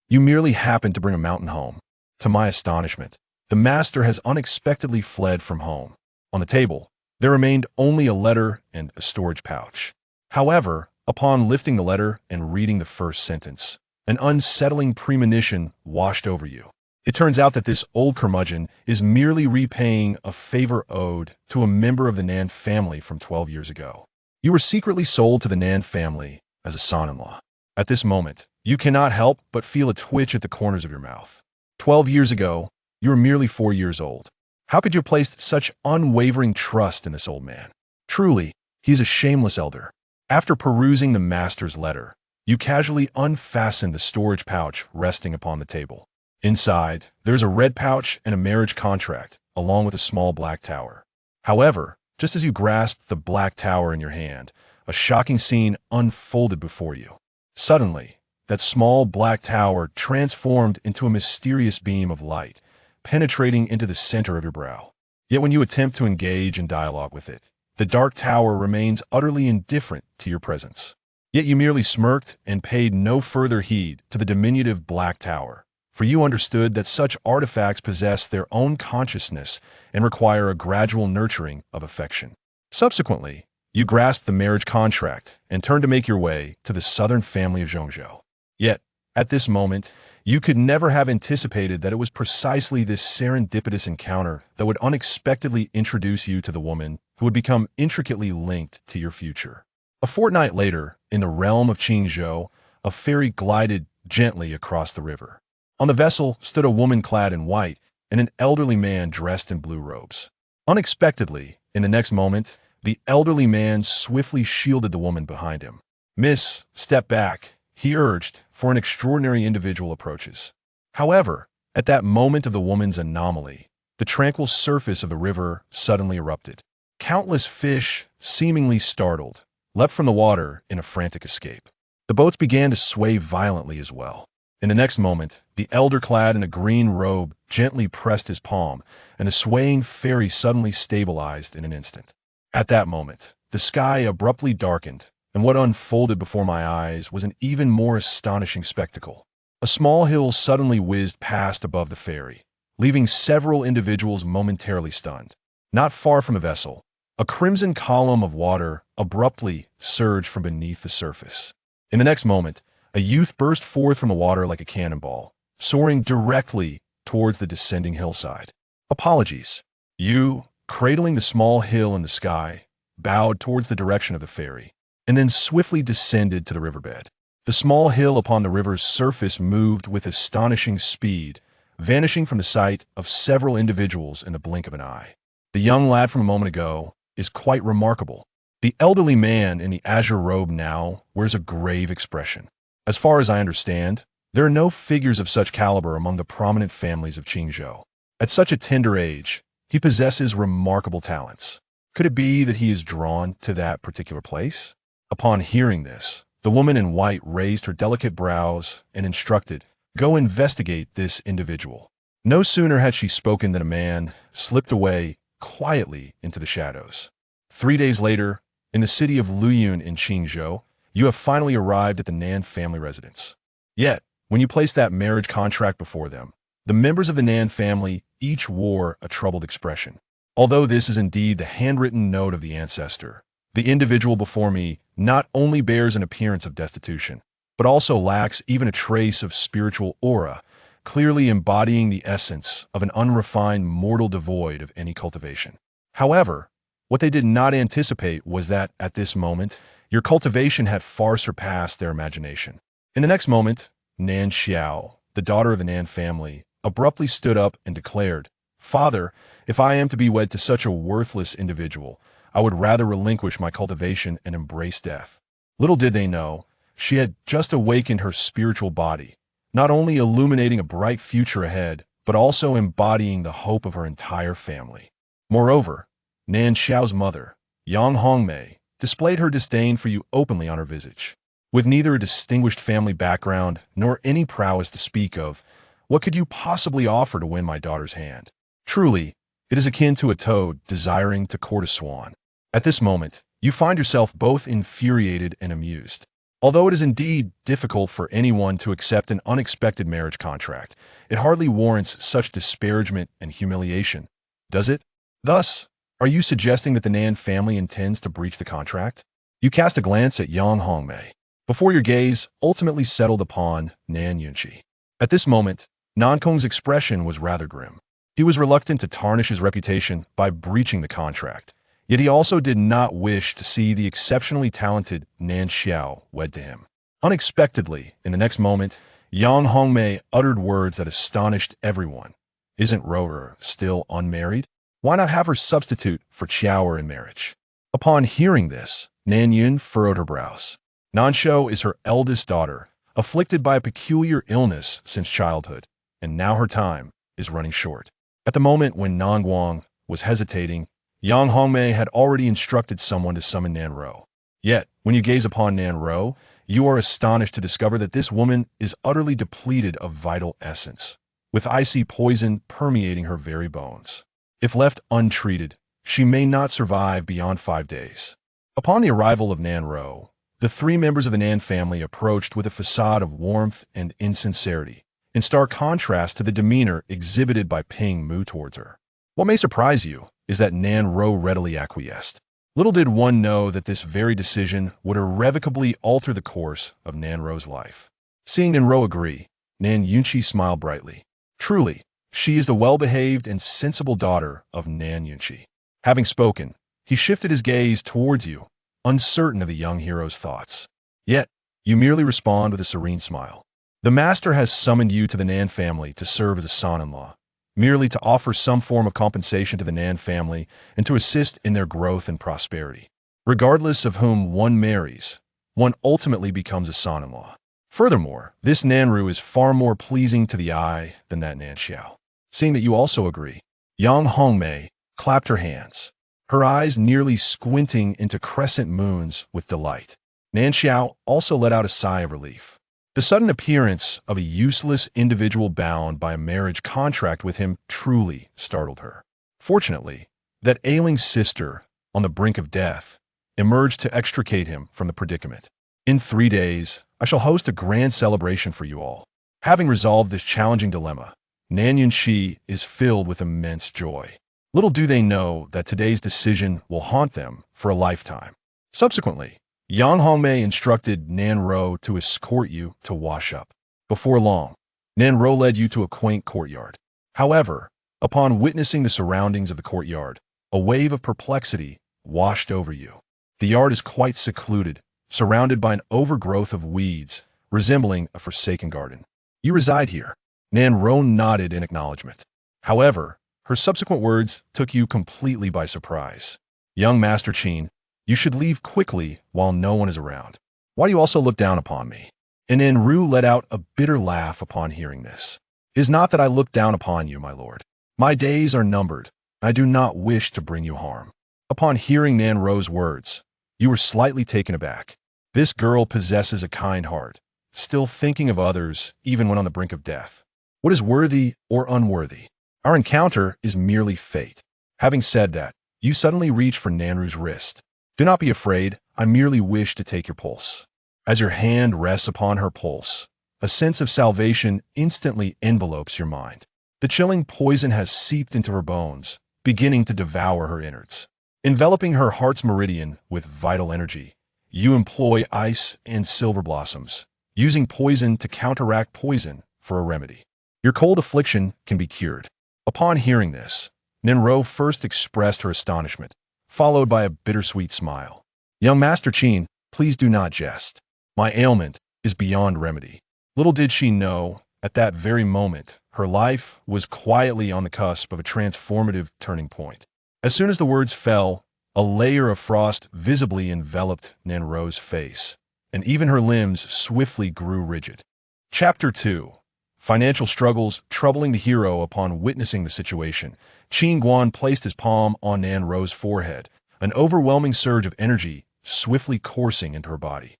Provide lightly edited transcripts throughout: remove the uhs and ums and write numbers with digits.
You merely happened to bring a mountain home. To my astonishment, the master has unexpectedly fled from home. On the table, there remained only a letter and a storage pouch. However, upon lifting the letter and reading the first sentence, an unsettling premonition washed over you. It turns out that this old curmudgeon is merely repaying a favor owed to a member of the Nan family from 12 years ago. You were secretly sold to the Nan family as a son-in-law. At this moment, you cannot help but feel a twitch at the corners of your mouth. 12 years ago, you were merely 4 years old. How could you have placed such unwavering trust in this old man? Truly, he is a shameless elder. After perusing the master's letter, you casually unfastened the storage pouch resting upon the table. Inside, there's a red pouch and a marriage contract, along with a small black tower. However, just as you grasped the black tower in your hand, a shocking scene unfolded before you. Suddenly, that small black tower transformed into a mysterious beam of light, penetrating into the center of your brow. Yet when you attempt to engage in dialogue with it, the dark tower remains utterly indifferent to your presence. Yet you merely smirked and paid no further heed to the diminutive black tower, for you understood that such artifacts possess their own consciousness and require a gradual nurturing of affection. Subsequently, you grasped the marriage contract and turned to make your way to the southern family of Zhongzhou. Yet, at this moment, you could never have anticipated that it was precisely this serendipitous encounter that would unexpectedly introduce you to the woman who would become intricately linked to your future. A fortnight later, in the realm of Qingzhou, a ferry glided gently across the river. On the vessel stood a woman clad in white and an elderly man dressed in blue robes. Unexpectedly, in the next moment, the elderly man swiftly shielded the woman behind him. "Miss, step back," he urged, for an extraordinary individual approaches. However, at that moment of the woman's anomaly, the tranquil surface of the river suddenly erupted. Countless fish, seemingly startled, leapt from the water in a frantic escape. The boats began to sway violently as well. In the next moment, the elder clad in a green robe gently pressed his palm, and the swaying ferry suddenly stabilized in an instant. At that moment, the sky abruptly darkened, and what unfolded before my eyes was an even more astonishing spectacle. A small hill suddenly whizzed past above the ferry, leaving several individuals momentarily stunned. Not far from the vessel, a crimson column of water abruptly surged from beneath the surface. In the next moment, a youth burst forth from the water like a cannonball, soaring directly towards the descending hillside. Apologies. You, cradling the small hill in the sky, bowed towards the direction of the ferry, and then swiftly descended to the riverbed. The small hill upon the river's surface moved with astonishing speed, vanishing from the sight of several individuals in the blink of an eye. The young lad from a moment ago is quite remarkable. The elderly man in the azure robe now wears a grave expression. As far as I understand, there are no figures of such caliber among the prominent families of Qingzhou. At such a tender age, he possesses remarkable talents. Could it be that he is drawn to that particular place? Upon hearing this, the woman in white raised her delicate brows and instructed, "Go investigate this individual." No sooner had she spoken than a man slipped away quietly into the shadows. 3 days later, in the city of Luyun in Qingzhou, you have finally arrived at the Nan family residence. Yet, when you placed that marriage contract before them, the members of the Nan family each wore a troubled expression. Although this is indeed the handwritten note of the ancestor, the individual before me not only bears an appearance of destitution, but also lacks even a trace of spiritual aura, clearly embodying the essence of an unrefined mortal devoid of any cultivation. However, what they did not anticipate was that, at this moment, your cultivation had far surpassed their imagination. In the next moment, Nan Xiao, the daughter of the Nan family, abruptly stood up and declared, "Father, if I am to be wed to such a worthless individual, I would rather relinquish my cultivation and embrace death." Little did they know, she had just awakened her spiritual body, not only illuminating a bright future ahead, but also embodying the hope of her entire family. Moreover, Nan Xiao's mother, Yang Hongmei, displayed her disdain for you openly on her visage. With neither a distinguished family background nor any prowess to speak of, what could you possibly offer to win my daughter's hand? Truly, it is akin to a toad desiring to court a swan. At this moment, you find yourself both infuriated and amused. Although it is indeed difficult for anyone to accept an unexpected marriage contract, it hardly warrants such disparagement and humiliation, does it? Thus, are you suggesting that the Nan family intends to breach the contract? You cast a glance at Yang Hongmei, before your gaze ultimately settled upon Nan Yunqi. At this moment, Nankong's expression was rather grim. He was reluctant to tarnish his reputation by breaching the contract, yet he also did not wish to see the exceptionally talented Nan Xiao wed to him. Unexpectedly, in the next moment, Yang Hongmei uttered words that astonished everyone. Isn't Roer still unmarried? Why not have her substitute for Qiao in marriage? Upon hearing this, Nan Yun furrowed her brows. Nan Shou is her eldest daughter, afflicted by a peculiar illness since childhood, and now her time is running short. At the moment when Nan Guang was hesitating, Yang Hongmei had already instructed someone to summon Nan Ro. Yet, when you gaze upon Nan Ro, you are astonished to discover that this woman is utterly depleted of vital essence, with icy poison permeating her very bones. If left untreated, she may not survive beyond 5 days. Upon the arrival of Nan Ro, the 3 members of the Nan family approached with a facade of warmth and insincerity, in stark contrast to the demeanor exhibited by Ping Mu towards her. What may surprise you is that Nan Ro readily acquiesced. Little did one know that this very decision would irrevocably alter the course of Nan Ro's life. Seeing Nan Ro agree, Nan Yunqi smiled brightly. Truly, she is the well-behaved and sensible daughter of Nan Yunqi. Having spoken, he shifted his gaze towards you, uncertain of the young hero's thoughts. Yet, you merely respond with a serene smile. The master has summoned you to the Nan family to serve as a son-in-law, merely to offer some form of compensation to the Nan family and to assist in their growth and prosperity. Regardless of whom one marries, one ultimately becomes a son-in-law. Furthermore, this Nanru is far more pleasing to the eye than that Nan Xiao. Seeing that you also agree, Yang Hongmei clapped her hands, her eyes nearly squinting into crescent moons with delight. Nan Xiao also let out a sigh of relief. The sudden appearance of a useless individual bound by a marriage contract with him truly startled her. Fortunately, that ailing sister, on the brink of death, emerged to extricate him from the predicament. In 3 days, I shall host a grand celebration for you all. Having resolved this challenging dilemma, Nan Yunqi is filled with immense joy. Little do they know that today's decision will haunt them for a lifetime. Subsequently, Yang Hongmei instructed Nan Ro to escort you to wash up. Before long, Nan Ro led you to a quaint courtyard. However, upon witnessing the surroundings of the courtyard, a wave of perplexity washed over you. The yard is quite secluded, surrounded by an overgrowth of weeds, resembling a forsaken garden. You reside here. Nan Ro nodded in acknowledgement. However, her subsequent words took you completely by surprise. Young Master Qin, you should leave quickly while no one is around. Why do you also look down upon me? And Enru let out a bitter laugh upon hearing this. It is not that I look down upon you, my lord. My days are numbered. I do not wish to bring you harm. Upon hearing Nan Ro's words, you were slightly taken aback. This girl possesses a kind heart, still thinking of others even when on the brink of death. What is worthy or unworthy? Our encounter is merely fate. Having said that, you suddenly reach for Nanru's wrist. Do not be afraid, I merely wish to take your pulse. As your hand rests upon her pulse, a sense of salvation instantly envelopes your mind. The chilling poison has seeped into her bones, beginning to devour her innards. Enveloping her heart's meridian with vital energy, you employ ice and silver blossoms, using poison to counteract poison for a remedy. Your cold affliction can be cured. Upon hearing this, Ninro first expressed her astonishment, followed by a bittersweet smile. Young Master Qin, please do not jest. My ailment is beyond remedy. Little did she know, at that very moment, her life was quietly on the cusp of a transformative turning point. As soon as the words fell, a layer of frost visibly enveloped Nanro's face, and even her limbs swiftly grew rigid. Chapter 2. Financial struggles troubling the hero. Upon witnessing the situation, Qin Guan placed his palm on Nanro's forehead, an overwhelming surge of energy swiftly coursing into her body,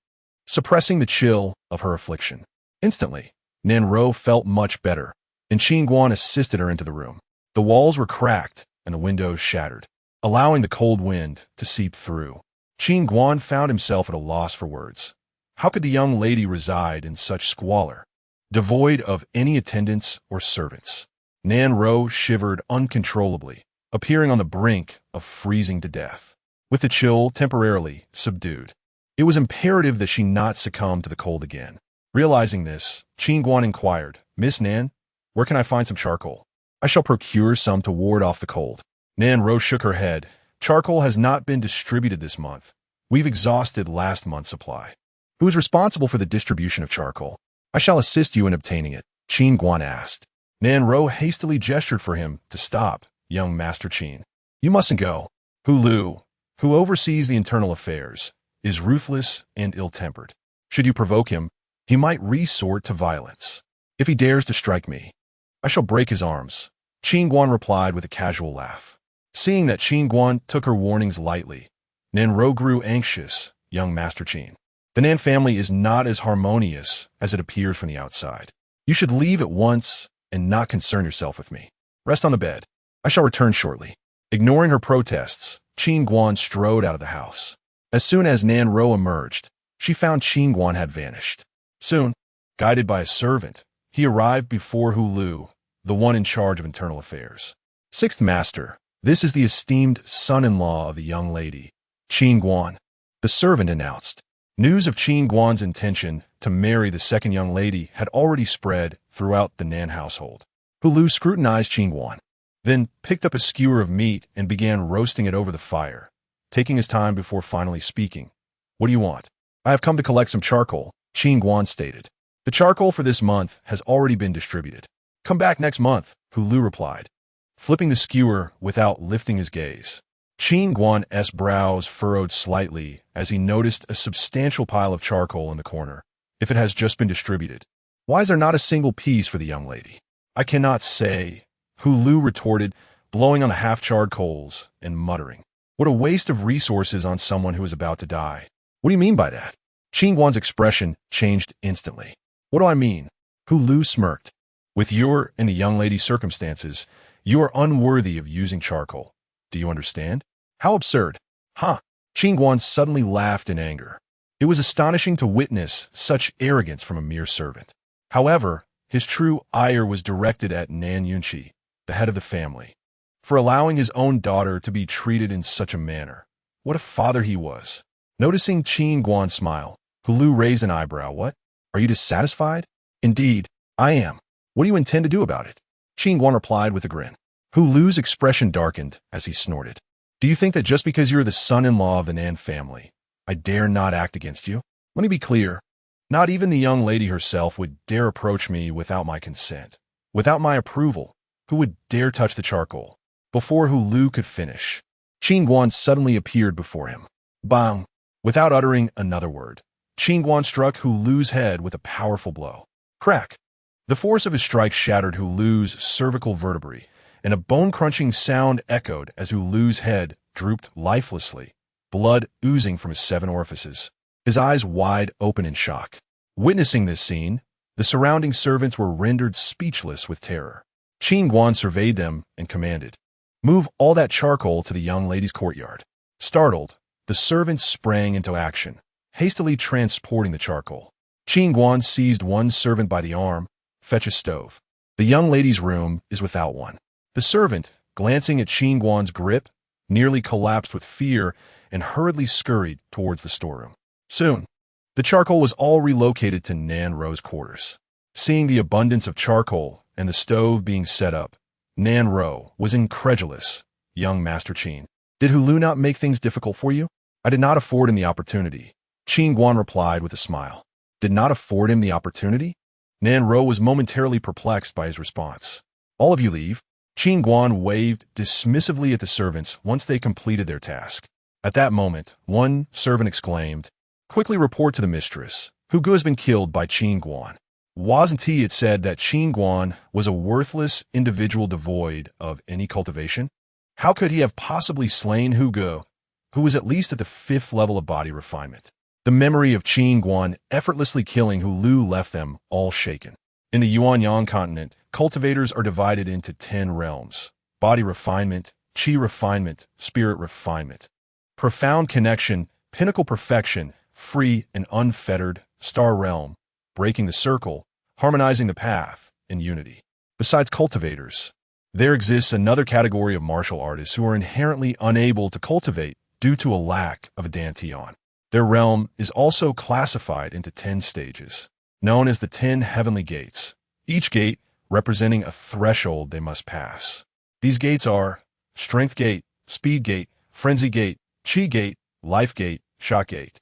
suppressing the chill of her affliction. Instantly, Nanro felt much better, and Qin Guan assisted her into the room. The walls were cracked and the windows shattered, allowing the cold wind to seep through. Qin Guan found himself at a loss for words. How could the young lady reside in such squalor, devoid of any attendants or servants? Nan Ro shivered uncontrollably, appearing on the brink of freezing to death. With the chill temporarily subdued, it was imperative that she not succumb to the cold again. Realizing this, Qin Guan inquired, "Miss Nan, where can I find some charcoal? I shall procure some to ward off the cold." Nan Ro shook her head. "Charcoal has not been distributed this month. We've exhausted last month's supply." "Who is responsible for the distribution of charcoal? I shall assist you in obtaining it," Qin Guan asked. Nan Ro hastily gestured for him to stop. "Young Master Qin, you mustn't go. Lu, who oversees the internal affairs, is ruthless and ill-tempered. Should you provoke him, he might resort to violence. If he dares to strike me, I shall break his arms." Qin Guan replied with a casual laugh. Seeing that Qin Guan took her warnings lightly, Nan Ro grew anxious. "Young Master Qin, the Nan family is not as harmonious as it appears from the outside. You should leave at once and not concern yourself with me. Rest on the bed. I shall return shortly." Ignoring her protests, Qin Guan strode out of the house. As soon as Nan Ro emerged, she found Qin Guan had vanished. Soon, guided by a servant, he arrived before Lu, the one in charge of internal affairs. "Sixth Master, this is the esteemed son-in-law of the young lady, Qin Guan," the servant announced. News of Qin Guan's intention to marry the second young lady had already spread throughout the Nan household. Lu scrutinized Qin Guan, then picked up a skewer of meat and began roasting it over the fire, taking his time before finally speaking. "What do you want?" "I have come to collect some charcoal," Qin Guan stated. "The charcoal for this month has already been distributed. Come back next month," Lu replied, flipping the skewer without lifting his gaze. Qin Guan's brows furrowed slightly as he noticed a substantial pile of charcoal in the corner. "If it has just been distributed, why is there not a single piece for the young lady?" "I cannot say," Lu retorted, blowing on the half-charred coals and muttering, "What a waste of resources on someone who is about to die." "What do you mean by that?" Qin Guan's expression changed instantly. "What do I mean?" Lu smirked. "With your and the young lady's circumstances, you are unworthy of using charcoal. Do you understand?" "How absurd." "Huh." Qin Guan suddenly laughed in anger. It was astonishing to witness such arrogance from a mere servant. However, his true ire was directed at Nan Yunqi, the head of the family, for allowing his own daughter to be treated in such a manner. What a father he was. Noticing Qin Guan smile, Lu raised an eyebrow. "What? Are you dissatisfied?" "Indeed, I am. What do you intend to do about it?" Qin Guan replied with a grin. Lu's expression darkened as he snorted. "Do you think that just because you're the son-in-law of the Nan family, I dare not act against you? Let me be clear. Not even the young lady herself would dare approach me without my consent. Without my approval, who would dare touch the charcoal?" Before Lu could finish, Qin Guan suddenly appeared before him. Bang! Without uttering another word, Qin Guan struck Lu's head with a powerful blow. Crack! The force of his strike shattered Lu's cervical vertebrae, and a bone-crunching sound echoed as Lu's head drooped lifelessly, blood oozing from his 7 orifices, his eyes wide open in shock. Witnessing this scene, the surrounding servants were rendered speechless with terror. Qin Guan surveyed them and commanded, "Move all that charcoal to the young lady's courtyard." Startled, the servants sprang into action, hastily transporting the charcoal. Qin Guan seized one servant by the arm. "Fetch a stove. The young lady's room is without one." The servant, glancing at Qin Guan's grip, nearly collapsed with fear and hurriedly scurried towards the storeroom. Soon, the charcoal was all relocated to Nan Ro's quarters. Seeing the abundance of charcoal and the stove being set up, Nan Ro was incredulous. "Young Master Qin, did Lu not make things difficult for you?" "I did not afford him the opportunity," Qin Guan replied with a smile. "Did not afford him the opportunity?" Nan Ro was momentarily perplexed by his response. "All of you leave." Qin Guan waved dismissively at the servants once they completed their task. At that moment, one servant exclaimed, "Quickly report to the mistress. Gu has been killed by Qin Guan." Wasn't he, it said, that Qin Guan was a worthless individual devoid of any cultivation? How could he have possibly slain Gu, who was at least at the 5th level of body refinement? The memory of Qin Guan effortlessly killing Lu left them all shaken. In the Yuanyang continent, cultivators are divided into 10 realms: body refinement, qi refinement, spirit refinement, profound connection, pinnacle perfection, free and unfettered star realm, breaking the circle, harmonizing the path, in unity. Besides cultivators, there exists another category of martial artists who are inherently unable to cultivate due to a lack of a dantian. Their realm is also classified into 10 stages, known as the 10 heavenly gates, each gate representing a threshold they must pass. These gates are Strength Gate, Speed Gate, Frenzy Gate, Chi Gate, Life Gate, Shock Gate,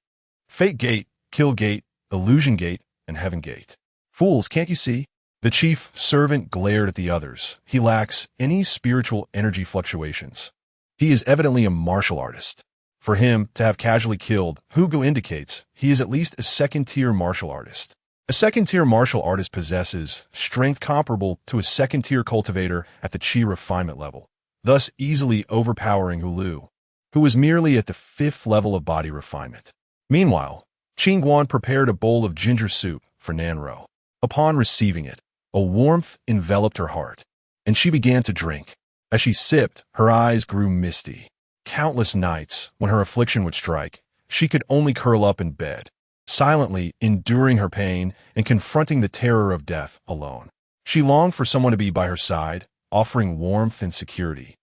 Fate Gate, Kill Gate, Illusion Gate, and Heaven Gate. Fools, can't you see? The chief servant glared at the others. He lacks any spiritual energy fluctuations. He is evidently a martial artist. For him to have casually killed Hugo indicates he is at least a second-tier martial artist. A second-tier martial artist possesses strength comparable to a second-tier cultivator at the Qi refinement level, thus easily overpowering Hulu, who was merely at the 5th level of body refinement. Meanwhile, Qin Guan prepared a bowl of ginger soup for Nanro. Upon receiving it, a warmth enveloped her heart, and she began to drink. As she sipped, her eyes grew misty. Countless nights, when her affliction would strike, she could only curl up in bed, silently enduring her pain and confronting the terror of death alone. She longed for someone to be by her side, offering warmth and security.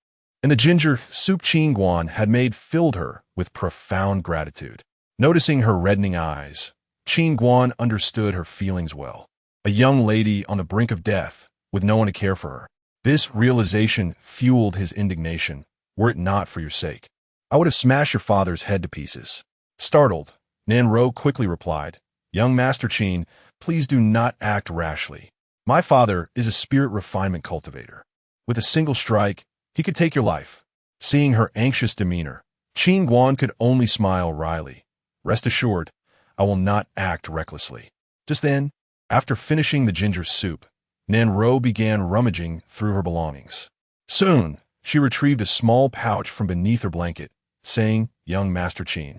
And the ginger soup Qin Guan had made filled her with profound gratitude. Noticing her reddening eyes, Qin Guan understood her feelings well. A young lady on the brink of death, with no one to care for her. This realization fueled his indignation. Were it not for your sake, I would have smashed your father's head to pieces. Startled, Nanro quickly replied, Young Master Qin, please do not act rashly. My father is a spirit refinement cultivator. With a single strike, he could take your life. Seeing her anxious demeanor, Qin Guan could only smile wryly. Rest assured, I will not act recklessly. Just then, after finishing the ginger soup, Nanro began rummaging through her belongings. Soon, she retrieved a small pouch from beneath her blanket, saying, Young Master Qin,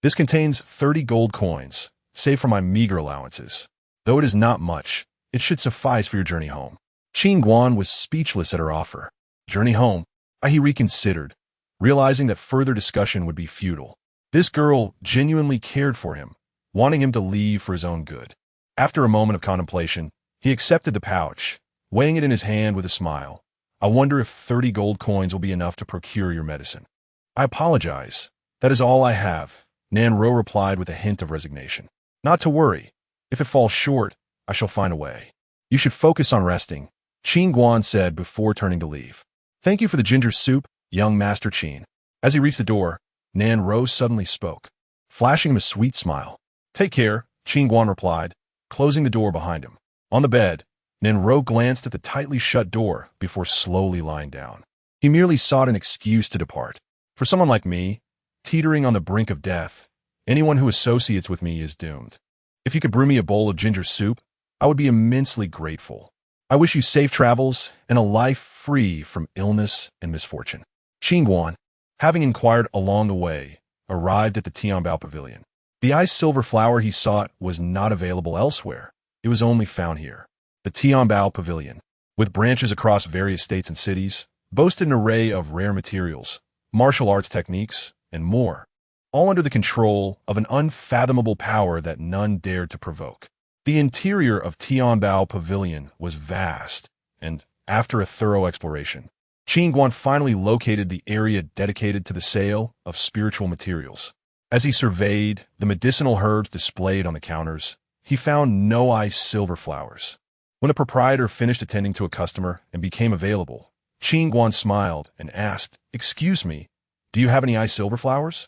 this contains 30 gold coins, save for my meager allowances. Though it is not much, it should suffice for your journey home. Qin Guan was speechless at her offer. Journey home? He reconsidered, realizing that further discussion would be futile. This girl genuinely cared for him, wanting him to leave for his own good. After a moment of contemplation, he accepted the pouch, weighing it in his hand with a smile. I wonder if 30 gold coins will be enough to procure your medicine. I apologize. That is all I have, Nanro replied with a hint of resignation. Not to worry. If it falls short, I shall find a way. You should focus on resting, Qin Guan said before turning to leave. Thank you for the ginger soup, young Master Qin. As he reached the door, Nanro suddenly spoke, flashing him a sweet smile. Take care, Qin Guan replied, closing the door behind him. On the bed, Nanro glanced at the tightly shut door before slowly lying down. He merely sought an excuse to depart. For someone like me, teetering on the brink of death, anyone who associates with me is doomed. If you could brew me a bowl of ginger soup, I would be immensely grateful. I wish you safe travels and a life free from illness and misfortune. Qin Guan, having inquired along the way, arrived at the Tianbao Pavilion. The ice silver flower he sought was not available elsewhere. It was only found here. The Tianbao Pavilion, with branches across various states and cities, boasted an array of rare materials, martial arts techniques, and more, all under the control of an unfathomable power that none dared to provoke. The interior of Tianbao Pavilion was vast, and, after a thorough exploration, Qin Guan finally located the area dedicated to the sale of spiritual materials. As he surveyed the medicinal herbs displayed on the counters, he found no ice silver flowers. When the proprietor finished attending to a customer and became available, Qin Guan smiled and asked, Excuse me, do you have any ice silver flowers?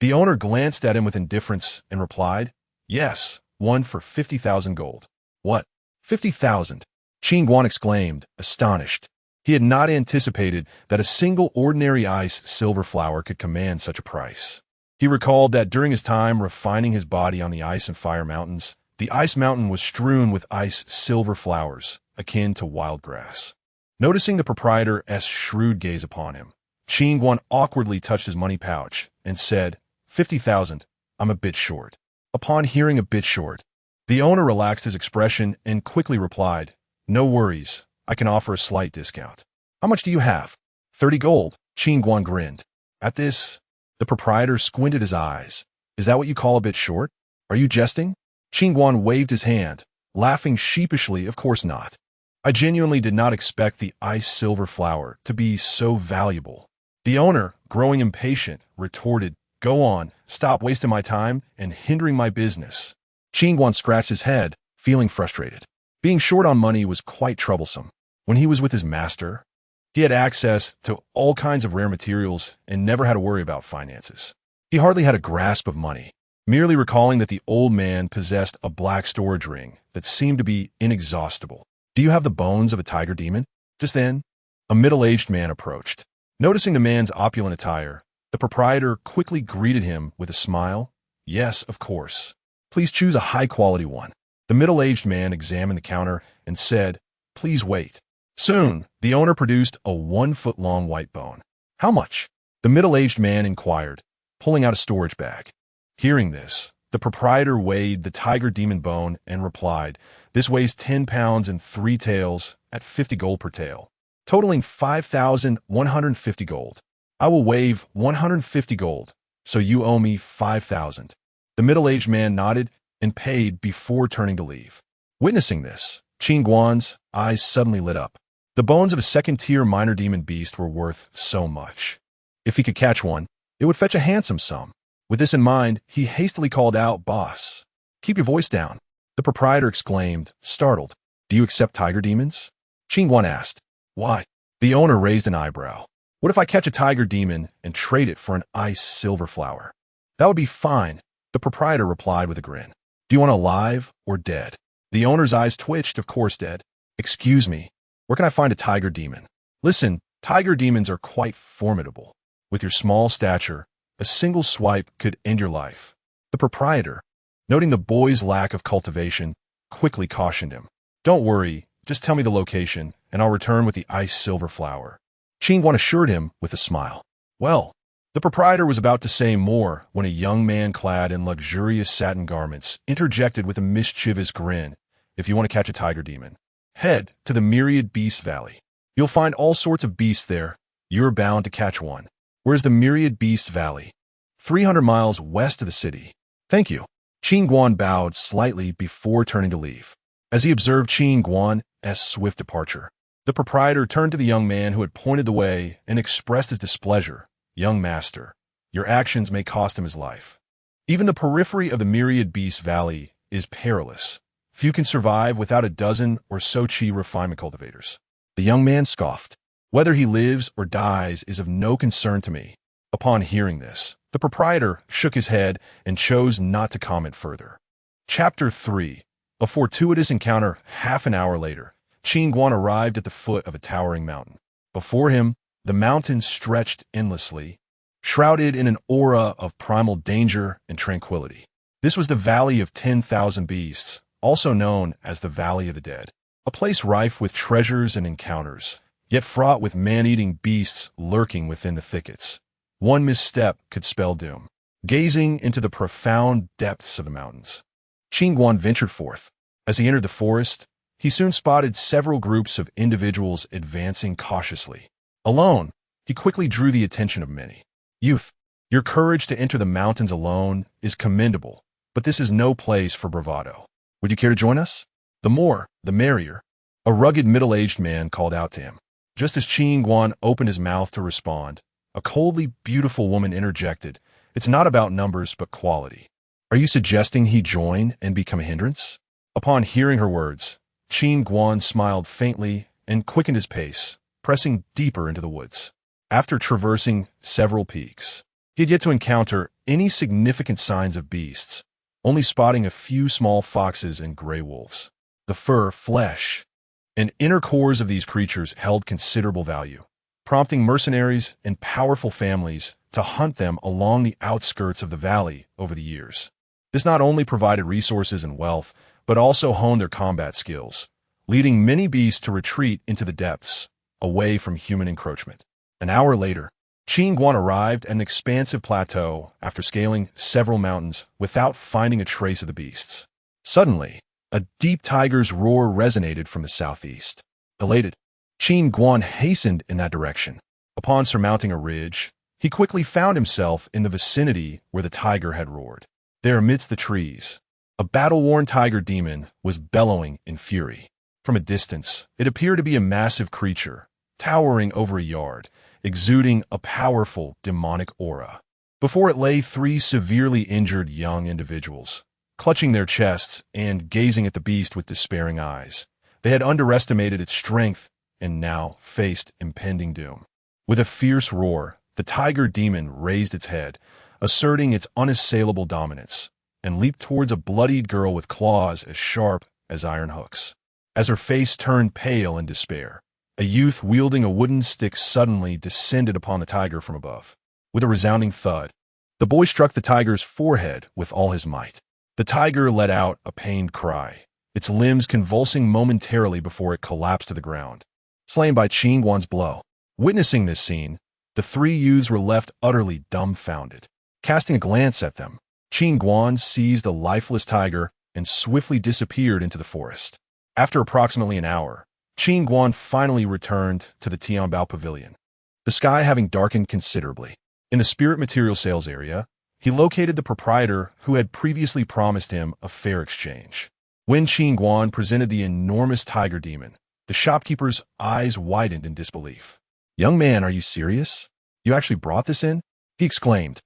The owner glanced at him with indifference and replied, Yes, one for 50,000 gold. What? 50,000? Qin Guan exclaimed, astonished. He had not anticipated that a single ordinary ice silver flower could command such a price. He recalled that during his time refining his body on the ice and fire mountains, the ice mountain was strewn with ice silver flowers, akin to wild grass. Noticing the proprietor's shrewd gaze upon him, Qin Guan awkwardly touched his money pouch and said, 50,000, I'm a bit short. Upon hearing a bit short, the owner relaxed his expression and quickly replied, No worries, I can offer a slight discount. How much do you have? 30 gold, Qin Guan grinned. At this, the proprietor squinted his eyes. Is that what you call a bit short? Are you jesting? Qin Guan waved his hand, laughing sheepishly. Of course not. I genuinely did not expect the ice silver flower to be so valuable. The owner, growing impatient, retorted, Go on, stop wasting my time and hindering my business. Qin Guan scratched his head, feeling frustrated. Being short on money was quite troublesome. When he was with his master, he had access to all kinds of rare materials and never had to worry about finances. He hardly had a grasp of money, merely recalling that the old man possessed a black storage ring that seemed to be inexhaustible. Do you have the bones of a tiger demon? Just then, a middle-aged man approached. Noticing the man's opulent attire, the proprietor quickly greeted him with a smile. Yes, of course. Please choose a high-quality one. The middle-aged man examined the counter and said, Please wait. Soon, the owner produced a 1-foot-long white bone. How much? The middle-aged man inquired, pulling out a storage bag. Hearing this, the proprietor weighed the tiger demon bone and replied, This weighs 10 pounds and 3 tails at 50 gold per tail, totaling 5,150 gold. I will waive 150 gold, so you owe me 5,000. The middle-aged man nodded and paid before turning to leave. Witnessing this, Qin Guan's eyes suddenly lit up. The bones of a second-tier minor demon beast were worth so much. If he could catch one, it would fetch a handsome sum. With this in mind, he hastily called out, Boss, keep your voice down. The proprietor exclaimed, startled. Do you accept tiger demons? Qin Guan asked. Why? The owner raised an eyebrow. What if I catch a tiger demon and trade it for an ice silver flower? That would be fine, the proprietor replied with a grin. Do you want alive or dead? The owner's eyes twitched. Of course dead. Excuse me, where can I find a tiger demon? Listen, tiger demons are quite formidable. With your small stature, a single swipe could end your life. The proprietor, noting the boy's lack of cultivation, quickly cautioned him. Don't worry, just tell me the location, and I'll return with the ice silver flower. Qin Guan assured him with a smile. Well, the proprietor was about to say more when a young man clad in luxurious satin garments interjected with a mischievous grin. If you want to catch a tiger demon, head to the Myriad Beast Valley. You'll find all sorts of beasts there. You're bound to catch one. Where's the Myriad Beast Valley? 300 miles west of the city. Thank you. Qin Guan bowed slightly before turning to leave. As he observed Qin Guan's swift departure, the proprietor turned to the young man who had pointed the way and expressed his displeasure. Young master, your actions may cost him his life. Even the periphery of the Myriad Beast Valley is perilous. Few can survive without a dozen or so Qi refinement cultivators. The young man scoffed. Whether he lives or dies is of no concern to me. Upon hearing this, the proprietor shook his head and chose not to comment further. Chapter 3. A fortuitous encounter. Half an hour later, Qin Guan arrived at the foot of a towering mountain. Before him, the mountain stretched endlessly, shrouded in an aura of primal danger and tranquility. This was the Valley of 10,000 Beasts, also known as the Valley of the Dead, a place rife with treasures and encounters, yet fraught with man-eating beasts lurking within the thickets. One misstep could spell doom. Gazing into the profound depths of the mountains, Qin Guan ventured forth. As he entered the forest, he soon spotted several groups of individuals advancing cautiously. Alone, he quickly drew the attention of many. Youth, your courage to enter the mountains alone is commendable, but this is no place for bravado. Would you care to join us? The more, the merrier. A rugged middle-aged man called out to him. Just as Qin Guan opened his mouth to respond, a coldly beautiful woman interjected. It's not about numbers, but quality. Are you suggesting he join and become a hindrance? Upon hearing her words, Qin Guan smiled faintly and quickened his pace, pressing deeper into the woods. After traversing several peaks, he had yet to encounter any significant signs of beasts, only spotting a few small foxes and gray wolves. The fur, flesh, and inner cores of these creatures held considerable value, prompting mercenaries and powerful families to hunt them along the outskirts of the valley over the years. This not only provided resources and wealth, but also honed their combat skills, leading many beasts to retreat into the depths, away from human encroachment. An hour later, Qin Guan arrived at an expansive plateau after scaling several mountains without finding a trace of the beasts. Suddenly, a deep tiger's roar resonated from the southeast. Elated, Qin Guan hastened in that direction. Upon surmounting a ridge, he quickly found himself in the vicinity where the tiger had roared. There amidst the trees, A battle-worn tiger demon was bellowing in fury. From a distance, it appeared to be a massive creature, towering over a yard, exuding a powerful demonic aura. Before it lay three severely injured young individuals, clutching their chests and gazing at the beast with despairing eyes. They had underestimated its strength and now faced impending doom. With a fierce roar, the tiger demon raised its head, asserting its unassailable dominance, and leaped towards a bloodied girl with claws as sharp as iron hooks. As her face turned pale in despair, a youth wielding a wooden stick suddenly descended upon the tiger from above. With a resounding thud, the boy struck the tiger's forehead with all his might. The tiger let out a pained cry, its limbs convulsing momentarily before it collapsed to the ground, slain by Qin Guan's blow. Witnessing this scene, the three youths were left utterly dumbfounded. Casting a glance at them, Qin Guan seized the lifeless tiger and swiftly disappeared into the forest. After approximately an hour, Qin Guan finally returned to the Tianbao Pavilion, the sky having darkened considerably. In the spirit material sales area, he located the proprietor who had previously promised him a fair exchange. When Qin Guan presented the enormous tiger demon, the shopkeeper's eyes widened in disbelief. "Young man, are you serious? You actually brought this in?" he exclaimed.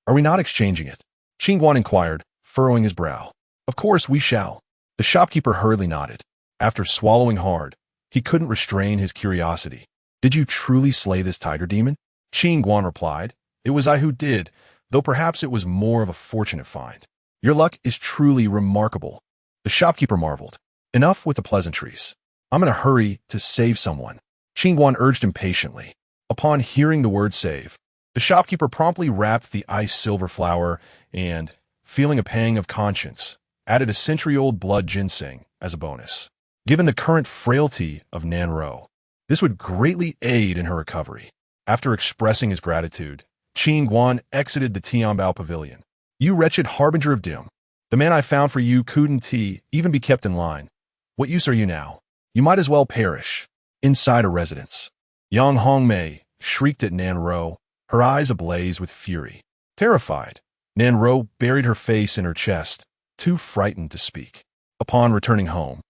"Are we not exchanging it?" Qin Guan inquired, furrowing his brow. "Of course we shall." The shopkeeper hurriedly nodded. After swallowing hard, he couldn't restrain his curiosity. "Did you truly slay this tiger demon?" Qin Guan replied. "It was I who did, though perhaps it was more of a fortunate find." "Your luck is truly remarkable." The shopkeeper marveled. "Enough with the pleasantries. I'm in a hurry to save someone," Qin Guan urged impatiently. Upon hearing the word save, the shopkeeper promptly wrapped the iced silver flower and, feeling a pang of conscience, added a century-old blood ginseng as a bonus. Given the current frailty of Nanro, this would greatly aid in her recovery. After expressing his gratitude, Qin Guan exited the Tianbao Pavilion. "You wretched harbinger of doom. The man I found for you couldn't even be kept in line. What use are you now? You might as well perish." Inside a residence, Yang Hongmei shrieked at Nanro, her eyes ablaze with fury. Terrified, Nanro buried her face in her chest, too frightened to speak. Upon returning home,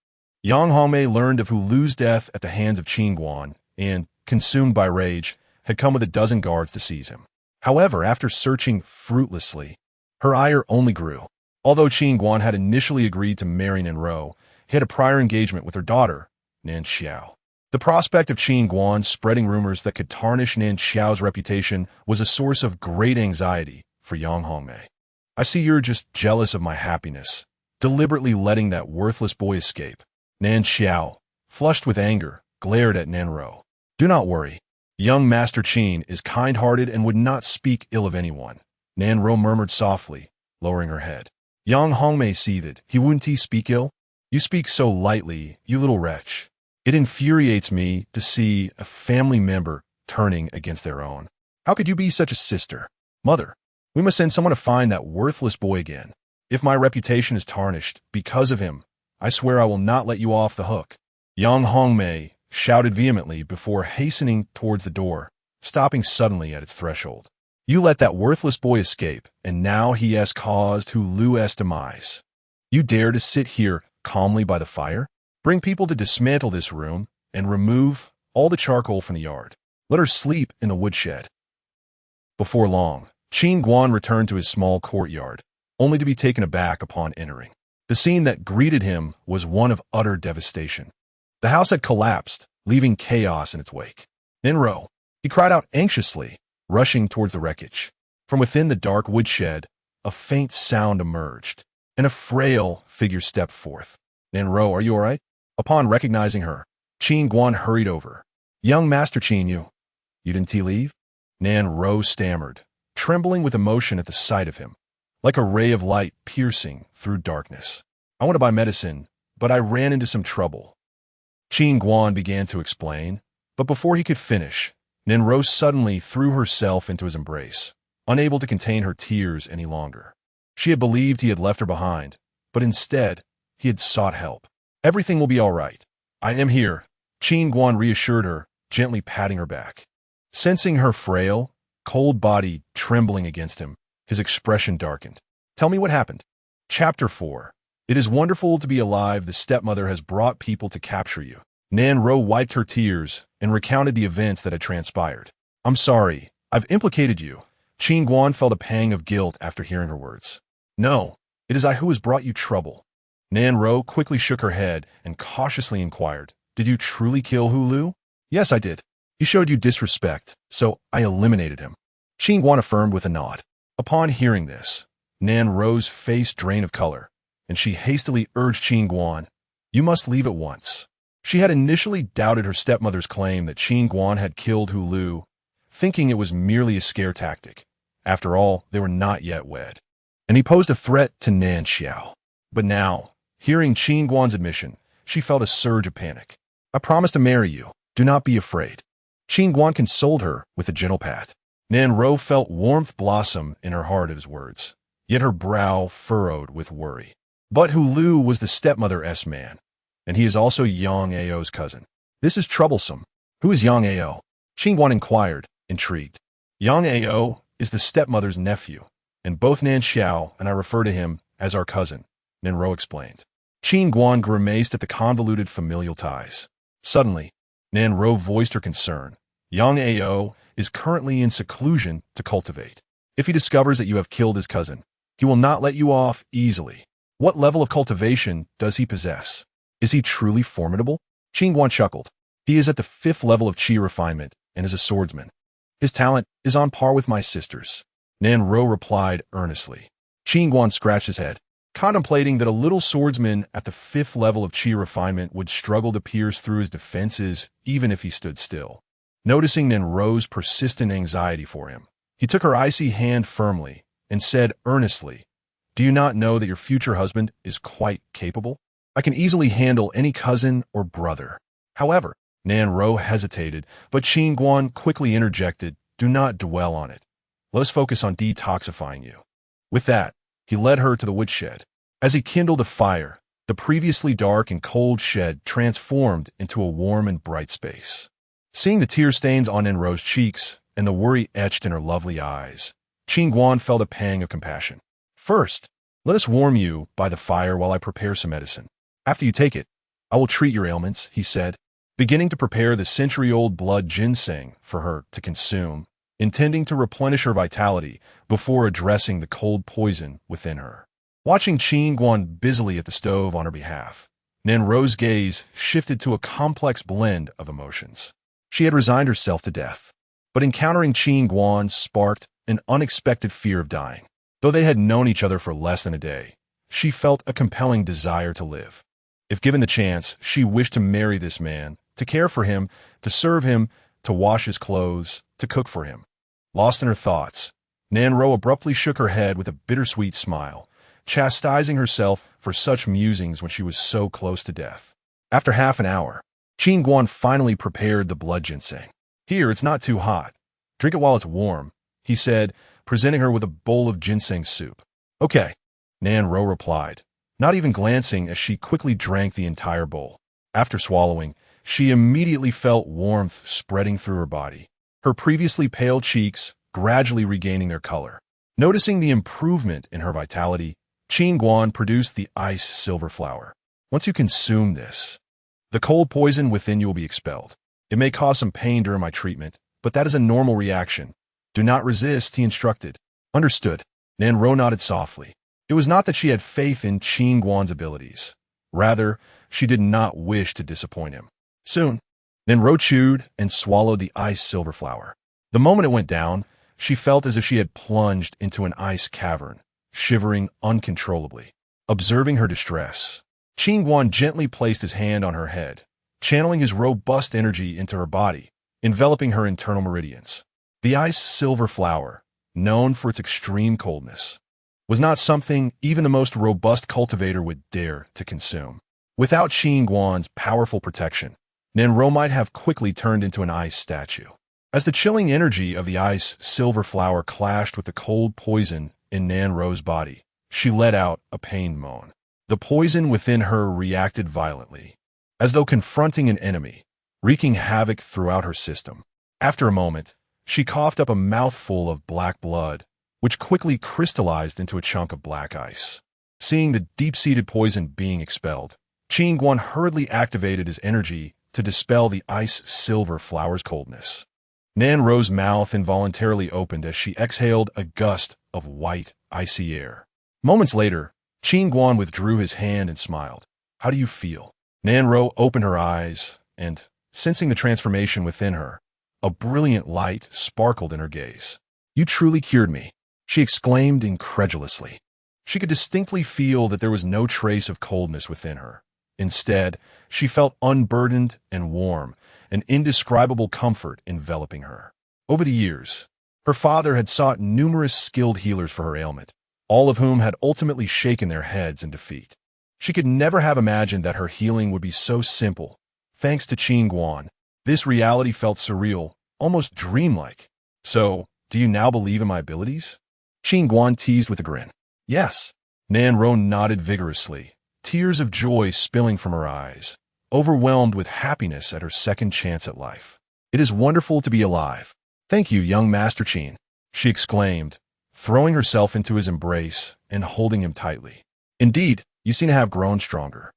Yang Hongmei learned of Hu Lu's death at the hands of Qin Guan and, consumed by rage, had come with a dozen guards to seize him. However, after searching fruitlessly, her ire only grew. Although Qin Guan had initially agreed to marry Nanro, he had a prior engagement with her daughter, Nan Xiao. The prospect of Qin Guan spreading rumors that could tarnish Nan Xiao's reputation was a source of great anxiety for Yang Hongmei. "I see you're just jealous of my happiness, deliberately letting that worthless boy escape." Nan Xiao, flushed with anger, glared at Nanro. "Do not worry. Young Master Qin is kind-hearted and would not speak ill of anyone," Nanro murmured softly, lowering her head. Yang Hongmei seethed. "He wouldn't speak ill? You speak so lightly, you little wretch. It infuriates me to see a family member turning against their own. How could you be such a sister? Mother, we must send someone to find that worthless boy again. If my reputation is tarnished because of him, I swear I will not let you off the hook." Yang Hongmei shouted vehemently before hastening towards the door, stopping suddenly at its threshold. "You let that worthless boy escape, and now he has caused Hu Lu's demise. You dare to sit here calmly by the fire? Bring people to dismantle this room and remove all the charcoal from the yard. Let her sleep in the woodshed." Before long, Qin Guan returned to his small courtyard, only to be taken aback upon entering. The scene that greeted him was one of utter devastation. The house had collapsed, leaving chaos in its wake. "Nanro," he cried out anxiously, rushing towards the wreckage. From within the dark woodshed, a faint sound emerged, and a frail figure stepped forth. "Nanro, are you all right?" Upon recognizing her, Qin Guan hurried over. "Young Master Qin, you didn't leave?" Nanro stammered, trembling with emotion at the sight of him, like a ray of light piercing through darkness. "I want to buy medicine, but I ran into some trouble." Qin Guan began to explain, but before he could finish, Nanro suddenly threw herself into his embrace, unable to contain her tears any longer. She had believed he had left her behind, but instead, he had sought help. "Everything will be all right. I am here," Qin Guan reassured her, gently patting her back. Sensing her frail, cold body trembling against him, his expression darkened. "Tell me what happened." Chapter 4. It is wonderful to be alive. The stepmother has brought people to capture you. Nan Ro wiped her tears and recounted the events that had transpired. I'm sorry, I've implicated you. Qin Guan felt a pang of guilt after hearing her words. No, it is I who has brought you trouble. Nan Ro quickly shook her head and cautiously inquired, did you truly kill Hu Lu? Yes, I did. He showed you disrespect, so I eliminated him. Qin Guan affirmed with a nod. Upon hearing this, Nan Ro's face drained of color, and she hastily urged Qin Guan, you must leave at once. She had initially doubted her stepmother's claim that Qin Guan had killed Hu Lu, thinking it was merely a scare tactic. After all, they were not yet wed. And he posed a threat to Nan Xiao. But now, hearing Qin Guan's admission, she felt a surge of panic. I promise to marry you. Do not be afraid. Qin Guan consoled her with a gentle pat. Nan Ro felt warmth blossom in her heart at his words, yet her brow furrowed with worry. But Hu Lu was the stepmother's man, and he is also Yang Ao's cousin. This is troublesome. Who is Yang Ao? Qin Guan inquired, intrigued. Yang Ao is the stepmother's nephew, and both Nan Xiao and I refer to him as our cousin, Nan Ro explained. Qin Guan grimaced at the convoluted familial ties. Suddenly, Nan Ro voiced her concern. Yang Ao is currently in seclusion to cultivate. If he discovers that you have killed his cousin, he will not let you off easily. What level of cultivation does he possess? Is he truly formidable? Qin Guan chuckled. He is at the 5th level of qi refinement and is a swordsman. His talent is on par with my sister's. Nan Ro replied earnestly. Qin Guan scratched his head, contemplating that a little swordsman at the 5th level of qi refinement would struggle to pierce through his defenses even if he stood still. Noticing Nan Ro's persistent anxiety for him, he took her icy hand firmly and said earnestly, do you not know that your future husband is quite capable? I can easily handle any cousin or brother. However, Nan Ro hesitated, but Qin Guan quickly interjected, do not dwell on it. Let us focus on detoxifying you. With that, he led her to the woodshed. As he kindled a fire, the previously dark and cold shed transformed into a warm and bright space. Seeing the tear stains on Nan Ro's cheeks and the worry etched in her lovely eyes, Qin Guan felt a pang of compassion. First, let us warm you by the fire while I prepare some medicine. After you take it, I will treat your ailments, he said, beginning to prepare the century-old blood ginseng for her to consume, intending to replenish her vitality before addressing the cold poison within her. Watching Qin Guan busily at the stove on her behalf, Nan Ro's gaze shifted to a complex blend of emotions. She had resigned herself to death, but encountering Qin Guan sparked an unexpected fear of dying. Though they had known each other for less than a day, she felt a compelling desire to live. If given the chance, she wished to marry this man, to care for him, to serve him, to wash his clothes, to cook for him. Lost in her thoughts, Nan Ro abruptly shook her head with a bittersweet smile, chastising herself for such musings when she was so close to death. After half an hour, Qin Guan finally prepared the blood ginseng. Here, it's not too hot. Drink it while it's warm, he said, presenting her with a bowl of ginseng soup. Okay, Nan Ro replied, not even glancing as she quickly drank the entire bowl. After swallowing, she immediately felt warmth spreading through her body, her previously pale cheeks gradually regaining their color. Noticing the improvement in her vitality, Qin Guan produced the ice silver flower. Once you consume this, the cold poison within you will be expelled. It may cause some pain during my treatment, but that is a normal reaction. Do not resist, he instructed. Understood. Nan Ro nodded softly. It was not that she had faith in Qin Guan's abilities. Rather, she did not wish to disappoint him. Soon, Nan Ro chewed and swallowed the ice silver flower. The moment it went down, she felt as if she had plunged into an ice cavern, shivering uncontrollably. Observing her distress, Qin Guan gently placed his hand on her head, channeling his robust energy into her body, enveloping her internal meridians. The ice silver flower, known for its extreme coldness, was not something even the most robust cultivator would dare to consume. Without Qin Guan's powerful protection, Nan Ro might have quickly turned into an ice statue. As the chilling energy of the ice silver flower clashed with the cold poison in Nan Ro's body, she let out a pained moan. The poison within her reacted violently, as though confronting an enemy, wreaking havoc throughout her system. After a moment, she coughed up a mouthful of black blood, which quickly crystallized into a chunk of black ice. Seeing the deep-seated poison being expelled, Qin Guan hurriedly activated his energy to dispel the ice-silver flower's coldness. Nan Ro's mouth involuntarily opened as she exhaled a gust of white, icy air. Moments later, Qin Guan withdrew his hand and smiled. "How do you feel?" Nan Ro opened her eyes, and, sensing the transformation within her, a brilliant light sparkled in her gaze. "You truly cured me," she exclaimed incredulously. She could distinctly feel that there was no trace of coldness within her. Instead, she felt unburdened and warm, an indescribable comfort enveloping her. Over the years, her father had sought numerous skilled healers for her ailment, all of whom had ultimately shaken their heads in defeat. She could never have imagined that her healing would be so simple. Thanks to Qin Guan, this reality felt surreal, almost dreamlike. "So, do you now believe in my abilities?" Qin Guan teased with a grin. "Yes." Nan Ro nodded vigorously, tears of joy spilling from her eyes, overwhelmed with happiness at her second chance at life. "It is wonderful to be alive. Thank you, young Master Qin," she exclaimed, throwing herself into his embrace and holding him tightly. "Indeed, you seem to have grown stronger."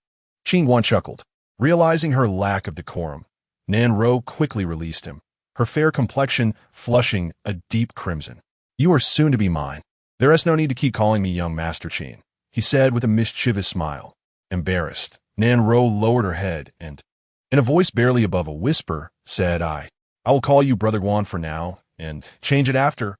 Qin Guan chuckled. Realizing her lack of decorum, Nan Ro quickly released him, her fair complexion flushing a deep crimson. "You are soon to be mine. There is no need to keep calling me young Master Qin," he said with a mischievous smile. Embarrassed, Nan Ro lowered her head and, in a voice barely above a whisper, said, I will call you Brother Guan for now, and change it after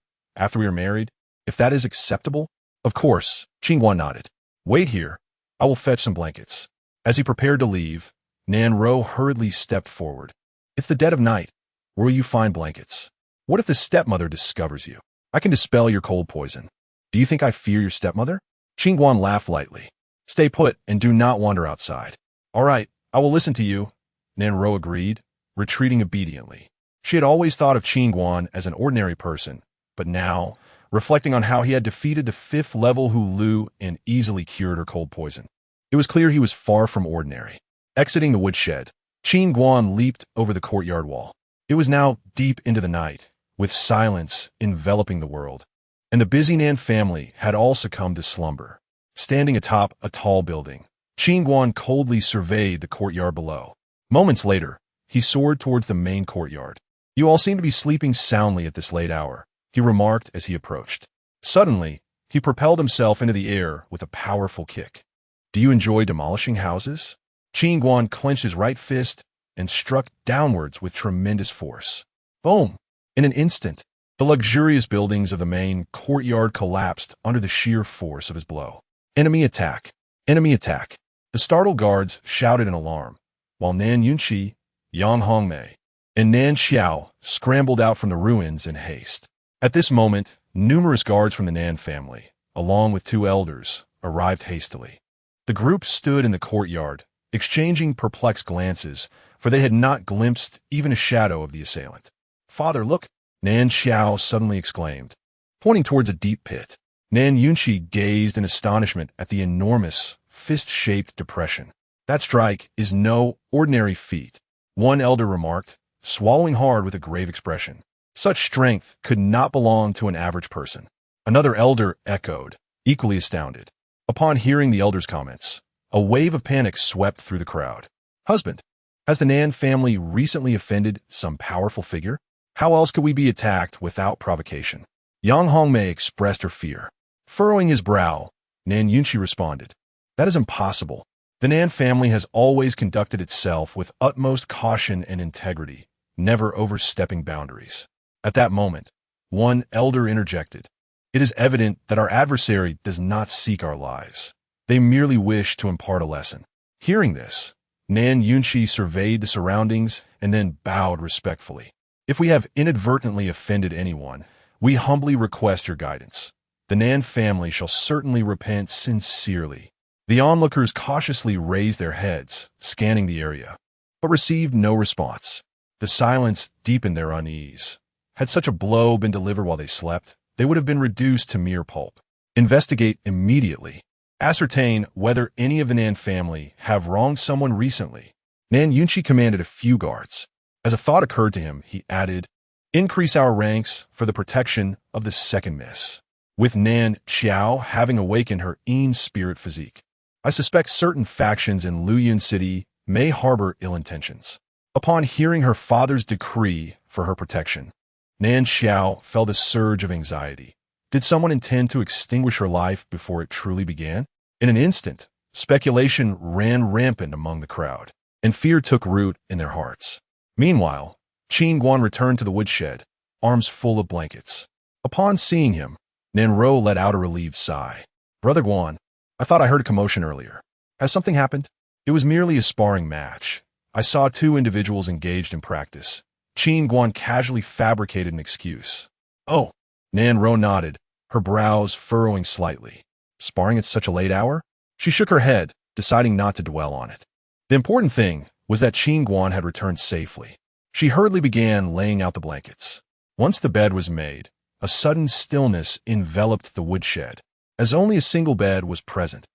we are married, if that is acceptable." "Of course," Qin Guan nodded. "Wait here. I will fetch some blankets." As he prepared to leave, Nan Ro hurriedly stepped forward. "It's the dead of night. Where will you find blankets? What if the stepmother discovers you? I can dispel your cold poison. Do you think I fear your stepmother?" Qin Guan laughed lightly. "Stay put and do not wander outside." "All right, I will listen to you," Nan Ro agreed, retreating obediently. She had always thought of Qin Guan as an ordinary person, but now, reflecting on how he had defeated the 5th level Hulu and easily cured her cold poison, it was clear he was far from ordinary. Exiting the woodshed, Qin Guan leaped over the courtyard wall. It was now deep into the night, with silence enveloping the world, and the busy Nan family had all succumbed to slumber. Standing atop a tall building, Qin Guan coldly surveyed the courtyard below. Moments later, he soared towards the main courtyard. "You all seem to be sleeping soundly at this late hour," he remarked as he approached. Suddenly, he propelled himself into the air with a powerful kick. "Do you enjoy demolishing houses?" Qin Guan clenched his right fist and struck downwards with tremendous force. Boom! In an instant, the luxurious buildings of the main courtyard collapsed under the sheer force of his blow. "Enemy attack! Enemy attack!" The startled guards shouted in alarm, while Nan Yunqi, Yang Hongmei, and Nan Xiao scrambled out from the ruins in haste. At this moment, numerous guards from the Nan family, along with 2 elders, arrived hastily. The group stood in the courtyard, exchanging perplexed glances, for they had not glimpsed even a shadow of the assailant. "Father, look!" Nan Xiao suddenly exclaimed, pointing towards a deep pit. Nan Yunqi gazed in astonishment at the enormous, fist-shaped depression. "That strike is no ordinary feat," one elder remarked, swallowing hard with a grave expression. "Such strength could not belong to an average person." Another elder echoed, equally astounded. Upon hearing the elder's comments, a wave of panic swept through the crowd. "Husband, has the Nan family recently offended some powerful figure? How else could we be attacked without provocation?" Yang Hongmei expressed her fear. Furrowing his brow, Nan Yunqi responded, "That is impossible. The Nan family has always conducted itself with utmost caution and integrity, never overstepping boundaries." At that moment, one elder interjected, "It is evident that our adversary does not seek our lives. They merely wish to impart a lesson." Hearing this, Nan Yunqi surveyed the surroundings and then bowed respectfully. "If we have inadvertently offended anyone, we humbly request your guidance. The Nan family shall certainly repent sincerely." The onlookers cautiously raised their heads, scanning the area, but received no response. The silence deepened their unease. Had such a blow been delivered while they slept, they would have been reduced to mere pulp. "Investigate immediately. Ascertain whether any of the Nan family have wronged someone recently." Nan Yunqi commanded a few guards. As a thought occurred to him, he added, "Increase our ranks for the protection of the second miss." with Nan Xiao having awakened her Yin spirit physique. I suspect certain factions in Luoyuan City may harbor ill intentions. Upon hearing her father's decree for her protection, Nan Xiao felt a surge of anxiety. Did someone intend to extinguish her life before it truly began? In an instant, speculation ran rampant among the crowd, and fear took root in their hearts. Meanwhile, Qin Guan returned to the woodshed, arms full of blankets. Upon seeing him, Nanro let out a relieved sigh. Brother Guan, I thought I heard a commotion earlier. Has something happened? It was merely a sparring match. I saw two individuals engaged in practice. Qin Guan casually fabricated an excuse. Oh, Nanro nodded, her brows furrowing slightly. Sparring at such a late hour? She shook her head, deciding not to dwell on it. The important thing was that Qin Guan had returned safely. She hurriedly began laying out the blankets. Once the bed was made, a sudden stillness enveloped the woodshed, as only a single bed was present.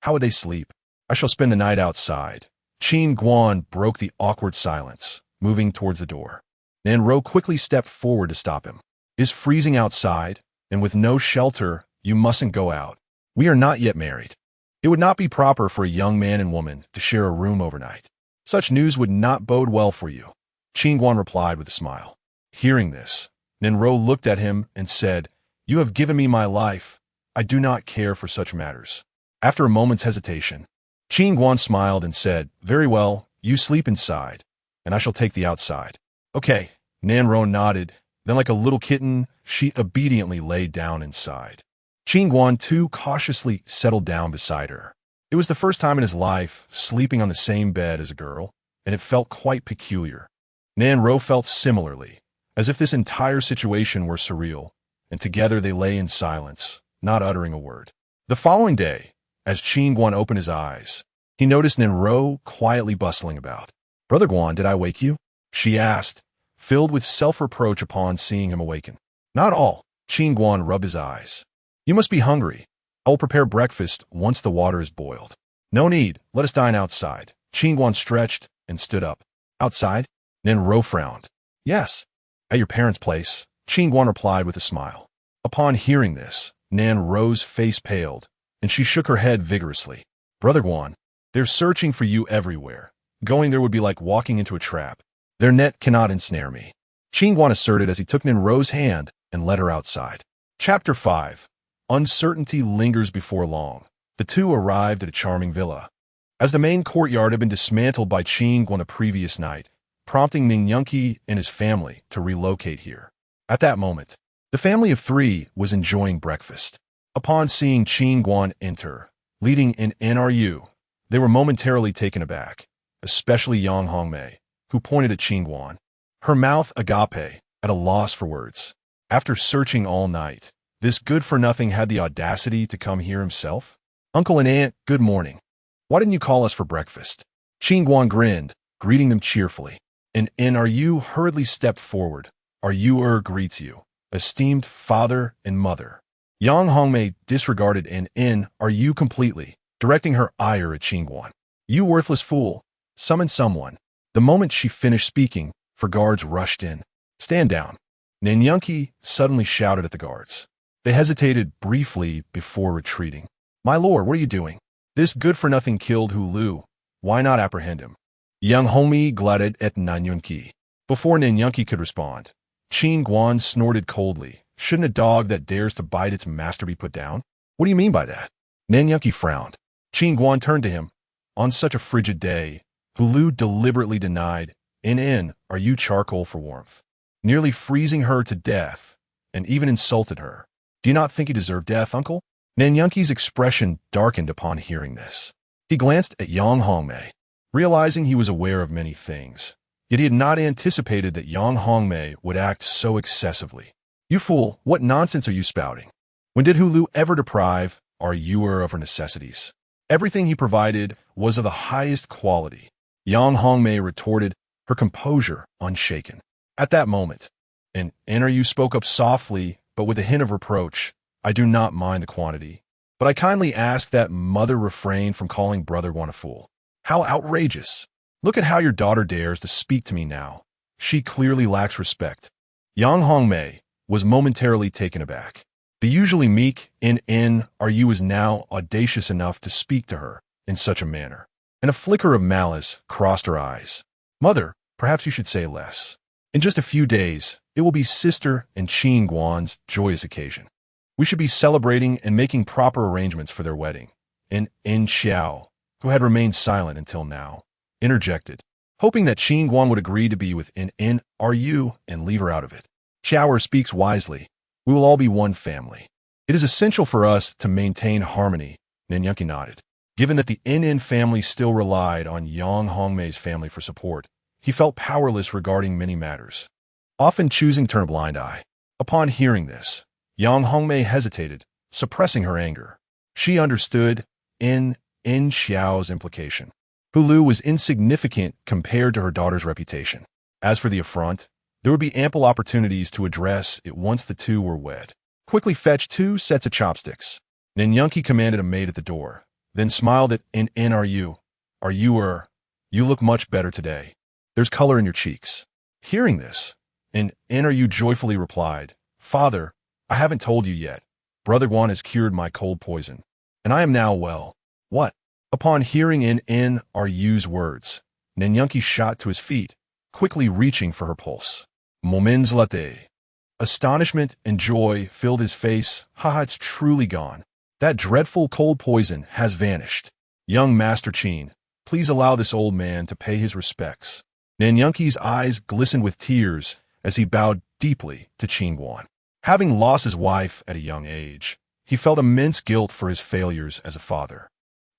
How would they sleep? I shall spend the night outside. Qin Guan broke the awkward silence, moving towards the door. Nanro quickly stepped forward to stop him. It's freezing outside, and with no shelter, you mustn't go out. We are not yet married. It would not be proper for a young man and woman to share a room overnight. Such news would not bode well for you. Qin Guan replied with a smile. Hearing this, Nanro looked at him and said, You have given me my life. I do not care for such matters. After a moment's hesitation, Qin Guan smiled and said, Very well, you sleep inside, and I shall take the outside. Okay, Nanro nodded. Then like a little kitten, she obediently laid down inside. Qin Guan too cautiously settled down beside her. It was the first time in his life sleeping on the same bed as a girl, and it felt quite peculiar. Nanro felt similarly, as if this entire situation were surreal, and together they lay in silence, not uttering a word. The following day, as Qin Guan opened his eyes, he noticed Nanro quietly bustling about. Brother Guan, did I wake you? She asked, filled with self-reproach upon seeing him awaken. Not all. Qin Guan rubbed his eyes. You must be hungry. I will prepare breakfast once the water is boiled. No need. Let us dine outside. Qin Guan stretched and stood up. Outside? Nanro frowned. Yes. At your parents' place, Qin Guan replied with a smile. Upon hearing this, Nanro's face paled, and she shook her head vigorously. Brother Guan, they're searching for you everywhere. Going there would be like walking into a trap. Their net cannot ensnare me. Qin Guan asserted as he took Nanro's hand and led her outside. Chapter 5. Uncertainty lingers before long. The two arrived at a charming villa. As the main courtyard had been dismantled by Qin Guan the previous night, prompting Ningyunki and his family to relocate here. At that moment, the family of three was enjoying breakfast. Upon seeing Qin Guan enter, leading an NRU, they were momentarily taken aback, especially Yang Hongmei, who pointed at Qin Guan, her mouth agape, at a loss for words. After searching all night, this good-for-nothing had the audacity to come here himself? Uncle and Aunt, good morning. Why didn't you call us for breakfast? Qin Guan grinned, greeting them cheerfully. An NRU hurriedly stepped forward. RU greets you, esteemed father and mother. Yang Hongmei disregarded an NRU completely, directing her ire at Qin Guan. You worthless fool. Summon someone. The moment she finished speaking, four guards rushed in. Stand down. Ningyunki suddenly shouted at the guards. They hesitated briefly before retreating. My lord, what are you doing? This good-for-nothing killed Hu Lu. Why not apprehend him? Yang Hongmei glutted at Ningyunki. Before Ningyunki could respond, Qin Guan snorted coldly. Shouldn't a dog that dares to bite its master be put down? What do you mean by that? Ningyunki frowned. Qin Guan turned to him. On such a frigid day, Hu Lu deliberately denied, are you charcoal for warmth? Nearly freezing her to death, and even insulted her. Do you not think you deserve death, uncle? Ningyunki's expression darkened upon hearing this. He glanced at Yang Hongmei, realizing he was aware of many things, yet he had not anticipated that Yang Hongmei would act so excessively. You fool, what nonsense are you spouting? When did Hu Lu ever deprive our ewer of her necessities? Everything he provided was of the highest quality. Yang Hongmei retorted, her composure unshaken. At that moment, an NRU spoke up softly, but with a hint of reproach. I do not mind the quantity, but I kindly ask that mother refrain from calling Brother Guan a fool. How outrageous! Look at how your daughter dares to speak to me now. She clearly lacks respect. Yang Hongmei was momentarily taken aback. The usually meek are you was now audacious enough to speak to her in such a manner, and a flicker of malice crossed her eyes. Mother, perhaps you should say less. In just a few days, it will be sister and Qin Guan's joyous occasion. We should be celebrating and making proper arrangements for their wedding. And Xiao, who had remained silent until now, interjected, hoping that Qin Guan would agree to be with Ru and leave her out of it. Xiao speaks wisely. We will all be one family. It is essential for us to maintain harmony, Nanyunki nodded. Given that the family still relied on Yang Hongmei's family for support, he felt powerless regarding many matters, often choosing to turn a blind eye. Upon hearing this, Yang Hongmei hesitated, suppressing her anger. She understood Xiao's implication. Hulu was insignificant compared to her daughter's reputation. As for the affront, there would be ample opportunities to address it once the two were wed. Quickly fetch 2 sets of chopsticks. Nanyunki commanded a maid at the door, then smiled at Ru. You look much better today. There's color in your cheeks. Hearing this, Ru joyfully replied, Father, I haven't told you yet. Brother Guan has cured my cold poison, and I am now well. What? Upon hearing Ru's words, Nanyunki shot to his feet, quickly reaching for her pulse. Moments latte. Astonishment and joy filled his face. It's truly gone. That dreadful cold poison has vanished. Young Master Qin, please allow this old man to pay his respects. Nanyunki's eyes glistened with tears as he bowed deeply to Qin Guan. Having lost his wife at a young age, he felt immense guilt for his failures as a father.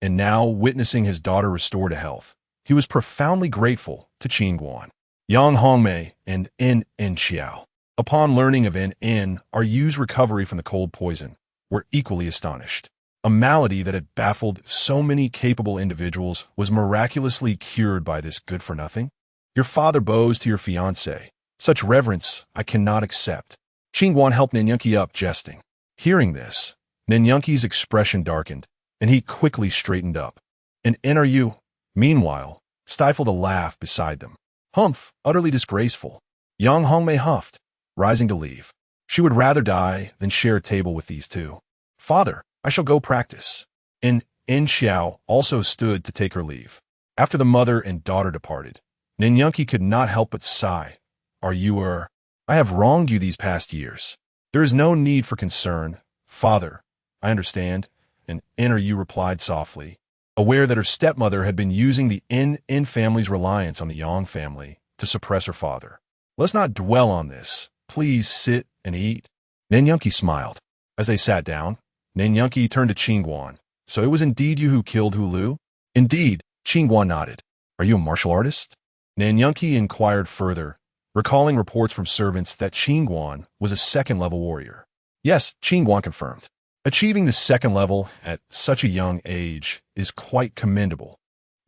And now, witnessing his daughter restored to health, he was profoundly grateful to Qin Guan. Yang Hongmei and Xiao, upon learning of Ru's recovery from the cold poison, were equally astonished. A malady that had baffled so many capable individuals was miraculously cured by this good-for-nothing. Your father bows to your fiancé. Such reverence I cannot accept. Qin Guan helped Nanyunki up, jesting. Hearing this, Nanyunki's expression darkened, and he quickly straightened up. And Ru, meanwhile, stifled a laugh beside them. Humph, utterly disgraceful. Yang Hongmei huffed, rising to leave. She would rather die than share a table with these two. Father, I shall go practice. Xiao also stood to take her leave. After the mother and daughter departed, Nanyunki could not help but sigh. I have wronged you these past years. There is no need for concern. Father, I understand. And Ru replied softly, aware that her stepmother had been using the family's reliance on the Yang family to suppress her father. Let's not dwell on this. Please sit and eat. Nanyunki smiled. As they sat down, Nanyunki turned to Qin Guan. So it was indeed you who killed Hulu? Indeed, Qin Guan nodded. Are you a martial artist? Nanyunki inquired further, recalling reports from servants that Qin Guan was a second-level warrior. Yes, Qin Guan confirmed. Achieving the second level at such a young age is quite commendable.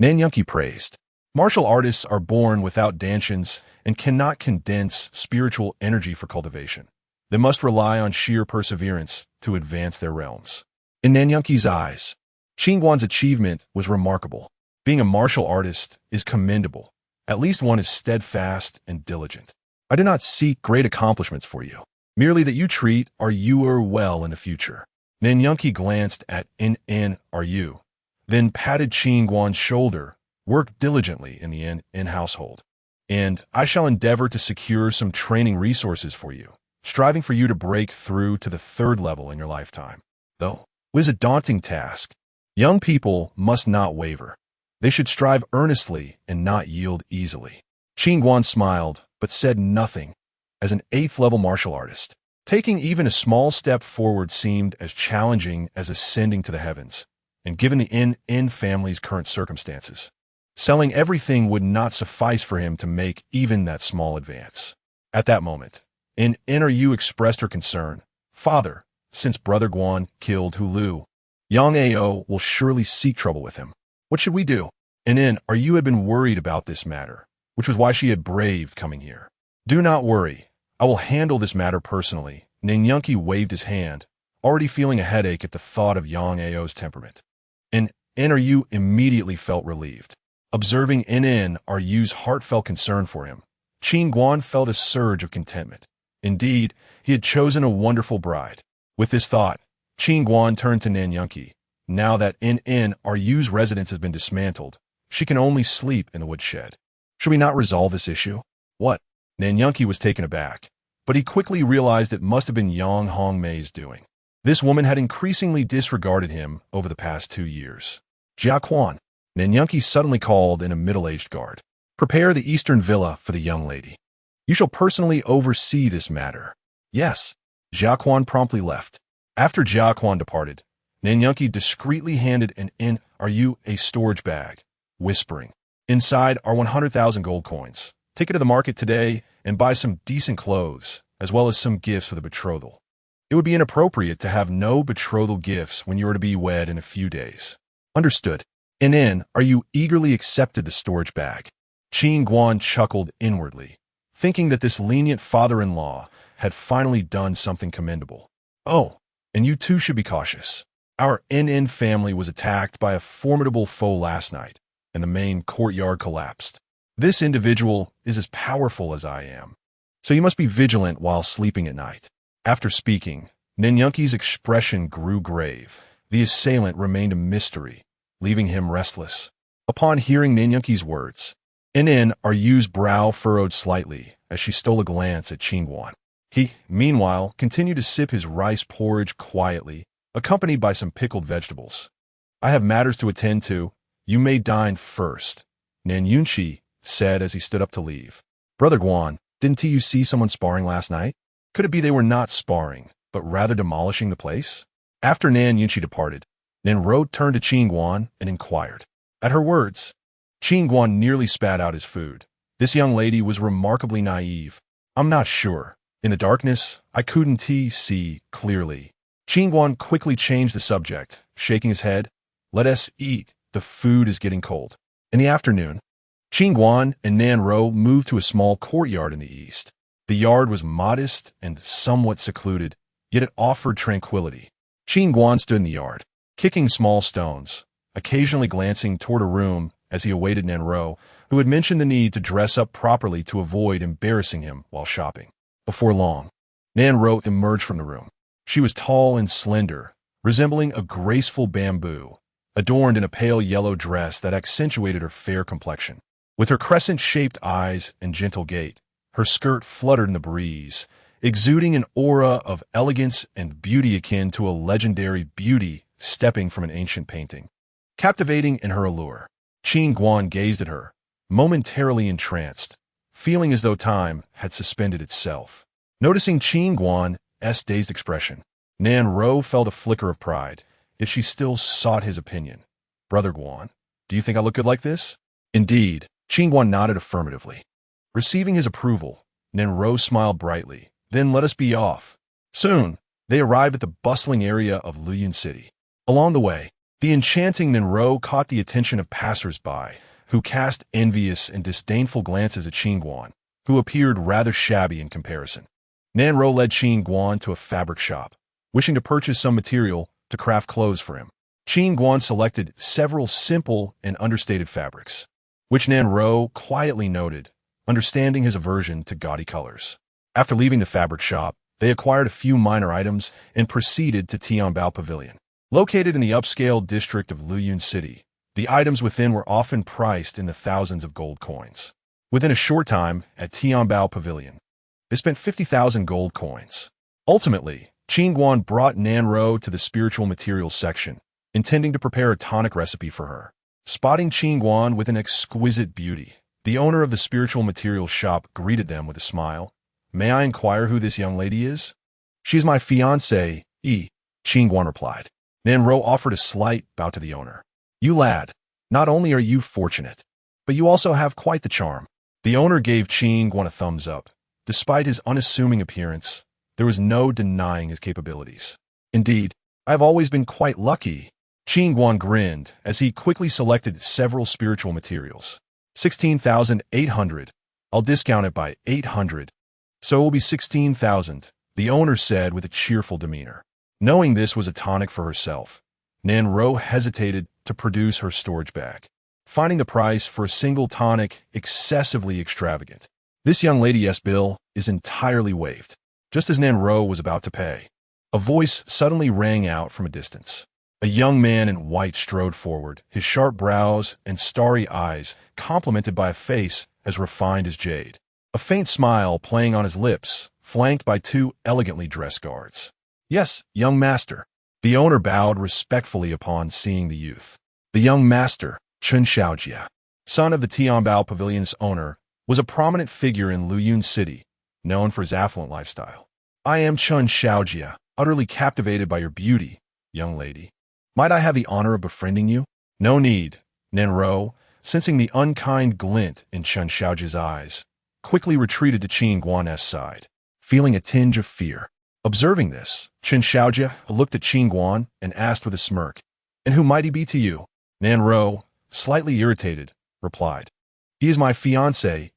Nanyunki praised. Martial artists are born without dantians and cannot condense spiritual energy for cultivation. They must rely on sheer perseverance to advance their realms. In Nanyunki's eyes, Qin Guan's achievement was remarkable. Being a martial artist is commendable. At least one is steadfast and diligent. I do not seek great accomplishments for you, merely that you treat Ru well in the future. Nanyunki glanced at Ru, then patted Qin Guan's shoulder. Work diligently in the household, and I shall endeavor to secure some training resources for you, striving for you to break through to the 3rd level in your lifetime. Though it is a daunting task, young people must not waver. They should strive earnestly and not yield easily. Qin Guan smiled, but said nothing. As an 8th-level martial artist, taking even a small step forward seemed as challenging as ascending to the heavens, and given the family's current circumstances, selling everything would not suffice for him to make even that small advance. At that moment, Ru expressed her concern. Father, since Brother Guan killed Hulu, Yang Ao will surely seek trouble with him. What should we do? And Ru had been worried about this matter, which was why she had braved coming here. Do not worry. I will handle this matter personally. Nanyunki waved his hand, already feeling a headache at the thought of Yang Ao's temperament. And Ru immediately felt relieved. Observing Ru's heartfelt concern for him, Qin Guan felt a surge of contentment. Indeed, he had chosen a wonderful bride. With this thought, Qin Guan turned to Nan Yunqi. Now that NNRU's residence has been dismantled, she can only sleep in the woodshed. Should we not resolve this issue? What? Nan Yunqi was taken aback, but he quickly realized it must have been Yang Hongmei's doing. This woman had increasingly disregarded him over the past 2 years. Jia Quan, Nan Yunqi suddenly called in a middle-aged guard. Prepare the eastern villa for the young lady. You shall personally oversee this matter. Yes. Jia Quan promptly left. After Jia Quan departed, Nan Yunqi discreetly handed an NRU a storage bag, whispering, "Inside are 100,000 gold coins. Take it to the market today and buy some decent clothes, as well as some gifts for the betrothal. It would be inappropriate to have no betrothal gifts when you are to be wed in a few days." Understood. NNRU eagerly accepted the storage bag. Qin Guan chuckled inwardly, thinking that this lenient father-in-law had finally done something commendable. Oh, and you too should be cautious. Our NN family was attacked by a formidable foe last night, and the main courtyard collapsed. This individual is as powerful as I am, so you must be vigilant while sleeping at night. After speaking, Nan Yunqi's expression grew grave. The assailant remained a mystery, leaving him restless. Upon hearing Nan Yunqi's words, NNRU's brow furrowed slightly as she stole a glance at Qin Guan. He, meanwhile, continued to sip his rice porridge quietly, accompanied by some pickled vegetables. I have matters to attend to. You may dine first, Nan Yunqi said as he stood up to leave. Brother Guan, didn't you see someone sparring last night? Could it be they were not sparring, but rather demolishing the place? After Nan Yunqi departed, Nan Ro turned to Qin Guan and inquired. At her words, Qin Guan nearly spat out his food. This young lady was remarkably naive. I'm not sure. In the darkness, I couldn't see clearly. Qin Guan quickly changed the subject, shaking his head. Let us eat. The food is getting cold. In the afternoon, Qin Guan and Nan Ro moved to a small courtyard in the east. The yard was modest and somewhat secluded, yet it offered tranquility. Qin Guan stood in the yard, kicking small stones, occasionally glancing toward a room as he awaited Nan Ro, who had mentioned the need to dress up properly to avoid embarrassing him while shopping. Before long, Nan Ro emerged from the room. She was tall and slender, resembling a graceful bamboo, adorned in a pale yellow dress that accentuated her fair complexion. With her crescent-shaped eyes and gentle gait, her skirt fluttered in the breeze, exuding an aura of elegance and beauty akin to a legendary beauty stepping from an ancient painting. Captivating in her allure, Qin Guan gazed at her, momentarily entranced, feeling as though time had suspended itself. Noticing Qin Guan's dazed expression, Nan Ro felt a flicker of pride, yet she still sought his opinion. Brother Guan, do you think I look good like this? Indeed, Qin Guan nodded affirmatively. Receiving his approval, Nan Ro smiled brightly. Then let us be off. Soon, they arrived at the bustling area of Luyun City. Along the way, the enchanting Nan Ro caught the attention of passers-by, who cast envious and disdainful glances at Qin Guan, who appeared rather shabby in comparison. Nan Ro led Qin Guan to a fabric shop, wishing to purchase some material to craft clothes for him. Qin Guan selected several simple and understated fabrics, which Nan Ro quietly noted, understanding his aversion to gaudy colors. After leaving the fabric shop, they acquired a few minor items and proceeded to Tianbao Pavilion. Located in the upscale district of Luyun City, the items within were often priced in the thousands of gold coins. Within a short time, at Tianbao Pavilion, they spent 50,000 gold coins. Ultimately, Qin Guan brought Nan Ro to the spiritual materials section, intending to prepare a tonic recipe for her. Spotting Qin Guan with an exquisite beauty, the owner of the spiritual materials shop greeted them with a smile. May I inquire who this young lady is? She is my fiancée, Qin Guan replied. Nan Ro offered a slight bow to the owner. You lad, not only are you fortunate, but you also have quite the charm. The owner gave Qin Guan a thumbs up. Despite his unassuming appearance, there was no denying his capabilities. Indeed, I have always been quite lucky. Qin Guan grinned as he quickly selected several spiritual materials. 16,800. I'll discount it by 800. So it will be 16,000, the owner said with a cheerful demeanor. Knowing this was a tonic for herself, Nan Ro hesitated to produce her storage bag, finding the price for a single tonic excessively extravagant. This young lady's bill is entirely waived, just as Nan Ro was about to pay. A voice suddenly rang out from a distance. A young man in white strode forward, his sharp brows and starry eyes complemented by a face as refined as jade. A faint smile playing on his lips, flanked by two elegantly dressed guards. "Yes, young master." The owner bowed respectfully upon seeing the youth. The young master, Qin Xiaojia, son of the Tianbao Pavilion's owner, was a prominent figure in Luyun City, known for his affluent lifestyle. "I am Qin Xiaojia, utterly captivated by your beauty, young lady. Might I have the honor of befriending you?" "No need." Nanro, sensing the unkind glint in Qin Xiaojia's eyes, quickly retreated to Qin Guan's side, feeling a tinge of fear. Observing this, Qin Xiaojia looked at Qin Guan and asked with a smirk, "And who might he be to you?" Nanro, slightly irritated, replied, "He is my fiancé,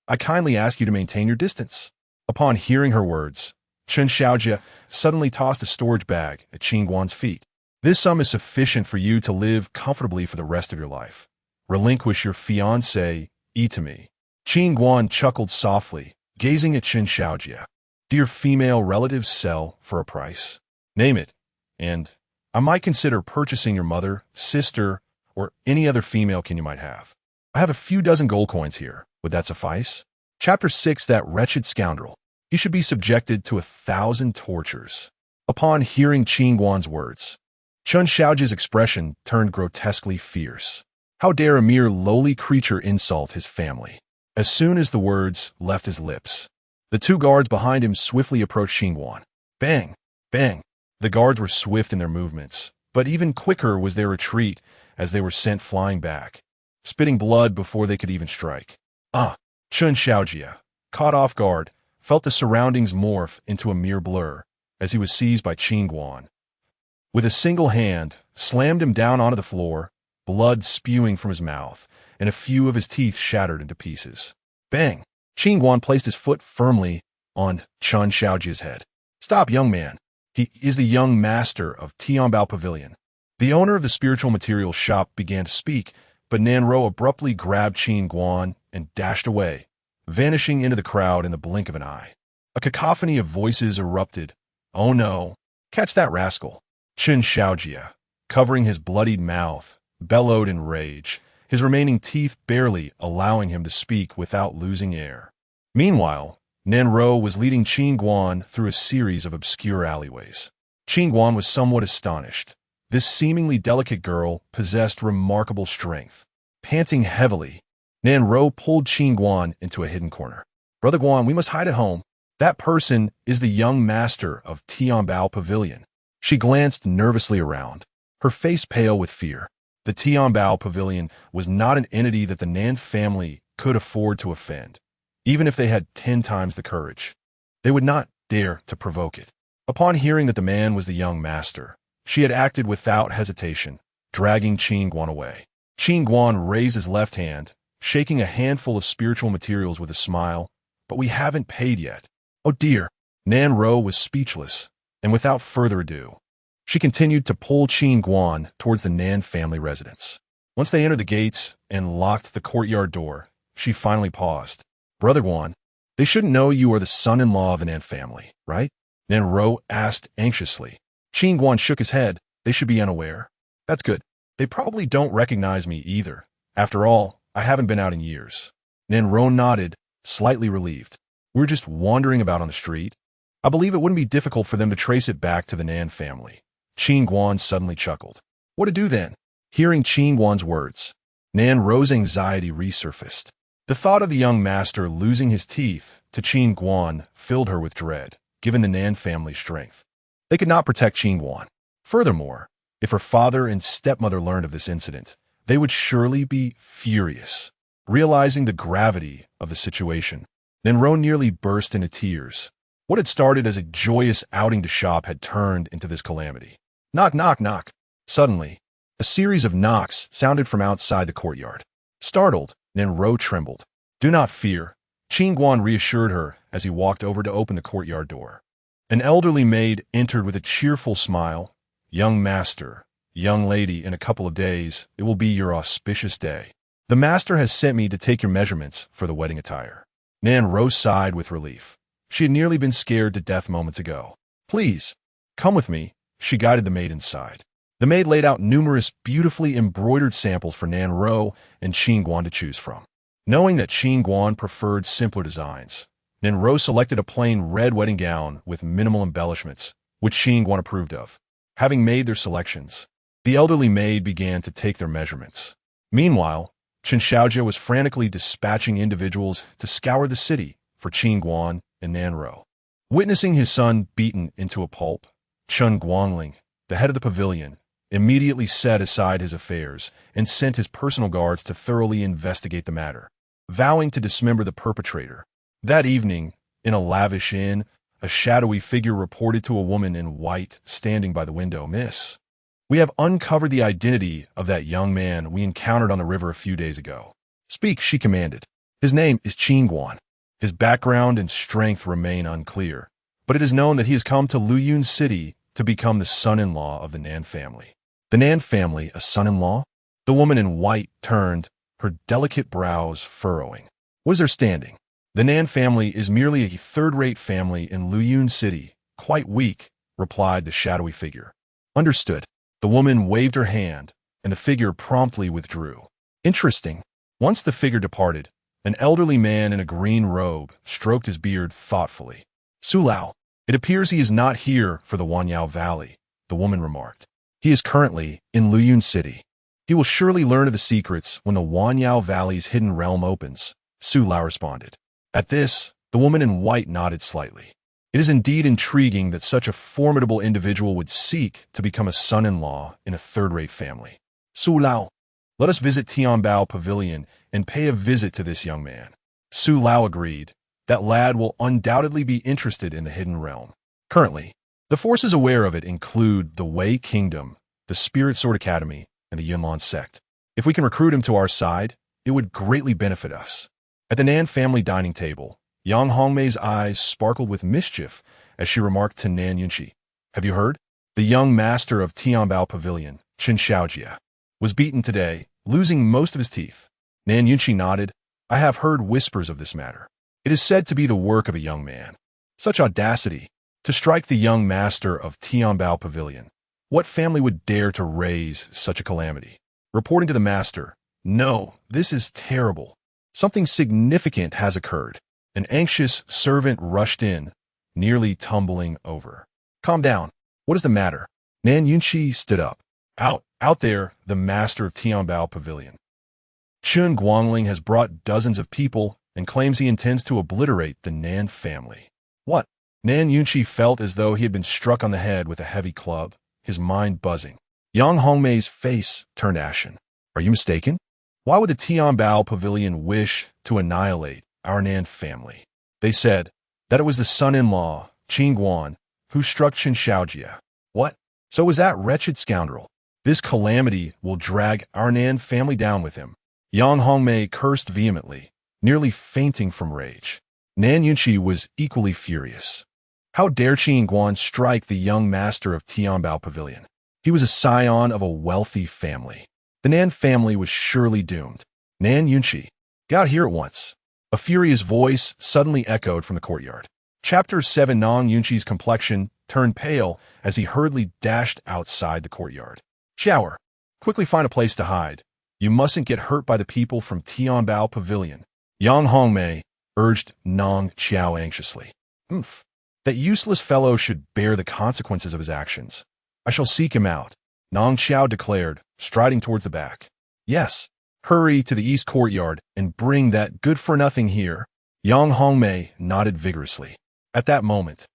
I kindly ask you to maintain your distance." Upon hearing her words, Qin Xiaojia suddenly tossed a storage bag at Qin Guan's feet. "This sum is sufficient for you to live comfortably for the rest of your life. Relinquish your fiancé, to me." Qin Guan chuckled softly, gazing at Qin Xiaojia. "Do your female relatives sell for a price? Name it, and I might consider purchasing your mother, sister, or any other female kin you might have. I have a few dozen gold coins here. Would that suffice?" Chapter 6. That wretched scoundrel. He should be subjected to 1,000 tortures. Upon hearing Qin Guan's words, Qin Xiaojia's expression turned grotesquely fierce. How dare a mere lowly creature insult his family? As soon as the words left his lips, the two guards behind him swiftly approached Qin Guan. Bang! Bang! The guards were swift in their movements, but even quicker was their retreat as they were sent flying back, spitting blood before they could even strike. Qin Xiaojia, caught off guard, felt the surroundings morph into a mere blur as he was seized by Qin Guan. With a single hand, slammed him down onto the floor, blood spewing from his mouth, and a few of his teeth shattered into pieces. Bang! Qin Guan placed his foot firmly on Qin Xiaojia's head. "Stop, young man. He is the young master of Tianbao Pavilion." The owner of the spiritual materials shop began to speak, but Nanro abruptly grabbed Qin Guan and dashed away, vanishing into the crowd in the blink of an eye. A cacophony of voices erupted. "Oh no! Catch that rascal!" Qin Xiaojia, covering his bloodied mouth, bellowed in rage, his remaining teeth barely allowing him to speak without losing air. Meanwhile, Nanro was leading Qin Guan through a series of obscure alleyways. Qin Guan was somewhat astonished. This seemingly delicate girl possessed remarkable strength. Panting heavily, Nanro pulled Qin Guan into a hidden corner. "Brother Guan, we must hide at home. That person is the young master of Tianbao Pavilion." She glanced nervously around, her face pale with fear. The Tianbao Pavilion was not an entity that the Nan family could afford to offend. Even if they had 10 times the courage, they would not dare to provoke it. Upon hearing that the man was the young master, she had acted without hesitation, dragging Qin Guan away. Qin Guan raised his left hand, shaking a handful of spiritual materials with a smile. "But we haven't paid yet." "Oh dear." Nanro was speechless, and without further ado, she continued to pull Qin Guan towards the Nan family residence. Once they entered the gates and locked the courtyard door, she finally paused. "Brother Guan, they shouldn't know you are the son-in-law of the Nan family, right?" Nanro asked anxiously. Qin Guan shook his head. "They should be unaware." "That's good. They probably don't recognize me either. After all, I haven't been out in years." Nanro nodded, slightly relieved. "We're just wandering about on the street. I believe it wouldn't be difficult for them to trace it back to the Nan family." Qin Guan suddenly chuckled. "What to do then?" Hearing Qin Guan's words, Nanro's anxiety resurfaced. The thought of the young master losing his teeth to Qin Guan filled her with dread, given the Nan family's strength. They could not protect Qin Guan. Furthermore, if her father and stepmother learned of this incident, they would surely be furious. Realizing the gravity of the situation, Nanro nearly burst into tears. What had started as a joyous outing to shop had turned into this calamity. Knock, knock, knock. Suddenly, a series of knocks sounded from outside the courtyard. Startled, Nanro trembled. "Do not fear," Qin Guan reassured her as he walked over to open the courtyard door. An elderly maid entered with a cheerful smile. "Young master, young lady, in a couple of days, it will be your auspicious day. The master has sent me to take your measurements for the wedding attire." Nanro sighed with relief. She had nearly been scared to death moments ago. "Please, Come with me, she guided the maid inside. The maid laid out numerous beautifully embroidered samples for Nan Ro and Qin Guan to choose from. Knowing that Qin Guan preferred simpler designs, Nan Ro selected a plain red wedding gown with minimal embellishments, which Qin Guan approved of. Having made their selections, the elderly maid began to take their measurements. Meanwhile, Chen Xiaojia was frantically dispatching individuals to scour the city for Qin Guan and Nan Ro. Witnessing his son beaten into a pulp, Chen Guangling, the head of the pavilion, immediately set aside his affairs and sent his personal guards to thoroughly investigate the matter, vowing to dismember the perpetrator. That evening, in a lavish inn, a shadowy figure reported to a woman in white standing by the window, "Miss, we have uncovered the identity of that young man we encountered on the river a few days ago." "Speak," she commanded. "His name is Qin Guan. His background and strength remain unclear, but it is known that he has come to Luyun City to become the son-in-law of the Nan family." "The Nan family, a son-in-law?" The woman in white turned, her delicate brows furrowing. "What is their standing?" "The Nan family is merely a third-rate family in Luyun City, quite weak," replied the shadowy figure. "Understood." The woman waved her hand, and the figure promptly withdrew. "Interesting." Once the figure departed, an elderly man in a green robe stroked his beard thoughtfully. "Su Lao, it appears he is not here for the Wanyao Valley," the woman remarked. "He is currently in Luyun City. He will surely learn of the secrets when the Wanyao Valley's hidden realm opens," Su Lao responded. At this, the woman in white nodded slightly. "It is indeed intriguing that such a formidable individual would seek to become a son-in-law in a third-rate family. Su Lao, let us visit Tianbao Pavilion and pay a visit to this young man." Su Lao agreed. That lad will undoubtedly be interested in the hidden realm. Currently, the forces aware of it include the Wei Kingdom, the Spirit Sword Academy, and the Yunlan sect. If we can recruit him to our side, it would greatly benefit us. At the Nan family dining table, Yang Hongmei's eyes sparkled with mischief as she remarked to Nan Yunqi, "Have you heard? The young master of Tianbao Pavilion, Chen Xiaojia, was beaten today, losing most of his teeth." Nan Yunqi nodded. "I have heard whispers of this matter. It is said to be the work of a young man. Such audacity, to strike the young master of Tianbao Pavilion. What family would dare to raise such a calamity?" Reporting to the master, "No, this is terrible. Something significant has occurred." An anxious servant rushed in, nearly tumbling over. "Calm down. What is the matter?" Nan Yunqi stood up. Out there, the master of Tianbao Pavilion, Qin Guangling, has brought dozens of people and claims he intends to obliterate the Nan family." "What?" Nan Yunqi felt as though he had been struck on the head with a heavy club, his mind buzzing. Yang Hongmei's face turned ashen. "Are you mistaken? Why would the Tianbao Pavilion wish to annihilate our Nan family?" They said that it was the son-in-law, Qin Guan, who struck Chen Xiaojia. "What? So was that wretched scoundrel. This calamity will drag our Nan family down with him." Yang Hongmei cursed vehemently, nearly fainting from rage. Nan Yunqi was equally furious. How dare Qin Guan strike the young master of Tianbao Pavilion? He was a scion of a wealthy family. The Nan family was surely doomed. "Nan Yunqi, get out here at once." A furious voice suddenly echoed from the courtyard. Chapter 7. Nan Yunqi's complexion turned pale as he hurriedly dashed outside the courtyard. "Shower. Quickly find a place to hide. You mustn't get hurt by the people from Tianbao Pavilion." Yang Hongmei urged Nong Qiao anxiously. That useless fellow should bear the consequences of his actions. I shall seek him out," Nong Qiao declared, striding towards the back. "Yes, hurry to the east courtyard and bring that good-for-nothing here." Yang Hongmei nodded vigorously. At that moment,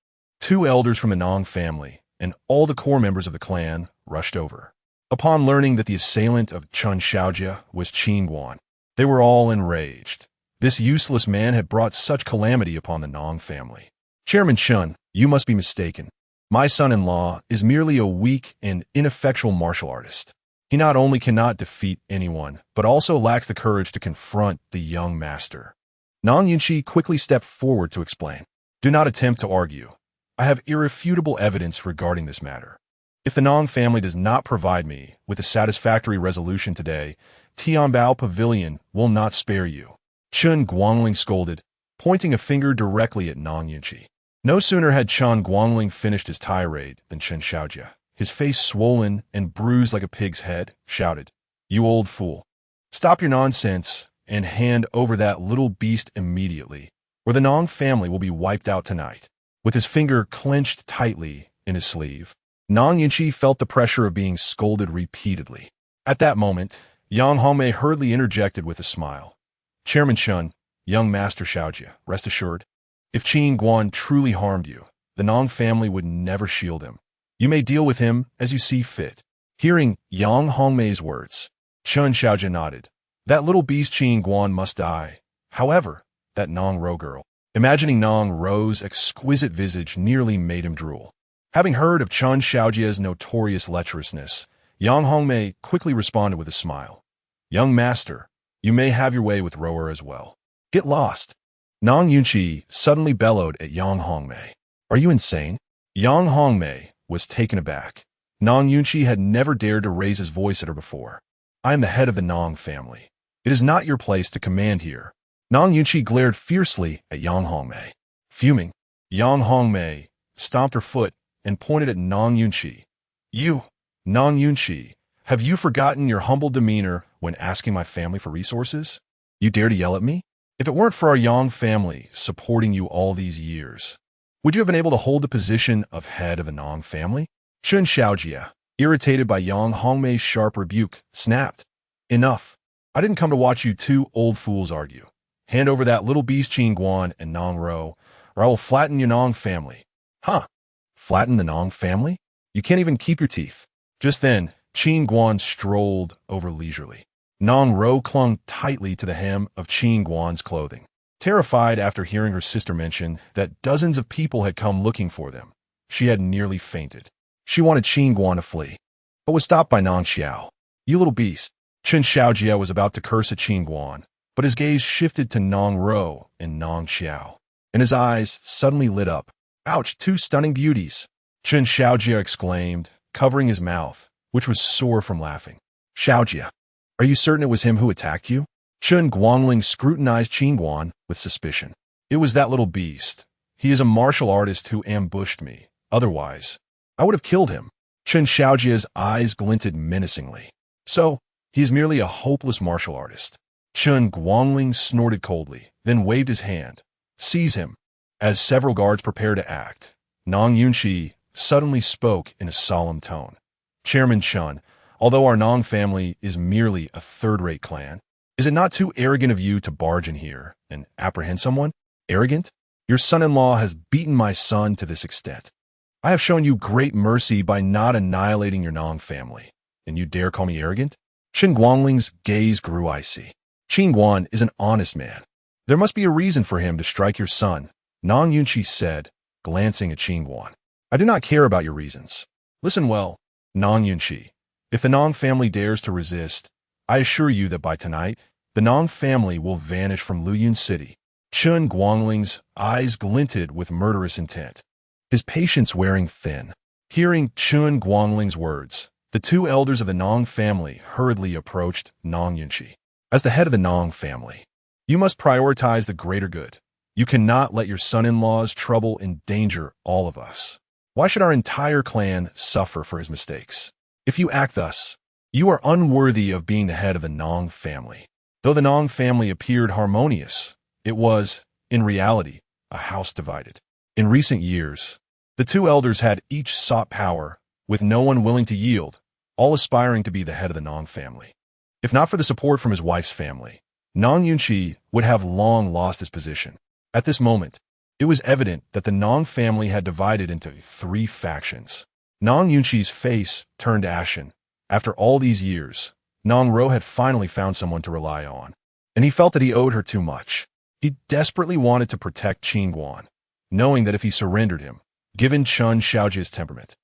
2 elders from the Nong family and all the core members of the clan rushed over. Upon learning that the assailant of Chen Xiaojia was Qin Guan, they were all enraged. This useless man had brought such calamity upon the Nong family. "Chairman Chen, you must be mistaken. My son-in-law is merely a weak and ineffectual martial artist. He not only cannot defeat anyone, but also lacks the courage to confront the young master." Nong Yunqi quickly stepped forward to explain. "Do not attempt to argue. I have irrefutable evidence regarding this matter. If the Nong family does not provide me with a satisfactory resolution today, Tianbao Pavilion will not spare you." Chen Guangling scolded, pointing a finger directly at Nong Yunqi. No sooner had Qin Guan finished his tirade than Chen Xiaojia, his face swollen and bruised like a pig's head, shouted, "You old fool! Stop your nonsense and hand over that little beast immediately, or the Nong family will be wiped out tonight." With his finger clenched tightly in his sleeve, Nong Yunqi felt the pressure of being scolded repeatedly. At that moment, Yang Hongmei hurriedly interjected with a smile. "Chairman Shun, young Master Xiaojia, rest assured, if Qin Guan truly harmed you, the Nong family would never shield him. You may deal with him as you see fit." Hearing Yang Hongmei's words, Chen Xiaojia nodded. That little beast Qin Guan must die. However, that Nong Ro girl. Imagining Nong Ro's exquisite visage nearly made him drool. Having heard of Chen Xiaojia's notorious lecherousness, Yang Hongmei quickly responded with a smile. "Young master, you may have your way with Roer as well. Get lost." Nong Yunqi suddenly bellowed at Yang Hongmei. "Are you insane?" Yang Hongmei was taken aback. Nong Yunqi had never dared to raise his voice at her before. "I am the head of the Nong family. It is not your place to command here." Nong Yunqi glared fiercely at Yang Hongmei. Fuming, Yang Hongmei stomped her foot and pointed at Nong Yunqi. "You, Nong Yunqi, have you forgotten your humble demeanor when asking my family for resources? You dare to yell at me? If it weren't for our Yang family supporting you all these years, would you have been able to hold the position of head of the Nong family?" Chen Xiaojia, irritated by Yang Hongmei's sharp rebuke, snapped. "Enough. I didn't come to watch you two old fools argue. Hand over that little beast Qin Guan and Nong Ro, or I will flatten your Nong family." "Huh? Flatten the Nong family? You can't even keep your teeth." Just then, Qin Guan strolled over leisurely. Nong Ro clung tightly to the hem of Qin Guan's clothing. Terrified after hearing her sister mention that dozens of people had come looking for them, she had nearly fainted. She wanted Qin Guan to flee, but was stopped by Nong Xiao. "You little beast." Chen Xiaojia was about to curse at Qin Guan, but his gaze shifted to Nong Ro and Nong Xiao, and his eyes suddenly lit up. "Ouch, two stunning beauties!" Chen Xiaojia exclaimed, covering his mouth, which was sore from laughing. "Xiaojia, are you certain it was him who attacked you?" Chen Guangling scrutinized Qin Guan with suspicion. "It was that little beast. He is a martial artist who ambushed me. Otherwise, I would have killed him." Chen Xiaojia's eyes glinted menacingly. "So, he is merely a hopeless martial artist." Chen Guangling snorted coldly, then waved his hand. "Seize him." As several guards prepared to act, Nong Yunqi suddenly spoke in a solemn tone. "Chairman Chen, although our Nong family is merely a third-rate clan, is it not too arrogant of you to barge in here and apprehend someone? Arrogant? Your son-in-law has beaten my son to this extent. I have shown you great mercy by not annihilating your Nong family, and you dare call me arrogant?" Chen Guangling's gaze grew icy. "Qin Guan is an honest man. There must be a reason for him to strike your son," Nong Yunqi said, glancing at Qin Guan. "I do not care about your reasons. Listen well, Nong Yunqi. If the Nong family dares to resist, I assure you that by tonight, the Nong family will vanish from Luyun City." Chen Guangling's eyes glinted with murderous intent, his patience wearing thin. Hearing Chen Guangling's words, the two elders of the Nong family hurriedly approached Nong Yunqi. "As the head of the Nong family, you must prioritize the greater good. You cannot let your son-in-law's trouble endanger all of us. Why should our entire clan suffer for his mistakes? If you act thus, you are unworthy of being the head of the Nong family." Though the Nong family appeared harmonious, it was, in reality, a house divided. In recent years, the two elders had each sought power, with no one willing to yield, all aspiring to be the head of the Nong family. If not for the support from his wife's family, Nong Yunqi would have long lost his position. At this moment, it was evident that the Nong family had divided into 3 factions. Nong Yunqi's face turned ashen. After all these years, Nong Ro had finally found someone to rely on, and he felt that he owed her too much. He desperately wanted to protect Qin Guan, knowing that if he surrendered him, given Chen Xiaojia's temperament,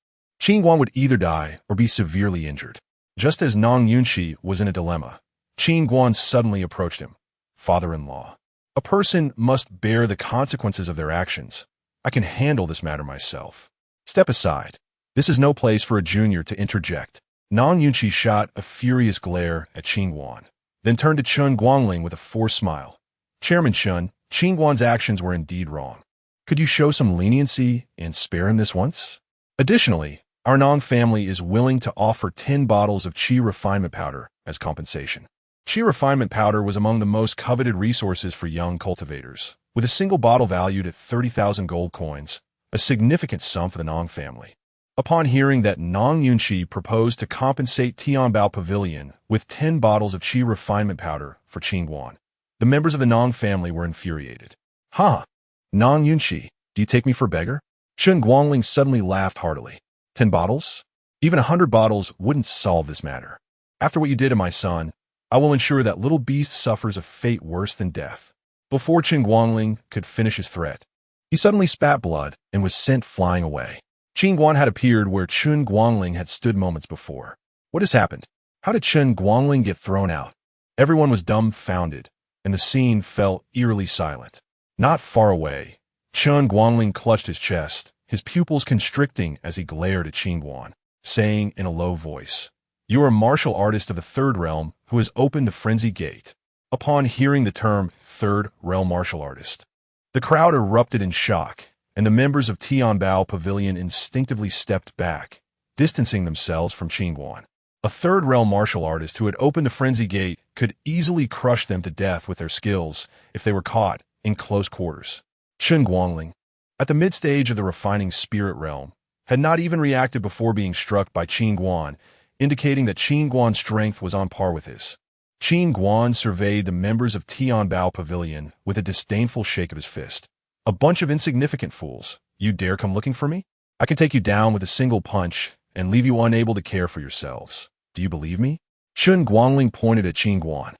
Qin Guan would either die or be severely injured. Just as Nong Yunqi was in a dilemma, Qin Guan suddenly approached him. "Father-in-law, a person must bear the consequences of their actions. I can handle this matter myself. Step aside. This is no place for a junior to interject." Nong Yunqi shot a furious glare at Qin Guan, then turned to Chen Guangling with a forced smile. "Chairman Chen, Qin Guan's actions were indeed wrong. Could you show some leniency and spare him this once? Additionally, our Nong family is willing to offer 10 bottles of Qi refinement powder as compensation. Qi refinement powder was among the most coveted resources for young cultivators, with a single bottle valued at 30,000 gold coins, a significant sum for the Nong family. Upon hearing that Nong Yunqi proposed to compensate Tianbao Pavilion with 10 bottles of Qi refinement powder for Qin Guan, the members of the Nong family were infuriated. Ha! Nong Yunqi, do you take me for a beggar? Qin Guangling suddenly laughed heartily. 10 bottles? Even 100 bottles wouldn't solve this matter. After what you did to my son, I will ensure that little beast suffers a fate worse than death. Before Qin Guangling could finish his threat, he suddenly spat blood and was sent flying away. Qin Guan had appeared where Qin Guangling had stood moments before. What has happened? How did Qin Guangling get thrown out? Everyone was dumbfounded, and the scene fell eerily silent. Not far away, Qin Guangling clutched his chest, his pupils constricting as he glared at Qin Guan, saying in a low voice, "You are a martial artist of the Third Realm who has opened the Frenzy Gate." Upon hearing the term Third Realm martial artist, the crowd erupted in shock, and the members of Tianbao Pavilion instinctively stepped back, distancing themselves from Qin Guan. A Third Realm martial artist who had opened the Frenzy Gate could easily crush them to death with their skills if they were caught in close quarters. Qin Guangling, at the mid-stage of the refining spirit realm, had not even reacted before being struck by Qin Guan, indicating that Qin Guan's strength was on par with his. Qin Guan surveyed the members of Tianbao Pavilion with a disdainful shake of his fist. "A bunch of insignificant fools. You dare come looking for me? I can take you down with a single punch and leave you unable to care for yourselves. Do you believe me?" Qin Guangling pointed at Qin Guan,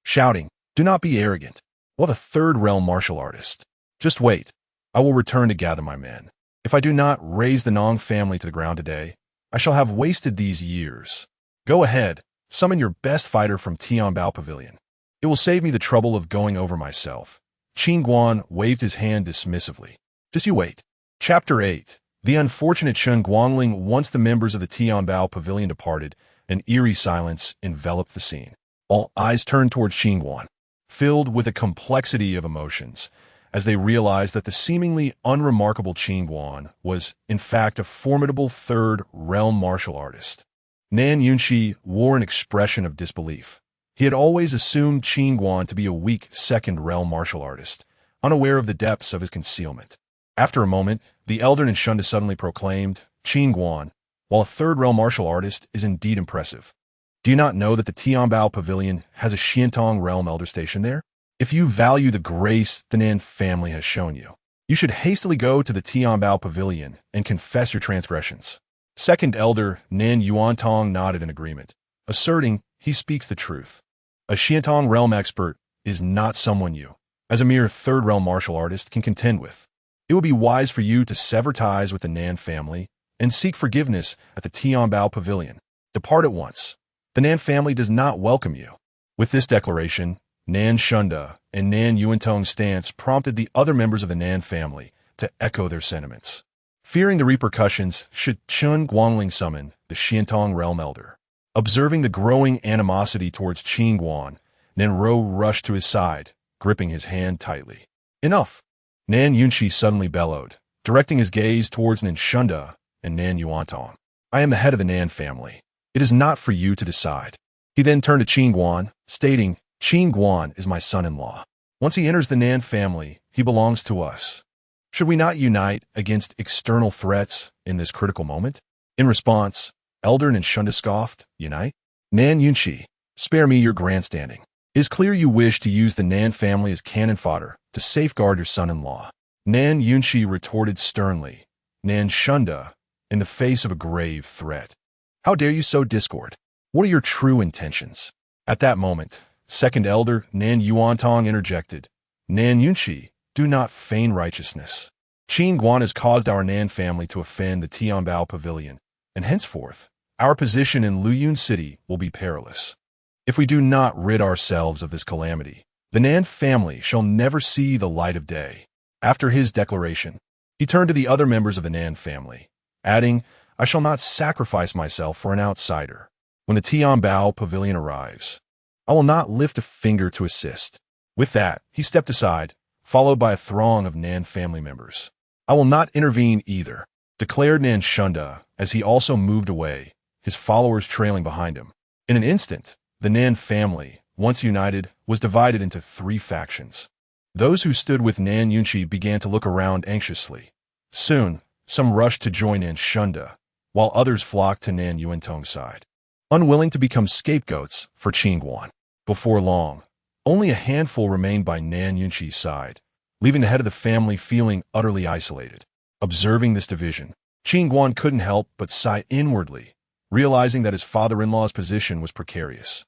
shouting, "Do not be arrogant. Well, the Third Realm martial artist. Just wait. I will return to gather my men. If I do not raise the Nong family to the ground today, I shall have wasted these years. Go ahead, summon your best fighter from Tianbao Pavilion. It will save me the trouble of going over myself." Qin Guan waved his hand dismissively. "Just you wait." Chapter 8. The unfortunate Qin Guangling. Once the members of the Tianbao Pavilion departed, an eerie silence enveloped the scene. All eyes turned towards Qin Guan, filled with a complexity of emotions, as they realized that the seemingly unremarkable Qin Guan was, in fact, a formidable Third Realm martial artist. Nan Yunqi wore an expression of disbelief. He had always assumed Qin Guan to be a weak Second Realm martial artist, unaware of the depths of his concealment. After a moment, the elder Nshunda suddenly proclaimed, "Qin Guan, while a Third Realm martial artist is indeed impressive, do you not know that the Tianbao Pavilion has a Xiantong Realm elder stationed there? If you value the grace the Nan family has shown you, you should hastily go to the Tianbao Pavilion and confess your transgressions." Second Elder Nan Yuantong nodded in agreement, asserting he speaks the truth. A Xiantong Realm expert is not someone you, as a mere Third Realm martial artist, can contend with. It would be wise for you to sever ties with the Nan family and seek forgiveness at the Tianbao Pavilion. Depart at once. The Nan family does not welcome you. With this declaration, Nan Shunda and Nan Yuantong's stance prompted the other members of the Nan family to echo their sentiments. Fearing the repercussions should Qin Guangling summon the Xiantong Realm Elder. Observing the growing animosity towards Qin Guan, Nan Ro rushed to his side, gripping his hand tightly. "Enough!" Nan Yunqi suddenly bellowed, directing his gaze towards Nan Shunda and Nan Yuantong. "I am the head of the Nan family. It is not for you to decide." He then turned to Qin Guan, stating, "Qin Guan is my son-in-law. Once he enters the Nan family, he belongs to us. Should we not unite against external threats in this critical moment?" In response, Elder Nan Shunda scoffed, "Unite? Nan Yunqi, spare me your grandstanding. It is clear you wish to use the Nan family as cannon fodder to safeguard your son-in-law." Nan Yunqi retorted sternly, Nan Shunda, in the face of a grave threat. "How dare you sow discord? What are your true intentions?" At that moment, Second Elder Nan Yuantong interjected, "Nan Yunqi, do not feign righteousness. Qin Guan has caused our Nan family to offend the Tianbao Pavilion, and henceforth, our position in Luyun City will be perilous. If we do not rid ourselves of this calamity, the Nan family shall never see the light of day." After his declaration, he turned to the other members of the Nan family, adding, "I shall not sacrifice myself for an outsider. When the Tianbao Pavilion arrives, I will not lift a finger to assist." With that, he stepped aside, followed by a throng of Nan family members. "I will not intervene either," declared Nan Shunda as he also moved away, his followers trailing behind him. In an instant, the Nan family, once united, was divided into three factions. Those who stood with Nan Yunchi began to look around anxiously. Soon, some rushed to join Nan Shunda, while others flocked to Nan Yuantong's side, unwilling to become scapegoats for Qin Guan. Before long, only a handful remained by Nan Yunchi's side, leaving the head of the family feeling utterly isolated. Observing this division, Qin Guan couldn't help but sigh inwardly, realizing that his father-in-law's position was precarious.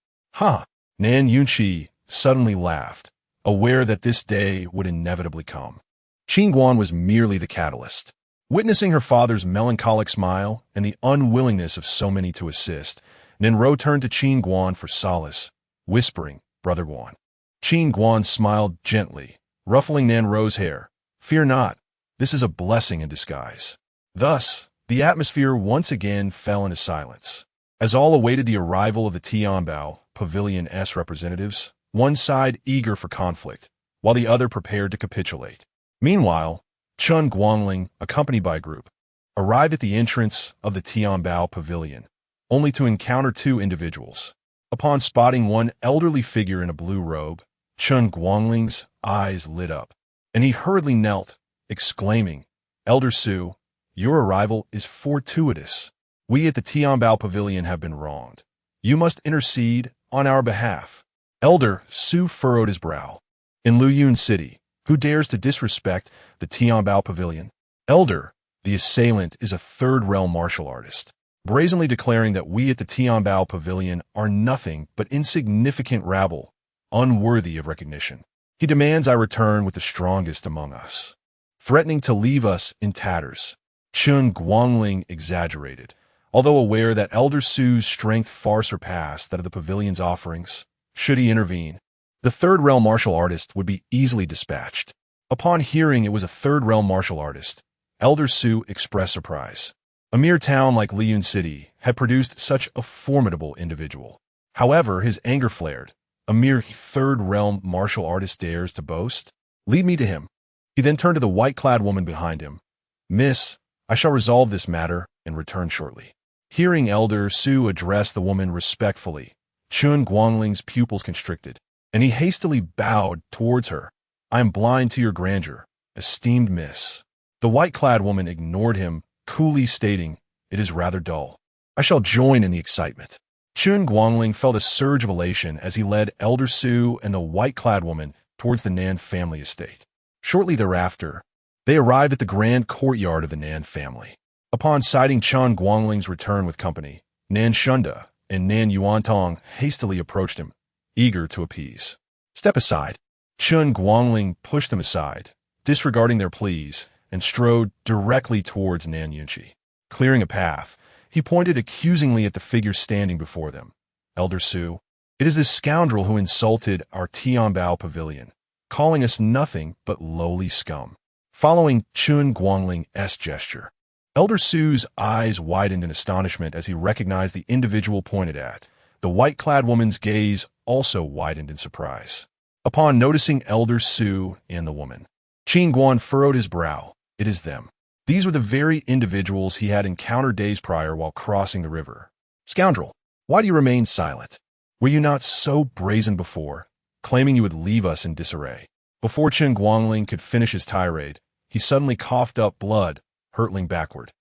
Nan Yunchi suddenly laughed, aware that this day would inevitably come. Qin Guan was merely the catalyst. Witnessing her father's melancholic smile and the unwillingness of so many to assist, Nanro turned to Qin Guan for solace, whispering, "Brother Guan." Qin Guan smiled gently, ruffling Nanro's hair. "Fear not, this is a blessing in disguise." Thus, the atmosphere once again fell into silence. As all awaited the arrival of the Tianbao Pavilion's representatives, one side eager for conflict, while the other prepared to capitulate. Meanwhile, Chun Guangling, accompanied by a group, arrived at the entrance of the Tianbao Pavilion, only to encounter two individuals. Upon spotting one elderly figure in a blue robe, Chun Guangling's eyes lit up, and he hurriedly knelt, exclaiming, "Elder Su, your arrival is fortuitous. We at the Tianbao Pavilion have been wronged. You must intercede on our behalf." Elder Su furrowed his brow. "In Luyun City, who dares to disrespect the Tianbao Pavilion?" "Elder, the assailant is a third realm martial artist, brazenly declaring that we at the Tianbao Pavilion are nothing but insignificant rabble, unworthy of recognition. He demands I return with the strongest among us, threatening to leave us in tatters." Chun Guangling exaggerated, although aware that Elder Su's strength far surpassed that of the pavilion's offerings. Should he intervene, the third realm martial artist would be easily dispatched. Upon hearing it was a third realm martial artist, Elder Su expressed surprise. A mere town like Liyun City had produced such a formidable individual. However, his anger flared. A mere third realm martial artist dares to boast? "Lead me to him." He then turned to the white-clad woman behind him. "Miss, I shall resolve this matter and return shortly." Hearing Elder Su address the woman respectfully, Chun Guangling's pupils constricted, and he hastily bowed towards her. "I am blind to your grandeur, esteemed miss." The white-clad woman ignored him, coolly stating, "It is rather dull. I shall join in the excitement." Chun Guangling felt a surge of elation as he led Elder Su and the white-clad woman towards the Nan family estate. Shortly thereafter, they arrived at the grand courtyard of the Nan family. Upon sighting Chun Guangling's return with company, Nan Shunda and Nan Yuantong hastily approached him, eager to appease. "Step aside." Chun Guangling pushed them aside, disregarding their pleas, and strode directly towards Nan Yunchi. Clearing a path, he pointed accusingly at the figure standing before them. "Elder Su, it is this scoundrel who insulted our Tianbao Pavilion, calling us nothing but lowly scum." Following Chun Guangling's gesture, Elder Su's eyes widened in astonishment as he recognized the individual pointed at. The white-clad woman's gaze also widened in surprise. Upon noticing Elder Su and the woman, Qin Guan furrowed his brow. It is them. These were the very individuals he had encountered days prior while crossing the river. "Scoundrel, why do you remain silent? Were you not so brazen before, claiming you would leave us in disarray?" Before Chun Guangling could finish his tirade, he suddenly coughed up blood, hurtling backward.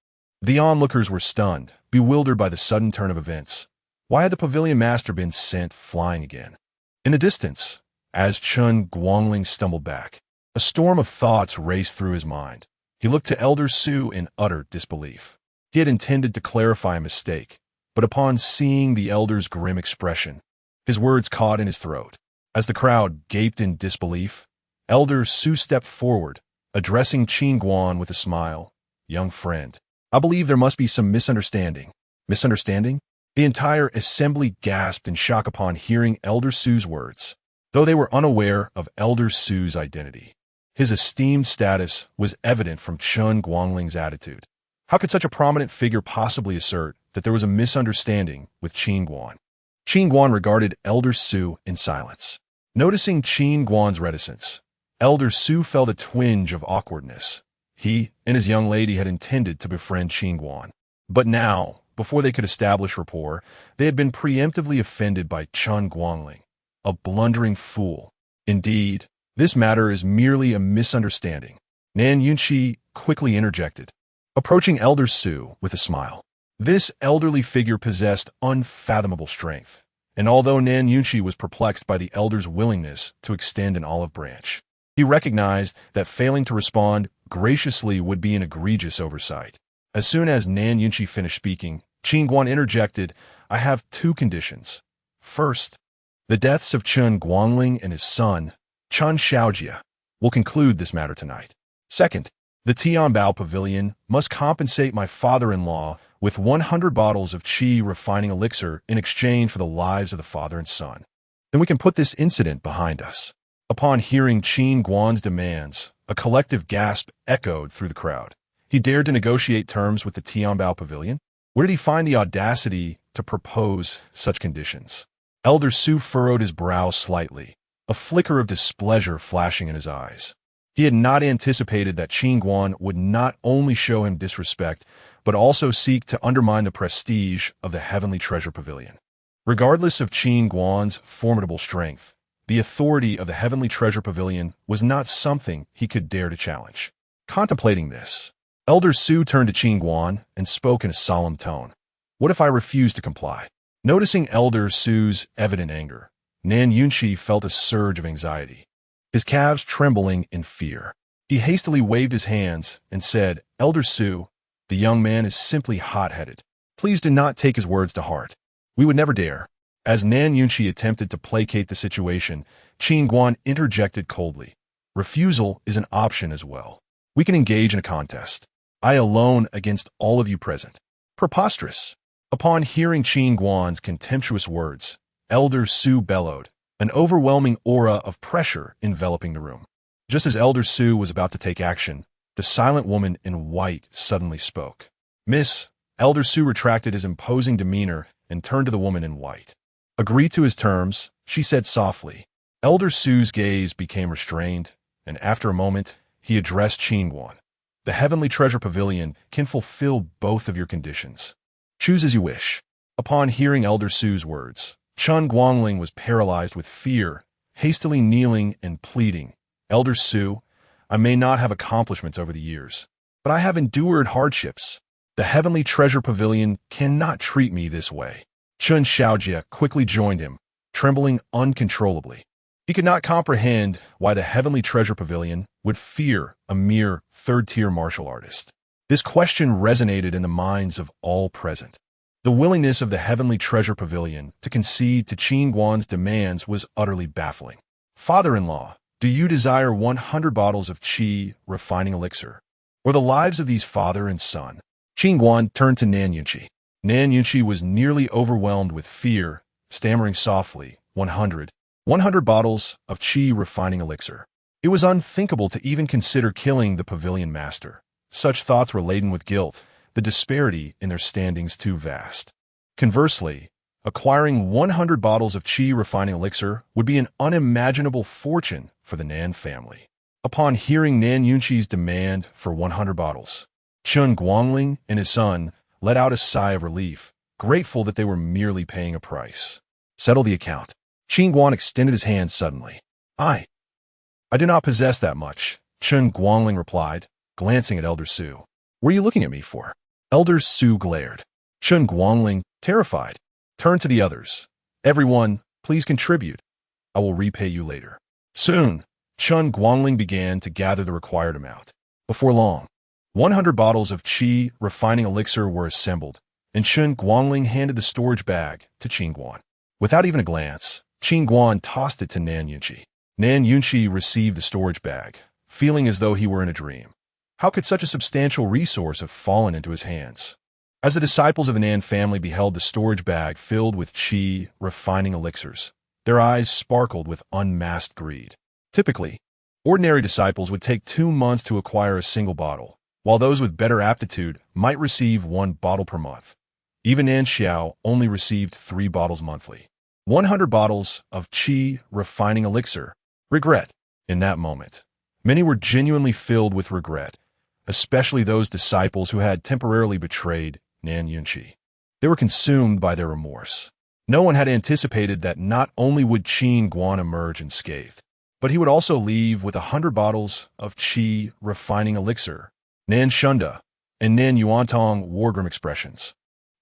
The onlookers were stunned, bewildered by the sudden turn of events. Why had the pavilion master been sent flying again? In the distance, as Chun Guangling stumbled back, a storm of thoughts raced through his mind. He looked to Elder Su in utter disbelief. He had intended to clarify a mistake, but upon seeing the elder's grim expression, his words caught in his throat. As the crowd gaped in disbelief, Elder Su stepped forward, addressing Qin Guan with a smile. "Young friend, I believe there must be some misunderstanding." "Misunderstanding?" The entire assembly gasped in shock upon hearing Elder Su's words, though they were unaware of Elder Su's identity. His esteemed status was evident from Chun Guangling's attitude. How could such a prominent figure possibly assert that there was a misunderstanding with Qin Guan? Qin Guan regarded Elder Su in silence. Noticing Qin Guan's reticence, Elder Su felt a twinge of awkwardness. He and his young lady had intended to befriend Qin Guan. But now, before they could establish rapport, they had been preemptively offended by Qin Guan, a blundering fool. Indeed, this matter is merely a misunderstanding. Nan Yunqi quickly interjected, approaching Elder Su with a smile. This elderly figure possessed unfathomable strength, and although Nan Yunqi was perplexed by the elder's willingness to extend an olive branch, he recognized that failing to respond graciously would be an egregious oversight. As soon as Nan Yunqi finished speaking, Qin Guan interjected, I have two conditions. First, the deaths of Qin Guangling and his son, Qin Shaojia, will conclude this matter tonight. Second, the Tianbao Pavilion must compensate my father-in-law with 100 bottles of qi refining elixir in exchange for the lives of the father and son. Then we can put this incident behind us. Upon hearing Qin Guan's demands, a collective gasp echoed through the crowd. He dared to negotiate terms with the Tianbao Pavilion? Where did he find the audacity to propose such conditions? Elder Su furrowed his brow slightly, a flicker of displeasure flashing in his eyes. He had not anticipated that Qin Guan would not only show him disrespect, but also seek to undermine the prestige of the Heavenly Treasure Pavilion. Regardless of Qin Guan's formidable strength, the authority of the Heavenly Treasure Pavilion was not something he could dare to challenge. Contemplating this, Elder Su turned to Qin Guan and spoke in a solemn tone. What if I refuse to comply? Noticing Elder Su's evident anger, Nan Yunqi felt a surge of anxiety, his calves trembling in fear. He hastily waved his hands and said, Elder Su, the young man is simply hot-headed. Please do not take his words to heart. We would never dare. As Nan Yunqi attempted to placate the situation, Qin Guan interjected coldly. Refusal is an option as well. We can engage in a contest. I alone against all of you present. Preposterous. Upon hearing Qin Guan's contemptuous words, Elder Su bellowed, an overwhelming aura of pressure enveloping the room. Just as Elder Su was about to take action, the silent woman in white suddenly spoke. Miss, Elder Su retracted his imposing demeanor and turned to the woman in white. Agree to his terms, she said softly. Elder Su's gaze became restrained, and after a moment, he addressed Qin Guan. The Heavenly Treasure Pavilion can fulfill both of your conditions. Choose as you wish. Upon hearing Elder Su's words, Qin Guangling was paralyzed with fear, hastily kneeling and pleading. Elder Su, I may not have accomplishments over the years, but I have endured hardships. The Heavenly Treasure Pavilion cannot treat me this way. Qin Shaojia quickly joined him, trembling uncontrollably. He could not comprehend why the Heavenly Treasure Pavilion would fear a mere third-tier martial artist. This question resonated in the minds of all present. The willingness of the Heavenly Treasure Pavilion to concede to Qin Guan's demands was utterly baffling. Father-in-law, do you desire 100 bottles of qi refining elixir, or the lives of these father and son? Qin Guan turned to Nan Yunqi. Nan Yunqi was nearly overwhelmed with fear, stammering softly, 100 bottles of qi refining elixir. It was unthinkable to even consider killing the pavilion master. Such thoughts were laden with guilt, the disparity in their standings too vast. Conversely, acquiring 100 bottles of qi refining elixir would be an unimaginable fortune for the Nan family. Upon hearing Nan Yunqi's demand for 100 bottles, Qin Guangling and his son let out a sigh of relief, grateful that they were merely paying a price. Settle the account. Qin Guan extended his hand suddenly. I do not possess that much, Qin Guangling replied, glancing at Elder Su. What are you looking at me for? Elder Su glared. Qin Guangling, terrified, turned to the others. Everyone, please contribute. I will repay you later. Soon, Qin Guangling began to gather the required amount. Before long, 100 bottles of qi refining elixir were assembled, and Qin Guangling handed the storage bag to Qin Guan. Without even a glance, Qin Guan tossed it to Nan Yunqi. Nan Yunqi received the storage bag, feeling as though he were in a dream. How could such a substantial resource have fallen into his hands? As the disciples of the Nan family beheld the storage bag filled with qi refining elixirs, their eyes sparkled with unmasked greed. Typically, ordinary disciples would take 2 months to acquire a single bottle, while those with better aptitude might receive 1 bottle per month. Even Nan Xiao only received 3 bottles monthly. 100 bottles of qi refining elixir. Regret. In that moment, Many were genuinely filled with regret, especially those disciples who had temporarily betrayed Nan Yunqi. They were consumed by their remorse. No one had anticipated that not only would Qin Guan emerge unscathed, but he would also leave with 100 bottles of qi refining elixir, Nan Shunda, and Nan Yuantong Wargrim expressions.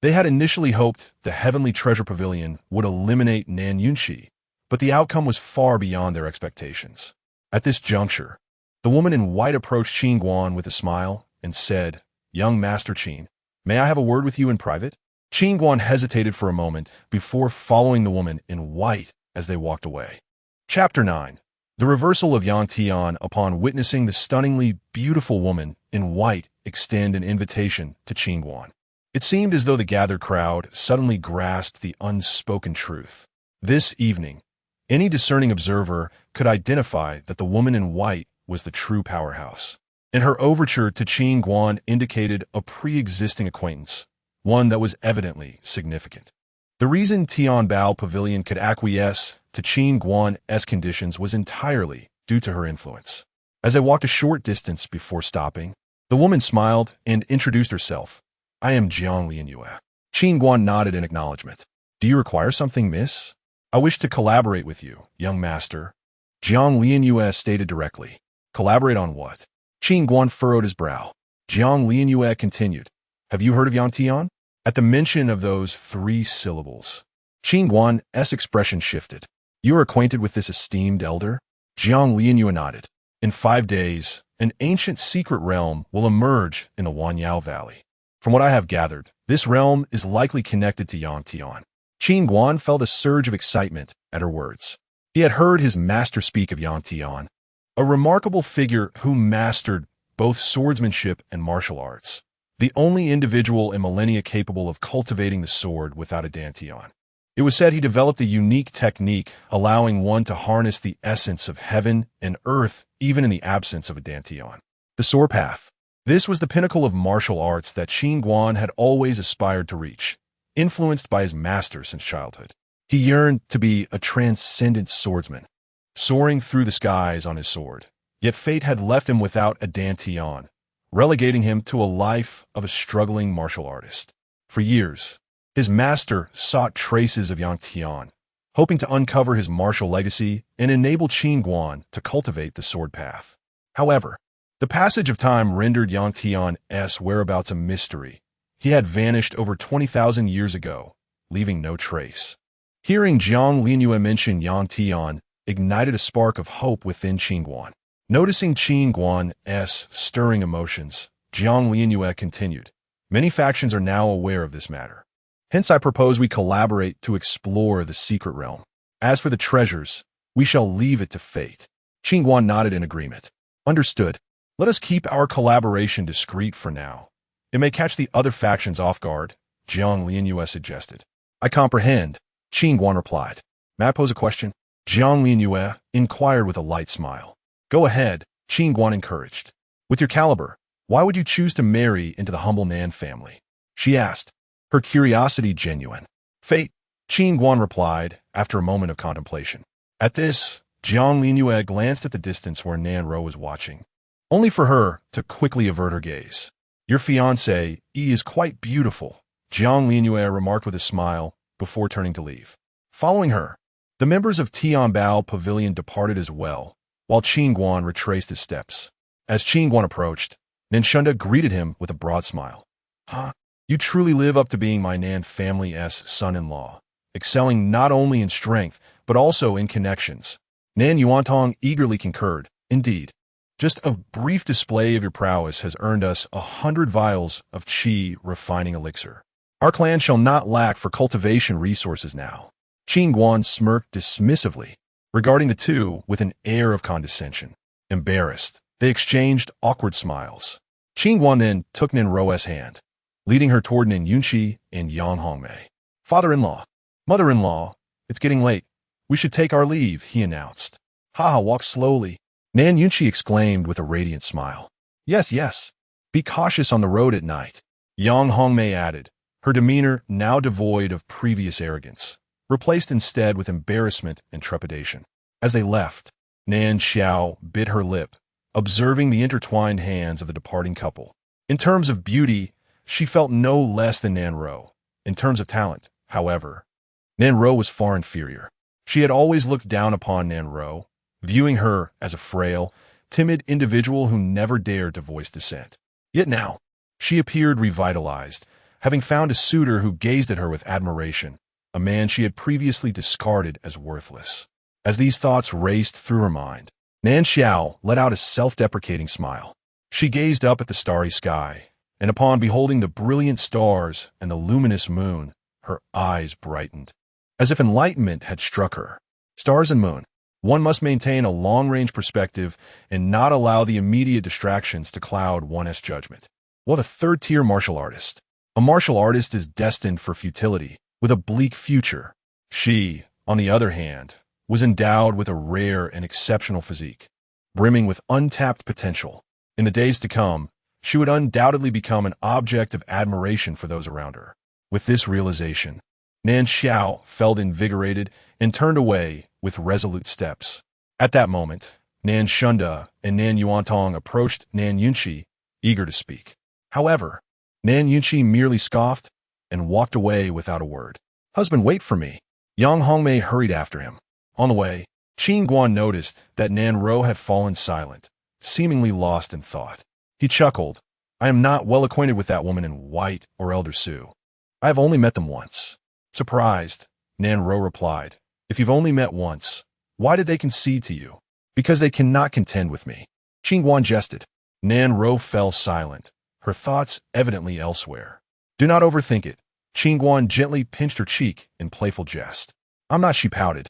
They had initially hoped the Heavenly Treasure Pavilion would eliminate Nan Yunqi, but the outcome was far beyond their expectations. At this juncture, the woman in white approached Qin Guan with a smile and said, "Young Master Qin, may I have a word with you in private?" Qin Guan hesitated for a moment before following the woman in white as they walked away. Chapter 9. The reversal of Yang Tian upon witnessing the stunningly beautiful woman in white extend an invitation to Qin Guan. It seemed as though the gathered crowd suddenly grasped the unspoken truth. This evening, any discerning observer could identify that the woman in white was the true powerhouse. And her overture to Qin Guan indicated a pre-existing acquaintance, one that was evidently significant. The reason Tianbao Pavilion could acquiesce to Qin Guan's conditions was entirely due to her influence. As they walked a short distance before stopping, the woman smiled and introduced herself. "I am Jiang Lianyue." Qin Guan nodded in acknowledgement. "Do you require something, miss?" "I wish to collaborate with you, young master," Jiang Lianyue stated directly. "Collaborate on what?" Qin Guan furrowed his brow. Jiang Lianyue continued. "Have you heard of Yang Tian?" At the mention of those 3 syllables, Qin Guan's expression shifted. "You are acquainted with this esteemed elder?" Jiang Lianyue nodded. "In 5 days, an ancient secret realm will emerge in the Wanyao Valley. From what I have gathered, this realm is likely connected to Yang Tian." Qin Guan felt a surge of excitement at her words. He had heard his master speak of Yang Tian, a remarkable figure who mastered both swordsmanship and martial arts, the only individual in millennia capable of cultivating the sword without a dantian. It was said he developed a unique technique allowing one to harness the essence of heaven and earth even in the absence of a dantian. The sword path. This was the pinnacle of martial arts that Qin Guan had always aspired to reach, influenced by his master since childhood. He yearned to be a transcendent swordsman, soaring through the skies on his sword. Yet fate had left him without a dantian, relegating him to a life of a struggling martial artist. For years, his master sought traces of Yang Tian, hoping to uncover his martial legacy and enable Qin Guan to cultivate the sword path. However, the passage of time rendered Yang Tian's whereabouts a mystery. He had vanished over 20,000 years ago, leaving no trace. Hearing Jiang Lianyue mention Yang Tian ignited a spark of hope within Qin Guan. Noticing Qin Guan's stirring emotions, Jiang Lianyue continued, "Many factions are now aware of this matter. Hence I propose we collaborate to explore the secret realm. As for the treasures, we shall leave it to fate." Qin Guan nodded in agreement. "Understood. Let us keep our collaboration discreet for now. It may catch the other factions off guard," Jiang Lianyue suggested. "I comprehend," Qin Guan replied. "May I pose a question?" Jiang Lianyue inquired with a light smile. "Go ahead," Qin Guan encouraged. "With your caliber, why would you choose to marry into the humble Nan family?" she asked, her curiosity genuine. "Fate," Qin Guan replied after a moment of contemplation. At this, Jiang Lianyue glanced at the distance where Nan Ro was watching, only for her to quickly avert her gaze. "Your fiancée, is quite beautiful," Jiang Lianyue remarked with a smile before turning to leave. Following her, the members of Tianbao Pavilion departed as well, while Qin Guan retraced his steps. As Qin Guan approached, Nan Shunda greeted him with a broad smile. "Huh? You truly live up to being my Nan family's son-in-law, excelling not only in strength, but also in connections." Nan Yuantong eagerly concurred. "Indeed. Just a brief display of your prowess has earned us 100 vials of qi refining elixir. Our clan shall not lack for cultivation resources now." Qin Guan smirked dismissively, regarding the two with an air of condescension. Embarrassed, they exchanged awkward smiles. Qin Guan then took Nan Ro's hand, leading her toward Nan Yunqi and Yang Hongmei. "Father-in-law, mother-in-law, it's getting late. We should take our leave," he announced. "Ha, walk slowly," Nan Yunqi exclaimed with a radiant smile. "Yes, yes. Be cautious on the road at night," Yang Hongmei added, her demeanor now devoid of previous arrogance, replaced instead with embarrassment and trepidation. As they left, Nan Xiao bit her lip, observing the intertwined hands of the departing couple. In terms of beauty, she felt no less than Nan Ro. In terms of talent, however, Nan Ro was far inferior. She had always looked down upon Nan Ro, viewing her as a frail, timid individual who never dared to voice dissent. Yet now, she appeared revitalized, having found a suitor who gazed at her with admiration, a man she had previously discarded as worthless. As these thoughts raced through her mind, Nan Xiao let out a self-deprecating smile. She gazed up at the starry sky, and upon beholding the brilliant stars and the luminous moon, her eyes brightened, as if enlightenment had struck her. Stars and moon. One must maintain a long-range perspective and not allow the immediate distractions to cloud one's judgment. What a third-tier martial artist. A martial artist is destined for futility, with a bleak future. She, on the other hand, was endowed with a rare and exceptional physique, brimming with untapped potential. In the days to come, she would undoubtedly become an object of admiration for those around her. With this realization, Nan Xiao felt invigorated and turned away with resolute steps. At that moment, Nan Shunda and Nan Yuantong approached Nan Yunqi, eager to speak. However, Nan Yunqi merely scoffed and walked away without a word. "Husband, wait for me." Yang Hongmei hurried after him. On the way, Qin Guan noticed that Nan Ro had fallen silent, seemingly lost in thought. He chuckled. "I am not well acquainted with that woman in white or Elder Su. I have only met them once." Surprised, Nan Ro replied, "If you've only met once, why did they concede to you?" "Because they cannot contend with me." Qin Guan jested. Nan Ro fell silent, her thoughts evidently elsewhere. "Do not overthink it." Qin Guan gently pinched her cheek in playful jest. "I'm not," she pouted,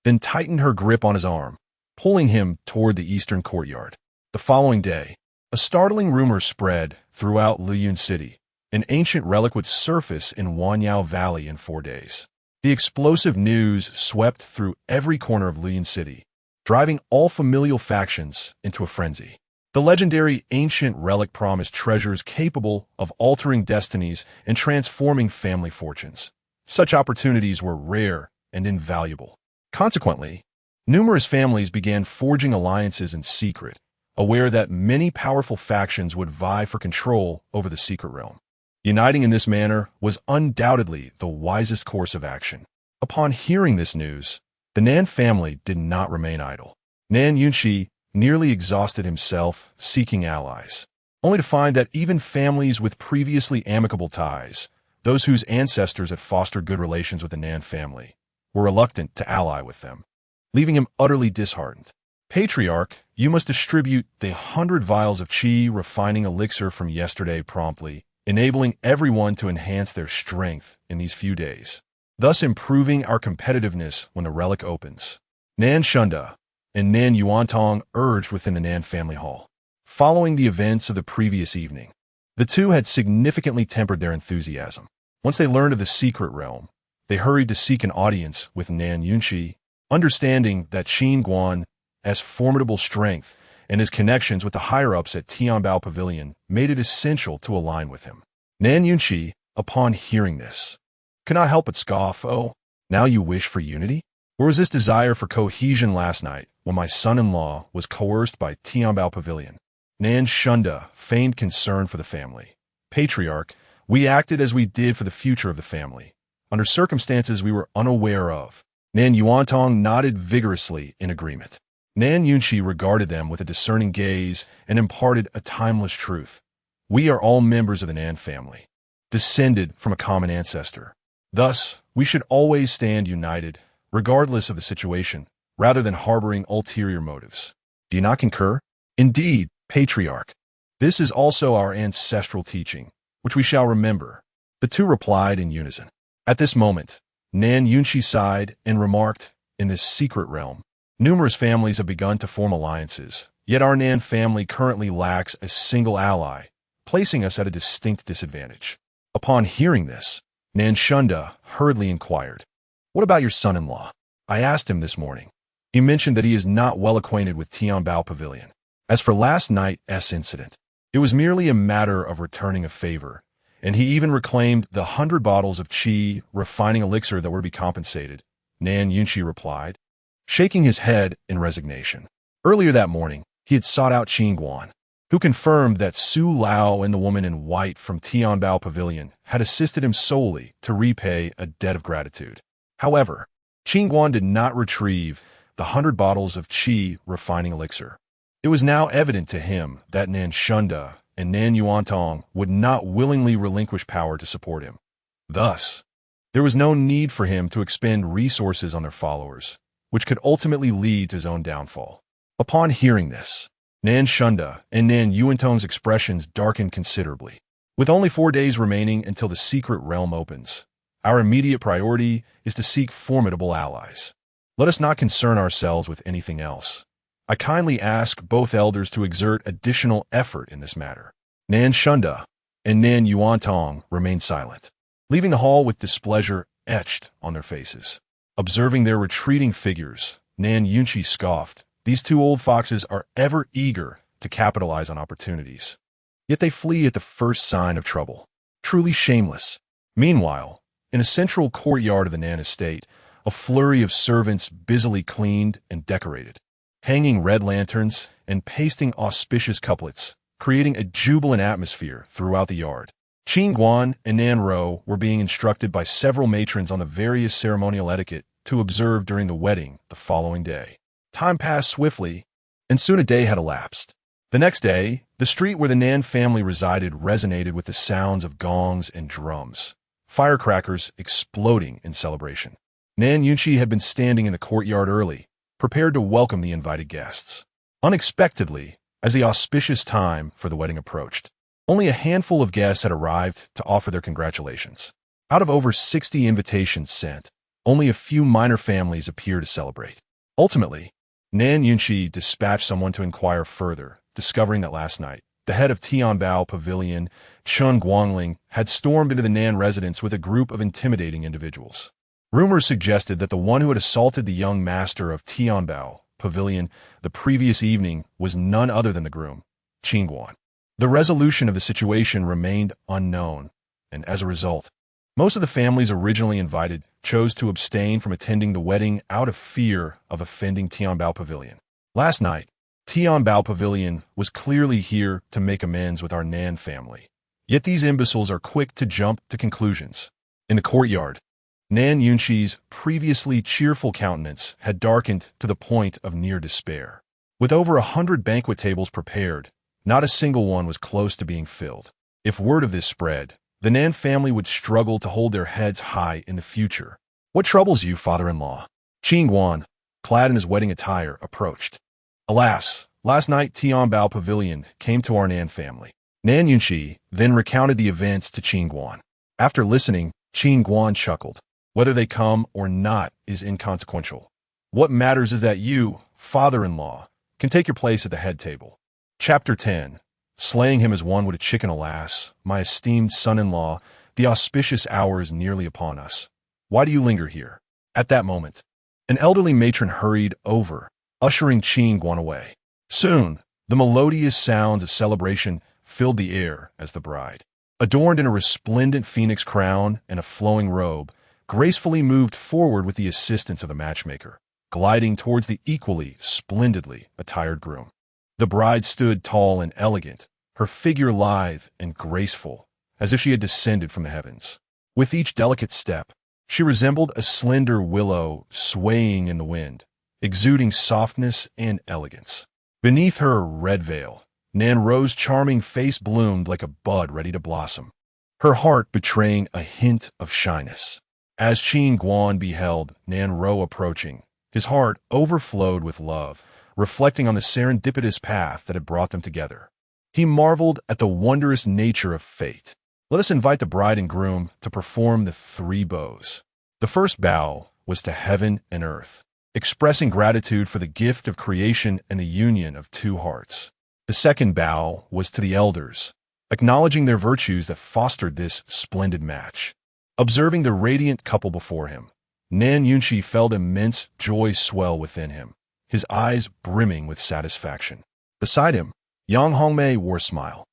then tightened her grip on his arm, pulling him toward the eastern courtyard. The following day, a startling rumor spread throughout Liyun City. An ancient relic would surface in Wanyao Valley in 4 days. The explosive news swept through every corner of Liyun City, driving all familial factions into a frenzy. The legendary ancient relic promised treasures capable of altering destinies and transforming family fortunes. Such opportunities were rare and invaluable. Consequently, numerous families began forging alliances in secret, aware that many powerful factions would vie for control over the secret realm. Uniting in this manner was undoubtedly the wisest course of action. Upon hearing this news, the Nan family did not remain idle. Nan Yunqi nearly exhausted himself seeking allies, only to find that even families with previously amicable ties, those whose ancestors had fostered good relations with the Nan family, were reluctant to ally with them, leaving him utterly disheartened. "Patriarch, you must distribute the 100 vials of qi refining elixir from yesterday promptly, enabling everyone to enhance their strength in these few days, thus improving our competitiveness when the relic opens." Nan Shunda and Nan Yuantong urged within the Nan family hall. Following the events of the previous evening, the two had significantly tempered their enthusiasm. Once they learned of the secret realm, they hurried to seek an audience with Nan Yunqi, understanding that Qin Guan, as formidable strength and his connections with the higher-ups at Tianbao Pavilion made it essential to align with him. Nan Yunqi, upon hearing this, could not help but scoff. "Oh, now you wish for unity? Or was this desire for cohesion last night when my son-in-law was coerced by Tianbao Pavilion?" Nan Shunda feigned concern for the family. "Patriarch, we acted as we did for the future of the family, under circumstances we were unaware of." Nan Yuantong nodded vigorously in agreement. Nan Yunqi regarded them with a discerning gaze and imparted a timeless truth. "We are all members of the Nan family, descended from a common ancestor. Thus, we should always stand united, regardless of the situation, rather than harboring ulterior motives. Do you not concur?" "Indeed, Patriarch. This is also our ancestral teaching, which we shall remember." The two replied in unison. At this moment, Nan Yunqi sighed and remarked, "In this secret realm, numerous families have begun to form alliances, yet our Nan family currently lacks a single ally, placing us at a distinct disadvantage." Upon hearing this, Nan Shunda hurriedly inquired, "What about your son-in-law? I asked him this morning. He mentioned that he is not well acquainted with Tianbao Pavilion. As for last night's incident, it was merely a matter of returning a favor, and he even reclaimed the 100 bottles of qi refining elixir that were to be compensated," Nan Yunqi replied, shaking his head in resignation. Earlier that morning, he had sought out Qin Guan, who confirmed that Su Lao and the woman in white from Tianbao Pavilion had assisted him solely to repay a debt of gratitude. However, Qin Guan did not retrieve the 100 bottles of qi refining elixir. It was now evident to him that Nan Shunda and Nan Yuantong would not willingly relinquish power to support him. Thus, there was no need for him to expend resources on their followers, which could ultimately lead to his own downfall. Upon hearing this, Nan Shunda and Nan Yuantong's expressions darkened considerably. With only 4 days remaining until the secret realm opens, our immediate priority is to seek formidable allies. Let us not concern ourselves with anything else. I kindly ask both elders to exert additional effort in this matter. Nan Shunda and Nan Yuantong remained silent, leaving the hall with displeasure etched on their faces. Observing their retreating figures, Nan Yunqi scoffed. These two old foxes are ever eager to capitalize on opportunities. Yet they flee at the first sign of trouble. Truly shameless. Meanwhile, in a central courtyard of the Nan estate, a flurry of servants busily cleaned and decorated, hanging red lanterns and pasting auspicious couplets, creating a jubilant atmosphere throughout the yard. Qin Guan and Nan Ro were being instructed by several matrons on the various ceremonial etiquette to observe during the wedding the following day. Time passed swiftly, and soon a day had elapsed. The next day, the street where the Nan family resided resonated with the sounds of gongs and drums, firecrackers exploding in celebration. Nan Yunqi had been standing in the courtyard early, prepared to welcome the invited guests. Unexpectedly, as the auspicious time for the wedding approached, only a handful of guests had arrived to offer their congratulations. Out of over 60 invitations sent, only a few minor families appeared to celebrate. Ultimately, Nan Yunqi dispatched someone to inquire further, discovering that last night, the head of Tianbao Pavilion, Qin Guan, had stormed into the Nan residence with a group of intimidating individuals. Rumors suggested that the one who had assaulted the young master of Tianbao Pavilion the previous evening was none other than the groom, Qin Guan. The resolution of the situation remained unknown, and as a result, most of the families originally invited chose to abstain from attending the wedding out of fear of offending Tianbao Pavilion. Last night, Tianbao Pavilion was clearly here to make amends with our Nan family. Yet these imbeciles are quick to jump to conclusions. In the courtyard, Nan Yunqi's previously cheerful countenance had darkened to the point of near despair. With over 100 banquet tables prepared, not a single one was close to being filled. If word of this spread, the Nan family would struggle to hold their heads high in the future. What troubles you, father-in-law? Qin Guan, clad in his wedding attire, approached. Alas, last night Tianbao Pavilion came to our Nan family. Nan Yunqi then recounted the events to Qin Guan. After listening, Qin Guan chuckled. Whether they come or not is inconsequential. What matters is that you, father-in-law, can take your place at the head table. Chapter 10. Slaying him as one would a chicken. Alas, my esteemed son-in-law, the auspicious hour is nearly upon us. Why do you linger here? At that moment, an elderly matron hurried over, ushering Qin Guan away. Soon, the melodious sounds of celebration filled the air as the bride, adorned in a resplendent phoenix crown and a flowing robe, gracefully moved forward with the assistance of the matchmaker, gliding towards the equally splendidly attired groom. The bride stood tall and elegant, her figure lithe and graceful, as if she had descended from the heavens. With each delicate step, she resembled a slender willow swaying in the wind, exuding softness and elegance. Beneath her red veil, Nan Ro's charming face bloomed like a bud ready to blossom, her heart betraying a hint of shyness. As Qin Guan beheld Nan Ro approaching, his heart overflowed with love, reflecting on the serendipitous path that had brought them together. He marveled at the wondrous nature of fate. Let us invite the bride and groom to perform the 3 bows. The first bow was to heaven and earth, expressing gratitude for the gift of creation and the union of 2 hearts. The second bow was to the elders, acknowledging their virtues that fostered this splendid match. Observing the radiant couple before him, Nan Yunqi felt immense joy swell within him, his eyes brimming with satisfaction. Beside him, Yang Hongmei wore a smile,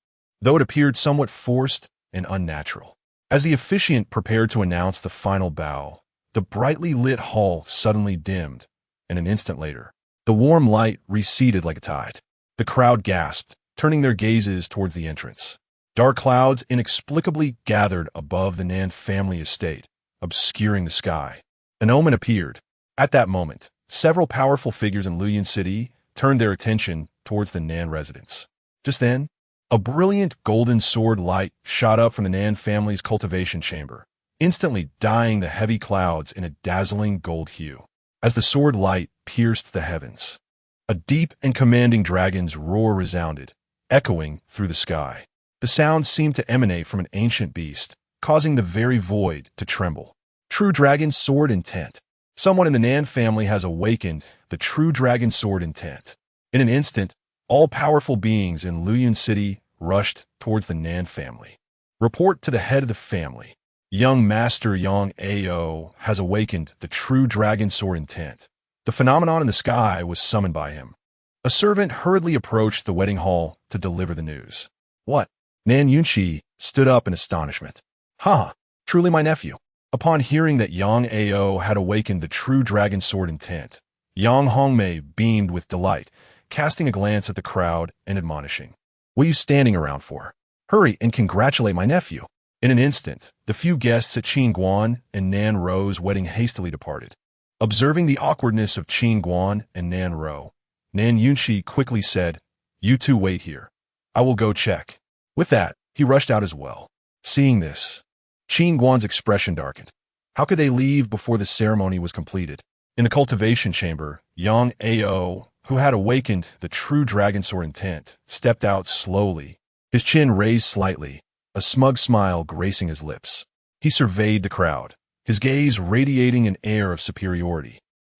though it appeared somewhat forced and unnatural. As the officiant prepared to announce the final bow, the brightly lit hall suddenly dimmed, and an instant later, the warm light receded like a tide. The crowd gasped, turning their gazes towards the entrance. Dark clouds inexplicably gathered above the Nan family estate, obscuring the sky. An omen appeared. At that moment, several powerful figures in Luoyang City turned their attention towards the Nan residence. Just then, a brilliant golden sword light shot up from the Nan family's cultivation chamber, instantly dyeing the heavy clouds in a dazzling gold hue. As the sword light pierced the heavens, a deep and commanding dragon's roar resounded, echoing through the sky. The sound seemed to emanate from an ancient beast, causing the very void to tremble. True dragon sword intent. Someone in the Nan family has awakened the true dragon sword intent. In an instant, all powerful beings in Luoyang City rushed towards the Nan family. Report to the head of the family. Young Master Yang Ao has awakened the true dragon sword intent. The phenomenon in the sky was summoned by him. A servant hurriedly approached the wedding hall to deliver the news. What? Nan Yunqi stood up in astonishment. Ha! Truly my nephew. Upon hearing that Yang Ao had awakened the true dragon sword intent, Yang Hongmei beamed with delight, casting a glance at the crowd and admonishing. What are you standing around for? Hurry and congratulate my nephew. In an instant, the few guests at Qin Guan and Nan Ro's wedding hastily departed. Observing the awkwardness of Qin Guan and Nan Ro, Nan Yunqi quickly said, You two wait here. I will go check. With that, he rushed out as well. Seeing this, Qin Guan's expression darkened. How could they leave before the ceremony was completed? In the cultivation chamber, Yang Ao, who had awakened the true dragon sword intent, stepped out slowly, his chin raised slightly, a smug smile gracing his lips. He surveyed the crowd, his gaze radiating an air of superiority,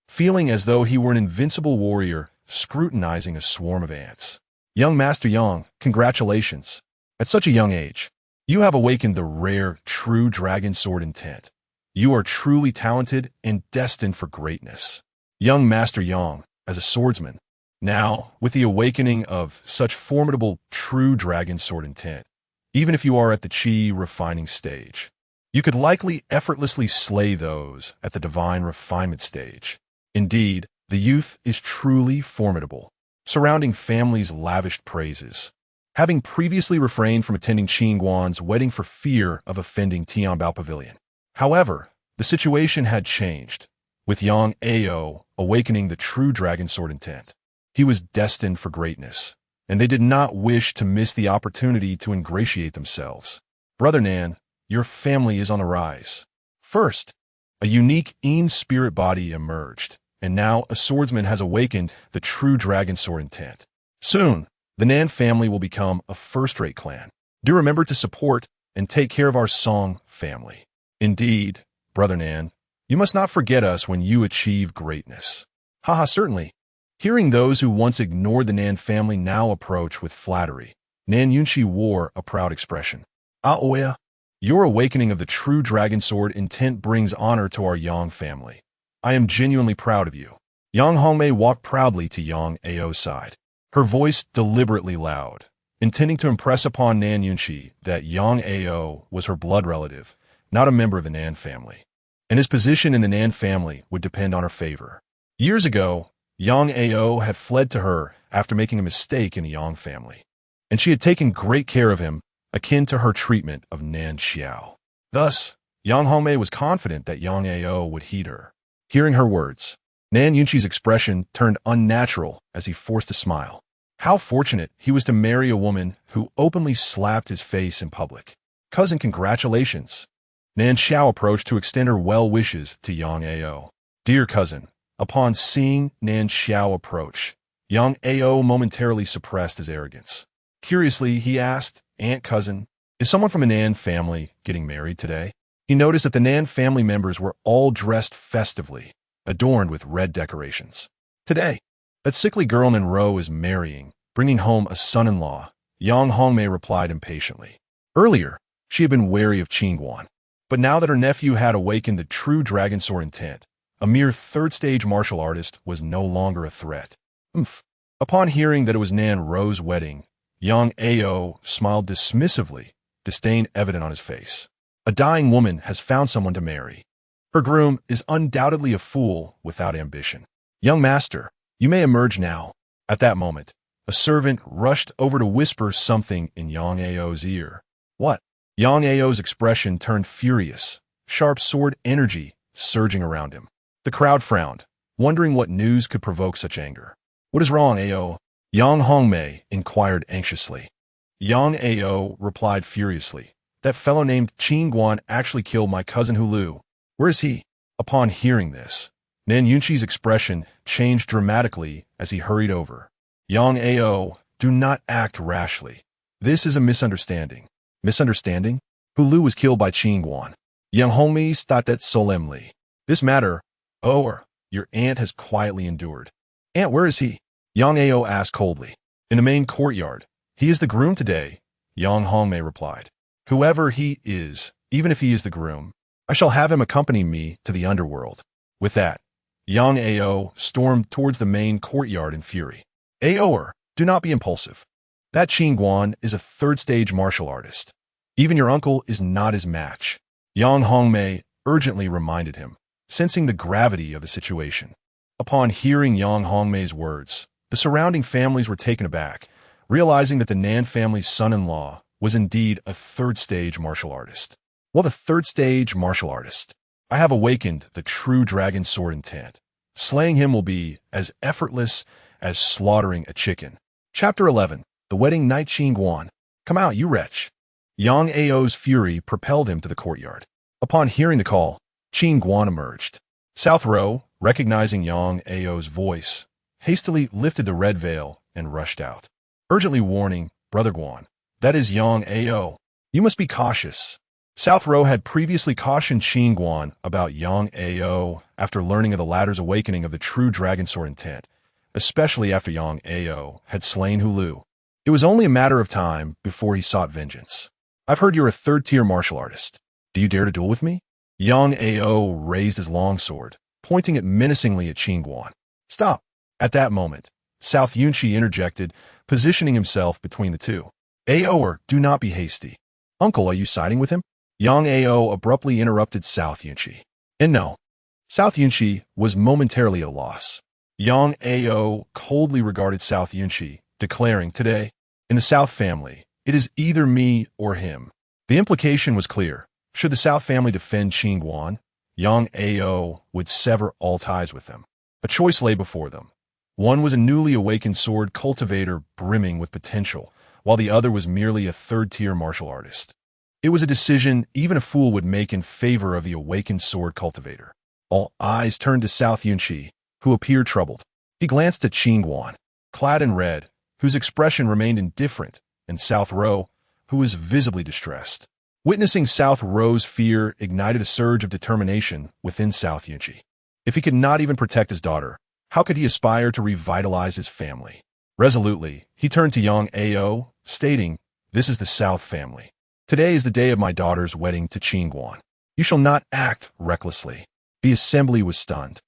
feeling as though he were an invincible warrior scrutinizing a swarm of ants. Young Master Yang, congratulations. At such a young age, you have awakened the rare, true dragon sword intent. You are truly talented and destined for greatness. Young Master Yang, as a swordsman, now, with the awakening of such formidable, true dragon sword intent, even if you are at the Qi refining stage, you could likely effortlessly slay those at the divine refinement stage. Indeed, the youth is truly formidable, surrounding families lavished praises. Having previously refrained from attending Qin Guan's wedding for fear of offending Tianbao Pavilion. However, the situation had changed, with Yang Ao awakening the true dragon sword intent. He was destined for greatness, and they did not wish to miss the opportunity to ingratiate themselves. Brother Nan, your family is on the rise. First, a unique Yin spirit body emerged, and now a swordsman has awakened the true dragon sword intent. Soon, the Nan family will become a first-rate clan. Do remember to support and take care of our Song family. Indeed, Brother Nan, you must not forget us when you achieve greatness. Haha, certainly. Hearing those who once ignored the Nan family now approach with flattery, Nan Yunqi wore a proud expression. Aoya, your awakening of the true dragon sword intent brings honor to our Yang family. I am genuinely proud of you. Yang Hongmei walked proudly to Yang Ao's side, her voice deliberately loud, intending to impress upon Nan Yunqi that Yang Ao was her blood relative, not a member of the Nan family, and his position in the Nan family would depend on her favor. Years ago, Yang Ao had fled to her after making a mistake in the Yang family, and she had taken great care of him, akin to her treatment of Nan Xiao. Thus, Yang Hongmei was confident that Yang Ao would heed her. Hearing her words, Nan Yunqi's expression turned unnatural as he forced a smile. How fortunate he was to marry a woman who openly slapped his face in public. Cousin, congratulations. Nan Xiao approached to extend her well wishes to Yang Ao. Dear cousin, upon seeing Nan Xiao approach, Yang Ao momentarily suppressed his arrogance. Curiously, he asked, Aunt cousin, is someone from the Nan family getting married today? He noticed that the Nan family members were all dressed festively, adorned with red decorations. Today, that sickly girl Nan Ro is marrying, bringing home a son-in-law, Yang Hongmei replied impatiently. Earlier, she had been wary of Qin Guan, but now that her nephew had awakened the true dragon sword intent, a mere third-stage martial artist was no longer a threat. Upon hearing that it was Nan Ro's wedding, Yang Ao smiled dismissively, disdain evident on his face. A dying woman has found someone to marry. Her groom is undoubtedly a fool without ambition. Young master, you may emerge now. At that moment, A servant rushed over to whisper something in Yang Ao's ear. What? Yang Ao's expression turned furious, sharp sword energy surging around him. The crowd frowned, wondering what news could provoke such anger. What is wrong, Ao? Yang Hongmei inquired anxiously. Yang Ao replied furiously. That fellow named Qin Guan actually killed my cousin Hulu. Where is he? Upon hearing this, Nan Yunqi's expression changed dramatically as he hurried over. Yang Ao, do not act rashly. This is a misunderstanding. Misunderstanding? Hulu was killed by Qin Guan. Yang Hongmei stated solemnly. This matter, your aunt has quietly endured. Aunt, where is he? Yang Ao asked coldly. In the main courtyard. He is the groom today, Yang Hongmei replied. Whoever he is, even if he is the groom, I shall have him accompany me to the underworld. With that, Yang Ao stormed towards the main courtyard in fury. Aoer, do not be impulsive. That Qin Guan is a third-stage martial artist. Even your uncle is not his match. Yang Hongmei urgently reminded him, sensing the gravity of the situation. Upon hearing Yang Hongmei's words, the surrounding families were taken aback, realizing that the Nan family's son-in-law was indeed a third-stage martial artist. Well, the third-stage martial artist. I have awakened the true dragon sword intent. Slaying him will be as effortless as slaughtering a chicken. Chapter 11. The Wedding Night. Qin Guan. Come out, you wretch. Yang Ao's fury propelled him to the courtyard. Upon hearing the call, Qin Guan emerged. South Row, recognizing Yang Ao's voice, hastily lifted the red veil and rushed out. Urgently warning, Brother Guan, that is Yang Ao. You must be cautious. South Row had previously cautioned Qin Guan about Yang Ao after learning of the latter's awakening of the true dragon sword intent, especially after Yang Ao had slain Hulu. It was only a matter of time before he sought vengeance. I've heard you're a third-tier martial artist. Do you dare to duel with me? Yang Ao raised his longsword, pointing it menacingly at Qin Guan. Stop! At that moment, South Yunqi interjected, positioning himself between the two. Aoer, do not be hasty. Uncle, are you siding with him? Yang Ao abruptly interrupted South Yunqi. And no. South Yunqi was momentarily at a loss. Yang Ao coldly regarded South Yunqi, declaring, today, in the South family, it is either me or him. The implication was clear. Should the South family defend Qin Guan, Yang Ao would sever all ties with them. A choice lay before them. One was a newly awakened sword cultivator brimming with potential, while the other was merely a third-tier martial artist. It was a decision even a fool would make in favor of the awakened sword cultivator. All eyes turned to South Yunqi, who appeared troubled. He glanced at Qin Guan, clad in red, whose expression remained indifferent, and South Row, who was visibly distressed. Witnessing South Row's fear ignited a surge of determination within South Yunqi. If he could not even protect his daughter, how could he aspire to revitalize his family? Resolutely, he turned to Yang Ao, stating, This is the South family. Today is the day of my daughter's wedding to Qin Guan. You shall not act recklessly. The assembly was stunned.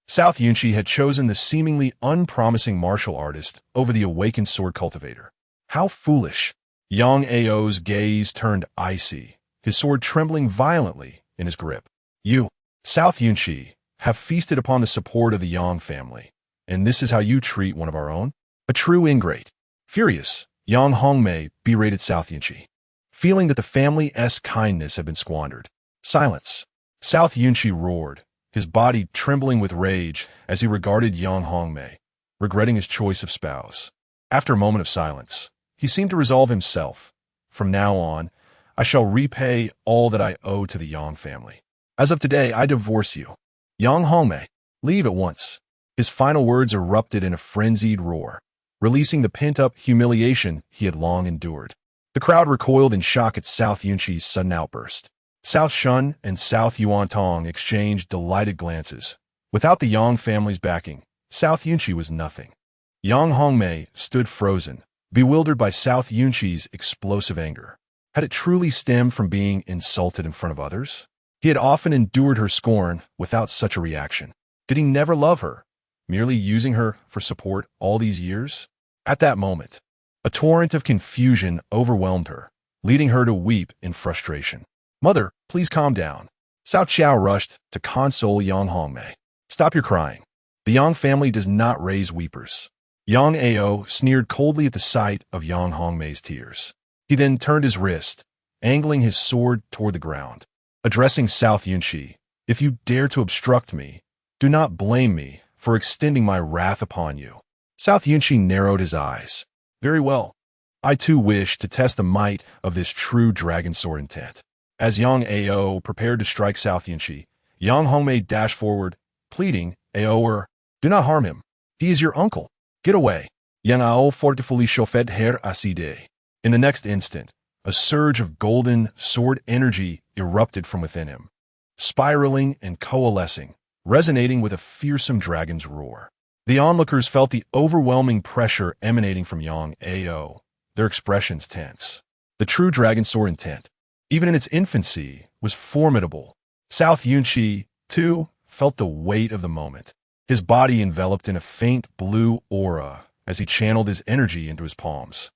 South Yunqi had chosen the seemingly unpromising martial artist over the awakened sword cultivator. How foolish! Yang Ao's gaze turned icy, his sword trembling violently in his grip. You, South Yunqi, have feasted upon the support of the Yang family, and this is how you treat one of our own? A true ingrate. Furious, Yang Hongmei berated South Yunqi, feeling that the family's kindness had been squandered. Silence. South Yunqi roared, his body trembling with rage as he regarded Yang Hongmei, regretting his choice of spouse. After a moment of silence, he seemed to resolve himself. From now on, I shall repay all that I owe to the Yang family. As of today, I divorce you. Yang Hongmei, leave at once. His final words erupted in a frenzied roar, releasing the pent-up humiliation he had long endured. The crowd recoiled in shock at South Yunqi's sudden outburst. South Shun and South Yuantong exchanged delighted glances. Without the Yang family's backing, South Yunqi was nothing. Yang Hongmei stood frozen, bewildered by South Yunqi's explosive anger. Had it truly stemmed from being insulted in front of others? He had often endured her scorn without such a reaction. Did he never love her, merely using her for support all these years? At that moment, a torrent of confusion overwhelmed her, leading her to weep in frustration. Mother, please calm down. Cao Qiao rushed to console Yang Hongmei. Stop your crying. The Yang family does not raise weepers. Yang Ao sneered coldly at the sight of Yang Hongmei's tears. He then turned his wrist, angling his sword toward the ground. Addressing South Yunshi, "If you dare to obstruct me, do not blame me for extending my wrath upon you." South Yunshi narrowed his eyes. "Very well. I too wish to test the might of this true dragon sword intent." As Yang Ao prepared to strike South Yunshi, Yang Hongmei dashed forward, pleading, "Aoer, do not harm him. He is your uncle. Get away." Yang Ao fortifully chauffet her acide. In the next instant, a surge of golden sword energy erupted from within him, spiraling and coalescing, resonating with a fearsome dragon's roar. The onlookers felt the overwhelming pressure emanating from Yang Ao, their expressions tense. The true dragon sword intent, even in its infancy, was formidable. South Yunshi, too, felt the weight of the moment, his body enveloped in a faint blue aura as he channeled his energy into his palms.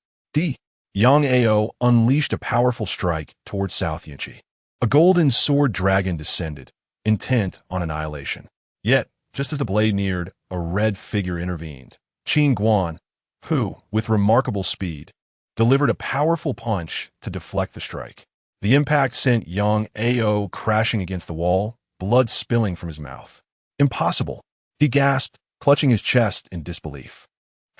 Yang Ao unleashed a powerful strike towards South Yunshi. A golden sword dragon descended, intent on annihilation. Yet, just as the blade neared, a red figure intervened. Qin Guan, who, with remarkable speed, delivered a powerful punch to deflect the strike. The impact sent Yang Ao crashing against the wall, blood spilling from his mouth. "Impossible," he gasped, clutching his chest in disbelief.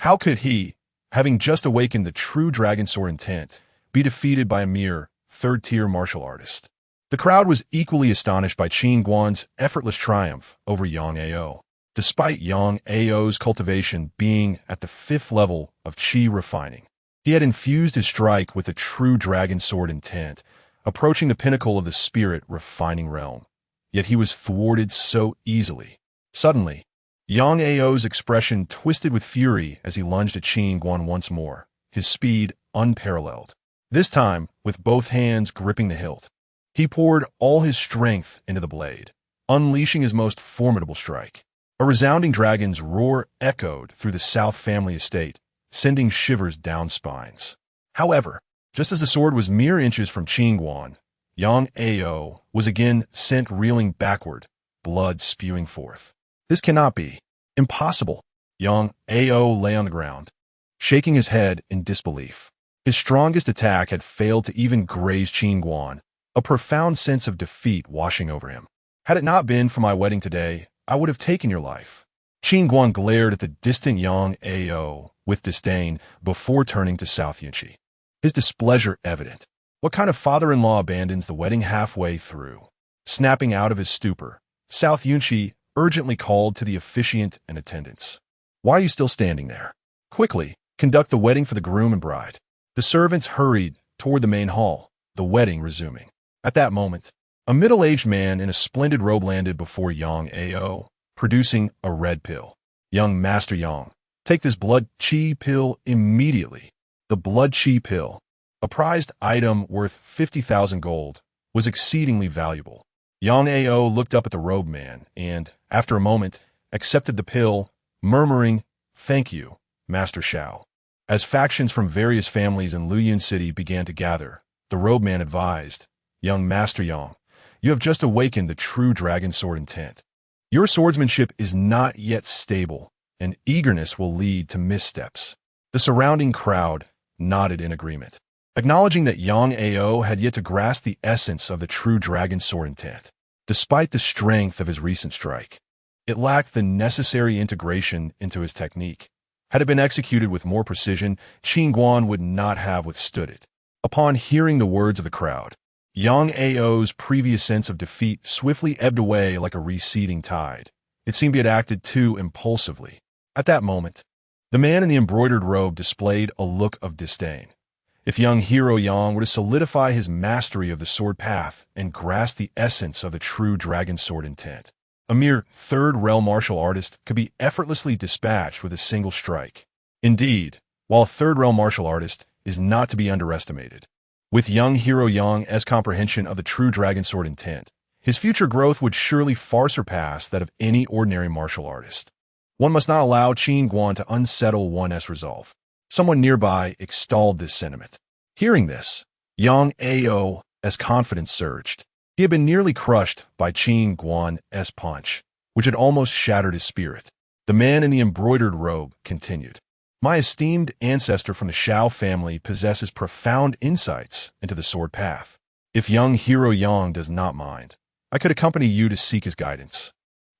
How could he, having just awakened the true dragon sword intent, be defeated by a mere third-tier martial artist? The crowd was equally astonished by Qin Guan's effortless triumph over Yang Ao. Despite Yang Ao's cultivation being at the 5th level of Qi refining, he had infused his strike with a true dragon sword intent, approaching the pinnacle of the spirit refining realm. Yet he was thwarted so easily. Suddenly, Yang Ao's expression twisted with fury as he lunged at Qin Guan once more, his speed unparalleled. This time, with both hands gripping the hilt, he poured all his strength into the blade, unleashing his most formidable strike. A resounding dragon's roar echoed through the South family estate, sending shivers down spines. However, just as the sword was mere inches from Qin Guan, Yang Ao was again sent reeling backward, blood spewing forth. "This cannot be. Impossible." Yang Ao lay on the ground, shaking his head in disbelief. His strongest attack had failed to even graze Qin Guan, a profound sense of defeat washing over him. "Had it not been for my wedding today, I would have taken your life." Qin Guan glared at the distant Yang Ao with disdain before turning to South Yunshi, his displeasure evident. What kind of father-in-law abandons the wedding halfway through? Snapping out of his stupor, South Yunshi urgently called to the officiant and attendants. "Why are you still standing there? Quickly, conduct the wedding for the groom and bride." The servants hurried toward the main hall, the wedding resuming. At that moment, a middle-aged man in a splendid robe landed before Yang Ao, producing a red pill. "Young Master Yang, take this blood qi pill immediately." The blood qi pill, a prized item worth 50,000 gold, was exceedingly valuable. Yang Ao looked up at the robed man and, after a moment, accepted the pill, murmuring, "Thank you, Master Shao." As factions from various families in Luyun City began to gather, the robed man advised, "Young Master Yang, you have just awakened the true dragon sword intent. Your swordsmanship is not yet stable, and eagerness will lead to missteps." The surrounding crowd nodded in agreement, acknowledging that Yang Ao had yet to grasp the essence of the true dragon sword intent. Despite the strength of his recent strike, it lacked the necessary integration into his technique. Had it been executed with more precision, Qin Guan would not have withstood it. Upon hearing the words of the crowd, Yang Ao's previous sense of defeat swiftly ebbed away like a receding tide. It seemed he had acted too impulsively. At that moment, the man in the embroidered robe displayed a look of disdain. If young Hero Yang were to solidify his mastery of the sword path and grasp the essence of the true dragon sword intent, a mere third-realm martial artist could be effortlessly dispatched with a single strike. Indeed, while a third-realm martial artist is not to be underestimated, with young Hero Yang's comprehension of the true dragon sword intent, his future growth would surely far surpass that of any ordinary martial artist. One must not allow Qin Guan to unsettle one's resolve. Someone nearby extolled this sentiment. Hearing this, Yang Ao's confidence surged. He had been nearly crushed by Qin Guan's punch, which had almost shattered his spirit. The man in the embroidered robe continued. My esteemed ancestor from the Shao family possesses profound insights into the sword path. If young Hero Yang does not mind, I could accompany you to seek his guidance,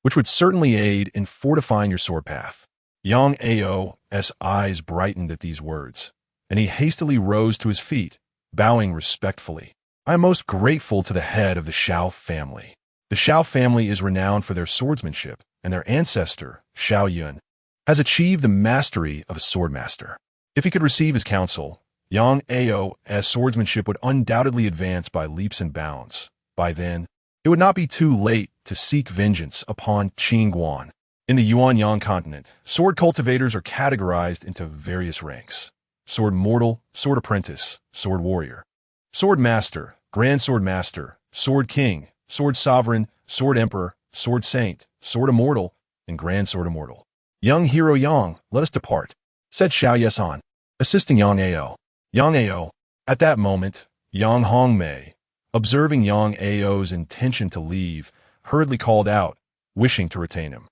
which would certainly aid in fortifying your sword path." Yang Ao's eyes brightened at these words, and he hastily rose to his feet, bowing respectfully. "I am most grateful to the head of the Shao family. The Shao family is renowned for their swordsmanship, and their ancestor, Shao Yun, has achieved the mastery of a swordmaster. If he could receive his counsel, Yang Ao's swordsmanship would undoubtedly advance by leaps and bounds. By then, it would not be too late to seek vengeance upon Qin Guan." In the Yuanyang continent, sword cultivators are categorized into various ranks: sword mortal, sword apprentice, sword warrior, sword master, grand sword master, sword king, sword sovereign, sword emperor, sword saint, sword immortal, and grand sword immortal. "Young Hero Yang, let us depart," said Xiao Yesan, assisting Yang Ao. Yang Ao. At that moment, Yang Hongmei, observing Yang Ao's intention to leave, hurriedly called out, wishing to retain him.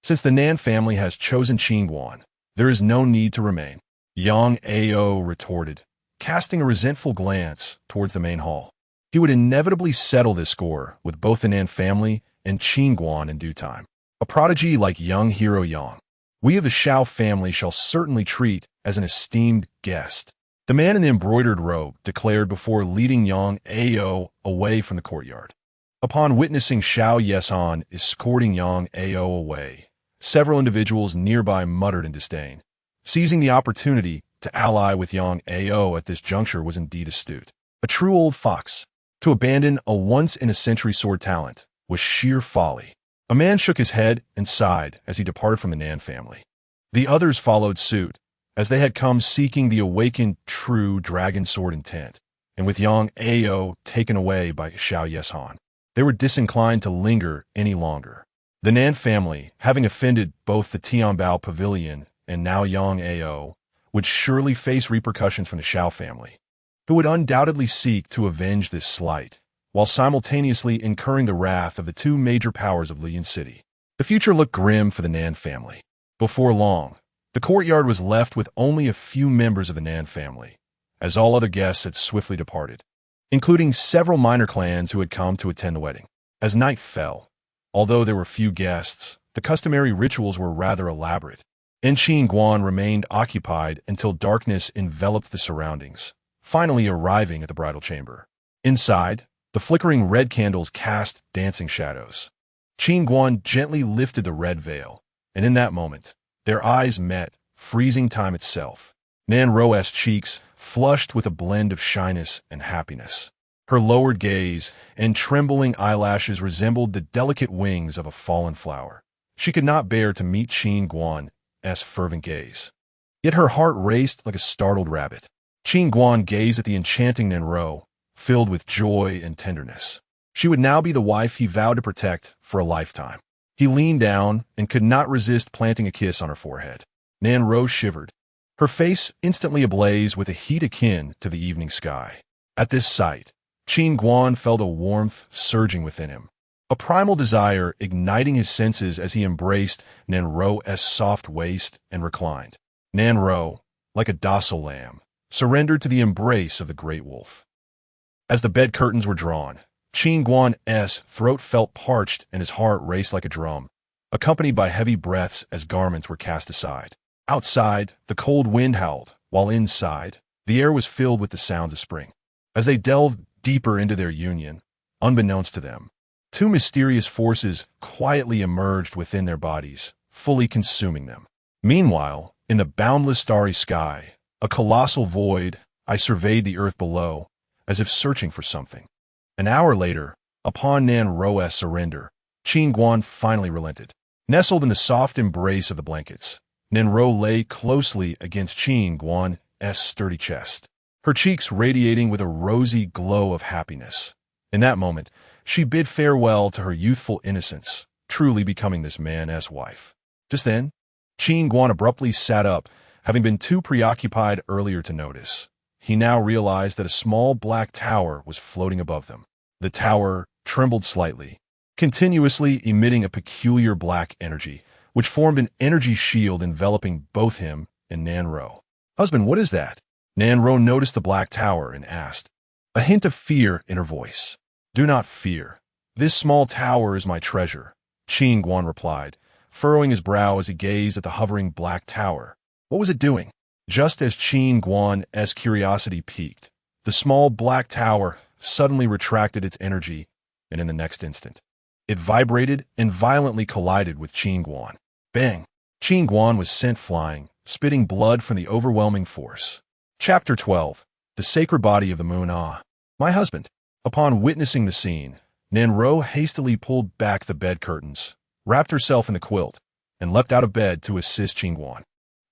Since the Nan family has chosen Qin Guan, there is no need to remain," Yang Ao retorted, casting a resentful glance towards the main hall. He would inevitably settle this score with both the Nan family and Qin Guan in due time. "A prodigy like young Hero Yang, we of the Shao family shall certainly treat as an esteemed guest," the man in the embroidered robe declared before leading Yang Ao away from the courtyard. Upon witnessing Xiao Yesan escorting Yang Ao away, several individuals nearby muttered in disdain. Seizing the opportunity to ally with Yang Ao at this juncture was indeed astute. A true old fox. To abandon a once-in-a-century sword talent was sheer folly. A man shook his head and sighed as he departed from the Nan family. The others followed suit, as they had come seeking the awakened true dragon sword intent, and with Yang Ao taken away by Xiao Yesan, they were disinclined to linger any longer. The Nan family, having offended both the Tianbao Pavilion and now Yang Ao, would surely face repercussions from the Shao family, who would undoubtedly seek to avenge this slight, while simultaneously incurring the wrath of the two major powers of Lian City. The future looked grim for the Nan family. Before long, the courtyard was left with only a few members of the Nan family, as all other guests had swiftly departed, including several minor clans who had come to attend the wedding. As night fell, although there were few guests, the customary rituals were rather elaborate, and Qin Guan remained occupied until darkness enveloped the surroundings, finally arriving at the bridal chamber. Inside, the flickering red candles cast dancing shadows. Qin Guan gently lifted the red veil, and in that moment, their eyes met, freezing time itself. Nan Ro's cheeks flushed with a blend of shyness and happiness. Her lowered gaze and trembling eyelashes resembled the delicate wings of a fallen flower. She could not bear to meet Qin Guan's fervent gaze. Yet her heart raced like a startled rabbit. Qin Guan gazed at the enchanting Nan Ro, filled with joy and tenderness. She would now be the wife he vowed to protect for a lifetime. He leaned down and could not resist planting a kiss on her forehead. Nan Ro shivered, her face instantly ablaze with a heat akin to the evening sky. At this sight, Qin Guan felt a warmth surging within him, a primal desire igniting his senses as he embraced Nan Ro's soft waist and reclined. Nan Ro, like a docile lamb, surrendered to the embrace of the great wolf. As the bed curtains were drawn, Qin Guan's throat felt parched and his heart raced like a drum, accompanied by heavy breaths as garments were cast aside. Outside, the cold wind howled, while inside, the air was filled with the sounds of spring. As they delved deeper into their union, unbeknownst to them, two mysterious forces quietly emerged within their bodies, fully consuming them. Meanwhile, in the boundless starry sky, a colossal void, I surveyed the earth below, as if searching for something. An hour later, upon Nan Ro's surrender, Qin Guan finally relented. Nestled in the soft embrace of the blankets, Nan Ro lay closely against Qin Guan's sturdy chest, her cheeks radiating with a rosy glow of happiness. In that moment, she bid farewell to her youthful innocence, truly becoming this man's wife. Just then, Qin Guan abruptly sat up, having been too preoccupied earlier to notice. He now realized that a small black tower was floating above them. The tower trembled slightly, continuously emitting a peculiar black energy, which formed an energy shield enveloping both him in Nanro. "Husband, what is that?" Nanro noticed the black tower and asked, a hint of fear in her voice. "Do not fear. This small tower is my treasure," Qin Guan replied, furrowing his brow as he gazed at the hovering black tower. What was it doing? Just as Qin Guan's curiosity peaked, the small black tower suddenly retracted its energy, and in the next instant, it vibrated and violently collided with Qin Guan. Bang! Qin Guan was sent flying, spitting blood from the overwhelming force. Chapter 12. The Sacred Body of the Moon. My husband. Upon witnessing the scene, Nanro hastily pulled back the bed curtains, wrapped herself in the quilt, and leapt out of bed to assist Qin Guan.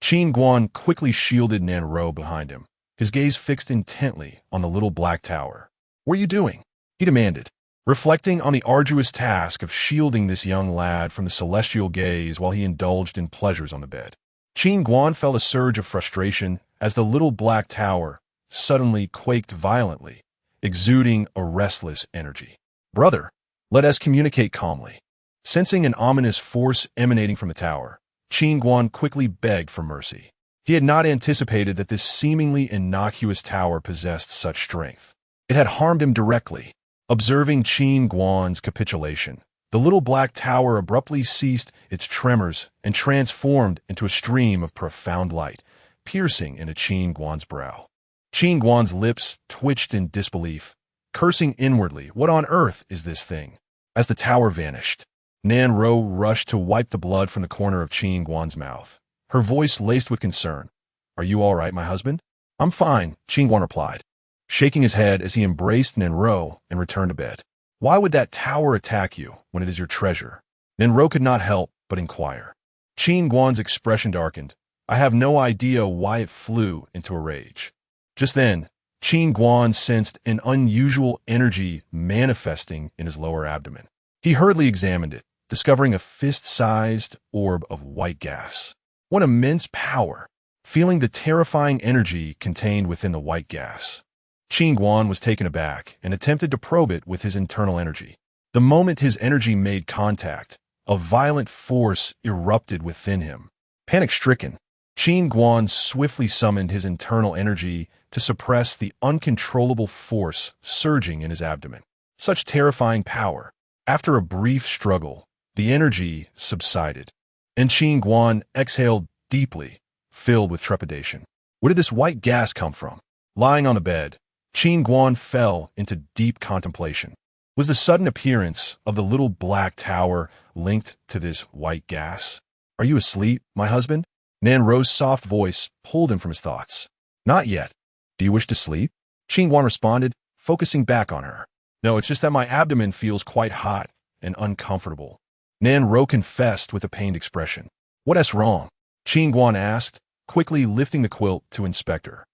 Qin Guan quickly shielded Nanro behind him, his gaze fixed intently on the little black tower. "What are you doing?" he demanded, reflecting on the arduous task of shielding this young lad from the celestial gaze while he indulged in pleasures on the bed. Qin Guan felt a surge of frustration as the little black tower suddenly quaked violently, exuding a restless energy. "Brother, let us communicate calmly." Sensing an ominous force emanating from the tower, Qin Guan quickly begged for mercy. He had not anticipated that this seemingly innocuous tower possessed such strength. It had harmed him directly. Observing Qin Guan's capitulation, the little black tower abruptly ceased its tremors and transformed into a stream of profound light, piercing into Qin Guan's brow. Qin Guan's lips twitched in disbelief, cursing inwardly, "What on earth is this thing?" As the tower vanished, Nanro rushed to wipe the blood from the corner of Qin Guan's mouth, her voice laced with concern. "Are you all right, my husband?" "I'm fine," Qin Guan replied, shaking his head as he embraced Nanro and returned to bed. "Why would that tower attack you when it is your treasure?" Nanro could not help but inquire. Qin Guan's expression darkened. "I have no idea why it flew into a rage." Just then, Qin Guan sensed an unusual energy manifesting in his lower abdomen. He hurriedly examined it, discovering a fist-sized orb of white gas. What immense power! Feeling the terrifying energy contained within the white gas, Qin Guan was taken aback and attempted to probe it with his internal energy. The moment his energy made contact, a violent force erupted within him. Panic-stricken, Qin Guan swiftly summoned his internal energy to suppress the uncontrollable force surging in his abdomen. Such terrifying power! After a brief struggle, the energy subsided, and Qin Guan exhaled deeply, filled with trepidation. Where did this white gas come from? Lying on the bed, Qin Guan fell into deep contemplation. Was the sudden appearance of the little black tower linked to this white gas? "Are you asleep, my husband?" Nanro's soft voice pulled him from his thoughts. "Not yet. Do you wish to sleep?" Qin Guan responded, focusing back on her. "No, it's just that my abdomen feels quite hot and uncomfortable." Nanro confessed with a pained expression. "What's wrong?" Qin Guan asked, quickly lifting the quilt to inspect her.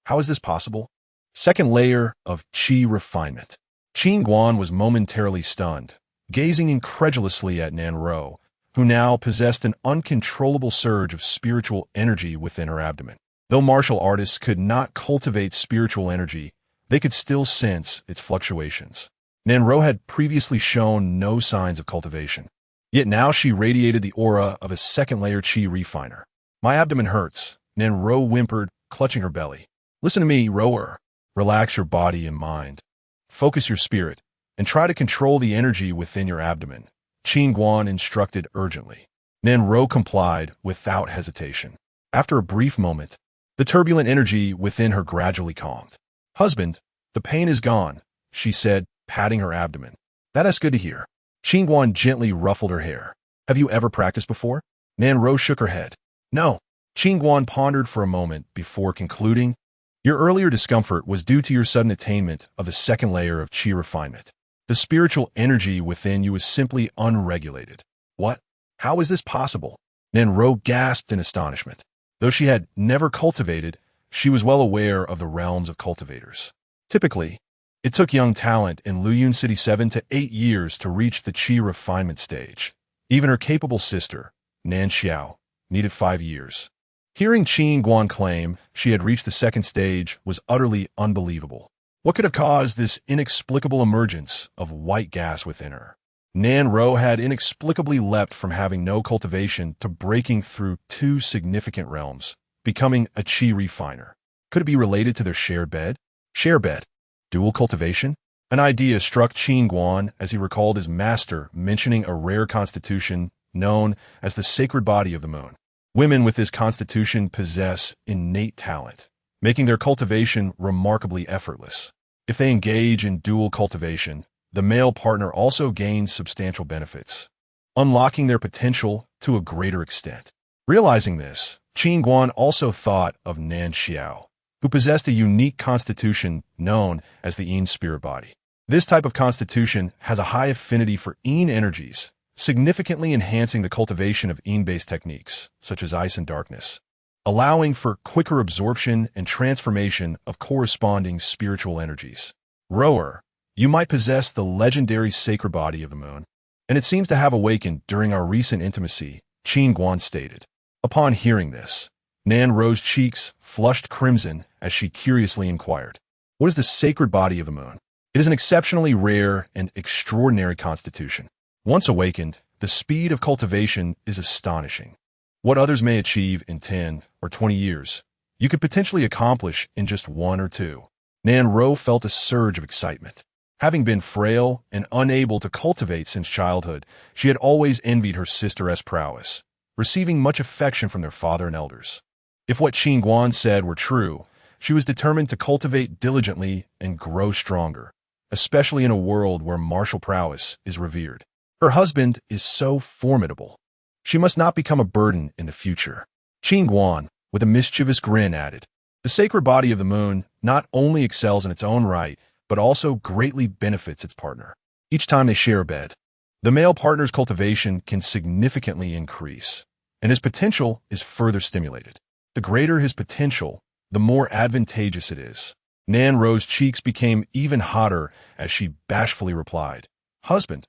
How is this possible?" Second layer of Qi refinement. Qin Guan was momentarily stunned, gazing incredulously at Nanro, who now possessed an uncontrollable surge of spiritual energy within her abdomen. Though martial artists could not cultivate spiritual energy, they could still sense its fluctuations. Nanro had previously shown no signs of cultivation, yet now she radiated the aura of a second-layer Qi refiner. "My abdomen hurts," Nanro whimpered, clutching her belly. "Listen to me, rower. Relax your body and mind. Focus your spirit, and try to control the energy within your abdomen," Qin Guan instructed urgently. Nanro complied without hesitation. After a brief moment, the turbulent energy within her gradually calmed. "Husband, the pain is gone," she said, patting her abdomen. "That's good to hear." Qin Guan gently ruffled her hair. "Have you ever practiced before?" Nanro shook her head. "No." Qin Guan pondered for a moment before concluding, "Your earlier discomfort was due to your sudden attainment of the second layer of Qi refinement. The spiritual energy within you is simply unregulated." "What? How is this possible?" Nanro gasped in astonishment. Though she had never cultivated, she was well aware of the realms of cultivators. Typically, it took young talent in Luyun City 7 to 8 years to reach the Qi refinement stage. Even her capable sister, Nan Xiao, needed 5 years. Hearing Qin Guan claim she had reached the second stage was utterly unbelievable. What could have caused this inexplicable emergence of white gas within her? Nan Ro had inexplicably leapt from having no cultivation to breaking through two significant realms, becoming a qi refiner. Could it be related to their shared bed? Share bed. Dual cultivation? An idea struck Qin Guan as he recalled his master mentioning a rare constitution known as the sacred body of the moon. Women with this constitution possess innate talent, making their cultivation remarkably effortless. If they engage in dual cultivation, the male partner also gains substantial benefits, unlocking their potential to a greater extent. Realizing this, Qin Guan also thought of Nan Xiao, who possessed a unique constitution known as the Yin spirit body. This type of constitution has a high affinity for Yin energies, significantly enhancing the cultivation of Yin-based techniques, such as ice and darkness, allowing for quicker absorption and transformation of corresponding spiritual energies. Rower, you might possess the legendary sacred body of the moon, and it seems to have awakened during our recent intimacy, Qin Guan stated. Upon hearing this, Nan Ro's cheeks flushed crimson as she curiously inquired, "What is the sacred body of the moon?" It is an exceptionally rare and extraordinary constitution. Once awakened, the speed of cultivation is astonishing. What others may achieve in 10 or 20 years, you could potentially accomplish in just 1 or 2. Nan Ro felt a surge of excitement. Having been frail and unable to cultivate since childhood, she had always envied her sister's prowess, receiving much affection from their father and elders. If what Qin Guan said were true, she was determined to cultivate diligently and grow stronger, especially in a world where martial prowess is revered. Her husband is so formidable. She must not become a burden in the future. Qin Guan, with a mischievous grin, added, "The sacred body of the moon not only excels in its own right, but also greatly benefits its partner. Each time they share a bed, the male partner's cultivation can significantly increase, and his potential is further stimulated. The greater his potential, the more advantageous it is." Nan Ro's cheeks became even hotter as she bashfully replied, "Husband,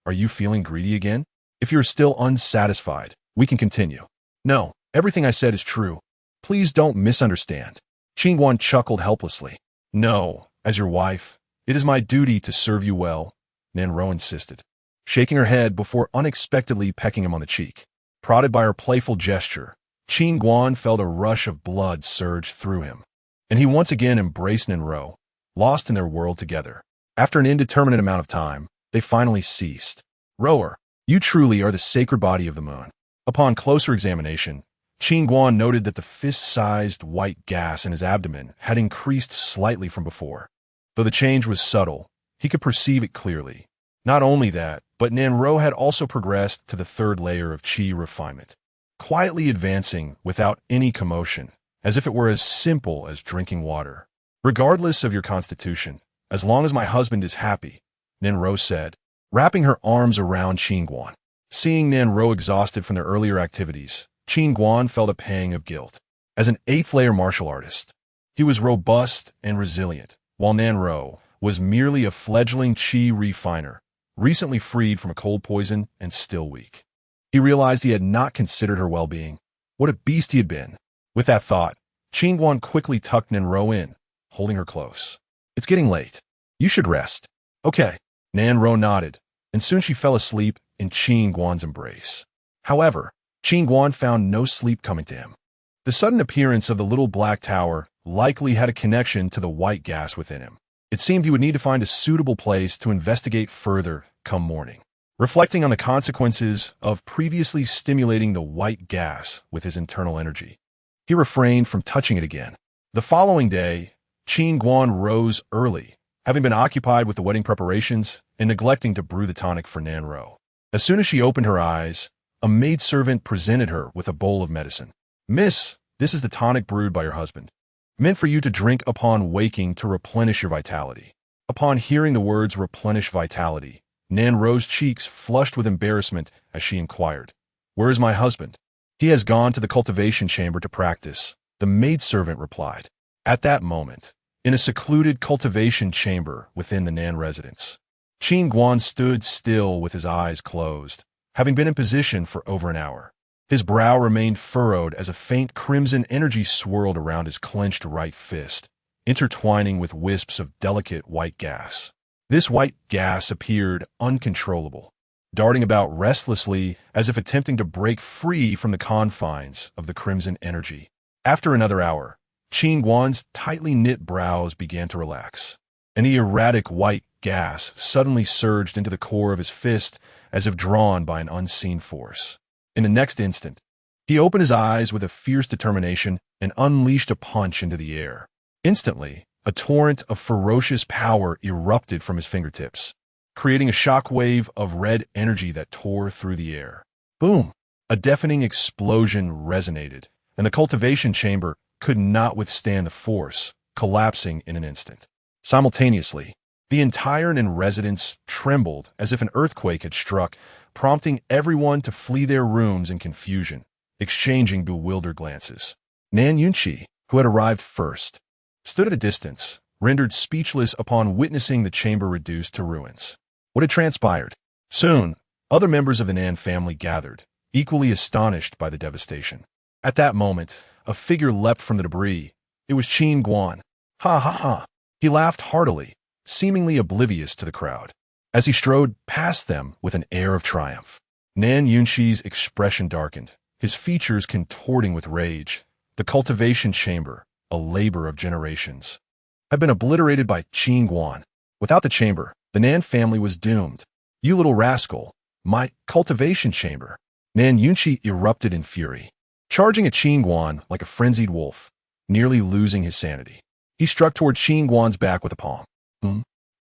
are you feeling greedy again? If you're still unsatisfied, we can continue." "No, everything I said is true. Please don't misunderstand." Qin Guan chuckled helplessly. "No, as your wife, it is my duty to serve you well," Nan Ro insisted, shaking her head before unexpectedly pecking him on the cheek. Prodded by her playful gesture, Qin Guan felt a rush of blood surge through him, and he once again embraced Nan Ro, lost in their world together. After an indeterminate amount of time, they finally ceased. "Rower, you truly are the sacred body of the moon." Upon closer examination, Qin Guan noted that the fist-sized white gas in his abdomen had increased slightly from before. Though the change was subtle, he could perceive it clearly. Not only that, but Nan Ro had also progressed to the third layer of qi refinement, quietly advancing without any commotion, as if it were as simple as drinking water. "Regardless of your constitution, as long as my husband is happy," Nan Ro said, wrapping her arms around Qin Guan. Seeing Nan Ro exhausted from their earlier activities, Qin Guan felt a pang of guilt. As an 8th-layer martial artist, he was robust and resilient, while Nan Ro was merely a fledgling qi refiner, recently freed from a cold poison and still weak. He realized he had not considered her well-being. What a beast he had been. With that thought, Qin Guan quickly tucked Nan Ro in, holding her close. "It's getting late. You should rest." "Okay." Nan Ro nodded, and soon she fell asleep in Qin Guan's embrace. However, Qin Guan found no sleep coming to him. The sudden appearance of the little black tower likely had a connection to the white gas within him. It seemed he would need to find a suitable place to investigate further come morning. Reflecting on the consequences of previously stimulating the white gas with his internal energy, he refrained from touching it again. The following day, Qin Guan rose early, having been occupied with the wedding preparations and neglecting to brew the tonic for Nan Ro. As soon as she opened her eyes, a maidservant presented her with a bowl of medicine. "Miss, this is the tonic brewed by your husband, meant for you to drink upon waking to replenish your vitality." Upon hearing the words replenish vitality, Nan Ro's cheeks flushed with embarrassment as she inquired, "Where is my husband?" "He has gone to the cultivation chamber to practice," the maidservant replied. At that moment, in a secluded cultivation chamber within the Nan residence, Qin Guan stood still with his eyes closed, having been in position for over an hour. His brow remained furrowed as a faint crimson energy swirled around his clenched right fist, intertwining with wisps of delicate white gas. This white gas appeared uncontrollable, darting about restlessly as if attempting to break free from the confines of the crimson energy. After another hour, Qin Guan's tightly knit brows began to relax, and the erratic white gas suddenly surged into the core of his fist as if drawn by an unseen force. In the next instant, he opened his eyes with a fierce determination and unleashed a punch into the air. Instantly, a torrent of ferocious power erupted from his fingertips, creating a shockwave of red energy that tore through the air. Boom! A deafening explosion resonated, and the cultivation chamber could not withstand the force, collapsing in an instant. Simultaneously, the entire Nen residence trembled as if an earthquake had struck, prompting everyone to flee their rooms in confusion, exchanging bewildered glances. Nan Yunqi, who had arrived first, stood at a distance, rendered speechless upon witnessing the chamber reduced to ruins. What had transpired? Soon, other members of the Nan family gathered, equally astonished by the devastation. At that moment, a figure leapt from the debris. It was Qin Guan. Ha ha ha! He laughed heartily, seemingly oblivious to the crowd, as he strode past them with an air of triumph. Nan Yunqi's expression darkened, his features contorting with rage. The cultivation chamber, a labor of generations, had been obliterated by Qin Guan. Without the chamber, the Nan family was doomed. You little rascal, my cultivation chamber! Nan Yunqi erupted in fury, charging at Qin Guan like a frenzied wolf, nearly losing his sanity. He struck toward Qin Guan's back with a palm.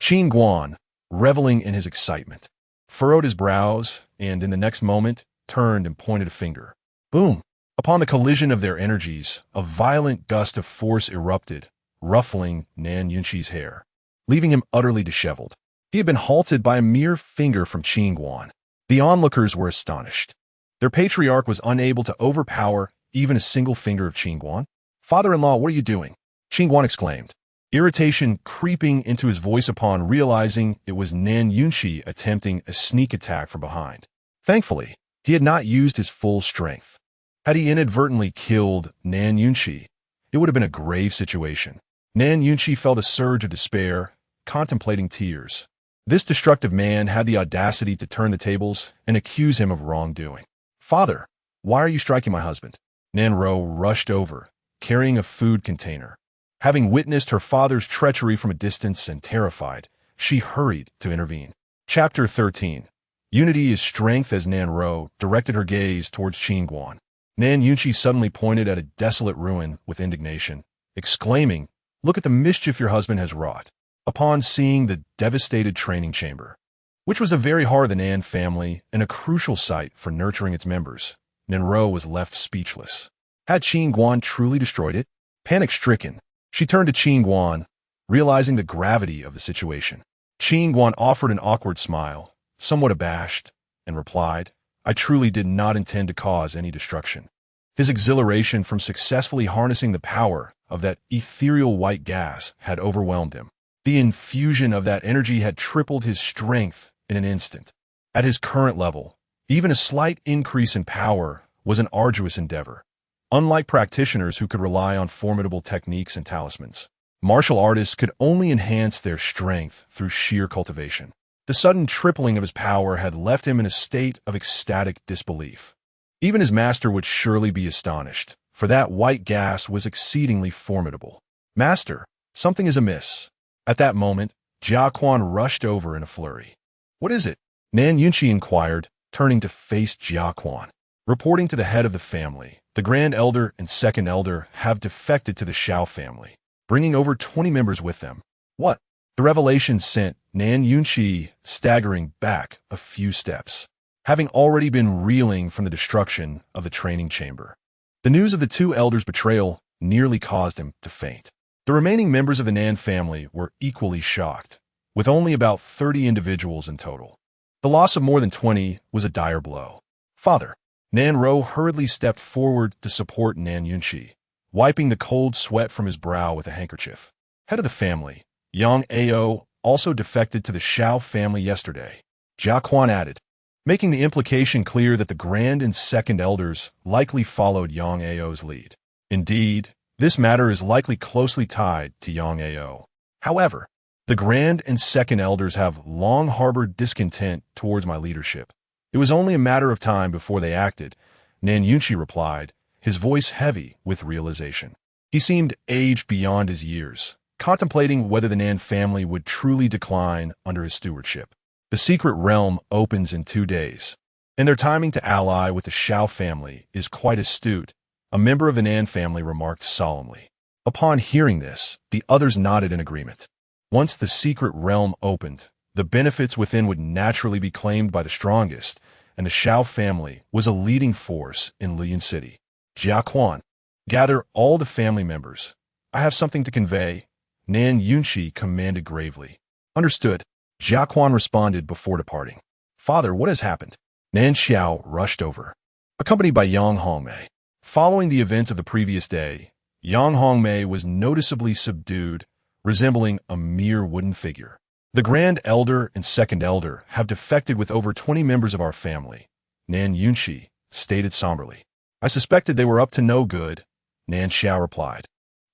Qin Guan, reveling in his excitement, furrowed his brows and, in the next moment, turned and pointed a finger. Boom! Upon the collision of their energies, a violent gust of force erupted, ruffling Nan Yunqi's hair, leaving him utterly disheveled. He had been halted by a mere finger from Qin Guan. The onlookers were astonished. Their patriarch was unable to overpower even a single finger of Qin Guan. "Father-in-law, what are you doing?" Qin Guan exclaimed, irritation creeping into his voice upon realizing it was Nan Yunqi attempting a sneak attack from behind. Thankfully, he had not used his full strength. Had he inadvertently killed Nan Yunqi, it would have been a grave situation. Nan Yunqi felt a surge of despair, contemplating tears. This destructive man had the audacity to turn the tables and accuse him of wrongdoing. "Father, why are you striking my husband?" Nan Ro rushed over, carrying a food container. Having witnessed her father's treachery from a distance and terrified, she hurried to intervene. Chapter 13. Unity is strength. As Nan Ro directed her gaze towards Qin Guan, Nan Yunqi suddenly pointed at a desolate ruin with indignation, exclaiming, "Look at the mischief your husband has wrought." Upon seeing the devastated training chamber, which was a very heart of the Nan family and a crucial site for nurturing its members, Nan Ro was left speechless. Had Qin Guan truly destroyed it? Panic-stricken, she turned to Qin Guan, realizing the gravity of the situation. Qin Guan offered an awkward smile, somewhat abashed, and replied, "I truly did not intend to cause any destruction." His exhilaration from successfully harnessing the power of that ethereal white gas had overwhelmed him. The infusion of that energy had tripled his strength in an instant. At his current level, even a slight increase in power was an arduous endeavor. Unlike practitioners who could rely on formidable techniques and talismans, martial artists could only enhance their strength through sheer cultivation. The sudden tripling of his power had left him in a state of ecstatic disbelief. Even his master would surely be astonished, for that white gas was exceedingly formidable. "Master, something is amiss." At that moment, Jia Quan rushed over in a flurry. "What is it?" Nan Yunqi inquired, turning to face Jia Quan. Reporting to the head of the family, the Grand Elder and Second Elder have defected to the Shao family, bringing over 20 members with them. "What?" The revelation sent Nan Yunqi staggering back a few steps, having already been reeling from the destruction of the training chamber. The news of the two elders' betrayal nearly caused him to faint. The remaining members of the Nan family were equally shocked, with only about 30 individuals in total. The loss of more than 20 was a dire blow. "Father." Nan Ro hurriedly stepped forward to support Nan Yunqi, wiping the cold sweat from his brow with a handkerchief. Head of the family, Yang Ao, also defected to the Shao family yesterday, Jia Quan added, making the implication clear that the Grand and Second Elders likely followed Yang Ao's lead. Indeed, this matter is likely closely tied to Yang Ao. However, the Grand and Second Elders have long harbored discontent towards my leadership, It was only a matter of time before they acted, Nan Yunchi replied, his voice heavy with realization. He seemed aged beyond his years, contemplating whether the Nan family would truly decline under his stewardship. The secret realm opens in 2 days, and their timing to ally with the Xiao family is quite astute, a member of the Nan family remarked solemnly. Upon hearing this, the others nodded in agreement. Once the secret realm opened, the benefits within would naturally be claimed by the strongest, and the Xiao family was a leading force in Liyuan City. Jia Quan, gather all the family members. I have something to convey, Nan Yunchi commanded gravely. Understood, Jia Quan responded before departing. Father, what has happened? Nan Xiao rushed over, accompanied by Yang Hongmei. Following the events of the previous day, Yang Hongmei was noticeably subdued, resembling a mere wooden figure. The Grand Elder and Second Elder have defected with over 20 members of our family, Nan Yunchi stated somberly. I suspected they were up to no good, Nan Xiao replied,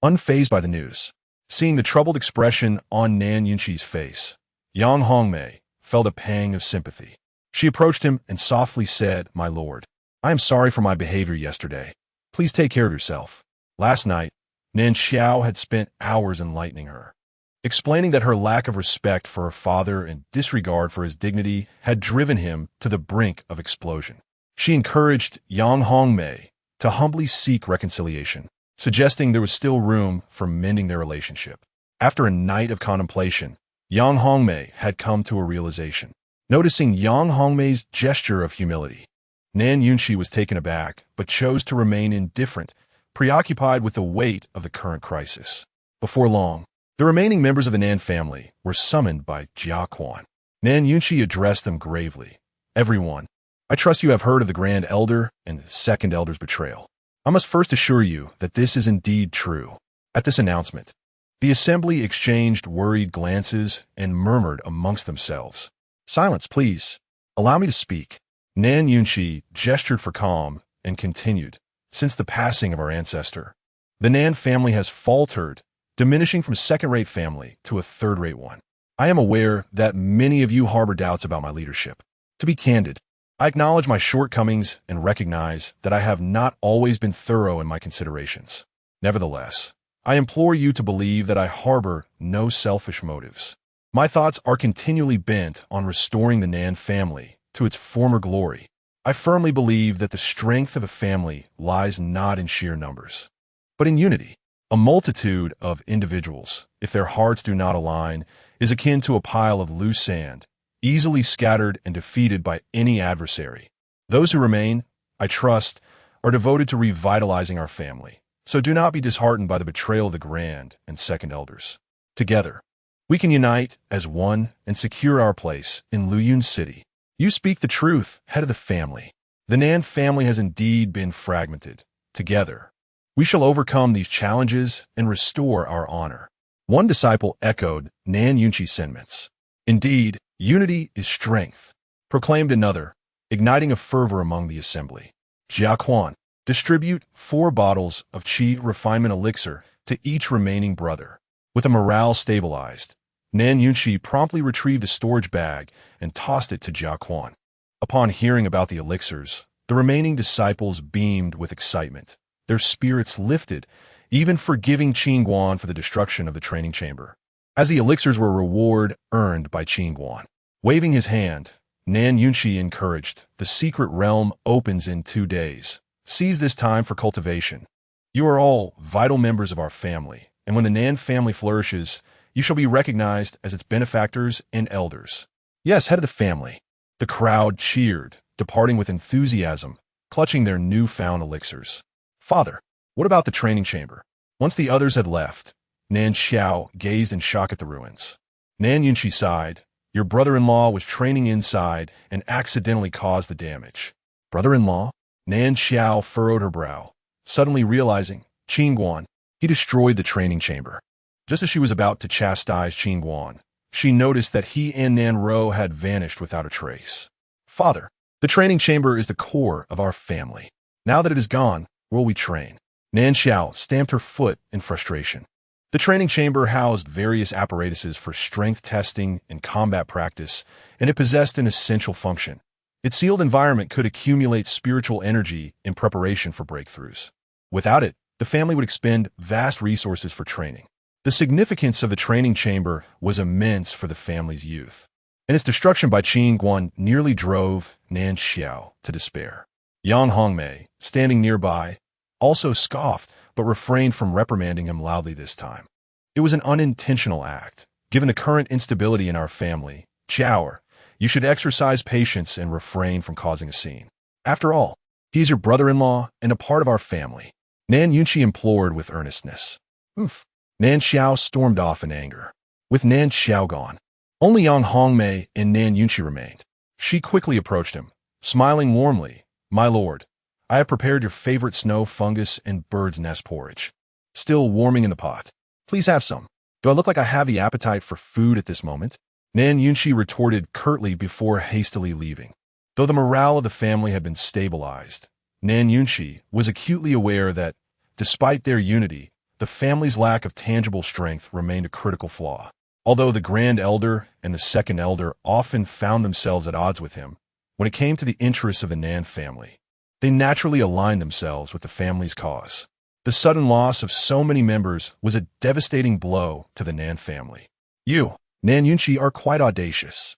unfazed by the news. Seeing the troubled expression on Nan Yunchi's face, Yang Hongmei felt a pang of sympathy. She approached him and softly said, My lord, I am sorry for my behavior yesterday. Please take care of yourself. Last night, Nan Xiao had spent hours enlightening her, explaining that her lack of respect for her father and disregard for his dignity had driven him to the brink of explosion. She encouraged Yang Hongmei to humbly seek reconciliation, suggesting there was still room for mending their relationship. After a night of contemplation, Yang Hongmei had come to a realization. Noticing Yang Hongmei's gesture of humility, Nan Yunchi was taken aback, but chose to remain indifferent, preoccupied with the weight of the current crisis. Before long, the remaining members of the Nan family were summoned by Jia Quan. Nan Yunchi addressed them gravely. Everyone, I trust you have heard of the Grand Elder and Second Elder's betrayal. I must first assure you that this is indeed true. At this announcement, the assembly exchanged worried glances and murmured amongst themselves. Silence, please. Allow me to speak. Nan Yunchi gestured for calm and continued. Since the passing of our ancestor, the Nan family has faltered, diminishing from a second-rate family to a third-rate one. I am aware that many of you harbor doubts about my leadership. To be candid, I acknowledge my shortcomings and recognize that I have not always been thorough in my considerations. Nevertheless, I implore you to believe that I harbor no selfish motives. My thoughts are continually bent on restoring the Nan family to its former glory. I firmly believe that the strength of a family lies not in sheer numbers, but in unity. A multitude of individuals, if their hearts do not align, is akin to a pile of loose sand, easily scattered and defeated by any adversary. Those who remain, I trust, are devoted to revitalizing our family, so do not be disheartened by the betrayal of the Grand and Second Elders. Together, we can unite as one and secure our place in Liyuan City. You speak the truth, head of the family. The Nan family has indeed been fragmented. Together, we shall overcome these challenges and restore our honor. One disciple echoed Nan Yunchi's sentiments. Indeed, unity is strength, proclaimed another, igniting a fervor among the assembly. Jia Quan, distribute 4 bottles of Qi refinement elixir to each remaining brother. With a morale stabilized, Nan Yunchi promptly retrieved a storage bag and tossed it to Jia Quan. Upon hearing about the elixirs, the remaining disciples beamed with excitement. Their spirits lifted, even forgiving Qin Guan for the destruction of the training chamber, as the elixirs were a reward earned by Qin Guan. Waving his hand, Nan Yunchi encouraged, the secret realm opens in 2 days. Seize this time for cultivation. You are all vital members of our family, and when the Nan family flourishes, you shall be recognized as its benefactors and elders. Yes, head of the family. The crowd cheered, departing with enthusiasm, clutching their newfound elixirs. Father, what about the training chamber? Once the others had left, Nan Xiao gazed in shock at the ruins. Nan Yunchi sighed. Your brother-in-law was training inside and accidentally caused the damage. Brother-in-law? Nan Xiao furrowed her brow, suddenly realizing, Qin Guan, he destroyed the training chamber. Just as she was about to chastise Qin Guan, she noticed that he and Nan Ro had vanished without a trace. Father, the training chamber is the core of our family. Now that it is gone, will we train? Nan Xiao stamped her foot in frustration. The training chamber housed various apparatuses for strength testing and combat practice, and it possessed an essential function. Its sealed environment could accumulate spiritual energy in preparation for breakthroughs. Without it, the family would expend vast resources for training. The significance of the training chamber was immense for the family's youth, and its destruction by Qin Guan nearly drove Nan Xiao to despair. Yang Hongmei, standing nearby, also scoffed but refrained from reprimanding him loudly this time. It was an unintentional act. Given the current instability in our family, Jiaoer, you should exercise patience and refrain from causing a scene. After all, he is your brother-in-law and a part of our family. Nan Yunqi implored with earnestness. Oof. Nan Xiao stormed off in anger. With Nan Xiao gone, only Yang Hongmei and Nan Yunqi remained. She quickly approached him, smiling warmly. My lord, I have prepared your favorite snow fungus and bird's nest porridge. Still warming in the pot. Please have some. Do I look like I have the appetite for food at this moment? Nan Yunqi retorted curtly before hastily leaving. Though the morale of the family had been stabilized, Nan Yunqi was acutely aware that, despite their unity, the family's lack of tangible strength remained a critical flaw. Although the Grand Elder and the Second Elder often found themselves at odds with him, when it came to the interests of the Nan family, they naturally aligned themselves with the family's cause. The sudden loss of so many members was a devastating blow to the Nan family. You, Nan Yunqi, are quite audacious.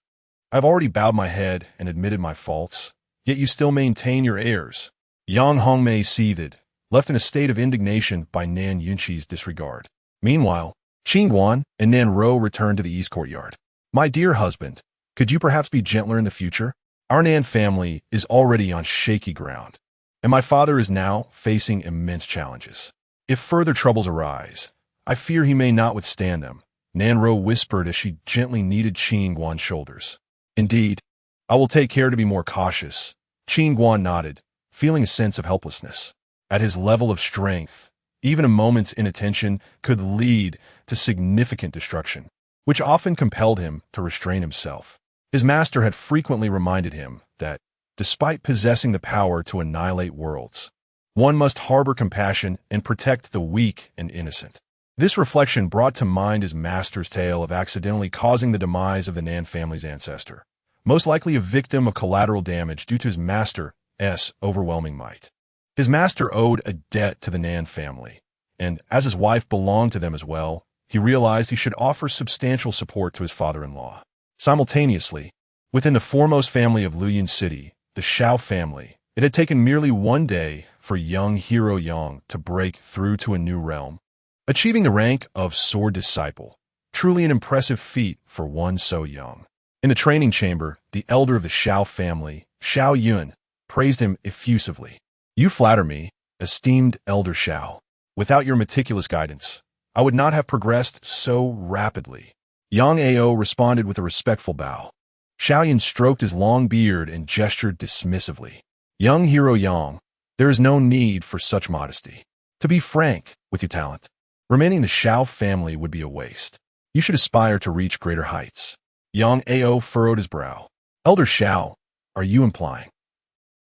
I've already bowed my head and admitted my faults, yet you still maintain your airs. Yang Hongmei seethed, left in a state of indignation by Nan Yunqi's disregard. Meanwhile, Qin Guan and Nan Ro returned to the east courtyard. My dear husband, could you perhaps be gentler in the future? Our Nan family is already on shaky ground, and my father is now facing immense challenges. If further troubles arise, I fear he may not withstand them, Nan Ro whispered as she gently kneaded Qin Guan's shoulders. Indeed, I will take care to be more cautious. Qin Guan nodded, feeling a sense of helplessness. At his level of strength, even a moment's inattention could lead to significant destruction, which often compelled him to restrain himself. His master had frequently reminded him that, despite possessing the power to annihilate worlds, one must harbor compassion and protect the weak and innocent. This reflection brought to mind his master's tale of accidentally causing the demise of the Nan family's ancestor, most likely a victim of collateral damage due to his master's overwhelming might. His master owed a debt to the Nan family, and as his wife belonged to them as well, he realized he should offer substantial support to his father-in-law. Simultaneously, within the foremost family of Luyin City, the Xiao family, it had taken merely one day for young hero Yang to break through to a new realm, achieving the rank of sword disciple, truly an impressive feat for one so young. In the training chamber, the elder of the Xiao family, Xiao Yun, praised him effusively. You flatter me, esteemed Elder Xiao. Without your meticulous guidance, I would not have progressed so rapidly. Yang Ao responded with a respectful bow. Xiaoyan stroked his long beard and gestured dismissively. Young hero Yang, there is no need for such modesty. To be frank with your talent, remaining the Xiao family would be a waste. You should aspire to reach greater heights. Yang Ao furrowed his brow. Elder Xiao, are you implying?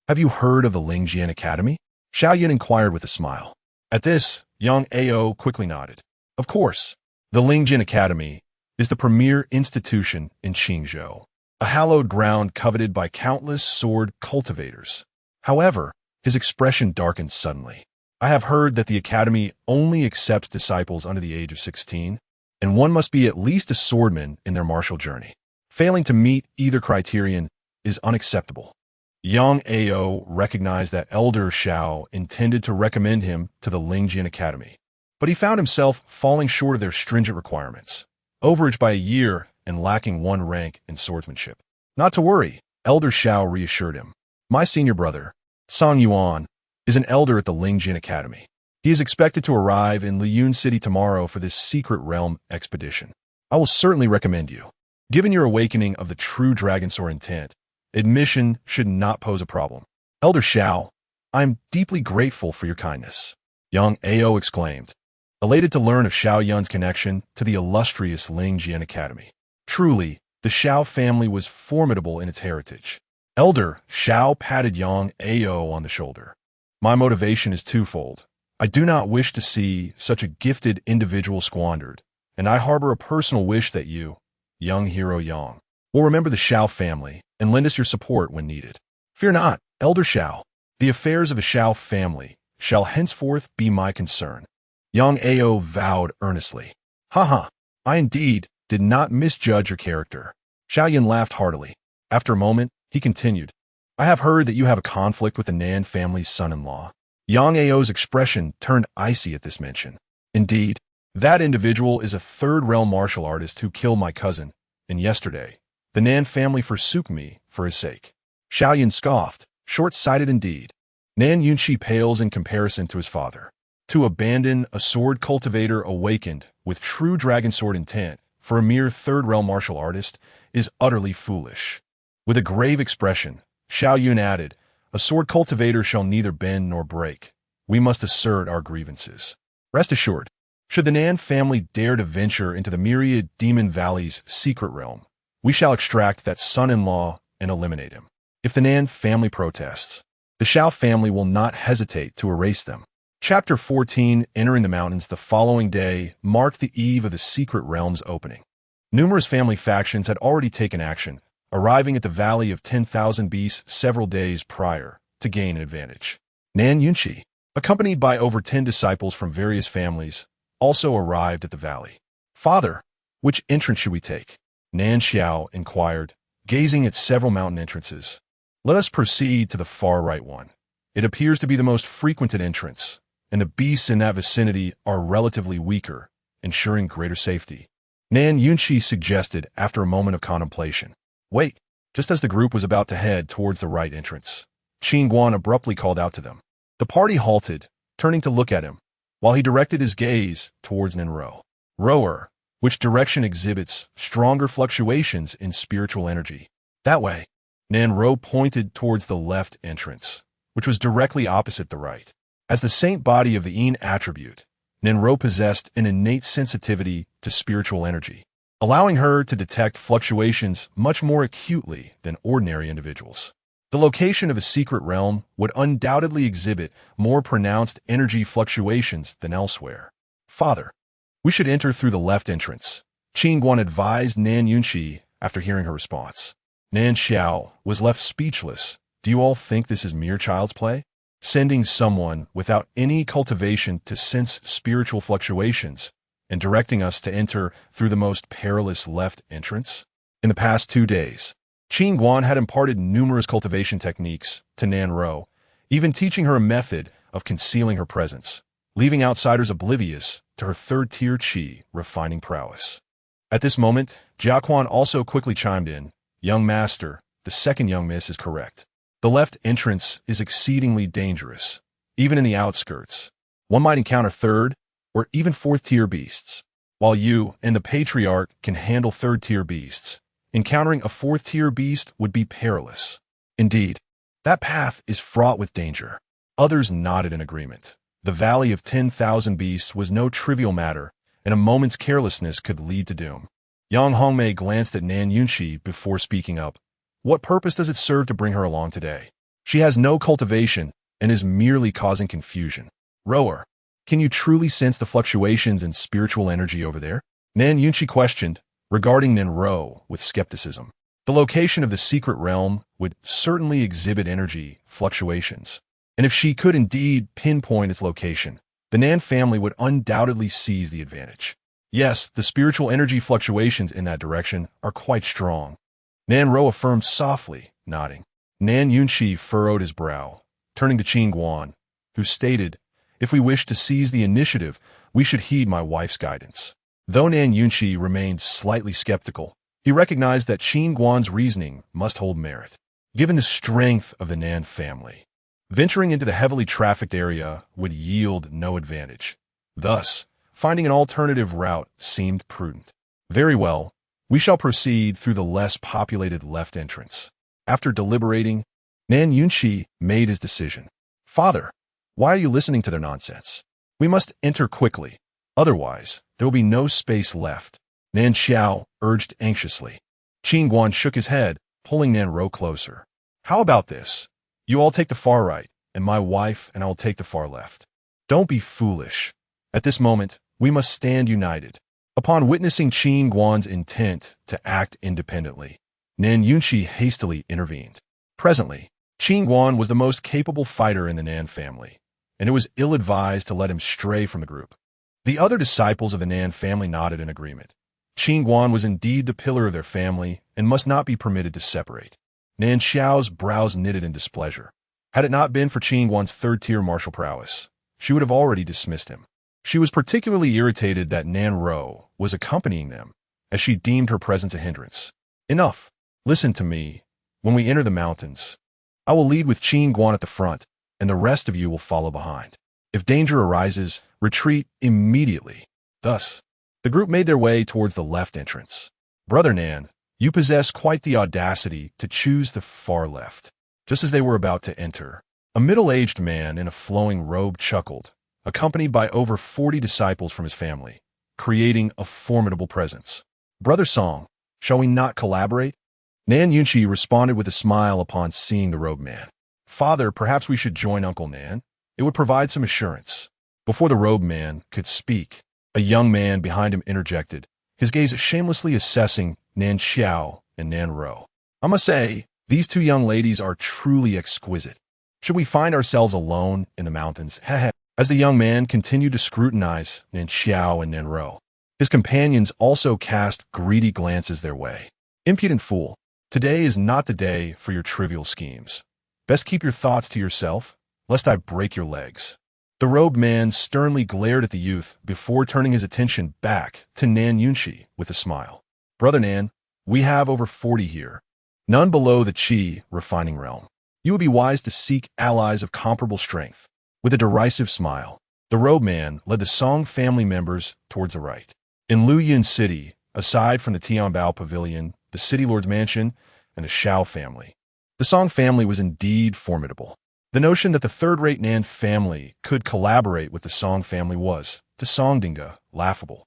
Have you heard of the Lingjian Academy? Xiaoyan inquired with a smile. At this, Yang Ao quickly nodded. Of course, the Lingjian Academy is the premier institution in Qingzhou, a hallowed ground coveted by countless sword cultivators. However, his expression darkened suddenly. I have heard that the academy only accepts disciples under the age of 16, and one must be at least a swordman in their martial journey. Failing to meet either criterion is unacceptable. Yang Ao recognized that Elder Xiao intended to recommend him to the Lingjian Academy, but he found himself falling short of their stringent requirements, overaged by a year and lacking one rank in swordsmanship. Not to worry, Elder Xiao reassured him. My senior brother, Song Yuan, is an elder at the Lingjian Academy. He is expected to arrive in Luyin City tomorrow for this secret realm expedition. I will certainly recommend you. Given your awakening of the true dragon sword intent, admission should not pose a problem. Elder Xiao, I am deeply grateful for your kindness. Yang Ao exclaimed, elated to learn of Xiao Yun's connection to the illustrious Lingjian Academy. Truly, the Xiao family was formidable in its heritage. Elder Xiao patted Yang Ao on the shoulder. My motivation is twofold. I do not wish to see such a gifted individual squandered, and I harbor a personal wish that you, young hero Yang, will remember the Xiao family and lend us your support when needed. Fear not, Elder Xiao. The affairs of the Xiao family shall henceforth be my concern. Young Ao vowed earnestly. Ha! I indeed did not misjudge your character. Xiaoyan laughed heartily. After a moment, he continued. I have heard that you have a conflict with the Nan family's son-in-law. Yang Ao's expression turned icy at this mention. Indeed, that individual is a third-realm martial artist who killed my cousin, and yesterday, the Nan family forsook me for his sake. Xiaoyan scoffed, short-sighted indeed. Nan Yunqi pales in comparison to his father. To abandon a sword cultivator awakened with true dragon sword intent for a mere third-realm martial artist is utterly foolish. With a grave expression, Xiao Yun added, a sword cultivator shall neither bend nor break. We must assert our grievances. Rest assured, should the Nan family dare to venture into the myriad Demon Valley's secret realm, we shall extract that son-in-law and eliminate him. If the Nan family protests, the Xiao family will not hesitate to erase them. Chapter 14, Entering the Mountains the following day marked the eve of the secret realm's opening. Numerous family factions had already taken action, arriving at the Valley of 10,000 Beasts several days prior to gain an advantage. Nan Yunqi, accompanied by over 10 disciples from various families, also arrived at the valley. Father, which entrance should we take? Nan Xiao inquired, gazing at several mountain entrances. Let us proceed to the far right one. It appears to be the most frequented entrance, and the beasts in that vicinity are relatively weaker, ensuring greater safety. Nan Yunqi suggested after a moment of contemplation. Wait, just as the group was about to head towards the right entrance, Qin Guan abruptly called out to them. The party halted, turning to look at him, while he directed his gaze towards Nanro. Rower, which direction exhibits stronger fluctuations in spiritual energy. That way. Nanro pointed towards the left entrance, which was directly opposite the right. As the saint body of the Yin attribute, Nanro possessed an innate sensitivity to spiritual energy, allowing her to detect fluctuations much more acutely than ordinary individuals. The location of a secret realm would undoubtedly exhibit more pronounced energy fluctuations than elsewhere. Father, we should enter through the left entrance, Qin Guan advised Nan Yunqi after hearing her response. Nan Xiao was left speechless. Do you all think this is mere child's play? Sending someone without any cultivation to sense spiritual fluctuations and directing us to enter through the most perilous left entrance? In the past 2 days, Qin Guan had imparted numerous cultivation techniques to Nanro, even teaching her a method of concealing her presence, leaving outsiders oblivious to her third-tier qi refining prowess. At this moment, Jiaquan also quickly chimed in. Young master, the second young miss is correct. The left entrance is exceedingly dangerous, even in the outskirts. One might encounter third or even fourth-tier beasts. While you and the patriarch can handle third-tier beasts, encountering a fourth-tier beast would be perilous. Indeed, that path is fraught with danger. Others nodded in agreement. The Valley of 10,000 Beasts was no trivial matter, and a moment's carelessness could lead to doom. Yang Hongmei glanced at Nan Yunqi before speaking up. What purpose does it serve to bring her along today? She has no cultivation and is merely causing confusion. Rower, can you truly sense the fluctuations in spiritual energy over there? Nan Yunqi questioned, regarding Nanro with skepticism. The location of the secret realm would certainly exhibit energy fluctuations, and if she could indeed pinpoint its location, the Nan family would undoubtedly seize the advantage. Yes, the spiritual energy fluctuations in that direction are quite strong. Nanro affirmed softly, nodding. Nan Yunqi furrowed his brow, turning to Qin Guan, who stated, if we wish to seize the initiative, we should heed my wife's guidance. Though Nan Yunqi remained slightly skeptical, he recognized that Qin Guan's reasoning must hold merit. Given the strength of the Nan family, venturing into the heavily trafficked area would yield no advantage. Thus, finding an alternative route seemed prudent. Very well, we shall proceed through the less populated left entrance. After deliberating, Nan Yunqi made his decision. Father, why are you listening to their nonsense? We must enter quickly, otherwise there will be no space left. Nan Xiao urged anxiously. Qin Guan shook his head, pulling Nanro closer. How about this? You all take the far right, and my wife and I will take the far left. Don't be foolish. At this moment, we must stand united. Upon witnessing Qin Guan's intent to act independently, Nan Yunqi hastily intervened. Presently, Qin Guan was the most capable fighter in the Nan family, and it was ill-advised to let him stray from the group. The other disciples of the Nan family nodded in agreement. Qin Guan was indeed the pillar of their family and must not be permitted to separate. Nan Xiao's brows knitted in displeasure. Had it not been for Qin Guan's third-tier martial prowess, she would have already dismissed him. She was particularly irritated that Nan Ro was accompanying them, as she deemed her presence a hindrance. Enough. Listen to me. When we enter the mountains, I will lead with Qin Guan at the front, and the rest of you will follow behind. If danger arises, retreat immediately. Thus, the group made their way towards the left entrance. Brother Nan, you possess quite the audacity to choose the far left. Just as they were about to enter, a middle-aged man in a flowing robe chuckled, accompanied by over 40 disciples from his family, creating a formidable presence. Brother Song, shall we not collaborate? Nan Yunqi responded with a smile upon seeing the robed man. Father, perhaps we should join Uncle Nan. It would provide some assurance. Before the robed man could speak, a young man behind him interjected, his gaze shamelessly assessing Nan Xiao and Nan Ro. I must say, these two young ladies are truly exquisite. Should we find ourselves alone in the mountains? As the young man continued to scrutinize Nan Xiao and Nan Ro, his companions also cast greedy glances their way. Impudent fool, today is not the day for your trivial schemes. Best keep your thoughts to yourself, lest I break your legs. The robed man sternly glared at the youth before turning his attention back to Nan Yunqi with a smile. Brother Nan, we have over 40 here, none below the Qi refining realm. You would be wise to seek allies of comparable strength. With a derisive smile, the robed man led the Song family members towards the right. In Luyin City, aside from the Tianbao Pavilion, the City Lord's Mansion, and the Xiao family, the Song family was indeed formidable. The notion that the third-rate Nan family could collaborate with the Song family was, to Songdinga, laughable.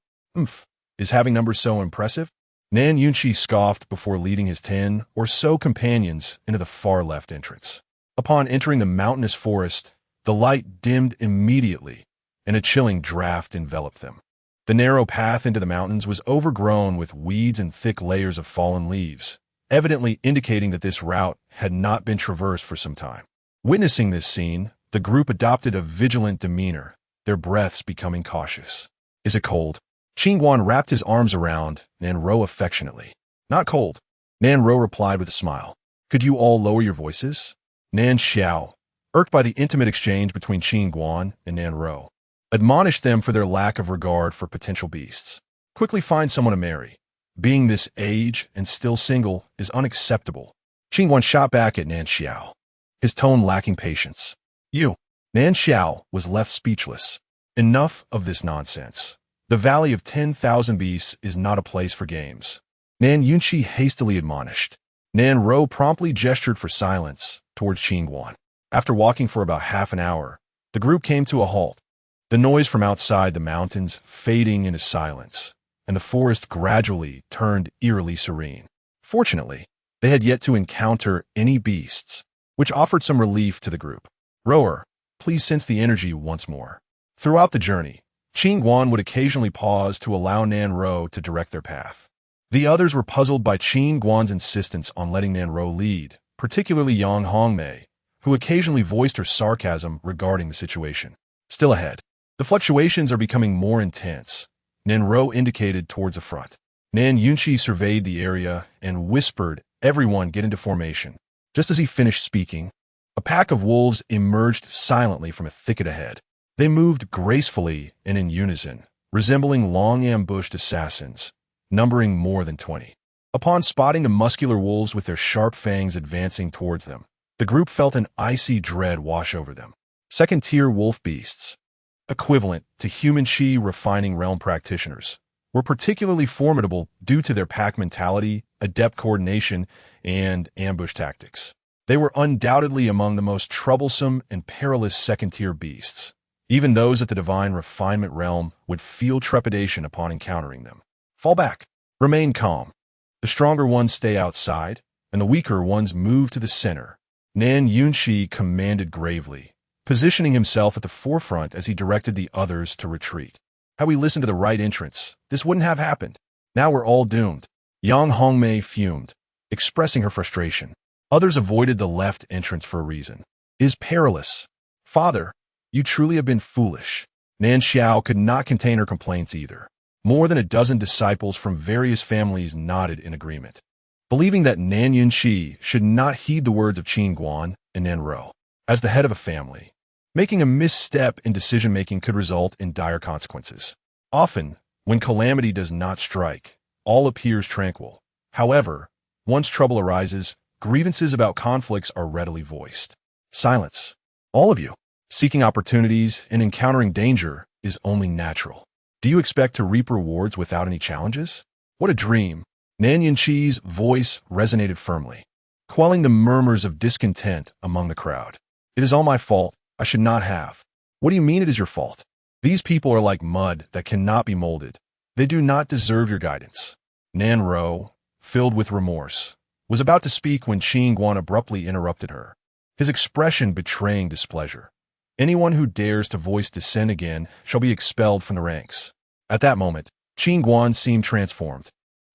Is having numbers so impressive? Nan Yunqi scoffed before leading his 10 or so companions into the far left entrance. Upon entering the mountainous forest, the light dimmed immediately, and a chilling draft enveloped them. The narrow path into the mountains was overgrown with weeds and thick layers of fallen leaves, evidently indicating that this route had not been traversed for some time. Witnessing this scene, the group adopted a vigilant demeanor, their breaths becoming cautious. Is it cold? Qin Guan wrapped his arms around Nan Ro affectionately. Not cold. Nan Ro replied with a smile. Could you all lower your voices? Nan Xiao, irked by the intimate exchange between Qin Guan and Nan Ro, admonished them for their lack of regard for potential beasts. Quickly find someone to marry. Being this age and still single is unacceptable. Qin Guan shot back at Nan Xiao, his tone lacking patience. You. Nan Xiao was left speechless. Enough of this nonsense. The Valley of 10,000 Beasts is not a place for games. Nan Yunqi hastily admonished. Nan Ro promptly gestured for silence towards Qin Guan. After walking for about half an hour, the group came to a halt, the noise from outside the mountains fading into silence, and the forest gradually turned eerily serene. Fortunately, they had yet to encounter any beasts, which offered some relief to the group. Rower, please sense the energy once more. Throughout the journey, Qin Guan would occasionally pause to allow Nan Ro to direct their path. The others were puzzled by Qin Guan's insistence on letting Nan Ro lead, particularly Yang Hongmei, who occasionally voiced her sarcasm regarding the situation. Still ahead, the fluctuations are becoming more intense. Nan Ro indicated towards the front. Nan Yunqi surveyed the area and whispered, "Everyone get into formation." Just as he finished speaking, a pack of wolves emerged silently from a thicket ahead. They moved gracefully and in unison, resembling long-ambushed assassins, numbering more than 20. Upon spotting the muscular wolves with their sharp fangs advancing towards them, the group felt an icy dread wash over them. Second-tier wolf beasts, equivalent to human Qi refining realm practitioners, were particularly formidable due to their pack mentality, adept coordination, and ambush tactics. They were undoubtedly among the most troublesome and perilous second-tier beasts. Even those at the divine refinement realm would feel trepidation upon encountering them. Fall back. Remain calm. The stronger ones stay outside, and the weaker ones move to the center. Nan Yunqi commanded gravely, positioning himself at the forefront as he directed the others to retreat. Had we listened to the right entrance, this wouldn't have happened. Now we're all doomed. Yang Hongmei fumed, expressing her frustration. Others avoided the left entrance for a reason. It is perilous. Father, you truly have been foolish. Nan Xiao could not contain her complaints either. More than a dozen disciples from various families nodded in agreement, believing that Nan Yunqi should not heed the words of Qin Guan and Nan Ro. As the head of a family, making a misstep in decision-making could result in dire consequences. Often, when calamity does not strike, all appears tranquil. However, once trouble arises, grievances about conflicts are readily voiced. Silence. All of you. Seeking opportunities and encountering danger is only natural. Do you expect to reap rewards without any challenges? What a dream. Nan Yunqi's voice resonated firmly, quelling the murmurs of discontent among the crowd. It is all my fault. I should not have. What do you mean it is your fault? These people are like mud that cannot be molded. They do not deserve your guidance. Nan Ro, filled with remorse, was about to speak when Qin Guan abruptly interrupted her, his expression betraying displeasure. Anyone who dares to voice dissent again shall be expelled from the ranks. At that moment, Qin Guan seemed transformed,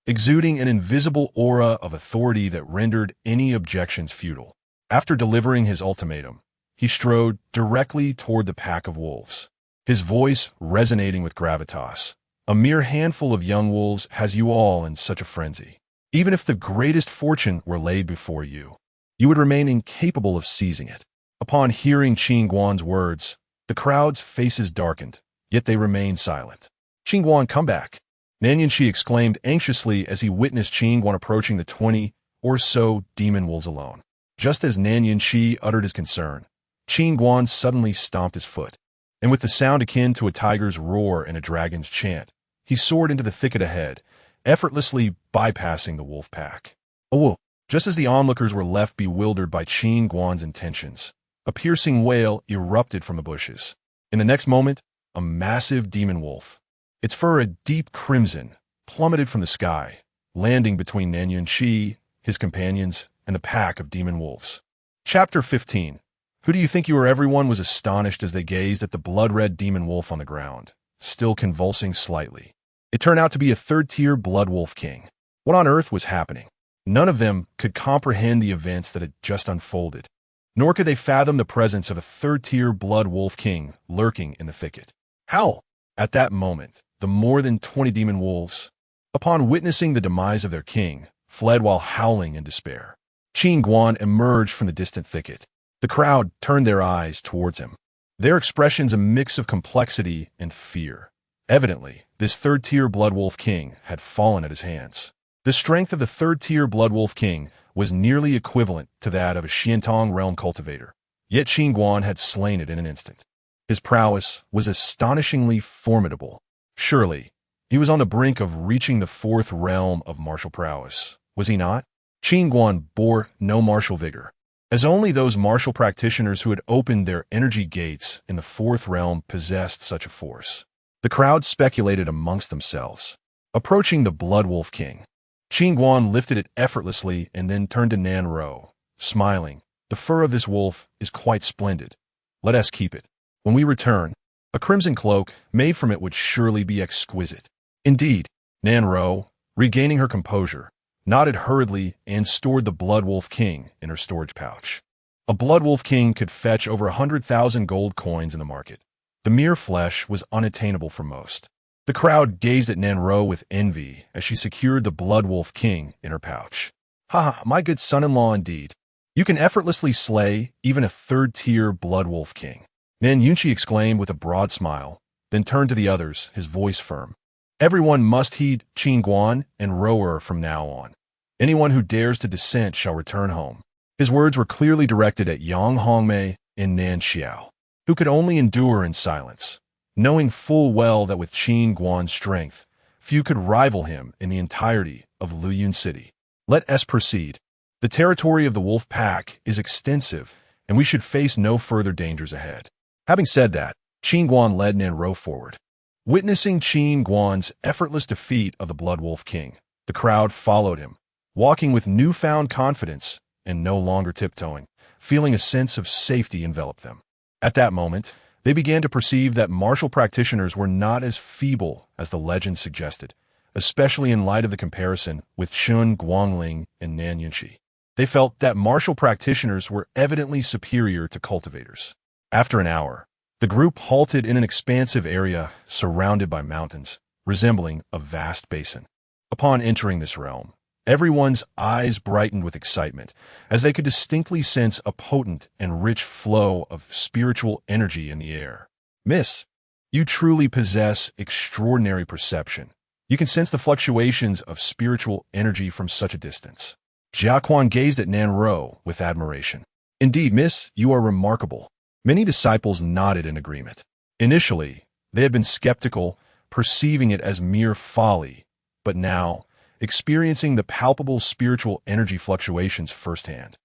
exuding an invisible aura of authority that rendered any objections futile. After delivering his ultimatum, he strode directly toward the pack of wolves, his voice resonating with gravitas. A mere handful of young wolves has you all in such a frenzy. Even if the greatest fortune were laid before you, you would remain incapable of seizing it. Upon hearing Qin Guan's words, the crowd's faces darkened, yet they remained silent. Qin Guan, come back. Nan Yunqi exclaimed anxiously as he witnessed Qin Guan approaching the 20 or so demon wolves alone. Just as Nan Yunqi uttered his concern, Qin Guan suddenly stomped his foot, and with the sound akin to a tiger's roar and a dragon's chant, he soared into the thicket ahead, effortlessly bypassing the wolf pack. Oh, just as the onlookers were left bewildered by Qin Guan's intentions, a piercing wail erupted from the bushes. In the next moment, a massive demon wolf, its fur a deep crimson, plummeted from the sky, landing between Nan Yunqi, his companions, and the pack of demon wolves. Chapter 15. Who do you think you are? Everyone was astonished as they gazed at the blood-red demon wolf on the ground, still convulsing slightly. It turned out to be a third-tier blood wolf king. What on earth was happening? None of them could comprehend the events that had just unfolded, nor could they fathom the presence of a third-tier blood wolf king lurking in the thicket. How? At that moment, the more than 20 demon wolves, upon witnessing the demise of their king, fled while howling in despair. Qin Guan emerged from the distant thicket. The crowd turned their eyes towards him, their expressions a mix of complexity and fear. Evidently, this third-tier blood wolf king had fallen at his hands. The strength of the third-tier blood wolf king was nearly equivalent to that of a Xiantong realm cultivator, yet Qin Guan had slain it in an instant. His prowess was astonishingly formidable. Surely, he was on the brink of reaching the fourth realm of martial prowess, was he not? Qin Guan bore no martial vigor, as only those martial practitioners who had opened their energy gates in the fourth realm possessed such a force. The crowd speculated amongst themselves. Approaching the Blood Wolf King, Qin Guan lifted it effortlessly and then turned to Nan Ro, smiling. The fur of this wolf is quite splendid. Let us keep it. When we return, a crimson cloak made from it would surely be exquisite. Indeed, Nan Ro, regaining her composure, nodded hurriedly and stored the Blood Wolf King in her storage pouch. A Blood Wolf King could fetch over 100,000 gold coins in the market. The mere flesh was unattainable for most. The crowd gazed at Nan Ro with envy as she secured the Blood Wolf King in her pouch. Ha ha, my good son-in-law indeed. You can effortlessly slay even a third-tier Blood Wolf King. Nan Yunqi exclaimed with a broad smile, then turned to the others, his voice firm. Everyone must heed Qin Guan and Roer from now on. Anyone who dares to dissent shall return home. His words were clearly directed at Yang Hongmei and Nan Xiao, who could only endure in silence, knowing full well that with Qin Guan's strength, few could rival him in the entirety of Luyun City. Let us proceed. The territory of the wolf pack is extensive, and we should face no further dangers ahead. Having said that, Qin Guan led Nan Ro forward. Witnessing Qin Guan's effortless defeat of the Blood Wolf King, the crowd followed him, walking with newfound confidence and no longer tiptoeing, feeling a sense of safety envelop them. At that moment, they began to perceive that martial practitioners were not as feeble as the legend suggested, especially in light of the comparison with Chun Guangling and Nan Yunqi. They felt that martial practitioners were evidently superior to cultivators. After an hour, the group halted in an expansive area surrounded by mountains, resembling a vast basin. Upon entering this realm, everyone's eyes brightened with excitement, as they could distinctly sense a potent and rich flow of spiritual energy in the air. Miss, you truly possess extraordinary perception. You can sense the fluctuations of spiritual energy from such a distance. Jia Quan gazed at Nan Ro with admiration. Indeed, miss, you are remarkable. Many disciples nodded in agreement. Initially, they had been skeptical, perceiving it as mere folly, but now, experiencing the palpable spiritual energy fluctuations firsthand,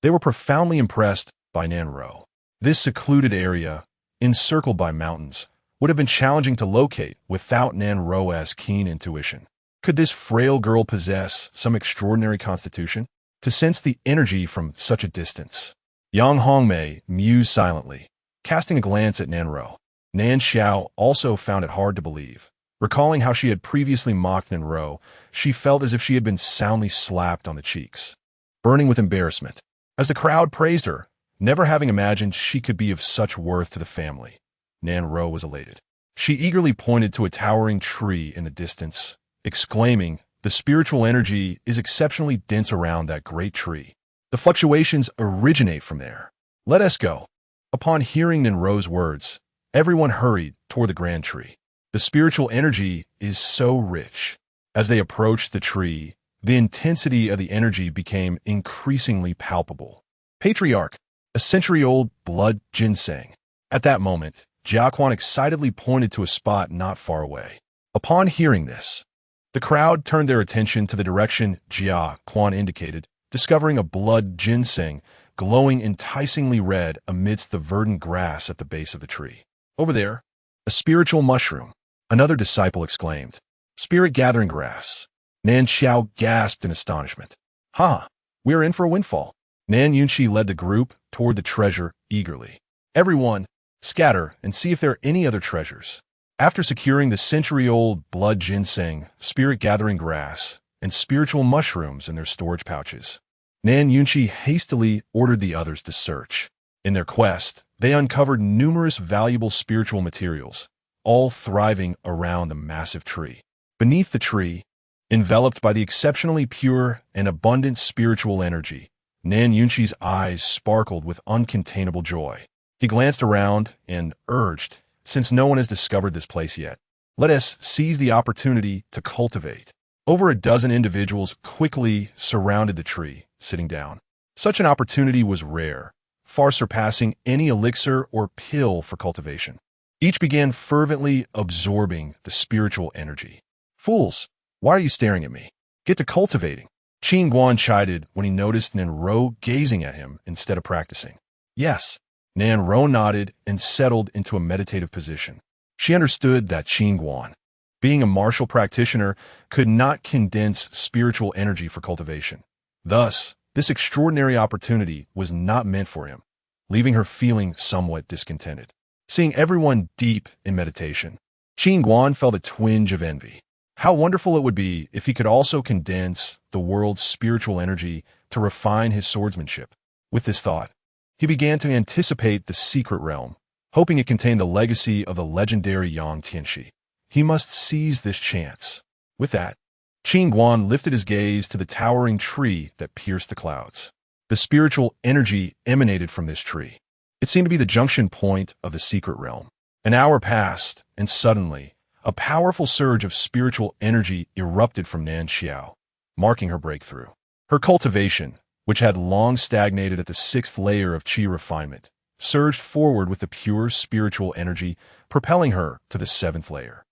they were profoundly impressed by Nan Ro. This secluded area, encircled by mountains, would have been challenging to locate without Nan Ro's keen intuition. Could this frail girl possess some extraordinary constitution to sense the energy from such a distance? Yang Hongmei mused silently, casting a glance at Nan Ro. Nan Xiao also found it hard to believe. Recalling how she had previously mocked Nan Ro, she felt as if she had been soundly slapped on the cheeks. Burning with embarrassment, as the crowd praised her, never having imagined she could be of such worth to the family, Nan Ro was elated. She eagerly pointed to a towering tree in the distance, exclaiming, "The spiritual energy is exceptionally dense around that great tree. The fluctuations originate from there. Let us go." Upon hearing Nan Ro's words, everyone hurried toward the grand tree. The spiritual energy is so rich. As they approached the tree, the intensity of the energy became increasingly palpable. Patriarch, a century-old blood ginseng. At that moment, Jia Quan excitedly pointed to a spot not far away. Upon hearing this, the crowd turned their attention to the direction Jia Quan indicated, discovering a blood ginseng glowing enticingly red amidst the verdant grass at the base of the tree. Over there, a spiritual mushroom, another disciple exclaimed. Spirit-gathering grass. Nan Xiao gasped in astonishment. Ha! We are in for a windfall. Nan Yunqi led the group toward the treasure eagerly. Everyone, scatter and see if there are any other treasures. After securing the century-old blood ginseng, spirit-gathering grass, and spiritual mushrooms in their storage pouches, Nan Yunqi hastily ordered the others to search. In their quest, they uncovered numerous valuable spiritual materials, all thriving around the massive tree. Beneath the tree, enveloped by the exceptionally pure and abundant spiritual energy, Nan Yunqi's eyes sparkled with uncontainable joy. He glanced around and urged, "Since no one has discovered this place yet, let us seize the opportunity to cultivate." Over a dozen individuals quickly surrounded the tree, sitting down. Such an opportunity was rare, far surpassing any elixir or pill for cultivation. Each began fervently absorbing the spiritual energy. "Fools, why are you staring at me? Get to cultivating." Qin Guan chided when he noticed Nan Ro gazing at him instead of practicing. Yes, Nan Ro nodded and settled into a meditative position. She understood that Qin Guan, being a martial practitioner, could not condense spiritual energy for cultivation. Thus, this extraordinary opportunity was not meant for him, leaving her feeling somewhat discontented. Seeing everyone deep in meditation, Qin Guan felt a twinge of envy. How wonderful it would be if he could also condense the world's spiritual energy to refine his swordsmanship. With this thought, he began to anticipate the secret realm, hoping it contained the legacy of the legendary Yang Tianxi. He must seize this chance. With that, Qin Guan lifted his gaze to the towering tree that pierced the clouds. The spiritual energy emanated from this tree. It seemed to be the junction point of the secret realm. An hour passed, and suddenly, a powerful surge of spiritual energy erupted from Nan Xiao, marking her breakthrough. Her cultivation, which had long stagnated at the 6th layer of qi refinement, surged forward with the pure spiritual energy, propelling her to the 7th layer.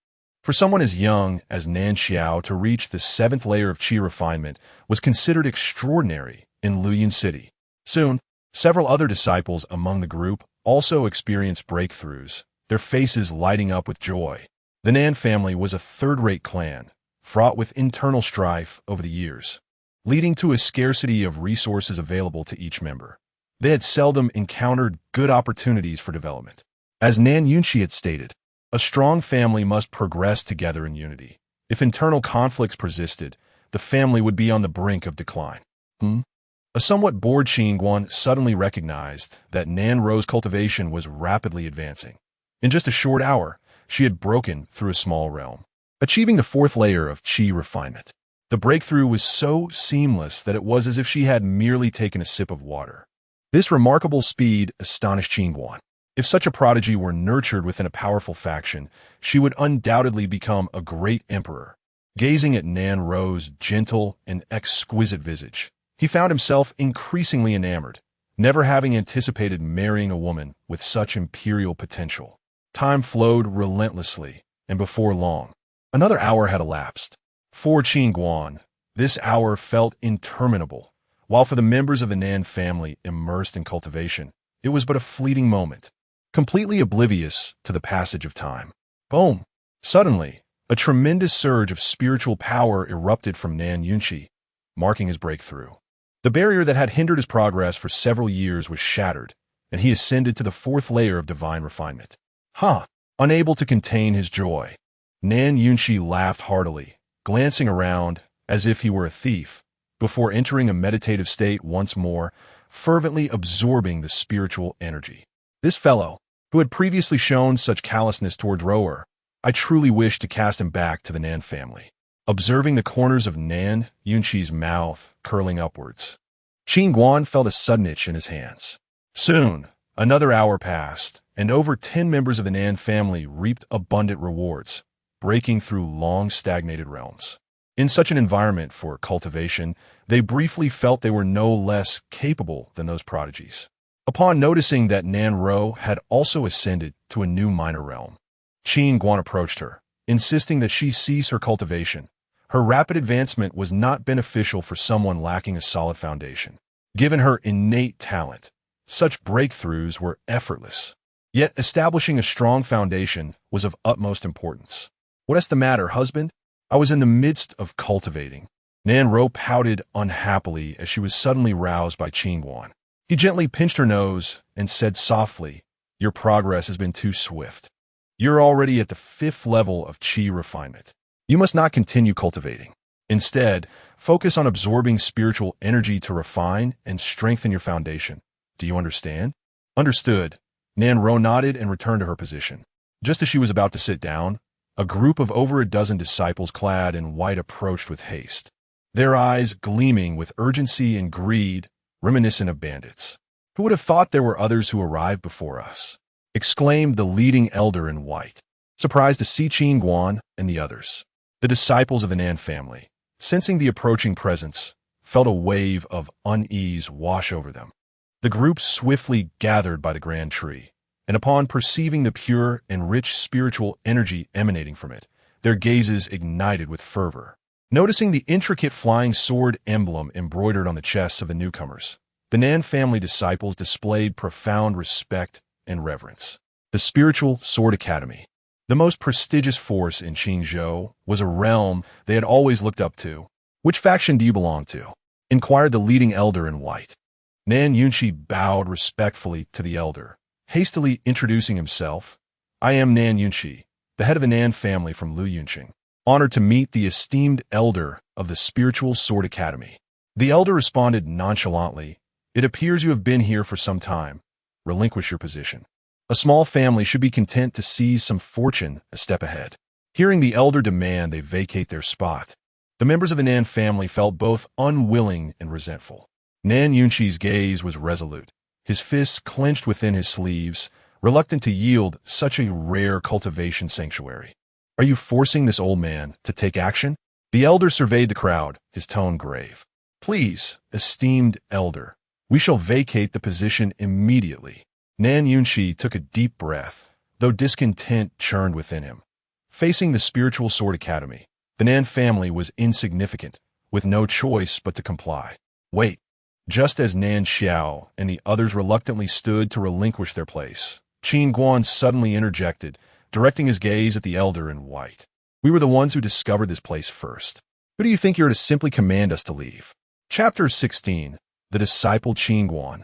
For someone as young as Nan Xiao to reach the 7th layer of qi refinement was considered extraordinary in Luyin City. Soon, several other disciples among the group also experienced breakthroughs, their faces lighting up with joy. The Nan family was a third-rate clan, fraught with internal strife over the years, leading to a scarcity of resources available to each member. They had seldom encountered good opportunities for development. As Nan Yunqi had stated, a strong family must progress together in unity. If internal conflicts persisted, the family would be on the brink of decline. A somewhat bored Qin Guan suddenly recognized that Nan Ro's cultivation was rapidly advancing. In just a short hour, she had broken through a small realm, achieving the fourth layer of qi refinement. The breakthrough was so seamless that it was as if she had merely taken a sip of water. This remarkable speed astonished Qin Guan. If such a prodigy were nurtured within a powerful faction, she would undoubtedly become a great emperor. Gazing at Nan Ro's gentle and exquisite visage, he found himself increasingly enamored, never having anticipated marrying a woman with such imperial potential. Time flowed relentlessly, and before long, another hour had elapsed. For Qin Guan, this hour felt interminable, while for the members of the Nan family immersed in cultivation, it was but a fleeting moment, completely oblivious to the passage of time. Boom! Suddenly, a tremendous surge of spiritual power erupted from Nan Yunqi, marking his breakthrough. The barrier that had hindered his progress for several years was shattered, and he ascended to the fourth layer of divine refinement. Unable to contain his joy, Nan Yunqi laughed heartily, glancing around as if he were a thief, before entering a meditative state once more, fervently absorbing the spiritual energy. This fellow, who had previously shown such callousness towards Roer, I truly wished to cast him back to the Nan family. Observing the corners of Nan Yunqi's mouth curling upwards, Qin Guan felt a sudden itch in his hands. Soon, another hour passed, and over 10 members of the Nan family reaped abundant rewards, breaking through long-stagnated realms. In such an environment for cultivation, they briefly felt they were no less capable than those prodigies. Upon noticing that Nan Ro had also ascended to a new minor realm, Qin Guan approached her, insisting that she cease her cultivation. Her rapid advancement was not beneficial for someone lacking a solid foundation. Given her innate talent, such breakthroughs were effortless. Yet establishing a strong foundation was of utmost importance. "What's the matter, husband? I was in the midst of cultivating." Nan Ro pouted unhappily as she was suddenly roused by Qin Guan. He gently pinched her nose and said softly, "Your progress has been too swift. You're already at the 5th level of qi refinement. You must not continue cultivating. Instead, focus on absorbing spiritual energy to refine and strengthen your foundation. Do you understand?" "Understood." Nan Ro nodded and returned to her position. Just as she was about to sit down, a group of over a dozen disciples clad in white approached with haste, their eyes gleaming with urgency and greed, reminiscent of bandits. "Who would have thought there were others who arrived before us?" exclaimed the leading elder in white, surprised to see Qin Guan and the others. The disciples of the Nan family, sensing the approaching presence, felt a wave of unease wash over them. The group swiftly gathered by the grand tree, and upon perceiving the pure and rich spiritual energy emanating from it, their gazes ignited with fervor. Noticing the intricate flying sword emblem embroidered on the chests of the newcomers, the Nan family disciples displayed profound respect and reverence. The Spiritual Sword Academy, the most prestigious force in Qingzhou, was a realm they had always looked up to. "Which faction do you belong to?" inquired the leading elder in white. Nan Yunqi bowed respectfully to the elder, hastily introducing himself. "I am Nan Yunqi, the head of the Nan family from Lu Yunqing. Honored to meet the esteemed elder of the Spiritual Sword Academy." The elder responded nonchalantly, "It appears you have been here for some time. Relinquish your position. A small family should be content to seize some fortune a step ahead." Hearing the elder demand they vacate their spot, the members of the Nan family felt both unwilling and resentful. Nan Yunqi's gaze was resolute, his fists clenched within his sleeves, reluctant to yield such a rare cultivation sanctuary. "Are you forcing this old man to take action?" The elder surveyed the crowd, his tone grave. "Please, esteemed elder, we shall vacate the position immediately." Nan Yunqi took a deep breath, though discontent churned within him. Facing the Spiritual Sword Academy, the Nan family was insignificant, with no choice but to comply. "Wait." Just as Nan Xiao and the others reluctantly stood to relinquish their place, Qin Guan suddenly interjected, directing his gaze at the elder in white. "We were the ones who discovered this place first. Who do you think you are to simply command us to leave?" Chapter 16. The Disciple Qin Guan.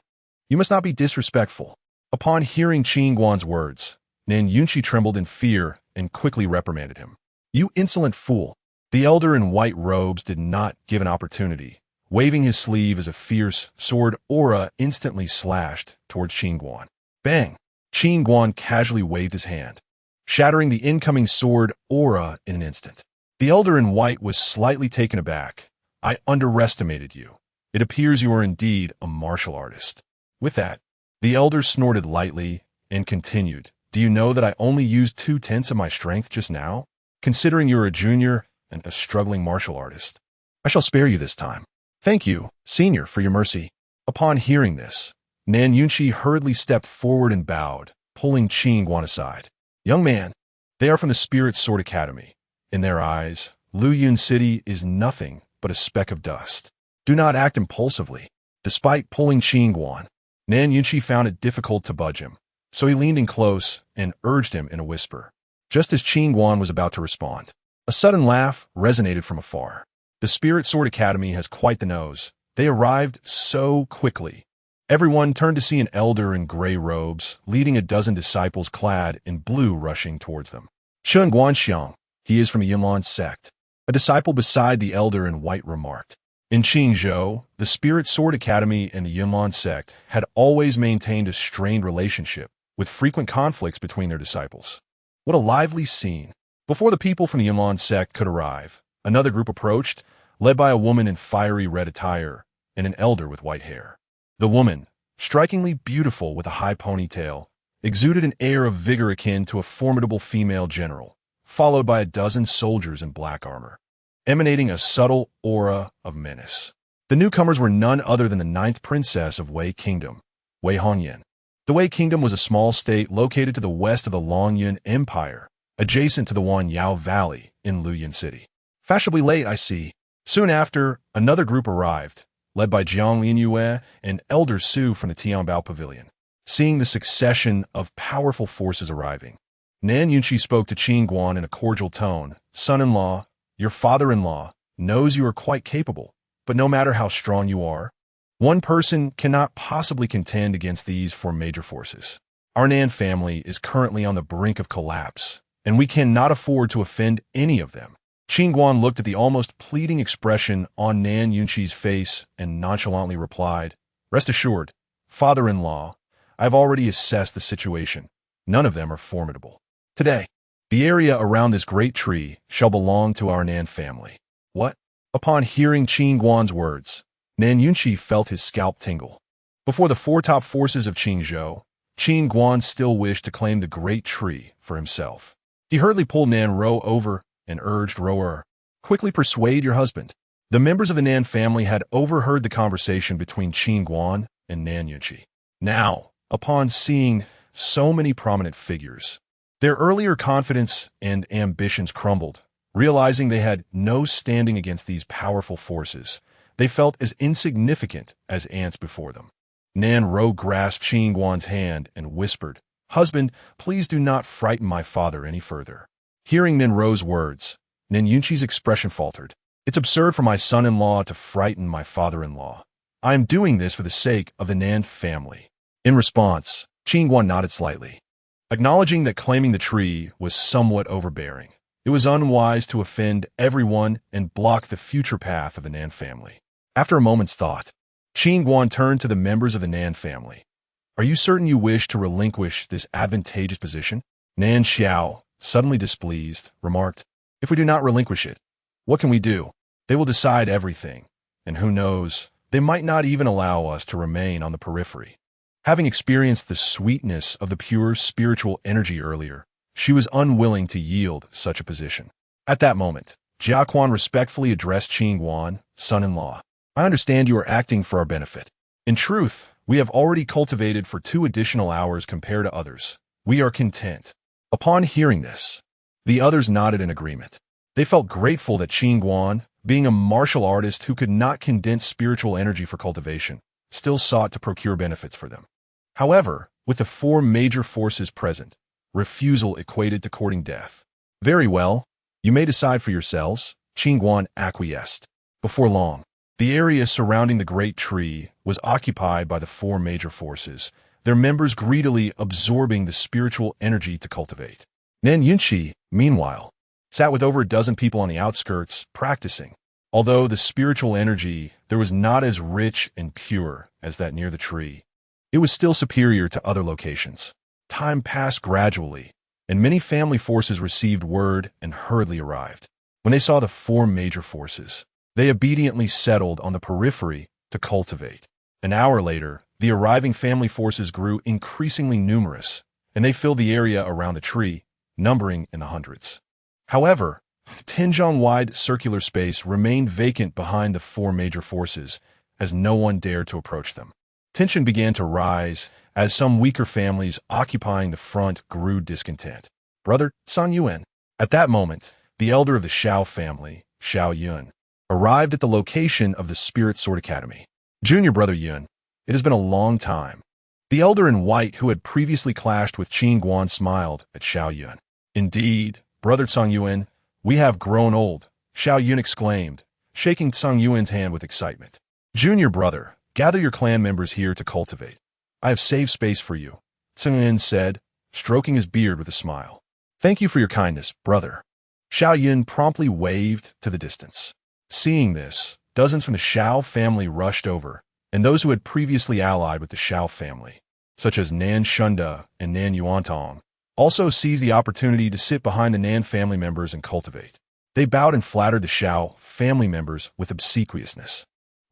"You must not be disrespectful." Upon hearing Qin Guan's words, Nan Yunqi trembled in fear and quickly reprimanded him. "You insolent fool." The elder in white robes did not give an opportunity, waving his sleeve as a fierce sword aura instantly slashed towards Qin Guan. Bang! Qin Guan casually waved his hand, shattering the incoming sword aura in an instant. The elder in white was slightly taken aback. I underestimated you. It appears you are indeed a martial artist. With that, the elder snorted lightly and continued, do you know that I only used 2/10 of my strength just now? Considering you're a junior and a struggling martial artist, I shall spare you this time. Thank you, senior, for your mercy. Upon hearing this, Nan Yunqi hurriedly stepped forward and bowed, pulling Qin Guan aside. Young man, they are from the Spirit Sword Academy. In their eyes, Luyun City is nothing but a speck of dust. Do not act impulsively. Despite pulling Qin Guan, Nan Yunqi found it difficult to budge him, so he leaned in close and urged him in a whisper. Just as Qin Guan was about to respond, a sudden laugh resonated from afar. The Spirit Sword Academy has quite the nose. They arrived so quickly. Everyone turned to see an elder in gray robes, leading a dozen disciples clad in blue rushing towards them. Qin Guan, he is from a Yunlan sect. A disciple beside the elder in white remarked. In Qingzhou, the Spirit Sword Academy and the Yunlan sect had always maintained a strained relationship, with frequent conflicts between their disciples. What a lively scene! Before the people from the Yunlan sect could arrive, another group approached, led by a woman in fiery red attire and an elder with white hair. The woman, strikingly beautiful with a high ponytail, exuded an air of vigor akin to a formidable female general, followed by a dozen soldiers in black armor, emanating a subtle aura of menace. The newcomers were none other than the 9th princess of Wei Kingdom, Wei Hongyan. The Wei Kingdom was a small state located to the west of the Longyun Empire, adjacent to the Wanyao Valley in Luyun City. Fashionably late, I see. Soon after, another group arrived, led by Jiang Lianyue and Elder Su from the Tianbao Pavilion. Seeing the succession of powerful forces arriving, Nan Yunqi spoke to Qin Guan in a cordial tone. Son-in-law, your father-in-law knows you are quite capable, but no matter how strong you are, one person cannot possibly contend against these four major forces. Our Nan family is currently on the brink of collapse, and we cannot afford to offend any of them. Qin Guan looked at the almost pleading expression on Nan Yunqi's face and nonchalantly replied, Rest assured, father-in-law, I have already assessed the situation. None of them are formidable. Today, the area around this great tree shall belong to our Nan family. What? Upon hearing Qin Guan's words, Nan Yunqi felt his scalp tingle. Before the four top forces of Qingzhou, Qin Guan still wished to claim the great tree for himself. He hurriedly pulled Nan Ro over and urged Roer, quickly persuade your husband. The members of the Nan family had overheard the conversation between Qin Guan and Nan Yunqi. Now, upon seeing so many prominent figures, their earlier confidence and ambitions crumbled. Realizing they had no standing against these powerful forces, they felt as insignificant as ants before them. Nan Ro grasped Qin Guan's hand and whispered, Husband, please do not frighten my father any further. Hearing Nan Ro's words, Nan Yunqi's expression faltered. It's absurd for my son-in-law to frighten my father-in-law. I am doing this for the sake of the Nan family. In response, Qin Guan nodded slightly, acknowledging that claiming the tree was somewhat overbearing. It was unwise to offend everyone and block the future path of the Nan family. After a moment's thought, Qin Guan turned to the members of the Nan family. Are you certain you wish to relinquish this advantageous position? Nan Xiao, suddenly displeased, remarked, If we do not relinquish it, what can we do? They will decide everything, and who knows, they might not even allow us to remain on the periphery. Having experienced the sweetness of the pure spiritual energy earlier, she was unwilling to yield such a position. At that moment, Jia Quan respectfully addressed Qin Guan, son-in-law. I understand you are acting for our benefit. In truth, we have already cultivated for 2 additional hours compared to others. We are content. Upon hearing this, the others nodded in agreement. They felt grateful that Qin Guan, being a martial artist who could not condense spiritual energy for cultivation, still sought to procure benefits for them. However, with the 4 major forces present, refusal equated to courting death. Very well, you may decide for yourselves, Qin Guan acquiesced. Before long, the area surrounding the great tree was occupied by the 4 major forces, their members greedily absorbing the spiritual energy to cultivate. Nan Yunqi, meanwhile, sat with over a dozen people on the outskirts, practicing. Although the spiritual energy there was not as rich and pure as that near the tree, it was still superior to other locations. Time passed gradually, and many family forces received word and hurriedly arrived. When they saw the four major forces, they obediently settled on the periphery to cultivate. An hour later, the arriving family forces grew increasingly numerous, and they filled the area around the tree, numbering in the hundreds. However, Tianzhong-wide circular space remained vacant behind the four major forces, as no one dared to approach them. Tension began to rise as some weaker families occupying the front grew discontent. Brother Song Yuan. At that moment, the elder of the Xiao family, Xiao Yun, arrived at the location of the Spirit Sword Academy. Junior brother Yun, it has been a long time. The elder in white who had previously clashed with Qin Guan smiled at Xiao Yun. Indeed, brother Song Yuan, we have grown old, Xiao Yun exclaimed, shaking Song Yuan's hand with excitement. Junior brother, gather your clan members here to cultivate. I have saved space for you, Song Yuan said, stroking his beard with a smile. Thank you for your kindness, brother. Xiao Yun promptly waved to the distance. Seeing this, dozens from the Xiao family rushed over, and those who had previously allied with the Xiao family, such as Nan Shunda and Nan Yuantong, also seized the opportunity to sit behind the Nan family members and cultivate. They bowed and flattered the Xiao family members with obsequiousness.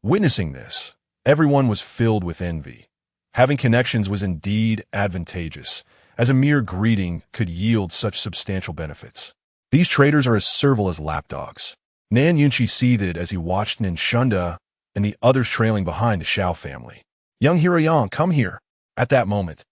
Witnessing this, everyone was filled with envy. Having connections was indeed advantageous, as a mere greeting could yield such substantial benefits. These traders are as servile as lapdogs. Nan Yunqi seethed as he watched Nan Shunda and the others trailing behind the Xiao family. Young hero Yang, come here. At that moment,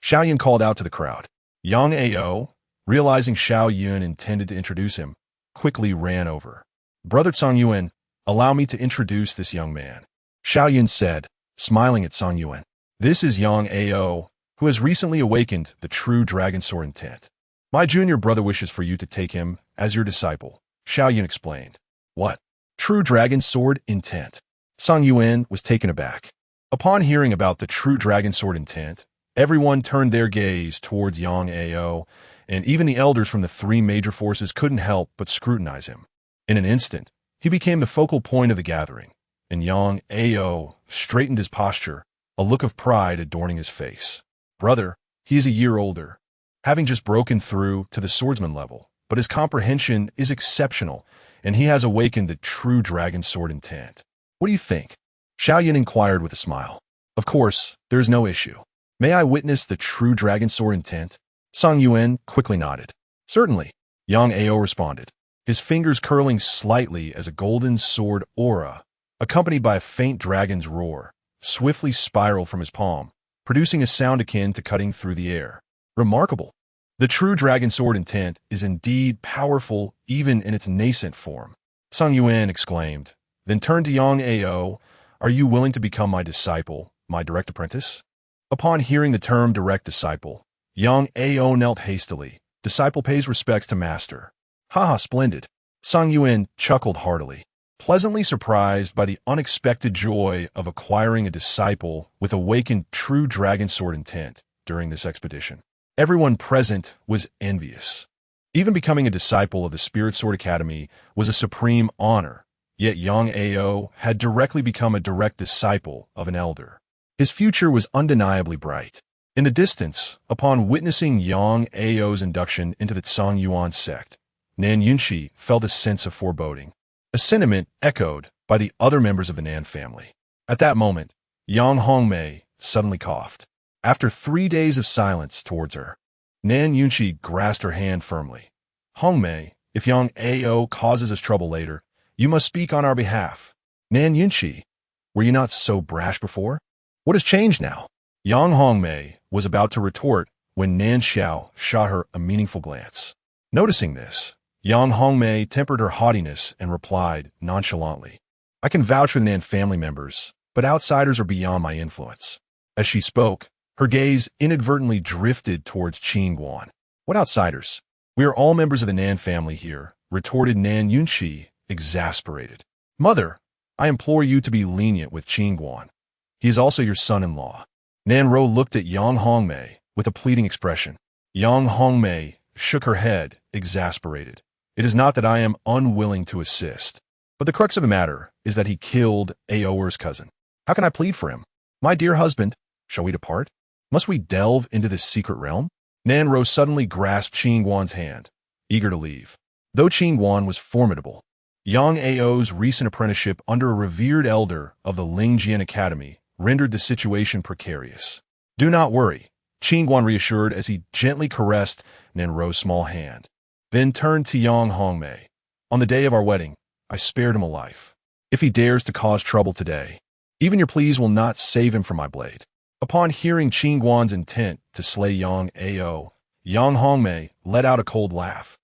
Xiao Yun called out to the crowd. Yang Ao, realizing Xiao Yun intended to introduce him, quickly ran over. Brother Song Yuan, allow me to introduce this young man, Xiao Yun said, smiling at Song Yuan. This is Yang Ao, who has recently awakened the true dragon sword intent. My junior brother wishes for you to take him as your disciple, Xiao Yun explained. What? True dragon sword intent? Song Yuan was taken aback. Upon hearing about the true dragon sword intent, everyone turned their gaze towards Yang Ao, and even the elders from the three major forces couldn't help but scrutinize him. In an instant, he became the focal point of the gathering, and Yang Ao straightened his posture, a look of pride adorning his face. Brother, he is a year older, having just broken through to the swordsman level, but his comprehension is exceptional, and he has awakened the true dragon sword intent. What do you think? Xiao Yun inquired with a smile. Of course, there is no issue. May I witness the true dragon sword intent? Song Yuan quickly nodded. Certainly, Yang Ao responded, his fingers curling slightly as a golden sword aura, accompanied by a faint dragon's roar, swiftly spiraled from his palm, producing a sound akin to cutting through the air. Remarkable. The true dragon sword intent is indeed powerful even in its nascent form, Song Yuan exclaimed, then turned to Yang Ao. Are you willing to become my disciple, my direct apprentice? Upon hearing the term direct disciple, Yang Ao knelt hastily. Disciple pays respects to master. Haha, splendid. Song Yuan chuckled heartily, pleasantly surprised by the unexpected joy of acquiring a disciple with awakened true dragon sword intent during this expedition. Everyone present was envious. Even becoming a disciple of the Spirit Sword Academy was a supreme honor, yet Yang Ao had directly become a direct disciple of an elder. His future was undeniably bright. In the distance, upon witnessing Yang Ao's induction into the Song Yuan sect, Nan Yunqi felt a sense of foreboding, a sentiment echoed by the other members of the Nan family. At that moment, Yang Hongmei suddenly coughed. After 3 days of silence towards her, Nan Yunqi grasped her hand firmly. Hongmei, if Yang Ao causes us trouble later, you must speak on our behalf. Nan Yunqi, were you not so brash before? What has changed now? Yang Hongmei was about to retort when Nan Xiao shot her a meaningful glance. Noticing this, Yang Hongmei tempered her haughtiness and replied nonchalantly, I can vouch for the Nan family members, but outsiders are beyond my influence. As she spoke, her gaze inadvertently drifted towards Qin Guan. What outsiders? We are all members of the Nan family here, retorted Nan Yunqi, exasperated. Mother, I implore you to be lenient with Qin Guan. He is also your son-in-law. Nan Ro looked at Yang Hongmei with a pleading expression. Yang Hongmei shook her head, exasperated. It is not that I am unwilling to assist. But the crux of the matter is that he killed Aoer's cousin. How can I plead for him? My dear husband, shall we depart? Must we delve into this secret realm? Nan Ro suddenly grasped Qin Guan's hand, eager to leave. Though Qin Guan was formidable, Yang Ao's recent apprenticeship under a revered elder of the Lingjian Academy rendered the situation precarious. Do not worry, Qin Guan reassured as he gently caressed Nan Ro's small hand, then turned to Yang Hongmei. On the day of our wedding, I spared him a life. If he dares to cause trouble today, even your pleas will not save him from my blade. Upon hearing Qin Guan's intent to slay Yang Ao, Yang Hongmei let out a cold laugh.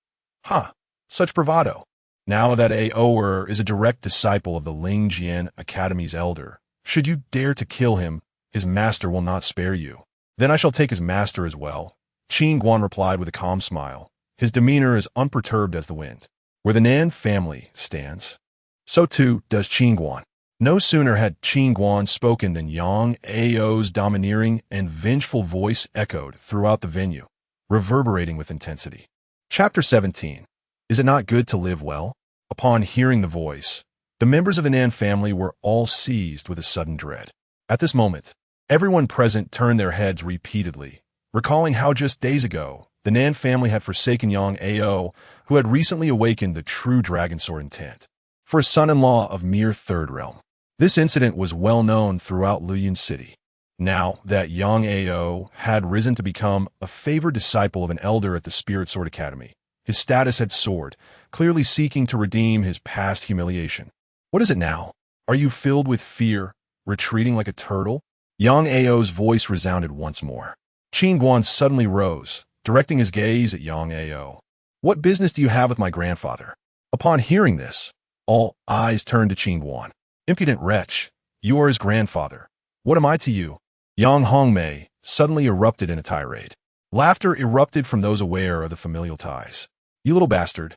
Ha! Such bravado. Now that Aoer is a direct disciple of the Lingjian Academy's elder, should you dare to kill him, his master will not spare you. Then I shall take his master as well, Qin Guan replied with a calm smile, his demeanor as unperturbed as the wind. Where the Nan family stands, so too does Qin Guan. No sooner had Qin Guan spoken than Yang Ao's domineering and vengeful voice echoed throughout the venue, reverberating with intensity. Chapter 17. Is it not good to live well? Upon hearing the voice, the members of the Nan family were all seized with a sudden dread. At this moment, everyone present turned their heads repeatedly, recalling how just days ago, the Nan family had forsaken Yang Ao, who had recently awakened the true dragon sword intent, for a son-in-law of mere third realm. This incident was well known throughout Liyun City. Now that Yang Ao had risen to become a favored disciple of an elder at the Spirit Sword Academy, his status had soared, clearly seeking to redeem his past humiliation. What is it now? Are you filled with fear, retreating like a turtle? Yang Ao's voice resounded once more. Qin Guan suddenly rose, directing his gaze at Yang Ao. What business do you have with my grandfather? Upon hearing this, all eyes turned to Qin Guan. Impudent wretch, you are his grandfather. What am I to you? Yang Hongmei suddenly erupted in a tirade. Laughter erupted from those aware of the familial ties. You little bastard.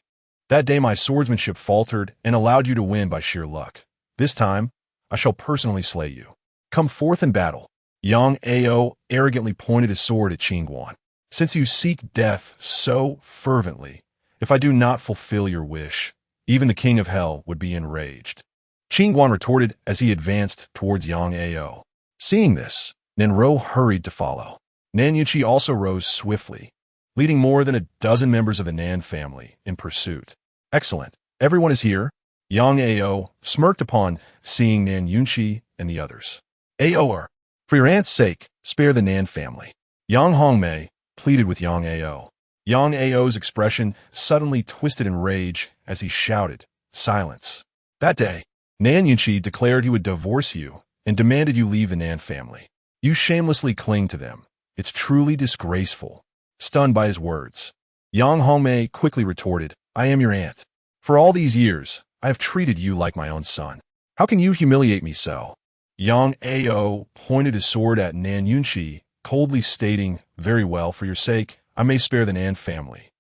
That day my swordsmanship faltered and allowed you to win by sheer luck. This time, I shall personally slay you. Come forth in battle. Yang Ao arrogantly pointed his sword at Qin Guan. Since you seek death so fervently, if I do not fulfill your wish, even the king of hell would be enraged. Qin Guan retorted as he advanced towards Yang Ao. Seeing this, Nan Ro hurried to follow. Nan Yunqi also rose swiftly, leading more than a dozen members of the Nan family in pursuit. Excellent. Everyone is here. Yang Ao smirked upon seeing Nan Yunqi and the others. Aoer, for your aunt's sake, spare the Nan family. Yang Hongmei pleaded with Yang Ao. Yang Ao's expression suddenly twisted in rage as he shouted, Silence. That day, Nan Yunqi declared he would divorce you and demanded you leave the Nan family. You shamelessly cling to them. It's truly disgraceful. Stunned by his words, Yang Hongmei quickly retorted, I am your aunt. For all these years, I have treated you like my own son. How can you humiliate me so? Yang Ao pointed his sword at Nan Yunqi, coldly stating, Very well, for your sake, I may spare the Nan family.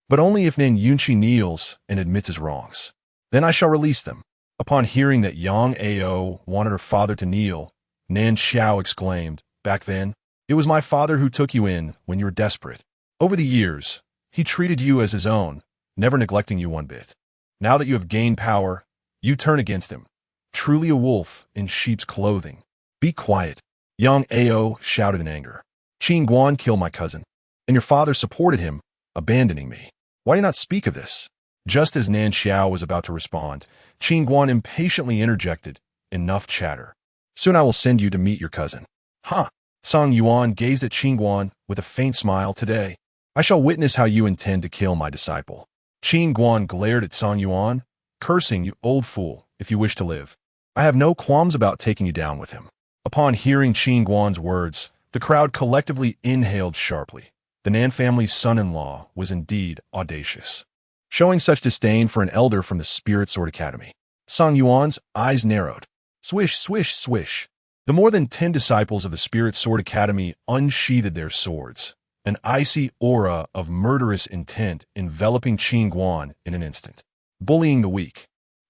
But only if Nan Yunqi kneels and admits his wrongs. Then I shall release them. Upon hearing that Yang Ao wanted her father to kneel, Nan Xiao exclaimed, Back then, it was my father who took you in when you were desperate. Over the years, he treated you as his own, never neglecting you one bit. Now that you have gained power, you turn against him. Truly a wolf in sheep's clothing. Be quiet, Yang Ao shouted in anger. Qin Guan killed my cousin, and your father supported him, abandoning me. Why do you not speak of this? Just as Nan Xiao was about to respond, Qin Guan impatiently interjected, Enough chatter. Soon I will send you to meet your cousin. Ha! Song Yuan gazed at Qin Guan with a faint smile. Today, I shall witness how you intend to kill my disciple. Qin Guan glared at Song Yuan, cursing, You old fool, if you wish to live. I have no qualms about taking you down with him. Upon hearing Qin Guan's words, the crowd collectively inhaled sharply. The Nan family's son-in-law was indeed audacious, showing such disdain for an elder from the Spirit Sword Academy. Song Yuan's eyes narrowed. Swish, swish, swish. The more than 10 disciples of the Spirit Sword Academy unsheathed their swords, an icy aura of murderous intent enveloping Qin Guan in an instant. Bullying the weak.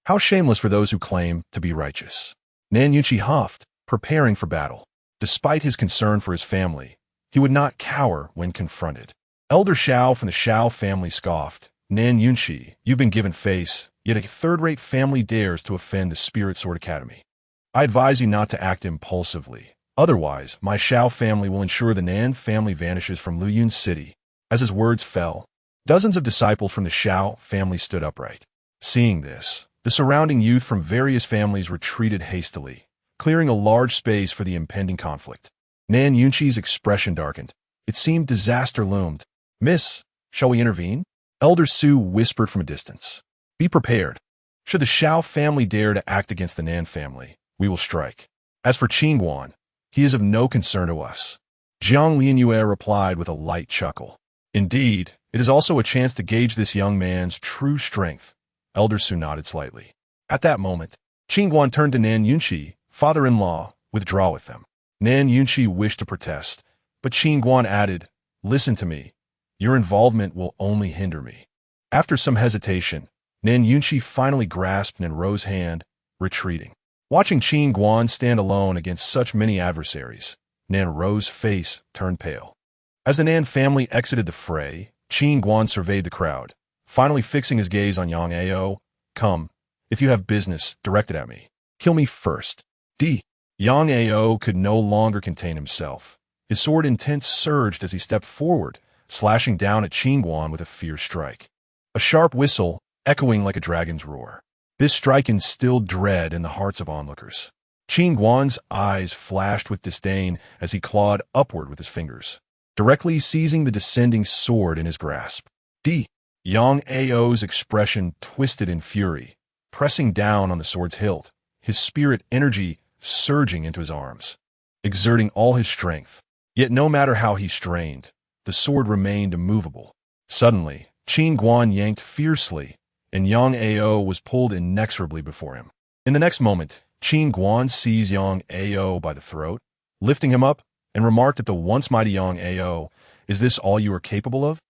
How shameless for those who claim to be righteous. Nan Yunqi huffed, preparing for battle. Despite his concern for his family, he would not cower when confronted. Elder Xiao from the Xiao family scoffed, Nan Yunqi, you've been given face, yet a third-rate family dares to offend the Spirit Sword Academy. I advise you not to act impulsively. Otherwise, my Shao family will ensure the Nan family vanishes from Luyun City. As his words fell, dozens of disciples from the Shao family stood upright. Seeing this, the surrounding youth from various families retreated hastily, clearing a large space for the impending conflict. Nan Yunqi's expression darkened. It seemed disaster loomed. "Miss, shall we intervene?" Elder Su whispered from a distance. "Be prepared. Should the Shao family dare to act against the Nan family, we will strike. As for Qin Guan, he is of no concern to us." Jiang Lianyue replied with a light chuckle. "Indeed, it is also a chance to gauge this young man's true strength." Elder Su nodded slightly. At that moment, Qin Guan turned to Nan Yunqi, "Father-in-law, withdraw with them." Nan Yunqi wished to protest, but Qin Guan added, "Listen to me. Your involvement will only hinder me." After some hesitation, Nan Yunqi finally grasped Nanro's hand, retreating. Watching Qin Guan stand alone against such many adversaries, Nanro's face turned pale. As the Nan family exited the fray, Qin Guan surveyed the crowd, finally fixing his gaze on Yang Ao. "Come, if you have business directed at me, kill me first." Yang Ao could no longer contain himself. His sword intent surged as he stepped forward, slashing down at Qin Guan with a fierce strike. A sharp whistle, echoing like a dragon's roar. This strike instilled dread in the hearts of onlookers. Qin Guan's eyes flashed with disdain as he clawed upward with his fingers, directly seizing the descending sword in his grasp. Yang Ao's expression twisted in fury, pressing down on the sword's hilt, his spirit energy surging into his arms, exerting all his strength. Yet no matter how he strained, the sword remained immovable. Suddenly, Qin Guan yanked fiercely, and Yang Ao was pulled inexorably before him. In the next moment, Qin Guan seized Yang Ao by the throat, lifting him up, and remarked at the once mighty Yang Ao, "Is this all you are capable of?"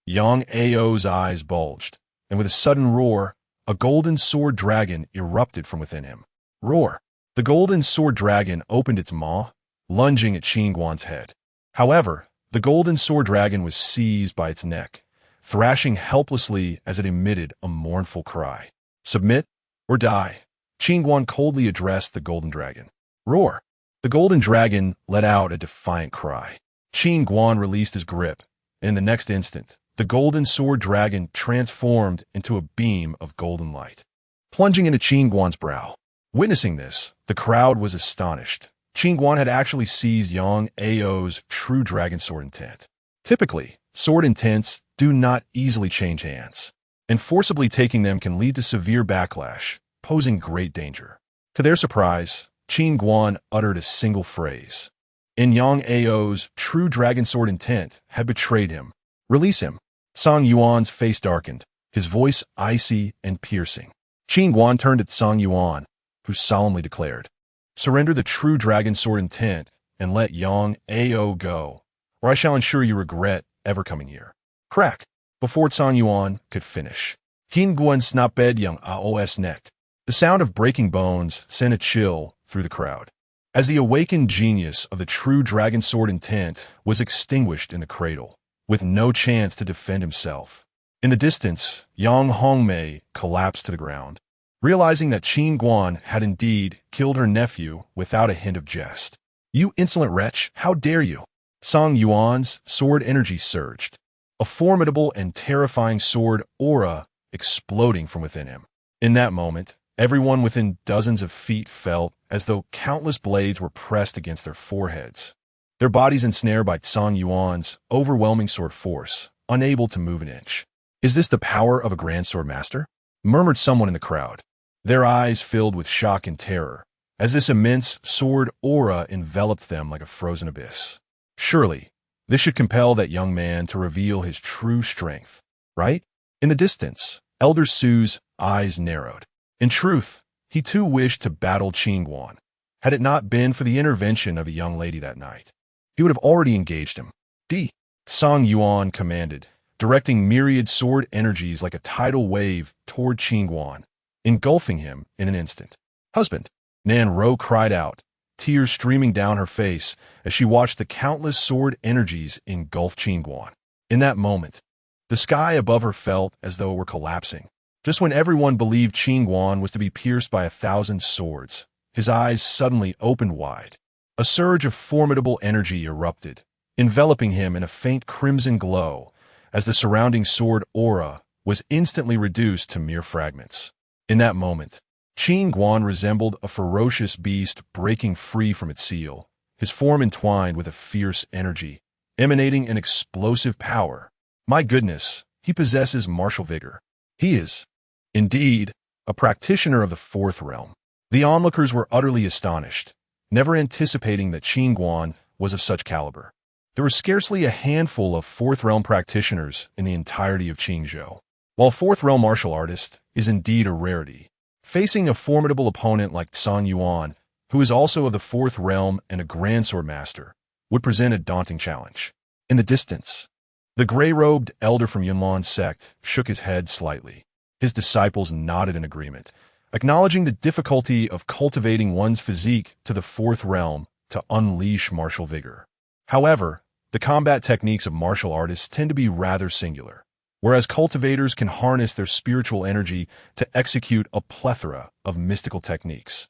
Yang Ao's eyes bulged, and with a sudden roar, a golden sword dragon erupted from within him. Roar! The golden sword dragon opened its maw, lunging at Qin Guan's head. However, the golden sword dragon was seized by its neck, thrashing helplessly as it emitted a mournful cry. "Submit or die," Qin Guan coldly addressed the golden dragon. Roar! The golden dragon let out a defiant cry. Qin Guan released his grip, and in the next instant, the golden sword dragon transformed into a beam of golden light, plunging into Qin Guan's brow. Witnessing this, the crowd was astonished. Qin Guan had actually seized Yang Ao's true dragon sword intent. Typically, sword intents do not easily change hands, and forcibly taking them can lead to severe backlash, posing great danger. To their surprise, Qin Guan uttered a single phrase, and Yang Ao's true dragon sword intent had betrayed him. "Release him." Song Yuan's face darkened, his voice icy and piercing. Qin Guan turned to Song Yuan, who solemnly declared, "Surrender the true dragon sword intent and let Yang Ao go, or I shall ensure you regret ever coming here." Crack! Before Song Yuan could finish, Qin Guan snapped Yang Ao's neck. The sound of breaking bones sent a chill through the crowd, as the awakened genius of the true dragon sword intent was extinguished in the cradle, with no chance to defend himself. In the distance, Yang Hongmei collapsed to the ground, realizing that Qin Guan had indeed killed her nephew without a hint of jest. "You insolent wretch, how dare you!" Song Yuan's sword energy surged, a formidable and terrifying sword aura exploding from within him. In that moment, everyone within dozens of feet felt as though countless blades were pressed against their foreheads, their bodies ensnared by Song Yuan's overwhelming sword force, unable to move an inch. "Is this the power of a grand sword master?" murmured someone in the crowd, their eyes filled with shock and terror, as this immense sword aura enveloped them like a frozen abyss. Surely, this should compel that young man to reveal his true strength, right? In the distance, Elder Su's eyes narrowed. In truth, he too wished to battle Qin Guan. Had it not been for the intervention of the young lady that night, he would have already engaged him. Song Yuan commanded, directing myriad sword energies like a tidal wave toward Qin Guan, engulfing him in an instant. "Husband!" Nanro cried out, tears streaming down her face as she watched the countless sword energies engulf Qin Guan. In that moment, the sky above her felt as though it were collapsing. Just when everyone believed Qin Guan was to be pierced by 1,000 swords, his eyes suddenly opened wide. A surge of formidable energy erupted, enveloping him in a faint crimson glow, as the surrounding sword aura was instantly reduced to mere fragments. In that moment, Qin Guan resembled a ferocious beast breaking free from its seal, his form entwined with a fierce energy, emanating an explosive power. My goodness, he possesses martial vigor. He is, indeed, a practitioner of the fourth realm. The onlookers were utterly astonished, never anticipating that Qin Guan was of such caliber. There were scarcely a handful of fourth realm practitioners in the entirety of Qingzhou. While fourth realm martial artist is indeed a rarity, facing a formidable opponent like Song Yuan, who is also of the fourth realm and a grand sword master, would present a daunting challenge. In the distance, the gray-robed elder from Yunlan's sect shook his head slightly. His disciples nodded in agreement, acknowledging the difficulty of cultivating one's physique to the fourth realm to unleash martial vigor. However, the combat techniques of martial artists tend to be rather singular, whereas cultivators can harness their spiritual energy to execute a plethora of mystical techniques,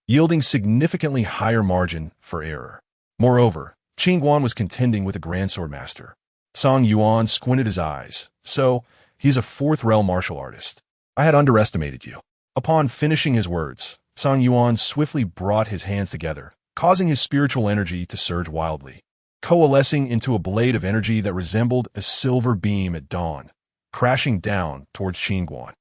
yielding significantly higher margin for error. Moreover, Qin Guan was contending with a grand sword master. Song Yuan squinted his eyes. So, he's a fourth realm martial artist. I had underestimated you. Upon finishing his words, Song Yuan swiftly brought his hands together, causing his spiritual energy to surge wildly, coalescing into a blade of energy that resembled a silver beam at dawn, crashing down towards Qin Guan.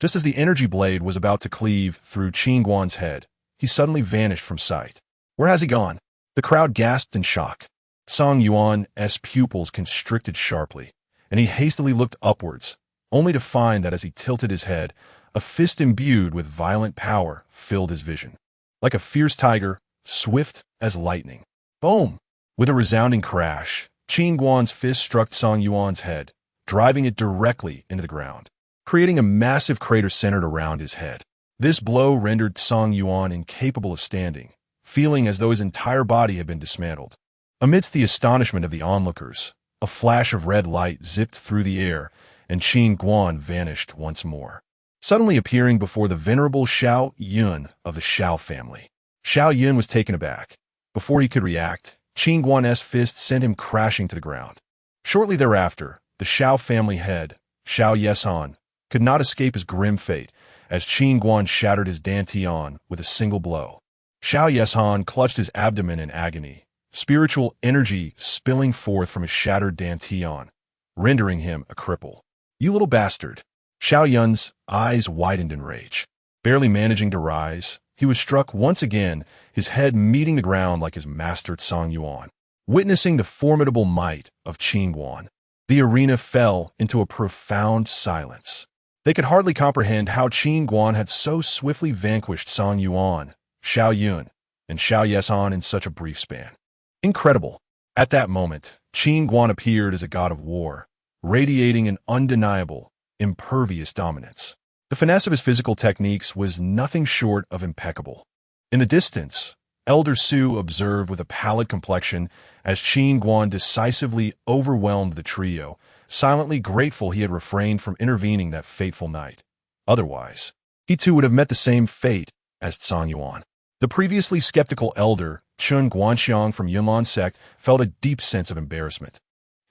Just as the energy blade was about to cleave through Qin Guan's head, he suddenly vanished from sight. Where has he gone? The crowd gasped in shock. Song Yuan's pupils constricted sharply, and he hastily looked upwards, only to find that as he tilted his head, a fist imbued with violent power filled his vision. Like a fierce tiger, swift as lightning. Boom! With a resounding crash, Qin Guan's fist struck Song Yuan's head, driving it directly into the ground, creating a massive crater centered around his head. This blow rendered Song Yuan incapable of standing, feeling as though his entire body had been dismantled. Amidst the astonishment of the onlookers, a flash of red light zipped through the air, and Qin Guan vanished once more, suddenly appearing before the venerable Xiao Yun of the Xiao family. Xiao Yun was taken aback. Before he could react, Qin Guan's fist sent him crashing to the ground. Shortly thereafter, the Xiao family head, Xiao Yesan, could not escape his grim fate, as Qin Guan shattered his dantian with a single blow. Xiao Yesan clutched his abdomen in agony, spiritual energy spilling forth from his shattered dantian, rendering him a cripple. You little bastard! Xiao Yun's eyes widened in rage. Barely managing to rise, he was struck once again, his head meeting the ground like his master Song Yuan. Witnessing the formidable might of Qin Guan, the arena fell into a profound silence. They could hardly comprehend how Qin Guan had so swiftly vanquished Song Yuan, Xiao Yun, and Xiao Yesan in such a brief span. Incredible. At that moment, Qin Guan appeared as a god of war, radiating an undeniable, impervious dominance. The finesse of his physical techniques was nothing short of impeccable. In the distance, Elder Su observed with a pallid complexion as Qin Guan decisively overwhelmed the trio, silently grateful he had refrained from intervening that fateful night. Otherwise, he too would have met the same fate as Song Yuan. The previously skeptical elder, Qin Guanxiang from Yunlan sect, felt a deep sense of embarrassment,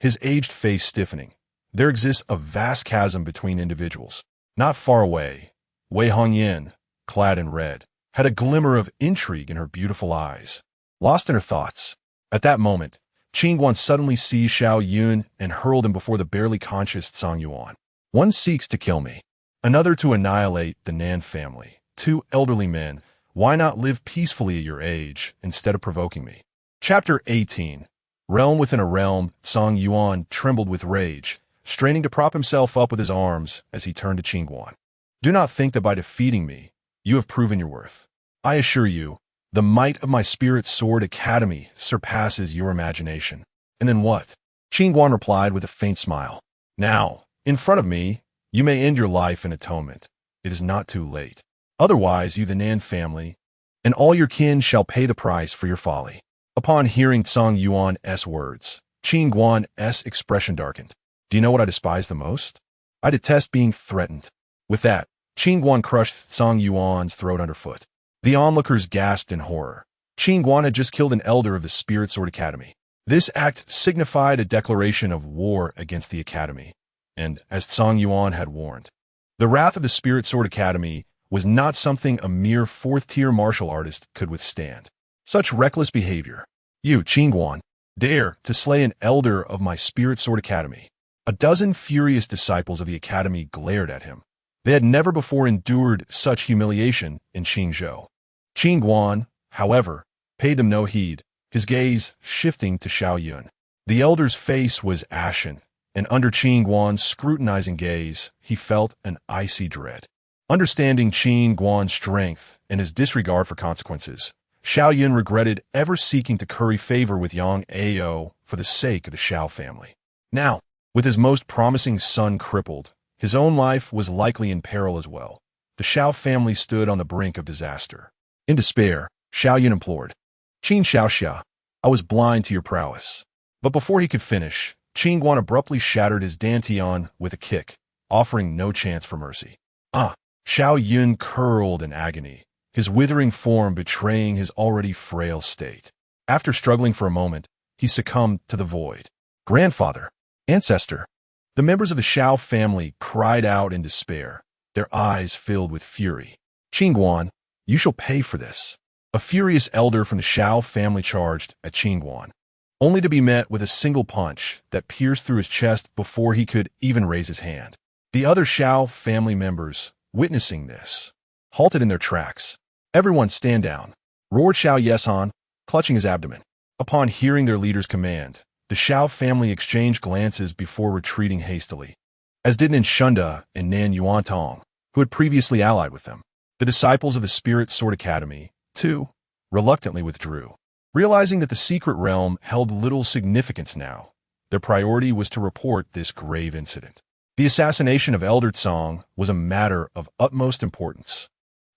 his aged face stiffening. There exists a vast chasm between individuals. Not far away, Wei Hongyan, clad in red, had a glimmer of intrigue in her beautiful eyes. Lost in her thoughts, at that moment, Qin Guan suddenly seized Xiao Yun and hurled him before the barely conscious Song Yuan. One seeks to kill me, another to annihilate the Nan family. Two elderly men, why not live peacefully at your age instead of provoking me? Chapter 18. Realm within a realm. Song Yuan trembled with rage, straining to prop himself up with his arms as he turned to Qin Guan. Do not think that by defeating me, you have proven your worth. I assure you, the might of my spirit sword academy surpasses your imagination. And then what? Qin Guan replied with a faint smile. Now, in front of me, you may end your life in atonement. It is not too late. Otherwise, you the Nan family, and all your kin shall pay the price for your folly. Upon hearing Song Yuan's words, Qin Guan's expression darkened. Do you know what I despise the most? I detest being threatened. With that, Qin Guan crushed Song Yuan's throat underfoot. The onlookers gasped in horror. Qin Guan had just killed an elder of the Spirit Sword Academy. This act signified a declaration of war against the academy, and as Song Yuan had warned, the wrath of the Spirit Sword Academy was not something a mere fourth-tier martial artist could withstand. Such reckless behavior. You, Qin Guan, dare to slay an elder of my Spirit Sword Academy. A dozen furious disciples of the academy glared at him. They had never before endured such humiliation in Qingzhou. Qin Guan, however, paid them no heed, his gaze shifting to Xiao Yun. The elder's face was ashen, and under Qin Guan's scrutinizing gaze, he felt an icy dread. Understanding Qin Guan's strength and his disregard for consequences, Xiao Yun regretted ever seeking to curry favor with Yang Ao for the sake of the Xiao family. Now, with his most promising son crippled, his own life was likely in peril as well. The Xiao family stood on the brink of disaster. In despair, Xiao Yun implored, Qin Xiaoxia, I was blind to your prowess. But before he could finish, Qin Guan abruptly shattered his dantian with a kick, offering no chance for mercy. Xiao Yun curled in agony, his withering form betraying his already frail state. After struggling for a moment, he succumbed to the void. Grandfather, ancestor. The members of the Xiao family cried out in despair, their eyes filled with fury. Qin Guan, you shall pay for this. A furious elder from the Xiao family charged at Qin Guan, only to be met with a single punch that pierced through his chest before he could even raise his hand. The other Xiao family members, witnessing this, halted in their tracks. Everyone stand down, roared Xiao Yeshan, clutching his abdomen. Upon hearing their leader's command, the Xiao family exchanged glances before retreating hastily, as did Nin Shunda and Nan Yuantong, who had previously allied with them. The disciples of the Spirit Sword Academy, too, reluctantly withdrew. Realizing that the secret realm held little significance now, their priority was to report this grave incident. The assassination of Elder Tsong was a matter of utmost importance.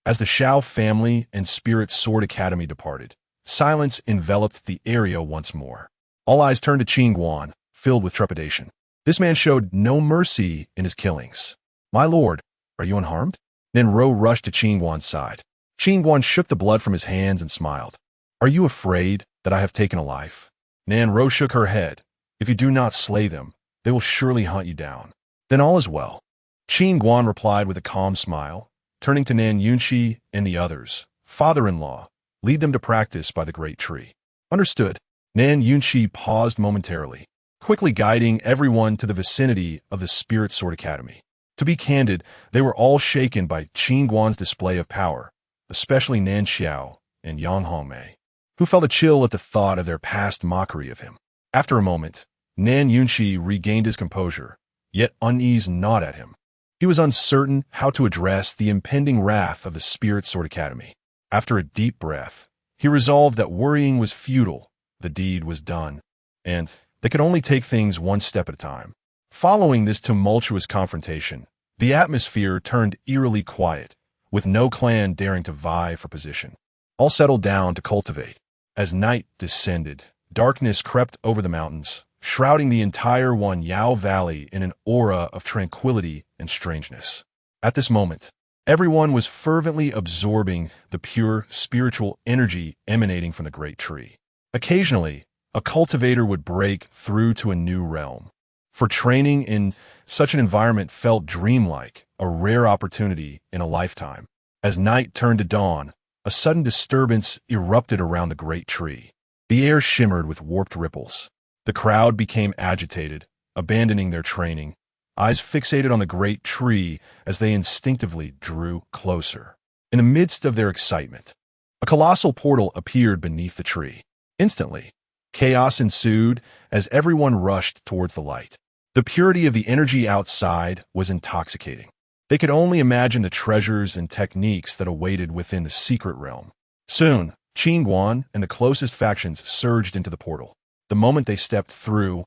As the Xiao family and Spirit Sword Academy departed, silence enveloped the area once more. All eyes turned to Qin Guan, filled with trepidation. This man showed no mercy in his killings. My lord, are you unharmed? Nen Ro rushed to Qin Guan's side. Qin Guan shook the blood from his hands and smiled. Are you afraid that I have taken a life? Nan Ro shook her head. If you do not slay them, they will surely hunt you down. Then all is well. Qin Guan replied with a calm smile, turning to Nan Yunxi and the others. Father-in-law, lead them to practice by the great tree. Understood. Nan Yunxi paused momentarily, quickly guiding everyone to the vicinity of the Spirit Sword Academy. To be candid, they were all shaken by Qin Guan's display of power, especially Nan Xiao and Yang Hongmei, who felt a chill at the thought of their past mockery of him. After a moment, Nan Yunxi regained his composure, yet unease gnawed at him. He was uncertain how to address the impending wrath of the Spirit Sword Academy. After a deep breath, he resolved that worrying was futile. The deed was done, and they could only take things one step at a time. Following this tumultuous confrontation, the atmosphere turned eerily quiet, with no clan daring to vie for position. All settled down to cultivate. As night descended, darkness crept over the mountains, shrouding the entire Wanyao Valley in an aura of tranquility and strangeness. At this moment, everyone was fervently absorbing the pure spiritual energy emanating from the great tree. Occasionally, a cultivator would break through to a new realm. For training in such an environment felt dreamlike, a rare opportunity in a lifetime. As night turned to dawn, a sudden disturbance erupted around the great tree. The air shimmered with warped ripples. The crowd became agitated, abandoning their training, eyes fixated on the great tree as they instinctively drew closer. In the midst of their excitement, a colossal portal appeared beneath the tree. Instantly, chaos ensued as everyone rushed towards the light. The purity of the energy outside was intoxicating. They could only imagine the treasures and techniques that awaited within the secret realm. Soon, Qin Guan and the closest factions surged into the portal. The moment they stepped through,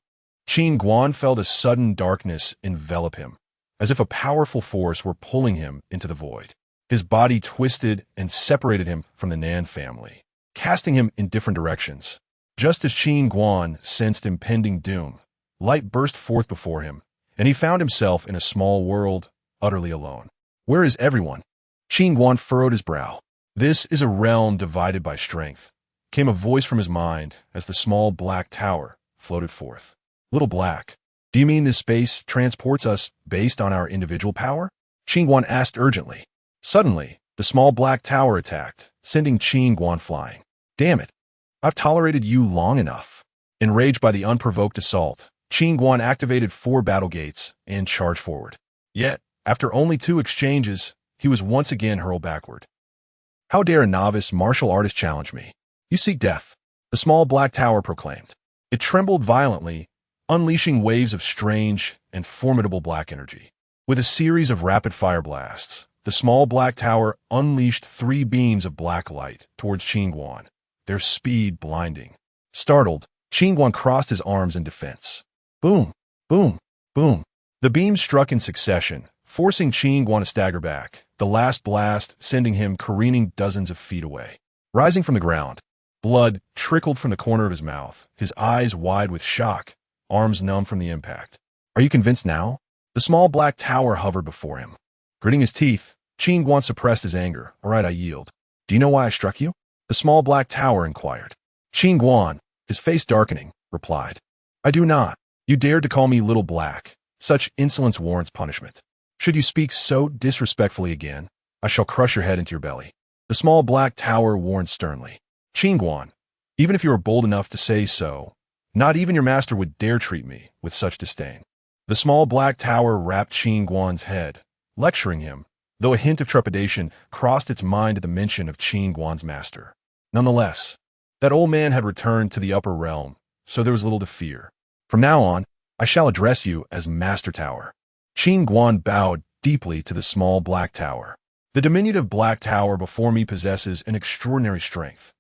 Qin Guan felt a sudden darkness envelop him, as if a powerful force were pulling him into the void. His body twisted and separated him from the Nan family, casting him in different directions. Just as Qin Guan sensed impending doom, light burst forth before him, and he found himself in a small world, utterly alone. Where is everyone? Qin Guan furrowed his brow. This is a realm divided by strength, came a voice from his mind as the small black tower floated forth. Little Black, do you mean this space transports us based on our individual power? Qin Guan asked urgently. Suddenly, the small black tower attacked, sending Qin Guan flying. Damn it! I've tolerated you long enough. Enraged by the unprovoked assault, Qin Guan activated 4 battle gates and charged forward. Yet, after only 2 exchanges, he was once again hurled backward. How dare a novice martial artist challenge me? You seek death, the small black tower proclaimed. It trembled violently, unleashing waves of strange and formidable black energy. With a series of rapid-fire blasts, the small black tower unleashed 3 beams of black light towards Qin Guan, their speed blinding. Startled, Qin Guan crossed his arms in defense. Boom, boom, boom. The beams struck in succession, forcing Qin Guan to stagger back, the last blast sending him careening dozens of feet away. Rising from the ground, blood trickled from the corner of his mouth, his eyes wide with shock, arms numb from the impact. Are you convinced now? The small black tower hovered before him. Gritting his teeth, Qin Guan suppressed his anger. All right, I yield. Do you know why I struck you? The small black tower inquired. Qin Guan, his face darkening, replied. I do not. You dared to call me Little Black. Such insolence warrants punishment. Should you speak so disrespectfully again, I shall crush your head into your belly. The small black tower warned sternly. Qin Guan, even if you are bold enough to say so, not even your master would dare treat me with such disdain. The small black tower rapped Qin Guan's head, lecturing him, though a hint of trepidation crossed its mind at the mention of Qin Guan's master. Nonetheless, that old man had returned to the upper realm, so there was little to fear. From now on, I shall address you as Master Tower. Qin Guan bowed deeply to the small black tower. The diminutive black tower before me possesses an extraordinary strength,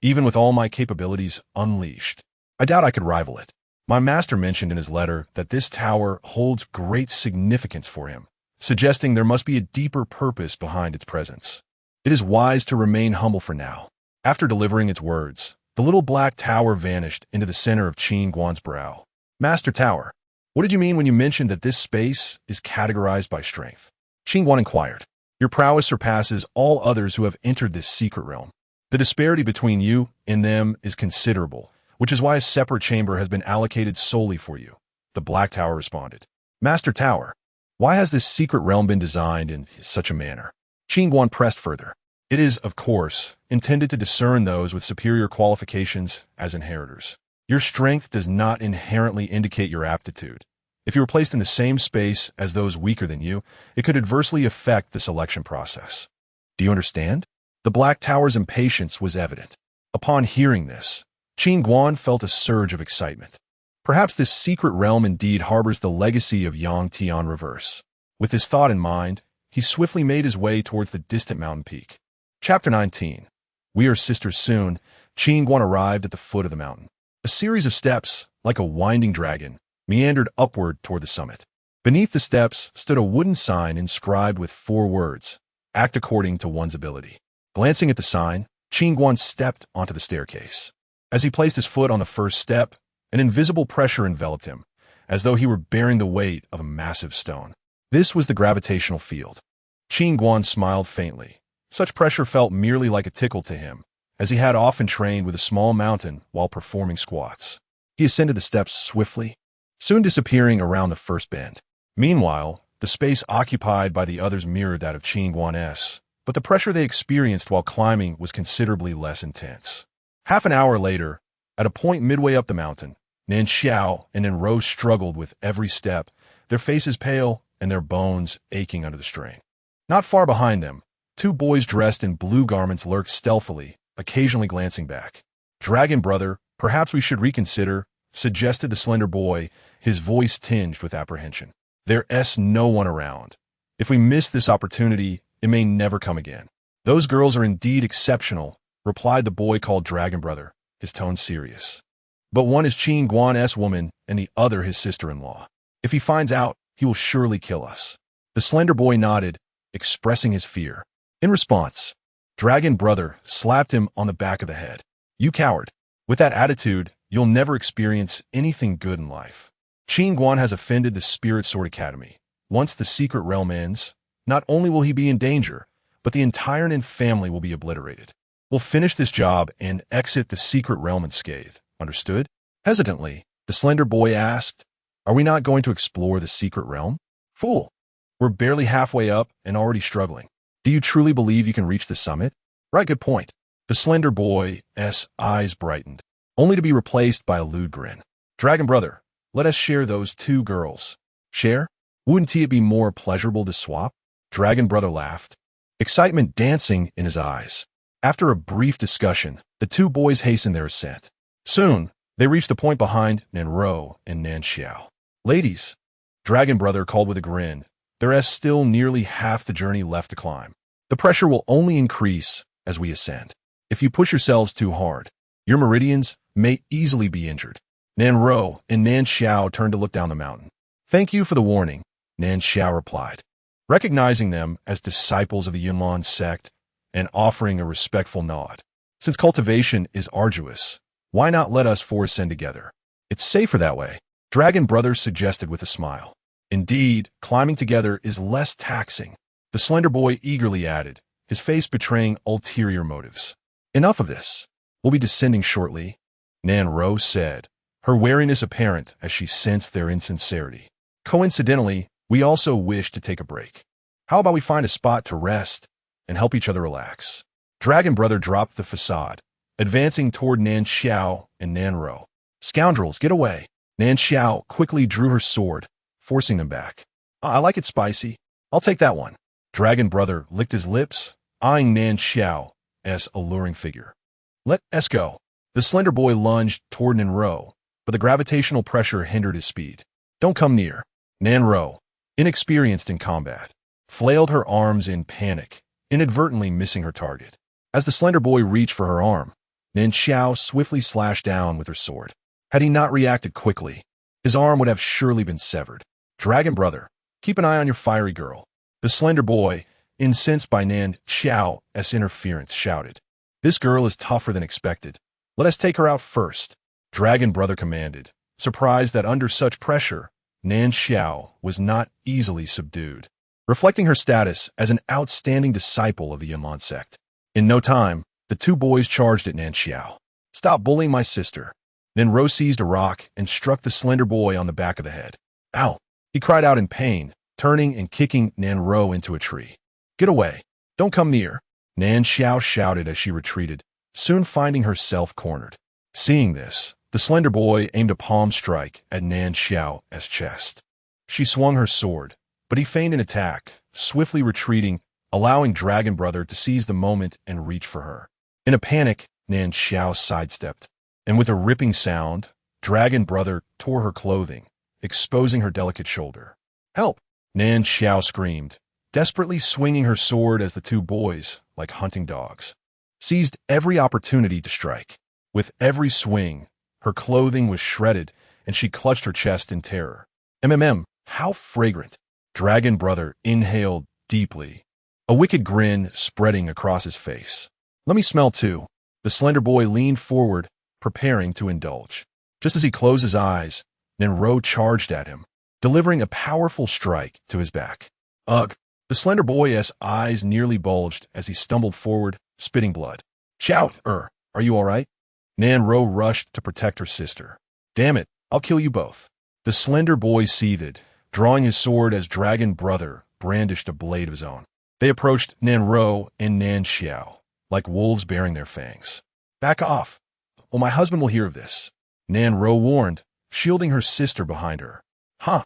even with all my capabilities unleashed. I doubt I could rival it. My master mentioned in his letter that this tower holds great significance for him, suggesting there must be a deeper purpose behind its presence. It is wise to remain humble for now. After delivering its words, the little black tower vanished into the center of Qin Guan's brow. Master Tower, what did you mean when you mentioned that this space is categorized by strength? Qin Guan inquired. Your prowess surpasses all others who have entered this secret realm. The disparity between you and them is considerable, which is why a separate chamber has been allocated solely for you. The Black Tower responded. Master Tower, why has this secret realm been designed in such a manner? Qin Guan pressed further. It is, of course, intended to discern those with superior qualifications as inheritors. Your strength does not inherently indicate your aptitude. If you were placed in the same space as those weaker than you, it could adversely affect the selection process. Do you understand? The Black Tower's impatience was evident. Upon hearing this, Qin Guan felt a surge of excitement. Perhaps this secret realm indeed harbors the legacy of Yang Tian Reverse. With this thought in mind, he swiftly made his way towards the distant mountain peak. Chapter 19. We are sisters soon. Qin Guan arrived at the foot of the mountain. A series of steps, like a winding dragon, meandered upward toward the summit. Beneath the steps stood a wooden sign inscribed with 4 words, act according to one's ability. Glancing at the sign, Qin Guan stepped onto the staircase. As he placed his foot on the first step, an invisible pressure enveloped him, as though he were bearing the weight of a massive stone. This was the gravitational field. Qin Guan smiled faintly. Such pressure felt merely like a tickle to him, as he had often trained with a small mountain while performing squats. He ascended the steps swiftly, soon disappearing around the first bend. Meanwhile, the space occupied by the others mirrored that of Qin Guan's, but the pressure they experienced while climbing was considerably less intense. Half an hour later, at a point midway up the mountain, Nan Xiao and Nan Rose struggled with every step, their faces pale and their bones aching under the strain. Not far behind them, 2 boys dressed in blue garments lurked stealthily, occasionally glancing back. Dragon brother, perhaps we should reconsider, suggested the slender boy, his voice tinged with apprehension. There's no one around. If we miss this opportunity, it may never come again. Those girls are indeed exceptional, replied the boy called Dragon brother, his tone serious. But one is Qin Guan's woman and the other his sister-in-law. If he finds out, he will surely kill us. The slender boy nodded, expressing his fear. In response, Dragon brother slapped him on the back of the head. You coward. With that attitude, you'll never experience anything good in life. Qin Guan has offended the Spirit Sword Academy. Once the secret realm ends, Not only will he be in danger, but the entire Nin family will be obliterated. We'll finish this job and exit the secret realm unscathed. Understood? Hesitantly, the slender boy asked, "Are we not going to explore the secret realm?" Fool! We're barely halfway up and already struggling. Do you truly believe you can reach the summit? Right, good point. The slender boy's eyes brightened, only to be replaced by a lewd grin. Dragon brother, let us share those two girls. Share? Wouldn't it be more pleasurable to swap? Dragon brother laughed, excitement dancing in his eyes. After a brief discussion, the two boys hastened their ascent. Soon, they reached the point behind Nanro and Nanxiao. Ladies, Dragon brother called with a grin, there is still nearly half the journey left to climb. The pressure will only increase as we ascend. If you push yourselves too hard, your meridians may easily be injured. Nanro and Nanxiao turned to look down the mountain. Thank you for the warning, Nanxiao replied, recognizing them as disciples of the Yunlan sect and offering a respectful nod. Since cultivation is arduous, why not let us four ascend together? It's safer that way, Dragon brother suggested with a smile. Indeed, climbing together is less taxing, the slender boy eagerly added, his face betraying ulterior motives. Enough of this. We'll be descending shortly, Nanro said, her wariness apparent as she sensed their insincerity. Coincidentally, we also wish to take a break. How about we find a spot to rest and help each other relax? Dragon brother dropped the facade, advancing toward Nanxiao and Nanro. Scoundrels, get away. Nanxiao quickly drew her sword, forcing them back. I like it spicy. I'll take that one. Dragon brother licked his lips, eyeing Nanxiao's alluring figure. Let us go. The slender boy lunged toward Nanro, but the gravitational pressure hindered his speed. Don't come near. Nanro, inexperienced in combat, flailed her arms in panic, inadvertently missing her target. As the slender boy reached for her arm, Nanxiao swiftly slashed down with her sword. Had he not reacted quickly, his arm would have surely been severed. Dragon brother, keep an eye on your fiery girl. The slender boy, incensed by Nanxiao's interference, shouted. This girl is tougher than expected. Let us take her out first, Dragon brother commanded, surprised that under such pressure, Nanxiao was not easily subdued, reflecting her status as an outstanding disciple of the Yunlan sect. In no time, the two boys charged at Nanxiao. Stop bullying my sister. Nanro seized a rock and struck the slender boy on the back of the head. Ow! He cried out in pain, turning and kicking Nanro into a tree. Get away. Don't come near. Nanxiao shouted as she retreated, soon finding herself cornered. Seeing this, the slender boy aimed a palm strike at Nanxiao's chest. She swung her sword, but he feigned an attack, swiftly retreating, allowing Dragon brother to seize the moment and reach for her. In a panic, Nanxiao sidestepped, and with a ripping sound, Dragon brother tore her clothing, exposing her delicate shoulder. Help! Nanxiao screamed, desperately swinging her sword as the two boys, like hunting dogs, seized every opportunity to strike. With every swing, her clothing was shredded, and she clutched her chest in terror. How fragrant! Dragon brother inhaled deeply, a wicked grin spreading across his face. Let me smell too. The slender boy leaned forward, preparing to indulge. Just as he closed his eyes, Nanro charged at him, delivering a powerful strike to his back. Ugh! The slender boy's eyes nearly bulged as he stumbled forward, spitting blood. Shout! Are you all right? Nanro rushed to protect her sister. Damn it, I'll kill you both. The slender boy seethed, drawing his sword as Dragon brother brandished a blade of his own. They approached Nanro and Nanxiao, like wolves bearing their fangs. Back off, or my husband will hear of this. Nanro warned, shielding her sister behind her. Huh,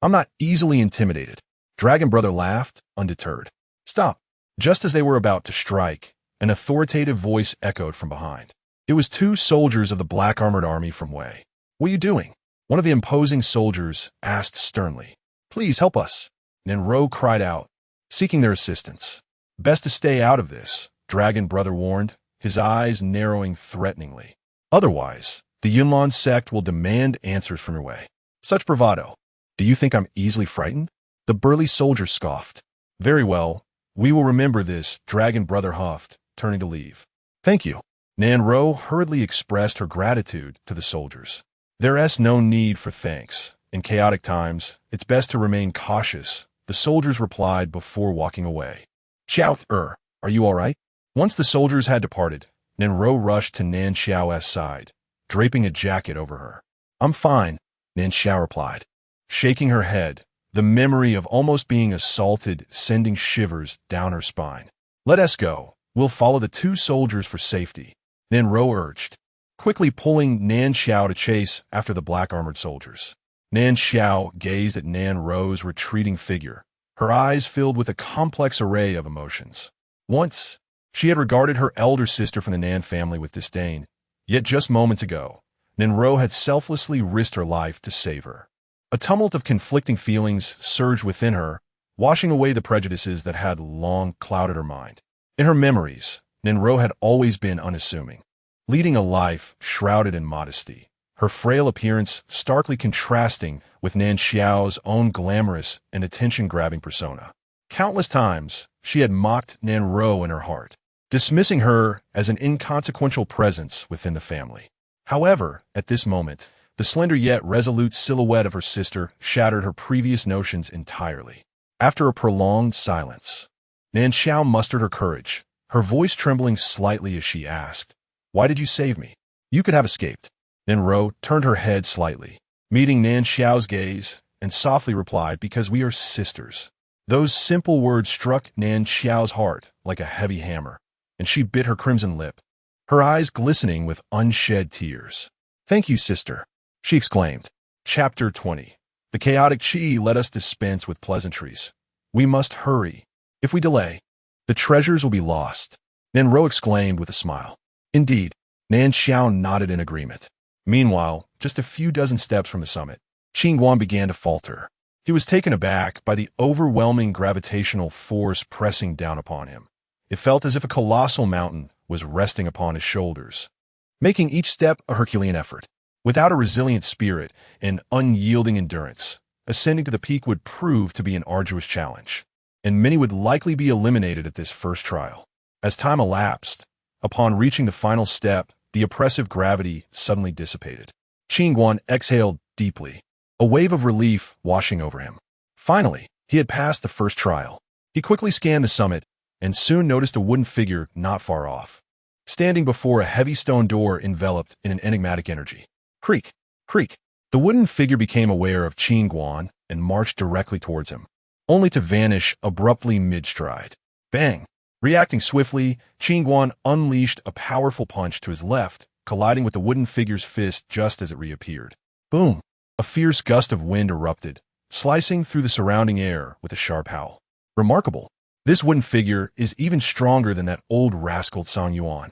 I'm not easily intimidated. Dragon brother laughed, undeterred. Stop. Just as they were about to strike, an authoritative voice echoed from behind. It was two soldiers of the black armored army from Wei. What are you doing? One of the imposing soldiers asked sternly. Please help us. Nanro cried out, seeking their assistance. Best to stay out of this, Dragon brother warned, his eyes narrowing threateningly. Otherwise, the Yunlan sect will demand answers from your Wei. Such bravado. Do you think I'm easily frightened? The burly soldier scoffed. Very well, we will remember this, Dragon brother huffed, turning to leave. Thank you. Nanro hurriedly expressed her gratitude to the soldiers. There is no need for thanks. In chaotic times, it's best to remain cautious the soldiers replied before walking away. Xiao, are you all right? Once the soldiers had departed, Nanro rushed to Nan Xiao's side, draping a jacket over her. I'm fine, Nan Xiao replied, shaking her head, the memory of almost being assaulted sending shivers down her spine. Let us go. We'll follow the two soldiers for safety, Nanro urged, quickly pulling Nan Xiao to chase after the black-armored soldiers. Nan Xiao gazed at Nanro's retreating figure, her eyes filled with a complex array of emotions. Once, she had regarded her elder sister from the Nan family with disdain, yet just moments ago, Nanro had selflessly risked her life to save her. A tumult of conflicting feelings surged within her, washing away the prejudices that had long clouded her mind. In her memories, Nanro had always been unassuming, leading a life shrouded in modesty, her frail appearance starkly contrasting with Nan Xiao's own glamorous and attention-grabbing persona. Countless times, she had mocked Nanro in her heart, dismissing her as an inconsequential presence within the family. However, at this moment, the slender yet resolute silhouette of her sister shattered her previous notions entirely. After a prolonged silence, Nan Xiao mustered her courage, her voice trembling slightly as she asked, "Why did you save me? You could have escaped." Nanro turned her head slightly, meeting Nan Xiao's gaze, and softly replied, "Because we are sisters." Those simple words struck Nan Xiao's heart like a heavy hammer, and she bit her crimson lip, her eyes glistening with unshed tears. "Thank you, sister," she exclaimed. Chapter 20. The chaotic Qi let us dispense with pleasantries. We must hurry. If we delay, the treasures will be lost, Nanro exclaimed with a smile. Indeed, Nan Xiao nodded in agreement. Meanwhile, just a few dozen steps from the summit, Qin Guan began to falter. He was taken aback by the overwhelming gravitational force pressing down upon him. It felt as if a colossal mountain was resting upon his shoulders, making each step a Herculean effort. Without a resilient spirit and unyielding endurance, ascending to the peak would prove to be an arduous challenge, and many would likely be eliminated at this first trial. As time elapsed, upon reaching the final step, the oppressive gravity suddenly dissipated. Qin Guan exhaled deeply, a wave of relief washing over him. Finally, he had passed the first trial. He quickly scanned the summit and soon noticed a wooden figure not far off, standing before a heavy stone door enveloped in an enigmatic energy. Creak, creak. The wooden figure became aware of Qin Guan and marched directly towards him, only to vanish abruptly mid-stride. Bang! Reacting swiftly, Qin Guan unleashed a powerful punch to his left, colliding with the wooden figure's fist just as it reappeared. Boom! A fierce gust of wind erupted, slicing through the surrounding air with a sharp howl. Remarkable! This wooden figure is even stronger than that old rascal Song Yuan.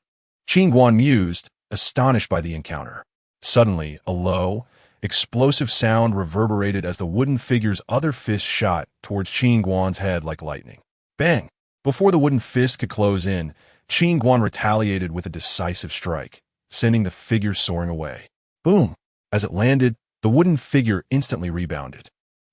Qin Guan mused, astonished by the encounter. Suddenly, a low, explosive sound reverberated as the wooden figure's other fist shot towards Qin Guan's head like lightning. Bang! Before the wooden fist could close in, Qin Guan retaliated with a decisive strike, sending the figure soaring away. Boom! As it landed, the wooden figure instantly rebounded,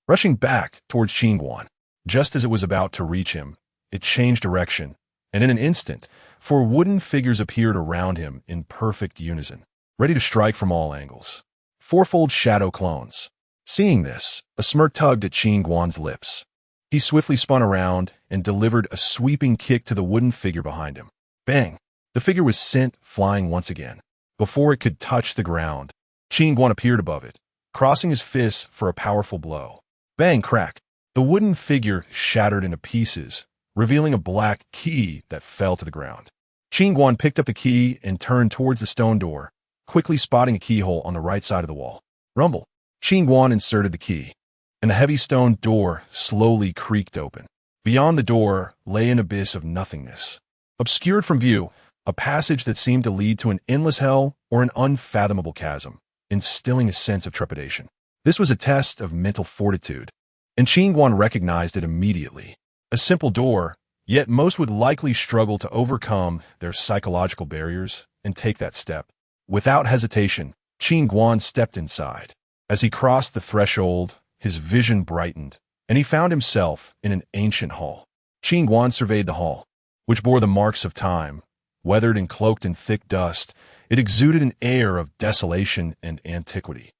rushing back towards Qin Guan. Just as it was about to reach him, it changed direction, and in an instant, 4 wooden figures appeared around him in perfect unison, ready to strike from all angles. 4-fold shadow clones. Seeing this, a smirk tugged at Qin Guan's lips. He swiftly spun around and delivered a sweeping kick to the wooden figure behind him. Bang! The figure was sent flying once again. Before it could touch the ground, Qin Guan appeared above it, crossing his fists for a powerful blow. Bang! Crack! The wooden figure shattered into pieces, revealing a black key that fell to the ground. Qin Guan picked up the key and turned towards the stone door, quickly spotting a keyhole on the right side of the wall. Rumble! Qin Guan inserted the key, and the heavy stone door slowly creaked open. Beyond the door lay an abyss of nothingness, obscured from view, a passage that seemed to lead to an endless hell or an unfathomable chasm, instilling a sense of trepidation. This was a test of mental fortitude, and Qin Guan recognized it immediately. A simple door, yet most would likely struggle to overcome their psychological barriers and take that step. Without hesitation, Qin Guan stepped inside. As he crossed the threshold, his vision brightened, and he found himself in an ancient hall. Qin Guan surveyed the hall, which bore the marks of time. Weathered and cloaked in thick dust, it exuded an air of desolation and antiquity.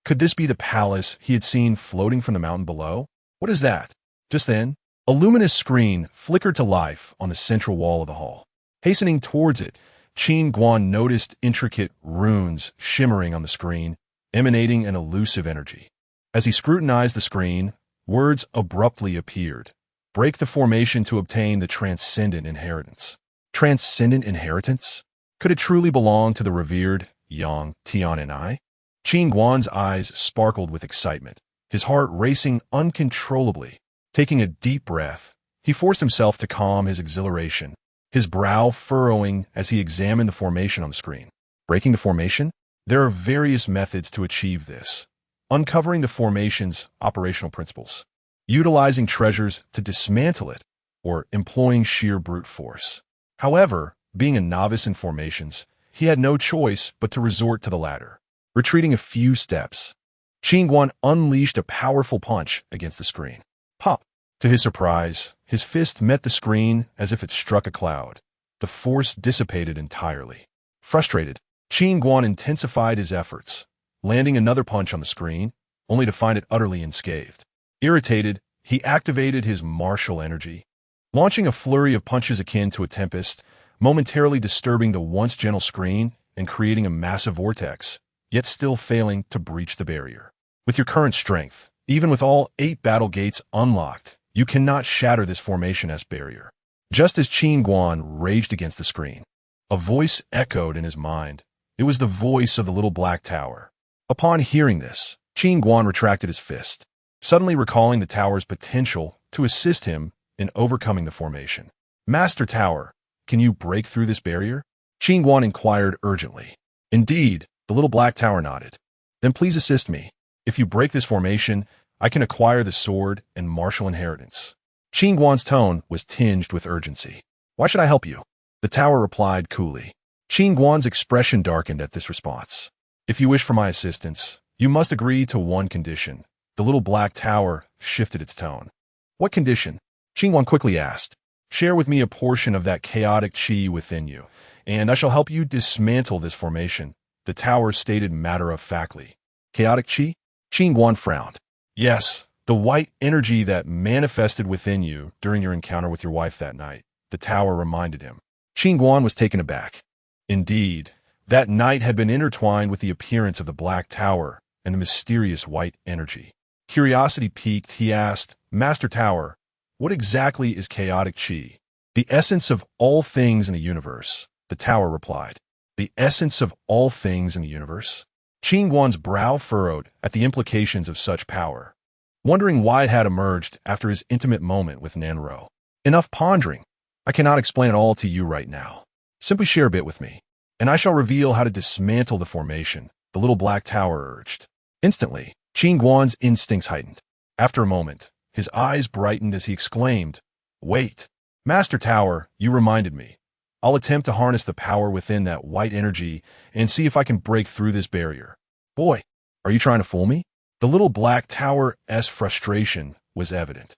Could this be the palace he had seen floating from the mountain below? What is that? Just then, a luminous screen flickered to life on the central wall of the hall. Hastening towards it, Qin Guan noticed intricate runes shimmering on the screen, emanating an elusive energy. As he scrutinized the screen, words abruptly appeared. Break the formation to obtain the transcendent inheritance. Transcendent inheritance? Could it truly belong to the revered Yang, Tian, and I? Qin Guan's eyes sparkled with excitement, his heart racing uncontrollably. Taking a deep breath, he forced himself to calm his exhilaration, his brow furrowing as he examined the formation on the screen. Breaking the formation? There are various methods to achieve this. Uncovering the formation's operational principles, utilizing treasures to dismantle it, or employing sheer brute force. However, being a novice in formations, he had no choice but to resort to the latter. Retreating a few steps, Qin Guan unleashed a powerful punch against the screen. Pop! To his surprise, his fist met the screen as if it struck a cloud. The force dissipated entirely. Frustrated, Qin Guan intensified his efforts, landing another punch on the screen, only to find it utterly unscathed. Irritated, he activated his martial energy, launching a flurry of punches akin to a tempest, momentarily disturbing the once gentle screen and creating a massive vortex, yet still failing to breach the barrier. With your current strength, even with all 8 battle gates unlocked, you cannot shatter this formation-S barrier. Just as Qin Guan raged against the screen, a voice echoed in his mind. It was the voice of the little black tower. Upon hearing this, Qin Guan retracted his fist, suddenly recalling the tower's potential to assist him in overcoming the formation. Master Tower, can you break through this barrier? Qin Guan inquired urgently. Indeed, the little black tower nodded. Then please assist me. If you break this formation, I can acquire the sword and martial inheritance. Qin Guan's tone was tinged with urgency. Why should I help you? The tower replied coolly. Qin Guan's expression darkened at this response. If you wish for my assistance, you must agree to one condition. The little black tower shifted its tone. What condition? Qin Guan quickly asked. Share with me a portion of that chaotic qi within you, and I shall help you dismantle this formation, the tower stated matter-of-factly. Chaotic qi? Qin Guan frowned. Yes, the white energy that manifested within you during your encounter with your wife that night, the tower reminded him. Qin Guan was taken aback. Indeed, that night had been intertwined with the appearance of the black tower and the mysterious white energy. Curiosity piqued, he asked, Master Tower, what exactly is chaotic qi? The essence of all things in the universe, the tower replied. The essence of all things in the universe? Qin Guan's brow furrowed at the implications of such power, wondering why it had emerged after his intimate moment with Nanro. Enough pondering. I cannot explain it all to you right now. Simply share a bit with me, and I shall reveal how to dismantle the formation, the little black tower urged. Instantly, Qin Guan's instincts heightened. After a moment, his eyes brightened as he exclaimed, Wait, Master Tower, you reminded me. I'll attempt to harness the power within that white energy and see if I can break through this barrier. Boy, are you trying to fool me? The little black tower's frustration was evident.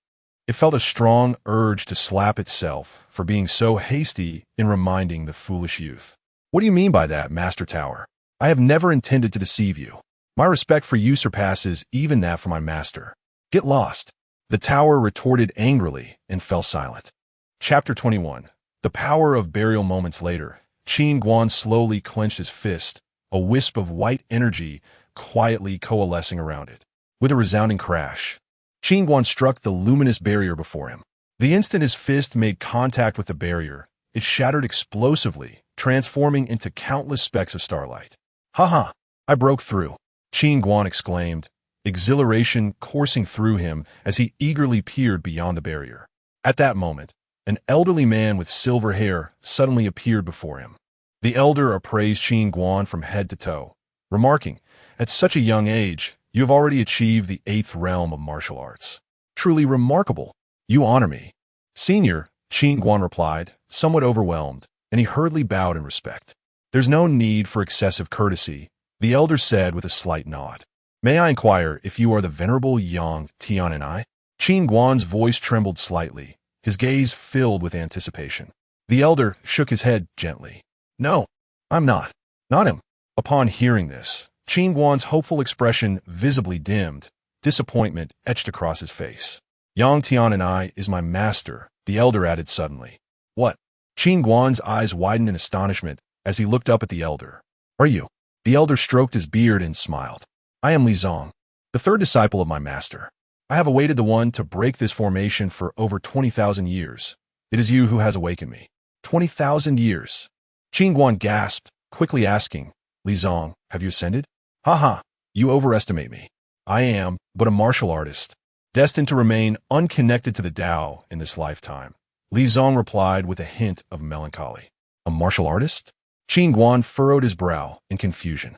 It felt a strong urge to slap itself for being so hasty in reminding the foolish youth. What do you mean by that, Master Tower? I have never intended to deceive you. My respect for you surpasses even that for my master. Get lost. The tower retorted angrily and fell silent. Chapter 21. The power of burial. Moments later, Qin Guan slowly clenched his fist, a wisp of white energy quietly coalescing around it. With a resounding crash, Qin Guan struck the luminous barrier before him. The instant his fist made contact with the barrier, it shattered explosively, transforming into countless specks of starlight. Ha! I broke through, Qin Guan exclaimed, exhilaration coursing through him as he eagerly peered beyond the barrier. At that moment, an elderly man with silver hair suddenly appeared before him. The elder appraised Qin Guan from head to toe, remarking, At such a young age, you have already achieved the 8th realm of martial arts. Truly remarkable. You honor me. Senior, Qin Guan replied, somewhat overwhelmed, and he hurriedly bowed in respect. There's no need for excessive courtesy, the elder said with a slight nod. May I inquire if you are the venerable Yang, Tian, and I? Qin Guan's voice trembled slightly, his gaze filled with anticipation. The elder shook his head gently. No, I'm not. Not him. Upon hearing this, Qin Guan's hopeful expression visibly dimmed, disappointment etched across his face. Yang Tiananai is my master, the elder added suddenly. What? Qin Guan's eyes widened in astonishment as he looked up at the elder. Are you? The elder stroked his beard and smiled. I am Li Zong, the third disciple of my master. I have awaited the one to break this formation for over 20,000 years. It is you who has awakened me. 20,000 years. Qin Guan gasped, quickly asking, Li Zong, have you ascended? Haha, you overestimate me. I am but a martial artist, destined to remain unconnected to the Tao in this lifetime. Li Zong replied with a hint of melancholy. A martial artist? Qin Guan furrowed his brow in confusion.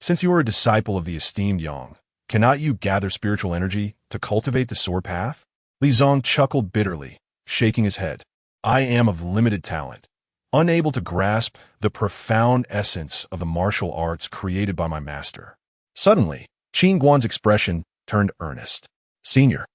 Since you are a disciple of the esteemed Yang, cannot you gather spiritual energy to cultivate the sword path? Li Zong chuckled bitterly, shaking his head. I am of limited talent, unable to grasp the profound essence of the martial arts created by my master. Suddenly, Qin Guan's expression turned earnest. Senior,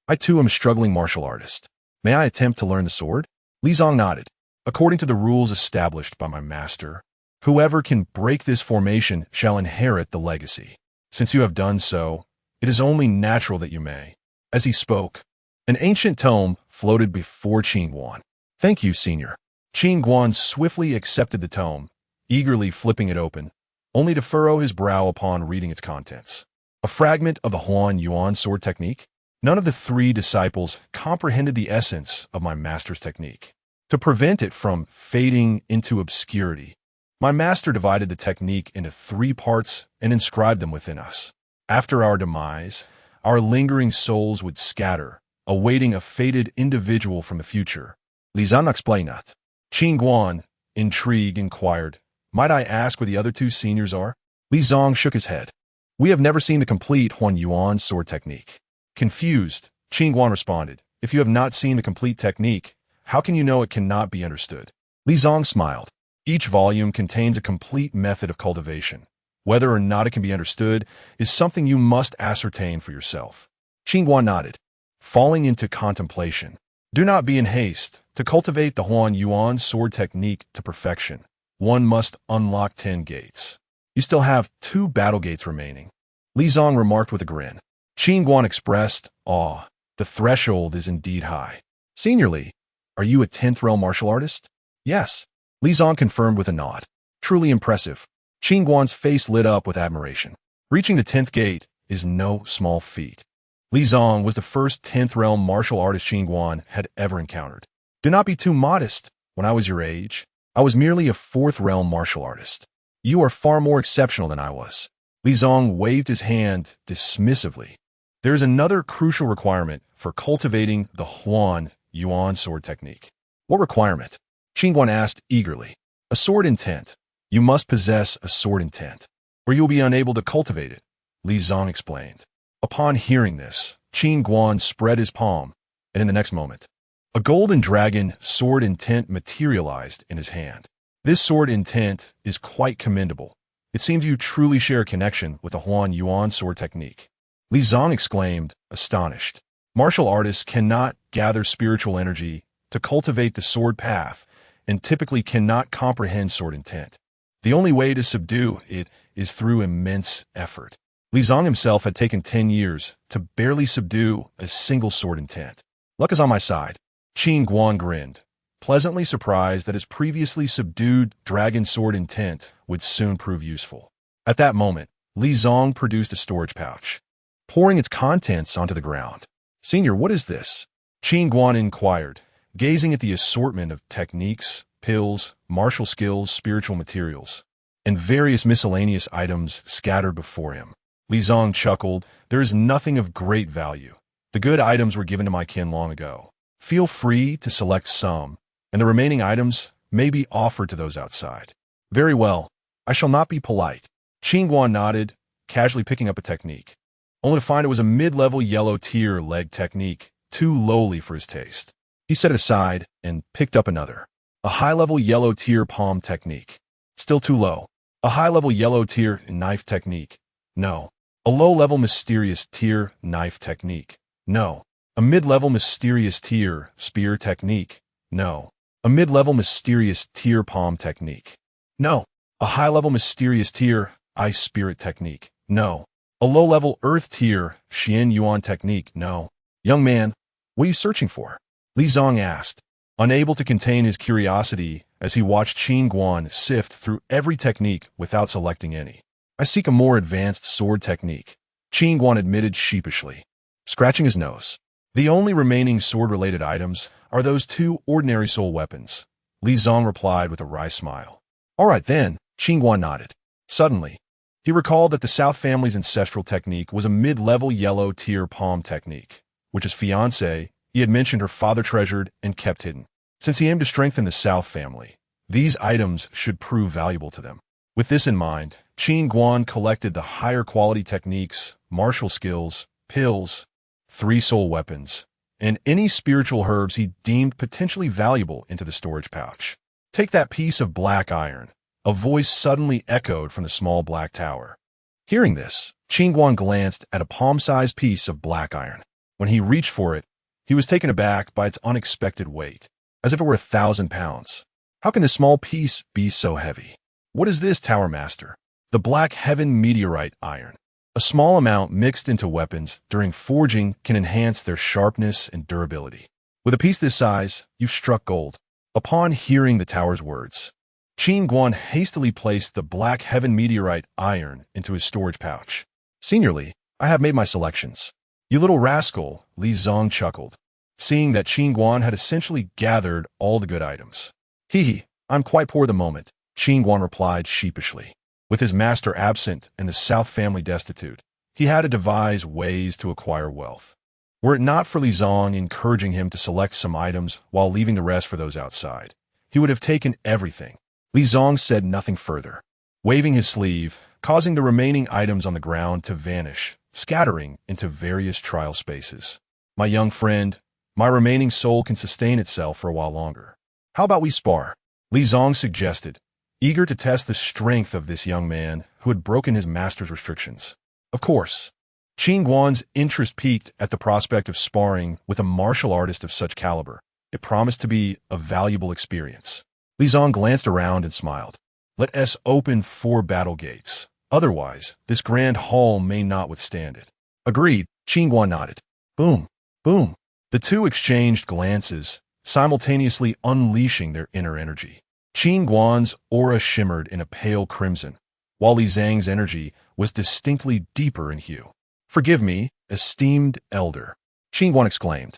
I too am a struggling martial artist. May I attempt to learn the sword? Li Zong nodded. According to the rules established by my master, whoever can break this formation shall inherit the legacy. Since you have done so, it is only natural that you may. As he spoke, an ancient tome floated before Qin Guan. Thank you, Senior. Qin Guan swiftly accepted the tome, eagerly flipping it open, only to furrow his brow upon reading its contents. A fragment of the Huan Yuan sword technique? None of the three disciples comprehended the essence of my master's technique. To prevent it from fading into obscurity, my master divided the technique into 3 parts and inscribed them within us. After our demise, our lingering souls would scatter, awaiting a fated individual from the future. Li Zong explained that. Qin Guan, intrigued, inquired, Might I ask where the other 2 seniors are? Li Zong shook his head. We have never seen the complete Huan Yuan sword technique. Confused, Qin Guan responded, If you have not seen the complete technique, how can you know it cannot be understood? Li Zong smiled. Each volume contains a complete method of cultivation. Whether or not it can be understood is something you must ascertain for yourself. Qin Guan nodded, falling into contemplation. Do not be in haste. To cultivate the Huan Yuan sword technique to perfection, one must unlock 10 gates. You still have 2 battle gates remaining. Li Zong remarked with a grin. Qin Guan expressed awe. The threshold is indeed high. Senior Li, are you a 10th realm martial artist? Yes. Li Zong confirmed with a nod. Truly impressive. Qin Guan's face lit up with admiration. Reaching the 10th gate is no small feat. Li Zong was the first 10th realm martial artist Qin Guan had ever encountered. Do not be too modest. When I was your age, I was merely a 4th realm martial artist. You are far more exceptional than I was. Li Zong waved his hand dismissively. There is another crucial requirement for cultivating the Huan Yuan sword technique. What requirement? Qin Guan asked eagerly. A sword intent. You must possess a sword intent, or you will be unable to cultivate it, Li Zong explained. Upon hearing this, Qin Guan spread his palm, and in the next moment, a golden dragon sword intent materialized in his hand. This sword intent is quite commendable. It seems you truly share a connection with the Huan Yuan sword technique. Li Zong exclaimed, astonished. Martial artists cannot gather spiritual energy to cultivate the sword path and typically cannot comprehend sword intent. The only way to subdue it is through immense effort. Li Zong himself had taken 10 years to barely subdue a single sword intent. Luck is on my side. Qin Guan grinned, pleasantly surprised that his previously subdued dragon sword intent would soon prove useful. At that moment, Li Zong produced a storage pouch, pouring its contents onto the ground. Senior, what is this? Qin Guan inquired, gazing at the assortment of techniques, pills, martial skills, spiritual materials, and various miscellaneous items scattered before him. Li Zong chuckled, There is nothing of great value. The good items were given to my kin long ago. Feel free to select some, and the remaining items may be offered to those outside. Very well. I shall not be polite. Qin Guan nodded, casually picking up a technique, only to find it was a mid-level yellow tier leg technique, too lowly for his taste. He set it aside and picked up another. A high-level yellow tier palm technique. Still too low. A high-level yellow tier knife technique. No. A low-level mysterious tier knife technique. No. A mid-level mysterious tier spear technique. No. A mid-level mysterious tier palm technique. No. A high-level mysterious tier ice spirit technique. No. A low-level earth tier Xian Yuan technique. No. Young man, "What are you searching for?" Li Zong asked, unable to contain his curiosity as he watched Qin Guan sift through every technique without selecting any. "I seek a more advanced sword technique," Qin Guan admitted sheepishly, scratching his nose. "The only remaining sword-related items are those two ordinary soul weapons," Li Zong replied with a wry smile. "All right then," Qin Guan nodded. Suddenly, he recalled that the South family's ancestral technique was a mid-level yellow-tier palm technique, which his fiancée he had mentioned her father treasured and kept hidden. Since he aimed to strengthen the South family, these items should prove valuable to them. With this in mind, Qin Guan collected the higher quality techniques, martial skills, pills, 3 soul weapons, and any spiritual herbs he deemed potentially valuable into the storage pouch. "Take that piece of black iron," a voice suddenly echoed from the small black tower. Hearing this, Qin Guan glanced at a palm-sized piece of black iron. When he reached for it, he was taken aback by its unexpected weight, as if it were 1,000 pounds. "How can this small piece be so heavy?" "What is this, Tower Master?" "The Black Heaven Meteorite Iron. A small amount mixed into weapons during forging can enhance their sharpness and durability. With a piece this size, you've struck gold." Upon hearing the tower's words, Qin Guan hastily placed the Black Heaven Meteorite Iron into his storage pouch. "Seniorly, I have made my selections." "You little rascal," Li Zong chuckled, seeing that Qin Guan had essentially gathered all the good items. "Hee, I'm quite poor at the moment," Qin Guan replied sheepishly. With his master absent and the South family destitute, he had to devise ways to acquire wealth. Were it not for Li Zong encouraging him to select some items while leaving the rest for those outside, he would have taken everything. Li Zong said nothing further, waving his sleeve, causing the remaining items on the ground to vanish, scattering into various trial spaces. "My young friend, my remaining soul can sustain itself for a while longer. How about we spar?" Li Zong suggested, eager to test the strength of this young man who had broken his master's restrictions. Of course. Qin Guan's interest peaked at the prospect of sparring with a martial artist of such caliber. It promised to be a valuable experience. Li Zong glanced around and smiled. "Let us open 4 battle gates. Otherwise, this grand hall may not withstand it." "Agreed," Qin Guan nodded. Boom, boom. The two exchanged glances, simultaneously unleashing their inner energy. Qin Guan's aura shimmered in a pale crimson, while Li Zhang's energy was distinctly deeper in hue. "Forgive me, esteemed elder," Qin Guan exclaimed,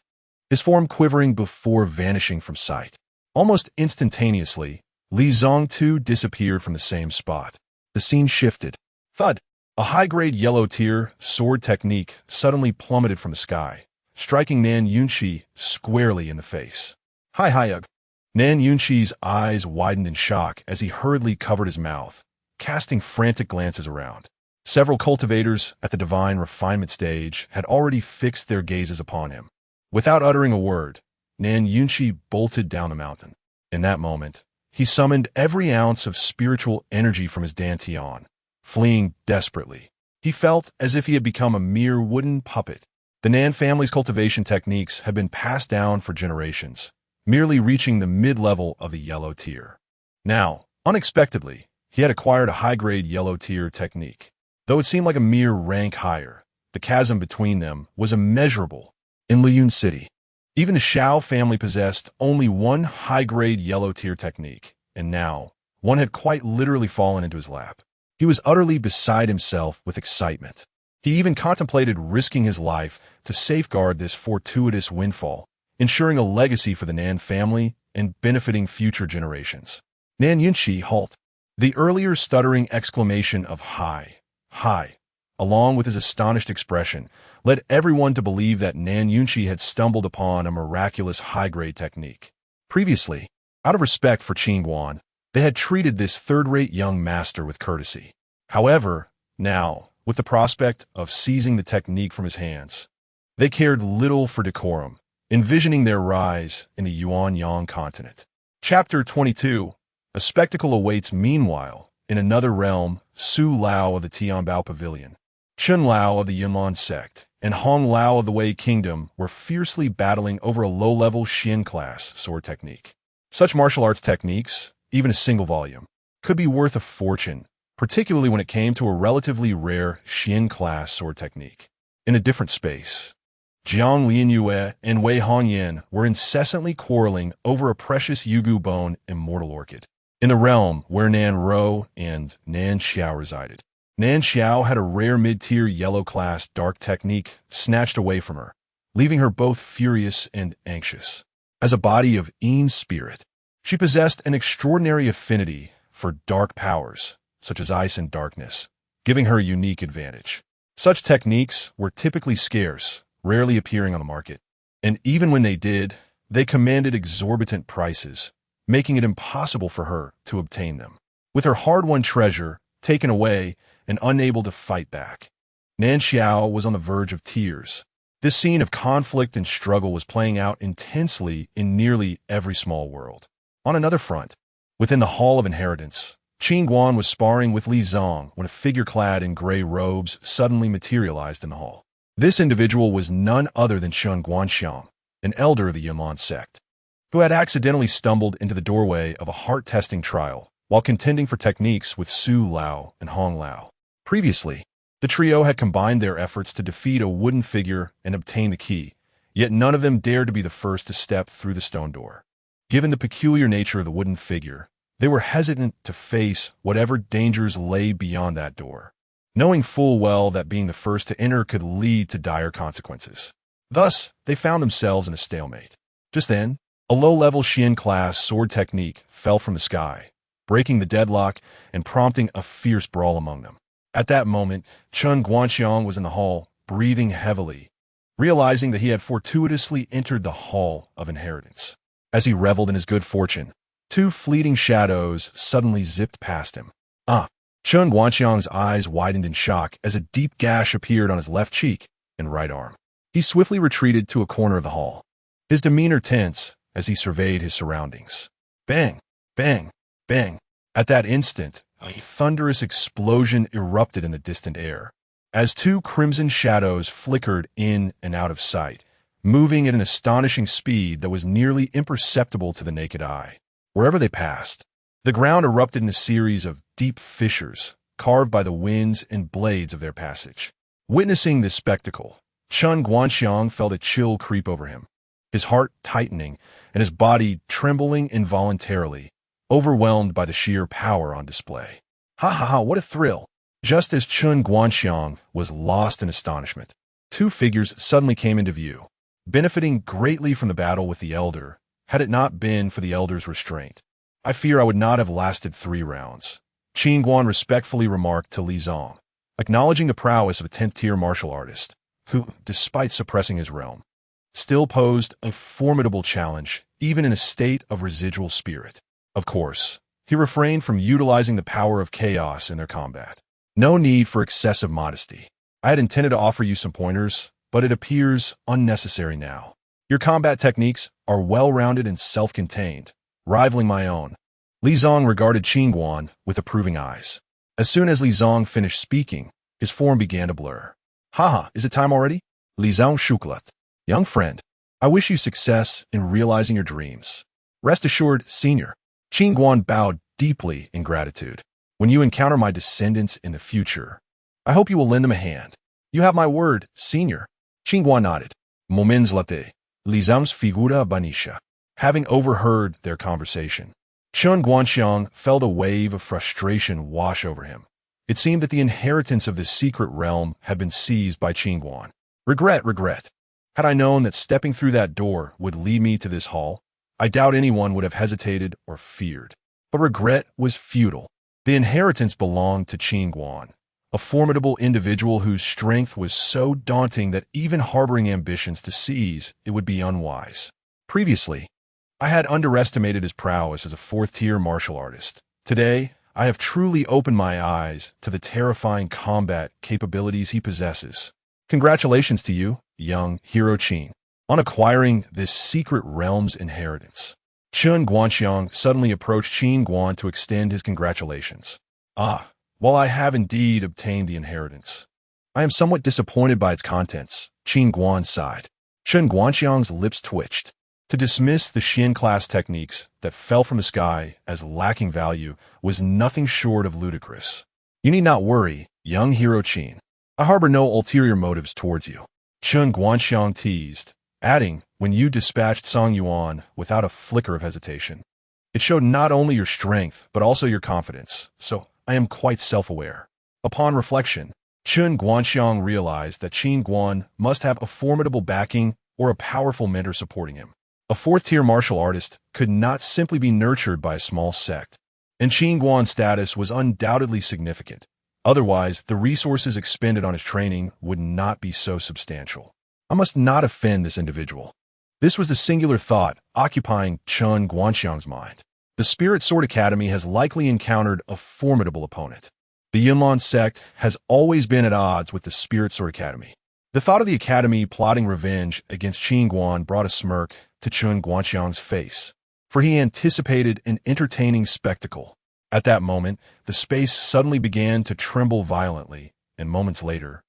his form quivering before vanishing from sight. Almost instantaneously, Li Zong too disappeared from the same spot. The scene shifted. Thud! A high-grade yellow-tier sword technique suddenly plummeted from the sky, striking Nan Yunqi squarely in the face. Hi-hi-ugh! Nan Yunqi's eyes widened in shock as he hurriedly covered his mouth, casting frantic glances around. Several cultivators at the divine refinement stage had already fixed their gazes upon him. Without uttering a word, Nan Yunqi bolted down the mountain. In that moment, he summoned every ounce of spiritual energy from his dantian, fleeing desperately. He felt as if he had become a mere wooden puppet. The Nan family's cultivation techniques had been passed down for generations, merely reaching the mid-level of the yellow tier. Now, unexpectedly, he had acquired a high-grade yellow tier technique. Though it seemed like a mere rank higher, the chasm between them was immeasurable. In Liyun City, even the Shao family possessed only one high-grade yellow tier technique, and now one had quite literally fallen into his lap. He was utterly beside himself with excitement. He even contemplated risking his life to safeguard this fortuitous windfall, ensuring a legacy for the Nan family and benefiting future generations. Nan Yunqi halt. The earlier stuttering exclamation of "Hi, hi," along with his astonished expression, led everyone to believe that Nan Yunqi had stumbled upon a miraculous high-grade technique. Previously, out of respect for Qin Guan, they had treated this third-rate young master with courtesy. However, now, with the prospect of seizing the technique from his hands, they cared little for decorum, envisioning their rise in the Yuan-Yang continent. Chapter 22. A spectacle awaits meanwhile, in another realm, Su Lao of the Tianbao Pavilion, Chun Lao of the Yunlan sect, and Hong Lao of the Wei Kingdom were fiercely battling over a low-level Xian-class sword technique. Such martial arts techniques, even a single volume, could be worth a fortune, particularly when it came to a relatively rare Xian-class sword technique. In a different space, Jiang Lianyue and Wei Hongyan were incessantly quarreling over a precious Yugu bone immortal orchid in the realm where Nan Ro and Nan Xiao resided. Nan Xiao had a rare mid-tier yellow-class dark technique snatched away from her, leaving her both furious and anxious. As a body of Yin spirit, she possessed an extraordinary affinity for dark powers, such as ice and darkness, giving her a unique advantage. Such techniques were typically scarce, rarely appearing on the market, and even when they did, they commanded exorbitant prices, making it impossible for her to obtain them. With her hard-won treasure taken away and unable to fight back, Nan Xiao was on the verge of tears. This scene of conflict and struggle was playing out intensely in nearly every small world. On another front, within the Hall of Inheritance, Qin Guan was sparring with Li Zong when a figure clad in gray robes suddenly materialized in the hall. This individual was none other than Qin Guan, an elder of the Yunlan sect, who had accidentally stumbled into the doorway of a heart-testing trial while contending for techniques with Su Lao and Hong Lao. Previously, the trio had combined their efforts to defeat a wooden figure and obtain the key, yet none of them dared to be the first to step through the stone door. Given the peculiar nature of the wooden figure, they were hesitant to face whatever dangers lay beyond that door, knowing full well that being the first to enter could lead to dire consequences. Thus, they found themselves in a stalemate. Just then, a low-level Xian-class sword technique fell from the sky, breaking the deadlock and prompting a fierce brawl among them. At that moment, Qin Guan was in the hall, breathing heavily, realizing that he had fortuitously entered the Hall of Inheritance. As he reveled in his good fortune, two fleeting shadows suddenly zipped past him. Qin Guanxiang's eyes widened in shock as a deep gash appeared on his left cheek and right arm. He swiftly retreated to a corner of the hall, his demeanor tense as he surveyed his surroundings. Bang! Bang! Bang! At that instant, a thunderous explosion erupted in the distant air, as two crimson shadows flickered in and out of sight, moving at an astonishing speed that was nearly imperceptible to the naked eye. Wherever they passed, the ground erupted in a series of deep fissures, carved by the winds and blades of their passage. Witnessing this spectacle, Qin Guanxiang felt a chill creep over him, his heart tightening and his body trembling involuntarily, overwhelmed by the sheer power on display. Ha ha ha, what a thrill! Just as Qin Guanxiang was lost in astonishment, two figures suddenly came into view, benefiting greatly from the battle with the elder. Had it not been for the elder's restraint, I fear I would not have lasted 3 rounds. Qin Guan respectfully remarked to Li Zong, acknowledging the prowess of a 10th-tier martial artist, who, despite suppressing his realm, still posed a formidable challenge, even in a state of residual spirit. Of course, he refrained from utilizing the power of chaos in their combat. No need for excessive modesty. I had intended to offer you some pointers, but it appears unnecessary now. Your combat techniques are well-rounded and self-contained, rivaling my own. Li Zong regarded Qin Guan with approving eyes. As soon as Li Zong finished speaking, his form began to blur. Haha, is it time already? Li Zong Shuklat. Young friend, I wish you success in realizing your dreams. Rest assured, senior. Qin Guan bowed deeply in gratitude. When you encounter my descendants in the future, I hope you will lend them a hand. You have my word, senior. Qin Guan nodded. Moments latte. Li Zong's figura banisha. Having overheard their conversation, Qin Guanxiang felt a wave of frustration wash over him. It seemed that the inheritance of this secret realm had been seized by Qin Guan. Regret. Had I known that stepping through that door would lead me to this hall, I doubt anyone would have hesitated or feared. But regret was futile. The inheritance belonged to Qin Guan, a formidable individual whose strength was so daunting that even harboring ambitions to seize it would be unwise. Previously, I had underestimated his prowess as a 4th-tier martial artist. Today, I have truly opened my eyes to the terrifying combat capabilities he possesses. Congratulations to you, young hero Qin, on acquiring this secret realm's inheritance. Qin Guanxiang suddenly approached Qin Guan to extend his congratulations. While I have indeed obtained the inheritance, I am somewhat disappointed by its contents, Qin Guan sighed. Qin Guanxiang's lips twitched. To dismiss the Xian-class techniques that fell from the sky as lacking value was nothing short of ludicrous. You need not worry, young hero Qin. I harbor no ulterior motives towards you. Qin Guan teased, adding, when you dispatched Song Yuan without a flicker of hesitation. It showed not only your strength, but also your confidence, so I am quite self-aware. Upon reflection, Qin Guan realized that Qin Guan must have a formidable backing or a powerful mentor supporting him. A fourth-tier martial artist could not simply be nurtured by a small sect, and Qin Guan's status was undoubtedly significant. Otherwise, the resources expended on his training would not be so substantial. I must not offend this individual. This was the singular thought occupying Qin Guanxiang's mind. The Spirit Sword Academy has likely encountered a formidable opponent. The Yunlan sect has always been at odds with the Spirit Sword Academy. The thought of the academy plotting revenge against Qin Guan brought a smirk to Qin Guanxiang's face, for he anticipated an entertaining spectacle. At that moment, the space suddenly began to tremble violently, and moments later,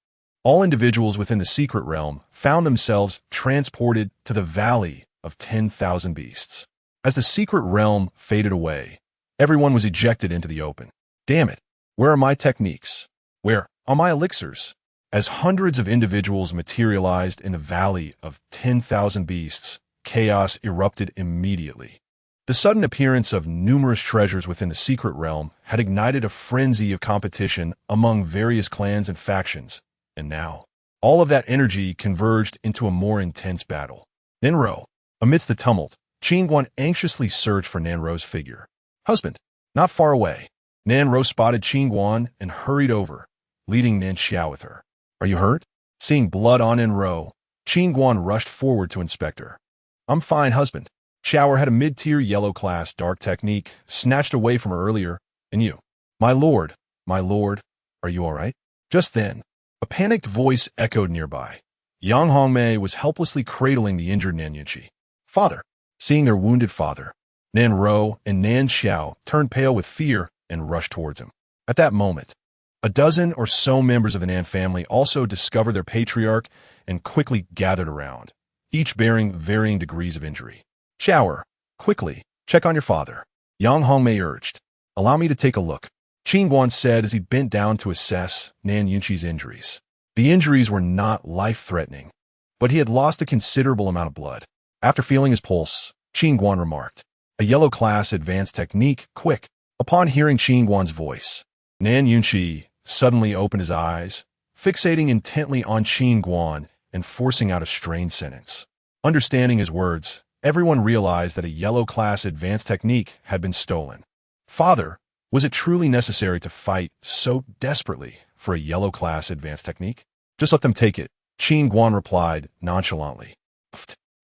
all individuals within the secret realm found themselves transported to the Valley of 10,000 Beasts. As the secret realm faded away, everyone was ejected into the open. Damn it! Where are my techniques? Where are my elixirs? As hundreds of individuals materialized in the Valley of 10,000 Beasts, chaos erupted immediately. The sudden appearance of numerous treasures within the secret realm had ignited a frenzy of competition among various clans and factions, and now, all of that energy converged into a more intense battle. Nanro. Amidst the tumult, Qin Guan anxiously searched for Nanro's figure. Husband. Not far away. Nanro spotted Qin Guan and hurried over, leading Nan Xiao with her. Are you hurt? Seeing blood on Nanro, Qin Guan rushed forward to inspect her. I'm fine, husband. Xiao had a mid-tier yellow-class dark technique snatched away from her earlier, and you. My lord, are you all right? Just then, a panicked voice echoed nearby. Yang Hongmei was helplessly cradling the injured Nan Yunqi. Father. Seeing their wounded father, Nan Ro and Nan Xiao turned pale with fear and rushed towards him. At that moment, a dozen or so members of the Nan family also discovered their patriarch and quickly gathered around, each bearing varying degrees of injury. Xiao, quickly, check on your father. Yang Hongmei urged. Allow me to take a look, Qin Guan said as he bent down to assess Nan Yunqi's injuries. The injuries were not life-threatening, but he had lost a considerable amount of blood. After feeling his pulse, Qin Guan remarked, a yellow-class advanced technique, quick. Upon hearing Qin Guan's voice, Nan Yunqi suddenly opened his eyes, fixating intently on Qin Guan and forcing out a strained sentence. Understanding his words, everyone realized that a yellow-class advanced technique had been stolen. Father, was it truly necessary to fight so desperately for a yellow-class advanced technique? Just let them take it, Qin Guan replied nonchalantly.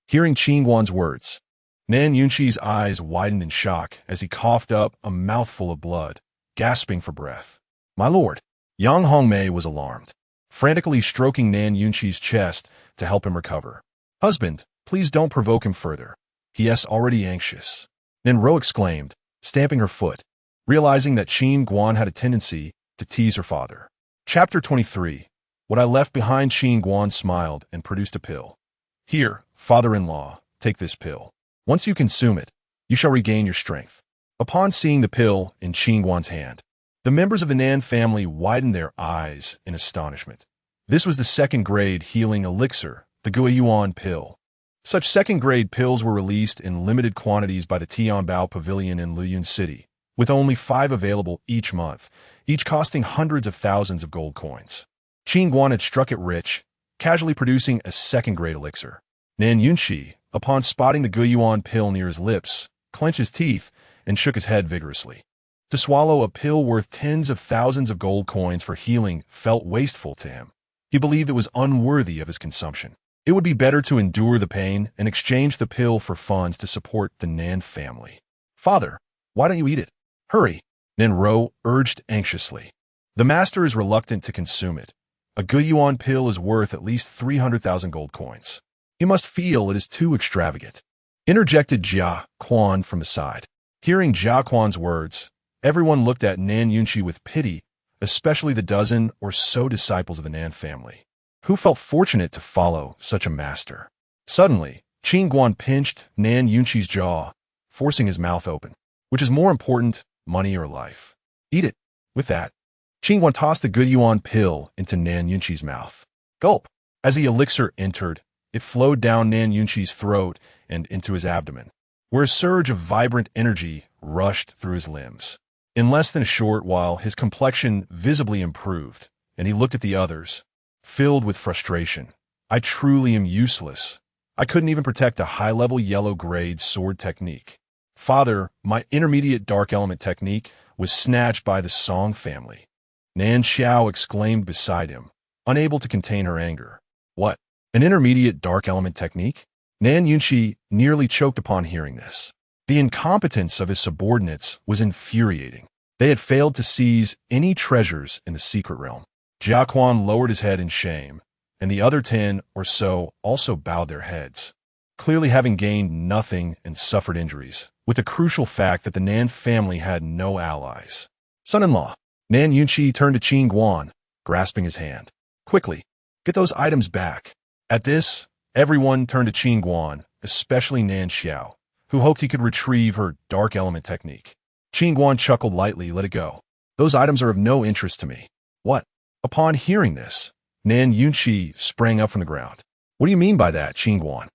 Hearing Qin Guan's words, Nan Yunqi's eyes widened in shock as he coughed up a mouthful of blood, gasping for breath. My lord, Yang Hongmei was alarmed, frantically stroking Nan Yunqi's chest to help him recover. Husband, please don't provoke him further. He is already anxious. Nan Ro exclaimed, stamping her foot, realizing that Qin Guan had a tendency to tease her father. Chapter 23. What I left behind. Qin Guan smiled and produced a pill. Here, father-in-law, take this pill. Once you consume it, you shall regain your strength. Upon seeing the pill in Qin Guan's hand, the members of the Nan family widened their eyes in astonishment. This was the second-grade healing elixir, the Guiyuan pill. Such second-grade pills were released in limited quantities by the Tianbao Pavilion in Luyun City, with only 5 available each month, each costing hundreds of thousands of gold coins. Qin Guan had struck it rich, casually producing a second-grade elixir. Nan Yunqi, upon spotting the Guiyuan pill near his lips, clenched his teeth and shook his head vigorously. To swallow a pill worth tens of thousands of gold coins for healing felt wasteful to him. He believed it was unworthy of his consumption. It would be better to endure the pain and exchange the pill for funds to support the Nan family. Father, why don't you eat it? Hurry, Nan Ro urged anxiously. The master is reluctant to consume it. A Guiyuan pill is worth at least 300,000 gold coins. You must feel it is too extravagant. Interjected Jia Quan from the side. Hearing Jia Quan's words, everyone looked at Nan Yunqi with pity, especially the dozen or so disciples of the Nan family, who felt fortunate to follow such a master. Suddenly, Qin Guan pinched Nan Yunqi's jaw, forcing his mouth open. Which is more important, money or life? Eat it. With that, Qin Guan tossed the Guiyuan pill into Nan Yunqi's mouth. Gulp. As the elixir entered, it flowed down Nan Yunqi's throat and into his abdomen, where a surge of vibrant energy rushed through his limbs. In less than a short while, his complexion visibly improved, and he looked at the others, filled with frustration. I truly am useless. I couldn't even protect a high-level yellow-grade sword technique. Father, my intermediate dark element technique was snatched by the Song family. Nan Xiao exclaimed beside him, unable to contain her anger. What? An intermediate dark element technique? Nan Yunqi nearly choked upon hearing this. The incompetence of his subordinates was infuriating. They had failed to seize any treasures in the secret realm. Jia Quan lowered his head in shame, and the other 10 or so also bowed their heads, clearly having gained nothing and suffered injuries, with the crucial fact that the Nan family had no allies. Son-in-law, Nan Yunqi turned to Qin Guan, grasping his hand. Quickly, get those items back. At this, everyone turned to Qin Guan, especially Nan Xiao, who hoped he could retrieve her dark element technique. Qin Guan chuckled lightly. Let it go. Those items are of no interest to me. What? Upon hearing this, Nan Yunqi sprang up from the ground. What do you mean by that, Qin Guan?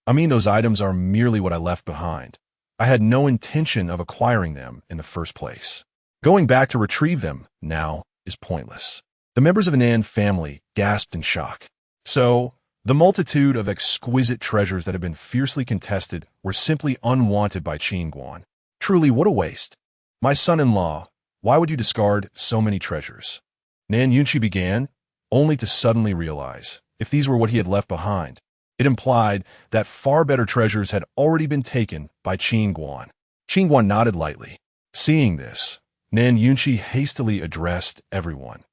I mean those items are merely what I left behind. I had no intention of acquiring them in the first place. Going back to retrieve them now is pointless. The members of the Nan family gasped in shock. So, the multitude of exquisite treasures that had been fiercely contested were simply unwanted by Qin Guan. Truly, what a waste. My son-in-law, why would you discard so many treasures? Nan Yunqi began, only to suddenly realize, if these were what he had left behind, it implied that far better treasures had already been taken by Qin Guan. Qin Guan nodded lightly. Seeing this, Nan Yunqi hastily addressed everyone.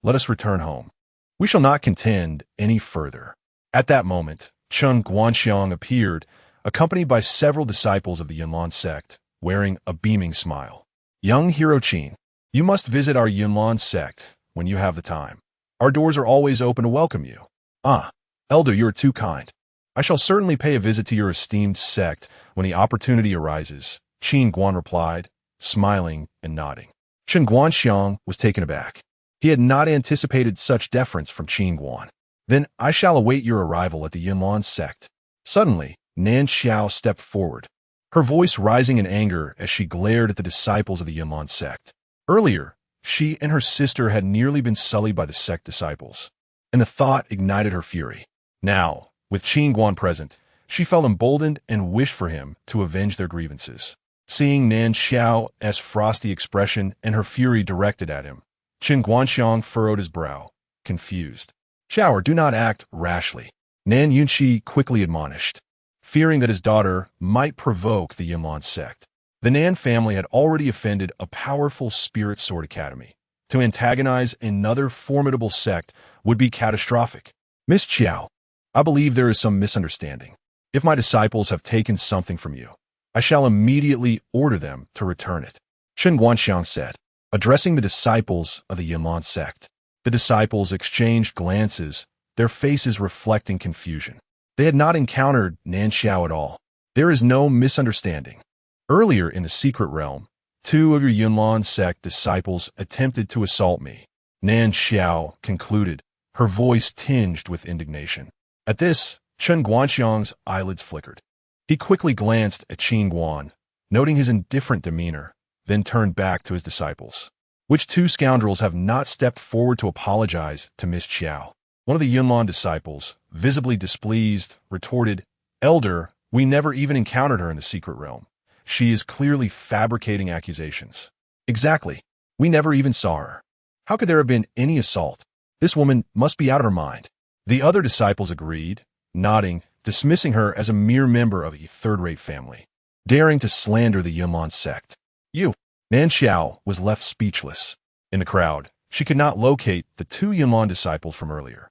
Let us return home. We shall not contend any further. At that moment, Chen Guanxiang appeared, accompanied by several disciples of the Yunlan sect, wearing a beaming smile. Young hero Qin, you must visit our Yunlan sect when you have the time. Our doors are always open to welcome you. Ah, elder, you are too kind. I shall certainly pay a visit to your esteemed sect when the opportunity arises, Qin Guan replied, smiling and nodding. Chen Guanxiang was taken aback. He had not anticipated such deference from Qin Guan. Then I shall await your arrival at the Yunlan sect. Suddenly, Nan Xiao stepped forward, her voice rising in anger as she glared at the disciples of the Yunlan sect. Earlier, she and her sister had nearly been sullied by the sect disciples, and the thought ignited her fury. Now, with Qin Guan present, she felt emboldened and wished for him to avenge their grievances. Seeing Nan Xiao's frosty expression and her fury directed at him, Chen Guanxiang furrowed his brow, confused. Xiao, do not act rashly, Nan Yunqi quickly admonished, fearing that his daughter might provoke the Yunlan sect. The Nan family had already offended a powerful spirit sword academy. To antagonize another formidable sect would be catastrophic. Miss Qiao, I believe there is some misunderstanding. If my disciples have taken something from you, I shall immediately order them to return it, Chen Guanxiang said, addressing the disciples of the Yunlan sect. The disciples exchanged glances, their faces reflecting confusion. They had not encountered Nan Xiao at all. There is no misunderstanding. Earlier in the secret realm, 2 of your Yunlan sect disciples attempted to assault me, Nan Xiao concluded, her voice tinged with indignation. At this, Chen Guanxiang's eyelids flickered. He quickly glanced at Qin Guan, noting his indifferent demeanor, then turned back to his disciples. Which 2 scoundrels have not stepped forward to apologize to Miss Qiao? One of the Yunlan disciples, visibly displeased, retorted, Elder, we never even encountered her in the secret realm. She is clearly fabricating accusations. Exactly. We never even saw her. How could there have been any assault? This woman must be out of her mind. The other disciples agreed, nodding, dismissing her as a mere member of a third-rate family, daring to slander the Yunlan sect. You! Nan Xiao was left speechless. In the crowd, she could not locate the 2 Yunlan disciples from earlier.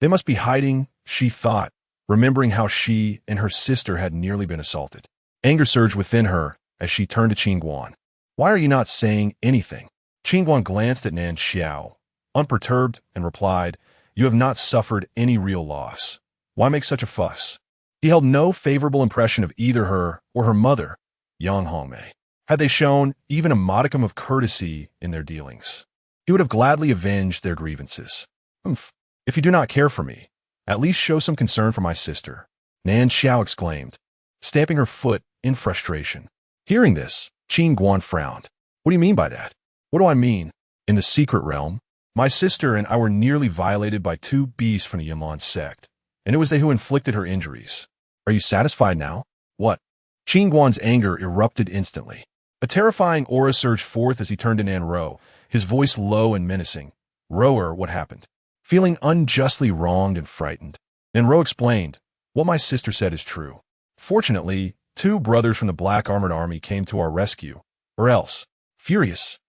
They must be hiding, she thought, remembering how she and her sister had nearly been assaulted. Anger surged within her as she turned to Qin Guan. Why are you not saying anything? Qin Guan glanced at Nan Xiao, unperturbed, and replied, You have not suffered any real loss. Why make such a fuss? He held no favorable impression of either her or her mother, Yang Hongmei. Had they shown even a modicum of courtesy in their dealings, he would have gladly avenged their grievances. If you do not care for me, At least show some concern for my sister, Nan Xiao exclaimed, stamping her foot in frustration. Hearing this, Qin Guan frowned. What do you mean by that? What do I mean? In the secret realm, my sister and I were nearly violated by two beasts from the Yunlan sect, and it was they who inflicted her injuries. Are you satisfied now? What? Qin Guan's anger erupted instantly. A terrifying aura surged forth as he turned to Nan Ro, his voice low and menacing. Rower, what happened? Feeling unjustly wronged and frightened, Nan Ro explained, what my sister said is true. Fortunately, two brothers from the Black Armored Army came to our rescue, or else. Furious,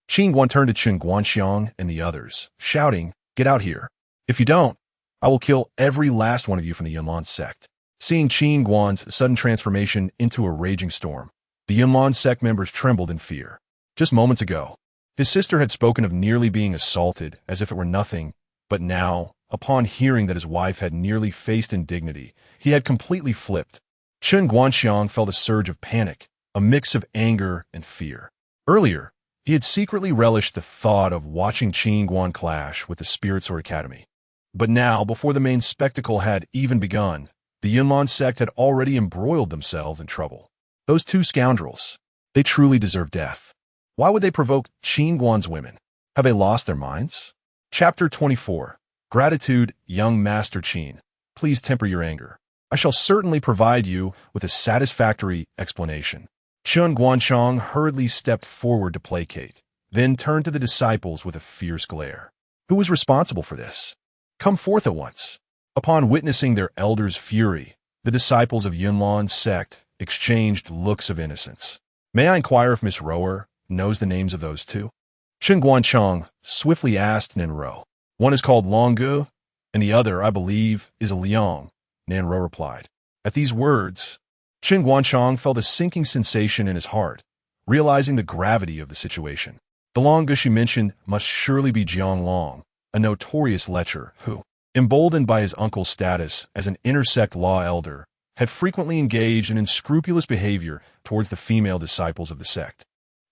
Qin Guan turned to Qin Guanxiang and the others, shouting, get out here. If you don't, I will kill every last one of you from the Yunlan sect. Seeing Qin Guan's sudden transformation into a raging storm, the Yunlan sect members trembled in fear. Just moments ago, his sister had spoken of nearly being assaulted as if it were nothing, but now, upon hearing that his wife had nearly faced indignity, he had completely flipped. Qin Guanxiang felt a surge of panic, a mix of anger and fear. Earlier, he had secretly relished the thought of watching Qin Guan clash with the Spirit Sword Academy. But now, before the main spectacle had even begun, the Yunlan sect had already embroiled themselves in trouble. Those two scoundrels, they truly deserve death. Why would they provoke Qin Guan's women? Have they lost their minds? Chapter 24. Gratitude, young Master Qin. Please temper your anger. I shall certainly provide you with a satisfactory explanation. Qin Guanxiang hurriedly stepped forward to placate, then turned to the disciples with a fierce glare. Who was responsible for this? Come forth at once. Upon witnessing their elder's fury, the disciples of Yunlan's sect exchanged looks of innocence. May I inquire if Miss Rower knows the names of those two? Qin Guanxiang swiftly asked Nan Ro. One is called Longgu, and the other, I believe, is a Liang, Nan Ro replied. At these words, Qin Guanxiang felt a sinking sensation in his heart, realizing the gravity of the situation. The Longgu she mentioned must surely be Jiang Long, a notorious lecher who, emboldened by his uncle's status as an intersect law elder, had frequently engaged in unscrupulous behavior towards the female disciples of the sect.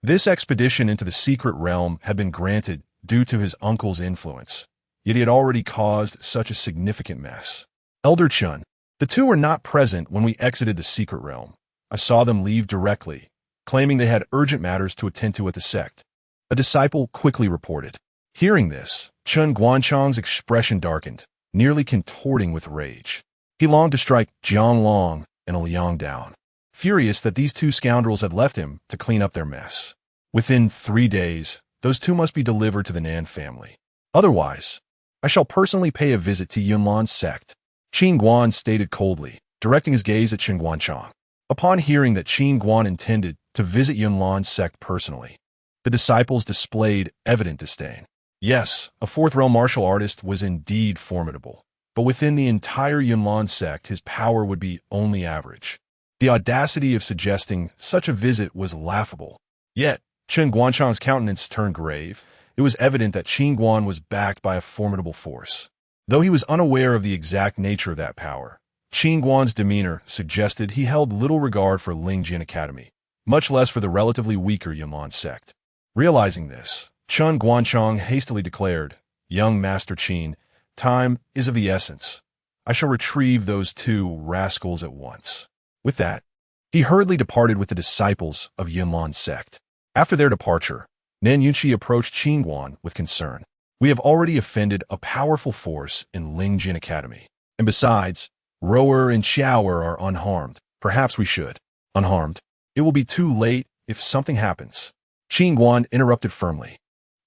This expedition into the secret realm had been granted due to his uncle's influence, yet he had already caused such a significant mess. Elder Chun, the two were not present when we exited the secret realm. I saw them leave directly, claiming they had urgent matters to attend to at the sect. A disciple quickly reported. Hearing this, Qin Guanxiang's expression darkened, nearly contorting with rage. He longed to strike Jiang Long and a Liang down, furious that these two scoundrels had left him to clean up their mess. Within 3 days, those two must be delivered to the Nan family. Otherwise, I shall personally pay a visit to Yunlan's sect, Qin Guan stated coldly, directing his gaze at Qin Guanxiang. Upon hearing that Qin Guan intended to visit Yunlan's sect personally, the disciples displayed evident disdain. Yes, a fourth realm martial artist was indeed formidable, but within the entire Yunlan sect his power would be only average. The audacity of suggesting such a visit was laughable. Yet, Qin Guanxiang's countenance turned grave. It was evident that Qin Guan was backed by a formidable force. Though he was unaware of the exact nature of that power, Qin Guan's demeanor suggested he held little regard for Lingjin Academy, much less for the relatively weaker Yunlan sect. Realizing this, Qin Guanxiang hastily declared, Young Master Qin, time is of the essence. I shall retrieve those two rascals at once. With that, he hurriedly departed with the disciples of Yunlan's sect. After their departure, Nan Yunqi approached Qin Guan with concern. We have already offended a powerful force in Lingjin Academy. And besides, Rower and Xiaoer are unharmed. Perhaps we should. Unharmed. It will be too late if something happens. Qin Guan interrupted firmly,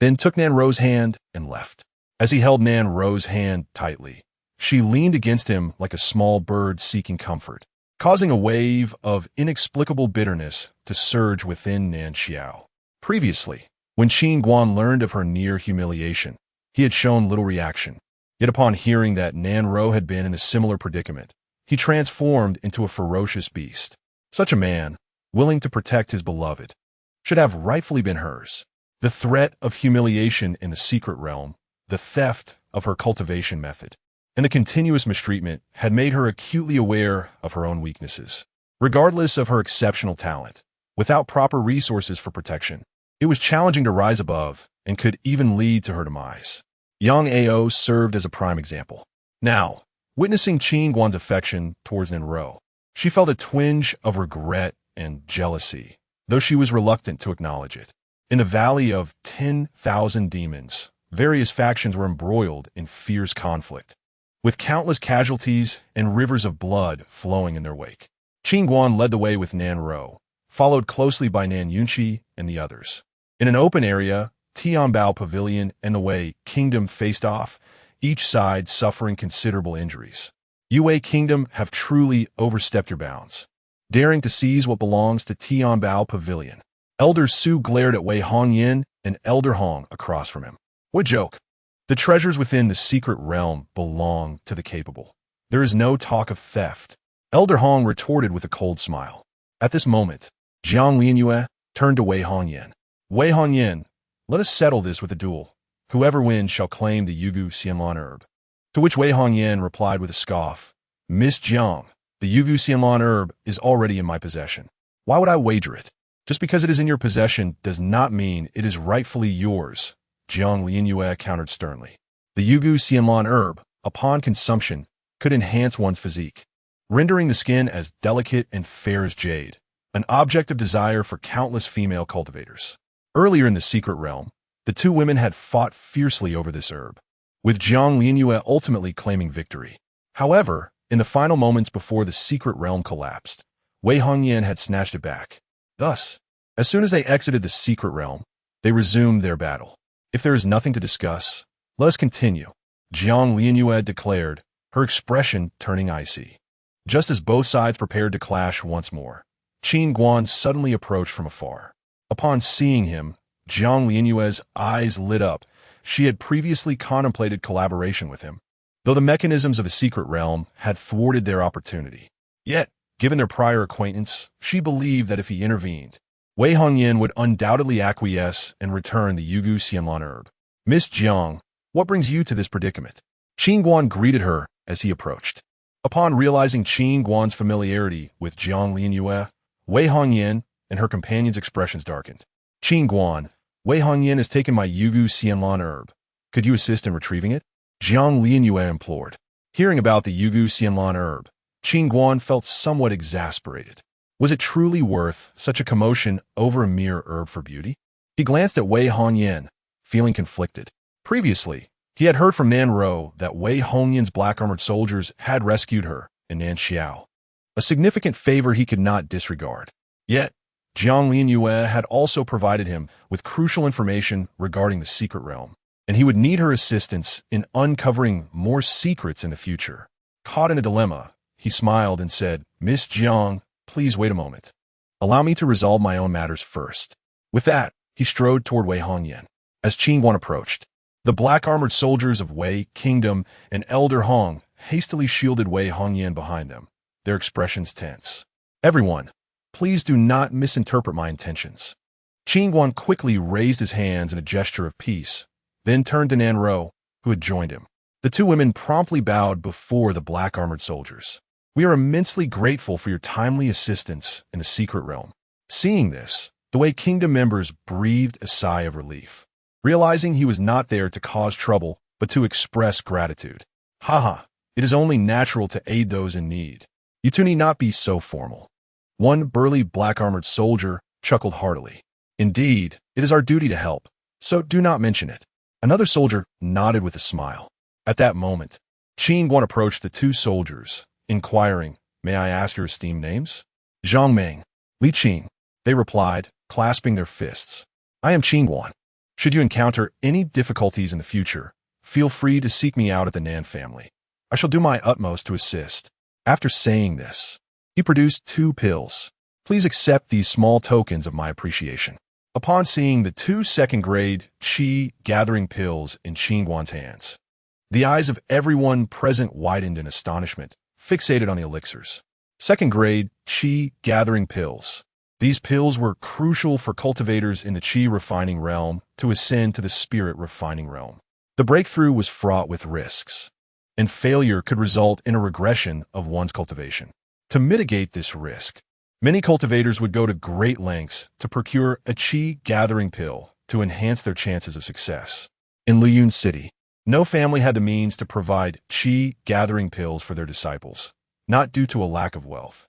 then took Nan Ro's hand and left. As he held Nan Ro's hand tightly, she leaned against him like a small bird seeking comfort, causing a wave of inexplicable bitterness to surge within Nan Xiao. Previously, when Qin Guan learned of her near humiliation, he had shown little reaction. Yet upon hearing that Nan Ro had been in a similar predicament, he transformed into a ferocious beast. Such a man, willing to protect his beloved, should have rightfully been hers. The threat of humiliation in the secret realm, the theft of her cultivation method, and the continuous mistreatment had made her acutely aware of her own weaknesses. Regardless of her exceptional talent, without proper resources for protection, it was challenging to rise above and could even lead to her demise. Yang Ao served as a prime example. Now, Witnessing Qin Guan's affection towards Nanro, she felt a twinge of regret and jealousy, though she was reluctant to acknowledge it. In the Valley of 10,000 Demons, various factions were embroiled in fierce conflict, with countless casualties and rivers of blood flowing in their wake. Qin Guan led the way with Nanro, followed closely by Nan Yunqi and the others. In an open area, Tianbao Pavilion and the Wei Kingdom faced off, each side suffering considerable injuries. Yue Kingdom have truly overstepped your bounds, daring to seize what belongs to Tianbao Pavilion. Elder Su glared at Wei Hongyan and Elder Hong across from him. What joke? The treasures within the secret realm belong to the capable. There is no talk of theft. Elder Hong retorted with a cold smile. At this moment, Jiang Lianyue turned to Wei Hongyan. Wei Hongyan, let us settle this with a duel. Whoever wins shall claim the Yugu Xianlan herb. To which Wei Hongyan replied with a scoff. Miss Jiang, the Yugu Xianlan herb is already in my possession. Why would I wager it? Just because it is in your possession does not mean it is rightfully yours, Jiang Lianyue countered sternly. The Yugu Xianlan herb, upon consumption, could enhance one's physique, rendering the skin as delicate and fair as jade, an object of desire for countless female cultivators. Earlier in the secret realm, the two women had fought fiercely over this herb, with Jiang Lianyue ultimately claiming victory. However, in the final moments before the secret realm collapsed, Wei Hongyan had snatched it back. Thus, as soon as they exited the secret realm, they resumed their battle. If there is nothing to discuss, let us continue, Jiang Lianyue declared, her expression turning icy. Just as both sides prepared to clash once more, Qin Guan suddenly approached from afar. Upon seeing him, Jiang Lianyue's eyes lit up. She had previously contemplated collaboration with him, though the mechanisms of the secret realm had thwarted their opportunity. Yet, given their prior acquaintance, she believed that if he intervened, Wei Hongyan would undoubtedly acquiesce and return the Yugu Xianlan herb. Miss Jiang, what brings you to this predicament? Qin Guan greeted her as he approached. Upon realizing Qin Guan's familiarity with Jiang Lianyue, Wei Hongyan and her companion's expressions darkened. Qin Guan, Wei Hongyan has taken my Yugu Xianlan herb. Could you assist in retrieving it? Jiang Lianyue implored. Hearing about the Yugu Xianlan herb, Qin Guan felt somewhat exasperated. Was it truly worth such a commotion over a mere herb for beauty? He glanced at Wei Hongyan, feeling conflicted. Previously, he had heard from Nanro that Wei Hongyan's black-armored soldiers had rescued her in Nanxiao, a significant favor he could not disregard. Yet, Jiang Lianyue had also provided him with crucial information regarding the secret realm, and he would need her assistance in uncovering more secrets in the future. Caught in a dilemma, he smiled and said, Miss Jiang, please wait a moment. Allow me to resolve my own matters first. With that, he strode toward Wei Hongyan. As Qin Guan approached, the black-armored soldiers of Wei Kingdom and Elder Hong hastily shielded Wei Hongyan behind them, their expressions tense. Everyone, please do not misinterpret my intentions. Qin Guan quickly raised his hands in a gesture of peace, then turned to Nanro, who had joined him. The two women promptly bowed before the black-armored soldiers. We are immensely grateful for your timely assistance in the secret realm. Seeing this, the Wei Kingdom members breathed a sigh of relief, realizing he was not there to cause trouble, but to express gratitude. Haha, it is only natural to aid those in need. You two need not be so formal. One burly black-armored soldier chuckled heartily. Indeed, it is our duty to help, so do not mention it. Another soldier nodded with a smile. At that moment, Qin Guan approached the two soldiers, inquiring, May I ask your esteemed names? Zhang Meng, Li Qing, they replied, clasping their fists. I am Qin Guan. Should you encounter any difficulties in the future, feel free to seek me out at the Nan family. I shall do my utmost to assist. After saying this, he produced 2 pills. Please accept these small tokens of my appreciation. Upon seeing the 2 second-grade Qi gathering pills in Qin Guan's hands, the eyes of everyone present widened in astonishment, fixated on the elixirs. Second-grade Qi gathering pills. These pills were crucial for cultivators in the Qi refining realm to ascend to the spirit refining realm. The breakthrough was fraught with risks, and failure could result in a regression of one's cultivation. To mitigate this risk, many cultivators would go to great lengths to procure a Qi gathering pill to enhance their chances of success. In Liyun City, No family had the means to provide qi gathering pills for their disciples, not due to a lack of wealth,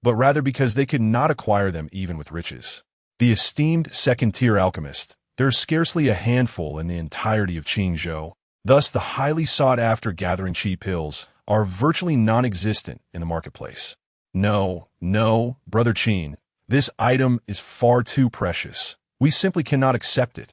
but rather because they could not acquire them even with riches. The esteemed second-tier alchemist, there is scarcely a handful in the entirety of Qingzhou. Thus, the highly sought-after gathering qi pills are virtually non-existent in the marketplace. No, Brother Qin, this item is far too precious. We simply cannot accept it.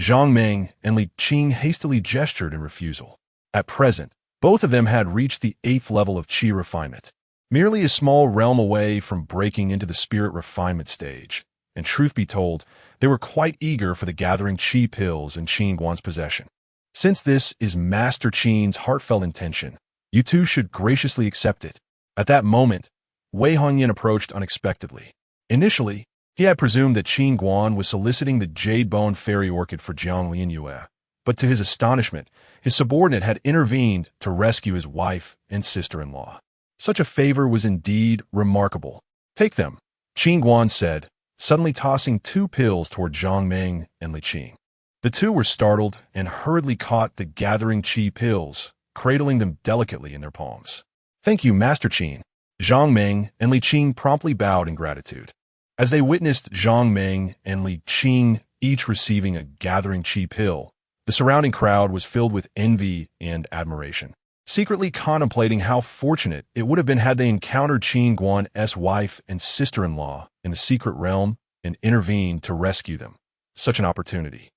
Zhang Meng and Li Qing hastily gestured in refusal. At present, both of them had reached the 8th level of qi refinement, merely a small realm away from breaking into the spirit refinement stage. And truth be told, they were quite eager for the gathering qi pills in Qin Guan's possession. Since this is Master Qin's heartfelt intention, you two should graciously accept it. At that moment, Wei Hongyan approached unexpectedly. Initially, he had presumed that Qin Guan was soliciting the Jade Bone Fairy Orchid for Jiang Lianyue, but to his astonishment, his subordinate had intervened to rescue his wife and sister-in-law. Such a favor was indeed remarkable. Take them, Qin Guan said, suddenly tossing 2 pills toward Zhang Meng and Li Qing. The two were startled and hurriedly caught the gathering qi pills, cradling them delicately in their palms. Thank you, Master Qin. Zhang Meng and Li Qing promptly bowed in gratitude. As they witnessed Zhang Meng and Li Qing each receiving a gathering qi pill, the surrounding crowd was filled with envy and admiration, secretly contemplating how fortunate it would have been had they encountered Qin Guan's wife and sister-in-law in the secret realm and intervened to rescue them. Such an opportunity,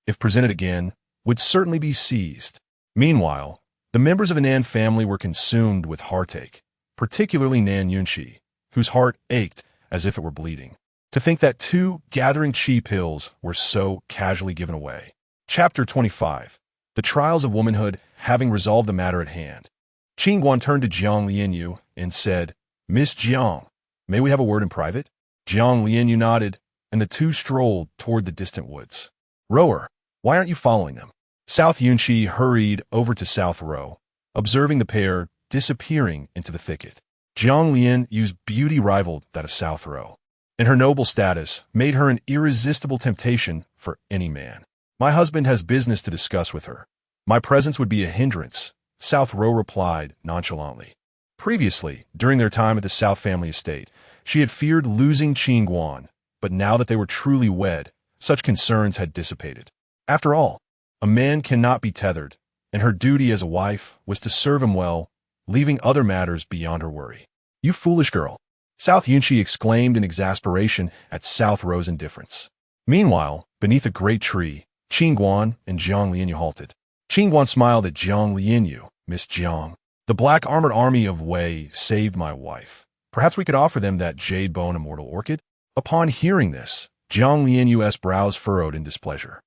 if presented again, would certainly be seized. Meanwhile, the members of the Nan family were consumed with heartache, particularly Nan Yunxi, whose heart ached as if it were bleeding. To think that 2 gathering qi pills were so casually given away. Chapter 25. The Trials of Womanhood. Having resolved the matter at hand, Qin Guan turned to Jiang Lianyu and said, Miss Jiang, may we have a word in private? Jiang Lianyu nodded, and the two strolled toward the distant woods. Rower, why aren't you following them? South Yunxi hurried over to South Row, observing the pair disappearing into the thicket. Jiang Lianyu's beauty rivaled that of South Row, and her noble status made her an irresistible temptation for any man. My husband has business to discuss with her. My presence would be a hindrance, South Row replied nonchalantly. Previously, during their time at the South family estate, she had feared losing Qin Guan, but now that they were truly wed, such concerns had dissipated. After all, a man cannot be tethered, and her duty as a wife was to serve him well, leaving other matters beyond her worry. You foolish girl, South Yunxi exclaimed in exasperation at South Row's indifference. Meanwhile, beneath a great tree, Qin Guan and Jiang Lianyu halted. Qin Guan smiled at Jiang Lianyu. Miss Jiang, the black armored army of Wei saved my wife. Perhaps we could offer them that jade bone immortal orchid? Upon hearing this, Jiang Lianyu's brows furrowed in displeasure.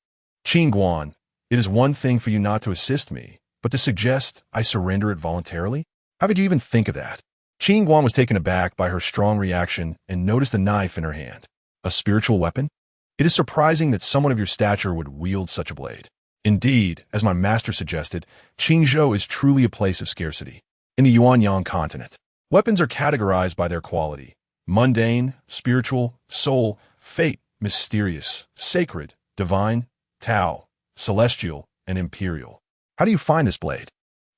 Qin Guan, it is one thing for you not to assist me, but to suggest I surrender it voluntarily? How could you even think of that? Qin Guan was taken aback by her strong reaction and noticed the knife in her hand. A spiritual weapon? It is surprising that someone of your stature would wield such a blade. Indeed, as my master suggested, Qingzhou is truly a place of scarcity. In the Yuanyang continent, weapons are categorized by their quality: mundane, spiritual, soul, fate, mysterious, sacred, divine, Tao, celestial, and imperial. How do you find this blade?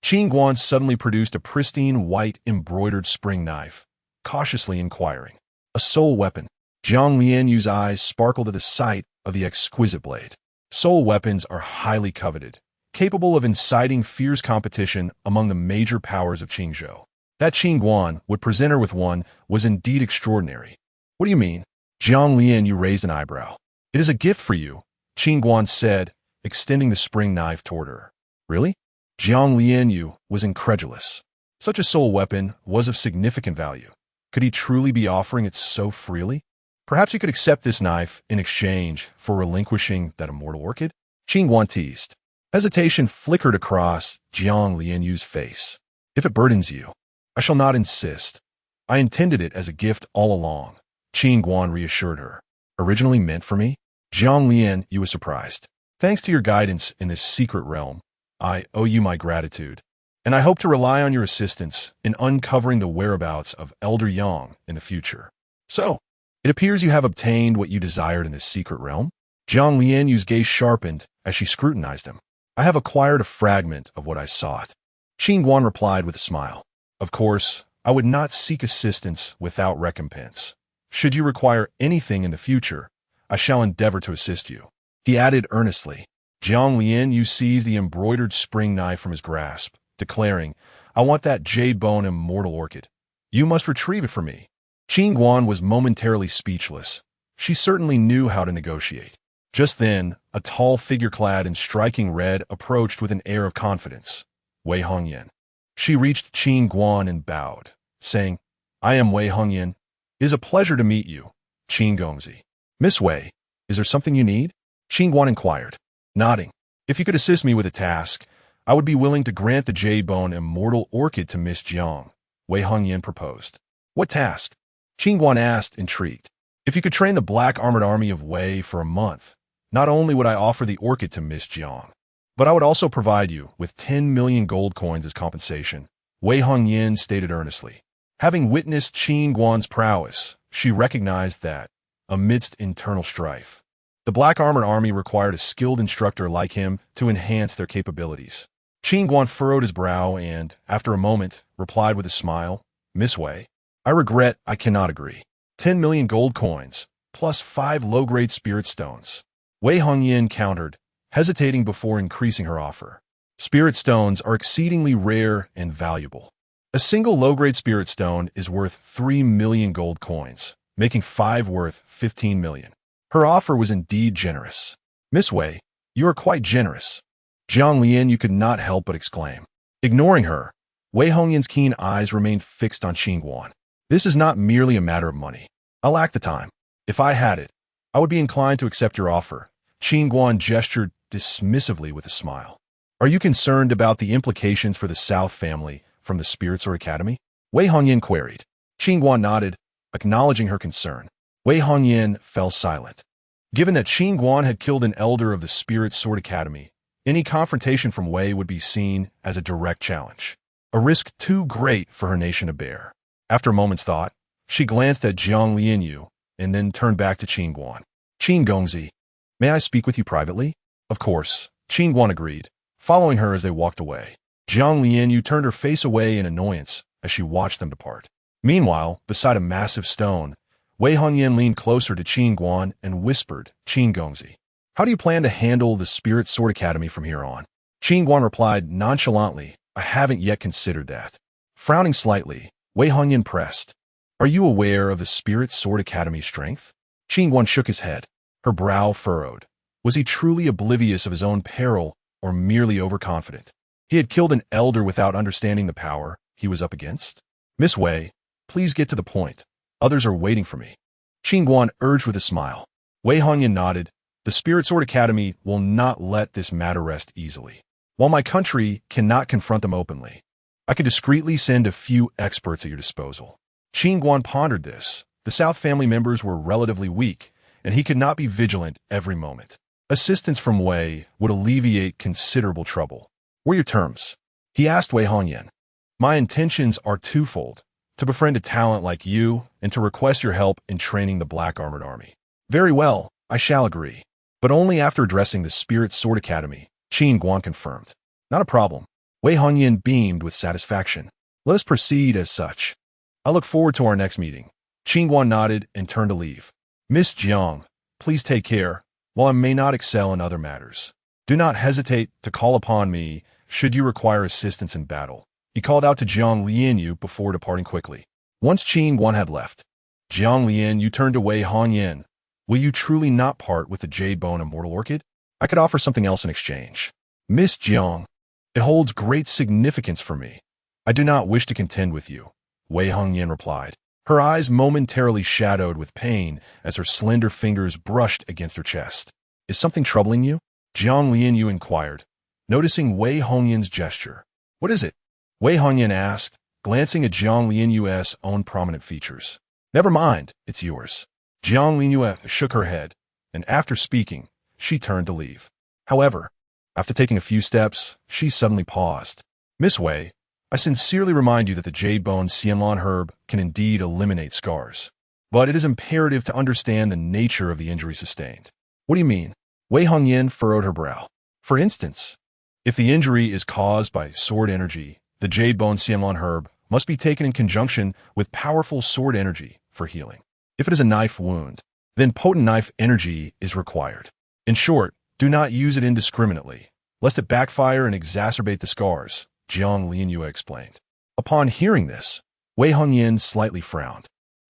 Qin Guan suddenly produced a pristine white embroidered spring knife, cautiously inquiring. A soul weapon. Jiang Lianyu's eyes sparkled at the sight of the exquisite blade. Soul weapons are highly coveted, capable of inciting fierce competition among the major powers of Qingzhou. That Qin Guan would present her with one was indeed extraordinary. What do you mean? Jiang Lianyu raised an eyebrow. It is a gift for you, Qin Guan said, extending the spring knife toward her. Really? Jiang Lianyu was incredulous. Such a soul weapon was of significant value. Could he truly be offering it so freely? Perhaps he could accept this knife in exchange for relinquishing that immortal orchid? Qin Guan teased. Hesitation flickered across Jiang Lianyu's face. If it burdens you, I shall not insist. I intended it as a gift all along, Qin Guan reassured her. Originally meant for me? Jiang Lianyu was surprised. Thanks to your guidance in this secret realm, I owe you my gratitude, and I hope to rely on your assistance in uncovering the whereabouts of Elder Yang in the future. So, it appears you have obtained what you desired in this secret realm? Jiang Lianyu's gaze sharpened as she scrutinized him. I have acquired a fragment of what I sought. Qin Guan replied with a smile. Of course, I would not seek assistance without recompense. Should you require anything in the future, I shall endeavor to assist you. He added earnestly. Jiang Lian Yu seized the embroidered spring knife from his grasp, declaring, I want that jade bone immortal orchid. You must retrieve it for me. Qin Guan was momentarily speechless. She certainly knew how to negotiate. Just then, a tall figure clad in striking red approached with an air of confidence. Wei Hongyan. She reached Qin Guan and bowed, saying, I am Wei Hongyan. It is a pleasure to meet you, Qin Gongzi. Miss Wei, is there something you need? Qin Guan inquired, nodding. If you could assist me with a task, I would be willing to grant the jade bone immortal orchid to Miss Jiang, Wei Hongyan proposed. What task? Qin Guan asked, intrigued. If you could train the black armored army of Wei for a month, not only would I offer the orchid to Miss Jiang, but I would also provide you with 10 million gold coins as compensation, Wei Hongyan stated earnestly. Having witnessed Qin Guan's prowess, she recognized that, amidst internal strife, the black armored army required a skilled instructor like him to enhance their capabilities. Qin Guan furrowed his brow and, after a moment, replied with a smile, Miss Wei, I regret I cannot agree. 10 million gold coins, plus 5 low-grade spirit stones. Wei Hongyan countered, hesitating before increasing her offer. Spirit stones are exceedingly rare and valuable. A single low-grade spirit stone is worth 3 million gold coins, making 5 worth 15 million. Her offer was indeed generous. Miss Wei, you are quite generous. Jiang Lian Yu could not help but exclaim. Ignoring her, Wei Hongyan's keen eyes remained fixed on Qin Guan. This is not merely a matter of money. I lack the time. If I had it, I would be inclined to accept your offer. Qin Guan gestured dismissively with a smile. Are you concerned about the implications for the South family from the Spirit Sword Academy? Wei Hongyan queried. Qin Guan nodded, acknowledging her concern. Wei Hongyan fell silent. Given that Qin Guan had killed an elder of the Spirit Sword Academy, any confrontation from Wei would be seen as a direct challenge, a risk too great for her nation to bear. After a moment's thought, she glanced at Jiang Lian Yu and then turned back to Qin Guan. Qin Gongzi, may I speak with you privately? Of course, Qin Guan agreed, following her as they walked away. Jiang Lian Yu turned her face away in annoyance as she watched them depart. Meanwhile, beside a massive stone, Wei Hongyan leaned closer to Qin Guan and whispered, Qin Gongzi, how do you plan to handle the Spirit Sword Academy from here on? Qin Guan replied nonchalantly, I haven't yet considered that. Frowning slightly, Wei Hongyan pressed, are you aware of the Spirit Sword Academy's strength? Qin Guan shook his head, her brow furrowed. Was he truly oblivious of his own peril or merely overconfident? He had killed an elder without understanding the power he was up against. Miss Wei, please get to the point. Others are waiting for me. Qin Guan urged with a smile. Wei Hongyan nodded. The Spirit Sword Academy will not let this matter rest easily. While my country cannot confront them openly, I can discreetly send a few experts at your disposal. Qin Guan pondered this. The South family members were relatively weak, and he could not be vigilant every moment. Assistance from Wei would alleviate considerable trouble. What are your terms? He asked Wei Hongyan. My intentions are twofold, to befriend a talent like you and to request your help in training the Black Armored Army. Very well, I shall agree. But only after addressing the Spirit Sword Academy, Qin Guan confirmed. Not a problem. Wei Hongyan beamed with satisfaction. Let us proceed as such. I look forward to our next meeting. Qin Guan nodded and turned to leave. Miss Jiang, please take care. While I may not excel in other matters, do not hesitate to call upon me should you require assistance in battle. He called out to Jiang Lian Yu before departing quickly. Once Qin Guan had left, Jiang Lian Yu turned to Wei Hongyan. Will you truly not part with the jade bone immortal orchid? I could offer something else in exchange. Miss Jiang, it holds great significance for me. I do not wish to contend with you, Wei Hongyan replied. Her eyes momentarily shadowed with pain as her slender fingers brushed against her chest. Is something troubling you? Jiang Lian Yu inquired, noticing Wei Hongyan's gesture. What is it? Wei Hongyan asked, glancing at Jiang Lian Yu's own prominent features. Never mind, it's yours. Jiang Lian Yu shook her head, and after speaking, she turned to leave. However, after taking a few steps, she suddenly paused. Miss Wei, I sincerely remind you that the jade bone Xianlan herb can indeed eliminate scars. But it is imperative to understand the nature of the injury sustained. What do you mean? Wei Hongyan furrowed her brow. For instance, If the injury is caused by sword energy, the jade bone Xianlan herb must be taken in conjunction with powerful sword energy for healing. If it is a knife wound, then potent knife energy is required. In short, do not use it indiscriminately, lest it backfire and exacerbate the scars, Jiang Lianyue explained. Upon hearing this, Wei Hongyan slightly frowned.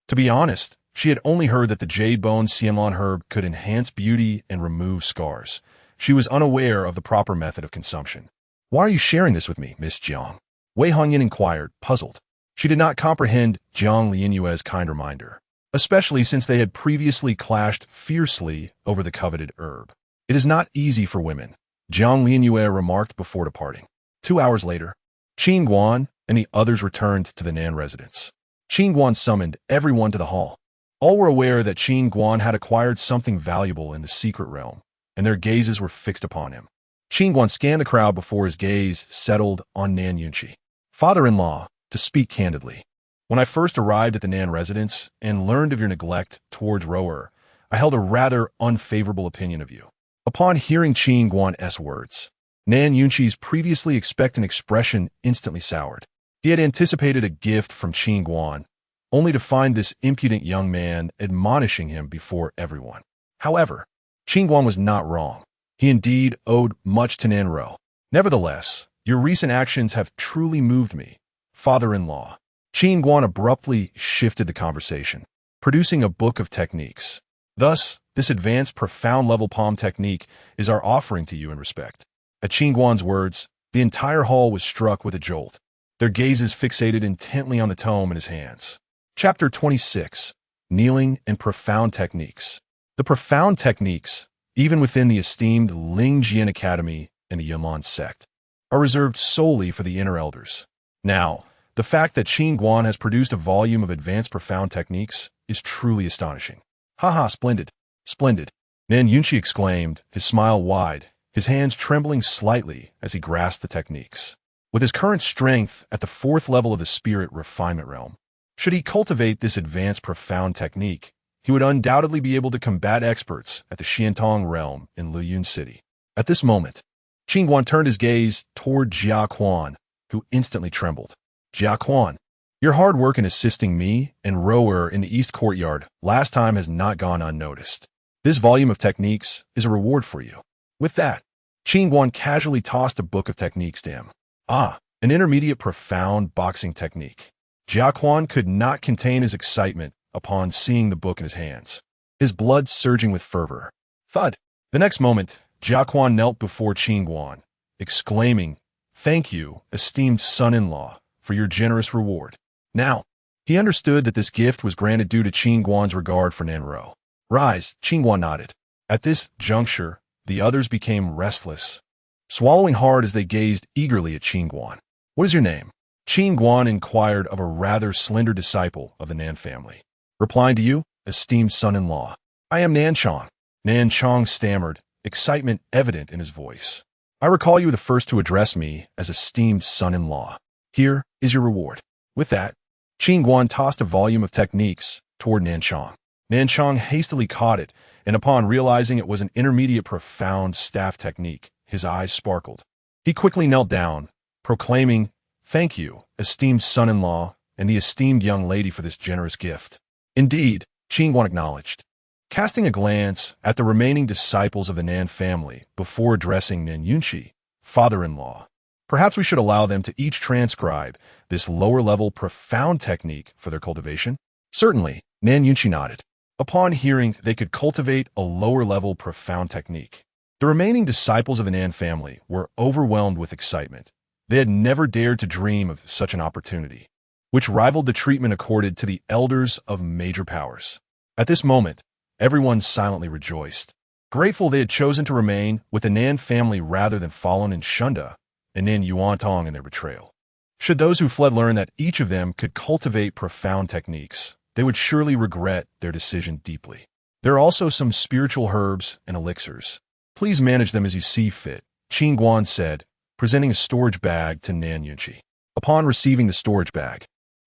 To be honest, she had only heard that the jade bone Xianlan herb could enhance beauty and remove scars. She was unaware of the proper method of consumption. Why are you sharing this with me, Miss Jiang? Wei Hongyan inquired, puzzled. She did not comprehend Jiang Lianyue's kind reminder, especially since they had previously clashed fiercely over the coveted herb. It is not easy for women, Jiang Lianyue remarked before departing. 2 hours later, Qin Guan and the others returned to the Nan residence. Qin Guan summoned everyone to the hall. All were aware that Qin Guan had acquired something valuable in the secret realm, and their gazes were fixed upon him. Qin Guan scanned the crowd before his gaze settled on Nan Yunqi. Father-in-law, to speak candidly, when I first arrived at the Nan residence and learned of your neglect towards Rower, I held a rather unfavorable opinion of you. Upon hearing Qin Guan's words, Nan Yunqi's previously expectant expression instantly soured. He had anticipated a gift from Qin Guan, only to find this impudent young man admonishing him before everyone. However, Qin Guan was not wrong. He indeed owed much to Nan Ro. Nevertheless, your recent actions have truly moved me, father-in-law. Qin Guan abruptly shifted the conversation, producing a book of techniques. Thus, this advanced profound-level palm technique is our offering to you in respect. At Qin Guan's words, the entire hall was struck with a jolt, their gazes fixated intently on the tome in his hands. Chapter 26. Kneeling and Profound Techniques. The profound techniques, even within the esteemed Lingjian Academy and the Yunlan sect, are reserved solely for the inner elders. Now, the fact that Qin Guan has produced a volume of advanced profound techniques is truly astonishing. Haha, splendid, splendid, Nan Yunqi exclaimed, his smile wide, his hands trembling slightly as he grasped the techniques. With his current strength at the 4th level of the spirit refinement realm, should he cultivate this advanced profound technique, he would undoubtedly be able to combat experts at the Xiantong realm in Liyun City. At this moment, Qin Guan turned his gaze toward Jia Quan, who instantly trembled. Jia Quan, your hard work in assisting me and Rower in the East Courtyard last time has not gone unnoticed. This volume of techniques is a reward for you. With that, Qin Guan casually tossed a book of techniques to him. Ah, an intermediate profound boxing technique. Jia Quan could not contain his excitement upon seeing the book in his hands, his blood surging with fervor. Thud. The next moment, Jia Quan knelt before Qin Guan, exclaiming, "Thank you, esteemed son-in-law, for your generous reward." Now, he understood that this gift was granted due to Qin Guan's regard for Nan Ro. Rise, Qin Guan nodded. At this juncture, the others became restless, swallowing hard as they gazed eagerly at Qin Guan. What is your name? Qin Guan inquired of a rather slender disciple of the Nan family. Replying to you, esteemed son-in-law, I am Nan Chong. Nan Chong stammered, excitement evident in his voice. I recall you were the first to address me as esteemed son-in-law. Here is your reward. With that, Qin Guan tossed a volume of techniques toward Nan Chong. Nan Chong hastily caught it, and upon realizing it was an intermediate profound staff technique, his eyes sparkled. He quickly knelt down, proclaiming, "Thank you, esteemed son-in-law, and the esteemed young lady for this generous gift." Indeed, Qin Guan acknowledged, casting a glance at the remaining disciples of the Nan family before addressing Nan Yunqi, father-in-law. Perhaps we should allow them to each transcribe this lower-level profound technique for their cultivation? Certainly, Nan Yunqi nodded. Upon hearing they could cultivate a lower-level profound technique, the remaining disciples of the Nan family were overwhelmed with excitement. They had never dared to dream of such an opportunity, which rivaled the treatment accorded to the elders of major powers. At this moment, everyone silently rejoiced, grateful they had chosen to remain with the Nan family rather than fallen in Shunda and Nan Yuantong in their betrayal. Should those who fled learn that each of them could cultivate profound techniques, they would surely regret their decision deeply. There are also some spiritual herbs and elixirs. Please manage them as you see fit, Qin Guan said, presenting a storage bag to Nan Yunqi. Upon receiving the storage bag,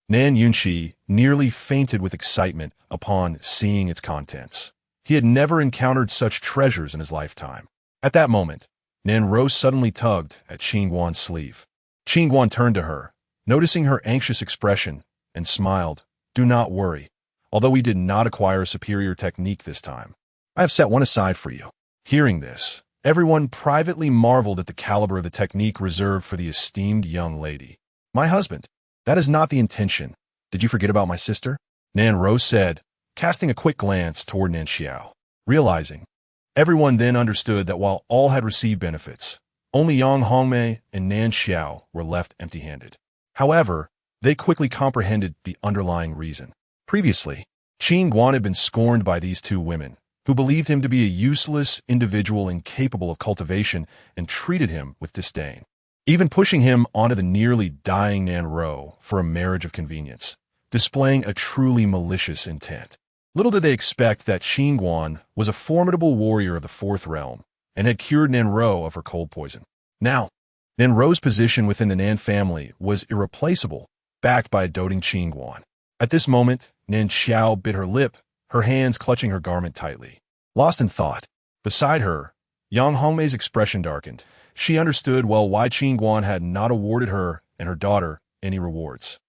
Nan Yunqi nearly fainted with excitement upon seeing its contents. He had never encountered such treasures in his lifetime. At that moment, Nan Rose suddenly tugged at Qin Guan's sleeve. Qin Guan turned to her, noticing her anxious expression, and smiled. Do not worry. Although we did not acquire a superior technique this time, I have set one aside for you. Hearing this, everyone privately marveled at the caliber of the technique reserved for the esteemed young lady. My husband, that is not the intention. Did you forget about my sister? Nan Rose said, casting a quick glance toward Nan Xiao. Realizing, everyone then understood that while all had received benefits, only Yang Hongmei and Nan Xiao were left empty-handed. However, they quickly comprehended the underlying reason. Previously, Qin Guan had been scorned by these two women, who believed him to be a useless individual incapable of cultivation and treated him with disdain, even pushing him onto the nearly dying Nan Ro for a marriage of convenience, displaying a truly malicious intent. Little did they expect that Qin Guan was a formidable warrior of the fourth realm and had cured Nan Ro of her cold poison. Now, Nan Ro's position within the Nan family was irreplaceable, backed by a doting Qin Guan. At this moment, Nan Xiao bit her lip, her hands clutching her garment tightly. Lost in thought, beside her, Yang Hongmei's expression darkened. She understood well why Qin Guan had not awarded her and her daughter any rewards,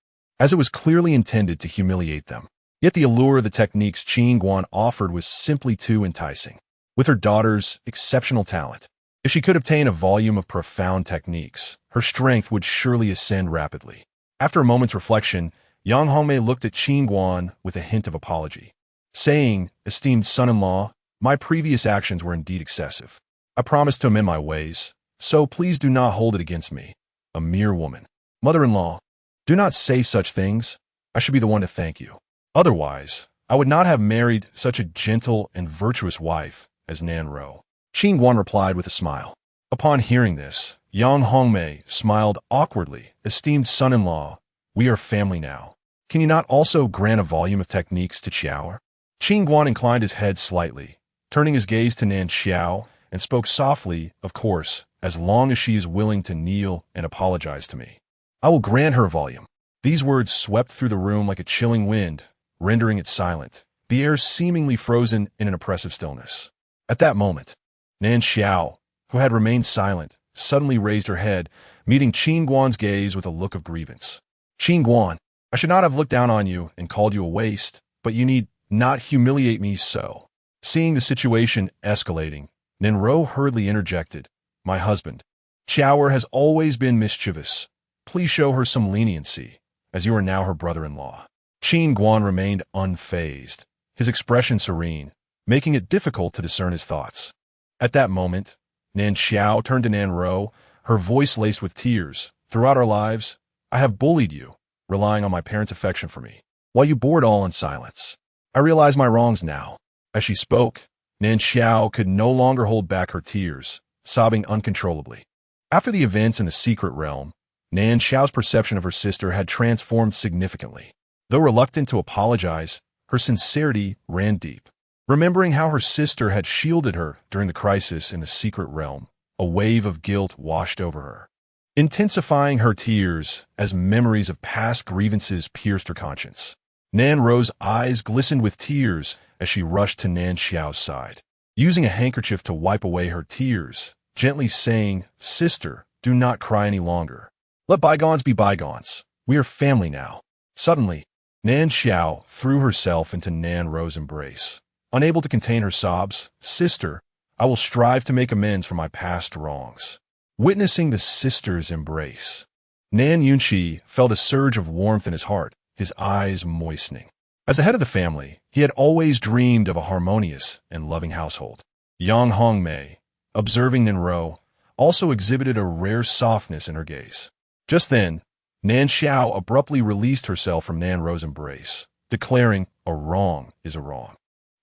as it was clearly intended to humiliate them. Yet the allure of the techniques Qin Guan offered was simply too enticing. With her daughter's exceptional talent, if she could obtain a volume of profound techniques, her strength would surely ascend rapidly. After a moment's reflection, Yang Hongmei looked at Qin Guan with a hint of apology, saying, Esteemed son-in-law, my previous actions were indeed excessive. I promise to amend my ways, so please do not hold it against me, a mere woman. Mother-in-law, do not say such things. I should be the one to thank you. Otherwise, I would not have married such a gentle and virtuous wife as Nan Ro. Qin Guan replied with a smile. Upon hearing this, Yang Hongmei smiled awkwardly. Esteemed son-in-law, we are family now. Can you not also grant a volume of techniques to Xiao? Qin Guan inclined his head slightly, turning his gaze to Nan Xiao, and spoke softly, of course, as long as she is willing to kneel and apologize to me. I will grant her a volume. These words swept through the room like a chilling wind, rendering it silent, the air seemingly frozen in an oppressive stillness. At that moment, Nan Xiao, who had remained silent, suddenly raised her head, meeting Qin Guan's gaze with a look of grievance. Qin Guan, I should not have looked down on you and called you a waste, but you need not humiliate me so. Seeing the situation escalating, Nan Ro hurriedly interjected, My husband, Xiao has always been mischievous. Please show her some leniency, as you are now her brother-in-law. Qin Guan remained unfazed, his expression serene, making it difficult to discern his thoughts. At that moment, Nan Xiao turned to Nan Ro, her voice laced with tears. Throughout our lives, I have bullied you, relying on my parents' affection for me, while you bore it all in silence. I realize my wrongs now. As she spoke, Nan Xiao could no longer hold back her tears, sobbing uncontrollably. After the events in the secret realm, Nan Xiao's perception of her sister had transformed significantly. Though reluctant to apologize, her sincerity ran deep. Remembering how her sister had shielded her during the crisis in the secret realm, a wave of guilt washed over her, intensifying her tears as memories of past grievances pierced her conscience. Nan Ro's eyes glistened with tears as she rushed to Nan Xiao's side, using a handkerchief to wipe away her tears, gently saying, Sister, do not cry any longer. Let bygones be bygones. We are family now. Suddenly, Nan Xiao threw herself into Nan Ro's embrace. Unable to contain her sobs, Sister, I will strive to make amends for my past wrongs. Witnessing the sister's embrace, Nan Yunqi felt a surge of warmth in his heart, his eyes moistening. As the head of the family, he had always dreamed of a harmonious and loving household. Yang Hongmei, observing Nan Ro, also exhibited a rare softness in her gaze. Just then, Nan Xiao abruptly released herself from Nan Ro's embrace, declaring, A wrong is a wrong.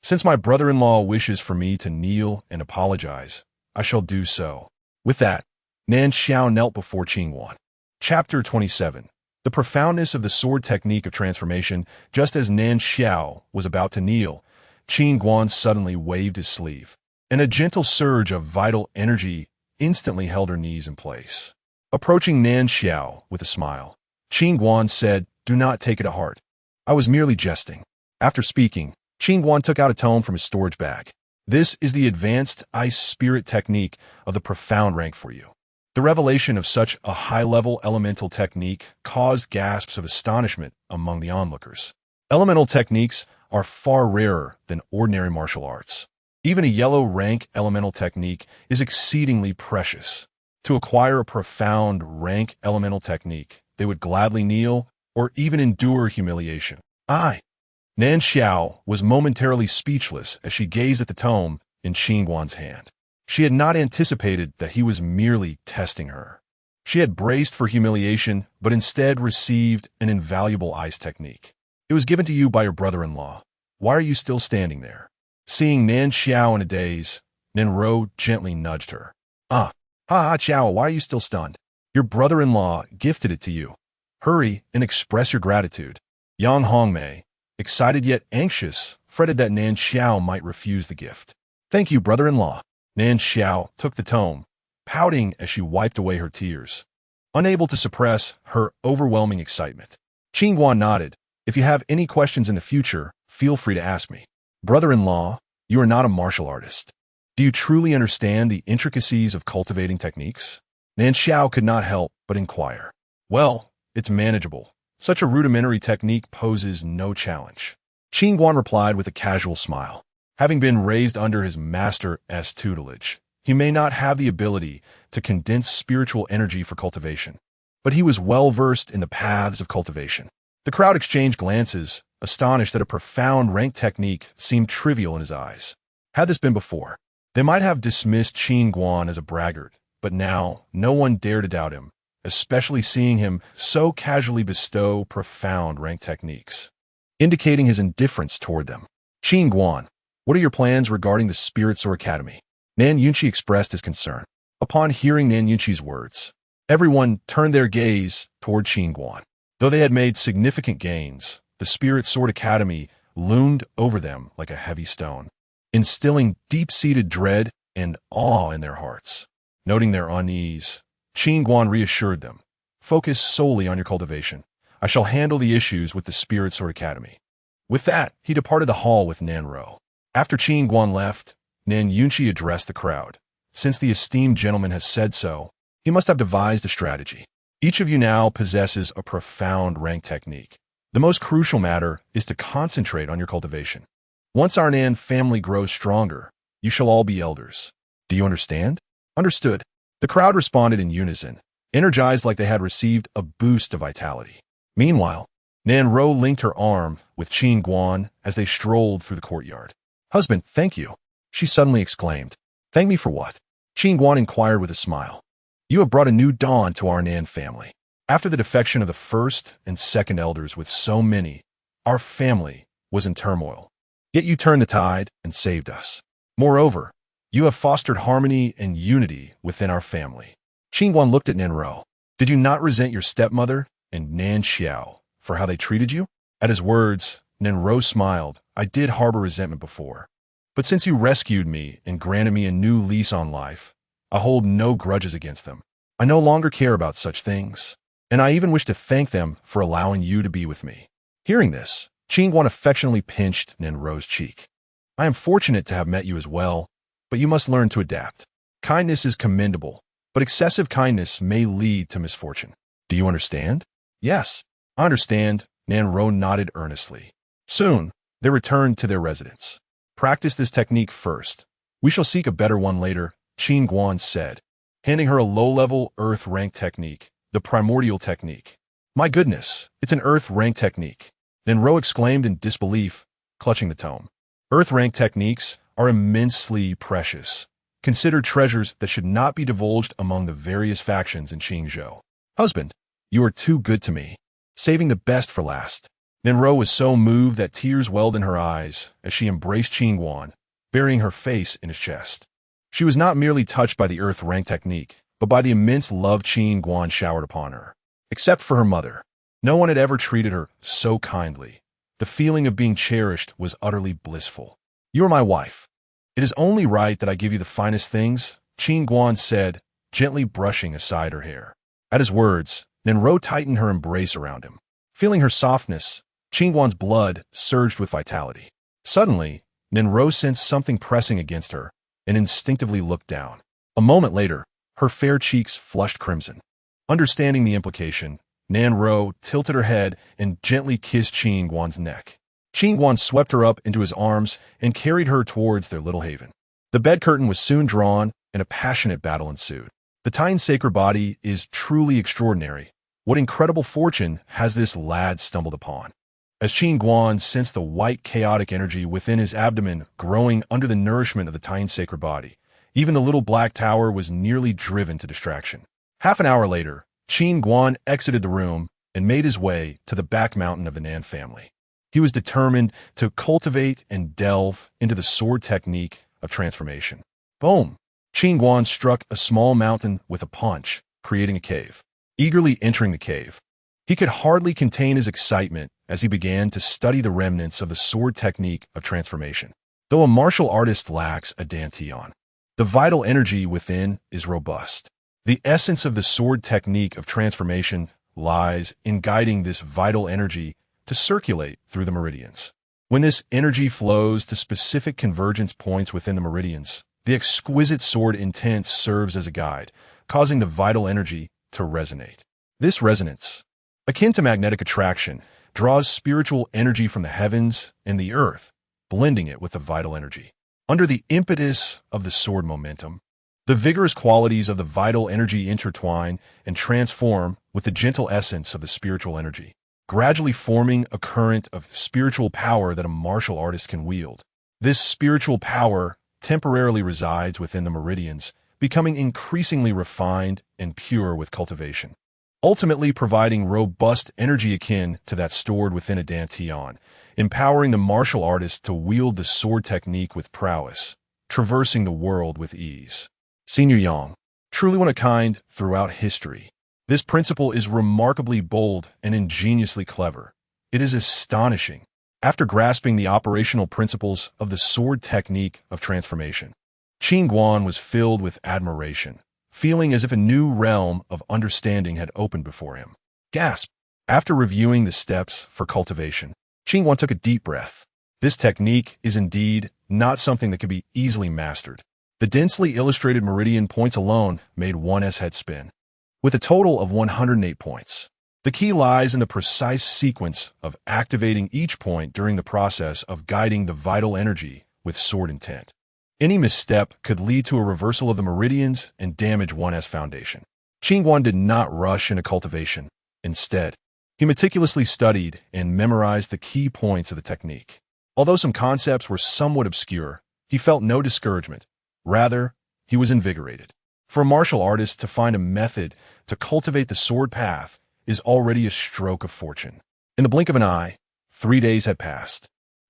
Since my brother-in-law wishes for me to kneel and apologize, I shall do so. With that, Nan Xiao knelt before Qin Guan. Chapter 27. The profoundness of the sword technique of transformation. Just as Nan Xiao was about to kneel, Qin Guan suddenly waved his sleeve, and a gentle surge of vital energy instantly held her knees in place. Approaching Nan Xiao with a smile, Qin Guan said, Do not take it to heart. I was merely jesting. After speaking, Qin Guan took out a tome from his storage bag. This is the advanced ice spirit technique of the profound rank for you. The revelation of such a high-level elemental technique caused gasps of astonishment among the onlookers. Elemental techniques are far rarer than ordinary martial arts. Even a yellow rank elemental technique is exceedingly precious. To acquire a profound rank elemental technique, they would gladly kneel or even endure humiliation. Nan Xiao was momentarily speechless as she gazed at the tome in Qin Guan's hand. She had not anticipated that he was merely testing her. She had braced for humiliation, but instead received an invaluable ice technique. It was given to you by your brother-in-law. Why are you still standing there? Seeing Nan Xiao in a daze, Nen gently nudged her. Xiao, why are you still stunned? Your brother-in-law gifted it to you. Hurry and express your gratitude. Yang Hongmei, excited yet anxious, fretted that Nan Xiao might refuse the gift. Thank you, brother-in-law. Nan Xiao took the tome, pouting as she wiped away her tears, unable to suppress her overwhelming excitement. Qin Guan nodded. If you have any questions in the future, feel free to ask me. Brother-in-law, you are not a martial artist. Do you truly understand the intricacies of cultivating techniques? Nan Xiao could not help but inquire. Well, it's manageable. Such a rudimentary technique poses no challenge. Qin Guan replied with a casual smile. Having been raised under his master's tutelage, he may not have the ability to condense spiritual energy for cultivation, but he was well-versed in the paths of cultivation. The crowd exchanged glances, astonished that a profound rank technique seemed trivial in his eyes. Had this been before, they might have dismissed Qin Guan as a braggart, but now no one dared to doubt him, especially seeing him so casually bestow profound rank techniques, indicating his indifference toward them. Qin Guan, what are your plans regarding the Spirit Sword Academy? Nan Yunqi expressed his concern. Upon hearing Nan Yunqi's words, everyone turned their gaze toward Qin Guan. Though they had made significant gains, the Spirit Sword Academy loomed over them like a heavy stone, instilling deep-seated dread and awe in their hearts. Noting their unease, Qin Guan reassured them. Focus solely on your cultivation. I shall handle the issues with the Spirit Sword Academy. With that, he departed the hall with Nan Ro. After Qin Guan left, Nan Yunqi addressed the crowd. Since the esteemed gentleman has said so, he must have devised a strategy. Each of you now possesses a profound rank technique. The most crucial matter is to concentrate on your cultivation. Once our Nan family grows stronger, you shall all be elders. Do you understand? Understood. The crowd responded in unison, energized like they had received a boost of vitality. Meanwhile, Nan Ro linked her arm with Qin Guan as they strolled through the courtyard. Husband, thank you, she suddenly exclaimed. Thank me for what? Qin Guan inquired with a smile. You have brought a new dawn to our Nan family. After the defection of the first and second elders with so many, our family was in turmoil. Yet you turned the tide and saved us. Moreover, you have fostered harmony and unity within our family. Qin Guan looked at Nan Ro. Did you not resent your stepmother and Nan Xiao for how they treated you? At his words, Nan Ro smiled. I did harbor resentment before. But since you rescued me and granted me a new lease on life, I hold no grudges against them. I no longer care about such things, and I even wish to thank them for allowing you to be with me. Hearing this, Qin Guan affectionately pinched Nan Ro's cheek. I am fortunate to have met you as well, but you must learn to adapt. Kindness is commendable, but excessive kindness may lead to misfortune. Do you understand? Yes, I understand, Nan Ro nodded earnestly. Soon, they returned to their residence. Practice this technique first. We shall seek a better one later, Qin Guan said, handing her a low-level earth rank technique, the primordial technique. My goodness, it's an earth rank technique. Nan Ro exclaimed in disbelief, clutching the tome. Earth rank techniques are immensely precious, considered treasures that should not be divulged among the various factions in Qingzhou. Husband, you are too good to me. Saving the best for last. Nan Ro was so moved that tears welled in her eyes as she embraced Qin Guan, burying her face in his chest. She was not merely touched by the earth rank technique, but by the immense love Qin Guan showered upon her. Except for her mother, no one had ever treated her so kindly. The feeling of being cherished was utterly blissful. You are my wife. It is only right that I give you the finest things, Qin Guan said, gently brushing aside her hair. At his words, Nan Ro tightened her embrace around him. Feeling her softness, Qin Guan's blood surged with vitality. Suddenly, Nan sensed something pressing against her and instinctively looked down. A moment later, her fair cheeks flushed crimson. Understanding the implication, Nan tilted her head and gently kissed Qin Guan's neck. Qin Guan swept her up into his arms and carried her towards their little haven. The bed curtain was soon drawn, and a passionate battle ensued. The Tian's sacred body is truly extraordinary. What incredible fortune has this lad stumbled upon? As Qin Guan sensed the white chaotic energy within his abdomen growing under the nourishment of the Tian's sacred body, even the little black tower was nearly driven to distraction. Half an hour later, Qin Guan exited the room and made his way to the back mountain of the Nan family. He was determined to cultivate and delve into the sword technique of transformation. Boom! Qin Guan struck a small mountain with a punch, creating a cave. Eagerly entering the cave, he could hardly contain his excitement as he began to study the remnants of the sword technique of transformation. Though a martial artist lacks a dantian, the vital energy within is robust. The essence of the sword technique of transformation lies in guiding this vital energy to circulate through the meridians. When this energy flows to specific convergence points within the meridians, the exquisite sword intent serves as a guide, causing the vital energy to resonate. This resonance, akin to magnetic attraction, draws spiritual energy from the heavens and the earth, blending it with the vital energy. Under the impetus of the sword momentum, the vigorous qualities of the vital energy intertwine and transform with the gentle essence of the spiritual energy, gradually forming a current of spiritual power that a martial artist can wield. This spiritual power temporarily resides within the meridians, becoming increasingly refined and pure with cultivation, ultimately providing robust energy akin to that stored within a dantian, empowering the martial artist to wield the sword technique with prowess, traversing the world with ease. Senior Yang, truly one of a kind throughout history. This principle is remarkably bold and ingeniously clever. It is astonishing. After grasping the operational principles of the sword technique of transformation, Qin Guan was filled with admiration, feeling as if a new realm of understanding had opened before him. Gasp! After reviewing the steps for cultivation, Qin Guan took a deep breath. This technique is indeed not something that can be easily mastered. The densely illustrated meridian points alone made one's head spin. With a total of 108 points, the key lies in the precise sequence of activating each point during the process of guiding the vital energy with sword intent. Any misstep could lead to a reversal of the meridians and damage one's foundation. Qin Guan did not rush into cultivation. Instead, he meticulously studied and memorized the key points of the technique. Although some concepts were somewhat obscure, he felt no discouragement. Rather, he was invigorated. For a martial artist to find a method to cultivate the sword path is already a stroke of fortune. In the blink of an eye, 3 days had passed.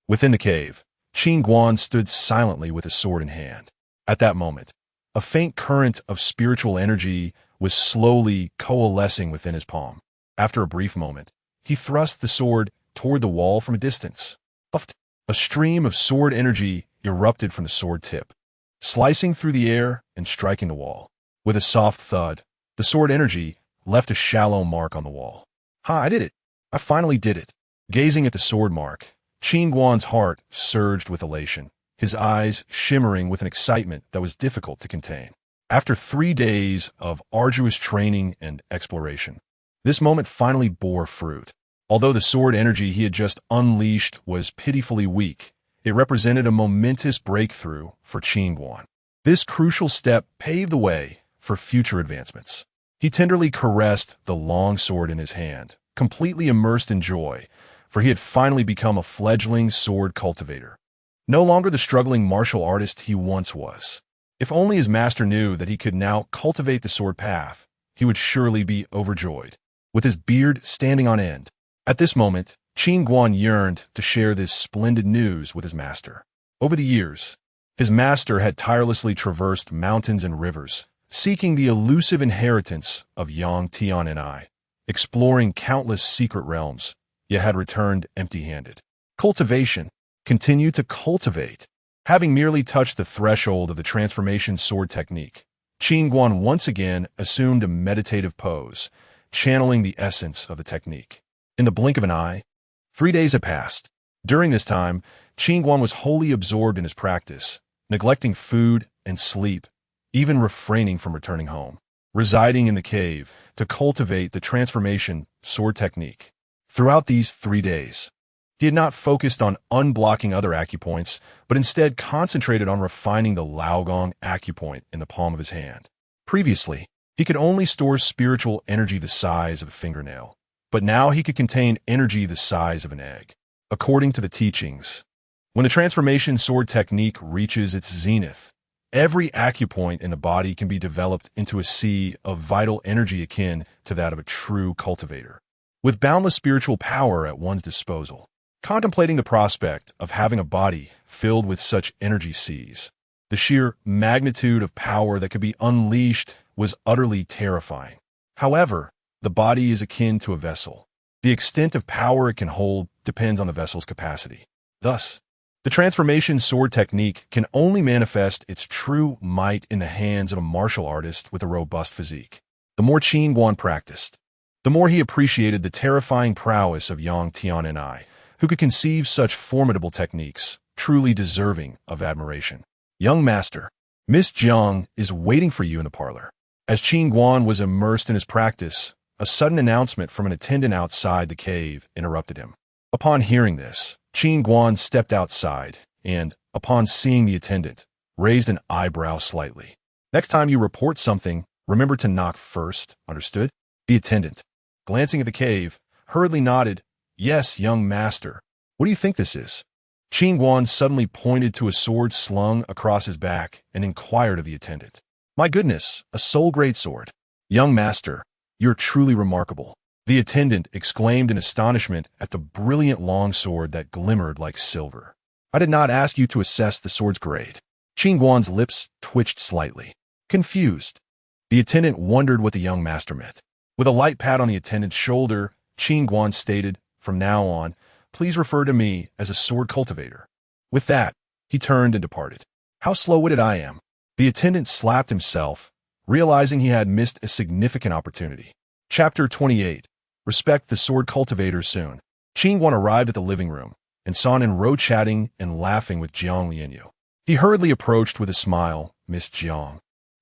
Within the cave, Qin Guan stood silently with his sword in hand. At that moment, a faint current of spiritual energy was slowly coalescing within his palm. After a brief moment, he thrust the sword toward the wall from a distance. A stream of sword energy erupted from the sword tip, slicing through the air and striking the wall. With a soft thud, the sword energy left a shallow mark on the wall. I did it! I finally did it! Gazing at the sword mark, Qin Guan's heart surged with elation, his eyes shimmering with an excitement that was difficult to contain. After 3 days of arduous training and exploration, this moment finally bore fruit. Although the sword energy he had just unleashed was pitifully weak, it represented a momentous breakthrough for Qin Guan. This crucial step paved the way for future advancements. He tenderly caressed the long sword in his hand, completely immersed in joy, for he had finally become a fledgling sword cultivator. No longer the struggling martial artist he once was. If only his master knew that he could now cultivate the sword path, he would surely be overjoyed. With his beard standing on end, at this moment, Qin Guan yearned to share this splendid news with his master. Over the years, his master had tirelessly traversed mountains and rivers, seeking the elusive inheritance of Yang Tian and I, exploring countless secret realms, yet had returned empty-handed. Cultivation. Continue to cultivate. Having merely touched the threshold of the transformation sword technique, Qin Guan once again assumed a meditative pose, channeling the essence of the technique. In the blink of an eye, 3 days had passed. During this time, Qin Guan was wholly absorbed in his practice, neglecting food and sleep, even refraining from returning home, residing in the cave to cultivate the transformation sword technique. Throughout these 3 days, he had not focused on unblocking other acupoints, but instead concentrated on refining the Laogong acupoint in the palm of his hand. Previously, he could only store spiritual energy the size of a fingernail, but now he could contain energy the size of an egg. According to the teachings, when the transformation sword technique reaches its zenith, every acupoint in the body can be developed into a sea of vital energy akin to that of a true cultivator, with boundless spiritual power at one's disposal. Contemplating the prospect of having a body filled with such energy seas, the sheer magnitude of power that could be unleashed was utterly terrifying. However, the body is akin to a vessel. The extent of power it can hold depends on the vessel's capacity. Thus, the transformation sword technique can only manifest its true might in the hands of a martial artist with a robust physique. The more Qin Guan practiced, the more he appreciated the terrifying prowess of Yang Tian'ai, who could conceive such formidable techniques, truly deserving of admiration. Young master, Miss Jiang is waiting for you in the parlor. As Qin Guan was immersed in his practice, a sudden announcement from an attendant outside the cave interrupted him. Upon hearing this, Qin Guan stepped outside and, upon seeing the attendant, raised an eyebrow slightly. Next time you report something, remember to knock first, understood? The attendant, glancing at the cave, hurriedly nodded, "Yes, young master. What do you think this is?" Qin Guan suddenly pointed to a sword slung across his back and inquired of the attendant. "My goodness, a soul greatsword. Young master, you're truly remarkable." The attendant exclaimed in astonishment at the brilliant longsword that glimmered like silver. "I did not ask you to assess the sword's grade." Qin Guan's lips twitched slightly. Confused, the attendant wondered what the young master meant. With a light pat on the attendant's shoulder, Qin Guan stated, "From now on, please refer to me as a sword cultivator." With that, he turned and departed. "How slow-witted I am." The attendant slapped himself, realizing he had missed a significant opportunity. Chapter 28. Respect the sword cultivator soon. Qin Guan arrived at the living room and saw Nanro chatting and laughing with Jiang Lianyu. He hurriedly approached with a smile. "Miss Jiang,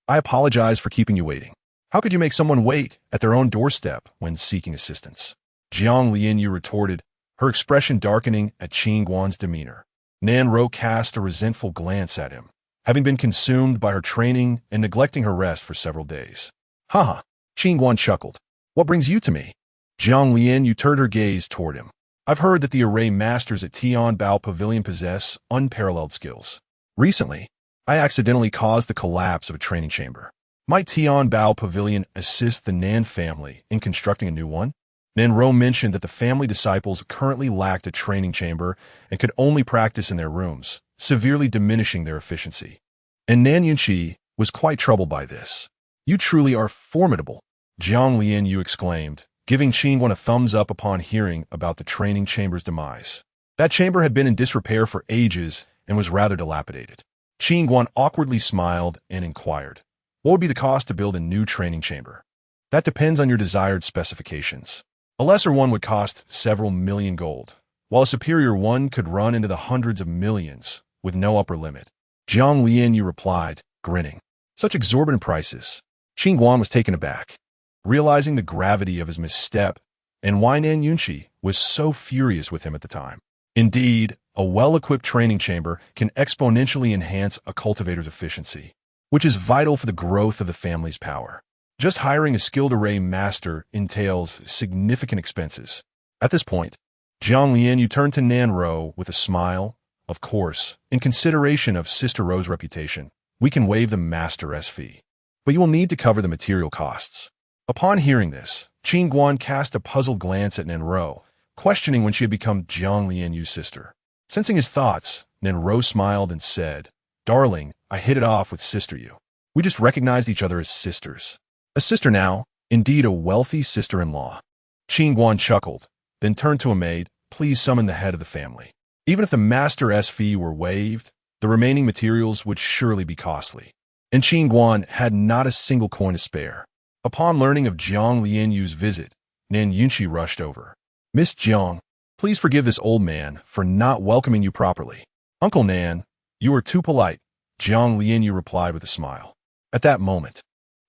I apologize for keeping you waiting. How could you make someone wait at their own doorstep when seeking assistance?" Jiang Lianyu retorted, her expression darkening at Qin Guan's demeanor. Nanro cast a resentful glance at him, having been consumed by her training and neglecting her rest for several days. "Haha," Qin Guan chuckled. "What brings you to me?" Jiang Lianyu turned her gaze toward him. "I've heard that the array masters at Tian Bao Pavilion possess unparalleled skills. Recently, I accidentally caused the collapse of a training chamber. Might Tian Bao Pavilion assist the Nan family in constructing a new one?" Nanro mentioned that the family disciples currently lacked a training chamber and could only practice in their rooms, severely diminishing their efficiency. And Nan Yunqi was quite troubled by this. "You truly are formidable," Jiang Lianyu exclaimed, giving Qin Guan a thumbs up upon hearing about the training chamber's demise. That chamber had been in disrepair for ages and was rather dilapidated. Qin Guan awkwardly smiled and inquired, "What would be the cost to build a new training chamber?" "That depends on your desired specifications. A lesser one would cost several million gold, while a superior one could run into the hundreds of millions, with no upper limit." Jiang Lianyu replied, grinning. "Such exorbitant prices." Qin Guan was taken aback, realizing the gravity of his misstep and why Nan Yunqi was so furious with him at the time. Indeed, a well-equipped training chamber can exponentially enhance a cultivator's efficiency, which is vital for the growth of the family's power. Just hiring a skilled array master entails significant expenses. At this point, Jiang Lianyu turned to Nanro with a smile. "Of course, in consideration of Sister Ro's reputation, we can waive the master's fee, but you will need to cover the material costs." Upon hearing this, Qin Guan cast a puzzled glance at Nanro, questioning when she had become Jiang Lianyu's sister. Sensing his thoughts, Nanro smiled and said, "Darling, I hit it off with Sister Yu. We just recognized each other as sisters. A sister now, indeed a wealthy sister-in-law." Qin Guan chuckled, then turned to a maid. "Please summon the head of the family." Even if the master's fee were waived, the remaining materials would surely be costly, and Qin Guan had not a single coin to spare. Upon learning of Jiang Lianyu's visit, Nan Yunqi rushed over. "Miss Jiang, Please forgive this old man for not welcoming you properly. Uncle Nan, you are too polite, Jiang Lianyu replied with a smile. At that moment,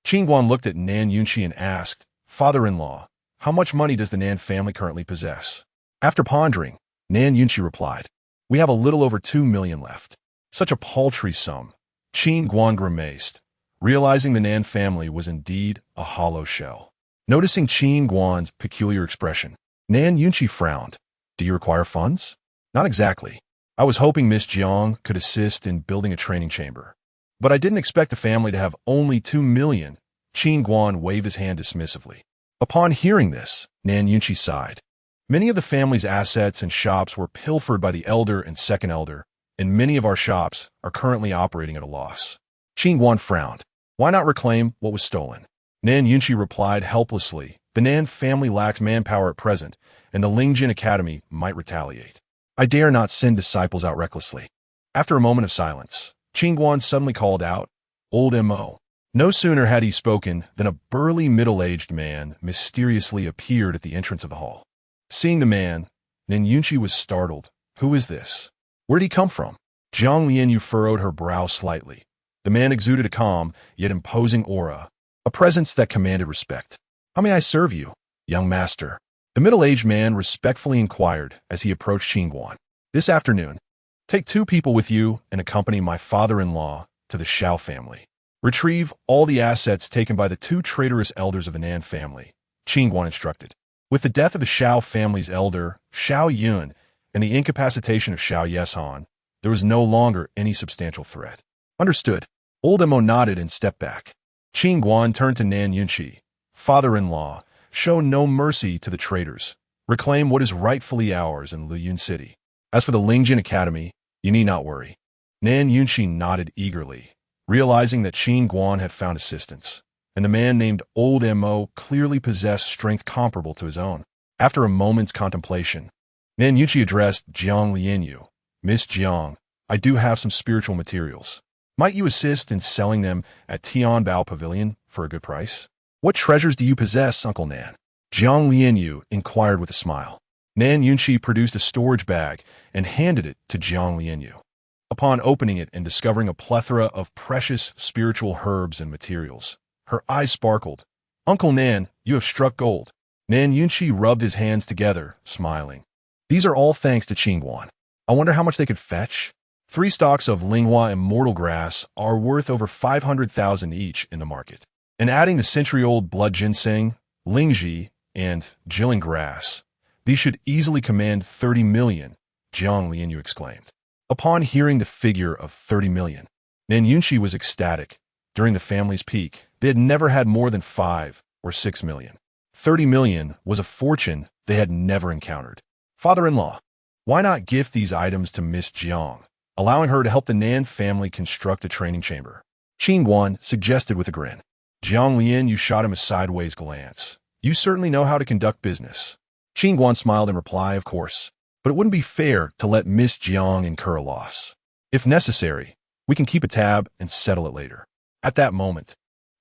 Qin Guan looked at Nan Yunqi and asked, Father-in-law, how much money does the Nan family currently possess? After pondering, Nan Yunqi replied, we have a little over 2 million left. Such a paltry sum. Qin Guan grimaced, realizing the Nan family was indeed a hollow shell. Noticing Qin Guan's peculiar expression, Nan Yunqi frowned. Do you require funds? Not exactly. I was hoping Miss Jiang could assist in building a training chamber. But I didn't expect the family to have only 2 million. Qin Guan waved his hand dismissively. Upon hearing this, Nan Yunqi sighed. Many of the family's assets and shops were pilfered by the elder and second elder, and many of our shops are currently operating at a loss. Qin Guan frowned. Why not reclaim what was stolen? Nan Yunqi replied helplessly. The Nan family lacks manpower at present, and the Lingjin Academy might retaliate. I dare not send disciples out recklessly. After a moment of silence, Qin Guan suddenly called out, Old Mo. No sooner had he spoken than a burly middle-aged man mysteriously appeared at the entrance of the hall. Seeing the man, Nan Yunqi was startled. Who is this? Where did he come from? Jiang Lianyu furrowed her brow slightly. The man exuded a calm, yet imposing aura, a presence that commanded respect. How may I serve you, young master? The middle-aged man respectfully inquired as he approached Qin Guan. This afternoon, take 2 people with you and accompany my father-in-law to the Shao family. Retrieve all the assets taken by the 2 traitorous elders of the Nan family, Qin Guan instructed. With the death of the Shao family's elder, Shao Yun, and the incapacitation of Shao Yeshan, there was no longer any substantial threat. Understood. Old Mo nodded and stepped back. Qin Guan turned to Nan Yunqi. Father-in-law, show no mercy to the traitors. Reclaim what is rightfully ours in Luyun City. As for the Lingjin Academy, you need not worry. Nan Yunqi nodded eagerly, realizing that Qin Guan had found assistance, and the man named Old Mo clearly possessed strength comparable to his own. After a moment's contemplation, Nan Yunqi addressed Jiang Lianyu. Miss Jiang, I do have some spiritual materials. Might you assist in selling them at Tianbao Pavilion for a good price? What treasures do you possess, Uncle Nan? Jiang Lianyu inquired with a smile. Nan Yunqi produced a storage bag and handed it to Jiang Lianyu. Upon opening it and discovering a plethora of precious spiritual herbs and materials, her eyes sparkled. Uncle Nan, you have struck gold. Nan Yunqi rubbed his hands together, smiling. These are all thanks to Qin Guan. I wonder how much they could fetch. 3 stalks of Linghua immortal grass are worth over 500,000 each in the market. And adding the century-old blood ginseng, Lingji, and Jilin grass, these should easily command 30 million, Jiang Lianyu exclaimed. Upon hearing the figure of 30 million, Nan Yunqi was ecstatic. During the family's peak, they had never had more than 5 or 6 million. 30 million was a fortune they had never encountered. Father-in-law, why not gift these items to Miss Jiang, allowing her to help the Nan family construct a training chamber? Qin Guan suggested with a grin. Jiang Lianyu shot him a sideways glance. You certainly know how to conduct business. Qin Guan smiled in reply, of course, but it wouldn't be fair to let Miss Jiang incur a loss. If necessary, we can keep a tab and settle it later. At that moment,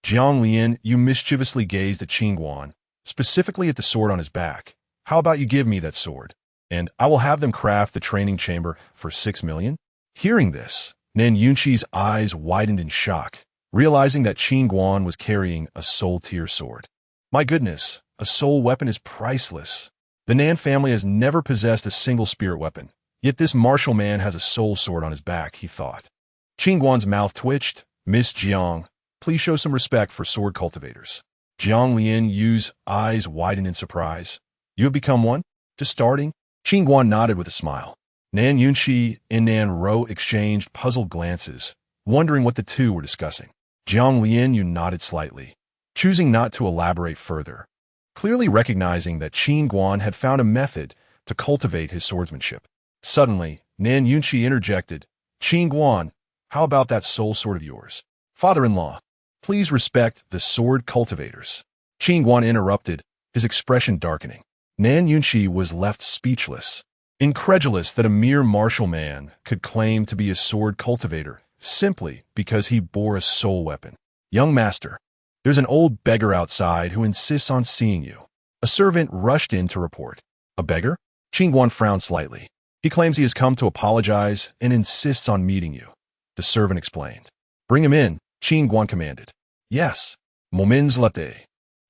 Jiang Lianyu mischievously gazed at Qin Guan, specifically at the sword on his back. How about you give me that sword, and I will have them craft the training chamber for 6 million? Hearing this, Nan Yunqi's eyes widened in shock, realizing that Qin Guan was carrying a soul-tier sword. My goodness, a soul weapon is priceless. The Nan family has never possessed a single spirit weapon, yet this martial man has a soul sword on his back, he thought. Qin Guan's mouth twitched. Miss Jiang, please show some respect for sword cultivators. Jiang Lianyu's eyes widened in surprise. You have become one? Just starting? Qin Guan nodded with a smile. Nan Yunqi and Nan Ro exchanged puzzled glances, wondering what the two were discussing. Jiang Lianyu nodded slightly, choosing not to elaborate further, clearly recognizing that Qin Guan had found a method to cultivate his swordsmanship. Suddenly, Nan Yunqi interjected, Qin Guan, how about that soul sword of yours? Father-in-law, please respect the sword cultivators. Qin Guan interrupted, his expression darkening. Nan Yunqi was left speechless, incredulous that a mere martial man could claim to be a sword cultivator simply because he bore a soul weapon. Young master, there's an old beggar outside who insists on seeing you. A servant rushed in to report. A beggar? Qin Guan frowned slightly. He claims he has come to apologize and insists on meeting you. The servant explained. Bring him in, Qin Guan commanded. Yes. Moments latte.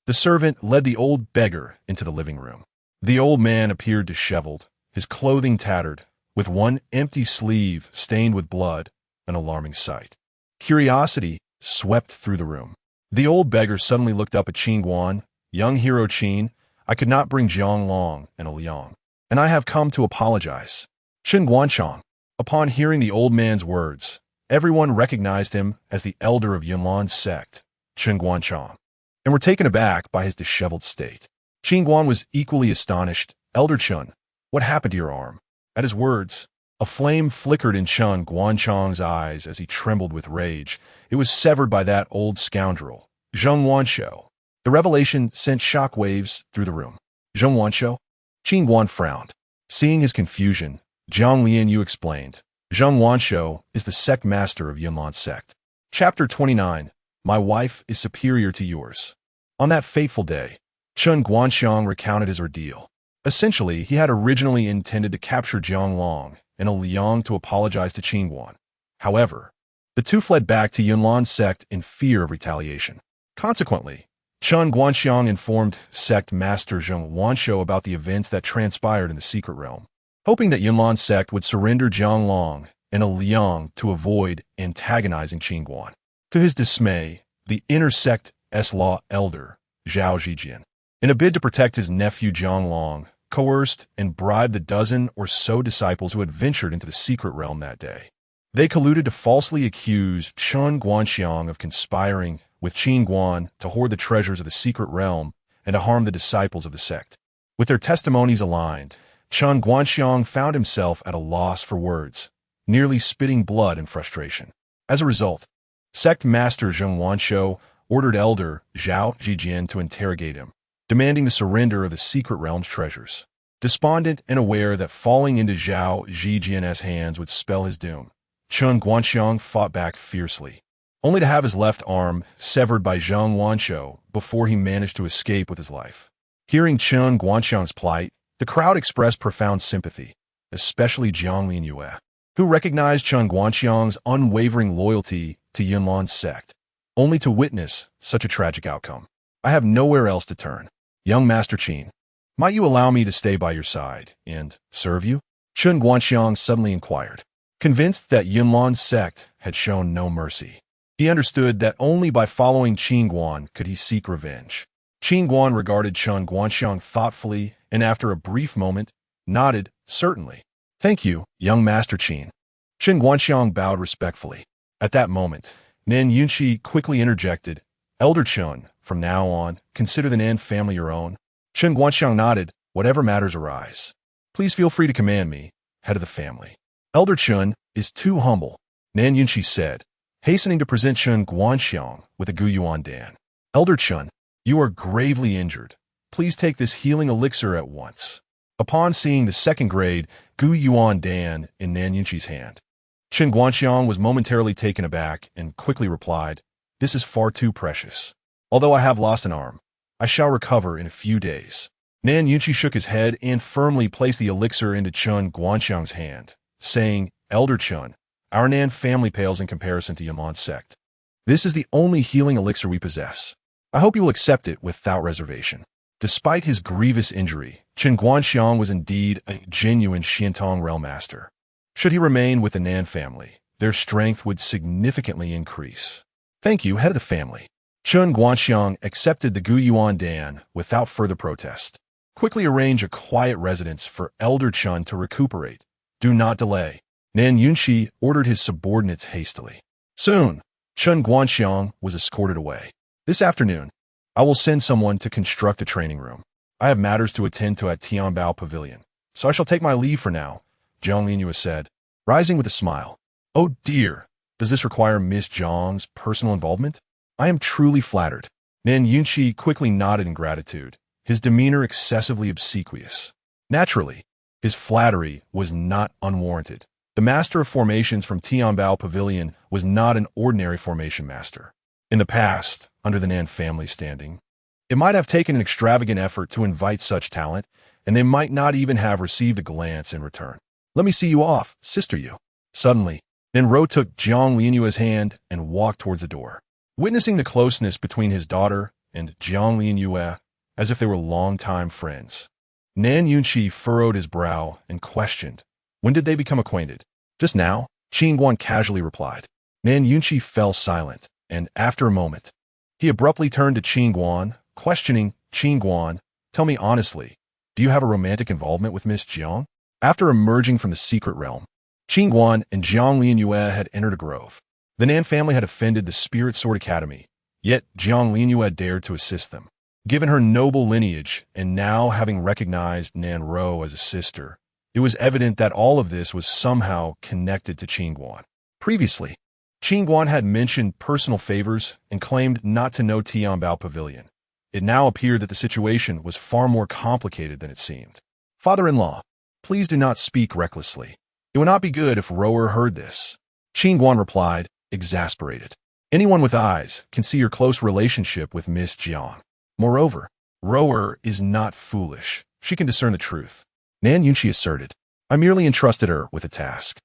The servant led the old beggar into the living room. The old man appeared disheveled, his clothing tattered, with one empty sleeve stained with blood, an alarming sight. Curiosity swept through the room. The old beggar suddenly looked up at Qin Guan. Young hero Qin, I could not bring Jiang Long and a Liang, and I have come to apologize. Qin Guanchang. Upon hearing the old man's words, everyone recognized him as the elder of Yunlan's sect, Qin Guanchang, and were taken aback by his disheveled state. Qin Guan was equally astonished. Elder Chun, what happened to your arm? At his words, a flame flickered in Qin Guanchang's eyes as he trembled with rage. It was severed by that old scoundrel, Zheng Wanshou. The revelation sent shockwaves through the room. Zheng Wanshou? Qin Guan frowned. Seeing his confusion, Jiang Lianyu explained. Zheng Wanshou is the sect master of Yunlan's sect. Chapter 29. My wife is superior to yours. On that fateful day, Qin Guanxiang recounted his ordeal. Essentially, he had originally intended to capture Jiang Long and a Liang to apologize to Qin Guan. However, the two fled back to Yunlan's sect in fear of retaliation. Consequently, Qin Guanxiang informed sect master Zheng Wanshou about the events that transpired in the secret realm, hoping that Yunlan's sect would surrender Jiang Long and a Liang to avoid antagonizing Qin Guan. To his dismay, the inner sect S-Law elder, Zhao Zhijian, in a bid to protect his nephew Jiang Long, coerced and bribed the dozen or so disciples who had ventured into the secret realm that day. They colluded to falsely accuse Qin Guanxiang of conspiring with Qin Guan to hoard the treasures of the secret realm and to harm the disciples of the sect. With their testimonies aligned, Qin Guanxiang found himself at a loss for words, nearly spitting blood in frustration. As a result, sect master Zheng Wanshou ordered elder Zhao Zhijian to interrogate him, demanding the surrender of the secret realm's treasures. Despondent and aware that falling into Zhao Zhijian's hands would spell his doom, Qin Guanxiang fought back fiercely, only to have his left arm severed by Zheng Wanshou before he managed to escape with his life. Hearing Qin Guanxiang's plight, the crowd expressed profound sympathy, especially Jiang Lianyue, who recognized Qin Guanxiang's unwavering loyalty to Yunlan's sect, only to witness such a tragic outcome. I have nowhere else to turn. Young Master Qin, might you allow me to stay by your side and serve you? Qin Guanxiang suddenly inquired, convinced that Yunlan's sect had shown no mercy. He understood that only by following Qin Guan could he seek revenge. Qin Guan regarded Qin Guanxiang thoughtfully and after a brief moment, nodded, certainly. Thank you, young Master Qin. Qin Guanxiang bowed respectfully. At that moment, Nan Yunxi quickly interjected, Elder Qin, from now on, consider the Nan family your own. Qin Guanxiang nodded, whatever matters arise. Please feel free to command me, head of the family. Elder Qin is too humble, Nan Yunxi said, hastening to present Qin Guanxiang with a Gu Yuan Dan. Elder Qin, you are gravely injured. Please take this healing elixir at once. Upon seeing the second-grade Gu Yuan Dan in Nan Yunxi's hand, Qin Guanxiang was momentarily taken aback and quickly replied, this is far too precious. Although I have lost an arm, I shall recover in a few days. Nan Yunxi shook his head and firmly placed the elixir into Qin Guanxiang's hand, saying, Elder Qin, our Nan family pales in comparison to Yunlan's sect. This is the only healing elixir we possess. I hope you will accept it without reservation. Despite his grievous injury, Qin Guanxiang was indeed a genuine Xiantong realm master. Should he remain with the Nan family, their strength would significantly increase. Thank you, head of the family. Qin Guanxiang accepted the Gu Yuan Dan without further protest. Quickly arrange a quiet residence for Elder Qin to recuperate. Do not delay. Nan Yunxi ordered his subordinates hastily. Soon, Qin Guanxiang was escorted away. This afternoon, I will send someone to construct a training room. I have matters to attend to at Tianbao Pavilion, so I shall take my leave for now, Jiang Lianyue said, rising with a smile. Oh dear, does this require Miss Zhang's personal involvement? I am truly flattered. Nan Yunxi quickly nodded in gratitude, his demeanor excessively obsequious. Naturally, his flattery was not unwarranted. The master of formations from Tianbao Pavilion was not an ordinary formation master. In the past, under the Nan family standing, it might have taken an extravagant effort to invite such talent, and they might not even have received a glance in return. Let me see you off, sister you. Suddenly, Ninro took Jiang Lianyue's hand and walked towards the door. Witnessing the closeness between his daughter and Jiang Lianyue, as if they were longtime friends, Nan Yunqi furrowed his brow and questioned, when did they become acquainted? Just now, Qin Guan casually replied. Nan Yunqi fell silent, and after a moment, he abruptly turned to Qin Guan, questioning, Qin Guan, tell me honestly, do you have a romantic involvement with Miss Jiang? After emerging from the secret realm, Qin Guan and Jiang Lianyue had entered a grove. The Nan family had offended the Spirit Sword Academy, yet Jiang Lianyue dared to assist them. Given her noble lineage, and now having recognized Nan Ro as a sister, it was evident that all of this was somehow connected to Qin Guan. Previously, Qin Guan had mentioned personal favors and claimed not to know Tianbao Pavilion. It now appeared that the situation was far more complicated than it seemed. Father-in-law, please do not speak recklessly. It would not be good if Rower heard this. Qin Guan replied, exasperated. Anyone with eyes can see your close relationship with Miss Jiang. Moreover, Rower is not foolish. She can discern the truth. Nan Yunqi asserted, I merely entrusted her with a task,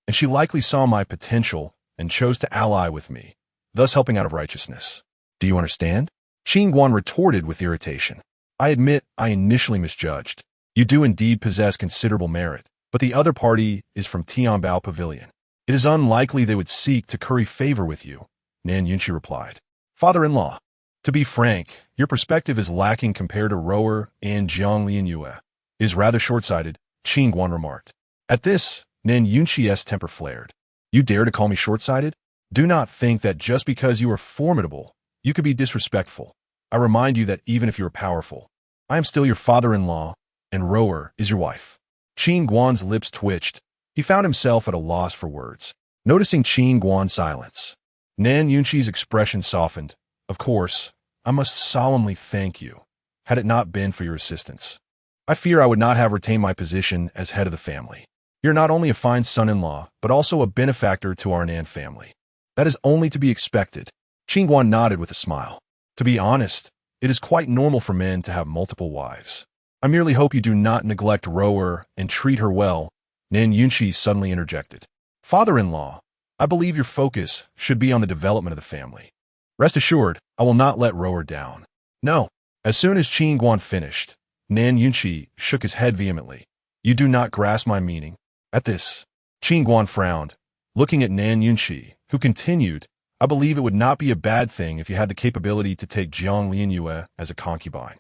and she likely saw my potential and chose to ally with me, thus helping out of righteousness. Do you understand? Qin Guan retorted with irritation. I admit I initially misjudged. You do indeed possess considerable merit, but the other party is from Tianbao Pavilion. It is unlikely they would seek to curry favor with you, Nan Yunqi replied. Father-in-law, to be frank, your perspective is lacking compared to Rower and Jiang Lianyue. It is rather short-sighted, Qin Guan remarked. At this, Nan Yunqi's temper flared. You dare to call me short-sighted? Do not think that just because you are formidable, you could be disrespectful. I remind you that even if you are powerful, I am still your father-in-law, and Rower is your wife. Qin Guan's lips twitched. He found himself at a loss for words. Noticing Qin Guan's silence, Nan Yunqi's expression softened. Of course, I must solemnly thank you, had it not been for your assistance. I fear I would not have retained my position as head of the family. You're not only a fine son-in-law, but also a benefactor to our Nan family. That is only to be expected. Qin Guan nodded with a smile. To be honest, it is quite normal for men to have multiple wives. I merely hope you do not neglect Rower and treat her well, Nan Yunqi suddenly interjected. Father-in-law, I believe your focus should be on the development of the family. Rest assured, I will not let Rower down. No. As soon as Qin Guan finished, Nan Yunqi shook his head vehemently. You do not grasp my meaning. At this, Qin Guan frowned, looking at Nan Yunqi, who continued, I believe it would not be a bad thing if you had the capability to take Jiang Lianyue as a concubine.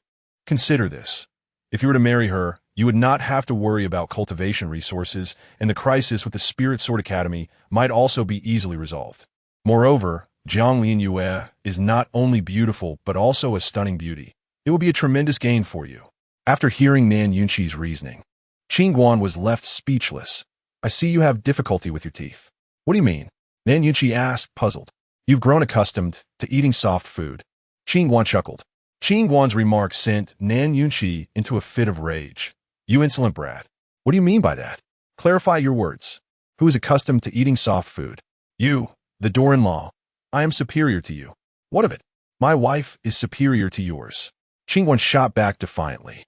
Consider this. If you were to marry her, you would not have to worry about cultivation resources, and the crisis with the Spirit Sword Academy might also be easily resolved. Moreover, Jiang Lianyue is not only beautiful but also a stunning beauty. It will be a tremendous gain for you. After hearing Nan Yunqi's reasoning, Qin Guan was left speechless. I see you have difficulty with your teeth. What do you mean? Nan Yunqi asked, puzzled. You've grown accustomed to eating soft food. Qin Guan chuckled. Qin Guan's remark sent Nan Yunqi into a fit of rage. You insolent brat. What do you mean by that? Clarify your words. Who is accustomed to eating soft food? You, the daughter-in-law. I am superior to you. What of it? My wife is superior to yours. Qin Guan shot back defiantly.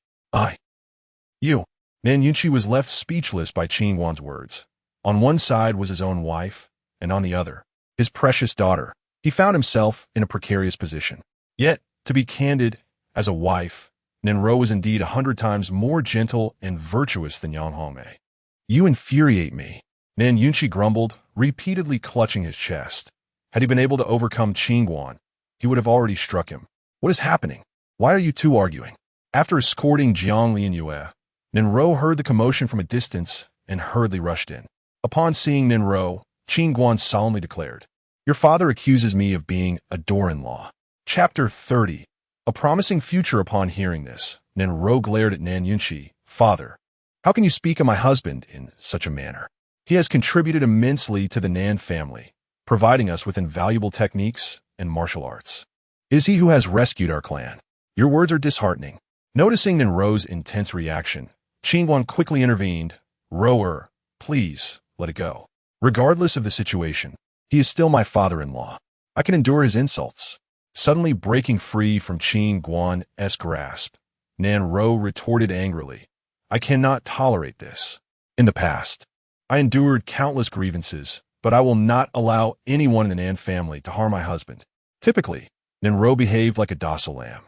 You. Nan Yunqi was left speechless by Qin Guan's words. On one side was his own wife, and on the other, his precious daughter. He found himself in a precarious position. Yet, to be candid, as a wife, Ninro was indeed 100 times more gentle and virtuous than Yang Hongmei. You infuriate me, Nan Yunqi grumbled, repeatedly clutching his chest. Had he been able to overcome Qin Guan, he would have already struck him. What is happening? Why are you two arguing? After escorting Jiang Lianyue, Ninro heard the commotion from a distance and hurriedly rushed in. Upon seeing Ninro, Qin Guan solemnly declared, Your father accuses me of being a daughter-in-law. Chapter 30. A promising future. Upon hearing this, Ninro glared at Nan Yunqi. Father, how can you speak of my husband in such a manner? He has contributed immensely to the Nan family, providing us with invaluable techniques and martial arts. It is he who has rescued our clan. Your words are disheartening. Noticing Ninro's intense reaction, Qin Guan quickly intervened. Rower, please, let it go. Regardless of the situation, he is still my father-in-law. I can endure his insults. Suddenly breaking free from Qin Guan's grasp, Ninro retorted angrily. I cannot tolerate this. In the past, I endured countless grievances, but I will not allow anyone in the Nan family to harm my husband. Typically, Nan Ro behaved like a docile lamb.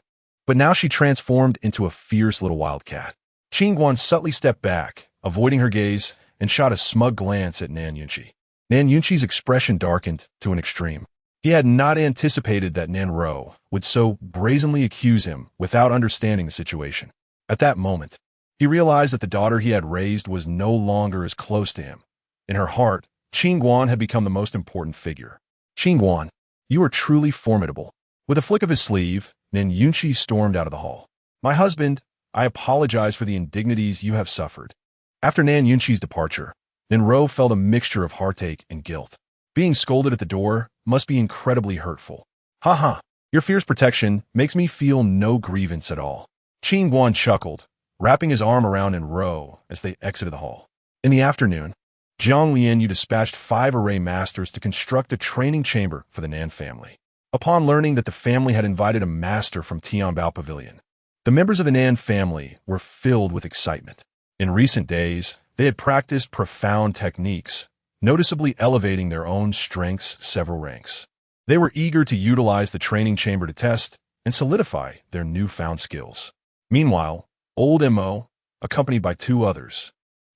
But now she transformed into a fierce little wildcat. Qin Guan subtly stepped back, avoiding her gaze, and shot a smug glance at Nan Yunqi. Nan Yunqi's expression darkened to an extreme. He had not anticipated that Nan Ro would so brazenly accuse him without understanding the situation. At that moment, he realized that the daughter he had raised was no longer as close to him. In her heart, Qin Guan had become the most important figure. Qin Guan, you are truly formidable. With a flick of his sleeve, Nan Yunqi stormed out of the hall. My husband, I apologize for the indignities you have suffered. After Nan Yunqi's departure, Nan Ro felt a mixture of heartache and guilt. Being scolded at the door must be incredibly hurtful. Haha, your fierce protection makes me feel no grievance at all. Qin Guan chuckled, wrapping his arm around Nan Ro as they exited the hall. In the afternoon, Jiang Lianyu dispatched 5 array masters to construct a training chamber for the Nan family. Upon learning that the family had invited a master from Tianbao Pavilion, the members of the Nan family were filled with excitement. In recent days, they had practiced profound techniques, noticeably elevating their own strengths several ranks. They were eager to utilize the training chamber to test and solidify their newfound skills. Meanwhile, old Mo, accompanied by 2 others,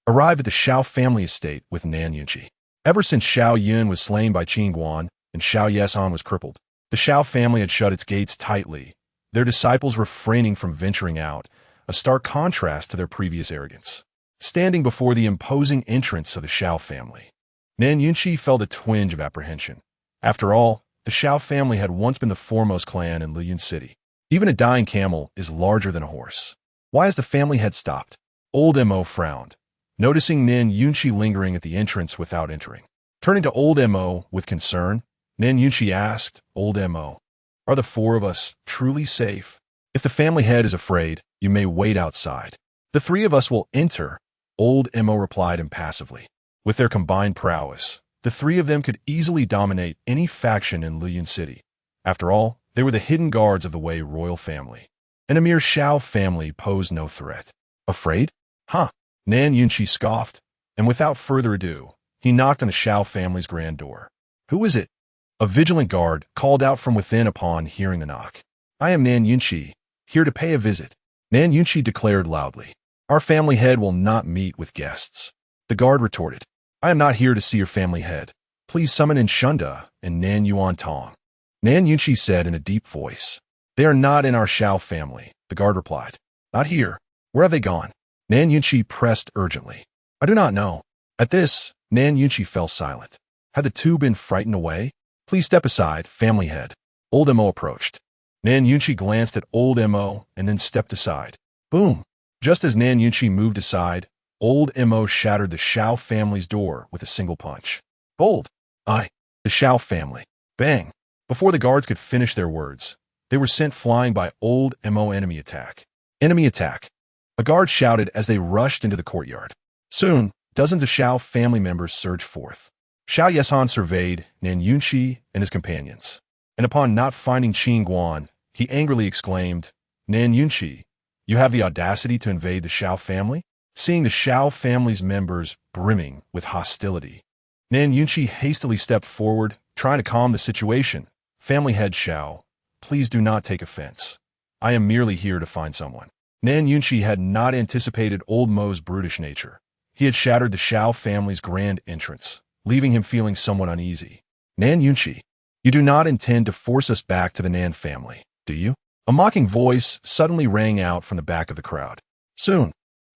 arrived at the Xiao family estate with Nan Yunqi. Ever since Xiao Yun was slain by Qin Guan and Xiao Yesan was crippled, the Xiao family had shut its gates tightly, their disciples refraining from venturing out, a stark contrast to their previous arrogance. Standing before the imposing entrance of the Xiao family, Nan Yunqi felt a twinge of apprehension. After all, the Xiao family had once been the foremost clan in Liyun City. Even a dying camel is larger than a horse. Why has the family head stopped? Old Mo frowned, noticing Nan Yunqi lingering at the entrance without entering. Turning to Old Mo with concern, Nan Yunqi asked, Old Mo, are the 4 of us truly safe? If the family head is afraid, you may wait outside. The 3 of us will enter, Old Mo replied impassively. With their combined prowess, the 3 of them could easily dominate any faction in Liyun City. After all, they were the hidden guards of the Wei royal family, and a mere Xiao family posed no threat. Afraid? Huh? Nan Yunqi scoffed, and without further ado, he knocked on the Xiao family's grand door. Who is it? A vigilant guard called out from within upon hearing the knock. I am Nan Yunqi, here to pay a visit. Nan Yunqi declared loudly. Our family head will not meet with guests. The guard retorted. I am not here to see your family head. Please summon in Shunda and Nan Yuan Tong. Nan Yunqi said in a deep voice. They are not in our Xiao family, the guard replied. Not here. Where have they gone? Nan Yunqi pressed urgently. I do not know. At this, Nan Yunqi fell silent. Had the 2 been frightened away? Please step aside, family head. Old Mo approached. Nan Yunqi glanced at Old Mo and then stepped aside. Boom! Just as Nan Yunqi moved aside, Old Mo shattered the Xiao family's door with a single punch. Bold! The Xiao family. Bang! Before the guards could finish their words, they were sent flying by Old Mo. Enemy attack. Enemy attack! A guard shouted as they rushed into the courtyard. Soon, dozens of Xiao family members surged forth. Xiao Yesan surveyed Nan Yunqi and his companions, and upon not finding Qin Guan, he angrily exclaimed, Nan Yunqi, you have the audacity to invade the Xiao family? Seeing the Xiao family's members brimming with hostility, Nan Yunqi hastily stepped forward, trying to calm the situation. Family head Xiao, please do not take offense. I am merely here to find someone. Nan Yunqi had not anticipated Old Mo's brutish nature. He had shattered the Xiao family's grand entrance, leaving him feeling somewhat uneasy. Nan Yunqi, you do not intend to force us back to the Nan family, do you? A mocking voice suddenly rang out from the back of the crowd. Soon,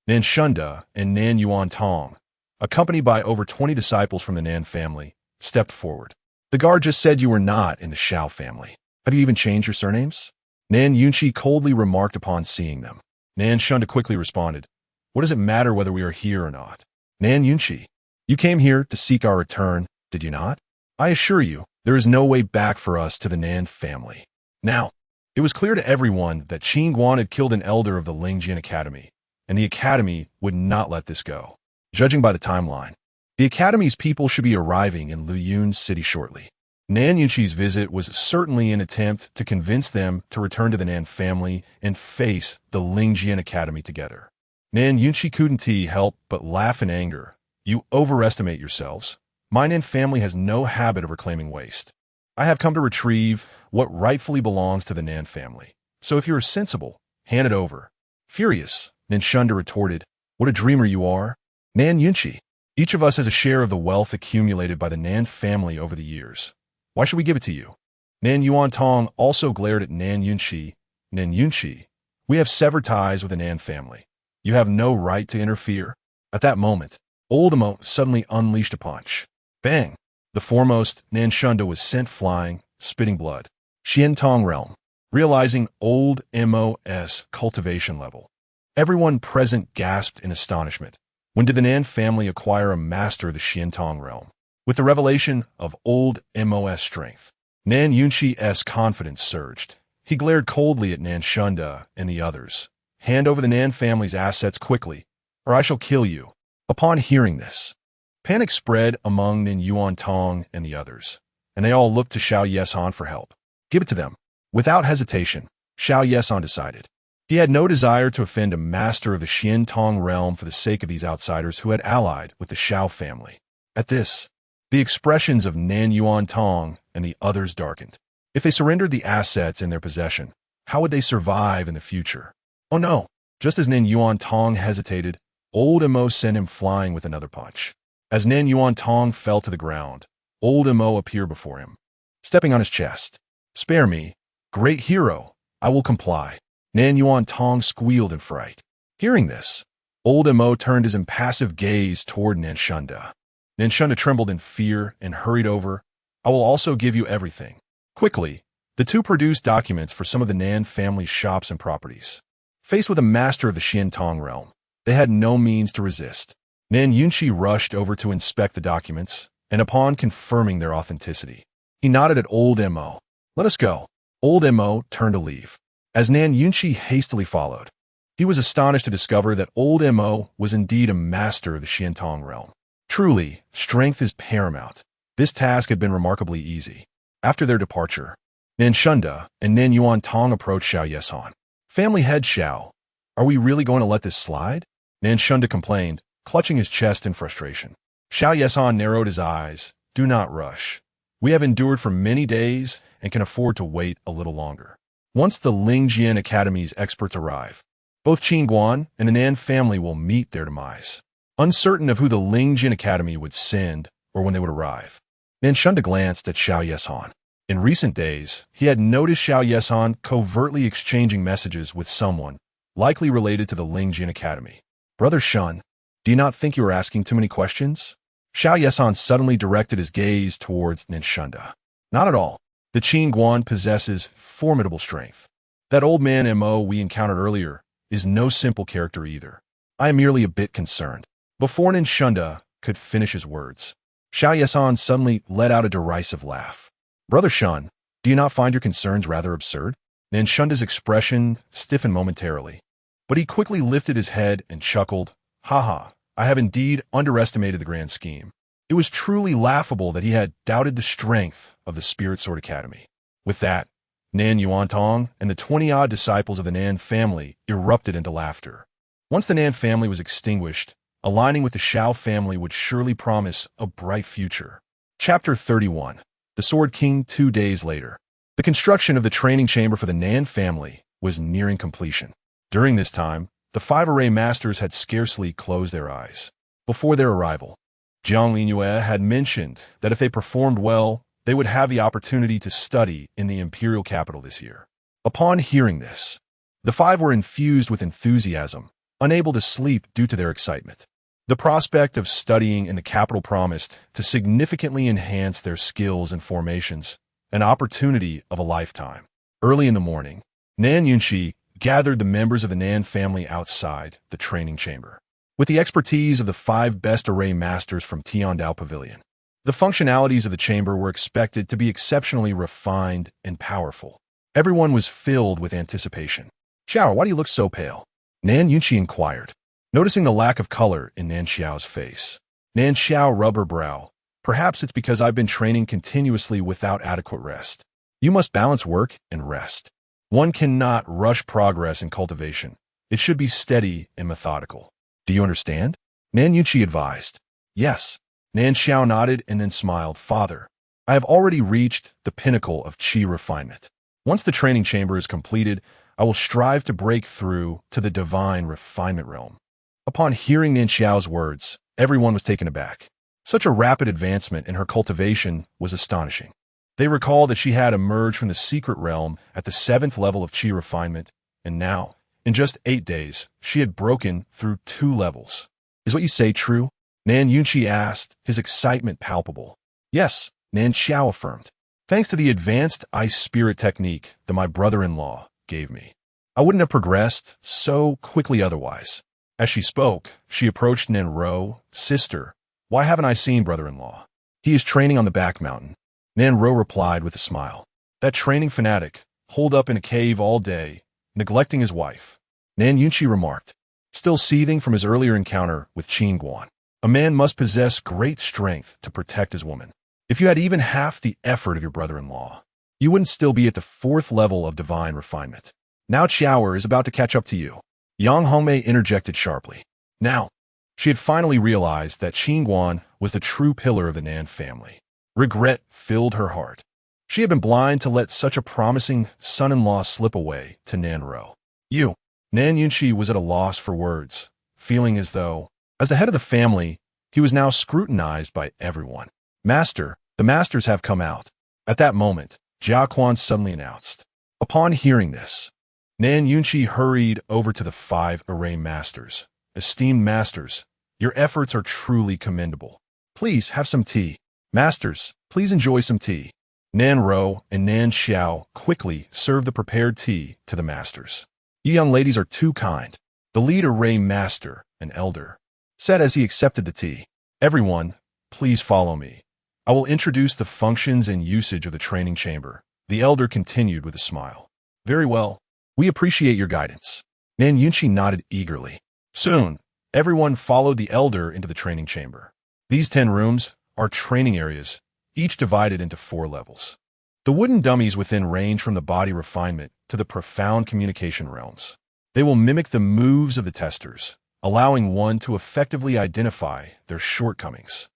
Nan Shunda and Nan Yuan Tong, accompanied by over 20 disciples from the Nan family, stepped forward. The guard just said you were not in the Xiao family. Have you even changed your surnames? Nan Yunqi coldly remarked upon seeing them. Nan Shunda quickly responded, what does it matter whether we are here or not? Nan Yunqi, you came here to seek our return, did you not? I assure you, there is no way back for us to the Nan family. Now, it was clear to everyone that Qin Guan had killed an elder of the Lingjian Academy, and the Academy would not let this go. Judging by the timeline, the Academy's people should be arriving in Liyun City shortly. Nan Yunqi's visit was certainly an attempt to convince them to return to the Nan family and face the Lingjian Academy together. Nan Yunchi couldn't help but laugh in anger. You overestimate yourselves. My Nan family has no habit of reclaiming waste. I have come to retrieve what rightfully belongs to the Nan family. So if you're sensible, hand it over. Furious, Ninshunda retorted, what a dreamer you are. Nan Yunchi, each of us has a share of the wealth accumulated by the Nan family over the years. Why should we give it to you? Nan Yuan Tong also glared at Nan Yunchi. Nan Yunchi, we have severed ties with the Nan family. You have no right to interfere. At that moment, Old Emo suddenly unleashed a punch. Bang! The foremost Nanshunda was sent flying, spitting blood. Qian Tong realm. Realizing Old Emo's cultivation level, everyone present gasped in astonishment. When did the Nan family acquire a master of the Qian Tong realm? With the revelation of Old Emo's strength, Nan Yunchi's confidence surged. He glared coldly at Nanshunda and the others. Hand over the Nan family's assets quickly, or I shall kill you. Upon hearing this, panic spread among Nin Yuan Tong and the others, and they all looked to Xiao Yesan for help. Give it to them. Without hesitation, Xiao Yesan decided. He had no desire to offend a master of the Qian Tong realm for the sake of these outsiders who had allied with the Xiao family. At this, the expressions of Nan Yuan Tong and the others darkened. If they surrendered the assets in their possession, how would they survive in the future? Oh no! Just as Nan Yuan Tong hesitated, Old Emo sent him flying with another punch. As Nan Yuan Tong fell to the ground, Old Emo appeared before him, stepping on his chest. Spare me, great hero, I will comply. Nan Yuan Tong squealed in fright. Hearing this, Old Emo turned his impassive gaze toward Nanshunda. Nanshunda trembled in fear and hurried over. I will also give you everything. Quickly, the two produced documents for some of the Nan family's shops and properties. Faced with a master of the Qian Tong realm, they had no means to resist. Nan Yunchi rushed over to inspect the documents, and upon confirming their authenticity, he nodded at Old Emo. Let us go. Old Emo turned to leave. As Nan Yunchi hastily followed, he was astonished to discover that Old Emo was indeed a master of the Qian Tong realm. Truly, strength is paramount. This task had been remarkably easy. After their departure, Nanshunda and Nan Yuan Tong approached Xiao Yesan. Family head Xiao, are we really going to let this slide? Nanshunda complained, clutching his chest in frustration. Xiao Yesan narrowed his eyes. Do not rush. We have endured for many days and can afford to wait a little longer. Once the Lingjian Academy's experts arrive, both Qin Guan and the Nan family will meet their demise. Uncertain of who the Lingjian Academy would send or when they would arrive, Nanshunda glanced at Xiao Yesan. In recent days, he had noticed Xiao Yesan covertly exchanging messages with someone, likely related to the Lingjian Academy. Brother Shun, do you not think you are asking too many questions? Xiao Yesan suddenly directed his gaze towards Nanshunda. Not at all. The Qin Guan possesses formidable strength. That old man Mo we encountered earlier is no simple character either. I am merely a bit concerned. Before Nanshunda could finish his words, Xiao Yesan suddenly let out a derisive laugh. Brother Shun, do you not find your concerns rather absurd? Nanshunda's expression stiffened momentarily, but he quickly lifted his head and chuckled. Haha, I have indeed underestimated the grand scheme. It was truly laughable that he had doubted the strength of the Spirit Sword Academy. With that, Nan Yuan Tong and the 20-odd disciples of the Nan family erupted into laughter. Once the Nan family was extinguished, aligning with the Xiao family would surely promise a bright future. Chapter 31. The Sword King 2 days later. The construction of the training chamber for the Nan family was nearing completion. During this time, the 5 array masters had scarcely closed their eyes. Before their arrival, Jiang Linyue had mentioned that if they performed well, they would have the opportunity to study in the imperial capital this year. Upon hearing this, the 5 were infused with enthusiasm, unable to sleep due to their excitement. The prospect of studying in the capital promised to significantly enhance their skills and formations, an opportunity of a lifetime. Early in the morning, Nan Yunchi gathered the members of the Nan family outside the training chamber. With the expertise of the 5 best array masters from Tiandao Pavilion, the functionalities of the chamber were expected to be exceptionally refined and powerful. Everyone was filled with anticipation. Xiao, why do you look so pale? Nan Yunchi inquired, noticing the lack of color in Nan Xiao's face. Nan Xiao rubbed her brow. Perhaps it's because I've been training continuously without adequate rest. You must balance work and rest. One cannot rush progress in cultivation, It should be steady and methodical. Do you understand? Nan Yunqi advised. Yes. Nan Xiao nodded and then smiled. Father, I have already reached the pinnacle of qi refinement. Once the training chamber is completed, I will strive to break through to the divine refinement realm. Upon hearing Nan Xiao's words, everyone was taken aback. Such a rapid advancement in her cultivation was astonishing. They recall that she had emerged from the secret realm at the 7th level of qi refinement, and now, in just 8 days, she had broken through 2 levels. Is what you say true? Nan Yunqi asked, his excitement palpable. Yes, Nan Xiao affirmed. Thanks to the advanced ice spirit technique that my brother-in-law gave me, I wouldn't have progressed so quickly otherwise. As she spoke, she approached Nan Ro. Sister, why haven't I seen brother-in-law? He is training on the back mountain. Nan Ro replied with a smile. That training fanatic, holed up in a cave all day, neglecting his wife. Nan Yunqi remarked, still seething from his earlier encounter with Qin Guan. A man must possess great strength to protect his woman. If you had even half the effort of your brother-in-law, you wouldn't still be at the 4th level of divine refinement. Now Qiao is about to catch up to you. Yang Hongmei interjected sharply. Now, she had finally realized that Qin Guan was the true pillar of the Nan family. Regret filled her heart. She had been blind to let such a promising son-in-law slip away to Nan Ro. Nan Yunqi was at a loss for words, feeling as though, as the head of the family, he was now scrutinized by everyone. Master, the masters have come out. At that moment, Jia Quan suddenly announced. Upon hearing this, Nan Yunqi hurried over to the 5 array masters. Esteemed masters, your efforts are truly commendable. Please have some tea. Masters, please enjoy some tea. Nan Ro and Nan Xiao quickly served the prepared tea to the masters. You young ladies are too kind. The lead array master, an elder, said as he accepted the tea. Everyone, please follow me. I will introduce the functions and usage of the training chamber. The elder continued with a smile. Very well. We appreciate your guidance. Nan Yunqi nodded eagerly. Soon, everyone followed the elder into the training chamber. These 10 rooms are training areas, each divided into 4 levels. The wooden dummies within range from the body refinement to the profound communication realms. They will mimic the moves of the testers, allowing one to effectively identify their shortcomings.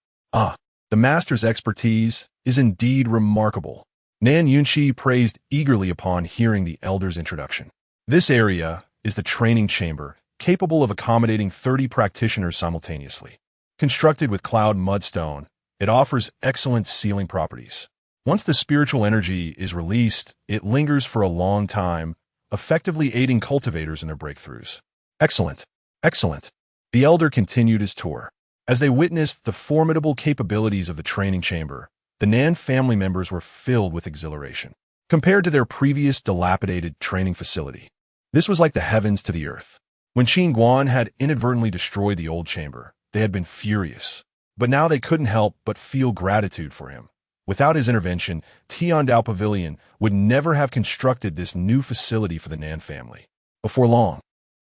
The master's expertise is indeed remarkable. Nan Yunqi praised eagerly upon hearing the elder's introduction. This area is the training chamber, capable of accommodating 30 practitioners simultaneously. Constructed with cloud mudstone, it offers excellent sealing properties. Once the spiritual energy is released, it lingers for a long time, effectively aiding cultivators in their breakthroughs. Excellent. Excellent. The elder continued his tour. As they witnessed the formidable capabilities of the training chamber, the Nan family members were filled with exhilaration. Compared to their previous dilapidated training facility, this was like the heavens to the earth. When Qin Guan had inadvertently destroyed the old chamber, they had been furious. But now they couldn't help but feel gratitude for him. Without his intervention, Tiandao Pavilion would never have constructed this new facility for the Nan family. Before long,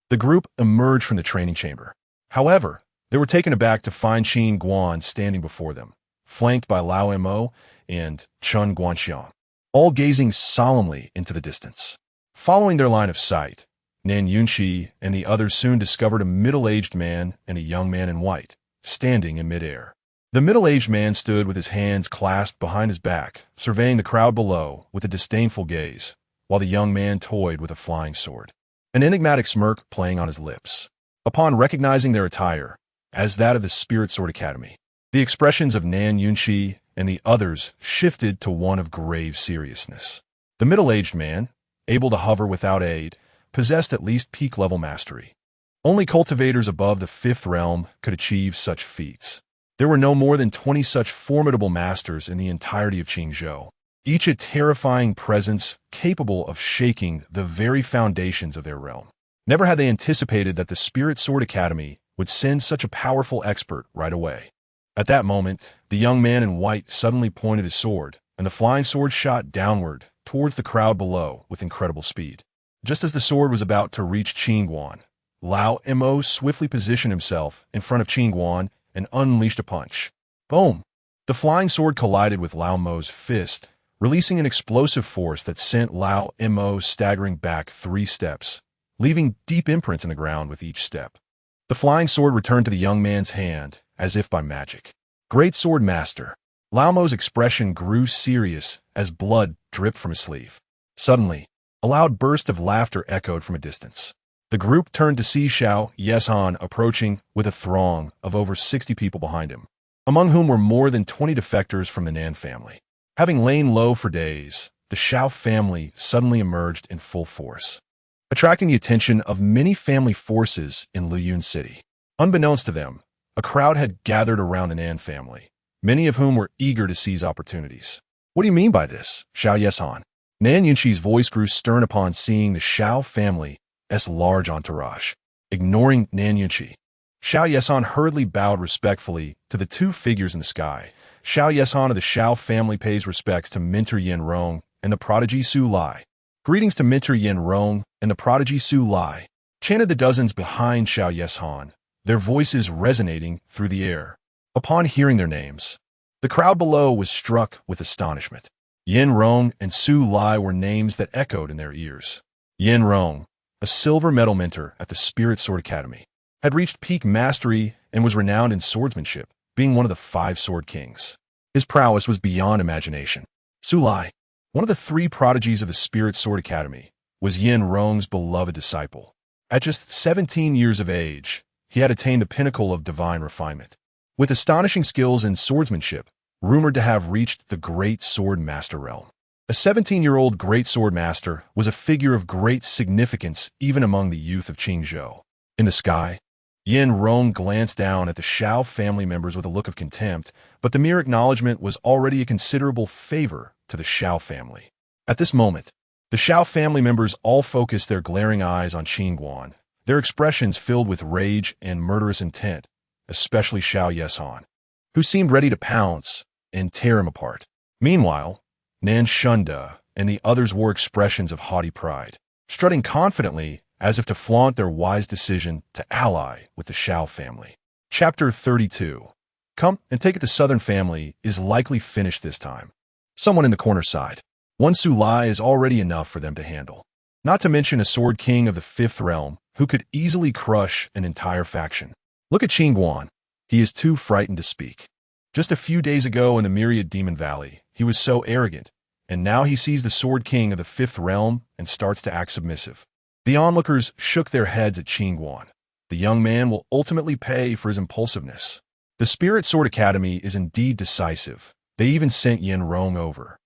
the group emerged from the training chamber. However, they were taken aback to find Qin Guan standing before them, flanked by Lao Mo and Chun Guanxiang, all gazing solemnly into the distance. Following their line of sight, Nan Yunqi and the others soon discovered a middle-aged man and a young man in white, standing in midair. The middle-aged man stood with his hands clasped behind his back, surveying the crowd below with a disdainful gaze, while the young man toyed with a flying sword, an enigmatic smirk playing on his lips. Upon recognizing their attire as that of the Spirit Sword Academy, the expressions of Nan Yunqi and the others shifted to one of grave seriousness. The middle-aged man, able to hover without aid, possessed at least peak-level mastery. Only cultivators above the 5th realm could achieve such feats. There were no more than 20 such formidable masters in the entirety of Qingzhou, each a terrifying presence capable of shaking the very foundations of their realm. Never had they anticipated that the Spirit Sword Academy would send such a powerful expert right away. At that moment, the young man in white suddenly pointed his sword, and the flying sword shot downward towards the crowd below with incredible speed. Just as the sword was about to reach Qin Guan, Lao Mo swiftly positioned himself in front of Qin Guan and unleashed a punch. Boom! The flying sword collided with Lao Mo's fist, releasing an explosive force that sent Lao Mo staggering back 3 steps, leaving deep imprints in the ground with each step. The flying sword returned to the young man's hand, as if by magic. Great Sword Master. Lao Mo's expression grew serious as blood dripped from his sleeve. Suddenly, a loud burst of laughter echoed from a distance. The group turned to see Xiao Yeshan approaching with a throng of over 60 people behind him, among whom were more than 20 defectors from the Nan family. Having lain low for days, the Xiao family suddenly emerged in full force, attracting the attention of many family forces in Luyun City. Unbeknownst to them, a crowd had gathered around the Nan family, many of whom were eager to seize opportunities. What do you mean by this, Xiao Yeshan? Nan Yunqi's voice grew stern upon seeing the Xiao family's large entourage. Ignoring Nan Yunqi, Xiao Yeshan hurriedly bowed respectfully to the two figures in the sky. Xiao Yeshan of the Xiao family pays respects to Mentor Yin Rong and the prodigy Su Lai. Greetings to Mentor Yin Rong and the prodigy Su Lai, chanted the dozens behind Xiao Yeshan, their voices resonating through the air. Upon hearing their names, the crowd below was struck with astonishment. Yin Rong and Su Lai were names that echoed in their ears. Yin Rong, a silver medal mentor at the Spirit Sword Academy, had reached peak mastery and was renowned in swordsmanship, being one of the 5 sword kings. His prowess was beyond imagination. Su Lai, one of the 3 prodigies of the Spirit Sword Academy, was Yin Rong's beloved disciple. At just 17 years of age, he had attained the pinnacle of divine refinement, with astonishing skills in swordsmanship, rumored to have reached the Great Sword Master realm. A 17-year-old Great Sword Master was a figure of great significance even among the youth of Qingzhou. In the sky, Yin Rong glanced down at the Xiao family members with a look of contempt, but the mere acknowledgement was already a considerable favor to the Xiao family. At this moment, the Xiao family members all focused their glaring eyes on Qin Guan, their expressions filled with rage and murderous intent, especially Xiao Yeshan, who seemed ready to pounce and tear him apart. Meanwhile, Nan Shunda and the others wore expressions of haughty pride, strutting confidently as if to flaunt their wise decision to ally with the Xiao family. Chapter 32. Come and take it the Southern family is likely finished this time. Someone in the corner sighed. One Su Lai is already enough for them to handle. Not to mention a sword king of the 5th realm who could easily crush an entire faction. Look at Qin Guan. He is too frightened to speak. Just a few days ago in the Myriad Demon Valley, he was so arrogant, and now he sees the Sword King of the 5th realm and starts to act submissive. The onlookers shook their heads at Qin Guan. The young man will ultimately pay for his impulsiveness. The Spirit Sword Academy is indeed decisive. They even sent Yin Rong over.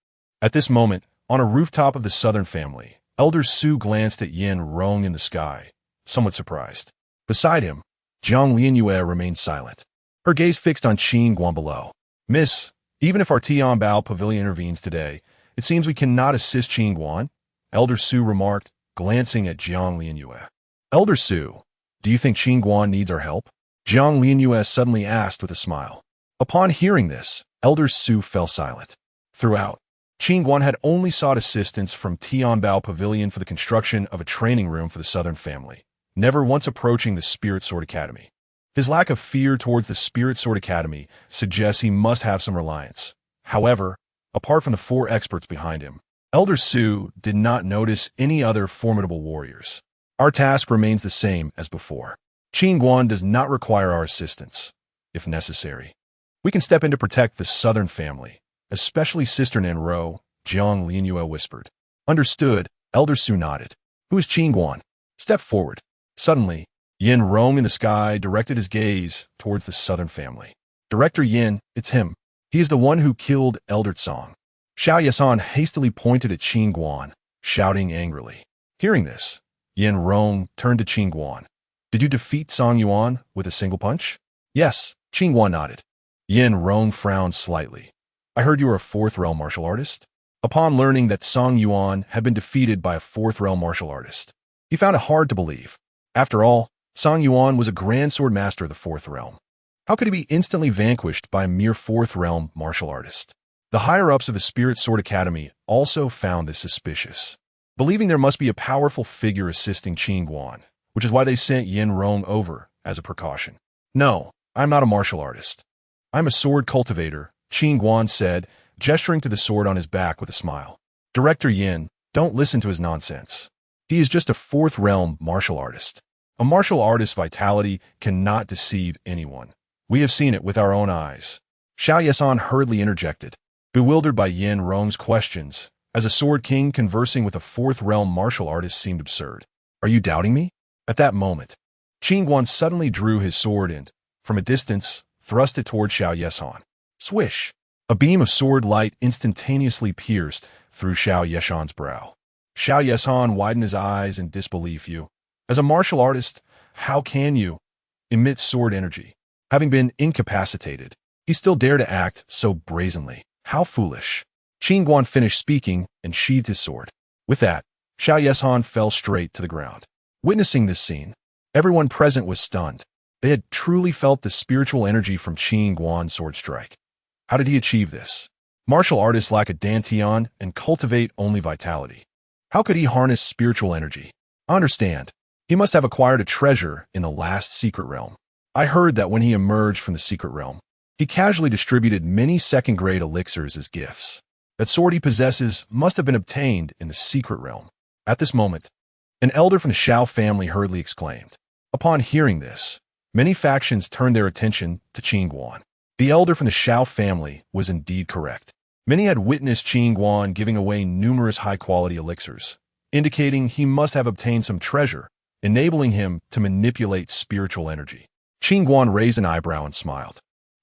At this moment, on a rooftop of the Southern family, Elder Su glanced at Yin Rong in the sky, somewhat surprised. Beside him, Jiang Lianyue remained silent, her gaze fixed on Qin Guan below. Miss, even if our Tianbao pavilion intervenes today, it seems we cannot assist Qin Guan, Elder Su remarked, glancing at Jiang Lianyue. Elder Su, do you think Qin Guan needs our help? Jiang Lianyue suddenly asked with a smile. Upon hearing this, Elder Su fell silent. Throughout, Qin Guan had only sought assistance from Tianbao Pavilion for the construction of a training room for the Southern family, never once approaching the Spirit Sword Academy. His lack of fear towards the Spirit Sword Academy suggests he must have some reliance. However, apart from the 4 experts behind him, Elder Su did not notice any other formidable warriors. Our task remains the same as before. Qin Guan does not require our assistance, if necessary. We can step in to protect the Southern family, especially Sister Nanro, Jiang Lianyue whispered. Understood, Elder Su nodded. Who is Qin Guan? Step forward. Suddenly, Yin Rong in the sky directed his gaze towards the Southern family. Director Yin, it's him. He is the one who killed Elder Tsong. Xiao Yeshan hastily pointed at Qin Guan, shouting angrily. Hearing this, Yin Rong turned to Qin Guan. Did you defeat Song Yuan with a single punch? Yes, Qin Guan nodded. Yin Rong frowned slightly. I heard you were a 4th realm martial artist? Upon learning that Song Yuan had been defeated by a 4th realm martial artist, he found it hard to believe. After all, Song Yuan was a grand sword master of the 4th realm. How could he be instantly vanquished by a mere 4th realm martial artist? The higher-ups of the Spirit Sword Academy also found this suspicious, believing there must be a powerful figure assisting Qin Guan, which is why they sent Yin Rong over as a precaution. No, I'm not a martial artist. I'm a sword cultivator, Qin Guan said, gesturing to the sword on his back with a smile. Director Yin, don't listen to his nonsense. He is just a fourth-realm martial artist. A martial artist's vitality cannot deceive anyone. We have seen it with our own eyes. Xiao Yesan hurriedly interjected, bewildered by Yin Rong's questions, as a sword king conversing with a fourth-realm martial artist seemed absurd. Are you doubting me? At that moment, Qin Guan suddenly drew his sword and, from a distance, thrust it toward Xiao Yesan. Swish! A beam of sword light instantaneously pierced through Xiao Yesan's brow. Xiao Yesan widened his eyes in disbelief. You, as a martial artist, how can you emit sword energy? Having been incapacitated, he still dared to act so brazenly. How foolish. Qin Guan finished speaking and sheathed his sword. With that, Xiao Yesan fell straight to the ground. Witnessing this scene, everyone present was stunned. They had truly felt the spiritual energy from Qin Guan's sword strike. How did he achieve this? Martial artists lack a dantian and cultivate only vitality. How could he harness spiritual energy? I understand. He must have acquired a treasure in the last secret realm. I heard that when he emerged from the secret realm, he casually distributed many second-grade elixirs as gifts. That sword he possesses must have been obtained in the secret realm. At this moment, an elder from the Xiao family hurriedly exclaimed. Upon hearing this, many factions turned their attention to Qin Guan. The elder from the Xiao family was indeed correct. Many had witnessed Qin Guan giving away numerous high-quality elixirs, indicating he must have obtained some treasure, enabling him to manipulate spiritual energy. Qin Guan raised an eyebrow and smiled.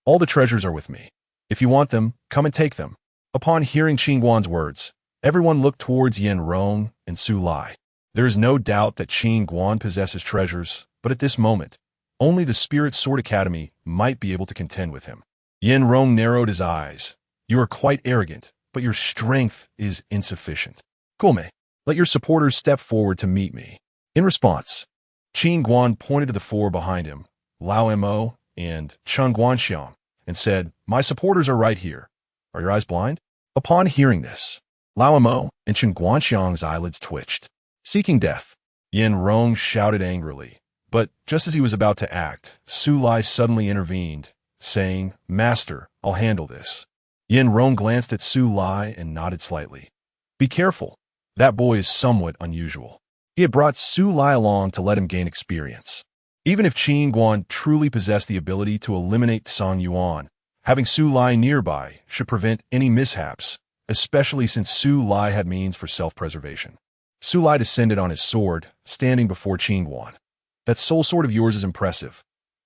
All the treasures are with me. If you want them, come and take them. Upon hearing Qin Guan's words, everyone looked towards Yin Rong and Su Lai. There is no doubt that Qin Guan possesses treasures, but at this moment, only the Spirit Sword Academy might be able to contend with him. Yin Rong narrowed his eyes. You are quite arrogant, but your strength is insufficient. Gome, let your supporters step forward to meet me. In response, Qin Guan pointed to the four behind him, Lao Mo and Cheng Guanxiang, and said, My supporters are right here. Are your eyes blind? Upon hearing this, Lao Mo and Cheng Guanxiang's eyelids twitched. Seeking death, Yin Rong shouted angrily. But just as he was about to act, Su Lai suddenly intervened, saying, Master, I'll handle this. Yin Rong glanced at Su Lai and nodded slightly. Be careful. That boy is somewhat unusual. He had brought Su Lai along to let him gain experience. Even if Qin Guan truly possessed the ability to eliminate Song Yuan, having Su Lai nearby should prevent any mishaps, especially since Su Lai had means for self-preservation. Su Lai descended on his sword, standing before Qin Guan. That soul sword of yours is impressive.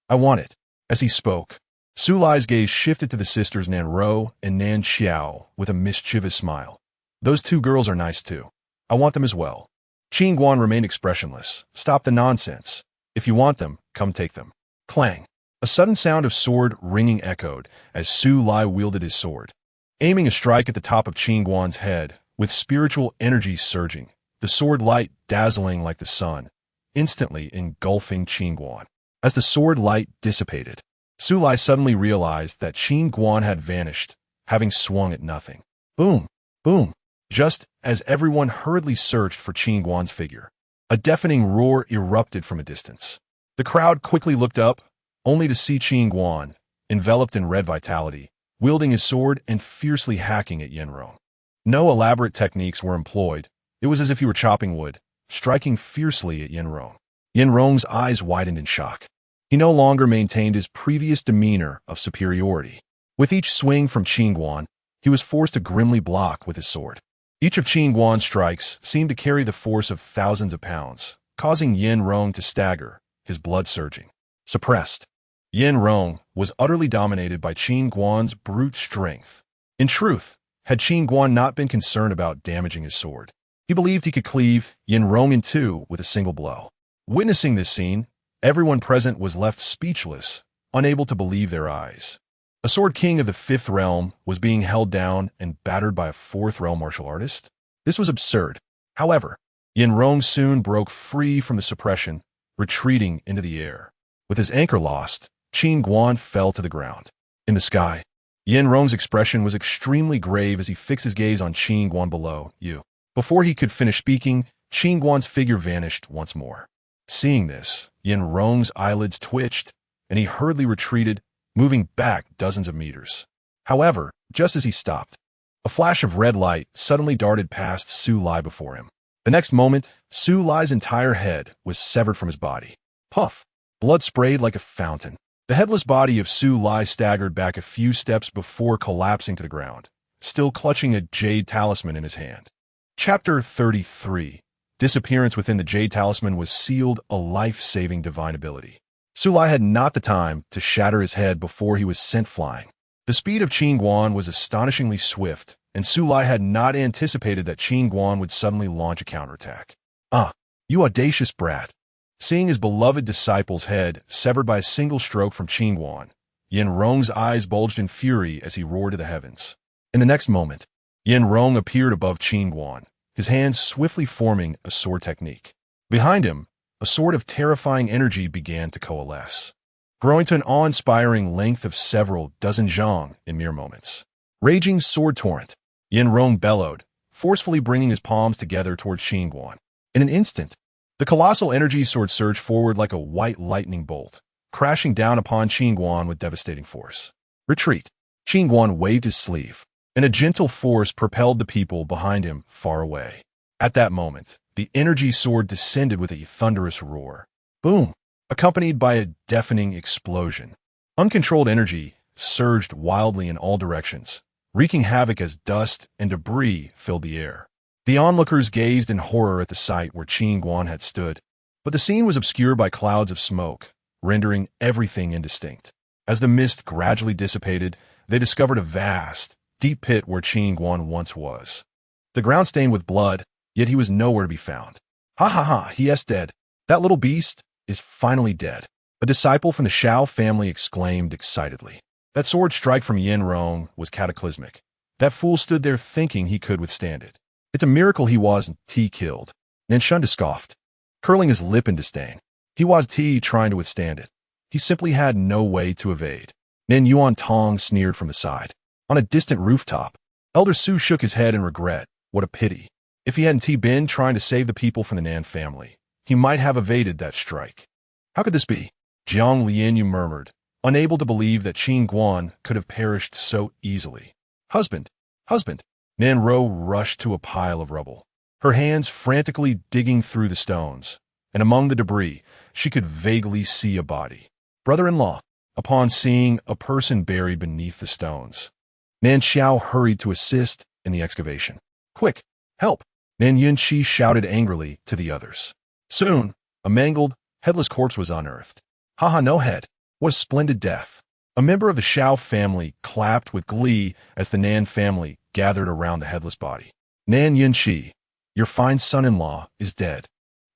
I want it. As he spoke, Su Lai's gaze shifted to the sisters Nan Ro and Nan Xiao with a mischievous smile. Those two girls are nice too. I want them as well. Qin Guan remained expressionless. Stop the nonsense. If you want them, come take them. Clang. A sudden sound of sword ringing echoed as Su Lai wielded his sword, aiming a strike at the top of Qin Guan's head, with spiritual energy surging, the sword light dazzling like the sun, instantly engulfing Qin Guan. As the sword light dissipated, Su Lai suddenly realized that Qin Guan had vanished, having swung at nothing. Boom! Boom! Just as everyone hurriedly searched for Qin Guan's figure, a deafening roar erupted from a distance. The crowd quickly looked up, only to see Qin Guan, enveloped in red vitality, wielding his sword and fiercely hacking at Yin Rong. No elaborate techniques were employed. It was as if he were chopping wood, striking fiercely at Yin Rong. Yin Rong's eyes widened in shock. He no longer maintained his previous demeanor of superiority. With each swing from Qin Guan, he was forced to grimly block with his sword. Each of Qin Guan's strikes seemed to carry the force of thousands of pounds, causing Yin Rong to stagger, his blood surging. Suppressed, Yin Rong was utterly dominated by Qin Guan's brute strength. In truth, had Qin Guan not been concerned about damaging his sword, he believed he could cleave Yin Rong in two with a single blow. Witnessing this scene, everyone present was left speechless, unable to believe their eyes. A sword king of the fifth realm was being held down and battered by a fourth realm martial artist? This was absurd. However, Yin Rong soon broke free from the suppression, retreating into the air. With his anchor lost, Qin Guan fell to the ground. In the sky, Yin Rong's expression was extremely grave as he fixed his gaze on Qin Guan below. Before he could finish speaking, Qin Guan's figure vanished once more. Seeing this, Yin Rong's eyelids twitched, and he hurriedly retreated, moving back dozens of meters. However, just as he stopped, a flash of red light suddenly darted past Su Lai before him. The next moment, Su Lai's entire head was severed from his body. Puff! Blood sprayed like a fountain. The headless body of Su Lai staggered back a few steps before collapsing to the ground, still clutching a jade talisman in his hand. Chapter 33. Disappearance within the jade talisman was sealed a life-saving divine ability. Su Lai had not the time to shatter his head before he was sent flying. The speed of Qin Guan was astonishingly swift, and Su Lai had not anticipated that Qin Guan would suddenly launch a counterattack. Ah, you audacious brat! Seeing his beloved disciple's head severed by a single stroke from Qin Guan, Yin Rong's eyes bulged in fury as he roared to the heavens. In the next moment, Yin Rong appeared above Qin Guan, his hands swiftly forming a sword technique. Behind him, a sword of terrifying energy began to coalesce, growing to an awe-inspiring length of several dozen zhang in mere moments. Raging sword torrent, Yin Rong bellowed, forcefully bringing his palms together towards Qin Guan. In an instant, the colossal energy sword surged forward like a white lightning bolt, crashing down upon Qin Guan with devastating force. Retreat! Qin Guan waved his sleeve, and a gentle force propelled the people behind him far away. At that moment, the energy sword descended with a thunderous roar. Boom! Accompanied by a deafening explosion. Uncontrolled energy surged wildly in all directions, wreaking havoc as dust and debris filled the air. The onlookers gazed in horror at the site where Qin Guan had stood, but the scene was obscured by clouds of smoke, rendering everything indistinct. As the mist gradually dissipated, they discovered a vast, deep pit where Qin Guan once was. The ground stained with blood, yet he was nowhere to be found. Ha ha ha, he is dead. That little beast is finally dead. A disciple from the Shao family exclaimed excitedly. That sword strike from Yin Rong was cataclysmic. That fool stood there thinking he could withstand it. It's a miracle he wasn't killed. Nanshunda scoffed, curling his lip in disdain. He was trying to withstand it. He simply had no way to evade. Nan Yuan Tong sneered from the side. On a distant rooftop, Elder Su shook his head in regret. What a pity. If he hadn't been trying to save the people from the Nan family, he might have evaded that strike. How could this be? Jiang Lianyu murmured, unable to believe that Qin Guan could have perished so easily. Husband! Husband! Nan Ro rushed to a pile of rubble, her hands frantically digging through the stones, and among the debris, she could vaguely see a body. Brother-in-law, upon seeing a person buried beneath the stones, Nan Xiao hurried to assist in the excavation. Quick, help! Nan Yunqi shouted angrily to the others. Soon, a mangled, headless corpse was unearthed. Haha, no head. What a splendid death. A member of the Shao family clapped with glee as the Nan family gathered around the headless body. Nan Yunqi, your fine son-in-law is dead.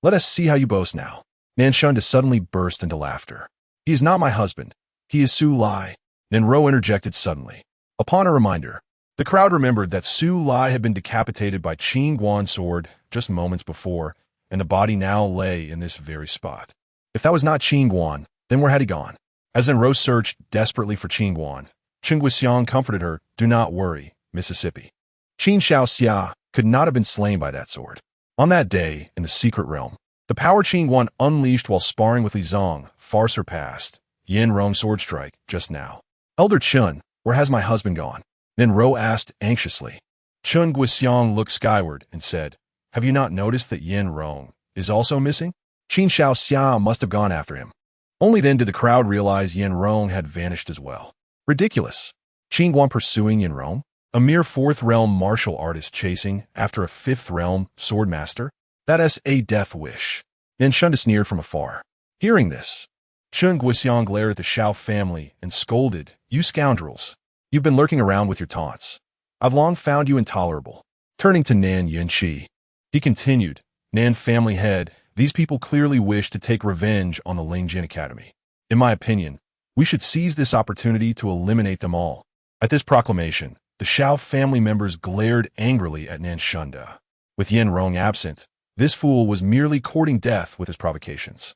Let us see how you boast now. Nanshunda suddenly burst into laughter. He is not my husband. He is Su Lai. Nan Ro interjected suddenly. Upon a reminder, the crowd remembered that Su Lai had been decapitated by Qin Guan's sword just moments before, and the body now lay in this very spot. If that was not Qin Guan, then where had he gone? As Nan Ro searched desperately for Qin Guan, Chen Guixiang comforted her, do not worry, Mississippi. Qin Shaoxia could not have been slain by that sword. On that day, in the secret realm, the power Qin Guan unleashed while sparring with Li Zong far surpassed Yin Rong's sword strike just now. Elder Chun, where has my husband gone? Nan Ro asked anxiously. Chen Guixiang looked skyward and said, have you not noticed that Yin Rong is also missing? Qin Shaoxia must have gone after him. Only then did the crowd realize Yin Rong had vanished as well. Ridiculous. Qin Guan pursuing Yin Rong? A mere fourth realm martial artist chasing after a fifth realm sword master? That is a death wish. Nanshunda sneered from afar. Hearing this, Chen Guixiang glared at the Shao family and scolded, you scoundrels. You've been lurking around with your taunts. I've long found you intolerable. Turning to Nan Yunqi, he continued, Nan family head, these people clearly wish to take revenge on the Lingjin Academy. In my opinion, we should seize this opportunity to eliminate them all. At this proclamation, the Shao family members glared angrily at Nanshunda. With Yin Rong absent, this fool was merely courting death with his provocations.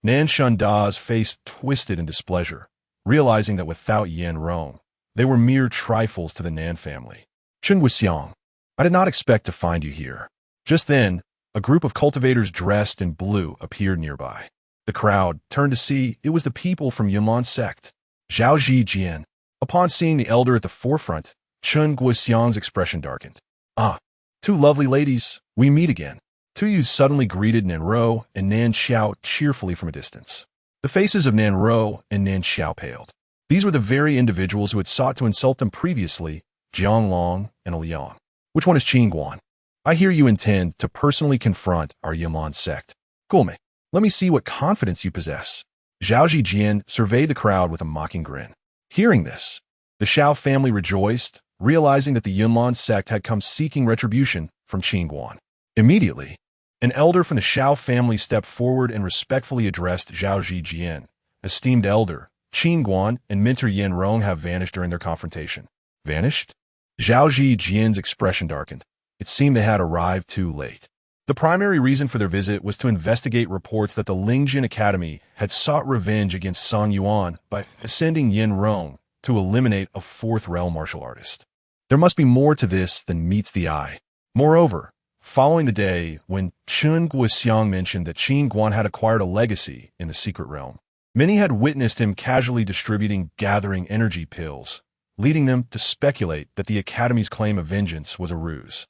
Nanshunda's face twisted in displeasure, realizing that without Yin Rong, they were mere trifles to the Nan family. Chen Guixiang, I did not expect to find you here. Just then, a group of cultivators dressed in blue appeared nearby. The crowd turned to see it was the people from Yunlan's sect, Zhao Jian. Upon seeing the elder at the forefront, Chen Guixiang's expression darkened. Ah, two lovely ladies, we meet again. Two youths suddenly greeted Nan Ro and Nan Xiao cheerfully from a distance. The faces of Nan Ro and Nan Xiao paled. These were the very individuals who had sought to insult them previously, Jiang Long and Liang. Which one is Qin Guan? I hear you intend to personally confront our Yunlan sect. Gulme, let me see what confidence you possess. Zhao Zijian surveyed the crowd with a mocking grin. Hearing this, the Xiao family rejoiced, realizing that the Yunlan sect had come seeking retribution from Qin Guan. Immediately, an elder from the Xiao family stepped forward and respectfully addressed Zhao Zijian. Esteemed elder, Qin Guan and mentor Yin Rong have vanished during their confrontation. Vanished? Zhao Zijian's expression darkened. It seemed they had arrived too late. The primary reason for their visit was to investigate reports that the Lingjin Academy had sought revenge against Song Yuan by ascending Yin Rong to eliminate a fourth realm martial artist. There must be more to this than meets the eye. Moreover, following the day when Qin Guan mentioned that Qin Guan had acquired a legacy in the secret realm, many had witnessed him casually distributing gathering energy pills, leading them to speculate that the Academy's claim of vengeance was a ruse.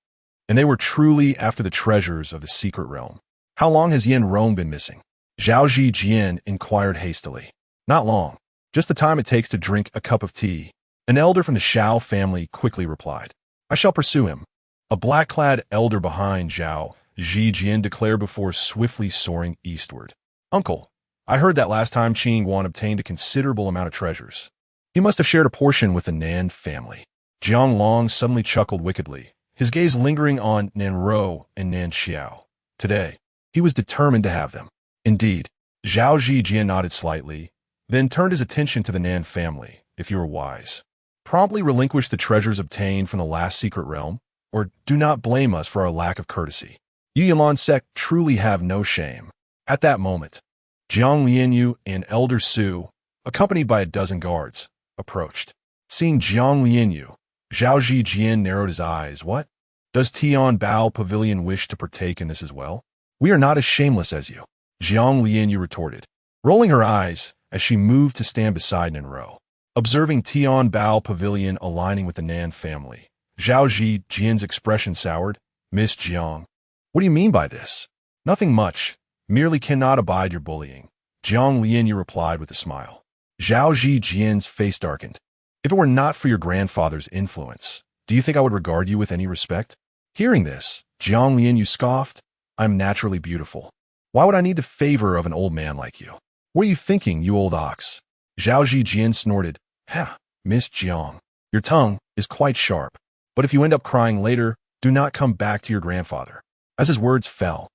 And they were truly after the treasures of the secret realm. How long has Yin Rong been missing? Zhao Zijian inquired hastily. Not long. Just the time it takes to drink a cup of tea. An elder from the Xiao family quickly replied. I shall pursue him. A black-clad elder behind Zhao Zijian declared before swiftly soaring eastward. Uncle, I heard that last time Qin Guan obtained a considerable amount of treasures. He must have shared a portion with the Nan family. Jiang Long suddenly chuckled wickedly, his gaze lingering on Nan Ro and Nan Xiao. Today, he was determined to have them. Indeed, Zhao Zijian nodded slightly, then turned his attention to the Nan family, if you were wise. Promptly relinquish the treasures obtained from the last secret realm, or do not blame us for our lack of courtesy. You Yunlan sect truly have no shame. At that moment, Jiang Lianyu and Elder Su, accompanied by a dozen guards, approached. Seeing Jiang Lianyu, Zhao Zijian narrowed his eyes. What? Does Tian Bao Pavilion wish to partake in this as well? We are not as shameless as you, Jiang Lianyu retorted, rolling her eyes as she moved to stand beside Nan Ro. Observing Tian Bao Pavilion aligning with the Nan family, Zhao Zijian's expression soured. Miss Jiang, what do you mean by this? Nothing much, merely cannot abide your bullying, Jiang Lianyu replied with a smile. Zhao Zijian's face darkened. If it were not for your grandfather's influence, do you think I would regard you with any respect? Hearing this, Jiang Lianyu scoffed. I'm naturally beautiful. Why would I need the favor of an old man like you? What are you thinking, you old ox? Zhao Zijian snorted. Ha, Miss Jiang, your tongue is quite sharp. But if you end up crying later, do not come back to your grandfather. As his words fell,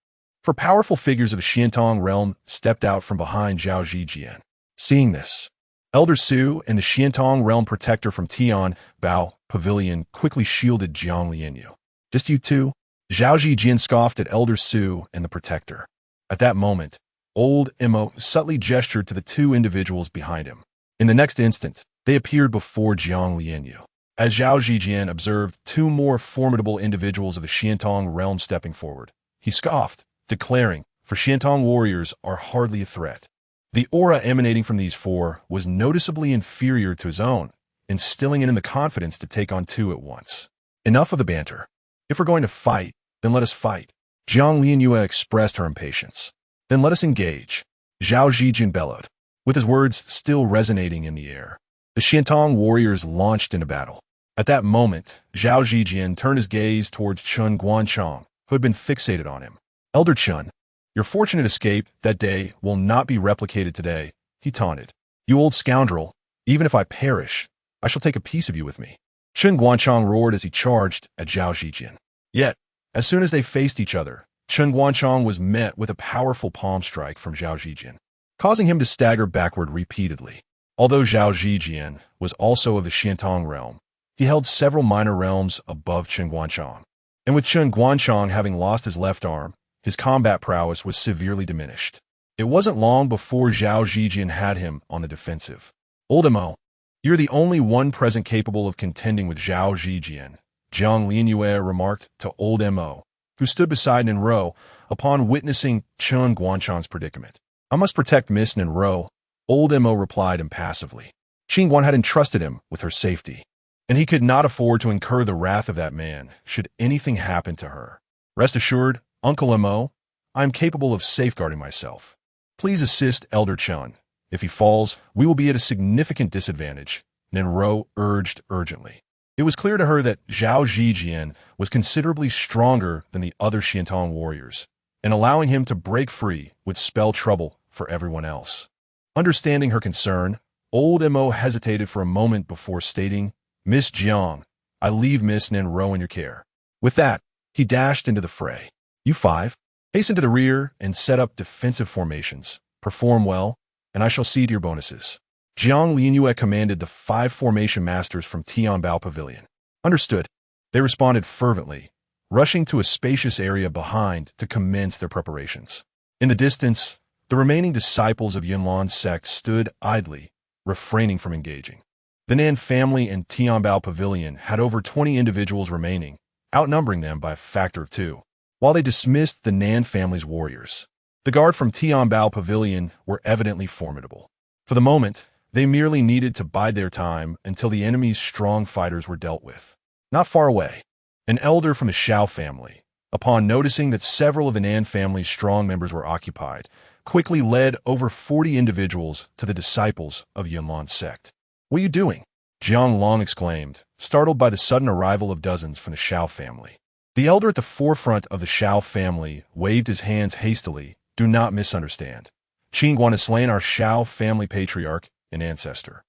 for powerful figures of the Xiantong realm stepped out from behind Zhao Zijian. Seeing this, Elder Su and the Xiantong realm protector from Tian Bao Pavilion quickly shielded Jiang Lianyu. Just you two? Zhao Zijian scoffed at Elder Su and the protector. At that moment, old Mo subtly gestured to the two individuals behind him. In the next instant, they appeared before Jiang Lianyu. As Zhao Zijian observed two more formidable individuals of the Xiantong realm stepping forward, he scoffed, declaring, for Xiantong warriors are hardly a threat. The aura emanating from these four was noticeably inferior to his own, instilling in him the confidence to take on two at once. Enough of the banter. If we're going to fight, then let us fight. Jiang Lianyu expressed her impatience. Then let us engage. Zhao Zijian bellowed, with his words still resonating in the air. The Xiantong warriors launched into battle. At that moment, Zhao Zijian turned his gaze towards Qin Guan, who had been fixated on him. Elder Qin, your fortunate escape that day will not be replicated today, he taunted. You old scoundrel, even if I perish, I shall take a piece of you with me. Qin Guan roared as he charged at Zhao Zijian. Yet, as soon as they faced each other, Qin Guan was met with a powerful palm strike from Zhao Zijian, causing him to stagger backward repeatedly. Although Zhao Zijian was also of the Xiantong realm, he held several minor realms above Qin Guan, and with Qin Guan having lost his left arm, his combat prowess was severely diminished. It wasn't long before Zhao Zijian had him on the defensive. Old Mo, you're the only one present capable of contending with Zhao Zijian, Jiang Lianyu remarked to Old Mo, who stood beside Nan Ro upon witnessing Qin Guan's predicament. I must protect Miss Nan Ro, Old Mo replied impassively. Qin Guan had entrusted him with her safety, and he could not afford to incur the wrath of that man should anything happen to her. Rest assured, Uncle Mo, I am capable of safeguarding myself. Please assist Elder Chun. If he falls, we will be at a significant disadvantage, Nanro urged urgently. It was clear to her that Zhao Zijian was considerably stronger than the other Xiantong warriors, and allowing him to break free would spell trouble for everyone else. Understanding her concern, old Mo hesitated for a moment before stating, Miss Jiang, I leave Miss Nanro in your care. With that, he dashed into the fray. You five, hasten to the rear and set up defensive formations. Perform well, and I shall see to your bonuses. Jiang Lianyue commanded the 5 formation masters from Tianbao Pavilion. Understood. They responded fervently, rushing to a spacious area behind to commence their preparations. In the distance, the remaining disciples of Yunlan's sect stood idly, refraining from engaging. The Nan family and Tianbao Pavilion had over 20 individuals remaining, outnumbering them by a factor of 2. While they dismissed the Nan family's warriors, the guard from Tianbao Pavilion were evidently formidable. For the moment, they merely needed to bide their time until the enemy's strong fighters were dealt with. Not far away, an elder from the Xiao family, upon noticing that several of the Nan family's strong members were occupied, quickly led over 40 individuals to the disciples of Yunlan's sect. What are you doing? Jiang Long exclaimed, startled by the sudden arrival of dozens from the Xiao family. The elder at the forefront of the Xiao family waved his hands hastily. Do not misunderstand. Qin Guan has slain our Xiao family patriarch and ancestor.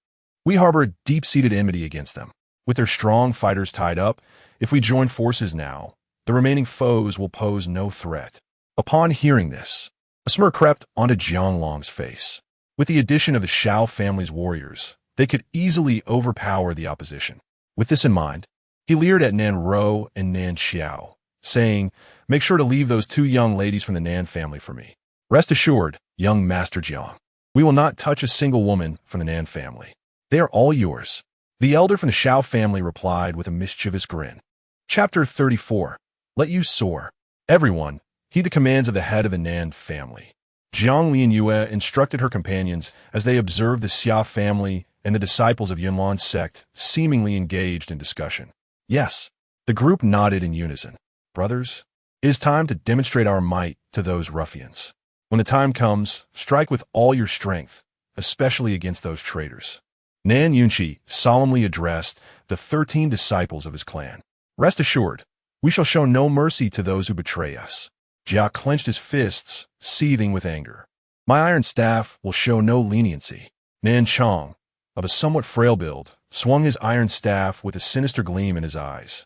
We harbor a deep-seated enmity against them. With their strong fighters tied up, if we join forces now, the remaining foes will pose no threat. Upon hearing this, a smirk crept onto Jiang Long's face. With the addition of the Xiao family's warriors, they could easily overpower the opposition. With this in mind, he leered at Nan Ro and Nan Xiao, saying, Make sure to leave those 2 young ladies from the Nan family for me. Rest assured, young Master Jiang, we will not touch a single woman from the Nan family. They are all yours. The elder from the Xiao family replied with a mischievous grin. Chapter 34. Let you soar. Everyone, heed the commands of the head of the Nan family. Jiang Lianyue instructed her companions as they observed the Xia family and the disciples of Yunlan's sect seemingly engaged in discussion. Yes, the group nodded in unison. Brothers, it is time to demonstrate our might to those ruffians. When the time comes, strike with all your strength, especially against those traitors. Nan Yunqi solemnly addressed the 13 disciples of his clan. Rest assured, we shall show no mercy to those who betray us. Jia clenched his fists, seething with anger. My iron staff will show no leniency. Nan Chong, of a somewhat frail build, swung his iron staff with a sinister gleam in his eyes.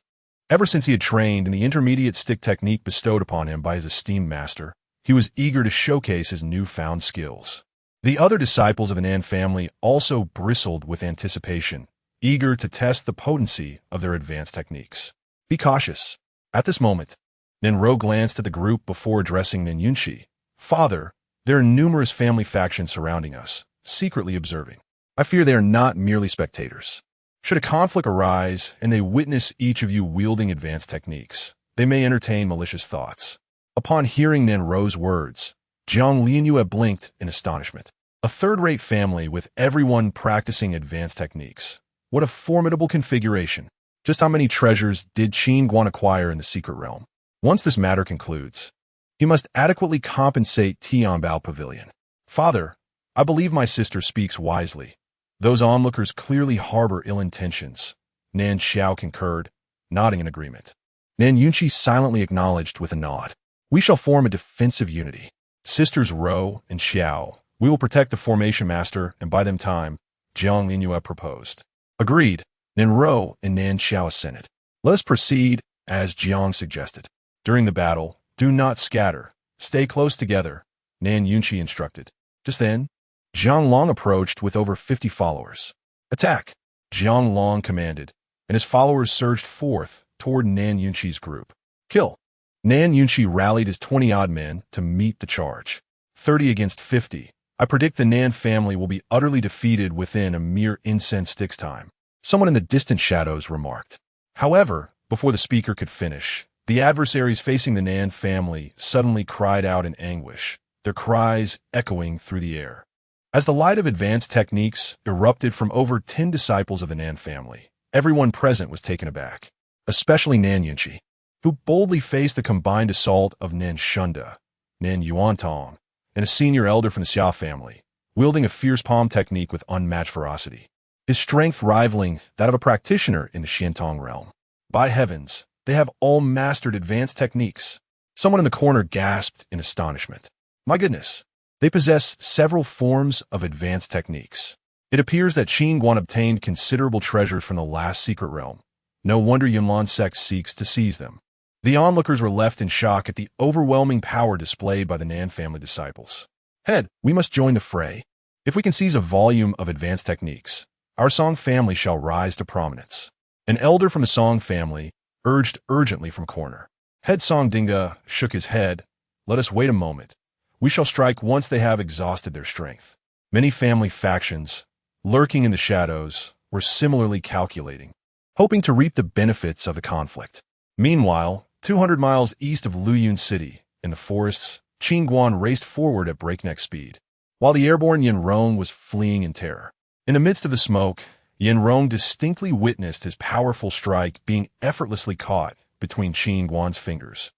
Ever since he had trained in the intermediate stick technique bestowed upon him by his esteemed master, he was eager to showcase his newfound skills. The other disciples of the Nan family also bristled with anticipation, eager to test the potency of their advanced techniques. Be cautious. At this moment, Nanro glanced at the group before addressing Nan Yunqi. Father, there are numerous family factions surrounding us, secretly observing. I fear they are not merely spectators. Should a conflict arise and they witness each of you wielding advanced techniques, they may entertain malicious thoughts. Upon hearing Nanro's words, Jiang Lianyue blinked in astonishment. A third-rate family with everyone practicing advanced techniques. What a formidable configuration. Just how many treasures did Qin Guan acquire in the secret realm? Once this matter concludes, he must adequately compensate Tianbao Pavilion. Father, I believe my sister speaks wisely. Those onlookers clearly harbor ill intentions. Nan Xiao concurred, nodding in agreement. Nan Yunqi silently acknowledged with a nod. We shall form a defensive unity. Sisters Ro and Xiao, we will protect the formation master and buy them time, Jiang Lianyue proposed. Agreed. Nan Ro and Nan Xiao assented. Let us proceed, as Jiang suggested. During the battle, do not scatter. Stay close together, Nan Yunqi instructed. Just then, Jiang Long approached with over 50 followers. Attack, Jiang Long commanded, and his followers surged forth toward Nan Yunqi's group. Kill. Nan Yunqi rallied his 20-odd men to meet the charge. 30 against 50. I predict the Nan family will be utterly defeated within a mere incense stick's time, someone in the distant shadows remarked. However, before the speaker could finish, the adversaries facing the Nan family suddenly cried out in anguish, their cries echoing through the air. As the light of advanced techniques erupted from over 10 disciples of the Nan family, everyone present was taken aback, especially Nan Yunqi. who boldly faced the combined assault of Nin Shunda, Nin Yuantong, and a senior elder from the Xia family, wielding a fierce palm technique with unmatched ferocity, his strength rivaling that of a practitioner in the Xiantong realm. By heavens, they have all mastered advanced techniques. Someone in the corner gasped in astonishment. My goodness, they possess several forms of advanced techniques. It appears that Qin Guan obtained considerable treasures from the last secret realm. No wonder Yunlan's sect seeks to seize them. The onlookers were left in shock at the overwhelming power displayed by the Nan family disciples. Head, we must join the fray. If we can seize a volume of advanced techniques, our Song family shall rise to prominence. An elder from the Song family urged urgently from corner. Head Song Dinga shook his head. Let us wait a moment. We shall strike once they have exhausted their strength. Many family factions, lurking in the shadows, were similarly calculating, hoping to reap the benefits of the conflict. Meanwhile, 200 miles east of Luyun City, in the forests, Qin Guan raced forward at breakneck speed, while the airborne Yin Rong was fleeing in terror. In the midst of the smoke, Yin Rong distinctly witnessed his powerful strike being effortlessly caught between Qin Guan's fingers.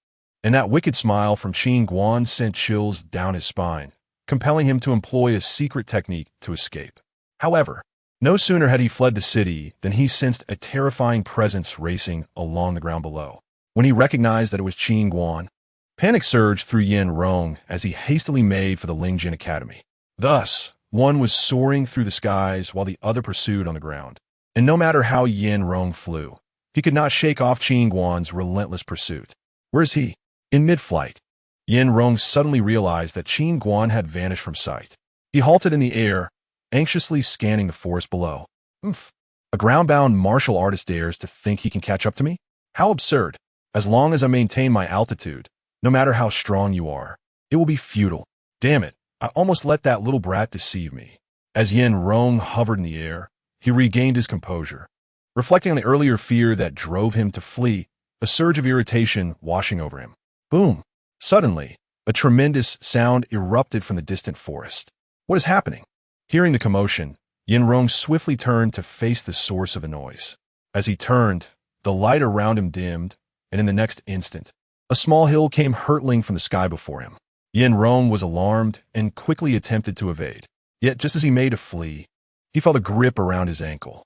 And that wicked smile from Qin Guan sent chills down his spine, compelling him to employ a secret technique to escape. However, no sooner had he fled the city than he sensed a terrifying presence racing along the ground below. When he recognized that it was Qin Guan, panic surged through Yin Rong as he hastily made for the Lingjin Academy. Thus, one was soaring through the skies while the other pursued on the ground. And no matter how Yin Rong flew, he could not shake off Qin Guan's relentless pursuit. Where is he? In mid-flight, Yin Rong suddenly realized that Qin Guan had vanished from sight. He halted in the air, anxiously scanning the forest below. A ground-bound martial artist dares to think he can catch up to me? How absurd. As long as I maintain my altitude, no matter how strong you are, it will be futile. Damn it, I almost let that little brat deceive me. As Yin Rong hovered in the air, he regained his composure. Reflecting on the earlier fear that drove him to flee, a surge of irritation washing over him. Boom! Suddenly, a tremendous sound erupted from the distant forest. What is happening? Hearing the commotion, Yin Rong swiftly turned to face the source of the noise. As he turned, the light around him dimmed, and in the next instant, a small hill came hurtling from the sky before him. Yin Rong was alarmed and quickly attempted to evade. Yet just as he made to flee, he felt a grip around his ankle.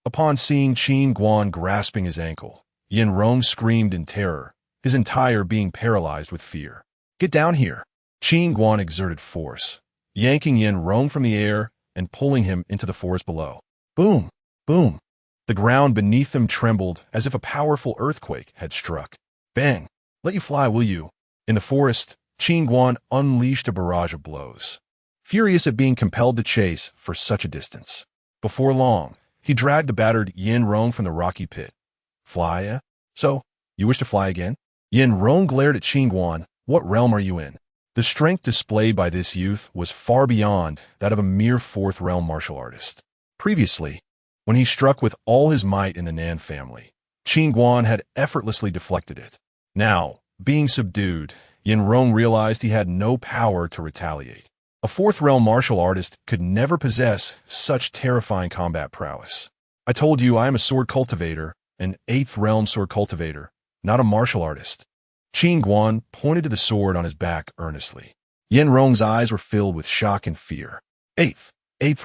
Upon seeing Qin Guan grasping his ankle, Yin Rong screamed in terror, his entire being paralyzed with fear. Get down here! Qin Guan exerted force, yanking Yin Rong from the air and pulling him into the forest below. Boom! Boom! The ground beneath them trembled as if a powerful earthquake had struck. Bang! Let you fly, will you? In the forest, Qin Guan unleashed a barrage of blows, furious at being compelled to chase for such a distance. Before long, he dragged the battered Yin Rong from the rocky pit. Fly, eh? So, you wish to fly again? Yin Rong glared at Qin Guan. What realm are you in? The strength displayed by this youth was far beyond that of a mere fourth realm martial artist. Previously, when he struck with all his might in the Nan family, Qin Guan had effortlessly deflected it. Now, being subdued, Yin Rong realized he had no power to retaliate. A fourth realm martial artist could never possess such terrifying combat prowess. I told you I am a sword cultivator, an eighth realm sword cultivator, not a martial artist. Qin Guan pointed to the sword on his back earnestly. Yin Rong's eyes were filled with shock and fear. Eighth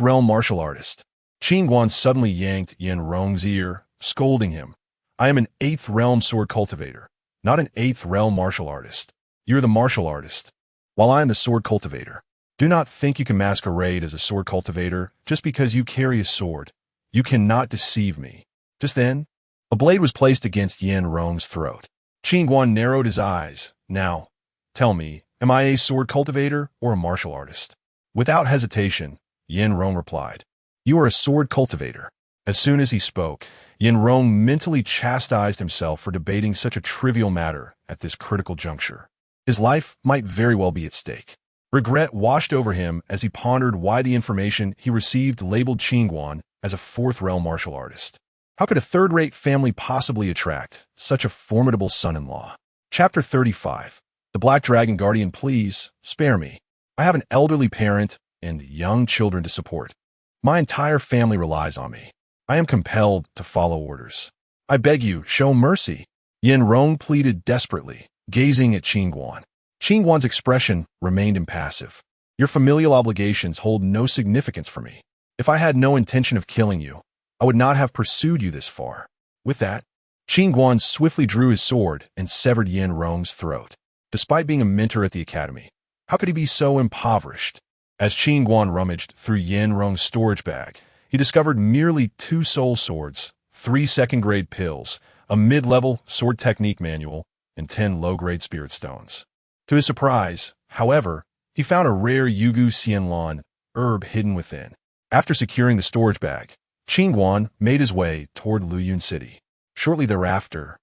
realm martial artist. Qin Guan suddenly yanked Yin Rong's ear, scolding him. I am an eighth realm sword cultivator, not an eighth realm martial artist. You're the martial artist, while I am the sword cultivator. Do not think you can masquerade as a sword cultivator just because you carry a sword. You cannot deceive me. Just then, a blade was placed against Yin Rong's throat. Qin Guan narrowed his eyes. Now, tell me, am I a sword cultivator or a martial artist? Without hesitation, Yin Rong replied, You are a sword cultivator. As soon as he spoke, Yin Rong mentally chastised himself for debating such a trivial matter at this critical juncture. His life might very well be at stake. Regret washed over him as he pondered why the information he received labeled Qin Guan as a fourth realm martial artist. How could a third-rate family possibly attract such a formidable son-in-law? Chapter 35. The Black Dragon Guardian, please spare me. I have an elderly parent and young children to support. My entire family relies on me. I am compelled to follow orders. I beg you, show mercy. Yin Rong pleaded desperately, gazing at Qin Guan. Qin Guan's expression remained impassive. Your familial obligations hold no significance for me. If I had no intention of killing you, I would not have pursued you this far. With that, Qin Guan swiftly drew his sword and severed Yin Rong's throat. Despite being a mentor at the academy, how could he be so impoverished? As Qin Guan rummaged through Yin Rong's storage bag, he discovered merely 2 soul swords, 3 second-grade pills, a mid-level sword technique manual, and 10 low-grade spirit stones. To his surprise, however, he found a rare Yugu Xianlan herb hidden within. After securing the storage bag, Qin Guan made his way toward Luyun City. Shortly thereafter,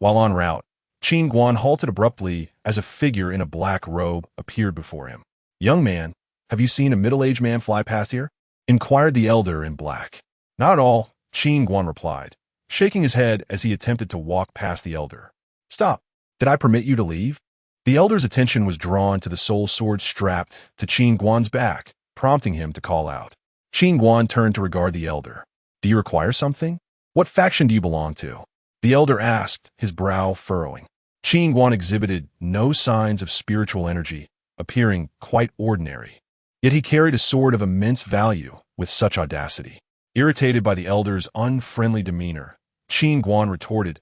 while en route, Qin Guan halted abruptly as a figure in a black robe appeared before him. "Young man, have you seen a middle-aged man fly past here?" inquired the elder in black. "Not at all," Qin Guan replied, shaking his head as he attempted to walk past the elder. "Stop. Did I permit you to leave?" The elder's attention was drawn to the soul sword strapped to Qin Guan's back, prompting him to call out. Qin Guan turned to regard the elder. "Do you require something? What faction do you belong to?" the elder asked, his brow furrowing. Qin Guan exhibited no signs of spiritual energy, appearing quite ordinary. Yet he carried a sword of immense value with such audacity. Irritated by the elder's unfriendly demeanor, Qin Guan retorted,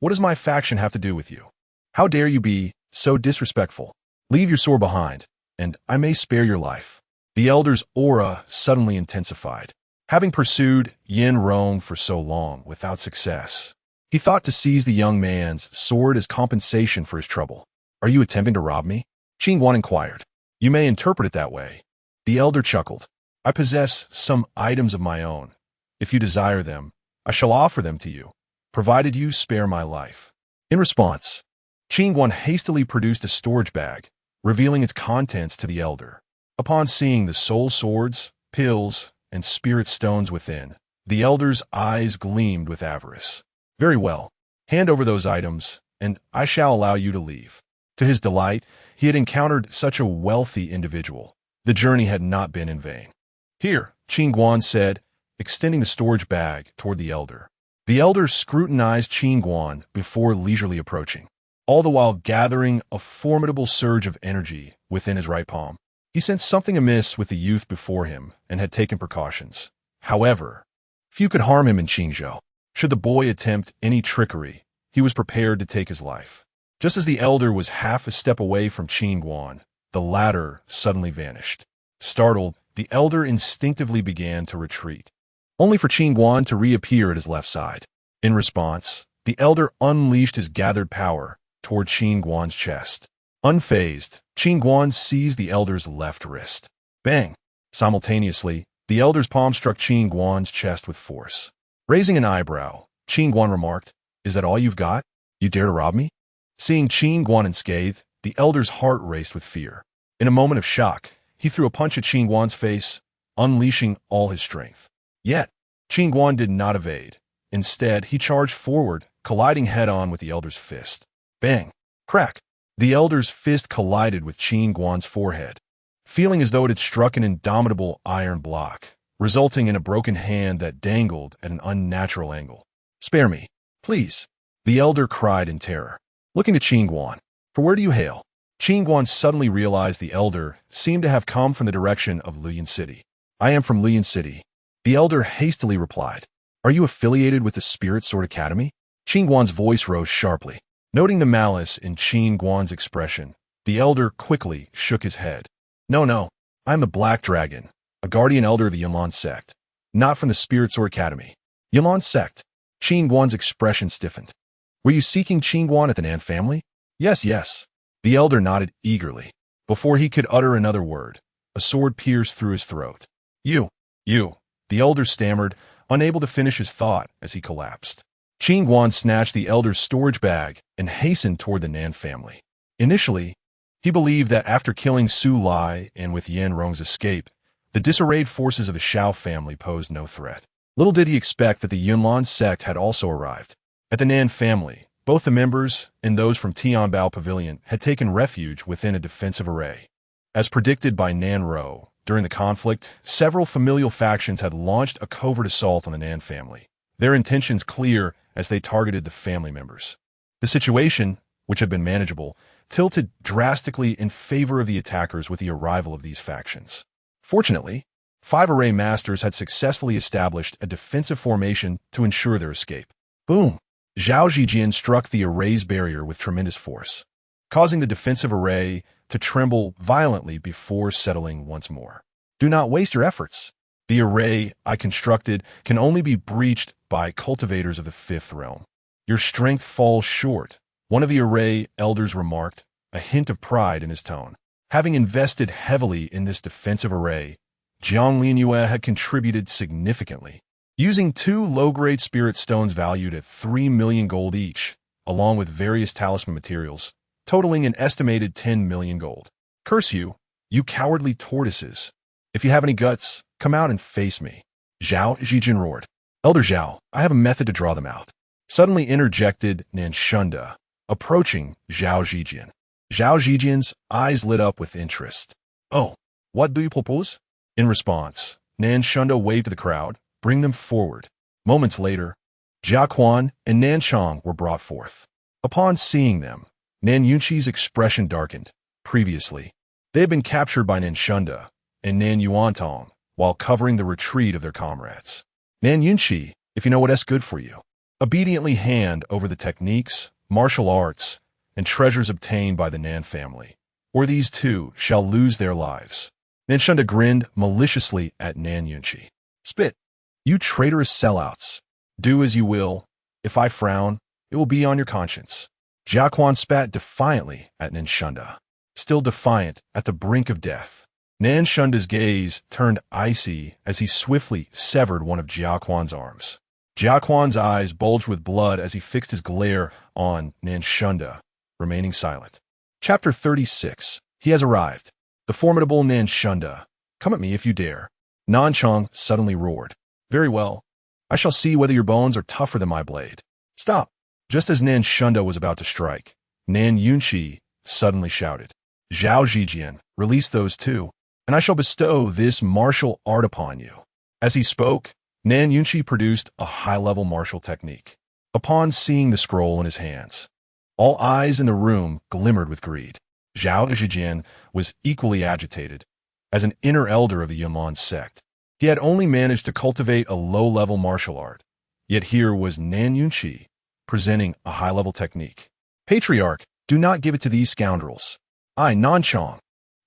"What does my faction have to do with you? How dare you be so disrespectful? Leave your sword behind, and I may spare your life." The elder's aura suddenly intensified. Having pursued Yin Rong for so long without success, he thought to seize the young man's sword as compensation for his trouble. "Are you attempting to rob me?" Qin Guan inquired. "You may interpret it that way." The elder chuckled. "I possess some items of my own. If you desire them, I shall offer them to you, provided you spare my life." In response, Qin Guan hastily produced a storage bag, revealing its contents to the elder. Upon seeing the soul swords, pills, and spirit stones within, the elder's eyes gleamed with avarice. "Very well. Hand over those items, and I shall allow you to leave." To his delight, he had encountered such a wealthy individual. The journey had not been in vain. "Here," Qin Guan said, extending the storage bag toward the elder. The elder scrutinized Qin Guan before leisurely approaching, all the while gathering a formidable surge of energy within his right palm. He sensed something amiss with the youth before him and had taken precautions. However, few could harm him in Qingzhou. Should the boy attempt any trickery, he was prepared to take his life. Just as the elder was half a step away from Qin Guan, the latter suddenly vanished. Startled, the elder instinctively began to retreat, only for Qin Guan to reappear at his left side. In response, the elder unleashed his gathered power toward Qin Guan's chest. Unfazed, Qin Guan seized the elder's left wrist. Bang! Simultaneously, the elder's palm struck Qin Guan's chest with force. Raising an eyebrow, Qin Guan remarked, "Is that all you've got? You dare to rob me?" Seeing Qin Guan unscathed, the elder's heart raced with fear. In a moment of shock, he threw a punch at Qin Guan's face, unleashing all his strength. Yet, Qin Guan did not evade. Instead, he charged forward, colliding head-on with the elder's fist. Bang! Crack! The elder's fist collided with Qin Guan's forehead, feeling as though it had struck an indomitable iron block, resulting in a broken hand that dangled at an unnatural angle. "Spare me, please," the elder cried in terror, looking at Qin Guan. "For where do you hail?" Qin Guan suddenly realized the elder seemed to have come from the direction of Luyun City. "I am from Luyun City," the elder hastily replied. "Are you affiliated with the Spirit Sword Academy?" Qin Guan's voice rose sharply. Noting the malice in Qin Guan's expression, the elder quickly shook his head. No, I am the Black Dragon, a guardian elder of the Yunlan sect, not from the Spirit Sword Academy." "Yunlan sect?" Qin Guan's expression stiffened. "Were you seeking Qin Guan at the Nan family?" Yes. The elder nodded eagerly. Before he could utter another word, a sword pierced through his throat. You, the elder stammered, unable to finish his thought as he collapsed. Qin Guan snatched the elder's storage bag and hastened toward the Nan family. Initially, he believed that after killing Su Lai and with Yin Rong's escape, the disarrayed forces of the Shao family posed no threat. Little did he expect that the Yunlan sect had also arrived. At the Nan family, both the members and those from Tianbao Pavilion had taken refuge within a defensive array. As predicted by Nan Ro, during the conflict, several familial factions had launched a covert assault on the Nan family, their intentions clear as they targeted the family members. The situation, which had been manageable, tilted drastically in favor of the attackers with the arrival of these factions. Fortunately, 5 array masters had successfully established a defensive formation to ensure their escape. Boom! Zhao Zijian struck the array's barrier with tremendous force, causing the defensive array to tremble violently before settling once more. Do not waste your efforts. The array I constructed can only be breached by cultivators of the 5th realm. Your strength falls short, one of the array elders remarked, a hint of pride in his tone. Having invested heavily in this defensive array, Jiang Lianyue had contributed significantly. Using 2 low-grade spirit stones valued at 3 million gold each, along with various talisman materials, totaling an estimated 10 million gold. Curse you, you cowardly tortoises. If you have any guts, come out and face me. Zhao Zijin roared. Elder Zhao, I have a method to draw them out. Suddenly interjected Nanshunda, approaching Zhao Zijian. Zhao Zijian's eyes lit up with interest. Oh, what do you propose? In response, Nanshunda waved to the crowd, bring them forward. Moments later, Jia Quan and Nan Chong were brought forth. Upon seeing them, Nan Yunqi's expression darkened. Previously, they had been captured by Nanshunda and Nan Yuantong while covering the retreat of their comrades. Nan Yunqi, if you know what's good for you, obediently hand over the techniques, martial arts, and treasures obtained by the Nan family, or these two shall lose their lives. Nanshunda grinned maliciously at Nan Yunqi. Spit, you traitorous sellouts. Do as you will. If I frown, it will be on your conscience. Jia Quan spat defiantly at Nanshunda, still defiant at the brink of death. Nanshunda's gaze turned icy as he swiftly severed one of Jia Quan's arms. Jia Quan's eyes bulged with blood as he fixed his glare on Nanshunda, remaining silent. Chapter 36. He has arrived. The formidable Nanshunda. Come at me if you dare. Nanchong suddenly roared. Very well. I shall see whether your bones are tougher than my blade. Stop. Just as Nanshunda was about to strike, Nan Yunqi suddenly shouted. Zhao Zijian, release those two, and I shall bestow this martial art upon you. As he spoke, Nan Yunqi produced a high-level martial technique. Upon seeing the scroll in his hands, all eyes in the room glimmered with greed. Zhao Zijian was equally agitated. As an inner elder of the Yunlan sect, he had only managed to cultivate a low-level martial art. Yet here was Nan Yunqi presenting a high-level technique. Patriarch, do not give it to these scoundrels. I, Nanchong,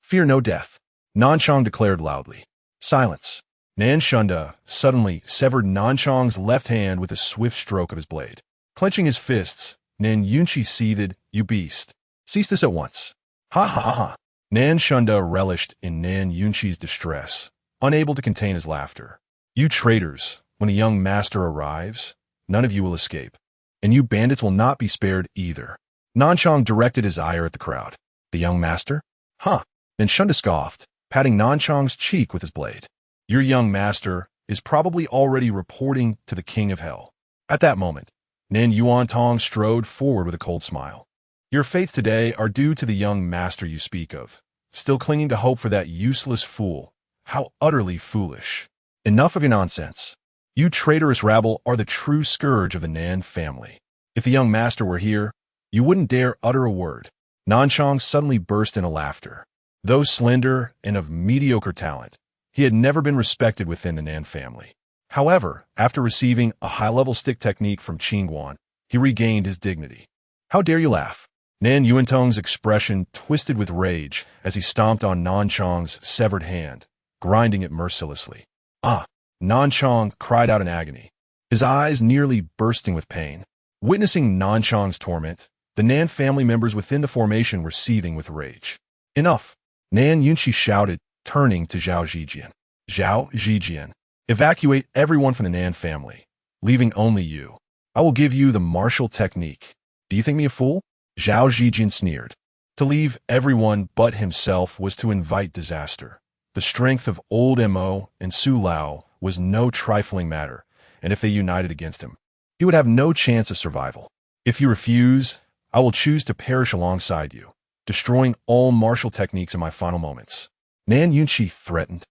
fear no death. Nanchong declared loudly. Silence. Nanshunda suddenly severed Nanchong's left hand with a swift stroke of his blade. Clenching his fists, Nan Yunqi seethed, You beast. Cease this at once. Ha ha ha. Nanshunda relished in Nan Yunqi's distress, unable to contain his laughter. You traitors, when a young master arrives, none of you will escape. And you bandits will not be spared either. Nanchong directed his ire at the crowd. The young master? Huh. Nanshunda scoffed, patting Nanchong's cheek with his blade. Your young master is probably already reporting to the king of hell. At that moment, Nan Yuantong strode forward with a cold smile. Your fates today are due to the young master you speak of, still clinging to hope for that useless fool. How utterly foolish. Enough of your nonsense. You traitorous rabble are the true scourge of the Nan family. If the young master were here, you wouldn't dare utter a word. Nanchong suddenly burst into laughter. Though slender and of mediocre talent, he had never been respected within the Nan family. However, after receiving a high-level stick technique from Qin Guan, he regained his dignity. How dare you laugh? Nan Yuantong's expression twisted with rage as he stomped on Nanchong's severed hand, grinding it mercilessly. Ah! Nanchong cried out in agony, his eyes nearly bursting with pain. Witnessing Nanchong's torment, the Nan family members within the formation were seething with rage. Enough! Nan Yunqi shouted, turning to Zhao Zijian. Zhao Zijian, evacuate everyone from the Nan family, leaving only you. I will give you the martial technique. Do you think me a fool? Zhao Zijian sneered. To leave everyone but himself was to invite disaster. The strength of old Mo and Su Lao was no trifling matter, and if they united against him, he would have no chance of survival. If you refuse, I will choose to perish alongside you, destroying all martial techniques in my final moments. Nan Yunqi threatened.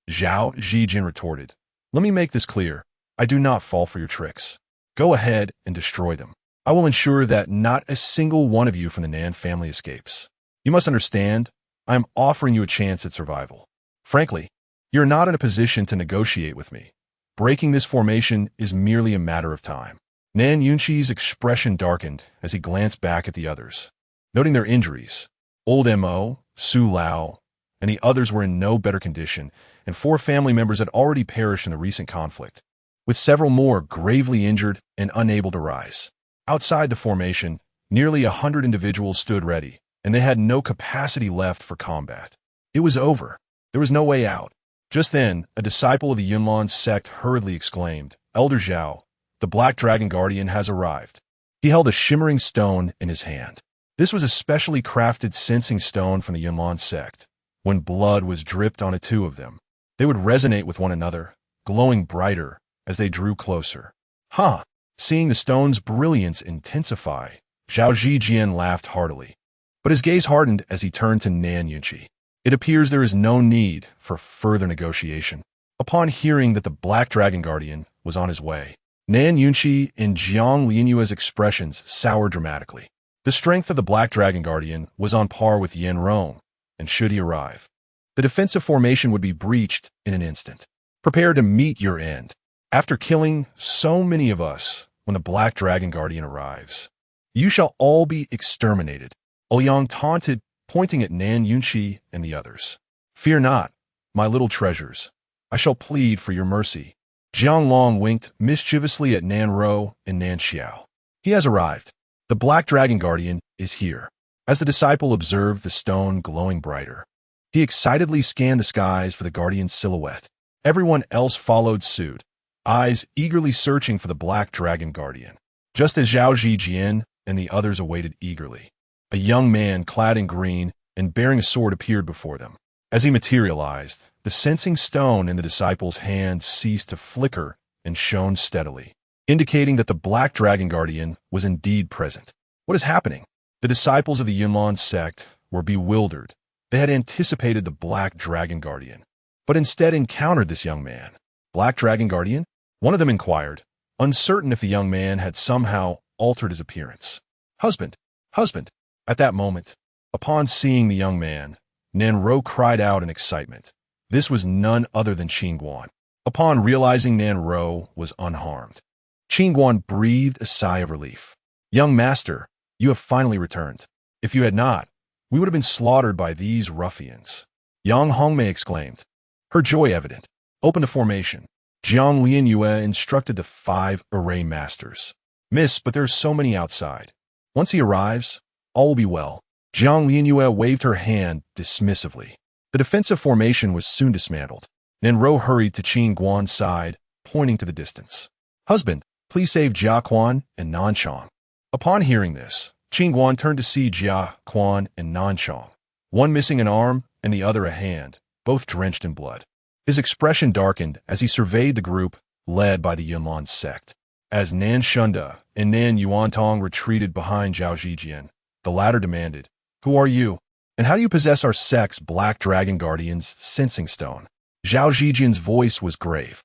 Zhao Zijian retorted. Let me make this clear. I do not fall for your tricks. Go ahead and destroy them. I will ensure that not a single one of you from the Nan family escapes. You must understand, I am offering you a chance at survival. Frankly, you're not in a position to negotiate with me. Breaking this formation is merely a matter of time. Nan Yunqi's expression darkened as he glanced back at the others. Noting their injuries, old Mo, Su Lao, and the others were in no better condition, and 4 family members had already perished in the recent conflict, with several more gravely injured and unable to rise. Outside the formation, nearly 100 individuals stood ready, and they had no capacity left for combat. It was over. There was no way out. Just then, a disciple of the Yunlan sect hurriedly exclaimed, "Elder Zhao, the Black Dragon Guardian has arrived." He held a shimmering stone in his hand. This was a specially crafted sensing stone from the Yunlan sect. When blood was dripped on 2 of them, they would resonate with one another, glowing brighter as they drew closer. Huh! Seeing the stone's brilliance intensify, Zhao Zhijian laughed heartily. But his gaze hardened as he turned to Nan Yunqi. It appears there is no need for further negotiation. Upon hearing that the Black Dragon Guardian was on his way, Nan Yunqi and Jiang Lianyue's expressions soured dramatically. The strength of the Black Dragon Guardian was on par with Yan Rong, and should he arrive, the defensive formation would be breached in an instant. Prepare to meet your end. After killing so many of us when the Black Dragon Guardian arrives, you shall all be exterminated. Ouyang taunted, pointing at Nan Yunqi and the others. Fear not, my little treasures. I shall plead for your mercy. Jiang Long winked mischievously at Nan Ro and Nan Xiao. He has arrived. The Black Dragon Guardian is here. As the disciple observed the stone glowing brighter, he excitedly scanned the skies for the Guardian's silhouette. Everyone else followed suit, eyes eagerly searching for the Black Dragon Guardian. Just as Zhao Zhijian and the others awaited eagerly, a young man clad in green and bearing a sword appeared before them. As he materialized, the sensing stone in the disciple's hand ceased to flicker and shone steadily, indicating that the Black Dragon Guardian was indeed present. What is happening? The disciples of the Yunlan sect were bewildered. They had anticipated the Black Dragon Guardian, but instead encountered this young man. Black Dragon Guardian? One of them inquired, uncertain if the young man had somehow altered his appearance. Husband! Husband! At that moment, upon seeing the young man, Nan Ro cried out in excitement. This was none other than Qin Guan. Upon realizing Nan Ro was unharmed, Qin Guan breathed a sigh of relief. Young master, you have finally returned. If you had not, we would have been slaughtered by these ruffians. Yang Hongmei exclaimed, her joy evident. Open the formation. Jiang Lianyue instructed the 5 array masters. Miss, but there's so many outside. Once he arrives, all will be well. Jiang Lianyue waved her hand dismissively. The defensive formation was soon dismantled. Nan Ro hurried to Qin Guan's side, pointing to the distance. Husband, please save Jia Quan and Nan Chong. Upon hearing this, Qin Guan turned to see Jia Quan and Nan Chong, one missing an arm and the other a hand, both drenched in blood. His expression darkened as he surveyed the group led by the Yunlan sect. As Nan Shunda and Nan Yuantong retreated behind Zhao Zhijian, the latter demanded, "Who are you, and how do you possess our sect's Black Dragon Guardian's sensing stone?" Zhao Zhijian's voice was grave.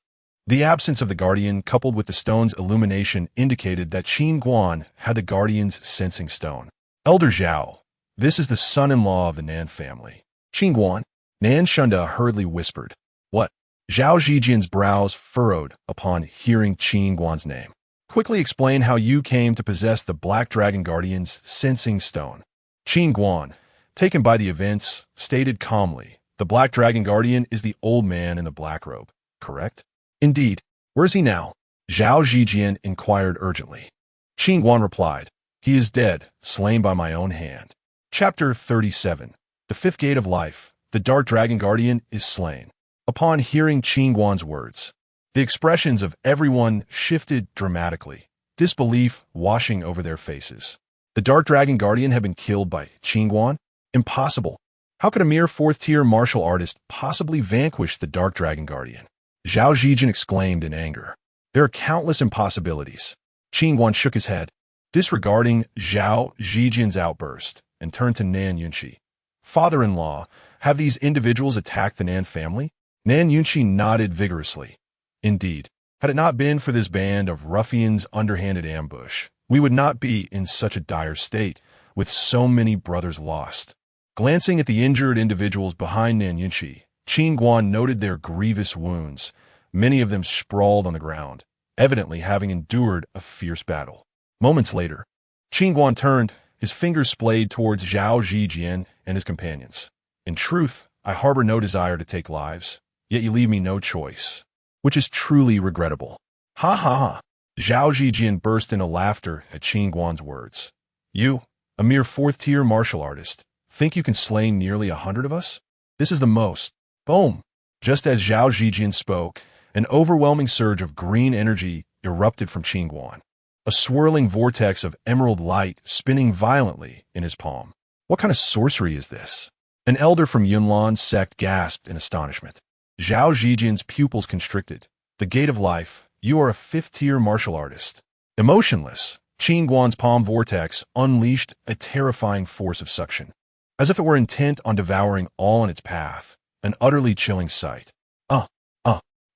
The absence of the Guardian coupled with the stone's illumination indicated that Qin Guan had the Guardian's sensing stone. Elder Zhao, this is the son-in-law of the Nan family. Qin Guan, Nan Shunda hurriedly whispered. What? Zhao Zhijian's brows furrowed upon hearing Qin Guan's name. Quickly explain how you came to possess the Black Dragon Guardian's sensing stone. Qin Guan, taken by the events, stated calmly, the Black Dragon Guardian is the old man in the black robe, correct? Indeed. Where is he now? Zhao Zhijian inquired urgently. Qin Guan replied, he is dead, slain by my own hand. Chapter 37. The Fifth Gate of Life. The Dark Dragon Guardian is slain. Upon hearing Qin Guan's words, the expressions of everyone shifted dramatically, disbelief washing over their faces. The Dark Dragon Guardian had been killed by Qin Guan? Impossible. How could a mere 4th-tier martial artist possibly vanquish the Dark Dragon Guardian? Zhao Zhijian exclaimed in anger. There are countless impossibilities. Qin Guan shook his head, disregarding Zhao Zhijian's outburst, and turned to Nan Yunqi. Father-in-law, have these individuals attacked the Nan family? Nan Yunqi nodded vigorously. Indeed, had it not been for this band of ruffians' underhanded ambush, we would not be in such a dire state, with so many brothers lost. Glancing at the injured individuals behind Nan Yunqi, Qin Guan noted their grievous wounds, many of them sprawled on the ground, evidently having endured a fierce battle. Moments later, Qin Guan turned, his fingers splayed towards Zhao Zhijian and his companions. In truth, I harbor no desire to take lives, yet you leave me no choice, which is truly regrettable. Ha ha ha! Zhao Zhijian burst into laughter at Qin Guan's words. You, a mere fourth-tier martial artist, think you can slay nearly 100 of us? This is the most. Boom! Just as Zhao Zhijian spoke, an overwhelming surge of green energy erupted from Qin Guan, a swirling vortex of emerald light spinning violently in his palm. What kind of sorcery is this? An elder from Yunlan's sect gasped in astonishment. Zhao Zhijian's pupils constricted. The gate of life, you are a fifth-tier martial artist. Emotionless, Qin Guan's palm vortex unleashed a terrifying force of suction, as if it were intent on devouring all in its path, an utterly chilling sight.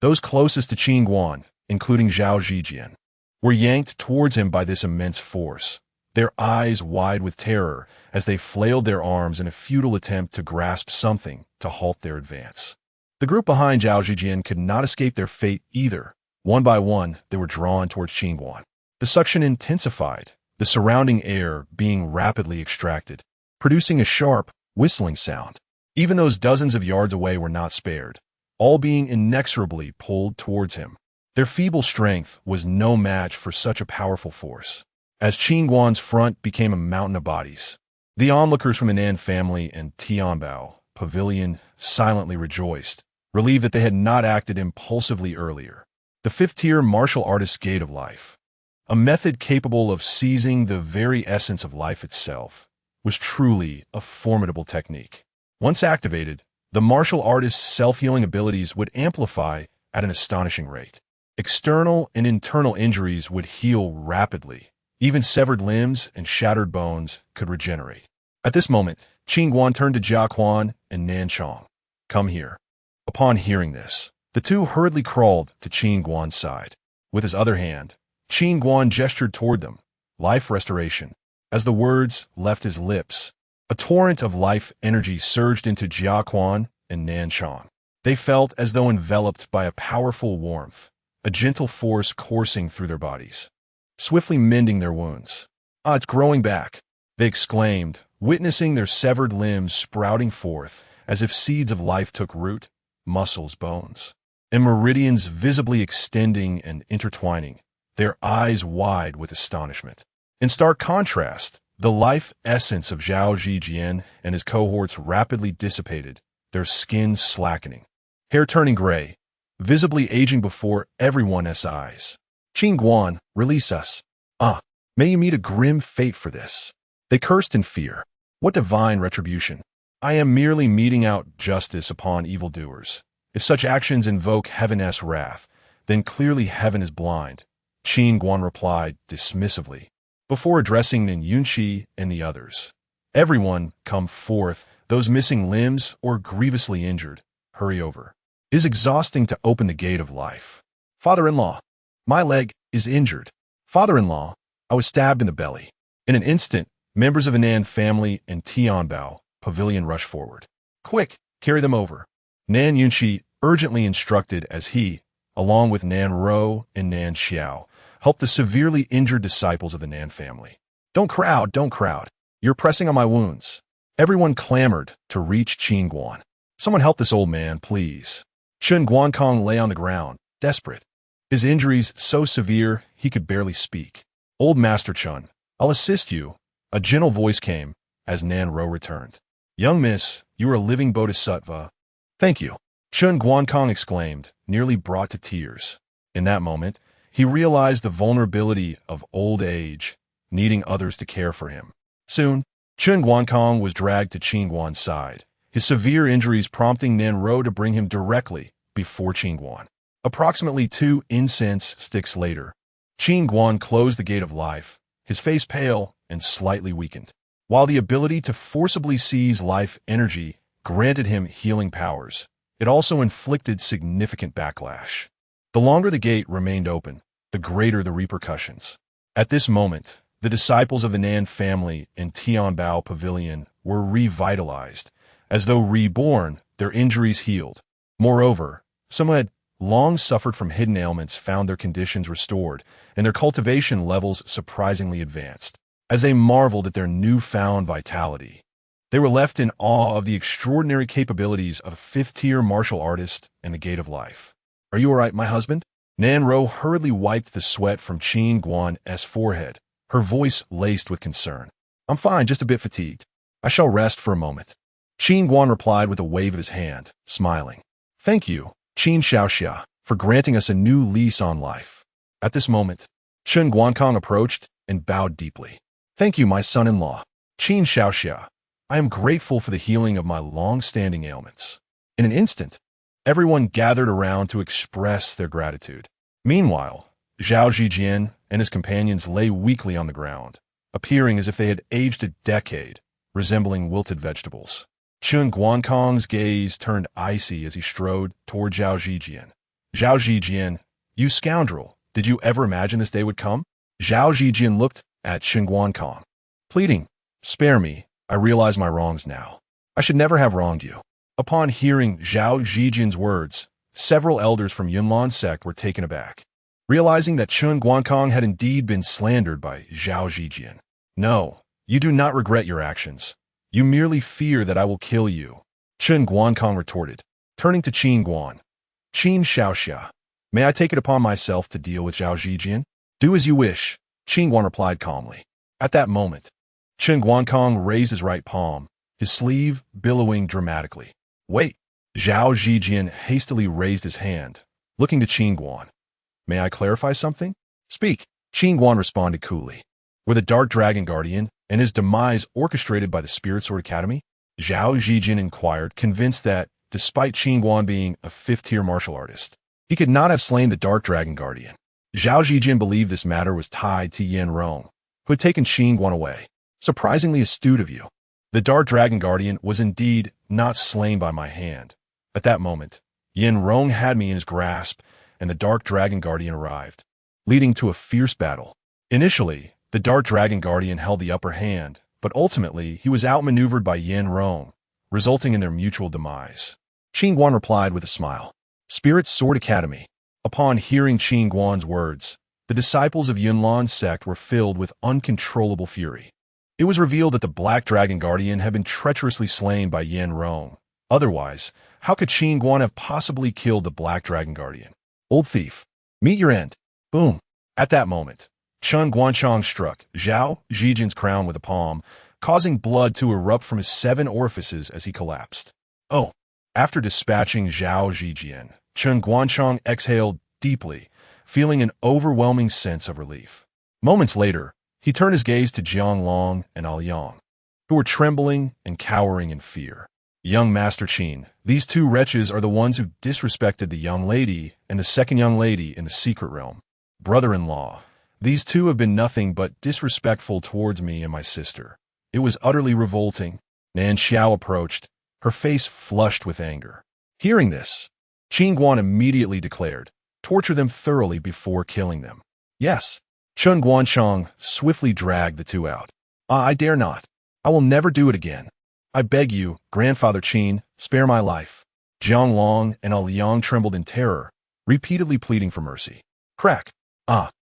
Those closest to Qin Guan, including Zhao Zhijian, were yanked towards him by this immense force, their eyes wide with terror as they flailed their arms in a futile attempt to grasp something to halt their advance. The group behind Zhao Zhijian could not escape their fate either. One by one, they were drawn towards Qin Guan. The suction intensified, the surrounding air being rapidly extracted, producing a sharp, whistling sound. Even those dozens of yards away were not spared, all being inexorably pulled towards him. Their feeble strength was no match for such a powerful force. As Qin Guan's front became a mountain of bodies, the onlookers from the Nan family and Tianbao pavilion silently rejoiced, relieved that they had not acted impulsively earlier. The fifth-tier martial artist's gate of life, a method capable of seizing the very essence of life itself, was truly a formidable technique. Once activated, the martial artist's self-healing abilities would amplify at an astonishing rate. External and internal injuries would heal rapidly. Even severed limbs and shattered bones could regenerate. At this moment, Qin Guan turned to Jia Quan and Nan Chong. Come here. Upon hearing this, the two hurriedly crawled to Qin Guan's side. With his other hand, Qin Guan gestured toward them. Life restoration. As the words left his lips, a torrent of life energy surged into Jia Quan and Nan Chong. They felt as though enveloped by a powerful warmth, a gentle force coursing through their bodies, swiftly mending their wounds. It's growing back, they exclaimed, witnessing their severed limbs sprouting forth as if seeds of life took root, muscles, bones, and meridians visibly extending and intertwining, their eyes wide with astonishment. In stark contrast, the life essence of Zhao Zhijian and his cohorts rapidly dissipated, their skin slackening, hair turning gray, visibly aging before everyone's eyes. Qin Guan, release us. May you meet a grim fate for this. They cursed in fear. What divine retribution. I am merely meting out justice upon evildoers. If such actions invoke heaven's wrath, then clearly heaven is blind, Qin Guan replied dismissively, before addressing Nan Yunqi and the others. Everyone, come forth, those missing limbs or grievously injured, hurry over. It is exhausting to open the gate of life. Father-in-law, my leg is injured. Father-in-law, I was stabbed in the belly. In an instant, members of the Nan family and Tianbao pavilion rushed forward. Quick, carry them over. Nan Yunqi urgently instructed as he, along with Nan Ro and Nan Xiao, helped the severely injured disciples of the Nan family. Don't crowd. You're pressing on my wounds. Everyone clamored to reach Qin Guan. Someone help this old man, please. Qin Guankong lay on the ground, desperate. His injuries so severe he could barely speak. Old Master Chun, I'll assist you. A gentle voice came as Nan Ro returned. Young miss, you are a living bodhisattva. Thank you. Qin Guankong exclaimed, nearly brought to tears. In that moment, he realized the vulnerability of old age, needing others to care for him. Soon, Qin Guankong was dragged to Qin Guan's side, his severe injuries prompting Nan Ro to bring him directly before Qin Guan. Approximately 2 incense sticks later, Qin Guan closed the gate of life, his face pale and slightly weakened. While the ability to forcibly seize life energy granted him healing powers, it also inflicted significant backlash. The longer the gate remained open, the greater the repercussions. At this moment, The disciples of the Nan family in Tianbao Pavilion were revitalized. As though reborn, their injuries healed. Moreover, some who had long suffered from hidden ailments found their conditions restored, and their cultivation levels surprisingly advanced. As they marveled at their newfound vitality, they were left in awe of the extraordinary capabilities of a fifth-tier martial artist and the gate of life. "Are you all right, my husband?" Nan Ro hurriedly wiped the sweat from Qin Guan's forehead, her voice laced with concern. "I'm fine, just a bit fatigued. I shall rest for a moment." Qin Guan replied with a wave of his hand, smiling. "Thank you, Qin Xiaoxia, for granting us a new lease on life." At this moment, Qin Guankong approached and bowed deeply. "Thank you, my son-in-law, Qin Xiaoxia. I am grateful for the healing of my long-standing ailments." In an instant, everyone gathered around to express their gratitude. Meanwhile, Zhao Zijian and his companions lay weakly on the ground, appearing as if they had aged a decade, resembling wilted vegetables. Qin Guankong's gaze turned icy as he strode toward Zhao Zijian. "Zhao Zijian, you scoundrel, did you ever imagine this day would come?" Zhao Zijian looked at Qin Guankong, pleading, "Spare me, I realize my wrongs now. I should never have wronged you." Upon hearing Zhao Zijian's words, several elders from Yunlan's sect were taken aback, realizing that Qin Guankong had indeed been slandered by Zhao Zijian. "No, you do not regret your actions. You merely fear that I will kill you," Qin Guankong retorted, turning to Qin Guan. "Qin Xiaoxia, may I take it upon myself to deal with Zhao Zijian?" "Do as you wish," Qin Guan replied calmly. At that moment, Qin Guankong raised his right palm, his sleeve billowing dramatically. "Wait!" Zhao Zijian hastily raised his hand, looking to Qin Guan. "May I clarify something?" "Speak," Qin Guan responded coolly. "Were the Dark Dragon Guardian and his demise orchestrated by the Spirit Sword Academy?" Zhao Zijian inquired, convinced that, despite Qin Guan being a fifth-tier martial artist, he could not have slain the Dark Dragon Guardian. Zhao Zijian believed this matter was tied to Yin Rong, who had taken Qin Guan away. "Surprisingly astute of you. The Dark Dragon Guardian was indeed not slain by my hand. At that moment, Yin Rong had me in his grasp, and the Dark Dragon Guardian arrived, leading to a fierce battle. Initially, the Dark Dragon Guardian held the upper hand, but ultimately he was outmaneuvered by Yin Rong, resulting in their mutual demise." Qin Guan replied with a smile. "Spirit Sword Academy." Upon hearing Qin Guan's words, the disciples of Yunlan's sect were filled with uncontrollable fury. It was revealed that the Black Dragon Guardian had been treacherously slain by Yin Rong. Otherwise, how could Qin Guan have possibly killed the Black Dragon Guardian? "Old thief, meet your end." Boom! At that moment, Qin Guanchong struck Zhao Zijian's crown with a palm, causing blood to erupt from his 7 orifices as he collapsed. "Oh!" After dispatching Zhao Zijian, Qin Guanchong exhaled deeply, feeling an overwhelming sense of relief. Moments later, he turned his gaze to Jiang Long and Aoyang, who were trembling and cowering in fear. "Young Master Qin, these 2 wretches are the ones who disrespected the young lady and the second young lady in the secret realm. Brother-in-law, these 2 have been nothing but disrespectful towards me and my sister. It was utterly revolting." Nan Xiao approached, her face flushed with anger. Hearing this, Qin Guan immediately declared, "Torture them thoroughly before killing them." "Yes." Qin Guanchong swiftly dragged the 2 out. I dare not. I will never do it again. I beg you, Grandfather Qin, spare my life." Jiang Long and Aoyang trembled in terror, repeatedly pleading for mercy. Crack!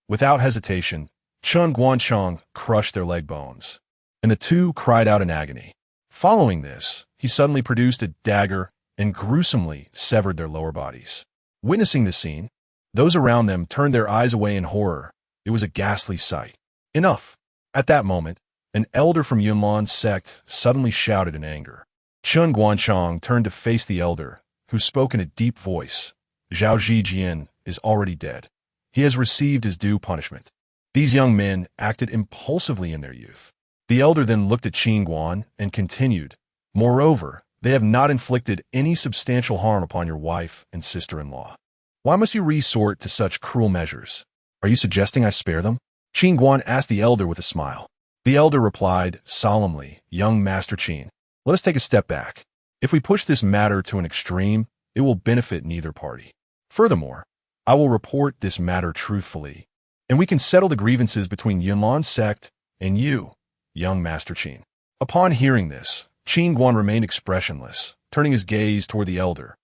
Without hesitation, Qin Guanchong crushed their leg bones, and the 2 cried out in agony. Following this, he suddenly produced a dagger and gruesomely severed their lower bodies. Witnessing this scene, those around them turned their eyes away in horror. It was a ghastly sight. "Enough!" At that moment, an elder from Yunlan's sect suddenly shouted in anger. Qin Guanchong turned to face the elder, who spoke in a deep voice. "Zhao Zijian is already dead. He has received his due punishment." These young men acted impulsively in their youth. The elder then looked at Qin Guan and continued, "Moreover, they have not inflicted any substantial harm upon your wife and sister-in-law. Why must you resort to such cruel measures? Are you suggesting I spare them?" Qin Guan asked the elder with a smile. The elder replied solemnly, "Young Master Qin, let us take a step back. If we push this matter to an extreme, it will benefit neither party. Furthermore, I will report this matter truthfully, and we can settle the grievances between Yunlan's sect And you, young Master Qin. Upon hearing this, Qin Guan remained expressionless, turning his gaze toward the elder.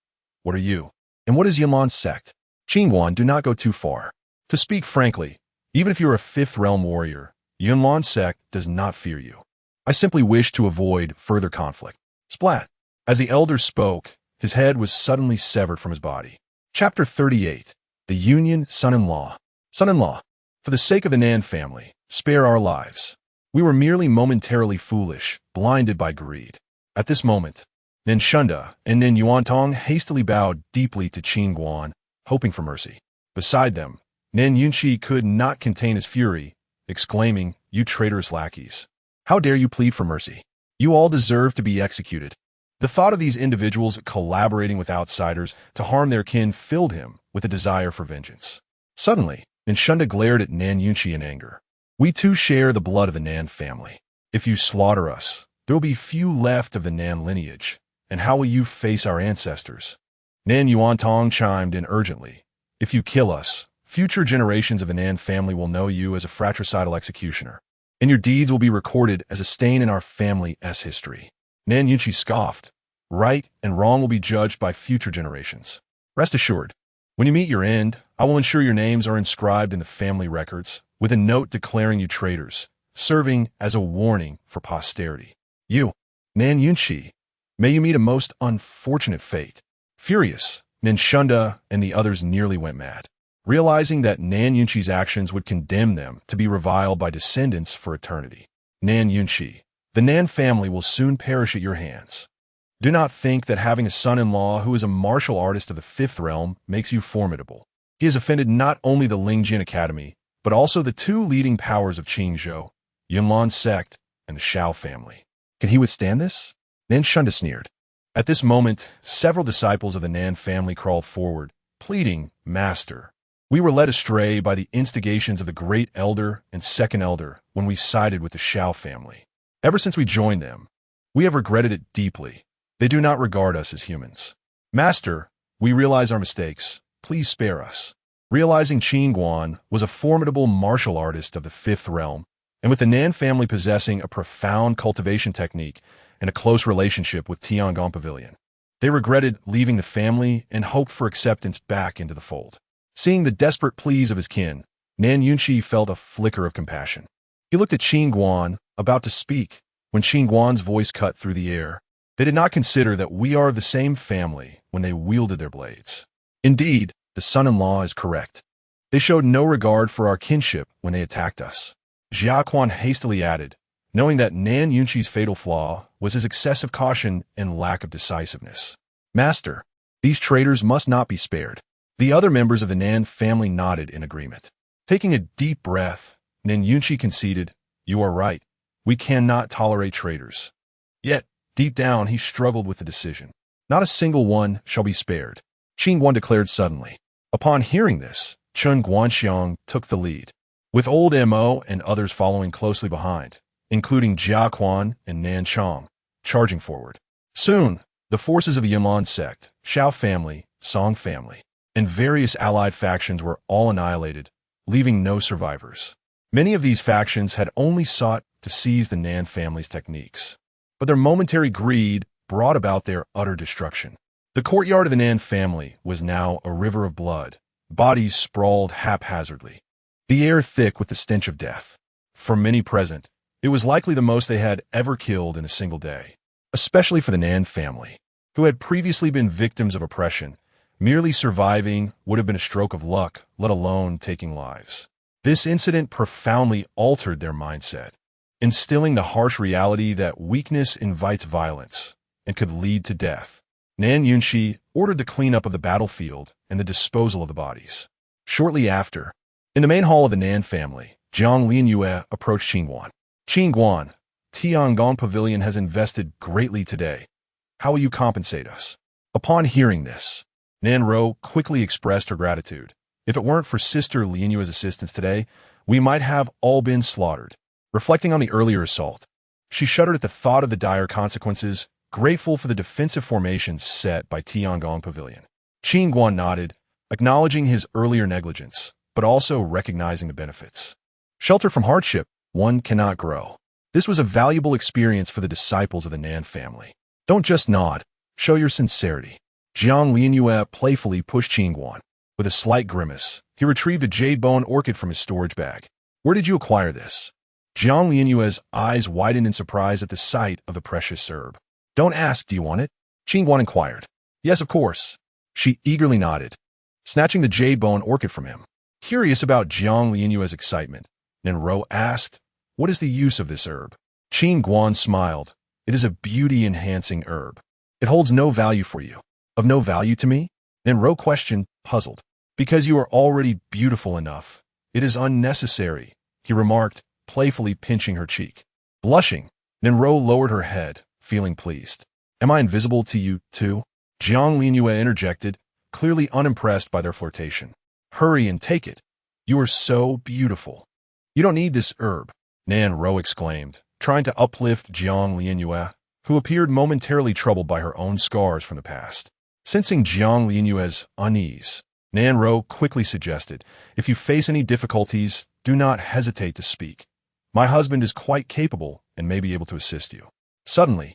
What are you? And what is Yunlan's sect? Qin Guan, do not go too far. To speak frankly, even if you're a fifth realm warrior, Yunlan's sect does not fear you. I simply wish to avoid further conflict. Splat. As the elder spoke, his head was suddenly severed from his body. Chapter 38. The Union Son-in-Law. Son-in-law, for the sake of the Nan family, spare our lives. We were merely momentarily foolish, blinded by greed. At this moment, Nen Shunda and Nen Yuantong hastily bowed deeply to Qin Guan, hoping for mercy. Beside them, Nen Yunqi could not contain his fury, exclaiming, "You traitorous lackeys! How dare you plead for mercy? You all deserve to be executed." The thought of these individuals collaborating with outsiders to harm their kin filled him with a desire for vengeance. Suddenly, Nen Shunda glared at Nan Yunqi in anger. "We too share the blood of the Nan family. If you slaughter us, there will be few left of the Nan lineage. And how will you face our ancestors?" Nan Yuantong chimed in urgently. "If you kill us, future generations of the Nan family will know you as a fratricidal executioner, and your deeds will be recorded as a stain in our family's history." Nan Yunqi scoffed. "Right and wrong will be judged by future generations. Rest assured, when you meet your end, I will ensure your names are inscribed in the family records, with a note declaring you traitors, serving as a warning for posterity. You, Nan Yunqi, may you meet a most unfortunate fate." Furious, Nen Shunda and the others nearly went mad, realizing that Nan Yunqi's actions would condemn them to be reviled by descendants for eternity. Nan Yunqi, the Nan family will soon perish at your hands. Do not think that having a son-in-law who is a martial artist of the fifth realm makes you formidable. He has offended not only the Lingjin Academy, but also the two leading powers of Qingzhou, Yunlan's sect and the Shao family. Can he withstand this? Nen Shunda sneered. At this moment, several disciples of the Nan family crawled forward, pleading, "Master, we were led astray by the instigations of the great elder and second elder when we sided with the Shao family. Ever since we joined them, we have regretted it deeply. They do not regard us as humans. Master, we realize our mistakes. Please spare us." Realizing Qin Guan was a formidable martial artist of the fifth realm, and with the Nan family possessing a profound cultivation technique and a close relationship with Tiangong Pavilion, they regretted leaving the family and hoped for acceptance back into the fold. Seeing the desperate pleas of his kin, Nan Yunqi felt a flicker of compassion. He looked at Qin Guan, about to speak, when Qin Guan's voice cut through the air. "They did not consider that we are of the same family when they wielded their blades. Indeed, the son-in-law is correct. They showed no regard for our kinship when they attacked us." Jia Quan hastily added, knowing that Nan Yunqi's fatal flaw was his excessive caution and lack of decisiveness. "Master, these traitors must not be spared." The other members of the Nan family nodded in agreement. Taking a deep breath, Nan Yunqi conceded, "You are right. We cannot tolerate traitors." Yet, deep down, he struggled with the decision. "Not a single one shall be spared," Qin Guan declared suddenly. Upon hearing this, Chen Guanxiang took the lead, with old Mo and others following closely behind, including Jia Quan and Nan Chong, charging forward. Soon, the forces of the Yunlan sect, Shao family, Song family, and various allied factions were all annihilated, leaving no survivors. Many of these factions had only sought to seize the Nan family's techniques, but their momentary greed brought about their utter destruction. The courtyard of the Nan family was now a river of blood, bodies sprawled haphazardly, the air thick with the stench of death. For many present, it was likely the most they had ever killed in a single day, especially for the Nan family, who had previously been victims of oppression. Merely surviving would have been a stroke of luck, let alone taking lives. This incident profoundly altered their mindset, instilling the harsh reality that weakness invites violence and could lead to death. Nan Yunqi ordered the cleanup of the battlefield and the disposal of the bodies. Shortly after, in the main hall of the Nan family, Jiang Lianyue approached Qin Guan. "Qin Guan, Tiangong Pavilion has invested greatly today. How will you compensate us?" Upon hearing this, Nan Ro quickly expressed her gratitude. "If it weren't for Sister Lianyue's assistance today, we might have all been slaughtered." Reflecting on the earlier assault, she shuddered at the thought of the dire consequences, grateful for the defensive formations set by Tiangong Pavilion. Qin Guan nodded, acknowledging his earlier negligence, but also recognizing the benefits. Shelter from hardship, one cannot grow. This was a valuable experience for the disciples of the Nan family. Don't just nod. Show your sincerity. Jiang Lianyue playfully pushed Qin Guan. With a slight grimace, he retrieved a jade bone orchid from his storage bag. Where did you acquire this? Jiang Lianyue's eyes widened in surprise at the sight of the precious herb. Don't ask, do you want it? Qin Guan inquired. Yes, of course. She eagerly nodded, snatching the jade bone orchid from him. Curious about Jiang Lianyue's excitement, Nanro asked, what is the use of this herb? Qin Guan smiled. It is a beauty-enhancing herb. It holds no value for you. Of no value to me? Nanro questioned, puzzled. Because you are already beautiful enough. It is unnecessary, he remarked, playfully pinching her cheek. Blushing, Nanro lowered her head, feeling pleased. Am I invisible to you, too? Jiang Lianyue interjected, clearly unimpressed by their flirtation. Hurry and take it. You are so beautiful. You don't need this herb, Nanro exclaimed, trying to uplift Jiang Lianyue, who appeared momentarily troubled by her own scars from the past. Sensing Jiang Lianyue's unease, Nanro quickly suggested, if you face any difficulties, do not hesitate to speak. My husband is quite capable and may be able to assist you. Suddenly,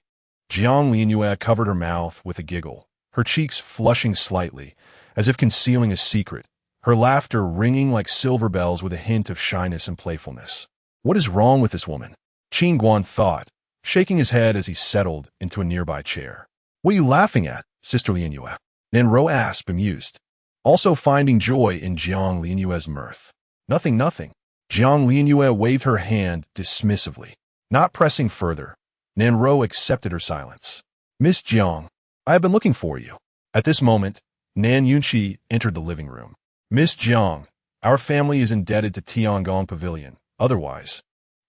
Jiang Lianyue covered her mouth with a giggle, her cheeks flushing slightly, as if concealing a secret, her laughter ringing like silver bells with a hint of shyness and playfulness. What is wrong with this woman? Qin Guan thought, shaking his head as he settled into a nearby chair. What are you laughing at, Sister Lianyue? Nanro asked, bemused, also finding joy in Jiang Lianyue's mirth. Nothing. Jiang Lianyue waved her hand dismissively. Not pressing further, Nanro accepted her silence. Miss Jiang, I have been looking for you. At this moment, Nan Yunqi entered the living room. Miss Jiang, our family is indebted to Tiangong Pavilion. Otherwise,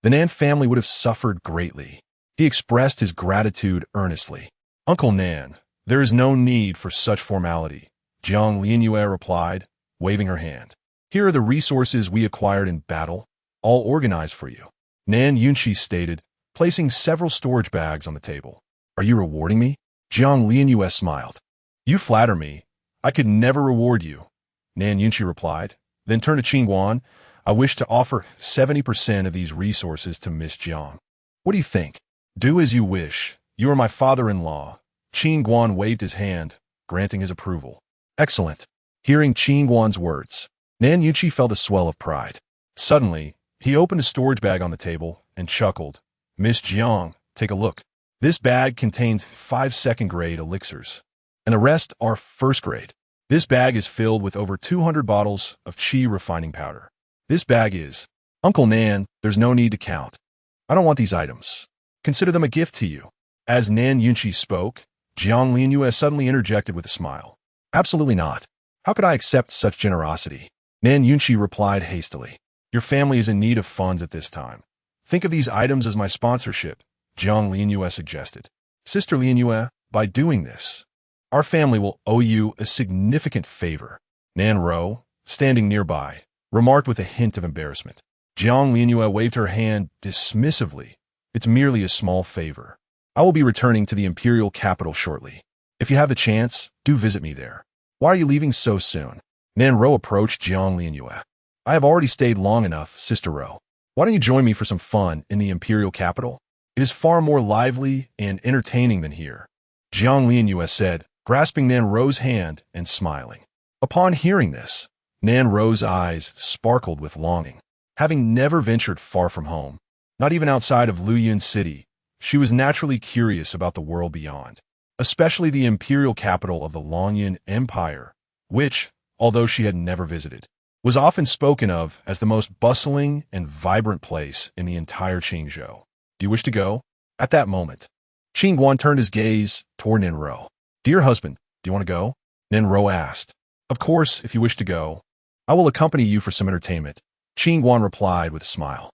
the Nan family would have suffered greatly. He expressed his gratitude earnestly. Uncle Nan, there is no need for such formality, Jiang Lianyue replied, waving her hand. Here are the resources we acquired in battle, all organized for you. Nan Yunqi stated, placing several storage bags on the table. Are you rewarding me? Jiang Lianyue smiled. You flatter me. I could never reward you, Nan Yunqi replied, then turned to Qin Guan. I wish to offer 70% of these resources to Miss Jiang. What do you think? Do as you wish. You are my father-in-law. Qin Guan waved his hand, granting his approval. Excellent. Hearing Qin Guan's words, Nan Yunqi felt a swell of pride. Suddenly, he opened a storage bag on the table and chuckled. Miss Jiang, take a look. This bag contains 5 second-grade elixirs, and the rest are first-grade. This bag is filled with over 200 bottles of qi refining powder. This bag is, Uncle Nan, there's no need to count. I don't want these items. Consider them a gift to you. As Nan Yunqi spoke, Jiang Lianyue suddenly interjected with a smile. Absolutely not. How could I accept such generosity? Nan Yunqi replied hastily. Your family is in need of funds at this time. Think of these items as my sponsorship, Jiang Lianyue suggested. Sister Lianyue, by doing this, our family will owe you a significant favor. Nanro, standing nearby, remarked with a hint of embarrassment. Jiang Lianyue waved her hand dismissively. It's merely a small favor. I will be returning to the imperial capital shortly. If you have the chance, do visit me there. Why are you leaving so soon? Nanro approached Jiang Lianyue. I have already stayed long enough, Sister Ro. Why don't you join me for some fun in the imperial capital? It is far more lively and entertaining than here. Jiang Lianyue said, grasping Nanro's hand and smiling. Upon hearing this, Nanro's eyes sparkled with longing. Having never ventured far from home, not even outside of Luoyun City, she was naturally curious about the world beyond, especially the imperial capital of the Luoyun Empire, which, although she had never visited, was often spoken of as the most bustling and vibrant place in the entire Qingzhou. Do you wish to go? At that moment, Qin Guan turned his gaze toward Nanro. Dear husband, do you want to go? Nanro asked. Of course, if you wish to go. I will accompany you for some entertainment, Qin Guan replied with a smile.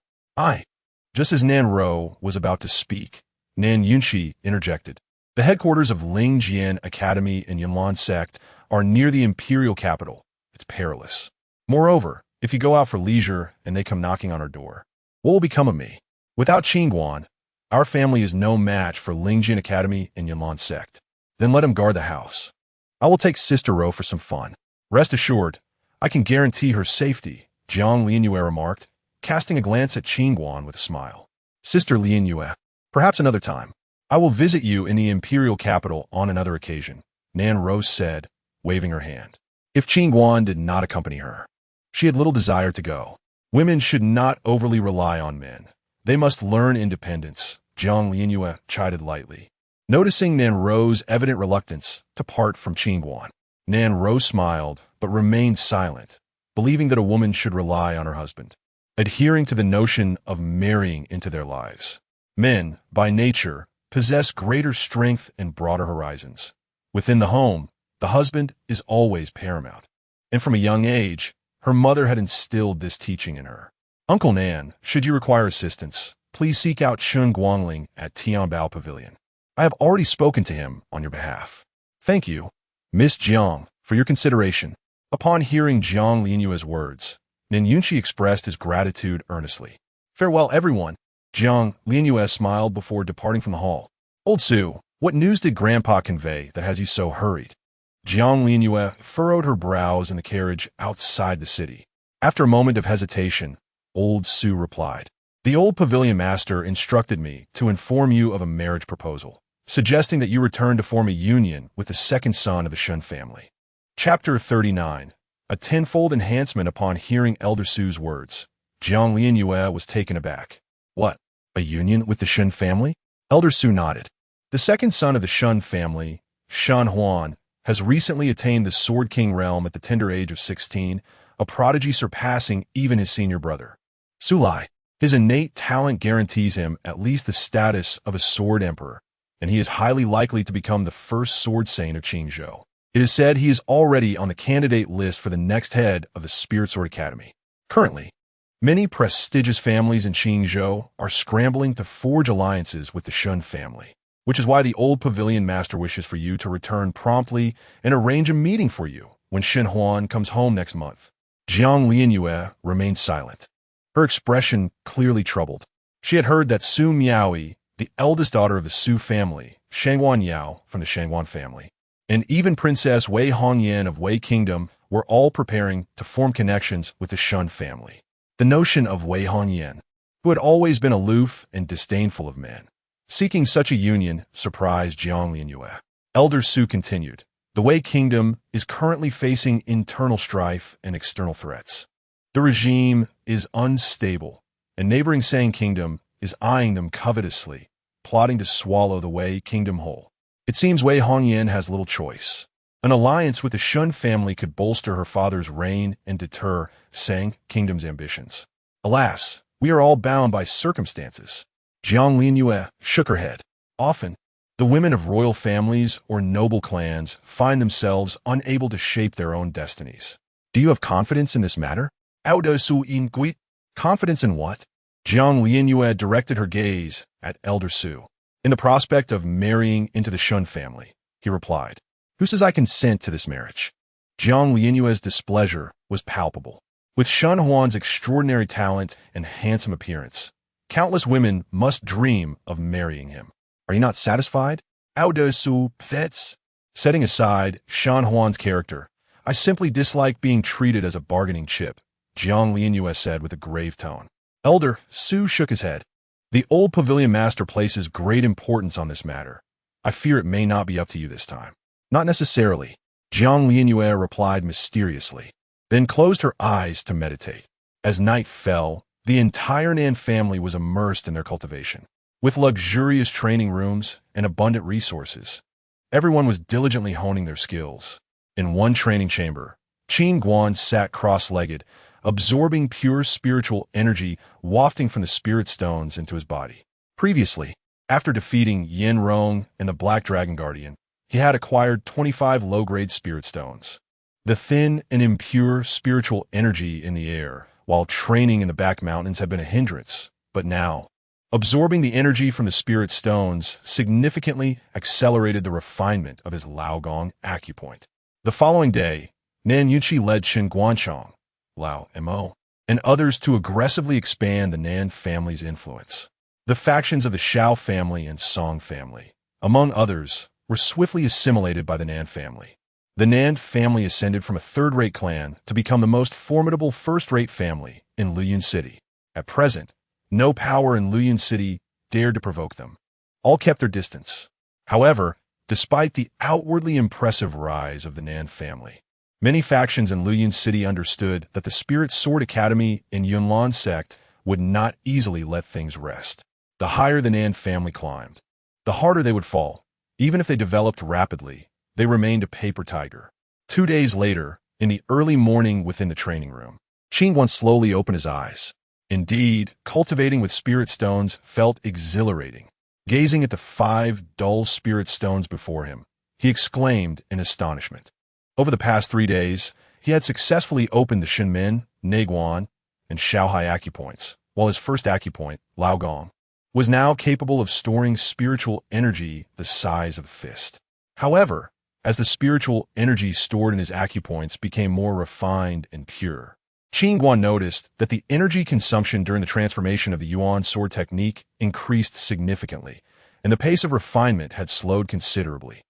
Just as Nanro was about to speak, Nan Yunqi interjected. The headquarters of Lingjian Academy and Yunlan sect are near the imperial capital. It's perilous. Moreover, if you go out for leisure and they come knocking on our door, what will become of me? Without Qin Guan, our family is no match for Lingjian Academy and Yunlan sect. Then let him guard the house. I will take Sister Ro for some fun. Rest assured, I can guarantee her safety, Jiang Lianyue remarked, casting a glance at Qin Guan with a smile. Sister Lin Yue, perhaps another time. I will visit you in the imperial capital on another occasion, Nan Rose said, waving her hand. If Qin Guan did not accompany her, she had little desire to go. Women should not overly rely on men. They must learn independence, Jiang Lianyue chided lightly. Noticing Nan Rose's evident reluctance to part from Qin Guan, Nan Rose smiled but remained silent, believing that a woman should rely on her husband, adhering to the notion of marrying into their lives. Men, by nature, possess greater strength and broader horizons. Within the home, the husband is always paramount, and from a young age, her mother had instilled this teaching in her. Uncle Nan, should you require assistance, please seek out Shun Guangling at Tianbao Pavilion. I have already spoken to him on your behalf. Thank you, Miss Jiang, for your consideration. Upon hearing Jiang Lianyue's words, Nan Yunqi expressed his gratitude earnestly. Farewell, everyone. Jiang Lianyue smiled before departing from the hall. Old Su, what news did Grandpa convey that has you so hurried? Jiang Lianyue furrowed her brows in the carriage outside the city. After a moment of hesitation, Old Su replied, The old pavilion master instructed me to inform you of a marriage proposal, suggesting that you return to form a union with the second son of the Shun family. Chapter 39. A tenfold enhancement upon hearing Elder Su's words. Jiang Lianyue was taken aback. What? A union with the Shun family? Elder Su nodded. The second son of the Shun family, Shan Huan, has recently attained the Sword King realm at the tender age of 16, a prodigy surpassing even his senior brother. Sulai, his innate talent guarantees him at least the status of a sword emperor, and he is highly likely to become the first sword saint of Qingzhou. It is said he is already on the candidate list for the next head of the Spirit Sword Academy. Currently, many prestigious families in Qingzhou are scrambling to forge alliances with the Shun family, which is why the old pavilion master wishes for you to return promptly and arrange a meeting for you when Shen Huan comes home next month. Jiang Lianyue remained silent, her expression clearly troubled. She had heard that Su Miaoyi, the eldest daughter of the Su family, Shangguan Yao from the Shangguan family, and even Princess Wei Hongyan of Wei Kingdom were all preparing to form connections with the Shun family. The notion of Wei Hongyan, who had always been aloof and disdainful of men, seeking such a union surprised Jiang Lianyue. Elder Su continued, The Wei Kingdom is currently facing internal strife and external threats. The regime is unstable, and neighboring Sang Kingdom is eyeing them covetously, plotting to swallow the Wei Kingdom whole. It seems Wei Hongyan has little choice. An alliance with the Shun family could bolster her father's reign and deter Sang Kingdom's ambitions. Alas, we are all bound by circumstances. Jiang Lianyue shook her head. Often, the women of royal families or noble clans find themselves unable to shape their own destinies. Do you have confidence in this matter? Confidence in what? Jiang Lianyue directed her gaze at Elder Su. In the prospect of marrying into the Shun family, he replied. Who says I consent to this marriage? Jiang Lianyue's displeasure was palpable. With Shan Huan's extraordinary talent and handsome appearance, countless women must dream of marrying him. Are you not satisfied? Setting aside Shan Huan's character, I simply dislike being treated as a bargaining chip, Jiang Lianyue said with a grave tone. Elder Su shook his head. The old pavilion master places great importance on this matter. I fear it may not be up to you this time. Not necessarily, Jiang Lianyue replied mysteriously, then closed her eyes to meditate. As night fell, the entire Nan family was immersed in their cultivation. With luxurious training rooms and abundant resources, everyone was diligently honing their skills. In one training chamber, Qin Guan sat cross-legged, absorbing pure spiritual energy wafting from the spirit stones into his body. Previously, after defeating Yin Rong and the Black Dragon Guardian, he had acquired 25 low-grade spirit stones. The thin and impure spiritual energy in the air while training in the back mountains had been a hindrance, but now, absorbing the energy from the spirit stones significantly accelerated the refinement of his Laogong acupoint. The following day, Nan Yunqi led Qin Guanchong, Lao Mo, and others to aggressively expand the Nan family's influence. The factions of the Shao family and Song family, among others, were swiftly assimilated by the Nan family. The Nan family ascended from a third-rate clan to become the most formidable first-rate family in Luyun City. At present, no power in Luoyang City dared to provoke them. All kept their distance. However, despite the outwardly impressive rise of the Nan family, many factions in Luoyang City understood that the Spirit Sword Academy and Yunlan sect would not easily let things rest. The higher the Nan family climbed, the harder they would fall. Even if they developed rapidly, they remained a paper tiger. 2 days later, in the early morning within the training room, Qin Guan slowly opened his eyes. Indeed, cultivating with spirit stones felt exhilarating. Gazing at the 5 dull spirit stones before him, he exclaimed in astonishment. Over the past 3 days, he had successfully opened the Shinmen, Neiguan, and Shaohai acupoints, while his first acupoint, Laogong, was now capable of storing spiritual energy the size of a fist. However, as the spiritual energy stored in his acupoints became more refined and pure, Qin Guan noticed that the energy consumption during the transformation of the Yuan sword technique increased significantly, and the pace of refinement had slowed considerably.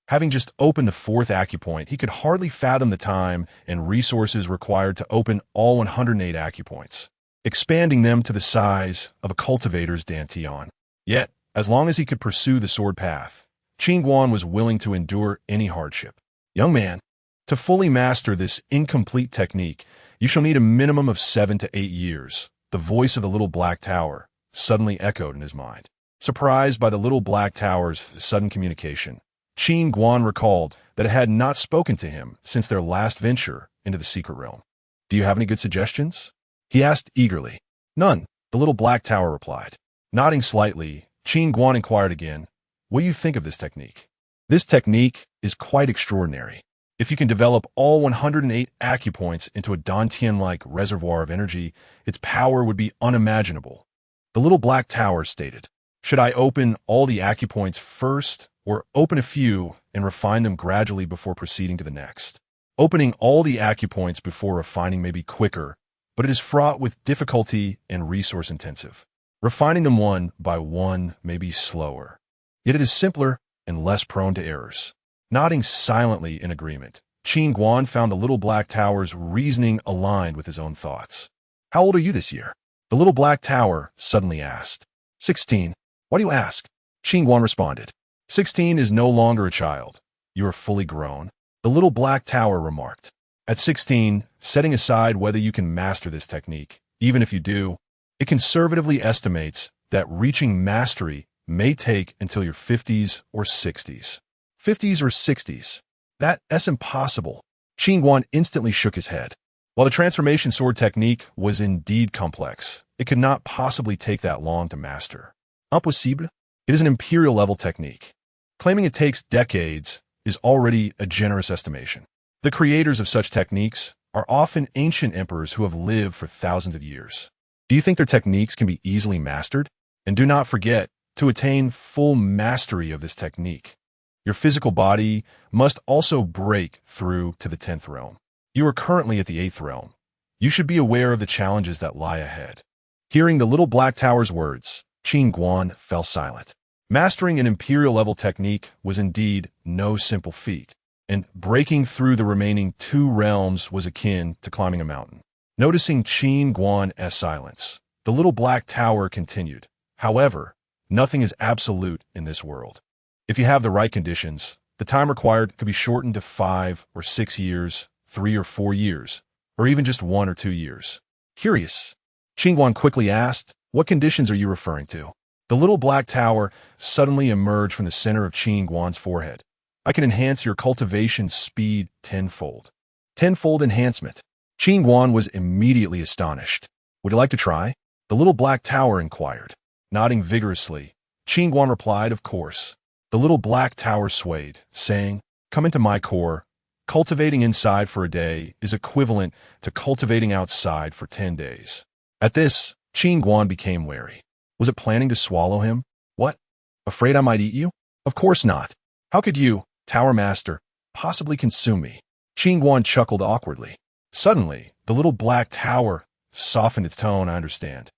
Having just opened the 4th acupoint, he could hardly fathom the time and resources required to open all 108 acupoints, expanding them to the size of a cultivator's dantian. Yet, as long as he could pursue the sword path, Qin Guan was willing to endure any hardship. Young man, to fully master this incomplete technique, you shall need a minimum of 7 to 8 years. The voice of the little black tower suddenly echoed in his mind. Surprised by the little black tower's sudden communication, Qin Guan recalled that it had not spoken to him since their last venture into the secret realm. Do you have any good suggestions? He asked eagerly. None, the little black tower replied. Nodding slightly, Qin Guan inquired again, what do you think of this technique? This technique is quite extraordinary. If you can develop all 108 acupoints into a dantian-like reservoir of energy, its power would be unimaginable. The little black tower stated, should I open all the acupoints first, or open a few and refine them gradually before proceeding to the next? Opening all the acupoints before refining may be quicker, but it is fraught with difficulty and resource-intensive. Refining them one by one may be slower, yet it is simpler and less prone to errors. Nodding silently in agreement, Qin Guan found the little black tower's reasoning aligned with his own thoughts. How old are you this year? The little black tower suddenly asked. 16. Why do you ask? Qin Guan responded. 16 is no longer a child. You are fully grown. The little black tower remarked. At 16, setting aside whether you can master this technique, even if you do, it conservatively estimates that reaching mastery may take until your 50s or 60s. 50s or 60s. That's impossible. Qin Guan instantly shook his head. While the transformation sword technique was indeed complex, it could not possibly take that long to master. Impossible? It is an imperial-level technique. Claiming it takes decades is already a generous estimation. The creators of such techniques are often ancient emperors who have lived for thousands of years. Do you think their techniques can be easily mastered? And do not forget, to attain full mastery of this technique, your physical body must also break through to the 10th realm. You are currently at the 8th realm. You should be aware of the challenges that lie ahead. Hearing the little black tower's words, Qin Guan fell silent. Mastering an imperial-level technique was indeed no simple feat, and breaking through the remaining 2 realms was akin to climbing a mountain. Noticing Qin Guan's silence, the little black tower continued. However, nothing is absolute in this world. If you have the right conditions, the time required could be shortened to 5 or 6 years, 3 or 4 years, or even just 1 or 2 years. Curious. Qin Guan quickly asked, what conditions are you referring to? The little black tower suddenly emerged from the center of Qin Guan's forehead. I can enhance your cultivation speed 10-fold. 10-fold enhancement. Qin Guan was immediately astonished. Would you like to try? The little black tower inquired. Nodding vigorously, Qin Guan replied, of course. The little black tower swayed, saying, come into my core. Cultivating inside for a day is equivalent to cultivating outside for 10 days. At this, Qin Guan became wary. Was it planning to swallow him? What? Afraid I might eat you? Of course not. How could you, Tower Master, possibly consume me? Qin Guan chuckled awkwardly. Suddenly, the little black tower softened its tone. I understand.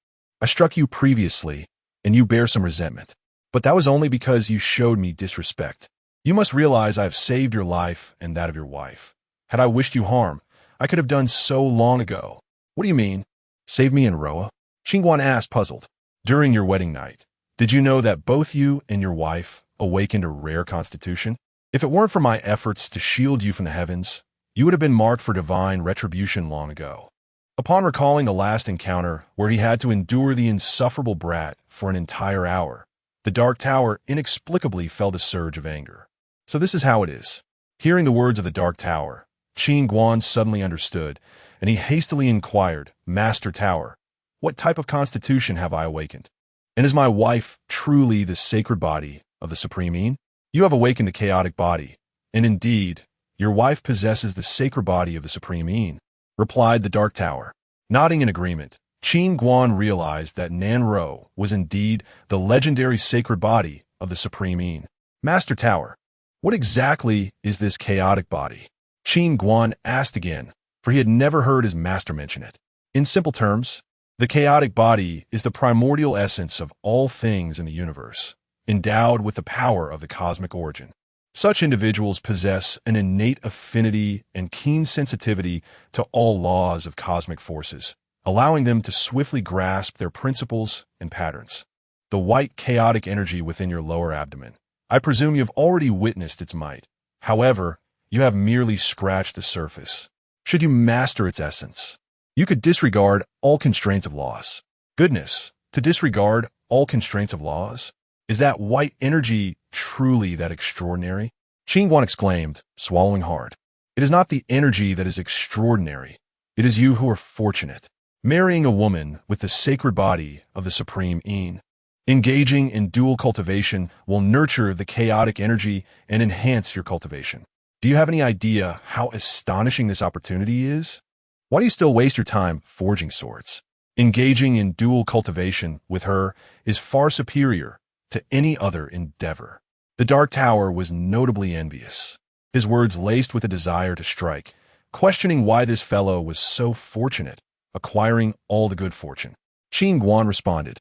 I struck you previously, and you bear some resentment. But that was only because you showed me disrespect. You must realize I have saved your life and that of your wife. Had I wished you harm, I could have done so long ago. What do you mean? Save me in Roa? Qin Guan asked, puzzled. During your wedding night, did you know that both you and your wife awakened a rare constitution? If it weren't for my efforts to shield you from the heavens, you would have been marked for divine retribution long ago. Upon recalling the last encounter where he had to endure the insufferable brat for an entire hour, the Dark Tower inexplicably felt a surge of anger. So this is how it is. Hearing the words of the Dark Tower, Qin Guan suddenly understood, and he hastily inquired, Master Tower, what type of constitution have I awakened? And is my wife truly the sacred body of the Supreme Being? You have awakened the chaotic body, and indeed, your wife possesses the sacred body of the Supreme Being, replied the Dark Tower. Nodding in agreement, Qin Guan realized that Nanro was indeed the legendary sacred body of the Supreme Being. Master Tower, what exactly is this chaotic body? Qin Guan asked again, for he had never heard his master mention it. In simple terms, the chaotic body is the primordial essence of all things in the universe, endowed with the power of the cosmic origin. Such individuals possess an innate affinity and keen sensitivity to all laws of cosmic forces, allowing them to swiftly grasp their principles and patterns. The white chaotic energy within your lower abdomen. I presume you have already witnessed its might. However, you have merely scratched the surface. Should you master its essence, you could disregard all constraints of laws. Goodness, to disregard all constraints of laws? Is that white energy truly that extraordinary? Qin Guan exclaimed, swallowing hard. It is not the energy that is extraordinary. It is you who are fortunate. Marrying a woman with the sacred body of the Supreme Being. Engaging in dual cultivation will nurture the chaotic energy and enhance your cultivation. Do you have any idea how astonishing this opportunity is? Why do you still waste your time forging swords? Engaging in dual cultivation with her is far superior to any other endeavor. The Dark Tower was notably envious, his words laced with a desire to strike, questioning why this fellow was so fortunate, acquiring all the good fortune. Qin Guan responded,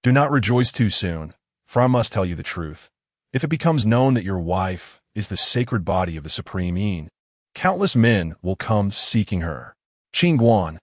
Do not rejoice too soon, for I must tell you the truth. If it becomes known that your wife is the sacred body of the Supreme Being, countless men will come seeking her. Qin Guan.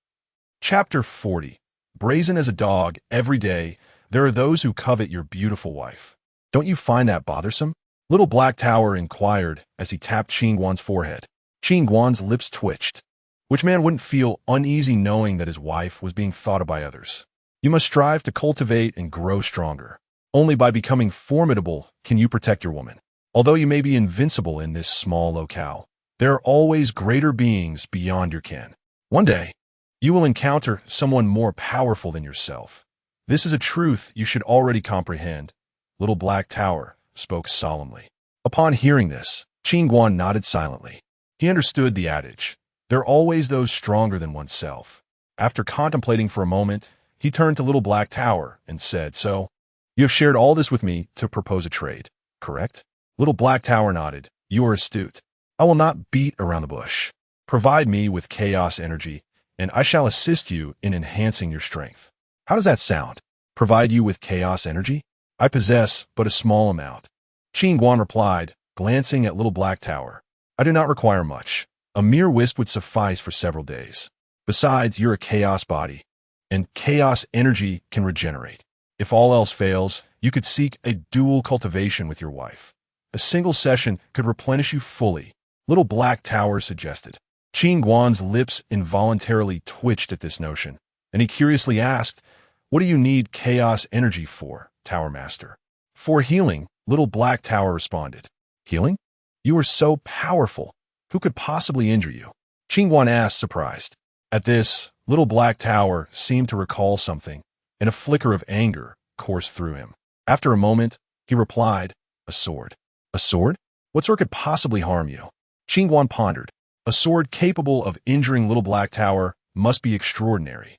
Chapter 40. Brazen as a dog, every day, there are those who covet your beautiful wife. Don't you find that bothersome? Little Black Tower inquired as he tapped Qin Guan's forehead. Qin Guan's lips twitched. Which man wouldn't feel uneasy knowing that his wife was being thought of by others? You must strive to cultivate and grow stronger. Only by becoming formidable can you protect your woman. Although you may be invincible in this small locale, there are always greater beings beyond your ken. One day, you will encounter someone more powerful than yourself. This is a truth you should already comprehend. Little Black Tower spoke solemnly. Upon hearing this, Qin Guan nodded silently. He understood the adage, there are always those stronger than oneself. After contemplating for a moment, he turned to Little Black Tower and said, So, you have shared all this with me to propose a trade, correct? Little Black Tower nodded. You are astute. I will not beat around the bush. Provide me with chaos energy, and I shall assist you in enhancing your strength. How does that sound? Provide you with chaos energy? I possess but a small amount. Qin Guan replied, glancing at Little Black Tower. I do not require much. A mere wisp would suffice for several days. Besides, you're a chaos body, and chaos energy can regenerate. If all else fails, you could seek a dual cultivation with your wife. A single session could replenish you fully, Little Black Tower suggested. Qin Guan's lips involuntarily twitched at this notion, and he curiously asked, What do you need chaos energy for, Tower Master? For healing, Little Black Tower responded. Healing? You are so powerful. Who could possibly injure you? Qin Guan asked, surprised. At this, Little Black Tower seemed to recall something, and a flicker of anger coursed through him. After a moment, he replied, A sword. A sword? What sword could possibly harm you? Qin Guan pondered. A sword capable of injuring Little Black Tower must be extraordinary.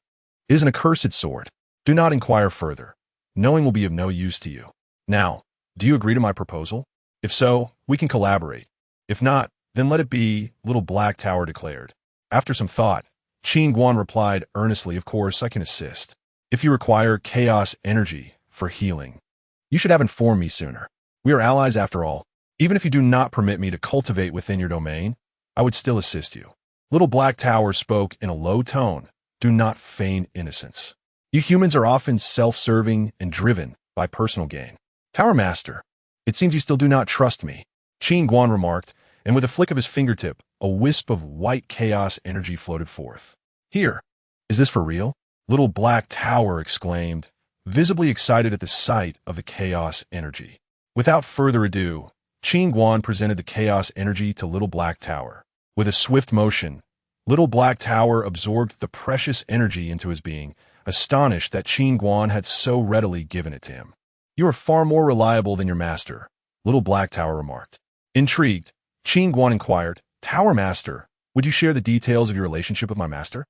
It is an accursed sword. Do not inquire further. Knowing will be of no use to you. Now, do you agree to my proposal? If so, we can collaborate. If not, then let it be, Little Black Tower declared. After some thought, Qin Guan replied earnestly, Of course, I can assist. If you require chaos energy for healing, you should have informed me sooner. We are allies after all. Even if you do not permit me to cultivate within your domain, I would still assist you. Little Black Tower spoke in a low tone. Do not feign innocence. You humans are often self-serving and driven by personal gain. Tower Master, it seems you still do not trust me, Qin Guan remarked, and with a flick of his fingertip, a wisp of white chaos energy floated forth. Here, is this for real? Little Black Tower exclaimed, visibly excited at the sight of the chaos energy. Without further ado, Qin Guan presented the chaos energy to Little Black Tower. With a swift motion, Little Black Tower absorbed the precious energy into his being, astonished that Qin Guan had so readily given it to him. You are far more reliable than your master, Little Black Tower remarked. Intrigued, Qin Guan inquired, Tower Master, would you share the details of your relationship with my master?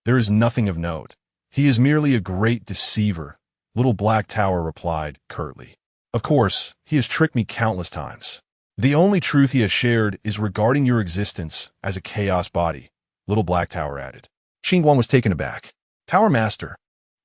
There is nothing of note. He is merely a great deceiver, Little Black Tower replied curtly. Of course, he has tricked me countless times. The only truth he has shared is regarding your existence as a chaos body, Little Black Tower added. Qin Guan was taken aback. Tower Master,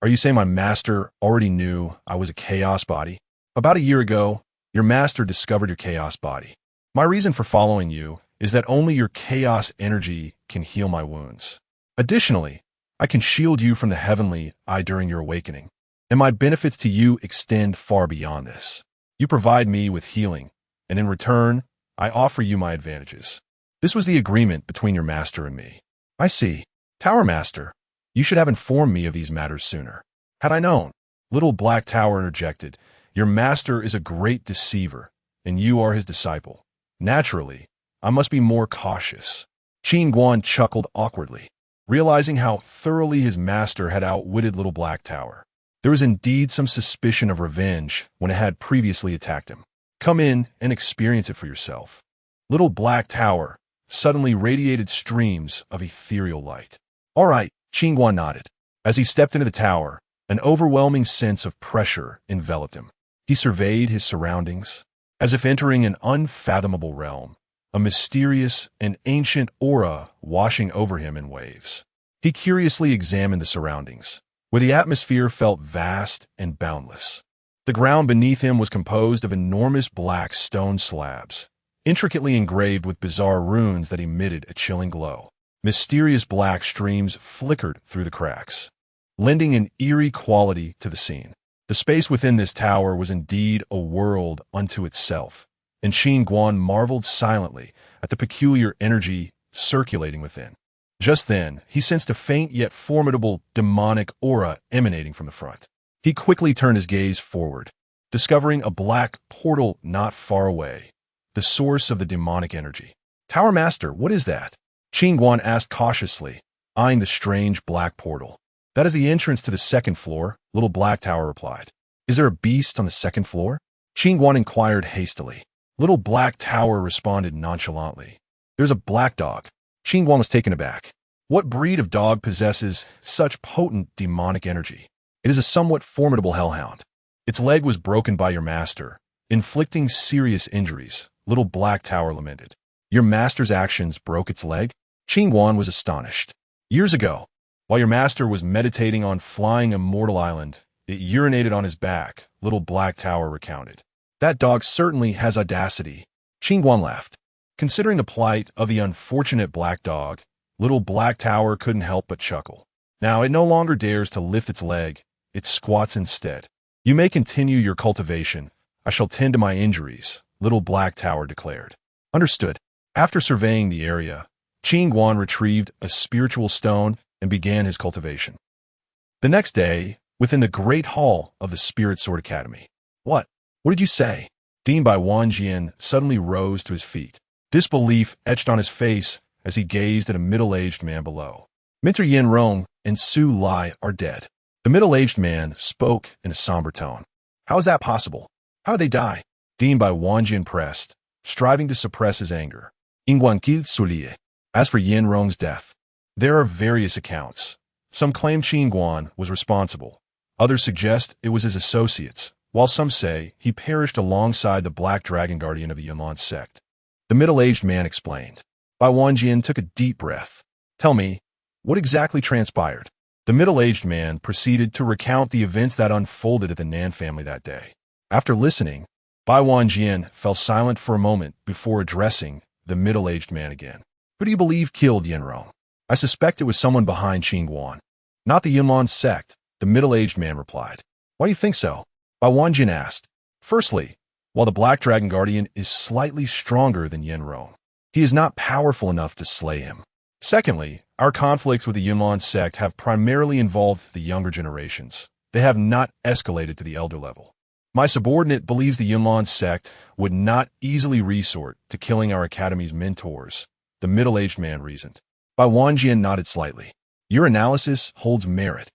are you saying my master already knew I was a chaos body? About a year ago, your master discovered your chaos body. My reason for following you is that only your chaos energy can heal my wounds. Additionally, I can shield you from the heavenly eye during your awakening, and my benefits to you extend far beyond this. You provide me with healing, and in return, I offer you my advantages. This was the agreement between your master and me. I see. Tower Master, you should have informed me of these matters sooner. Had I known, Little Black Tower interjected, your master is a great deceiver, and you are his disciple. Naturally, I must be more cautious. Qin Guan chuckled awkwardly, realizing how thoroughly his master had outwitted Little Black Tower. There was indeed some suspicion of revenge when it had previously attacked him. Come in and experience it for yourself. Little Black Tower suddenly radiated streams of ethereal light. All right, Qin Guan nodded. As he stepped into the tower, an overwhelming sense of pressure enveloped him. He surveyed his surroundings, as if entering an unfathomable realm, a mysterious and ancient aura washing over him in waves. He curiously examined the surroundings, where the atmosphere felt vast and boundless. The ground beneath him was composed of enormous black stone slabs, intricately engraved with bizarre runes that emitted a chilling glow. Mysterious black streams flickered through the cracks, lending an eerie quality to the scene. The space within this tower was indeed a world unto itself, and Qin Guan marveled silently at the peculiar energy circulating within. Just then, he sensed a faint yet formidable demonic aura emanating from the front. He quickly turned his gaze forward, discovering a black portal not far away, the source of the demonic energy. Tower Master, what is that? Qin Guan asked cautiously, eyeing the strange black portal. That is the entrance to the second floor, Little Black Tower replied. Is there a beast on the second floor? Qin Guan inquired hastily. Little Black Tower responded nonchalantly. There's a black dog. Qin Guan was taken aback. What breed of dog possesses such potent demonic energy? It is a somewhat formidable hellhound. Its leg was broken by your master, inflicting serious injuries, Little Black Tower lamented. Your master's actions broke its leg? Qin Guan was astonished. Years ago, while your master was meditating on flying a mortal island, it urinated on his back, Little Black Tower recounted. That dog certainly has audacity. Qin Guan laughed. Considering the plight of the unfortunate black dog, Little Black Tower couldn't help but chuckle. Now it no longer dares to lift its leg, it squats instead. You may continue your cultivation. I shall tend to my injuries, Little Black Tower declared. Understood. After surveying the area, Qin Guan retrieved a spiritual stone and began his cultivation. The next day, within the great hall of the Spirit Sword Academy. What did you say? Dean Bai Wanjian suddenly rose to his feet. Disbelief etched on his face as he gazed at a middle-aged man below. Mentor Yin Rong and Su Lai are dead. The middle-aged man spoke in a somber tone. How is that possible? How did they die? Dean Bai Wanjian pressed, striving to suppress his anger. As for Yin Rong's death, there are various accounts. Some claim Qin Guan was responsible. Others suggest it was his associates, while some say he perished alongside the Black Dragon Guardian of the Yunlan sect. The middle-aged man explained. Bai Wanjian took a deep breath. Tell me, what exactly transpired? The middle-aged man proceeded to recount the events that unfolded at the Nan family that day. After listening, Bai Wanjian fell silent for a moment before addressing the middle-aged man again. Who do you believe killed Yin Rong? I suspect it was someone behind Qin Guan. Not the Yunlan sect, the middle-aged man replied. Why do you think so? Bai Wanjin asked. Firstly, while the Black Dragon Guardian is slightly stronger than Yin Rong, he is not powerful enough to slay him. Secondly, our conflicts with the Yunlan sect have primarily involved the younger generations. They have not escalated to the elder level. My subordinate believes the Yunlan sect would not easily resort to killing our academy's mentors, the middle-aged man reasoned. Bai Wanjian nodded slightly. Your analysis holds merit.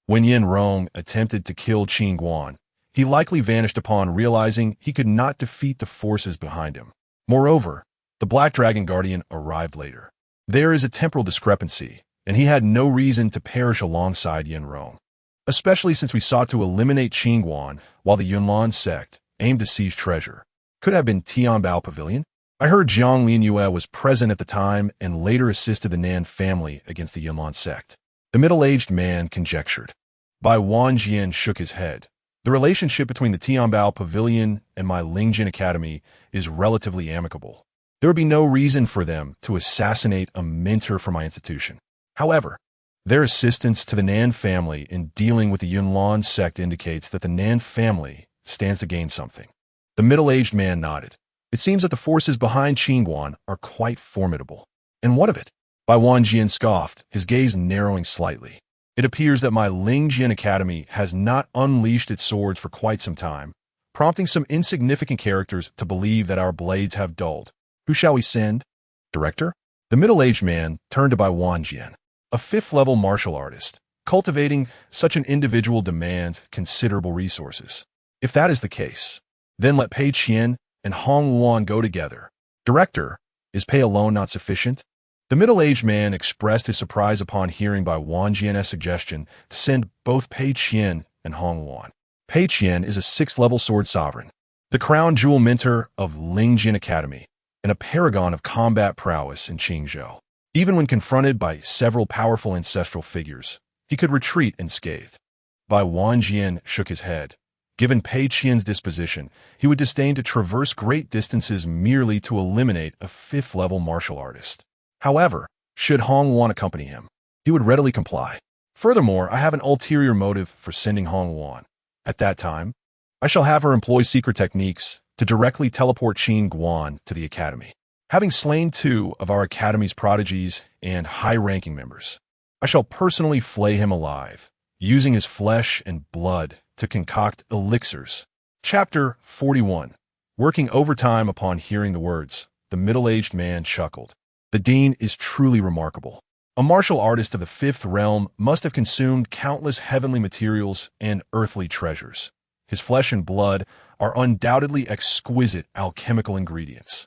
When Yin Rong attempted to kill Qin Guan, he likely vanished upon realizing he could not defeat the forces behind him. Moreover, the Black Dragon Guardian arrived later. There is a temporal discrepancy, and he had no reason to perish alongside Yin Rong, especially since we sought to eliminate Qin Guan while the Yunlan sect aimed to seize treasure. Could have been Tianbao Pavilion? I heard Jiang Lianyue was present at the time and later assisted the Nan family against the Yunlan sect. The middle-aged man conjectured. Bai Wanjian shook his head. The relationship between the Tianbao Pavilion and my Lingjin Academy is relatively amicable. There would be no reason for them to assassinate a mentor for my institution. However, their assistance to the Nan family in dealing with the Yunlan sect indicates that the Nan family stands to gain something. The middle-aged man nodded. It seems that the forces behind Qin Guan are quite formidable. And what of it? Bai Wanjian scoffed, his gaze narrowing slightly. It appears that my Lingjin Academy has not unleashed its swords for quite some time, prompting some insignificant characters to believe that our blades have dulled. Who shall we send? Director? The middle-aged man turned to Bai Wanjian, a fifth-level martial artist. Cultivating such an individual demands considerable resources. If that is the case, then let Pei Qian and Hong Luan go together. Director, is pay alone not sufficient? The middle-aged man expressed his surprise upon hearing Bai Wanjian's suggestion to send both Pei Qian and Hong Luan. Pei Qian is a sixth-level sword sovereign, the crown jewel mentor of Lingjin Academy, and a paragon of combat prowess in Qingzhou. Even when confronted by several powerful ancestral figures, he could retreat unscathed. Bai Wanjian shook his head. Given Pei Qian's disposition, he would disdain to traverse great distances merely to eliminate a fifth-level martial artist. However, should Hong Luan accompany him, he would readily comply. Furthermore, I have an ulterior motive for sending Hong Luan. At that time, I shall have her employ secret techniques to directly teleport Qin Guan to the academy. Having slain 2 of our academy's prodigies and high-ranking members, I shall personally flay him alive, using his flesh and blood to concoct elixirs. Chapter 41. Working overtime upon hearing the words, the middle-aged man chuckled. The dean is truly remarkable. A martial artist of the 5th realm must have consumed countless heavenly materials and earthly treasures. His flesh and blood are undoubtedly exquisite alchemical ingredients.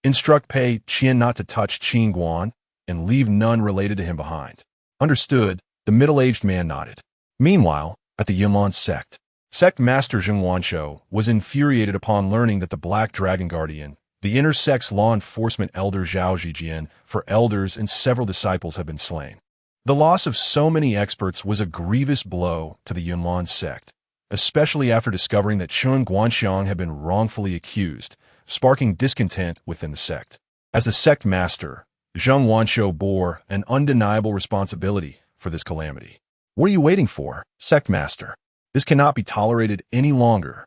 Instruct Pei Qian not to touch Qin Guan and leave none related to him behind. Understood, the middle-aged man nodded. Meanwhile, at the Yunlan sect, Sect Master Zheng Wanshou was infuriated upon learning that the Black Dragon Guardian, the inter-sect's law enforcement elder Zhao Zijian, for elders and several disciples have been slain. The loss of so many experts was a grievous blow to the Yunlan sect, especially after discovering that Qin Guanxiang had been wrongfully accused, sparking discontent within the sect. As the sect master, Zheng Wanshou bore an undeniable responsibility for this calamity. What are you waiting for, sect master? This cannot be tolerated any longer.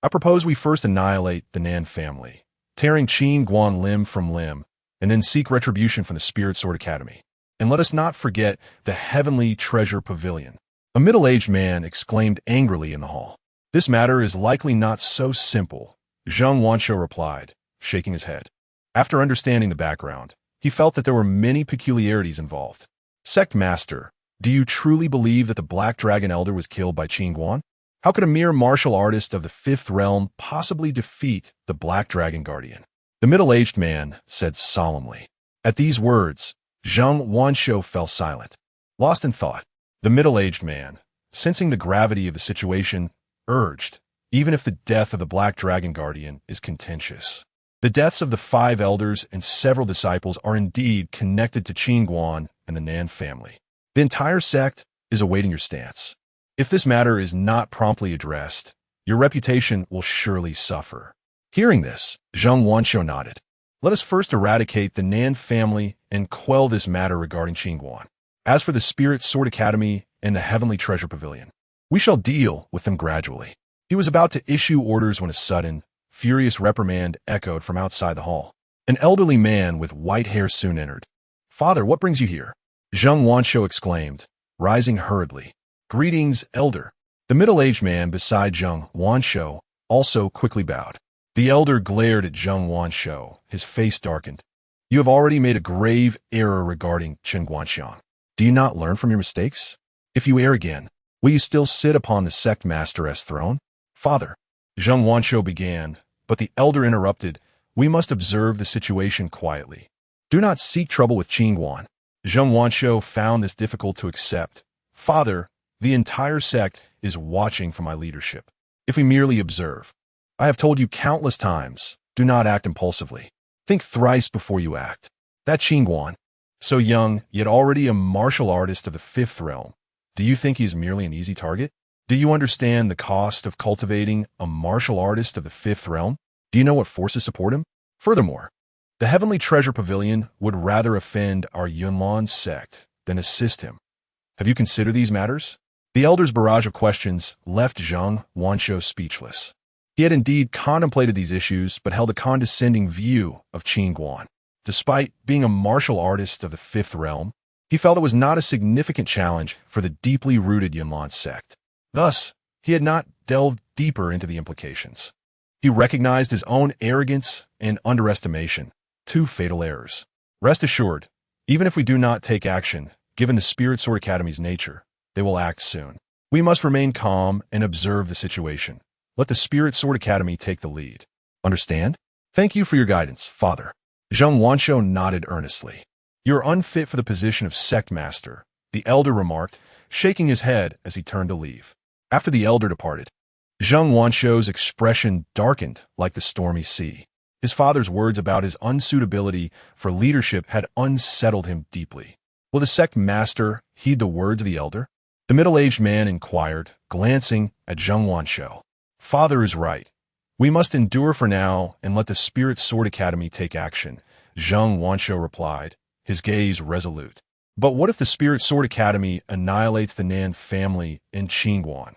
I propose we first annihilate the Nan family, tearing Qin Guan limb from limb, and then seek retribution from the Spirit Sword Academy. And let us not forget the Heavenly Treasure Pavilion. A middle-aged man exclaimed angrily in the hall. This matter is likely not so simple, Zheng Wanshou replied, shaking his head. After understanding the background, he felt that there were many peculiarities involved. Sect Master, do you truly believe that the Black Dragon Elder was killed by Qin Guan? How could a mere martial artist of the 5th realm possibly defeat the Black Dragon Guardian? The middle-aged man said solemnly. At these words, Zheng Wanshou fell silent, lost in thought. The middle-aged man, sensing the gravity of the situation, urged, even if the death of the Black Dragon Guardian is contentious. The deaths of the 5 elders and several disciples are indeed connected to Qin Guan and the Nan family. The entire sect is awaiting your stance. If this matter is not promptly addressed, your reputation will surely suffer. Hearing this, Zheng Wanshou nodded. Let us first eradicate the Nan family and quell this matter regarding Qin Guan. As for the Spirit Sword Academy and the Heavenly Treasure Pavilion, We shall deal with them gradually. He was about to issue orders when a sudden, furious reprimand echoed from outside the hall. An elderly man with white hair soon entered. "Father, what brings you here?" Zheng Wanshou exclaimed, rising hurriedly. "Greetings, elder." The middle-aged man beside Zheng Wanshou also quickly bowed. The elder glared at Zheng Wanshou, his face darkened. "You have already made a grave error regarding Qin Guan. Do you not learn from your mistakes? If you err again, will you still sit upon the sect master's throne?" "Father," Zheng Wanshou began, but the elder interrupted. "We must observe the situation quietly. Do not seek trouble with Qin Guan." Zheng Wanshou found this difficult to accept. "Father, the entire sect is watching for my leadership. If we merely observe, I have told you countless times, do not act impulsively. Think thrice before you act. That Qin Guan, so young, yet already a martial artist of the fifth realm, do you think he is merely an easy target? Do you understand the cost of cultivating a martial artist of the fifth realm? Do you know what forces support him? Furthermore, the Heavenly Treasure Pavilion would rather offend our Yunlan sect than assist him. Have you considered these matters?" The elder's barrage of questions left Zheng Wanshou speechless. He had indeed contemplated these issues, but held a condescending view of Qin Guan. Despite being a martial artist of the fifth realm, he felt it was not a significant challenge for the deeply rooted Yunlan sect. Thus, he had not delved deeper into the implications. He recognized his own arrogance and underestimation, two fatal errors. Rest assured, even if we do not take action, given the Spirit Sword Academy's nature, they will act soon. We must remain calm and observe the situation. Let the Spirit Sword Academy take the lead. Understand? Thank you for your guidance, Father. Zheng Wanshou nodded earnestly. "You're unfit for the position of sect master," the elder remarked, shaking his head as he turned to leave. After the elder departed, Zheng Wanshou's expression darkened like the stormy sea. His father's words about his unsuitability for leadership had unsettled him deeply. Will the sect master heed the words of the elder? The middle-aged man inquired, glancing at Zheng Wanshou. "Father is right. We must endure for now and let the Spirit Sword Academy take action," Zheng Wanshou replied, his gaze resolute. "But what if the Spirit Sword Academy annihilates the Nan family in Qin Guan,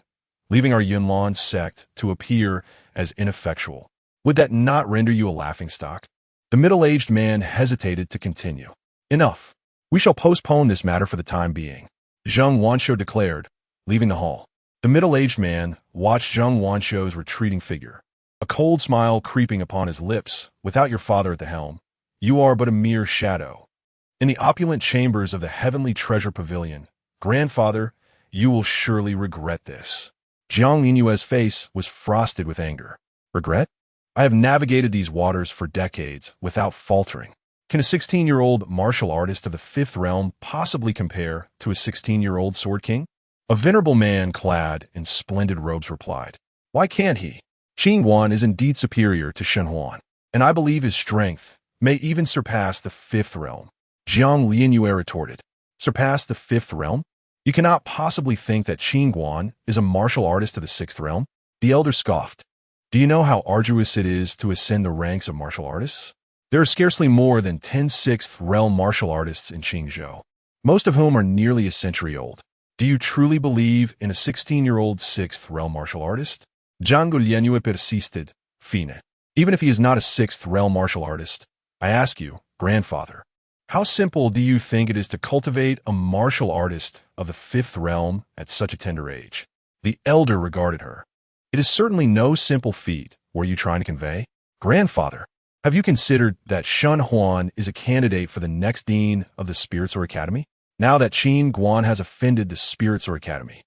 leaving our Yunlan sect to appear as ineffectual? Would that not render you a laughingstock?" The middle-aged man hesitated to continue. "Enough. We shall postpone this matter for the time being," Zheng Wanshou declared, leaving the hall. The middle-aged man watched Zheng Wanshou's retreating figure, a cold smile creeping upon his lips. "Without your father at the helm, you are but a mere shadow. In the opulent chambers of the Heavenly Treasure Pavilion, grandfather, you will surely regret this." Jiang Linyue's face was frosted with anger. "Regret? I have navigated these waters for decades without faltering. Can a 16-year-old martial artist of the fifth realm possibly compare to a 16-year-old sword king?" A venerable man clad in splendid robes replied. "Why can't he? Qin Guan is indeed superior to Shen Huan, and I believe his strength may even surpass the fifth realm." Jiang Lianyue retorted. "Surpass the fifth realm? You cannot possibly think that Qin Guan is a martial artist of the sixth realm?" The elder scoffed. "Do you know how arduous it is to ascend the ranks of martial artists? There are scarcely more than 10 sixth realm martial artists in Qingzhou, most of whom are nearly a century old. Do you truly believe in a 16-year-old sixth realm martial artist?" Jiang Lianyue persisted. "Fine. Even if he is not a sixth realm martial artist, I ask you, grandfather, how simple do you think it is to cultivate a martial artist of the fifth realm at such a tender age?" The elder regarded her. "It is certainly no simple feat. Were you trying to convey? Grandfather, have you considered that Shen Huan is a candidate for the next dean of the Spirit Sword Academy? Now that Qin Guan has offended the Spirit Sword Academy,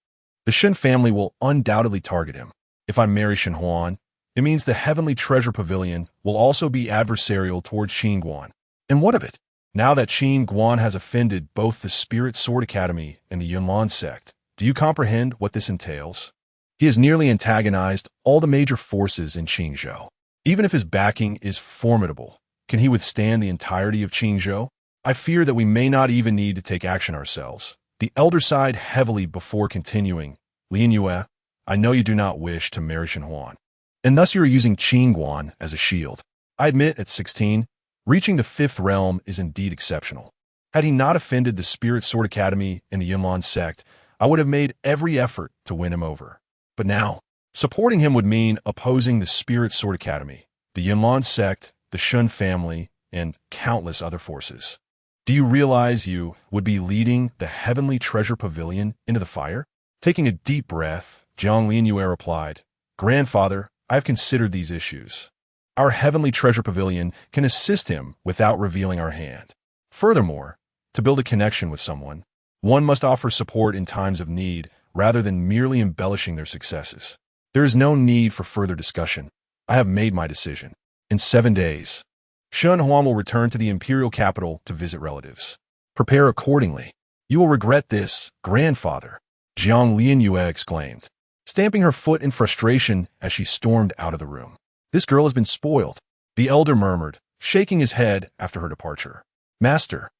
the Shen family will undoubtedly target him. If I marry Shen Huan, it means the Heavenly Treasure Pavilion will also be adversarial towards Qin Guan. And what of it? Now that Qin Guan has offended both the Spirit Sword Academy and the Yunlan sect, do you comprehend what this entails? He has nearly antagonized all the major forces in Qingzhou. Even if his backing is formidable, can he withstand the entirety of Qingzhou? I fear that we may not even need to take action ourselves." The elder sighed heavily before continuing. "Lianyue, I know you do not wish to marry Shen Huan, and thus you are using Qin Guan as a shield. I admit, at 16, reaching the fifth realm is indeed exceptional. Had he not offended the Spirit Sword Academy and the Yunlan sect, I would have made every effort to win him over. But now, supporting him would mean opposing the Spirit Sword Academy, the Yunlan sect, the Shun family, and countless other forces. Do you realize you would be leading the Heavenly Treasure Pavilion into the fire? Taking a deep breath, Jiang Lianyue replied, Grandfather, I have considered these issues. Our Heavenly Treasure Pavilion can assist him without revealing our hand. Furthermore, to build a connection with someone, one must offer support in times of need rather than merely embellishing their successes. There is no need for further discussion. I have made my decision. In 7 days, Shun Huan will return to the imperial capital to visit relatives. Prepare accordingly. You will regret this, grandfather, Jiang Lianyue exclaimed, stamping her foot in frustration as she stormed out of the room. This girl has been spoiled, the elder murmured, shaking his head after her departure. Master,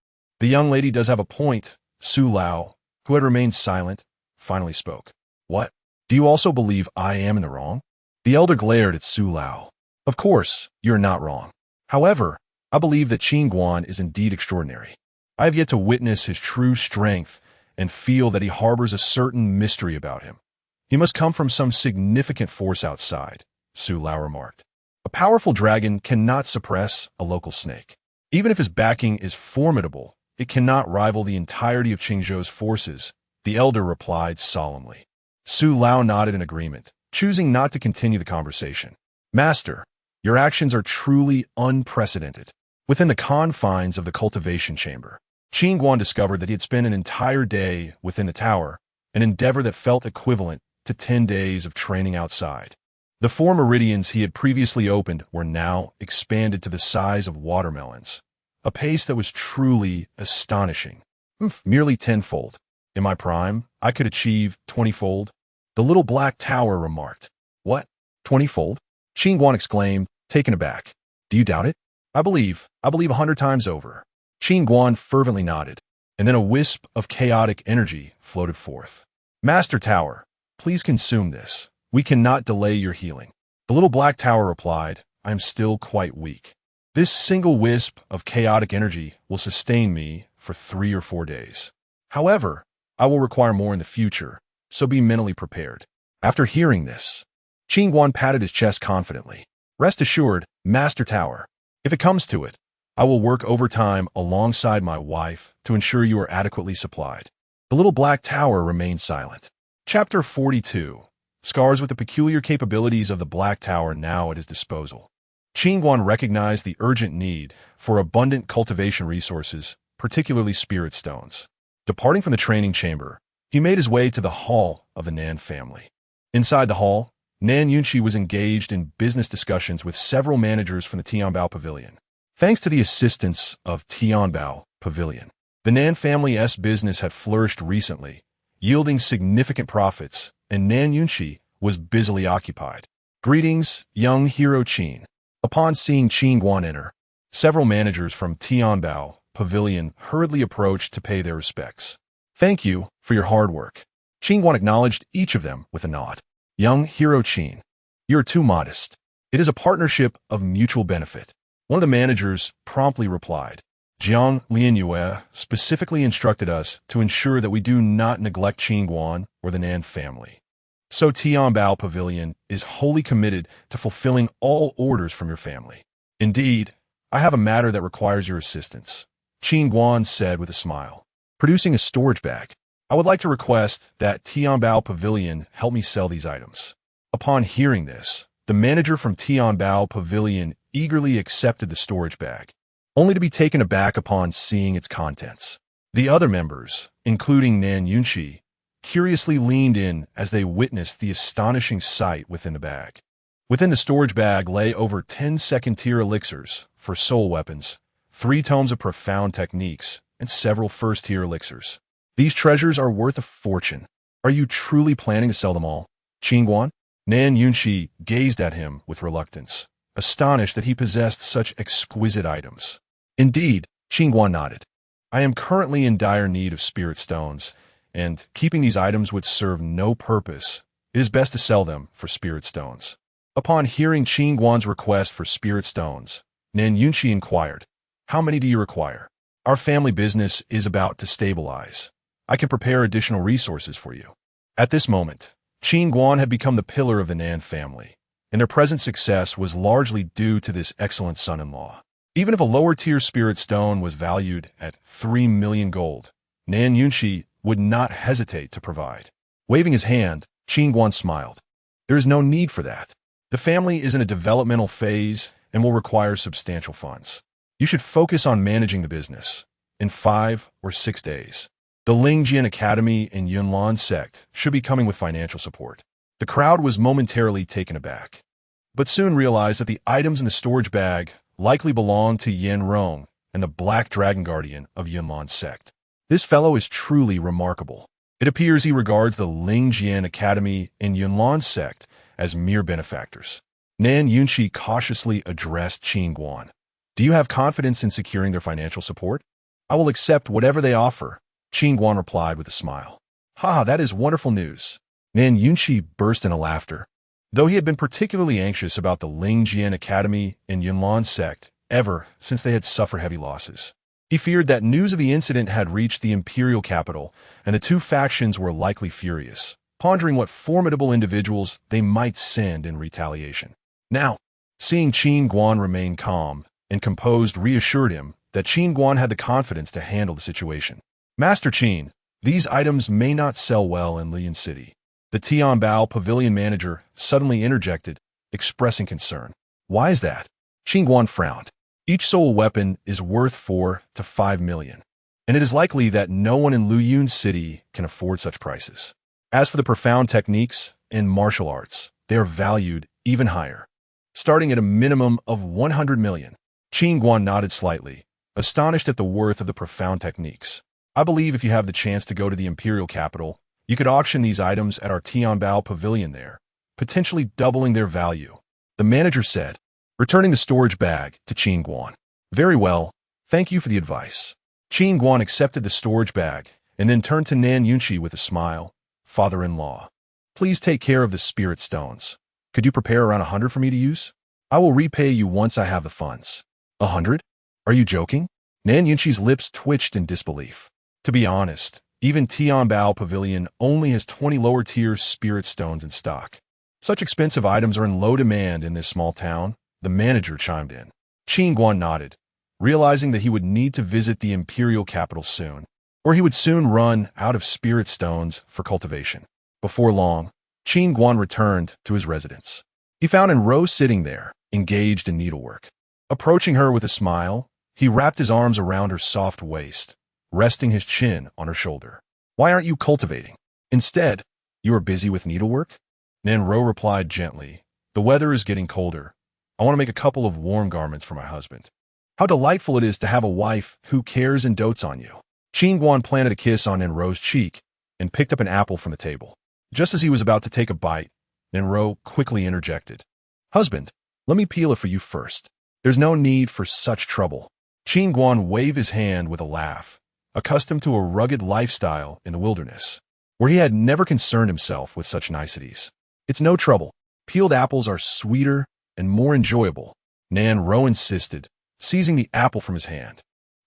the young lady does have a point, Su Lao, who had remained silent, finally spoke. What? Do you also believe I am in the wrong? The elder glared at Su Lao. Of course, you're not wrong. However, I believe that Qin Guan is indeed extraordinary. I have yet to witness his true strength and feel that he harbors a certain mystery about him. He must come from some significant force outside, Su Lao remarked. A powerful dragon cannot suppress a local snake. Even if his backing is formidable, it cannot rival the entirety of Qingzhou's forces, the elder replied solemnly. Su Lao nodded in agreement, choosing not to continue the conversation. Master, your actions are truly unprecedented. Within the confines of the cultivation chamber, Qin Guan discovered that he had spent an entire day within the tower, an endeavor that felt equivalent to 10 days of training outside. The 4 meridians he had previously opened were now expanded to the size of watermelons, a pace that was truly astonishing. Merely 10-fold. In my prime, I could achieve 20-fold. The little black tower remarked. What? 20-fold? Qin Guan exclaimed, taken aback. Do you doubt it? I believe 100 times over. Qin Guan fervently nodded, and then a wisp of chaotic energy floated forth. Master Tower, please consume this. We cannot delay your healing. The little black tower replied, I am still quite weak. This single wisp of chaotic energy will sustain me for 3 or 4 days. However, I will require more in the future, so be mentally prepared. After hearing this, Qin Guan patted his chest confidently. Rest assured, Master Tower, if it comes to it, I will work overtime alongside my wife to ensure you are adequately supplied. The little black tower remained silent. Chapter 42. Scars with the peculiar capabilities of the Black Tower now at his disposal. Qin Guan recognized the urgent need for abundant cultivation resources, particularly spirit stones. Departing from the training chamber, he made his way to the hall of the Nan family. Inside the hall, Nan Yunqi was engaged in business discussions with several managers from the Tianbao Pavilion. Thanks to the assistance of Tianbao Pavilion, the Nan family's business had flourished recently, yielding significant profits, and Nan Yunqi was busily occupied. Greetings, young hero Qin. Upon seeing Qin Guan enter, several managers from Tianbao Pavilion hurriedly approached to pay their respects. Thank you for your hard work. Qin Guan acknowledged each of them with a nod. Young hero Qin, you are too modest. It is a partnership of mutual benefit. One of the managers promptly replied. Jiang Lianyue specifically instructed us to ensure that we do not neglect Qin Guan or the Nan family. So Tianbao Pavilion is wholly committed to fulfilling all orders from your family. Indeed, I have a matter that requires your assistance, Qin Guan said with a smile. Producing a storage bag, I would like to request that Tianbao Pavilion help me sell these items. Upon hearing this, the manager from Tianbao Pavilion eagerly accepted the storage bag, only to be taken aback upon seeing its contents. The other members, including Nan Yunqi, curiously leaned in as they witnessed the astonishing sight within the bag. Within the storage bag lay over 10 second-tier elixirs for soul weapons, 3 tomes of profound techniques, and several first-tier elixirs. These treasures are worth a fortune. Are you truly planning to sell them all? Qin Guan? Nan Yunqi gazed at him with reluctance, astonished that he possessed such exquisite items. Indeed, Qin Guan nodded. I am currently in dire need of spirit stones, and keeping these items would serve no purpose. It is best to sell them for spirit stones. Upon hearing Qin Guan's request for spirit stones, Nan Yunqi inquired, How many do you require? Our family business is about to stabilize. I can prepare additional resources for you. At this moment, Qin Guan had become the pillar of the Nan family, and their present success was largely due to this excellent son-in-law. Even if a lower-tier spirit stone was valued at 3 million gold, Nan Yunshi would not hesitate to provide. Waving his hand, Qin Guan smiled. There is no need for that. The family is in a developmental phase and will require substantial funds. You should focus on managing the business. In 5 or 6 days, the Lingjian Academy and Yunlan sect should be coming with financial support. The crowd was momentarily taken aback, but soon realized that the items in the storage bag likely belonged to Yan Rong and the Black Dragon Guardian of Yunlan sect. This fellow is truly remarkable. It appears he regards the Lingjian Academy and Yunlan sect as mere benefactors. Nan Yunshi cautiously addressed Qin Guan. Do you have confidence in securing their financial support? I will accept whatever they offer, Qin Guan replied with a smile. Ha, that is wonderful news. Nan Yunshi burst into laughter. Though he had been particularly anxious about the Lingjian Academy and Yunlan sect ever since they had suffered heavy losses, he feared that news of the incident had reached the imperial capital, and the two factions were likely furious, pondering what formidable individuals they might send in retaliation. Now, seeing Qin Guan remain calm and composed reassured him that Qin Guan had the confidence to handle the situation. Master Qin, these items may not sell well in Lian City. The Tianbao pavilion manager suddenly interjected, expressing concern. Why is that? Qin Guan frowned. Each soul weapon is worth 4 to 5 million, and it is likely that no one in Luyun City can afford such prices. As for the profound techniques and martial arts, they are valued even higher, starting at a minimum of 100 million. Qin Guan nodded slightly, astonished at the worth of the profound techniques. I believe if you have the chance to go to the imperial capital, you could auction these items at our Tianbao pavilion there, potentially doubling their value, the manager said, returning the storage bag to Qin Guan. Very well, thank you for the advice. Qin Guan accepted the storage bag and then turned to Nan Yunshi with a smile. Father-in-law, please take care of the spirit stones. Could you prepare around 100 for me to use? I will repay you once I have the funds. 100? Are you joking? Nan Yunshi's lips twitched in disbelief. To be honest, even Tianbao Pavilion only has 20 lower-tier spirit stones in stock. Such expensive items are in low demand in this small town, the manager chimed in. Qin Guan nodded, realizing that he would need to visit the imperial capital soon, or he would soon run out of spirit stones for cultivation. Before long, Qin Guan returned to his residence. He found Enro sitting there, engaged in needlework. Approaching her with a smile, he wrapped his arms around her soft waist, resting his chin on her shoulder. Why aren't you cultivating? Instead, you are busy with needlework? Enro replied gently, the weather is getting colder. I want to make a couple of warm garments for my husband. How delightful it is to have a wife who cares and dotes on you. Qin Guan planted a kiss on Enro's cheek and picked up an apple from the table. Just as he was about to take a bite, Enro quickly interjected. Husband, let me peel it for you first. There's no need for such trouble. Qin Guan waved his hand with a laugh, accustomed to a rugged lifestyle in the wilderness, where he had never concerned himself with such niceties. It's no trouble. Peeled apples are sweeter and more enjoyable, Nan Ro insisted, seizing the apple from his hand.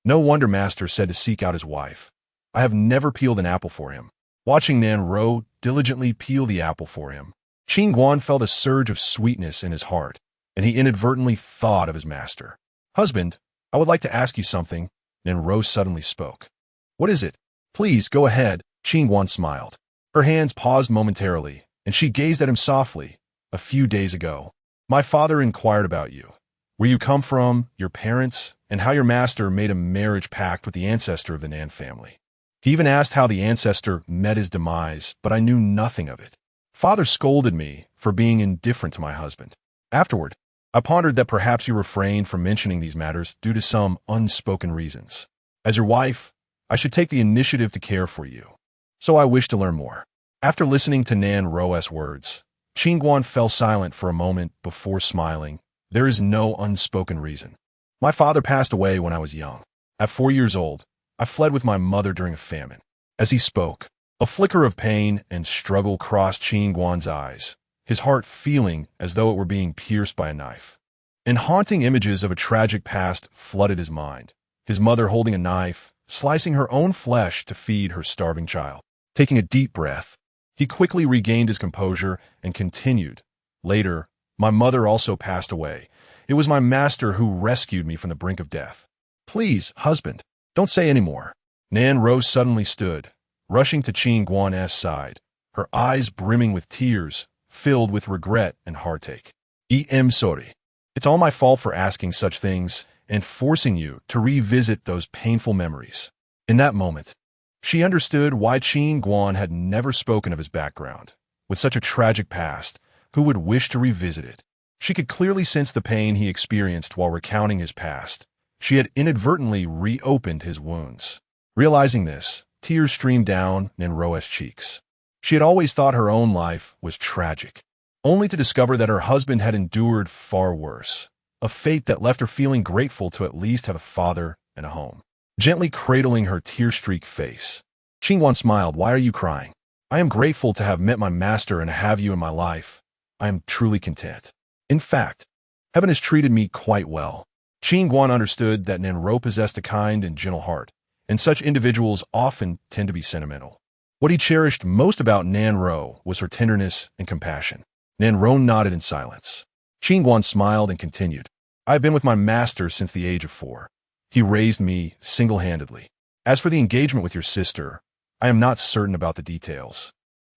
No wonder Master said to seek out his wife. I have never peeled an apple for him. Watching Nan Ro diligently peel the apple for him, Qin Guan felt a surge of sweetness in his heart, and he inadvertently thought of his master. Husband, I would like to ask you something, Nan Ro suddenly spoke. What is it? Please, go ahead, Qin Guan smiled. Her hands paused momentarily, and she gazed at him softly. A few days ago, my father inquired about you, where you come from, your parents, and how your master made a marriage pact with the ancestor of the Nan family. He even asked how the ancestor met his demise, but I knew nothing of it. Father scolded me for being indifferent to my husband. Afterward, I pondered that perhaps you refrained from mentioning these matters due to some unspoken reasons. As your wife, I should take the initiative to care for you. So I wish to learn more. After listening to Nan Ro's words, Qin Guan fell silent for a moment before smiling. There is no unspoken reason. My father passed away when I was young. At 4 years old, I fled with my mother during a famine. As he spoke, a flicker of pain and struggle crossed Qin Guan's eyes, his heart feeling as though it were being pierced by a knife. And haunting images of a tragic past flooded his mind. His mother holding a knife, slicing her own flesh to feed her starving child. Taking a deep breath, he quickly regained his composure and continued. Later, my mother also passed away. It was my master who rescued me from the brink of death. Please, husband, don't say any more. Nan Rose suddenly stood, rushing to Qin Guan's side, her eyes brimming with tears, filled with regret and heartache. Sorry. It's all my fault for asking such things and forcing you to revisit those painful memories. In that moment, she understood why Qin Guan had never spoken of his background. With such a tragic past, who would wish to revisit it? She could clearly sense the pain he experienced while recounting his past. She had inadvertently reopened his wounds. Realizing this, tears streamed down Nan Roe's cheeks. She had always thought her own life was tragic, only to discover that her husband had endured far worse, a fate that left her feeling grateful to at least have a father and a home. Gently cradling her tear-streaked face, Qin Guan smiled. Why are you crying? I am grateful to have met my master and have you in my life. I am truly content. In fact, heaven has treated me quite well. Qin Guan understood that Nan Roe possessed a kind and gentle heart, and such individuals often tend to be sentimental. What he cherished most about Nan Roe was her tenderness and compassion. Nan Roe nodded in silence. Qin Guan smiled and continued. I have been with my master since the age of 4. He raised me single-handedly. As for the engagement with your sister, I am not certain about the details,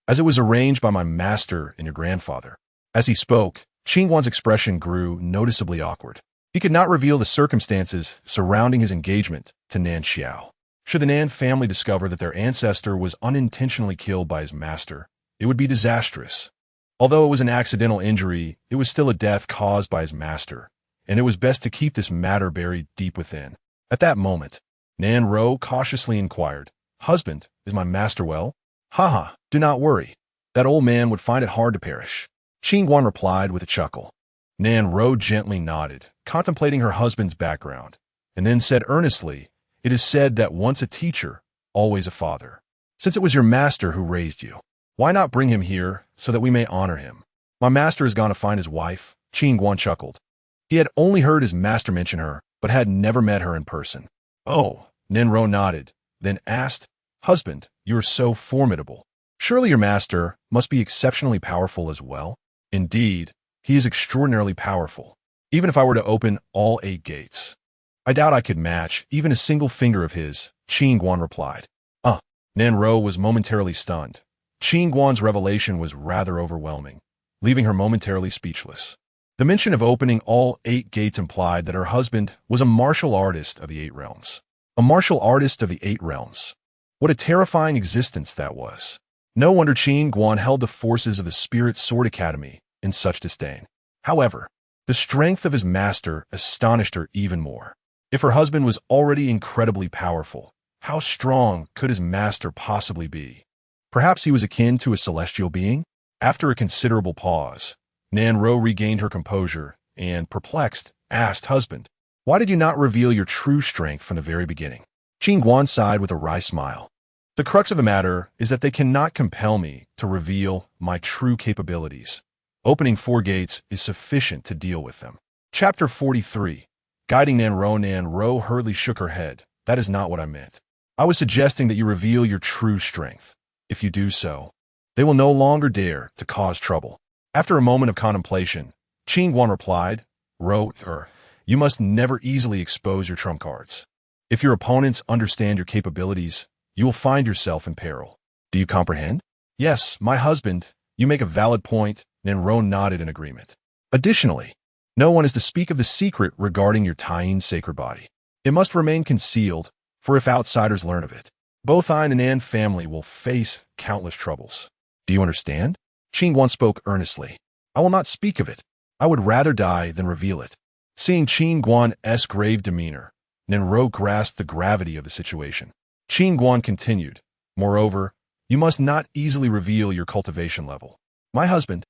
as it was arranged by my master and your grandfather. As he spoke, Qin Guan's expression grew noticeably awkward. He could not reveal the circumstances surrounding his engagement to Nan Xiao. Should the Nan family discover that their ancestor was unintentionally killed by his master, it would be disastrous. Although it was an accidental injury, it was still a death caused by his master, and it was best to keep this matter buried deep within. At that moment, Nan Roe cautiously inquired, Husband, is my master well? Haha, do not worry. That old man would find it hard to perish. Qin Guan replied with a chuckle. Nan Roe gently nodded, contemplating her husband's background, and then said earnestly, It is said that once a teacher, always a father. Since it was your master who raised you, why not bring him here so that we may honor him? My master has gone to find his wife. Qin Guan chuckled. He had only heard his master mention her, but had never met her in person. Oh, Nan Roe nodded, then asked, Husband, you are so formidable. Surely your master must be exceptionally powerful as well? Indeed, he is extraordinarily powerful, even if I were to open all 8 gates. I doubt I could match even a single finger of his, Qin Guan replied. Nan Roe was momentarily stunned. Qin Guan's revelation was rather overwhelming, leaving her momentarily speechless. The mention of opening all 8 gates implied that her husband was a martial artist of the 8 realms. A martial artist of the 8 realms. What a terrifying existence that was. No wonder Qin Guan held the forces of the Spirit Sword Academy in such disdain. However, the strength of his master astonished her even more. If her husband was already incredibly powerful, how strong could his master possibly be? Perhaps he was akin to a celestial being? After a considerable pause, Nan Roe regained her composure and, perplexed, asked, Husband, why did you not reveal your true strength from the very beginning? Qin Guan sighed with a wry smile. The crux of the matter is that they cannot compel me to reveal my true capabilities. Opening 4 gates is sufficient to deal with them. Chapter 43. Guiding Nan Roe hurriedly shook her head. That is not what I meant. I was suggesting that you reveal your true strength. If you do so, they will no longer dare to cause trouble. After a moment of contemplation, Qin Guan replied, You must never easily expose your trump cards. If your opponents understand your capabilities, you will find yourself in peril. Do you comprehend? Yes, my husband, you make a valid point. Nan Roe nodded in agreement. Additionally, no one is to speak of the secret regarding your Thoughtin sacred body. It must remain concealed, for if outsiders learn of it, both I and the Nan family will face countless troubles. Do you understand? Qin Guan spoke earnestly. I will not speak of it. I would rather die than reveal it. Seeing Qin Guan's grave demeanor, Nan Roe grasped the gravity of the situation. Qin Guan continued, Moreover, you must not easily reveal your cultivation level. My husband,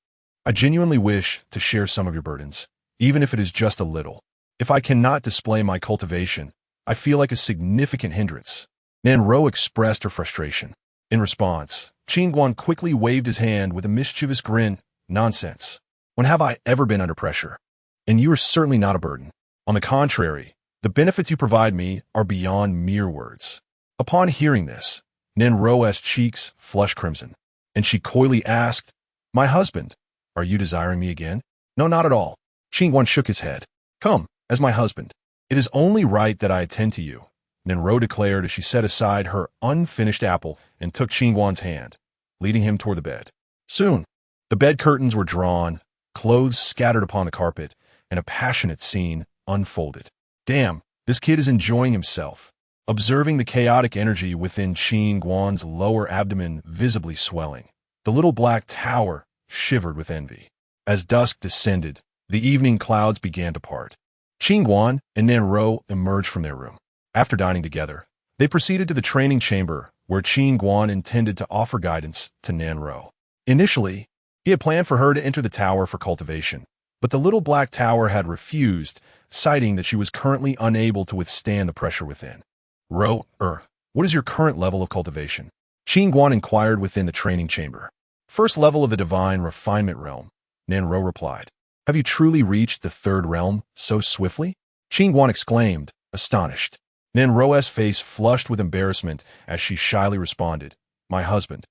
I genuinely wish to share some of your burdens, even if it is just a little. If I cannot display my cultivation, I feel like a significant hindrance. Nan Roe expressed her frustration. In response, Qin Guan quickly waved his hand with a mischievous grin. Nonsense. When have I ever been under pressure? And you are certainly not a burden. On the contrary, the benefits you provide me are beyond mere words. Upon hearing this, Nanro's cheeks flushed crimson, and she coyly asked, "My husband, are you desiring me again?" "No, not at all." Qin Guan shook his head. "Come, as my husband. It is only right that I attend to you," Nanro declared as she set aside her unfinished apple and took Qin Guan's hand, leading him toward the bed. Soon, the bed curtains were drawn, clothes scattered upon the carpet, and a passionate scene unfolded. Damn, this kid is enjoying himself. Observing the chaotic energy within Qin Guan's lower abdomen visibly swelling, the little black tower shivered with envy. As dusk descended, the evening clouds began to part. Qin Guan and Nanro emerged from their room. After dining together, they proceeded to the training chamber where Qin Guan intended to offer guidance to Nanro. Initially, he had planned for her to enter the tower for cultivation, but the little black tower had refused, citing that she was currently unable to withstand the pressure within. What is your current level of cultivation?" Qin Guan inquired within the training chamber. "First level of the divine refinement realm," Nanro replied. "Have you truly reached the third realm so swiftly?" Qin Guan exclaimed, astonished. Nanro's face flushed with embarrassment as she shyly responded, "My husband,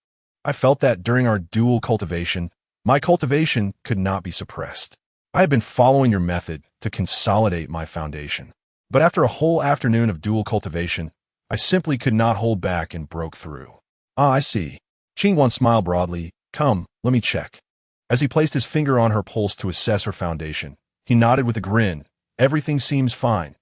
I felt that during our dual cultivation, my cultivation could not be suppressed. I have been following your method to consolidate my foundation. But after a whole afternoon of dual cultivation, I simply could not hold back and broke through." "Ah, I see." Qin Guan smiled broadly. "Come, let me check." As he placed his finger on her pulse to assess her foundation, he nodded with a grin. "Everything seems fine.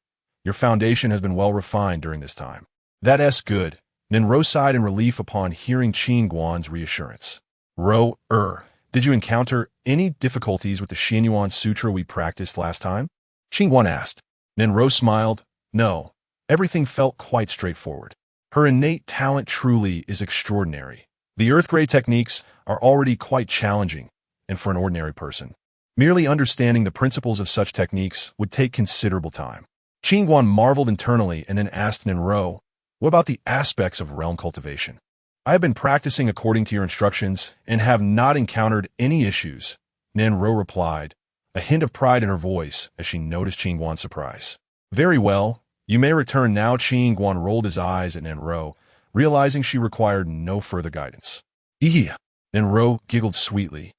Your foundation has been well refined during this time." "That's good." Nanro sighed in relief upon hearing Qin Guan's reassurance. Did you encounter any difficulties with the Xianyuan Sutra we practiced last time?" Qin Guan asked. Nanro smiled. "No, everything felt quite straightforward. Her innate talent truly is extraordinary. The Earth Grey techniques are already quite challenging, and for an ordinary person, merely understanding the principles of such techniques would take considerable time." Qin Guan marveled internally and then asked Nanro, "What about the aspects of realm cultivation?" "I have been practicing according to your instructions and have not encountered any issues," Nanro replied, a hint of pride in her voice as she noticed Qin Guan's surprise. "Very well, you may return now." Qin Guan rolled his eyes at Nanro, realizing she required no further guidance. "Yeah," Nanro giggled sweetly,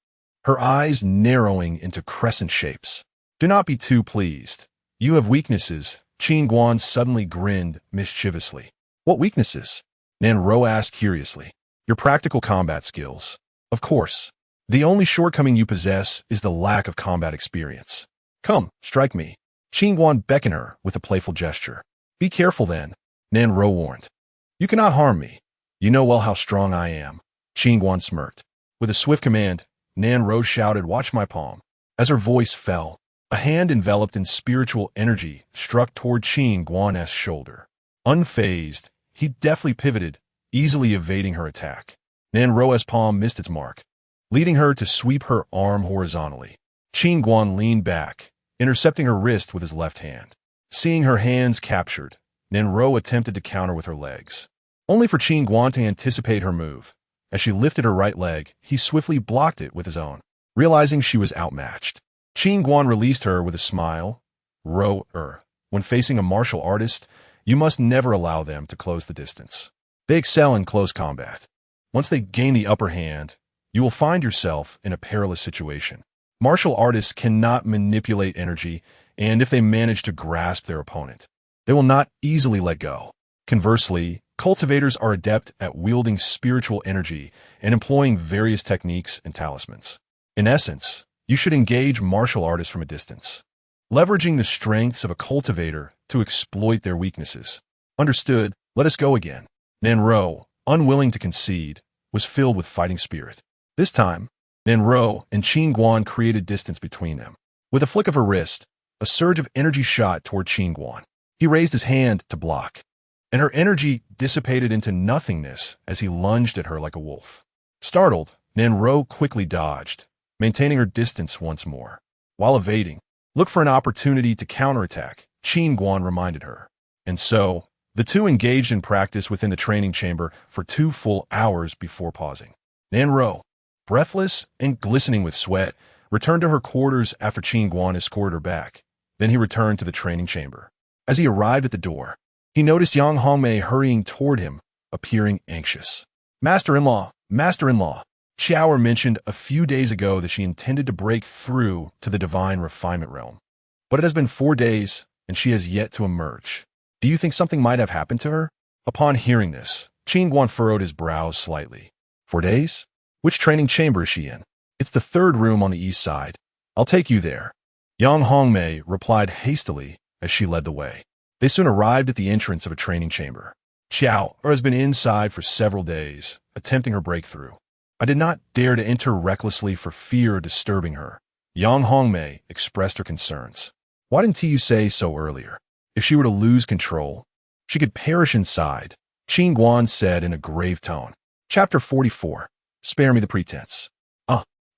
her eyes narrowing into crescent shapes. "Do not be too pleased. You have weaknesses." Qin Guan suddenly grinned mischievously. "What weaknesses?" Nanro asked curiously. "Your practical combat skills. Of course. The only shortcoming you possess is the lack of combat experience. Come, strike me." Qin Guan beckoned her with a playful gesture. "Be careful then," Nanro warned. "You cannot harm me. You know well how strong I am." Qin Guan smirked. With a swift command, Nanro shouted, "Watch my palm." As her voice fell, a hand enveloped in spiritual energy struck toward Qin Guan's shoulder. Unfazed, he deftly pivoted, easily evading her attack. Nanro's palm missed its mark, leading her to sweep her arm horizontally. Qin Guan leaned back, intercepting her wrist with his left hand. Seeing her hands captured, Nanro attempted to counter with her legs, only for Qin Guan to anticipate her move. As she lifted her right leg, he swiftly blocked it with his own. Realizing she was outmatched, Qin Guan released her with a smile. When facing a martial artist, you must never allow them to close the distance. They excel in close combat. Once they gain the upper hand, you will find yourself in a perilous situation. Martial artists cannot manipulate energy, and if they manage to grasp their opponent, they will not easily let go. Conversely, cultivators are adept at wielding spiritual energy and employing various techniques and talismans. In essence, you should engage martial artists from a distance, leveraging the strengths of a cultivator to exploit their weaknesses. Understood, let us go again. Nanro, unwilling to concede, was filled with fighting spirit. This time, Nanro and Qin Guan created distance between them. With a flick of her wrist, a surge of energy shot toward Qin Guan. He raised his hand to block, and her energy dissipated into nothingness as he lunged at her like a wolf. Startled, Nanro quickly dodged, maintaining her distance once more. While evading, look for an opportunity to counterattack, Qin Guan reminded her. And so, the two engaged in practice within the training chamber for 2 full hours before pausing. Nanro, breathless and glistening with sweat, returned to her quarters after Qin Guan escorted her back. Then he returned to the training chamber. As he arrived at the door, He noticed Yang Hongmei hurrying toward him, appearing anxious. Master-in-law, master-in-law. Xiao mentioned a few days ago that she intended to break through to the divine refinement realm. But it has been 4 days, and she has yet to emerge. Do you think something might have happened to her? Upon hearing this, Qin Guan furrowed his brows slightly. 4 days? Which training chamber is she in? It's the 3rd room on the east side. I'll take you there. Yang Hongmei replied hastily as she led the way. They soon arrived at the entrance of a training chamber. Xiao has been inside for several days, attempting her breakthrough. I did not dare to enter recklessly for fear of disturbing her. Yang Hongmei expressed her concerns. Why didn't you say so earlier? If she were to lose control, she could perish inside, Qin Guan said in a grave tone. Chapter 44. Spare me the pretense.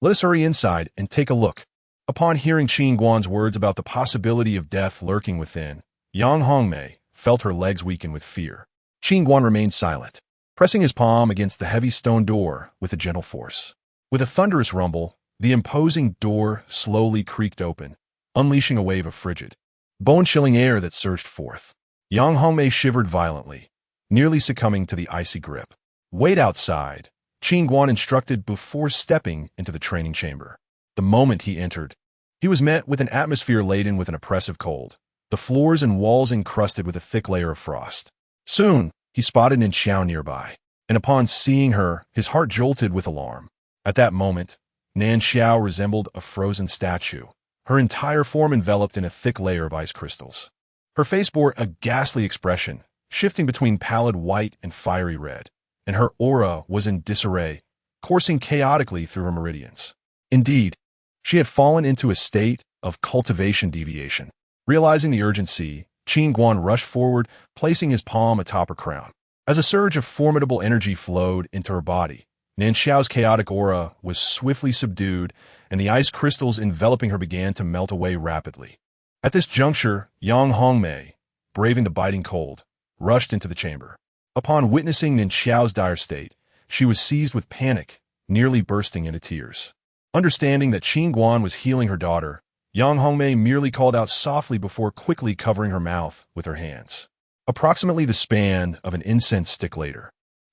Let us hurry inside and take a look. Upon hearing Qin Guan's words about the possibility of death lurking within, Yang Hongmei felt her legs weaken with fear. Qin Guan remained silent, pressing his palm against the heavy stone door with a gentle force. With a thunderous rumble, the imposing door slowly creaked open, unleashing a wave of frigid, bone-chilling air that surged forth. Yang Hongmei shivered violently, nearly succumbing to the icy grip. Wait outside, Qin Guan instructed before stepping into the training chamber. The moment he entered, he was met with an atmosphere laden with an oppressive cold, the floors and walls encrusted with a thick layer of frost. Soon, he spotted Nan Xiao nearby, and upon seeing her, his heart jolted with alarm. At that moment, Nan Xiao resembled a frozen statue, her entire form enveloped in a thick layer of ice crystals. Her face bore a ghastly expression, shifting between pallid white and fiery red, and her aura was in disarray, coursing chaotically through her meridians. Indeed, she had fallen into a state of cultivation deviation. Realizing the urgency, Qin Guan rushed forward, placing his palm atop her crown. As a surge of formidable energy flowed into her body, Nan Xiao's chaotic aura was swiftly subdued, and the ice crystals enveloping her began to melt away rapidly. At this juncture, Yang Hongmei, braving the biting cold, rushed into the chamber. Upon witnessing Nan Xiao's dire state, she was seized with panic, nearly bursting into tears. Understanding that Qin Guan was healing her daughter, Yang Hongmei merely called out softly before quickly covering her mouth with her hands. Approximately the span of an incense stick later,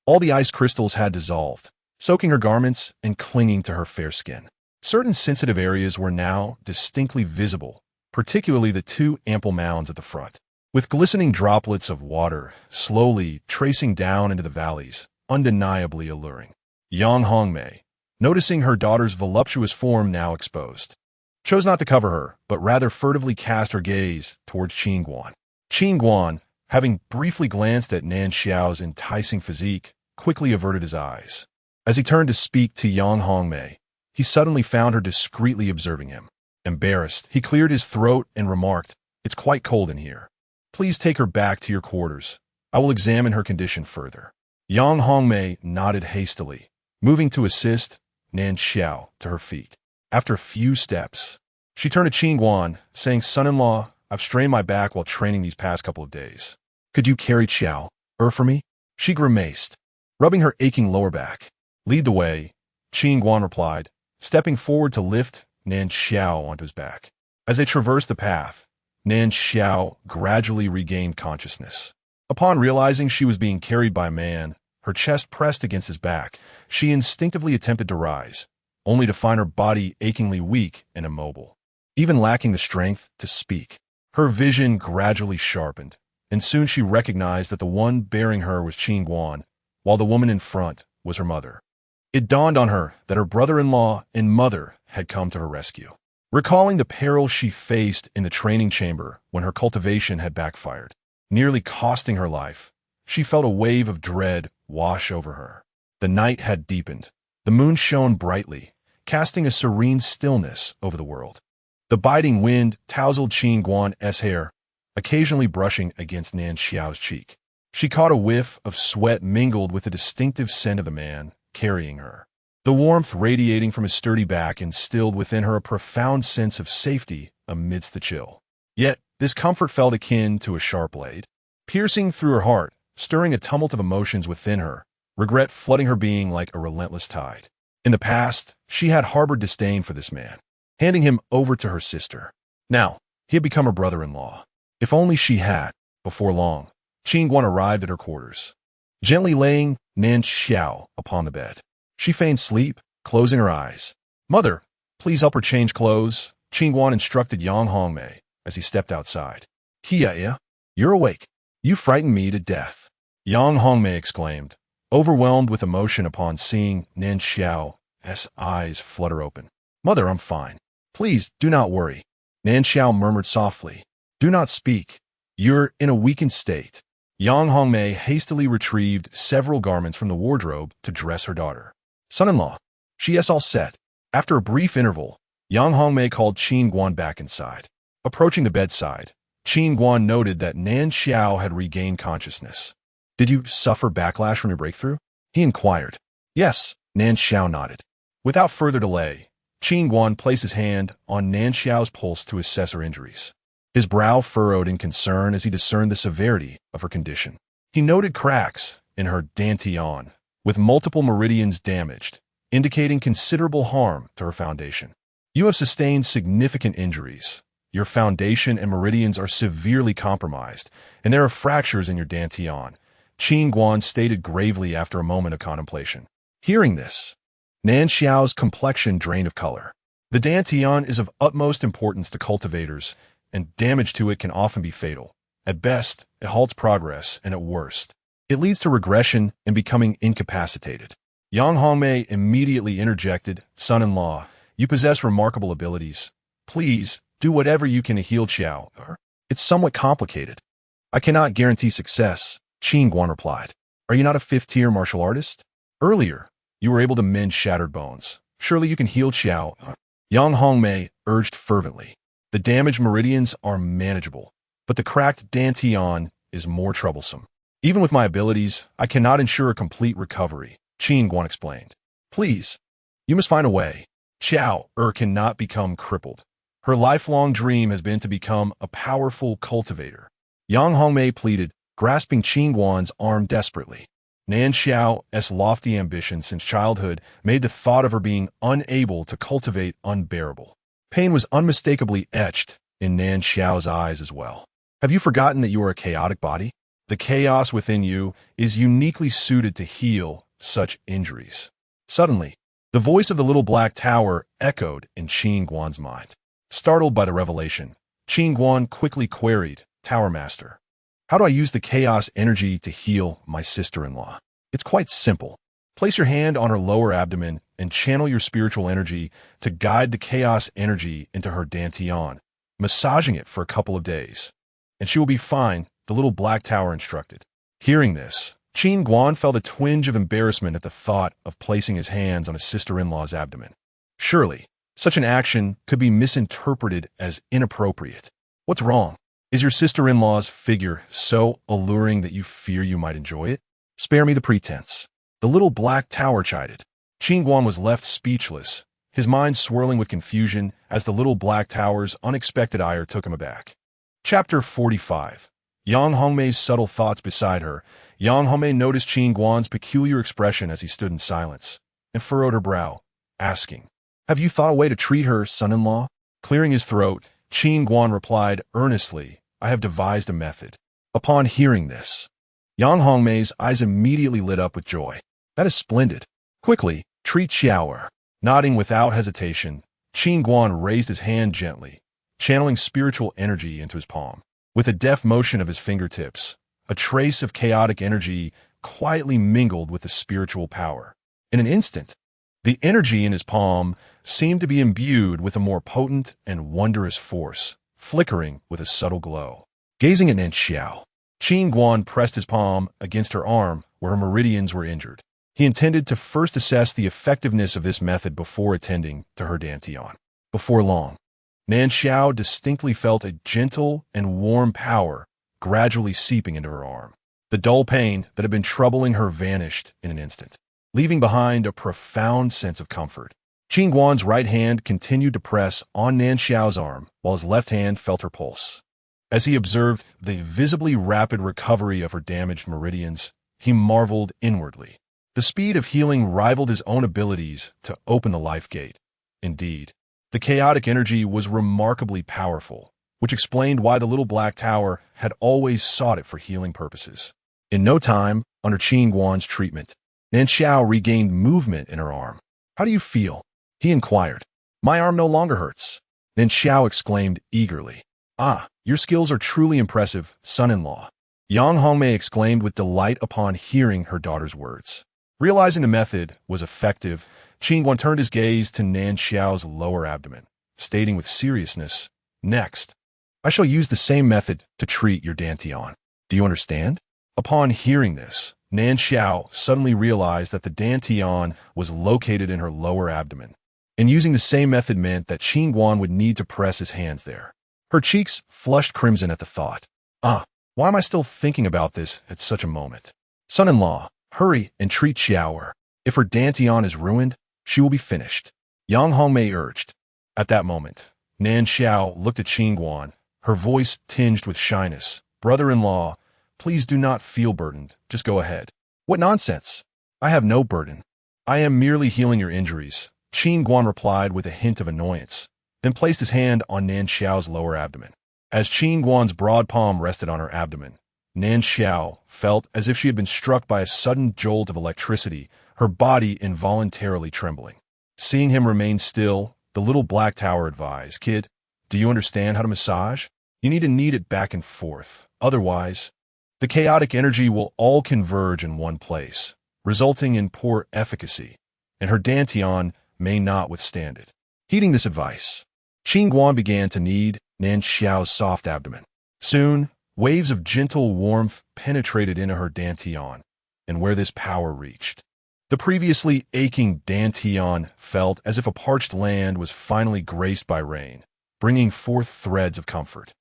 all the ice crystals had dissolved, soaking her garments and clinging to her fair skin. Certain sensitive areas were now distinctly visible, particularly the 2 ample mounds at the front, with glistening droplets of water slowly tracing down into the valleys, undeniably alluring. Yang Hongmei, noticing her daughter's voluptuous form now exposed, chose not to cover her, but rather furtively cast her gaze towards Qin Guan. Qin Guan, having briefly glanced at Nan Xiao's enticing physique, quickly averted his eyes. As he turned to speak to Yang Hongmei, he suddenly found her discreetly observing him. Embarrassed, he cleared his throat and remarked, "It's quite cold in here. Please take her back to your quarters. I will examine her condition further." Yang Hongmei nodded hastily, moving to assist Nan Xiao to her feet. After a few steps, she turned to Qin Guan, saying, "Son-in-law, I've strained my back while training these past couple of days. Could you carry Xiao for me?" She grimaced, rubbing her aching lower back. "Lead the way," Qin Guan replied, stepping forward to lift Nan Xiao onto his back. As they traversed the path, Nan Xiao gradually regained consciousness. Upon realizing she was being carried by a man, her chest pressed against his back, she instinctively attempted to rise, only to find her body achingly weak and immobile, even lacking the strength to speak. Her vision gradually sharpened, and soon she recognized that the one bearing her was Qin Guan, while the woman in front was her mother. It dawned on her that her brother-in-law and mother had come to her rescue. Recalling the peril she faced in the training chamber when her cultivation had backfired, nearly costing her life, she felt a wave of dread wash over her. The night had deepened. The moon shone brightly, casting a serene stillness over the world. The biting wind tousled Qin Guan's hair, occasionally brushing against Nan Xiao's cheek. She caught a whiff of sweat mingled with the distinctive scent of the man carrying her. The warmth radiating from his sturdy back instilled within her a profound sense of safety amidst the chill. Yet, this comfort felt akin to a sharp blade, piercing through her heart, stirring a tumult of emotions within her, regret flooding her being like a relentless tide. In the past, she had harbored disdain for this man, handing him over to her sister. Now, he had become her brother-in-law. If only she had, before long, Qin Guan arrived at her quarters, gently laying Nan Xiao upon the bed. She feigned sleep, closing her eyes. "Mother, please help her change clothes," Qin Guan instructed Yang Hongmei as he stepped outside. "Kia, you're awake. You frightened me to death," Yang Hongmei exclaimed, overwhelmed with emotion upon seeing Nan Xiao's eyes flutter open. "Mother, I'm fine. Please, do not worry," Nan Xiao murmured softly. "Do not speak. You're in a weakened state." Yang Hongmei hastily retrieved several garments from the wardrobe to dress her daughter. "Son-in-law, she is all set." After a brief interval, Yang Hongmei called Qin Guan back inside. Approaching the bedside, Qin Guan noted that Nan Xiao had regained consciousness. "Did you suffer backlash from your breakthrough?" he inquired. "Yes," Nan Xiao nodded. Without further delay, Qin Guan placed his hand on Nan Xiao's pulse to assess her injuries. His brow furrowed in concern as he discerned the severity of her condition. He noted cracks in her dantian, with multiple meridians damaged, indicating considerable harm to her foundation. "You have sustained significant injuries. Your foundation and meridians are severely compromised, and there are fractures in your dantian," Qin Guan stated gravely after a moment of contemplation. Hearing this, Nan Xiao's complexion drained of color. The dantian is of utmost importance to cultivators, and damage to it can often be fatal. At best, it halts progress, and at worst, it leads to regression and becoming incapacitated. Yang Hongmei immediately interjected, "Son-in-law, you possess remarkable abilities. Please, do whatever you can to heal Xiao. It's somewhat complicated." "I cannot guarantee success," Qin Guan replied. "Are you not a fifth-tier martial artist? Earlier, you were able to mend shattered bones. Surely you can heal Xiao." Yang Hongmei urged fervently. "The damaged meridians are manageable, but the cracked dantian is more troublesome. Even with my abilities, I cannot ensure a complete recovery," Qin Guan explained. "Please, you must find a way. Xiao cannot become crippled. Her lifelong dream has been to become a powerful cultivator." Yang Hongmei pleaded, grasping Qin Guan's arm desperately. Nan Xiao's lofty ambition since childhood made the thought of her being unable to cultivate unbearable. Pain was unmistakably etched in Nan Xiao's eyes as well. "Have you forgotten that you are a chaotic body? The chaos within you is uniquely suited to heal such injuries." Suddenly, the voice of the little black tower echoed in Qin Guan's mind. Startled by the revelation, Qin Guan quickly queried, "Tower Master, how do I use the chaos energy to heal my sister-in-law?" "It's quite simple. Place your hand on her lower abdomen and channel your spiritual energy to guide the chaos energy into her dantian, massaging it for a couple of days, and she will be fine," the little black tower instructed. Hearing this, Qin Guan felt a twinge of embarrassment at the thought of placing his hands on his sister-in-law's abdomen. Surely, such an action could be misinterpreted as inappropriate. "What's wrong? Is your sister-in-law's figure so alluring that you fear you might enjoy it? Spare me the pretense," the little black tower chided. Qin Guan was left speechless, his mind swirling with confusion as the little black tower's unexpected ire took him aback. Chapter 45. Yang Hongmei's subtle thoughts beside her. Yang Hongmei noticed Qin Guan's peculiar expression as he stood in silence, and furrowed her brow, asking, "Have you thought a way to treat her, son-in-law?" Clearing his throat, Qin Guan replied earnestly, "I have devised a method." Upon hearing this, Yang Hongmei's eyes immediately lit up with joy. "That is splendid. Quickly, treat Xiao." Nodding without hesitation, Qin Guan raised his hand gently, channeling spiritual energy into his palm. With a deft motion of his fingertips, a trace of chaotic energy quietly mingled with the spiritual power. In an instant, the energy in his palm seemed to be imbued with a more potent and wondrous force, flickering with a subtle glow. Gazing at Nan Xiao, Qin Guan pressed his palm against her arm where her meridians were injured. He intended to first assess the effectiveness of this method before attending to her dantian. Before long, Nan Xiao distinctly felt a gentle and warm power gradually seeping into her arm. The dull pain that had been troubling her vanished in an instant, leaving behind a profound sense of comfort. Qin Guan's right hand continued to press on Nan Xiao's arm, while his left hand felt her pulse. As he observed the visibly rapid recovery of her damaged meridians, he marveled inwardly. The speed of healing rivaled his own abilities to open the life gate. Indeed, the chaotic energy was remarkably powerful, which explained why the little black tower had always sought it for healing purposes. In no time, under Qin Guan's treatment, Nan Xiao regained movement in her arm. "How do you feel?" he inquired. "My arm no longer hurts," Nan Xiao exclaimed eagerly. "Ah, your skills are truly impressive, son-in-law," Yang Hongmei exclaimed with delight upon hearing her daughter's words. Realizing the method was effective, Qin Guan turned his gaze to Nan Xiao's lower abdomen, stating with seriousness, "Next, I shall use the same method to treat your dantian. Do you understand?" Upon hearing this, Nan Xiao suddenly realized that the dantian was located in her lower abdomen, and using the same method meant that Qin Guan would need to press his hands there. Her cheeks flushed crimson at the thought. Why am I still thinking about this at such a moment? Son-in-law, hurry and treat Xiao. If her dantian is ruined, she will be finished, Yang Hongmei urged. At that moment, Nan Xiao looked at Qin Guan, her voice tinged with shyness. "Brother-in-law, please do not feel burdened. Just go ahead." "What nonsense! I have no burden. I am merely healing your injuries," Qin Guan replied with a hint of annoyance, then placed his hand on Nan Xiao's lower abdomen. As Qin Guan's broad palm rested on her abdomen, Nan Xiao felt as if she had been struck by a sudden jolt of electricity, her body involuntarily trembling. Seeing him remain still, the little black tower advised, "Kid, do you understand how to massage? You need to knead it back and forth. Otherwise, the chaotic energy will all converge in one place, resulting in poor efficacy, and her dantian may not withstand it." Heeding this advice, Qin Guan began to knead Nan Xiao's soft abdomen. Soon, waves of gentle warmth penetrated into her dantian, and where this power reached, the previously aching dantian felt as if a parched land was finally graced by rain, bringing forth threads of comfort.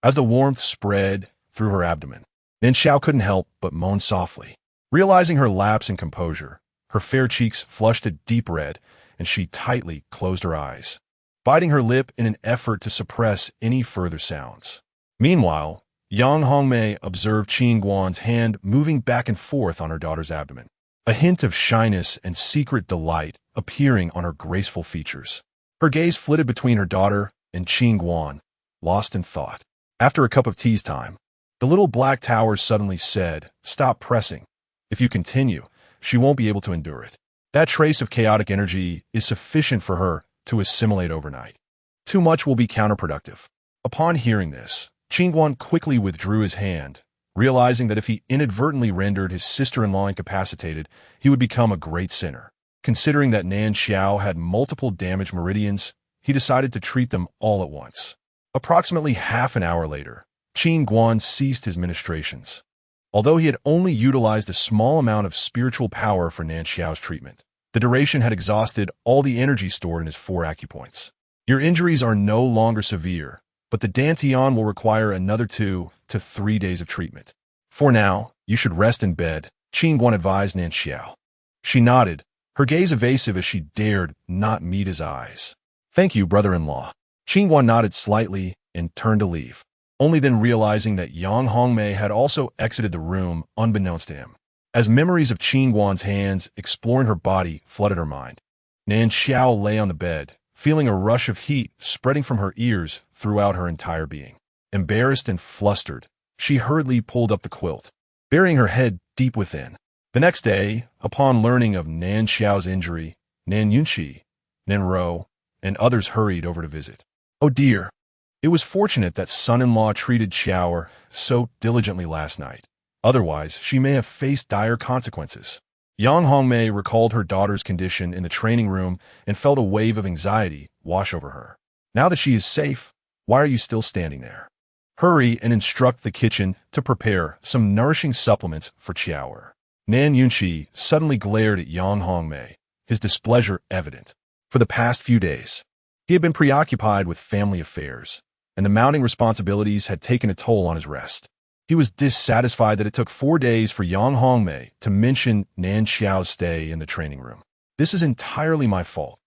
As the warmth spread through her abdomen, Nan Xiao couldn't help but moan softly. Realizing her lapse in composure, her fair cheeks flushed a deep red, and she tightly closed her eyes, biting her lip in an effort to suppress any further sounds. Meanwhile, Yang Hongmei observed Qin Guan's hand moving back and forth on her daughter's abdomen, a hint of shyness and secret delight appearing on her graceful features. Her gaze flitted between her daughter and Qin Guan, lost in thought. After a cup of tea's time, the little black tower suddenly said, "Stop pressing. If you continue, she won't be able to endure it. That trace of chaotic energy is sufficient for her to assimilate overnight. Too much will be counterproductive." Upon hearing this, Qin Guan quickly withdrew his hand, realizing that if he inadvertently rendered his sister-in-law incapacitated, he would become a great sinner. Considering that Nan Xiao had multiple damaged meridians, he decided to treat them all at once. Approximately half an hour later, Qin Guan ceased his ministrations. Although he had only utilized a small amount of spiritual power for Nan Xiao's treatment, the duration had exhausted all the energy stored in his 4 acupoints. "Your injuries are no longer severe, but the dantian will require another 2 to 3 days of treatment. For now, you should rest in bed," Qin Guan advised Nan Xiao. She nodded, her gaze evasive as she dared not meet his eyes. "Thank you, brother-in-law." Qin Guan nodded slightly and turned to leave, only then realizing that Yang Hongmei had also exited the room unbeknownst to him. As memories of Qin Guan's hands exploring her body flooded her mind, Nan Xiao lay on the bed, feeling a rush of heat spreading from her ears throughout her entire being. Embarrassed and flustered, she hurriedly pulled up the quilt, burying her head deep within. The next day, upon learning of Nan Xiao's injury, Nan Yunqi, Nan Rou, and others hurried over to visit. Oh dear, it was fortunate that son-in-law treated Xiao so diligently last night. Otherwise, she may have faced dire consequences. Yang Hongmei recalled her daughter's condition in the training room and felt a wave of anxiety wash over her. Now that she is safe, why are you still standing there? Hurry and instruct the kitchen to prepare some nourishing supplements for Qiao. Nan Yunqi suddenly glared at Yang Hongmei, his displeasure evident. For the past few days, he had been preoccupied with family affairs, and the mounting responsibilities had taken a toll on his rest. He was dissatisfied that it took 4 days for Yang Hongmei to mention Nan Xiao's stay in the training room. "This is entirely my fault.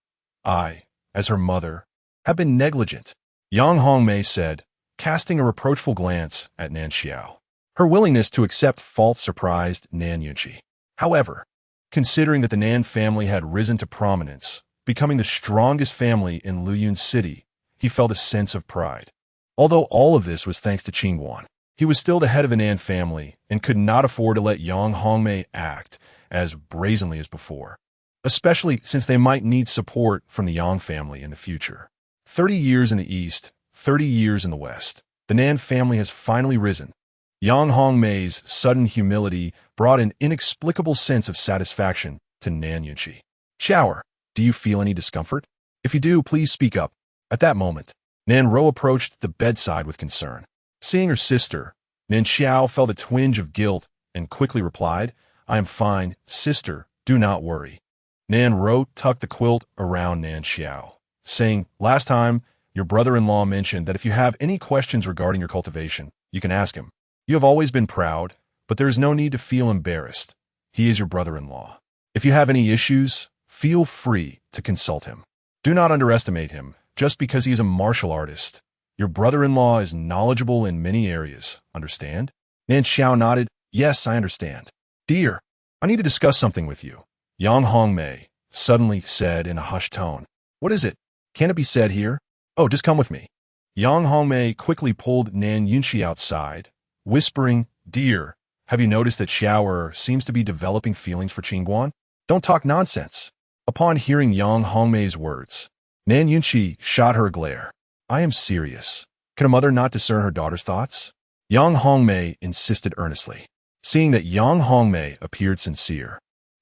I, as her mother, have been negligent," Yang Hongmei said, casting a reproachful glance at Nan Xiao. Her willingness to accept fault surprised Nan Yunqi. However, considering that the Nan family had risen to prominence, becoming the strongest family in Luyun City, he felt a sense of pride. Although all of this was thanks to Qin Guan, he was still the head of the Nan family and could not afford to let Yang Hongmei act as brazenly as before, especially since they might need support from the Yang family in the future. 30 years in the East, 30 years in the West, the Nan family has finally risen. Yang Hongmei's sudden humility brought an inexplicable sense of satisfaction to Nan Yunqi. "Shower, do you feel any discomfort? If you do, please speak up." At that moment, Nan Ro approached the bedside with concern. Seeing her sister, Nan Xiao felt a twinge of guilt and quickly replied, "I am fine, sister, do not worry." Nan Ro tucked the quilt around Nan Xiao, saying, "Last time, your brother-in-law mentioned that if you have any questions regarding your cultivation, you can ask him. You have always been proud, but there is no need to feel embarrassed. He is your brother-in-law. If you have any issues, feel free to consult him. Do not underestimate him just because he is a martial artist. Your brother-in-law is knowledgeable in many areas, understand?" Nan Xiao nodded. "Yes, I understand." "Dear, I need to discuss something with you," Yang Hongmei suddenly said in a hushed tone. "What is it? Can it be said here?" "Oh, just come with me." Yang Hongmei quickly pulled Nan Yunqi outside, whispering, "Dear, have you noticed that Xiaoer seems to be developing feelings for Qin Guan? Don't talk nonsense." Upon hearing Yang Hongmei's words, Nan Yunqi shot her a glare. "I am serious. Can a mother not discern her daughter's thoughts?" Yang Hongmei insisted earnestly. Seeing that Yang Hongmei appeared sincere,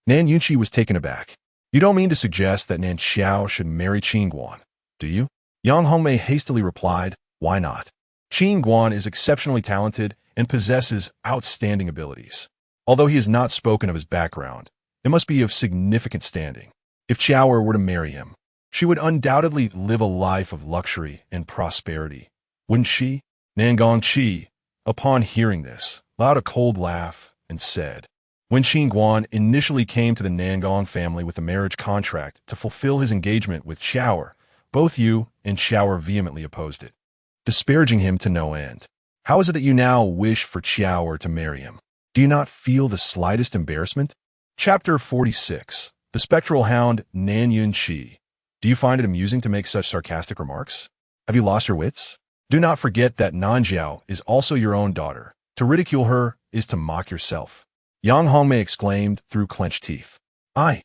Nan Yunqi was taken aback. "You don't mean to suggest that Nan Xiao should marry Qin Guan, do you?" Yang Hongmei hastily replied, "Why not? Qin Guan is exceptionally talented and possesses outstanding abilities. Although he has not spoken of his background, it must be of significant standing. If Xiaoer were to marry him, she would undoubtedly live a life of luxury and prosperity, wouldn't she?" Nan Gongqi, upon hearing this, allowed a cold laugh and said, "When Qin Guan initially came to the Nangong family with a marriage contract to fulfill his engagement with Xiaoer, both you and Xiaoer vehemently opposed it, disparaging him to no end. How is it that you now wish for Xiaoer to marry him? Do you not feel the slightest embarrassment?" Chapter 46. The Spectral Hound, Nan Yunqi. Do you find it amusing to make such sarcastic remarks? Have you lost your wits? Do not forget that Nanjiao is also your own daughter. To ridicule her is to mock yourself. Yang Hongmei exclaimed through clenched teeth. "I."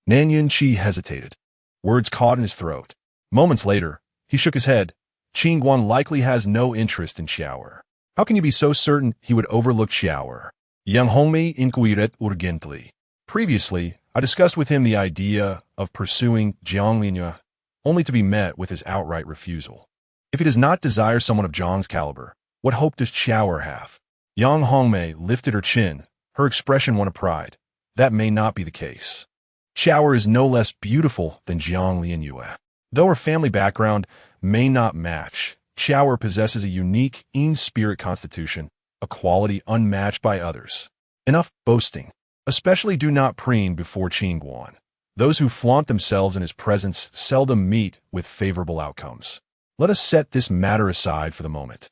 Nan Yunqi hesitated. Words caught in his throat. Moments later, he shook his head. "Qin Guan likely has no interest in Xiaoer. How can you be so certain he would overlook Xiaoer?" Yang Hongmei inquired urgently. "Previously, I discussed with him the idea of pursuing Jiang Linyue, only to be met with his outright refusal. If he does not desire someone of Zhang's caliber, what hope does Xiaoer have?" Yang Hongmei lifted her chin, her expression one of pride. "That may not be the case. Xiaoer is no less beautiful than Jiang Linyue. Though her family background may not match, Xiaoer possesses a unique, in-spirit constitution, a quality unmatched by others. Enough boasting. Especially do not preen before Qin Guan. Those who flaunt themselves in his presence seldom meet with favorable outcomes. Let us set this matter aside for the moment."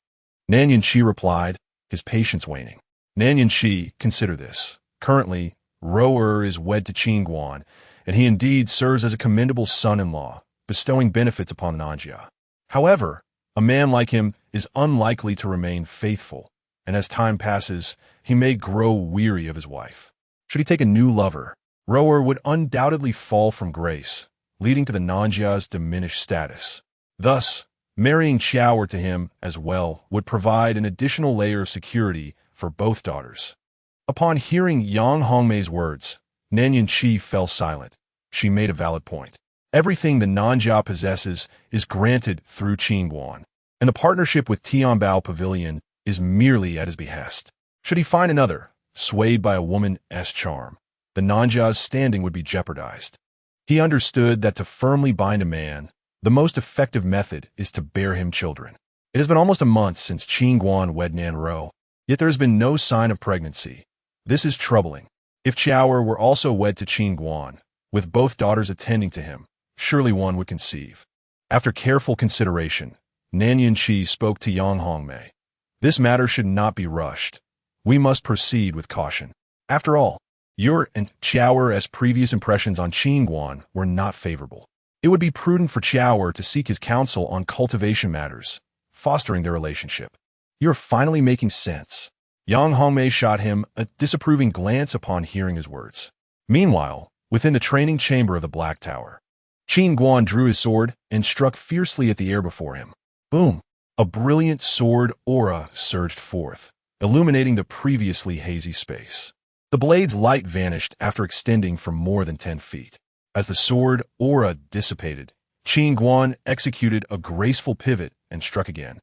Nan Yunqi replied, his patience waning. "Nan Yunqi, consider this. Currently, Roer is wed to Qin Guan, and he indeed serves as a commendable son-in-law, bestowing benefits upon Nanjia. However, a man like him is unlikely to remain faithful, and as time passes, he may grow weary of his wife. Should he take a new lover, Roer would undoubtedly fall from grace, leading to the Nanjia's diminished status. Thus, marrying Xiaoer to him as well would provide an additional layer of security for both daughters." Upon hearing Yang Hongmei's words, Nan Yunqi fell silent. She made a valid point. Everything the Nanjia possesses is granted through Qin Guan, and the partnership with Tianbao Pavilion is merely at his behest. Should he find another, swayed by a woman's charm, the Nanjia's standing would be jeopardized. He understood that to firmly bind a man, the most effective method is to bear him children. It has been almost a month since Qin Guan wed Nan Ro, yet there has been no sign of pregnancy. This is troubling. If Xiaoer were also wed to Qin Guan, with both daughters attending to him, surely one would conceive. After careful consideration, Nan Yunqi spoke to Yang Hongmei. "This matter should not be rushed. We must proceed with caution. After all, your and Xiaoer's previous impressions on Qin Guan were not favorable. It would be prudent for Xiaoer to seek his counsel on cultivation matters, fostering their relationship. You're finally making sense. Yang Hongmei shot him a disapproving glance upon hearing his words. Meanwhile, within the training chamber of the Black Tower, Qin Guan drew his sword and struck fiercely at the air before him. Boom! A brilliant sword aura surged forth, illuminating the previously hazy space. The blade's light vanished after extending for more than 10 feet. As the sword aura dissipated, Qin Guan executed a graceful pivot and struck again,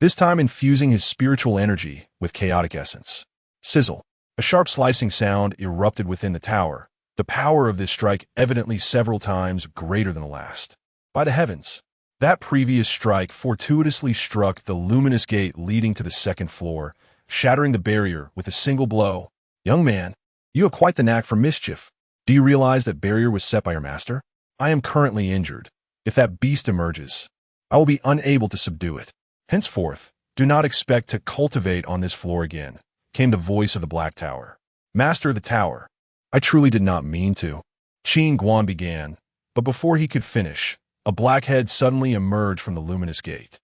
this time infusing his spiritual energy with chaotic essence. Sizzle! A sharp slicing sound erupted within the tower, the power of this strike evidently several times greater than the last. By the heavens! That previous strike fortuitously struck the luminous gate leading to the second floor, shattering the barrier with a single blow. Young man, you have quite the knack for mischief. Do you realize that barrier was set by your master? I am currently injured. If that beast emerges, I will be unable to subdue it. Henceforth, do not expect to cultivate on this floor again, came the voice of the Black Tower. Master of the tower, I truly did not mean to. Qin Guan began, but before he could finish, a black head suddenly emerged from the luminous gate.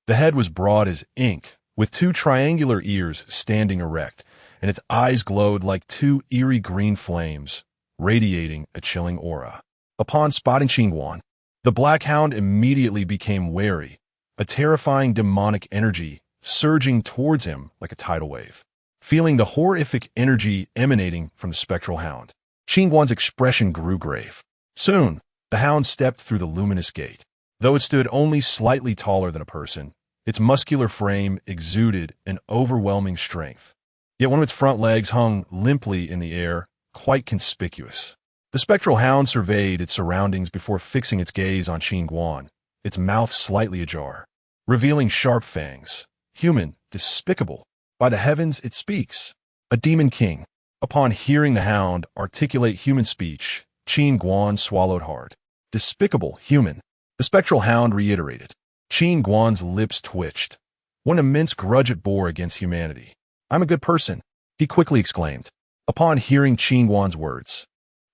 The head was broad as ink, with two triangular ears standing erect, and its eyes glowed like two eerie green flames, radiating a chilling aura. Upon spotting Qin Guan, the Black Hound immediately became wary, a terrifying demonic energy surging towards him like a tidal wave. Feeling the horrific energy emanating from the spectral hound, Qin Guan's expression grew grave. Soon, the hound stepped through the luminous gate. Though it stood only slightly taller than a person, its muscular frame exuded an overwhelming strength. Yet one of its front legs hung limply in the air, quite conspicuous. The spectral hound surveyed its surroundings before fixing its gaze on Qin Guan, its mouth slightly ajar, revealing sharp fangs. Human, despicable. By the heavens, it speaks. A demon king. Upon hearing the hound articulate human speech, Qin Guan swallowed hard. Despicable, human. The spectral hound reiterated. Qin Guan's lips twitched. What an immense grudge it bore against humanity. I'm a good person, he quickly exclaimed. Upon hearing Qin Guan's words,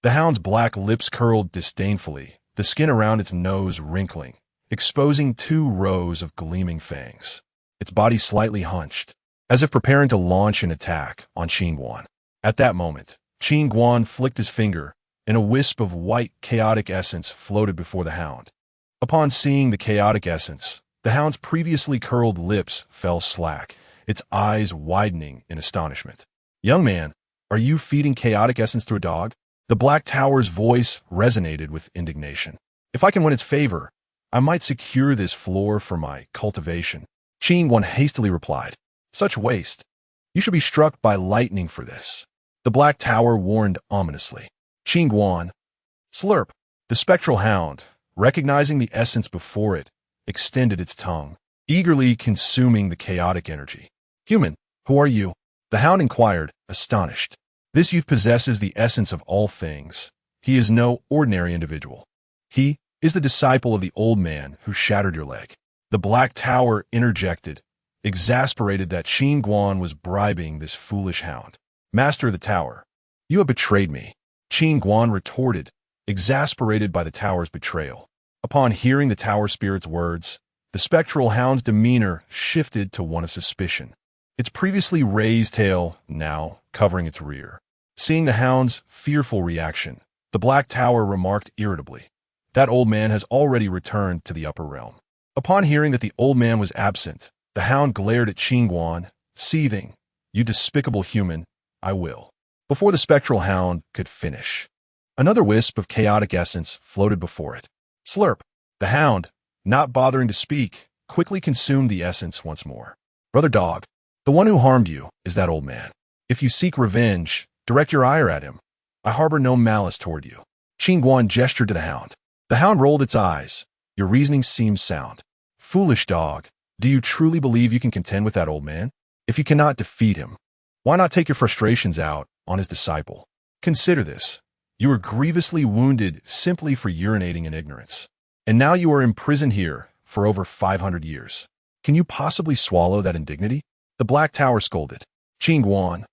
the hound's black lips curled disdainfully, the skin around its nose wrinkling, exposing 2 rows of gleaming fangs. Its body slightly hunched, as if preparing to launch an attack on Qin Guan. At that moment, Qin Guan flicked his finger, and a wisp of white chaotic essence floated before the hound. Upon seeing the chaotic essence, the hound's previously curled lips fell slack, its eyes widening in astonishment. Young man, are you feeding chaotic essence to a dog? The Black Tower's voice resonated with indignation. If I can win its favor, I might secure this floor for my cultivation. Qin Guan hastily replied. Such waste. You should be struck by lightning for this. The Black Tower warned ominously. Qin Guan. Slurp. The spectral hound, recognizing the essence before it, extended its tongue, eagerly consuming the chaotic energy. Human, who are you? The hound inquired, astonished. This youth possesses the essence of all things. He is no ordinary individual. He is the disciple of the old man who shattered your leg. The Black Tower interjected, exasperated that Qin Guan was bribing this foolish hound. Master of the tower, you have betrayed me. Qin Guan retorted, exasperated by the tower's betrayal. Upon hearing the tower spirit's words, the spectral hound's demeanor shifted to one of suspicion. Its previously raised tail now covering its rear. Seeing the hound's fearful reaction, the Black Tower remarked irritably, that old man has already returned to the upper realm. Upon hearing that the old man was absent, the hound glared at Qin Guan, seething, you despicable human, I will. Before the spectral hound could finish, another wisp of chaotic essence floated before it. Slurp. The hound, not bothering to speak, quickly consumed the essence once more. Brother dog, the one who harmed you is that old man. If you seek revenge, direct your ire at him. I harbor no malice toward you. Qin Guan gestured to the hound. The hound rolled its eyes. Your reasoning seems sound. Foolish dog, do you truly believe you can contend with that old man? If you cannot defeat him, why not take your frustrations out on his disciple? Consider this. You were grievously wounded simply for urinating in ignorance. And now you are imprisoned here for over 500 years. Can you possibly swallow that indignity? The Black Tower scolded. Qin Guan.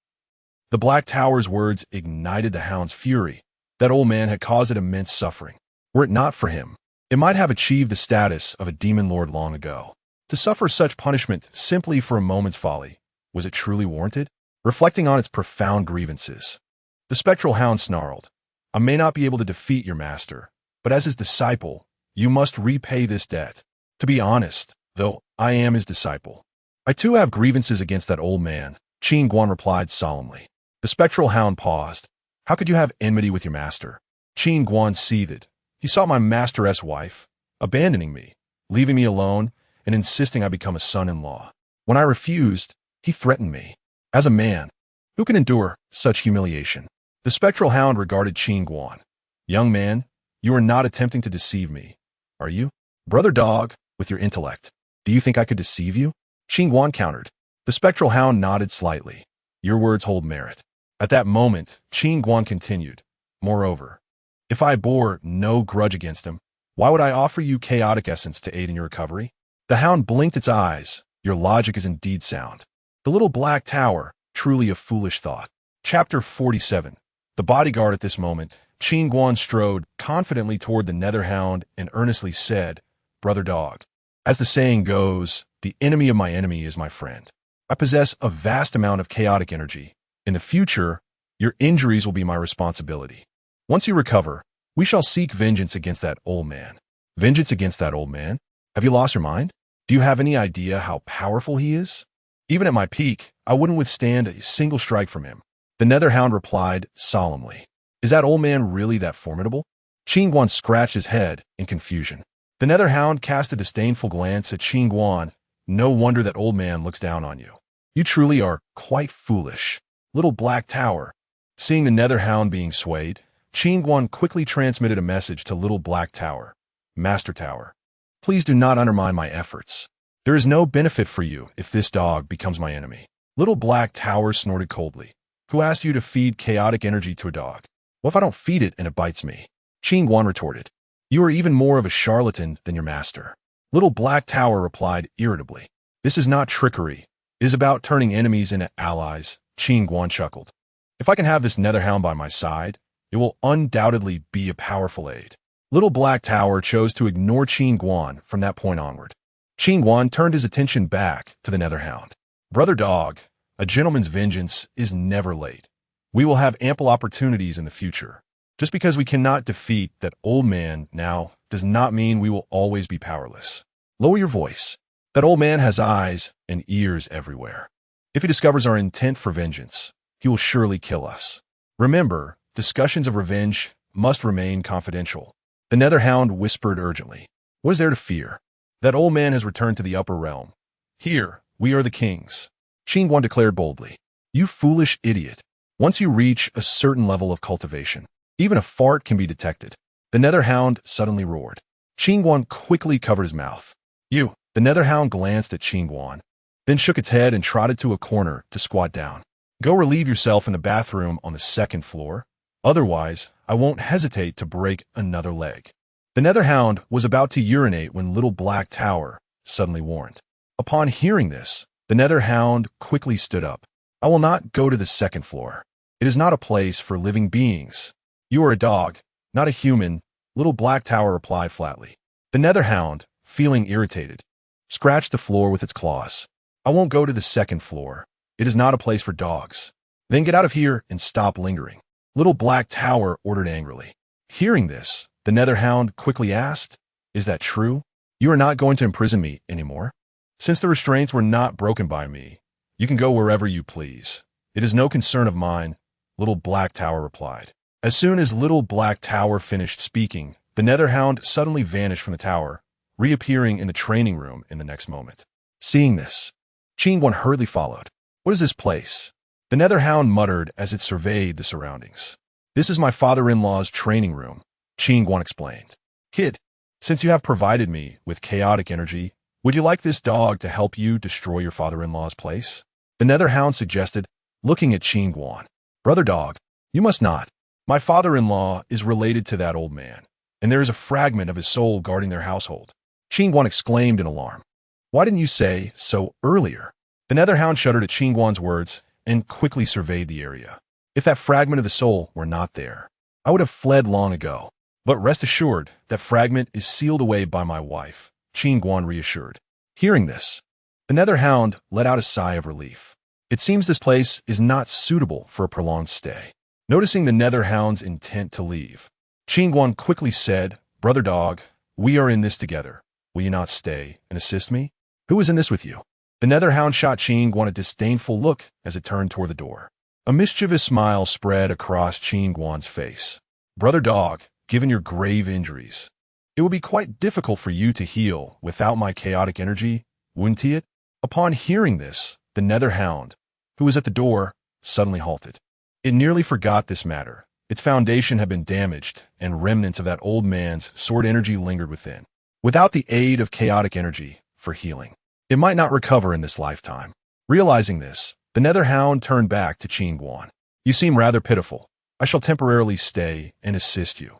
The Black Tower's words ignited the hound's fury. That old man had caused it immense suffering. Were it not for him, it might have achieved the status of a demon lord long ago. To suffer such punishment simply for a moment's folly, was it truly warranted? Reflecting on its profound grievances, the spectral hound snarled, I may not be able to defeat your master, but as his disciple, you must repay this debt. To be honest, though, I am his disciple. I too have grievances against that old man, Qin Guan replied solemnly. The spectral hound paused. How could you have enmity with your master? Qin Guan seethed. He saw my master's wife, abandoning me, leaving me alone, and insisting I become a son-in-law. When I refused, he threatened me. As a man, who can endure such humiliation? The spectral hound regarded Qin Guan. Young man, you are not attempting to deceive me, are you? Brother dog, with your intellect, do you think I could deceive you? Qin Guan countered. The spectral hound nodded slightly. Your words hold merit. At that moment, Qin Guan continued. Moreover, if I bore no grudge against him, why would I offer you chaotic essence to aid in your recovery? The hound blinked its eyes. Your logic is indeed sound. The little black tower, truly a foolish thought. Chapter 47. The bodyguard at this moment, Qin Guan strode confidently toward the nether hound and earnestly said, Brother dog, as the saying goes, the enemy of my enemy is my friend. I possess a vast amount of chaotic energy. In the future, your injuries will be my responsibility. Once you recover, we shall seek vengeance against that old man. Vengeance against that old man? Have you lost your mind? Do you have any idea how powerful he is? Even at my peak, I wouldn't withstand a single strike from him. The nether hound replied solemnly. Is that old man really that formidable? Qin Guan scratched his head in confusion. The nether hound cast a disdainful glance at Qin Guan. No wonder that old man looks down on you. You truly are quite foolish. Little black tower. Seeing the nether hound being swayed, Qin Guan quickly transmitted a message to little black tower. Master tower, please do not undermine my efforts. There is no benefit for you if this dog becomes my enemy. Little black tower snorted coldly. Who asked you to feed chaotic energy to a dog? What if I don't feed it and it bites me? Qin Guan retorted. You are even more of a charlatan than your master. Little black tower replied irritably. This is not trickery. It is about turning enemies into allies. Qin Guan chuckled. If I can have this nether hound by my side, it will undoubtedly be a powerful aid. Little black tower chose to ignore Qin Guan from that point onward. Qin Guan turned his attention back to the nether hound. Brother dog, a gentleman's vengeance is never late. We will have ample opportunities in the future. Just because we cannot defeat that old man now does not mean we will always be powerless. Lower your voice. That old man has eyes and ears everywhere. If he discovers our intent for vengeance, he will surely kill us. Remember, discussions of revenge must remain confidential. The nether hound whispered urgently. What is there to fear? That old man has returned to the upper realm. Here, we are the kings. Qin Guan declared boldly. You foolish idiot. Once you reach a certain level of cultivation, even a fart can be detected. The nether hound suddenly roared. Qin Guan quickly covered his mouth. You. The nether hound glanced at Qin Guan, then shook its head and trotted to a corner to squat down. Go relieve yourself in the bathroom on the second floor. Otherwise, I won't hesitate to break another leg. The nether hound was about to urinate when little black tower suddenly warned. Upon hearing this, the nether hound quickly stood up. I will not go to the second floor. It is not a place for living beings. You are a dog, not a human, little black tower replied flatly. The nether hound, feeling irritated, scratched the floor with its claws. I won't go to the second floor. It is not a place for dogs. Then get out of here and stop lingering. Little black tower ordered angrily. Hearing this, the nether hound quickly asked, Is that true? You are not going to imprison me anymore? Since the restraints were not broken by me, you can go wherever you please. It is no concern of mine, little black tower replied. As soon as little black tower finished speaking, the nether hound suddenly vanished from the tower, reappearing in the training room in the next moment. Seeing this, Qin Guan hurriedly followed. What is this place? The nether hound muttered as it surveyed the surroundings. This is my father-in-law's training room, Qin Guan explained. Kid, since you have provided me with chaotic energy, would you like this dog to help you destroy your father-in-law's place? The nether hound suggested, looking at Qin Guan. Brother dog, you must not. My father-in-law is related to that old man, and there is a fragment of his soul guarding their household. Qin Guan exclaimed in alarm. Why didn't you say so earlier? The nether hound shuddered at Qin Guan's words and quickly surveyed the area. If that fragment of the soul were not there, I would have fled long ago. But rest assured, that fragment is sealed away by my wife, Qin Guan reassured. Hearing this, the nether hound let out a sigh of relief. It seems this place is not suitable for a prolonged stay. Noticing the nether hound's intent to leave, Qin Guan quickly said, "Brother dog, we are in this together. Will you not stay and assist me? Who is in this with you?" The nether hound shot Qin Guan a disdainful look as it turned toward the door. A mischievous smile spread across Qin Guan's face. "Brother dog, given your grave injuries, it will be quite difficult for you to heal without my chaotic energy, wouldn't it?" Upon hearing this, the nether hound, who was at the door, suddenly halted. It nearly forgot this matter. Its foundation had been damaged, and remnants of that old man's sword energy lingered within. Without the aid of chaotic energy for healing, it might not recover in this lifetime. Realizing this, the nether hound turned back to Qin Guan. "You seem rather pitiful. I shall temporarily stay and assist you.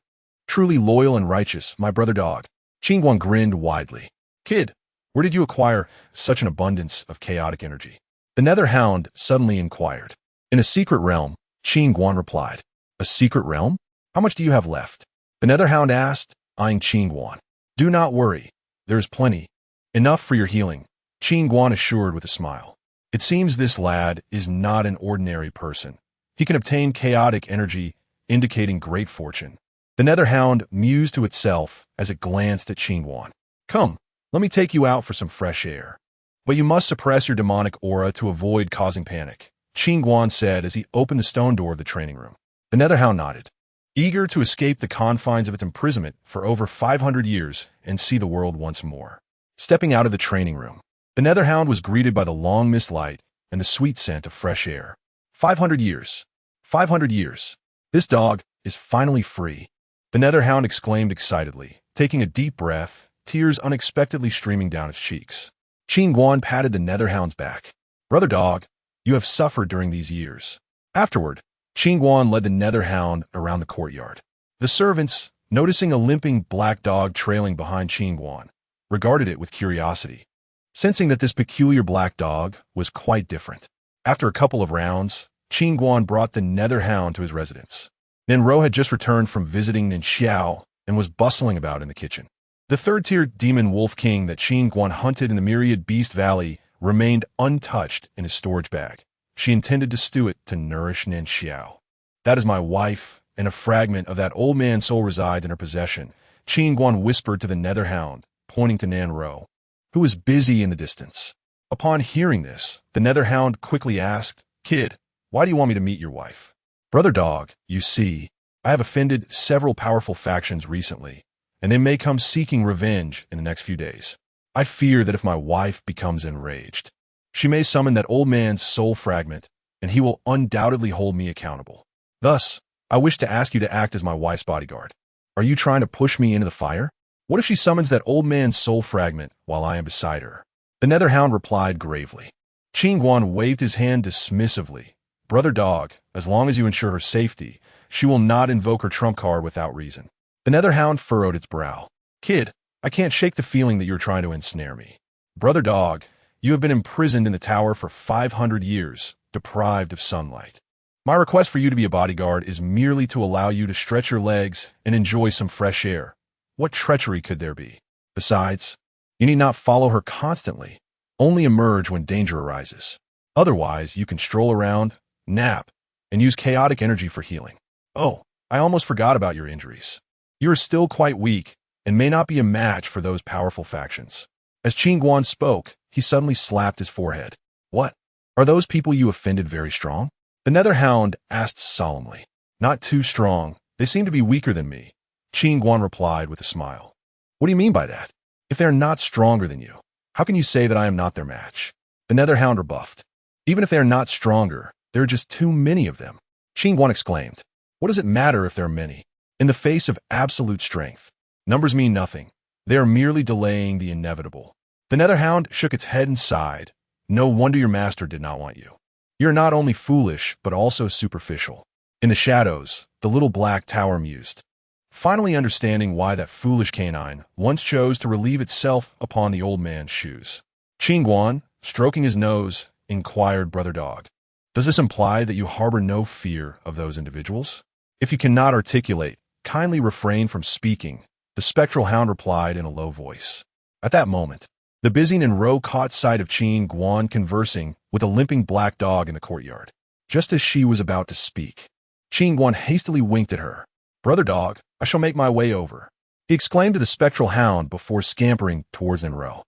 Truly loyal and righteous, my brother dog." Qin Guan grinned widely. "Kid, where did you acquire such an abundance of chaotic energy?" The nether hound suddenly inquired. "In a secret realm," Qin Guan replied. "A secret realm? How much do you have left?" The nether hound asked, eyeing Qin Guan. "Do not worry. There is plenty. Enough for your healing," Qin Guan assured with a smile. It seems this lad is not an ordinary person. He can obtain chaotic energy, indicating great fortune. The nether hound mused to itself as it glanced at Qin Guan. "Come, let me take you out for some fresh air. But you must suppress your demonic aura to avoid causing panic," Qin Guan said as he opened the stone door of the training room. The nether hound nodded, eager to escape the confines of its imprisonment for over 500 years and see the world once more. Stepping out of the training room, the nether hound was greeted by the long mist light and the sweet scent of fresh air. 500 years. 500 years. This dog is finally free. The nether hound exclaimed excitedly, taking a deep breath, tears unexpectedly streaming down its cheeks. Qin Guan patted the nether hound's back. "Brother dog, you have suffered during these years." Afterward, Qin Guan led the nether hound around the courtyard. The servants, noticing a limping black dog trailing behind Qin Guan, regarded it with curiosity, sensing that this peculiar black dog was quite different. After a couple of rounds, Qin Guan brought the nether hound to his residence. Nanro had just returned from visiting Ninxiao and was bustling about in the kitchen. The third-tier demon wolf king that Qin Guan hunted in the Myriad Beast Valley remained untouched in his storage bag. She intended to stew it to nourish Ninxiao. "That is my wife, and a fragment of that old man's soul resides in her possession," Qin Guan whispered to the nether hound, pointing to Nanro, who was busy in the distance. Upon hearing this, the nether hound quickly asked, "Kid, why do you want me to meet your wife?" "Brother dog, you see, I have offended several powerful factions recently, and they may come seeking revenge in the next few days. I fear that if my wife becomes enraged, she may summon that old man's soul fragment, and he will undoubtedly hold me accountable. Thus, I wish to ask you to act as my wife's bodyguard. Are you trying to push me into the fire? What if she summons that old man's soul fragment while I am beside her?" The nether hound replied gravely. Qin Guan waved his hand dismissively. "Brother dog, as long as you ensure her safety, she will not invoke her trump card without reason." The nether hound furrowed its brow. "Kid, I can't shake the feeling that you're trying to ensnare me. Brother dog, you have been imprisoned in the tower for 500 years, deprived of sunlight. My request for you to be a bodyguard is merely to allow you to stretch your legs and enjoy some fresh air. What treachery could there be? Besides, you need not follow her constantly. Only emerge when danger arises. Otherwise, you can stroll around, nap, and use chaotic energy for healing. Oh, I almost forgot about your injuries. You are still quite weak and may not be a match for those powerful factions." As Qin Guan spoke, he suddenly slapped his forehead. "What? Are those people you offended very strong?" The nether hound asked solemnly. "Not too strong. They seem to be weaker than me," Qin Guan replied with a smile. "What do you mean by that? If they are not stronger than you, how can you say that I am not their match?" The nether hound rebuffed. "Even if they are not stronger, there are just too many of them." Qin Guan exclaimed. "What does it matter if there are many? In the face of absolute strength, numbers mean nothing. They are merely delaying the inevitable." The nether hound shook its head and sighed. "No wonder your master did not want you. You're not only foolish, but also superficial." In the shadows, the little black tower mused, finally understanding why that foolish canine once chose to relieve itself upon the old man's shoes. Qin Guan, stroking his nose, inquired, "Brother dog, does this imply that you harbor no fear of those individuals? If you cannot articulate, kindly refrain from speaking," the spectral hound replied in a low voice. At that moment, The busy Nanro caught sight of Qin Guan conversing with a limping black dog in the courtyard. Just as she was about to speak, Qin Guan hastily winked at her. "Brother dog, I shall make my way over," he exclaimed to the spectral hound before scampering towards Nanro.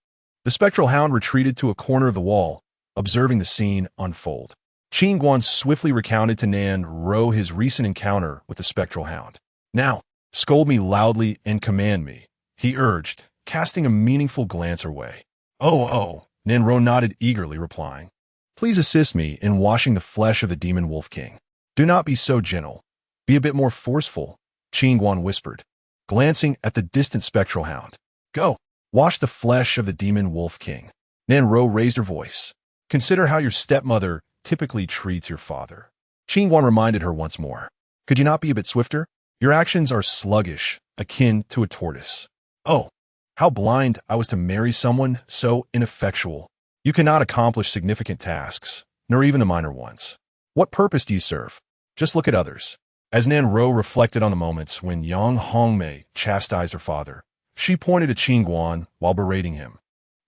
The spectral hound retreated to a corner of the wall, observing the scene unfold. Qin Guan swiftly recounted to Nanro his recent encounter with the spectral hound. "Now, scold me loudly and command me," he urged, casting a meaningful glance her way. Oh, Nanro nodded eagerly, replying, "Please assist me in washing the flesh of the demon wolf king." "Do not be so gentle. Be a bit more forceful," Qin Guan whispered, glancing at the distant spectral hound. "Go, wash the flesh of the demon wolf king." Nanro raised her voice. "Consider how your stepmother typically treats your father." Qin Guan reminded her once more. "Could you not be a bit swifter? Your actions are sluggish, akin to a tortoise." "Oh, how blind I was to marry someone so ineffectual. You cannot accomplish significant tasks, nor even the minor ones. What purpose do you serve? Just look at others." As Nanro reflected on the moments when Yang Hongmei chastised her father, she pointed at Qin Guan while berating him,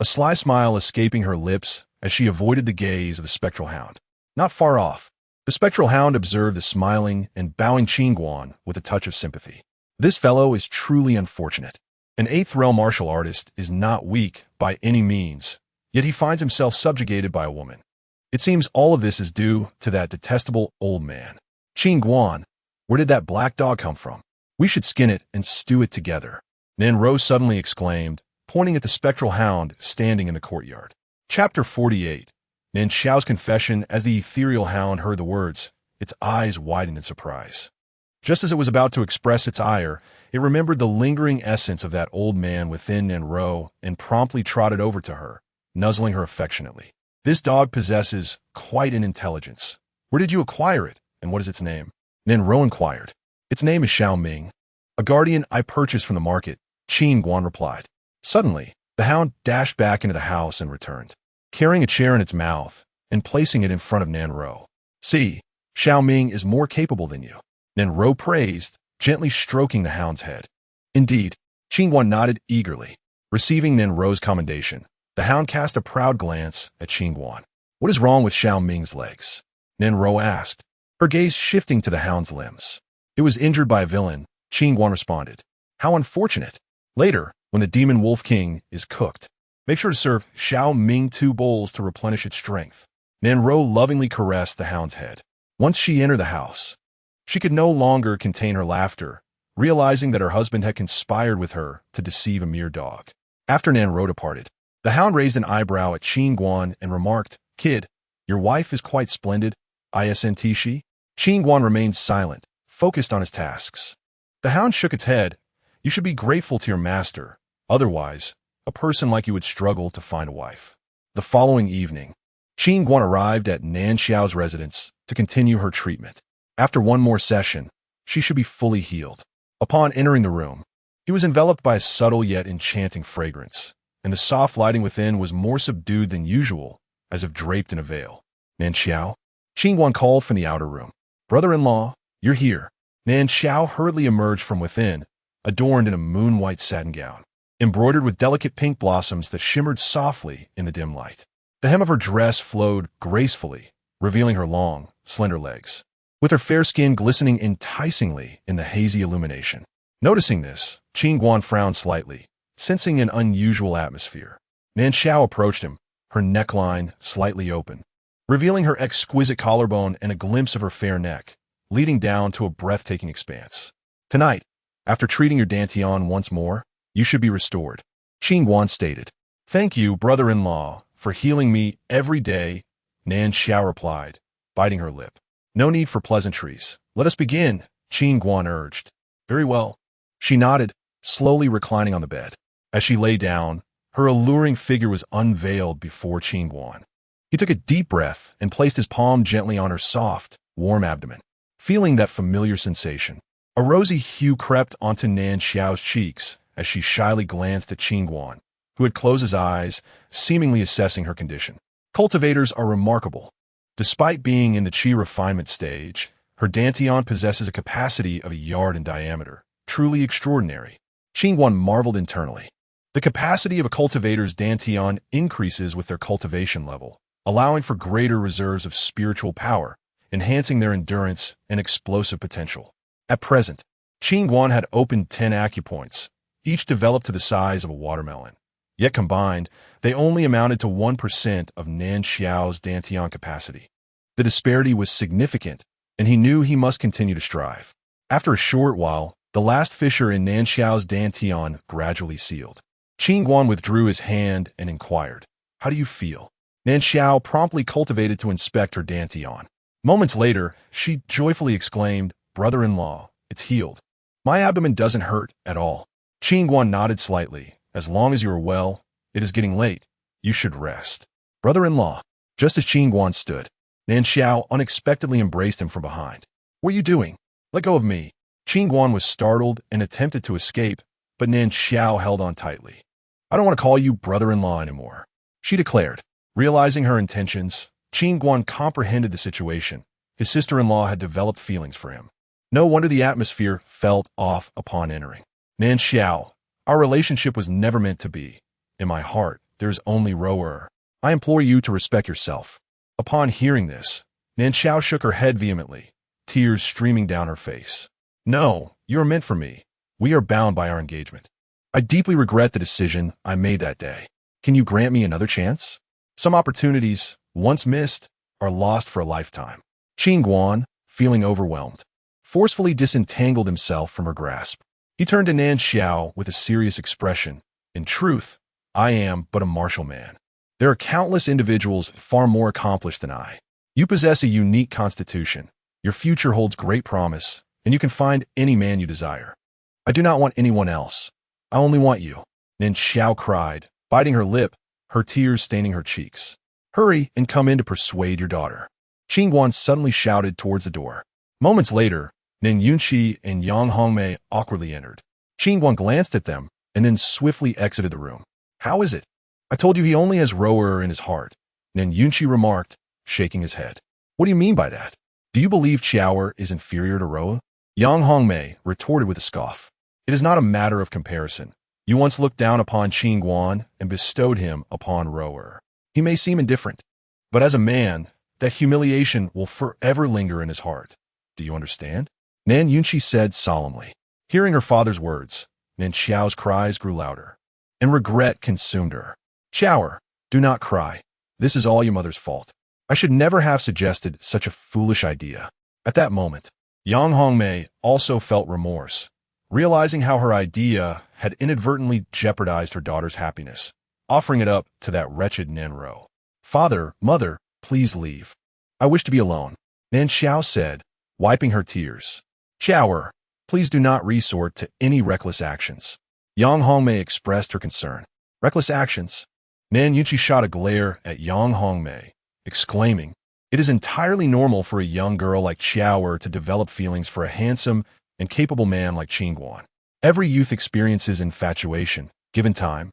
a sly smile escaping her lips as she avoided the gaze of the spectral hound. Not far off, the spectral hound observed the smiling and bowing Qin Guan with a touch of sympathy. "This fellow is truly unfortunate. An 8th realm martial artist is not weak by any means, yet he finds himself subjugated by a woman. It seems all of this is due to that detestable old man. Qin Guan, where did that black dog come from? We should skin it and stew it together," Nanro suddenly exclaimed, pointing at the spectral hound standing in the courtyard. Chapter 48. Nan Xiao's confession. As the ethereal hound heard the words, its eyes widened in surprise. Just as it was about to express its ire, it remembered the lingering essence of that old man within Nanro and promptly trotted over to her, nuzzling her affectionately. "This dog possesses quite an intelligence. Where did you acquire it, and what is its name?" Nanro inquired. "Its name is Xiao Ming. A guardian I purchased from the market," Qin Guan replied. Suddenly, the hound dashed back into the house and returned, carrying a chair in its mouth and placing it in front of Nanro. "See, Xiao Ming is more capable than you," Nanro praised, gently stroking the hound's head. "Indeed," Qin Guan nodded eagerly. Receiving Nanro's commendation, the hound cast a proud glance at Qin Guan. "What is wrong with Xiao Ming's legs?" Nanro asked, her gaze shifting to the hound's limbs. "It was injured by a villain," Qin Guan responded. "How unfortunate. Later, when the demon wolf king is cooked, make sure to serve Xiao Ming 2 bowls to replenish its strength." Nanro lovingly caressed the hound's head. Once she entered the house, she could no longer contain her laughter, realizing that her husband had conspired with her to deceive a mere dog. After Nanro departed, the hound raised an eyebrow at Qin Guan and remarked, "Kid, your wife is quite splendid, isn't she?" Qin Guan remained silent, focused on his tasks. The hound shook its head. "You should be grateful to your master. Otherwise, a person like you would struggle to find a wife." The following evening, Qin Guan arrived at Nan Xiao's residence to continue her treatment. After one more session, she should be fully healed. Upon entering the room, he was enveloped by a subtle yet enchanting fragrance, and the soft lighting within was more subdued than usual, as if draped in a veil. "Nan Xiao?" Qin Guan called from the outer room. "Brother-in-law, you're here." Nan Xiao hurriedly emerged from within, adorned in a moon-white satin gown, embroidered with delicate pink blossoms that shimmered softly in the dim light. The hem of her dress flowed gracefully, revealing her long, slender legs, with her fair skin glistening enticingly in the hazy illumination. Noticing this, Qin Guan frowned slightly, sensing an unusual atmosphere. Nan Xiao approached him, her neckline slightly open, revealing her exquisite collarbone and a glimpse of her fair neck, leading down to a breathtaking expanse. "Tonight, after treating your dantian once more, you should be restored," Qin Guan stated. "Thank you, brother-in-law, for healing me every day," Nan Xiao replied, biting her lip. "No need for pleasantries. Let us begin," Qin Guan urged. "Very well." She nodded, slowly reclining on the bed. As she lay down, her alluring figure was unveiled before Qin Guan. He took a deep breath and placed his palm gently on her soft, warm abdomen. Feeling that familiar sensation, a rosy hue crept onto Nan Xiao's cheeks as she shyly glanced at Qin Guan, who had closed his eyes, seemingly assessing her condition. Cultivators are remarkable. Despite being in the qi refinement stage, her dantian possesses a capacity of a yard in diameter, truly extraordinary. Qin Guan marveled internally. The capacity of a cultivator's dantian increases with their cultivation level, allowing for greater reserves of spiritual power, enhancing their endurance and explosive potential. At present, Qin Guan had opened 10 acupoints, each developed to the size of a watermelon. Yet combined, they only amounted to 1% of Nan Xiao's dantian capacity. The disparity was significant, and he knew he must continue to strive. After a short while, the last fissure in Nan Xiao's dantian gradually sealed. Qin Guan withdrew his hand and inquired, "How do you feel?" Nan Xiao promptly cultivated to inspect her dantian. Moments later, she joyfully exclaimed, "Brother-in-law, it's healed. My abdomen doesn't hurt at all." Qin Guan nodded slightly. "As long as you are well, it is getting late. You should rest." "Brother-in-law." Just as Qin Guan stood, Nan Xiao unexpectedly embraced him from behind. "What are you doing? Let go of me." Qin Guan was startled and attempted to escape, but Nan Xiao held on tightly. "I don't want to call you brother-in-law anymore," she declared. Realizing her intentions, Qin Guan comprehended the situation. His sister-in-law had developed feelings for him. No wonder the atmosphere felt off upon entering. "Nan Xiao, our relationship was never meant to be. In my heart, there is only Rower. I implore you to respect yourself." Upon hearing this, Nan Xiao shook her head vehemently, tears streaming down her face. "No, you are meant for me. We are bound by our engagement. I deeply regret the decision I made that day. Can you grant me another chance? Some opportunities, once missed, are lost for a lifetime." Qin Guan, feeling overwhelmed, forcefully disentangled himself from her grasp. He turned to Nan Xiao with a serious expression. "In truth, I am but a martial man. There are countless individuals far more accomplished than I. You possess a unique constitution. Your future holds great promise, and you can find any man you desire. I do not want anyone else. I only want you." Nan Xiao cried, biting her lip, her tears staining her cheeks. "Hurry and come in to persuade your daughter." Qin Guan suddenly shouted towards the door. Moments later, Nan Yunqi and Yang Hongmei awkwardly entered. Qin Guan glanced at them and then swiftly exited the room. "How is it? I told you he only has Rower in his heart," Nan Yunqi remarked, shaking his head. "What do you mean by that? Do you believe Qiaoer is inferior to Rower?" Yang Hongmei retorted with a scoff. "It is not a matter of comparison. You once looked down upon Qin Guan and bestowed him upon Rower. He may seem indifferent, but as a man, that humiliation will forever linger in his heart. Do you understand?" Nan Yunqi said solemnly. Hearing her father's words, Nan Xiao's cries grew louder, and regret consumed her. "Qiaoer, do not cry. This is all your mother's fault. I should never have suggested such a foolish idea." At that moment, Yang Hongmei also felt remorse, realizing how her idea had inadvertently jeopardized her daughter's happiness, offering it up to that wretched Nanro. "Father, mother, please leave. I wish to be alone," Nan Xiao said, wiping her tears. "Qiaoer, please do not resort to any reckless actions." Yang Hongmei expressed her concern. "Reckless actions?" Nan Yunqi shot a glare at Yang Hongmei, exclaiming, "It is entirely normal for a young girl like Qiaoer to develop feelings for a handsome and capable man like Qin Guan. Every youth experiences infatuation, given time.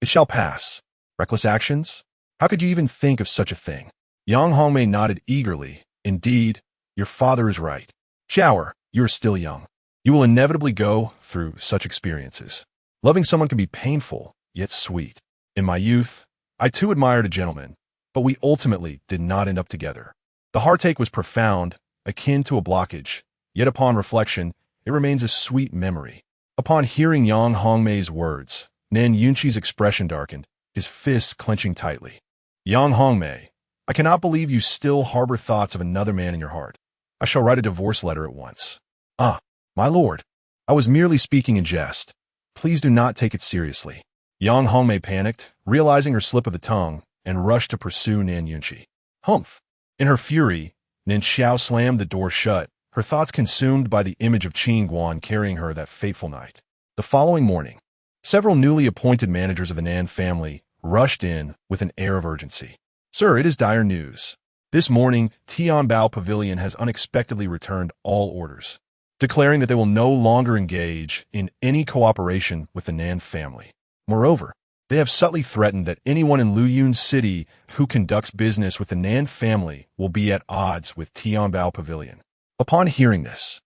It shall pass. Reckless actions? How could you even think of such a thing?" Yang Hongmei nodded eagerly. "Indeed, your father is right. Qiaoer, you are still young. You will inevitably go through such experiences. Loving someone can be painful, yet sweet. In my youth, I too admired a gentleman, but we ultimately did not end up together. The heartache was profound, akin to a blockage, yet upon reflection, it remains a sweet memory." Upon hearing Yang Hongmei's words, Nan Yunqi's expression darkened, his fists clenching tightly. "Yang Hongmei, I cannot believe you still harbor thoughts of another man in your heart. I shall write a divorce letter at once." "Ah, my lord, I was merely speaking in jest. Please do not take it seriously." Yang Hongmei panicked, realizing her slip of the tongue, and rushed to pursue Nan Yunqi. "Humph!" In her fury, Nan Xiao slammed the door shut, her thoughts consumed by the image of Qin Guan carrying her that fateful night. The following morning, several newly appointed managers of the Nan family rushed in with an air of urgency. "Sir, it is dire news. This morning, Tianbao Pavilion has unexpectedly returned all orders, declaring that they will no longer engage in any cooperation with the Nan family. Moreover, they have subtly threatened that anyone in Luyun City who conducts business with the Nan family will be at odds with Tianbao Pavilion." Upon hearing this,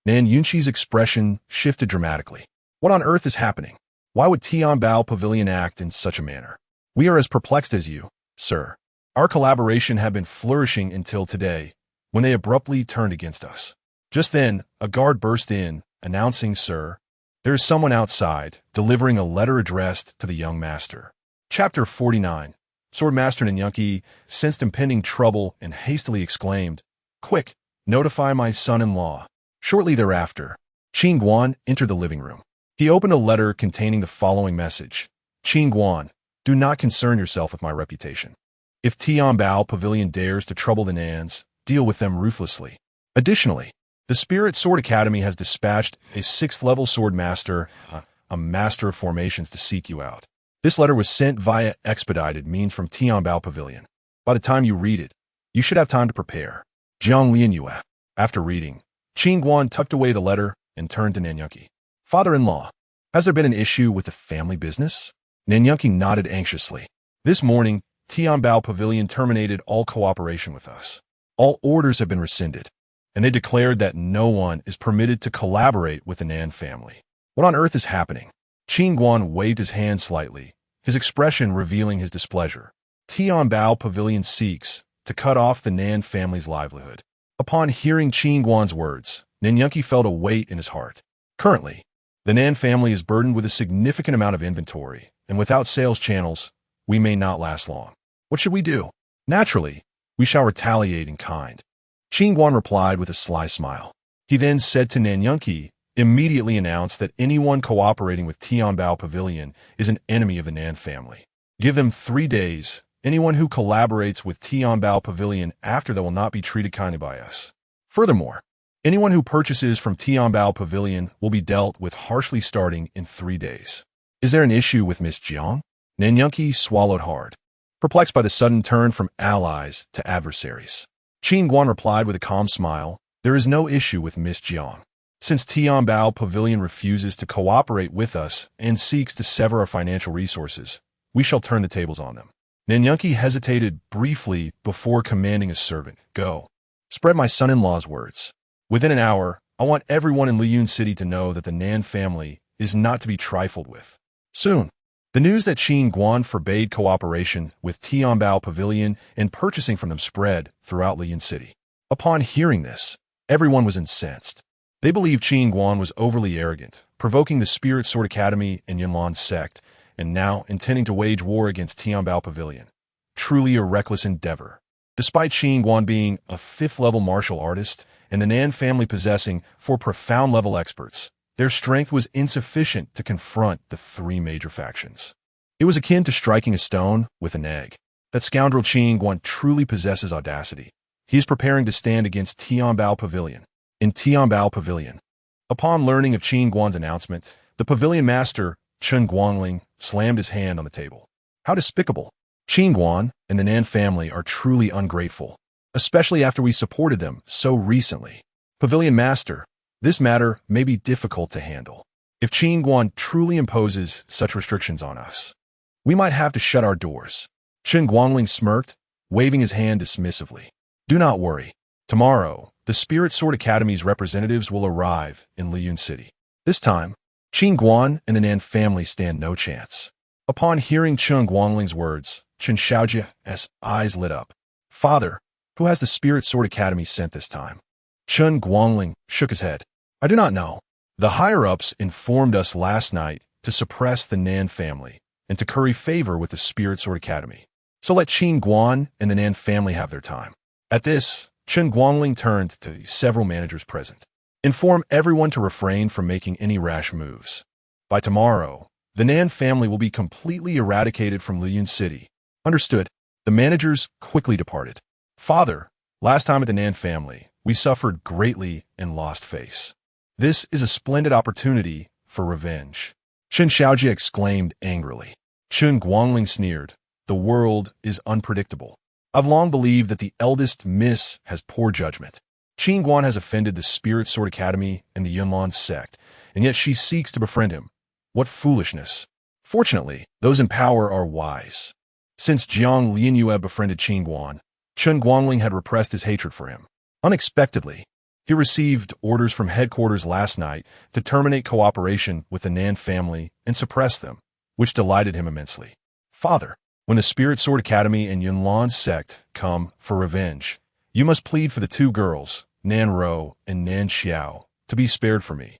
Nan Yunqi's expression shifted dramatically. "What on earth is happening?" Why would Tianbao Pavilion act in such a manner? We are as perplexed as you, sir. Our collaboration had been flourishing until today, when they abruptly turned against us. Just then, a guard burst in, announcing, "Sir, there is someone outside, delivering a letter addressed to the young master." Chapter 49. Swordmaster Nanyunki sensed impending trouble and hastily exclaimed, "Quick, notify my son-in-law." Shortly thereafter, Qin Guan entered the living room. He opened a letter containing the following message: "Qin Guan, do not concern yourself with my reputation. If Tianbao Pavilion dares to trouble the Nans, deal with them ruthlessly. Additionally, the Spirit Sword Academy has dispatched a 6th-level sword master, a master of formations, to seek you out." This letter was sent via expedited means from Tianbao Pavilion. By the time you read it, you should have time to prepare. Jiang Lianyue. After reading, Qin Guan tucked away the letter and turned to Nanyunki. "Father-in-law, has there been an issue with the family business?" Nanyunki nodded anxiously. "This morning, Tianbao Pavilion terminated all cooperation with us. All orders have been rescinded, and they declared that no one is permitted to collaborate with the Nan family. What on earth is happening?" Qin Guan waved his hand slightly, his expression revealing his displeasure. "Tianbao Pavilion seeks to cut off the Nan family's livelihood." Upon hearing Qin Guan's words, Nanyunki felt a weight in his heart. Currently, the Nan family is burdened with a significant amount of inventory, and without sales channels, we may not last long. What should we do? Naturally, we shall retaliate in kind. Qin Guan replied with a sly smile. He then said to Nanyunki, immediately announced that anyone cooperating with Tianbao Pavilion is an enemy of the Nan family. Give them 3 days. Anyone who collaborates with Tianbao Pavilion after that will not be treated kindly by us. Furthermore, anyone who purchases from Tianbao Pavilion will be dealt with harshly starting in 3 days. Is there an issue with Miss Jiang? Nanyunki swallowed hard, perplexed by the sudden turn from allies to adversaries. Qin Guan replied with a calm smile, "There is no issue with Miss Jiang. Since Tianbao Pavilion refuses to cooperate with us and seeks to sever our financial resources, we shall turn the tables on them." Nanyunki hesitated briefly before commanding his servant, "Go. Spread my son-in-law's words. Within an hour, I want everyone in Liyun City to know that the Nan family is not to be trifled with." Soon, the news that Qin Guan forbade cooperation with Tianbao Pavilion and purchasing from them spread throughout Liyun City. Upon hearing this, everyone was incensed. They believed Qin Guan was overly arrogant, provoking the Spirit Sword Academy and Yunlan sect, and now intending to wage war against Tianbao Pavilion. Truly a reckless endeavor. Despite Qin Guan being a 5th-level martial artist and the Nan family possessing 4 profound-level experts, their strength was insufficient to confront the 3 major factions. It was akin to striking a stone with an egg. That scoundrel Qin Guan truly possesses audacity. He is preparing to stand against Tianbao Pavilion. In Tianbao Pavilion, upon learning of Qin Guan's announcement, the pavilion master, Chen Guangling, slammed his hand on the table. How despicable! Qin Guan and the Nan family are truly ungrateful, especially after we supported them so recently. Pavilion master, this matter may be difficult to handle. If Qin Guan truly imposes such restrictions on us, we might have to shut our doors. Chen Guangling smirked, waving his hand dismissively. Do not worry. Tomorrow, the Spirit Sword Academy's representatives will arrive in Liyun City. This time, Qin Guan and the Nan family stand no chance. Upon hearing Chen Guangling's words, Chen Shaojia's eyes lit up. Father, who has the Spirit Sword Academy sent this time? Chen Guangling shook his head. I do not know. The higher-ups informed us last night to suppress the Nan family and to curry favor with the Spirit Sword Academy. So let Qin Guan and the Nan family have their time. At this, Chen Guangling turned to several managers present. Inform everyone to refrain from making any rash moves. By tomorrow, the Nan family will be completely eradicated from Liyun City. Understood. The managers quickly departed. Father, last time at the Nan family, we suffered greatly and lost face. This is a splendid opportunity for revenge. Chen Shaojia exclaimed angrily. Chen Guangling sneered. The world is unpredictable. I've long believed that the eldest miss has poor judgment. Qin Guan has offended the Spirit Sword Academy and the Yunlan sect, and yet she seeks to befriend him. What foolishness. Fortunately, those in power are wise. Since Jiang Lianyue befriended Qin Guan, Chen Guangling had repressed his hatred for him. Unexpectedly, He received orders from headquarters last night to terminate cooperation with the Nan family and suppress them, which delighted him immensely. Father, when the Spirit Sword Academy and Yunlan's sect come for revenge, you must plead for the two girls, Nan Ro and Nan Xiao, to be spared for me.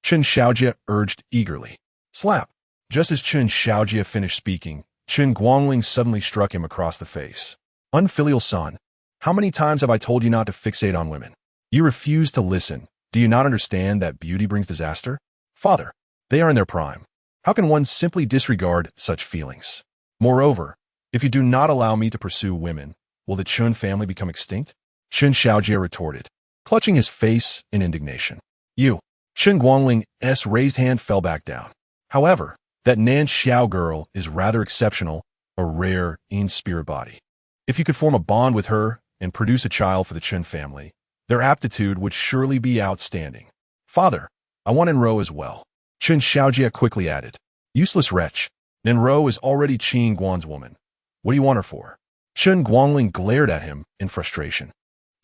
Chen Xiaojie urged eagerly. Slap! Just as Chen Xiaojie finished speaking, Qin Guan suddenly struck him across the face. Unfilial son, how many times have I told you not to fixate on women? You refuse to listen. Do you not understand that beauty brings disaster? Father, they are in their prime. How can one simply disregard such feelings? Moreover, if you do not allow me to pursue women, will the Chun family become extinct? Chen Xiaojie retorted, clutching his face in indignation. You. Qin Guanling's raised hand fell back down. However, that Nan Xiao girl is rather exceptional, a rare in spirit body. If you could form a bond with her and produce a child for the Chen family, their aptitude would surely be outstanding. Father, I want Nanro as well. Chen Xiaojie quickly added. Useless wretch. Nanro is already Qin Guan's woman. What do you want her for? Qin Guanling glared at him in frustration.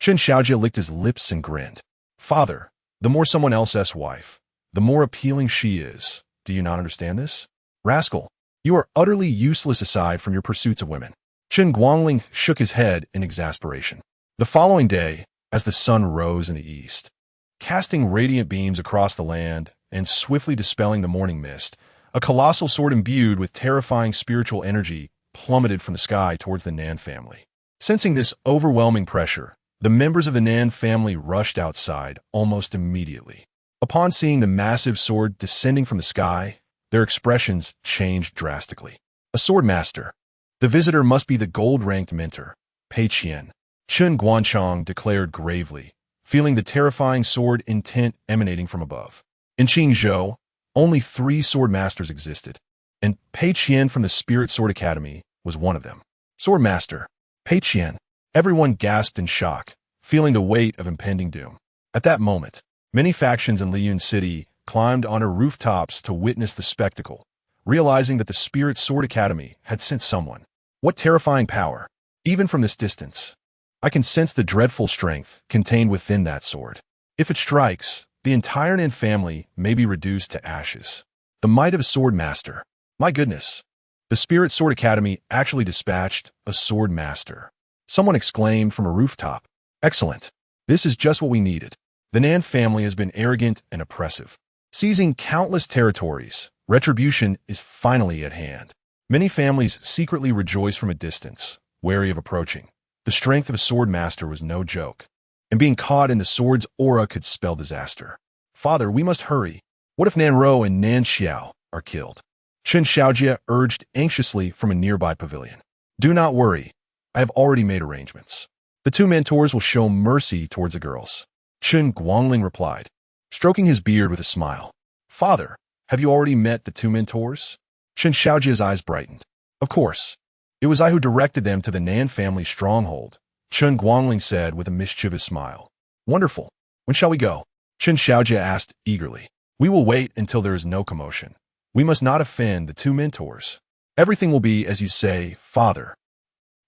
Chen Xiaojie licked his lips and grinned. Father, the more someone else's wife, the more appealing she is. Do you not understand this? Rascal, you are utterly useless aside from your pursuits of women. Qin Guanling shook his head in exasperation. The following day, as the sun rose in the east, casting radiant beams across the land and swiftly dispelling the morning mist, a colossal sword imbued with terrifying spiritual energy plummeted from the sky towards the Nan family. Sensing this overwhelming pressure, the members of the Nan family rushed outside almost immediately. Upon seeing the massive sword descending from the sky, their expressions changed drastically. A sword master. The visitor must be the gold-ranked mentor, Pei Qian. Chen Guanchong declared gravely, feeling the terrifying sword intent emanating from above. In Qingzhou, only 3 sword masters existed, and Pei Qian from the Spirit Sword Academy was one of them. Sword master, Pei Qian. Everyone gasped in shock, feeling the weight of impending doom. At that moment, many factions in Liyun City climbed onto rooftops to witness the spectacle, realizing that the Spirit Sword Academy had sent someone. What terrifying power! Even from this distance, I can sense the dreadful strength contained within that sword. If it strikes, the entire Nin family may be reduced to ashes. The might of a sword master. My goodness! The Spirit Sword Academy actually dispatched a sword master. Someone exclaimed from a rooftop. Excellent. This is just what we needed. The Nan family has been arrogant and oppressive, seizing countless territories. Retribution is finally at hand. Many families secretly rejoice from a distance, wary of approaching. The strength of a sword master was no joke, and being caught in the sword's aura could spell disaster. Father, we must hurry. What if Nanro and Nan Xiao are killed? Chen Xiaojie urged anxiously from a nearby pavilion. Do not worry. I have already made arrangements. The 2 mentors will show mercy towards the girls. Qin Guanling replied, stroking his beard with a smile. Father, have you already met the 2 mentors? Chen Xiaojie's eyes brightened. Of course. It was I who directed them to the Nan family stronghold, Qin Guanling said with a mischievous smile. Wonderful. When shall we go? Chen Xiaojie asked eagerly. We will wait until there is no commotion. We must not offend the 2 mentors. Everything will be as you say, Father.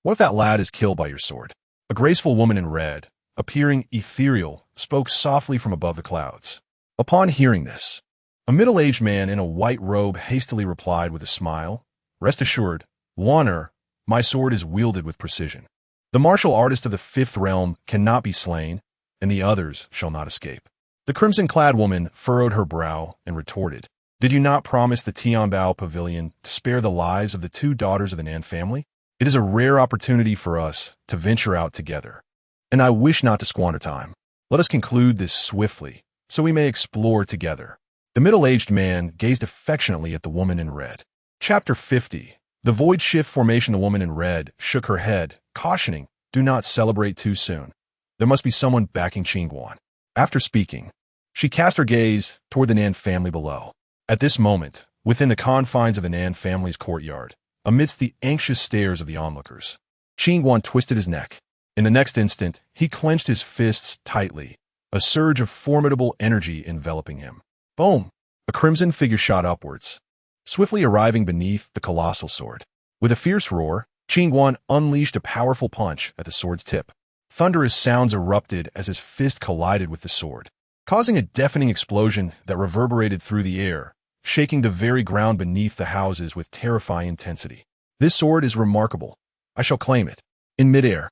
What if that lad is killed by your sword? A graceful woman in red, appearing ethereal, spoke softly from above the clouds. Upon hearing this, a middle-aged man in a white robe hastily replied with a smile, Rest assured, Wanner, my sword is wielded with precision. The martial artist of the 5th realm cannot be slain, and the others shall not escape. The crimson-clad woman furrowed her brow and retorted, Did you not promise the Tianbao pavilion to spare the lives of the 2 daughters of the Nan family? It is a rare opportunity for us to venture out together, and I wish not to squander time. Let us conclude this swiftly, so we may explore together. The middle-aged man gazed affectionately at the woman in red. Chapter 50. The void shift formation. The woman in red shook her head, cautioning, Do not celebrate too soon. There must be someone backing Qin Guan. After speaking, she cast her gaze toward the Nan family below. At this moment, within the confines of the Nan family's courtyard, amidst the anxious stares of the onlookers, Qin Guan twisted his neck. In the next instant, he clenched his fists tightly, a surge of formidable energy enveloping him. Boom! A crimson figure shot upwards, swiftly arriving beneath the colossal sword. With a fierce roar, Qin Guan unleashed a powerful punch at the sword's tip. Thunderous sounds erupted as his fist collided with the sword, causing a deafening explosion that reverberated through the air, shaking the very ground beneath the houses with terrifying intensity. This sword is remarkable. I shall claim it. In midair,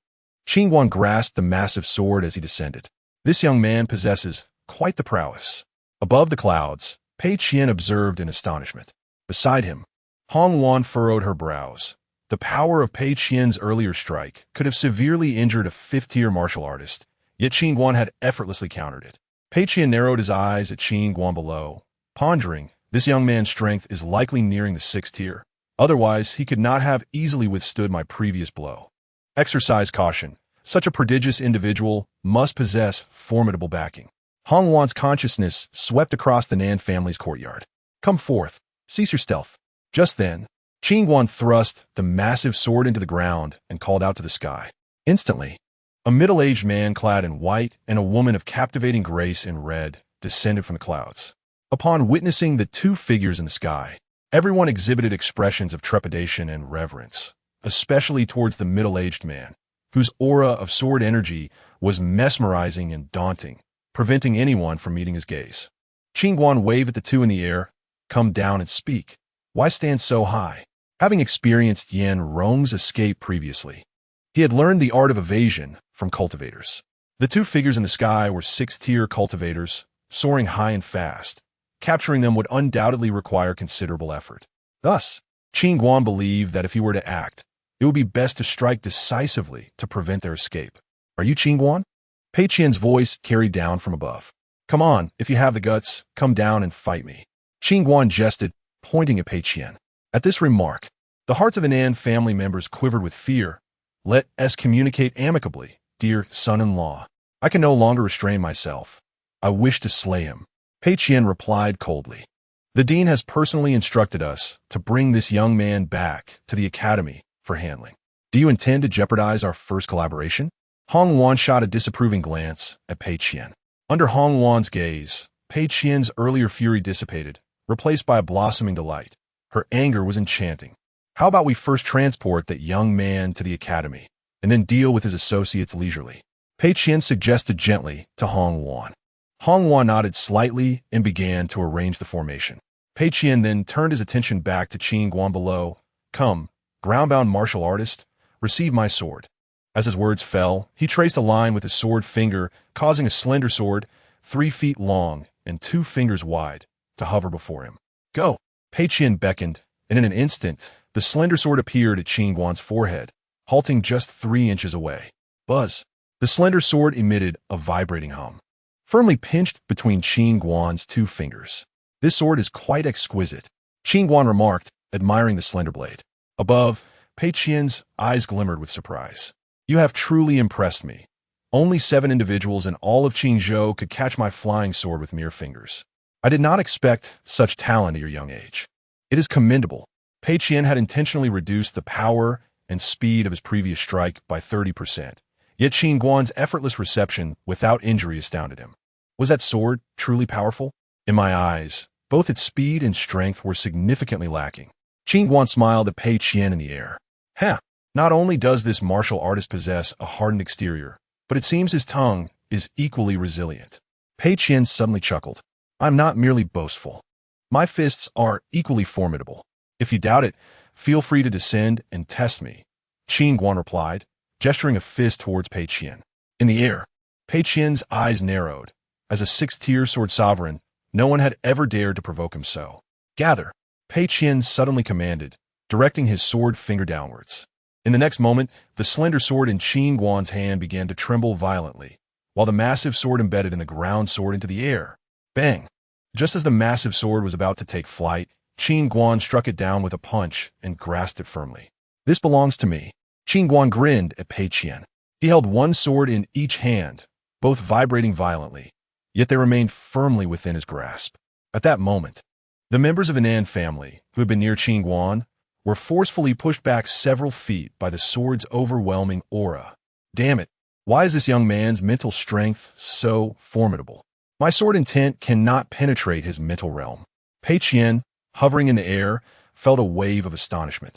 Qin Guan grasped the massive sword as he descended. This young man possesses quite the prowess. Above the clouds, Pei Qian observed in astonishment. Beside him, Hong Wan furrowed her brows. The power of Pei Qian's earlier strike could have severely injured a fifth-tier martial artist, yet Qin Guan had effortlessly countered it. Pei Qian narrowed his eyes at Qin Guan below, pondering, this young man's strength is likely nearing the sixth tier. Otherwise, he could not have easily withstood my previous blow. Exercise caution. Such a prodigious individual must possess formidable backing. Hong Wan's consciousness swept across the Nan family's courtyard. Come forth. Cease your stealth. Just then, Qin Guan thrust the massive sword into the ground and called out to the sky. Instantly, a middle-aged man clad in white and a woman of captivating grace in red descended from the clouds. Upon witnessing the two figures in the sky, everyone exhibited expressions of trepidation and reverence, especially towards the middle-aged man, whose aura of sword energy was mesmerizing and daunting, preventing anyone from meeting his gaze. Qin Guan waved at the two in the air. Come down and speak. Why stand so high? Having experienced Yan Rong's escape previously, he had learned the art of evasion from cultivators. The two figures in the sky were sixth-tier cultivators, soaring high and fast. Capturing them would undoubtedly require considerable effort. Thus, Qin Guan believed that if he were to act, it would be best to strike decisively to prevent their escape. Are you Qin Guan? Pei Qian's voice carried down from above. Come on, if you have the guts, come down and fight me. Qin Guan jested, pointing at Pei Qian. At this remark, the hearts of the Nan family members quivered with fear. Let us communicate amicably, dear son-in-law. I can no longer restrain myself. I wish to slay him. Pei Qian replied coldly. The dean has personally instructed us to bring this young man back to the academy for handling. Do you intend to jeopardize our first collaboration? Hong Wan shot a disapproving glance at Pei Qian. Under Hong Wan's gaze, Pei Qian's earlier fury dissipated, replaced by a blossoming delight. Her anger was enchanting. How about we first transport that young man to the academy, and then deal with his associates leisurely? Pei Qian suggested gently to Hong Wan. Hong Wan nodded slightly and began to arrange the formation. Pei Qian then turned his attention back to Qin Guan below. Come, ground-bound martial artist, receive my sword. As his words fell, he traced a line with his sword finger, causing a slender sword, 3 feet long and 2 fingers wide, to hover before him. Go! Pei Qian beckoned, and in an instant, the slender sword appeared at Qin Guan's forehead, halting just 3 inches away. Buzz! The slender sword emitted a vibrating hum, firmly pinched between Qin Guan's 2 fingers. This sword is quite exquisite, Qin Guan remarked, admiring the slender blade. Above, Pei Qian's eyes glimmered with surprise. You have truly impressed me. Only 7 individuals in all of Qingzhou could catch my flying sword with mere fingers. I did not expect such talent at your young age. It is commendable. Pei Qian had intentionally reduced the power and speed of his previous strike by 30%. Yet Qin Guan's effortless reception without injury astounded him. Was that sword truly powerful? In my eyes, both its speed and strength were significantly lacking. Qin Guan smiled at Pei Qian in the air. Not only does this martial artist possess a hardened exterior, but it seems his tongue is equally resilient. Pei Qian suddenly chuckled. I'm not merely boastful. My fists are equally formidable. If you doubt it, feel free to descend and test me, Qin Guan replied, gesturing a fist towards Pei Qian. In the air, Pei Qian's eyes narrowed. As a 6th-tier sword sovereign, no one had ever dared to provoke him so. Gather, Pei Qian suddenly commanded, directing his sword finger downwards. In the next moment, the slender sword in Qin Guan's hand began to tremble violently, while the massive sword embedded in the ground soared into the air. Bang! Just as the massive sword was about to take flight, Qin Guan struck it down with a punch and grasped it firmly. This belongs to me. Qin Guan grinned at Pei Qian. He held one sword in each hand, both vibrating violently, yet they remained firmly within his grasp. At that moment, the members of the Nan family, who had been near Qin Guan, were forcefully pushed back several feet by the sword's overwhelming aura. Damn it, why is this young man's mental strength so formidable? My sword intent cannot penetrate his mental realm. Pei Qian, hovering in the air, felt a wave of astonishment.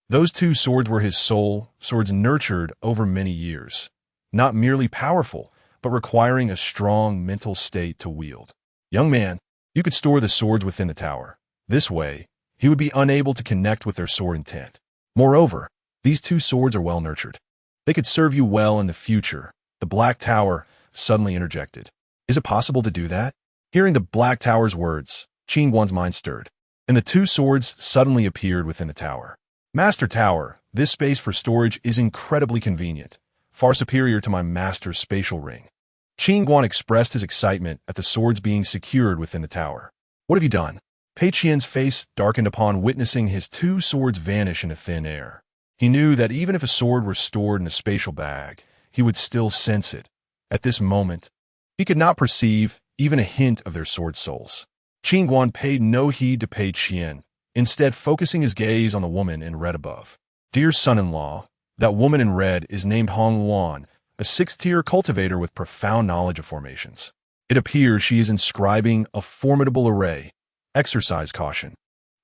Those 2 swords were his soul, swords nurtured over many years. not merely powerful, but requiring a strong mental state to wield. Young man, you could store the swords within the tower. This way, he would be unable to connect with their sword intent. Moreover, these two swords are well nurtured. They could serve you well in the future. The Black Tower suddenly interjected. Is it possible to do that? Hearing the Black Tower's words, Qin Guan's mind stirred, and the two swords suddenly appeared within the tower. Master Tower, this space for storage is incredibly convenient, far superior to my master's spatial ring. Qin Guan expressed his excitement at the swords being secured within the tower. What have you done? Pei Qian's face darkened upon witnessing his two swords vanish into thin air. He knew that even if a sword were stored in a spatial bag, he would still sense it. At this moment, he could not perceive even a hint of their sword souls. Qin Guan paid no heed to Pei Qian, instead focusing his gaze on the woman in red above. Dear son-in-law, that woman in red is named Hong Luan, a sixth-tier cultivator with profound knowledge of formations. It appears she is inscribing a formidable array. Exercise caution.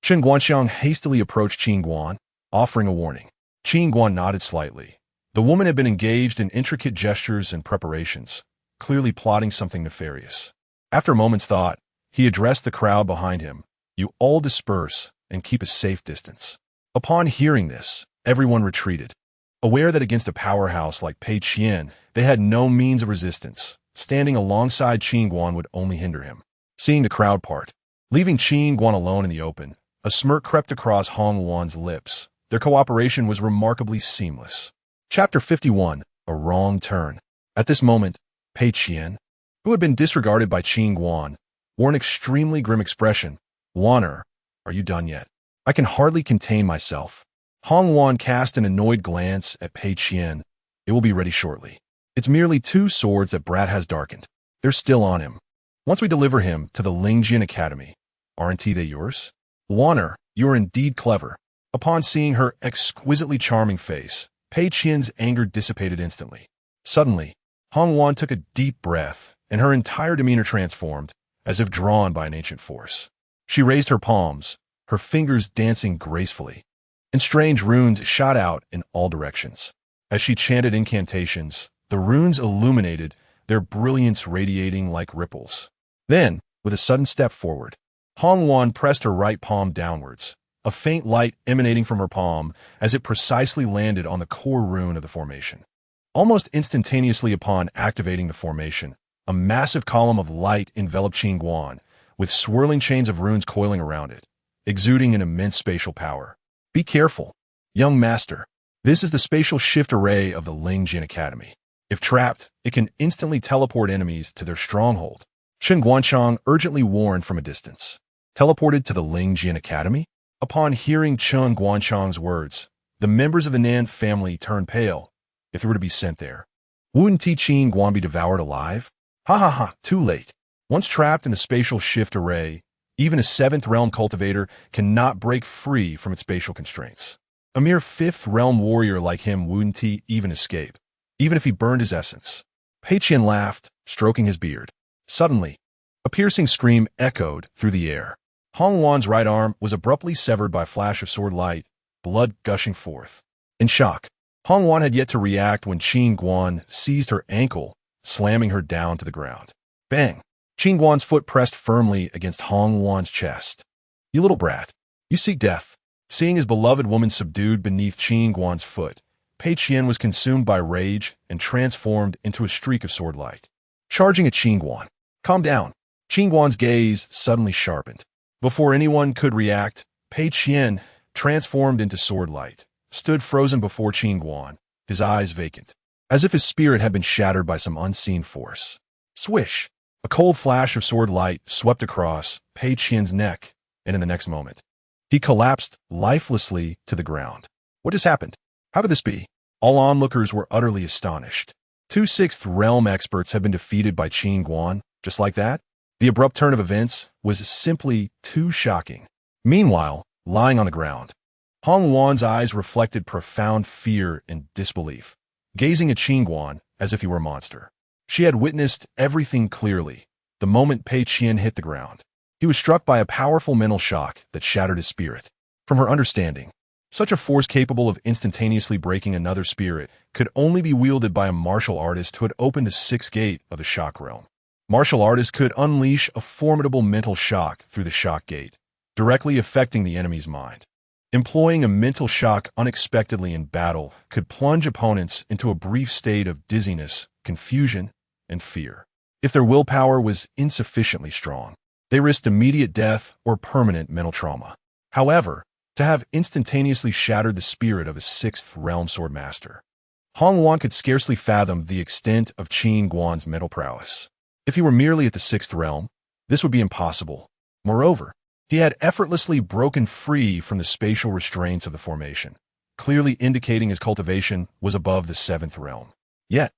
Qin Guanxiang hastily approached Qin Guan, offering a warning. Qin Guan nodded slightly. The woman had been engaged in intricate gestures and preparations, clearly plotting something nefarious. After a moment's thought, he addressed the crowd behind him. You all disperse and keep a safe distance. Upon hearing this, everyone retreated. Aware that against a powerhouse like Pei Qian, they had no means of resistance, standing alongside Qin Guan would only hinder him. Seeing the crowd part, leaving Qin Guan alone in the open, a smirk crept across Hong Luan's lips. Their cooperation was remarkably seamless. Chapter 51, A Wrong Turn. At this moment, Pei Qian, who had been disregarded by Qin Guan, wore an extremely grim expression. Luaner, are you done yet? I can hardly contain myself. Hong Luan cast an annoyed glance at Pei Qian. It will be ready shortly. It's merely two swords that Brat has darkened. They're still on him. Once we deliver him to the Lingjian Academy, aren't they yours? Luaner, you are indeed clever. Upon seeing her exquisitely charming face, Pei Qian's anger dissipated instantly. Suddenly, Hong Luan took a deep breath, and her entire demeanor transformed, as if drawn by an ancient force. She raised her palms, her fingers dancing gracefully, and strange runes shot out in all directions. As she chanted incantations, the runes illuminated, their brilliance radiating like ripples. Then, with a sudden step forward, Hong Luan pressed her right palm downwards, a faint light emanating from her palm as it precisely landed on the core rune of the formation. Almost instantaneously upon activating the formation, a massive column of light enveloped Qin Guan, with swirling chains of runes coiling around it, exuding an immense spatial power. Be careful, young master. This is the spatial shift array of the Lingjian Academy. If trapped, it can instantly teleport enemies to their stronghold. Qin Guanxiang urgently warned from a distance. Teleported to the Lingjian Academy? Upon hearing Qin Guanxiang's words, the members of the Nan family turned pale. If it were to be sent there, wouldn't Qin Guan be devoured alive? Ha ha ha, too late. Once trapped in the spatial shift array, even a 7th realm cultivator cannot break free from its spatial constraints. A mere 5th realm warrior like him wouldn't even escape, even if he burned his essence. Pei Qian laughed, stroking his beard. Suddenly, a piercing scream echoed through the air. Hong Luan's right arm was abruptly severed by a flash of sword light, blood gushing forth. In shock, Hong Luan had yet to react when Qin Guan seized her ankle, slamming her down to the ground. Bang! Qin Guan's foot pressed firmly against Hong Luan's chest. You little brat, you seek death. Seeing his beloved woman subdued beneath Qin Guan's foot, Pei Qian was consumed by rage and transformed into a streak of sword light. Charging at Qin Guan. Calm down. Qin Guan's gaze suddenly sharpened. Before anyone could react, Pei Qian, transformed into sword light, stood frozen before Qin Guan, his eyes vacant, as if his spirit had been shattered by some unseen force. Swish! A cold flash of sword light swept across Pei Qian's neck, and in the next moment, he collapsed lifelessly to the ground. What has happened? How could this be? All onlookers were utterly astonished. 2 6th realm experts had been defeated by Qin Guan, just like that? The abrupt turn of events was simply too shocking. Meanwhile, lying on the ground, Hong Luan's eyes reflected profound fear and disbelief, gazing at Qin Guan as if he were a monster. She had witnessed everything clearly, the moment Pei Qian hit the ground. He was struck by a powerful mental shock that shattered his spirit. From her understanding, Such a force capable of instantaneously breaking another spirit could only be wielded by a martial artist who had opened the sixth gate of the shock realm. Martial artists could unleash a formidable mental shock through the shock gate, directly affecting the enemy's mind. Employing a mental shock unexpectedly in battle could plunge opponents into a brief state of dizziness, confusion, and fear. If their willpower was insufficiently strong, they risked immediate death or permanent mental trauma. However, to have instantaneously shattered the spirit of a sixth realm sword master, Hong Yuan could scarcely fathom the extent of Qin Guan's mental prowess. If he were merely at the sixth realm, this would be impossible. Moreover, he had effortlessly broken free from the spatial restraints of the formation, clearly indicating his cultivation was above the seventh realm. Yet,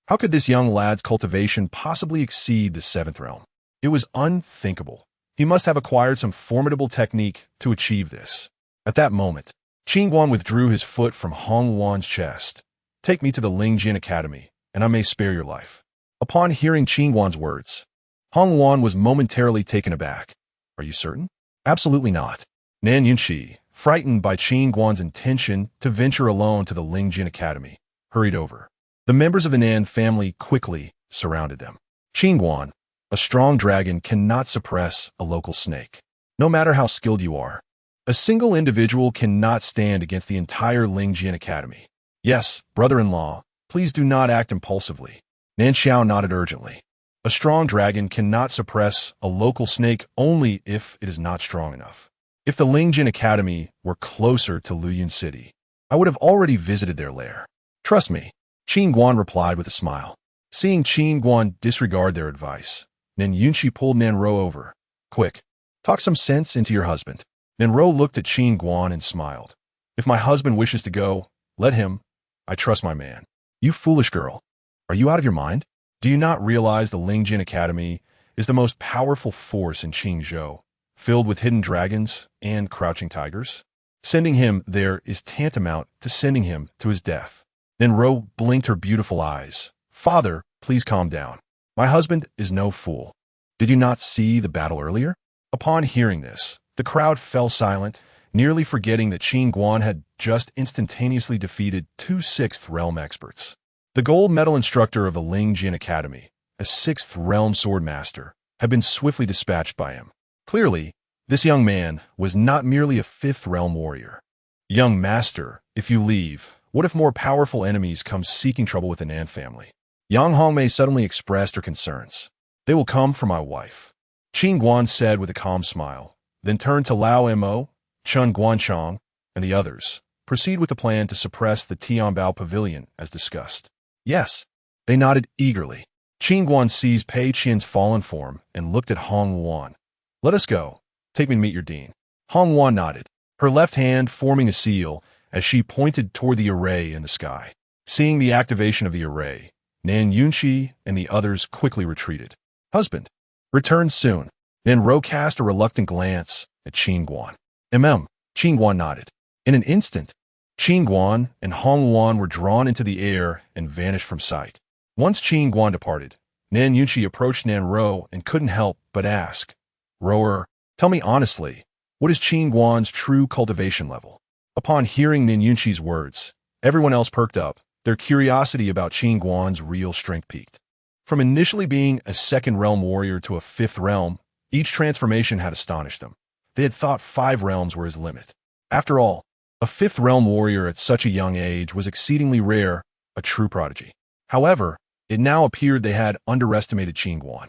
how could this young lad's cultivation possibly exceed the seventh realm? It was unthinkable. He must have acquired some formidable technique to achieve this. At that moment, Qin Guan withdrew his foot from Hong Yuan's chest. "Take me to the Lingjin Academy, and I may spare your life." Upon hearing Qin Guan's words, Hong Yuan was momentarily taken aback. "Are you certain?" "Absolutely not." Nan Yunqi, frightened by Qin Guan's intention to venture alone to the Lingjin Academy, hurried over. The members of the Nan family quickly surrounded them. "Qin Guan, a strong dragon cannot suppress a local snake. No matter how skilled you are, a single individual cannot stand against the entire Lingjin Academy. Yes, brother-in-law, please do not act impulsively." Nan Xiao nodded urgently. "A strong dragon cannot suppress a local snake only if it is not strong enough. If the Lingjin Academy were closer to Luoyun City, I would have already visited their lair. Trust me," Qin Guan replied with a smile. Seeing Qin Guan disregard their advice, Nan Yunqi pulled Nan Ro over. "Quick, talk some sense into your husband." Nan Ro looked at Qin Guan and smiled. "If my husband wishes to go, let him. I trust my man." "You foolish girl. Are you out of your mind? Do you not realize the Lingjin Academy is the most powerful force in Qingzhou, filled with hidden dragons and crouching tigers? Sending him there is tantamount to sending him to his death." Nan Ro blinked her beautiful eyes. "Father, please calm down. My husband is no fool. Did you not see the battle earlier?" Upon hearing this, the crowd fell silent, nearly forgetting that Qin Guan had just instantaneously defeated two sixth realm experts. The gold medal instructor of the Lingjin Academy, a sixth realm sword master, had been swiftly dispatched by him. Clearly, this young man was not merely a fifth realm warrior. "Young master, if you leave, what if more powerful enemies come seeking trouble with the Nan family?" Yang Hongmei suddenly expressed her concerns. "They will come for my wife," Qin Guan said with a calm smile, then turned to Lao Mo, Chun Guanchong, and the others. "Proceed with the plan to suppress the Tianbao Pavilion as discussed." "Yes." They nodded eagerly. Qin Guan seized Pei Qian's fallen form and looked at Hong Yuan. "Let us go. Take me to meet your dean." Hong Yuan nodded, her left hand forming a seal as she pointed toward the array in the sky. Seeing the activation of the array, Nan Yunqi and the others quickly retreated. "Husband, return soon." Nan Ro cast a reluctant glance at Qin Guan. Qin Guan nodded. In an instant, Qin Guan and Hong Yuan were drawn into the air and vanished from sight. Once Qin Guan departed, Nan Yunqi approached Nan Ro and couldn't help but ask, "Rower, tell me honestly, what is Qin Guan's true cultivation level?" Upon hearing Nan Yunqi's words, everyone else perked up, their curiosity about Qin Guan's real strength peaked. From initially being a second realm warrior to a fifth realm, each transformation had astonished them. They had thought 5 realms were his limit. After all, a fifth realm warrior at such a young age was exceedingly rare, a true prodigy. However, it now appeared they had underestimated Qin Guan.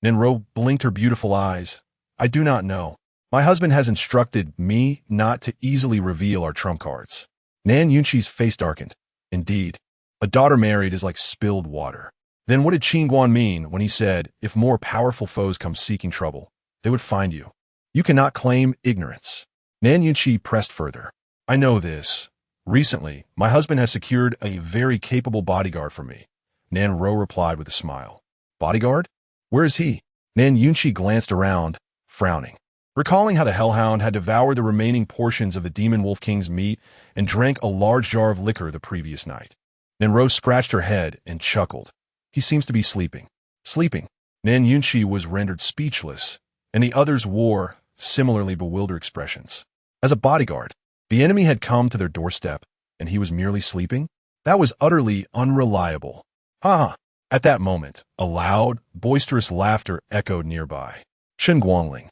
Nan Ro blinked her beautiful eyes. "I do not know. My husband has instructed me not to easily reveal our trump cards." Nan Yunqi's face darkened. Indeed, a daughter married is like spilled water. Then what did Qin Guan mean when he said, "If more powerful foes come seeking trouble, they would find you"? You cannot claim ignorance. Nan Yunqi pressed further. "I know this. Recently, my husband has secured a very capable bodyguard for me." Nan Ro replied with a smile. "Bodyguard? Where is he?" Nan Yunqi glanced around, frowning. Recalling how the Hellhound had devoured the remaining portions of the Demon Wolf King's meat and drank a large jar of liquor the previous night, Nan Ro scratched her head and chuckled. "He seems to be sleeping." Sleeping? Nan Yunqi was rendered speechless, and the others wore similarly bewildered expressions. As a bodyguard, The enemy had come to their doorstep, and he was merely sleeping? That was utterly unreliable. Ha! At that moment, a loud, boisterous laughter echoed nearby. Qin Guan,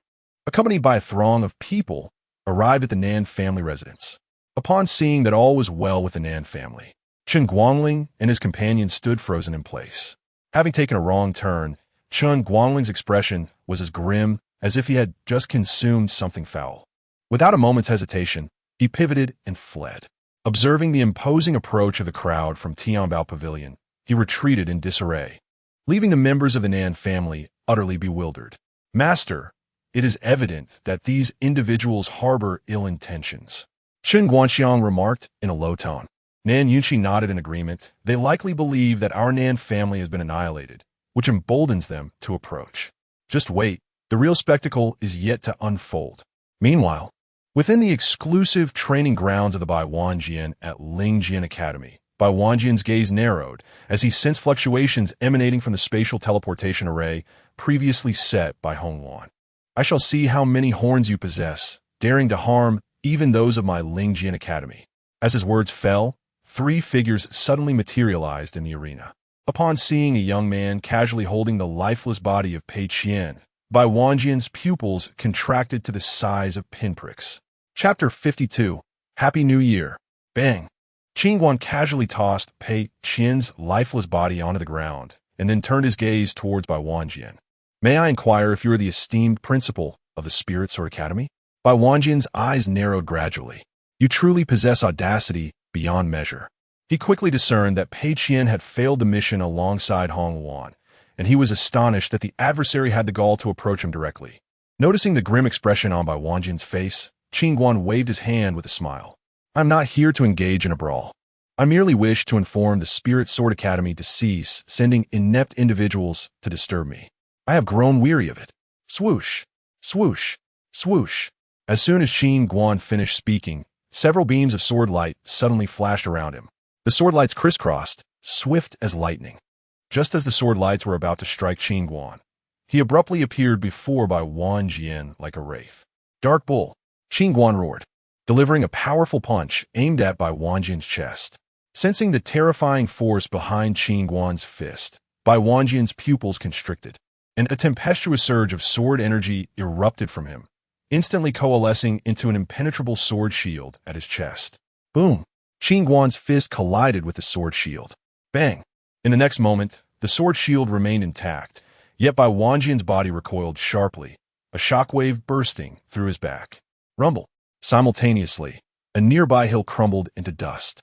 accompanied by a throng of people, arrived at the Nan family residence. Upon seeing that all was well with the Nan family, Qin Guan and his companion stood frozen in place. Having taken a wrong turn, Qin Guanling's expression was as grim as if he had just consumed something foul. Without a moment's hesitation, he pivoted and fled. Observing the imposing approach of the crowd from Tianbao Pavilion, he retreated in disarray, leaving the members of the Nan family utterly bewildered. Master, it is evident that these individuals harbor ill intentions, Qin Guanxiang remarked in a low tone. Nan Yunqi nodded in agreement. They likely believe that our Nan family has been annihilated, which emboldens them to approach. Just wait, the real spectacle is yet to unfold. Meanwhile, within the exclusive training grounds of the Bai Wanjian at Lingjian Academy, Bai Wanjian's gaze narrowed as he sensed fluctuations emanating from the spatial teleportation array previously set by Hongwan. I shall see how many horns you possess, daring to harm even those of my Lingjian Academy. As his words fell, 3 figures suddenly materialized in the arena. Upon seeing a young man casually holding the lifeless body of Pei Qian, Bai Wanjian's pupils contracted to the size of pinpricks. Chapter 52. Happy New Year. Bang! Qin Guan casually tossed Pei Qian's lifeless body onto the ground, and then turned his gaze towards Bai Wanjian. May I inquire if you are the esteemed principal of the Spirit Sword Academy? Bai Wanjian's eyes narrowed gradually. You truly possess audacity beyond measure. He quickly discerned that Pei Qian had failed the mission alongside Hongwan, and he was astonished that the adversary had the gall to approach him directly. Noticing the grim expression on Bai Wanjian's face, Qin Guan waved his hand with a smile. I'm not here to engage in a brawl. I merely wish to inform the Spirit Sword Academy to cease sending inept individuals to disturb me. I have grown weary of it. Swoosh, swoosh, swoosh. As soon as Qin Guan finished speaking, several beams of sword light suddenly flashed around him. The sword lights crisscrossed, swift as lightning. Just as the sword lights were about to strike Qin Guan, he abruptly appeared before Bai Wanjian like a wraith. Dark Bull, Qin Guan roared, delivering a powerful punch aimed at Bai Wanjian's chest. Sensing the terrifying force behind Qin Guan's fist, Bai Wanjian's pupils constricted, and a tempestuous surge of sword energy erupted from him, instantly coalescing into an impenetrable sword shield at his chest. Boom! Qin Guan's fist collided with the sword shield. Bang! In the next moment, the sword shield remained intact, yet Bai Wanjian's body recoiled sharply, a shockwave bursting through his back. Rumble! Simultaneously, a nearby hill crumbled into dust.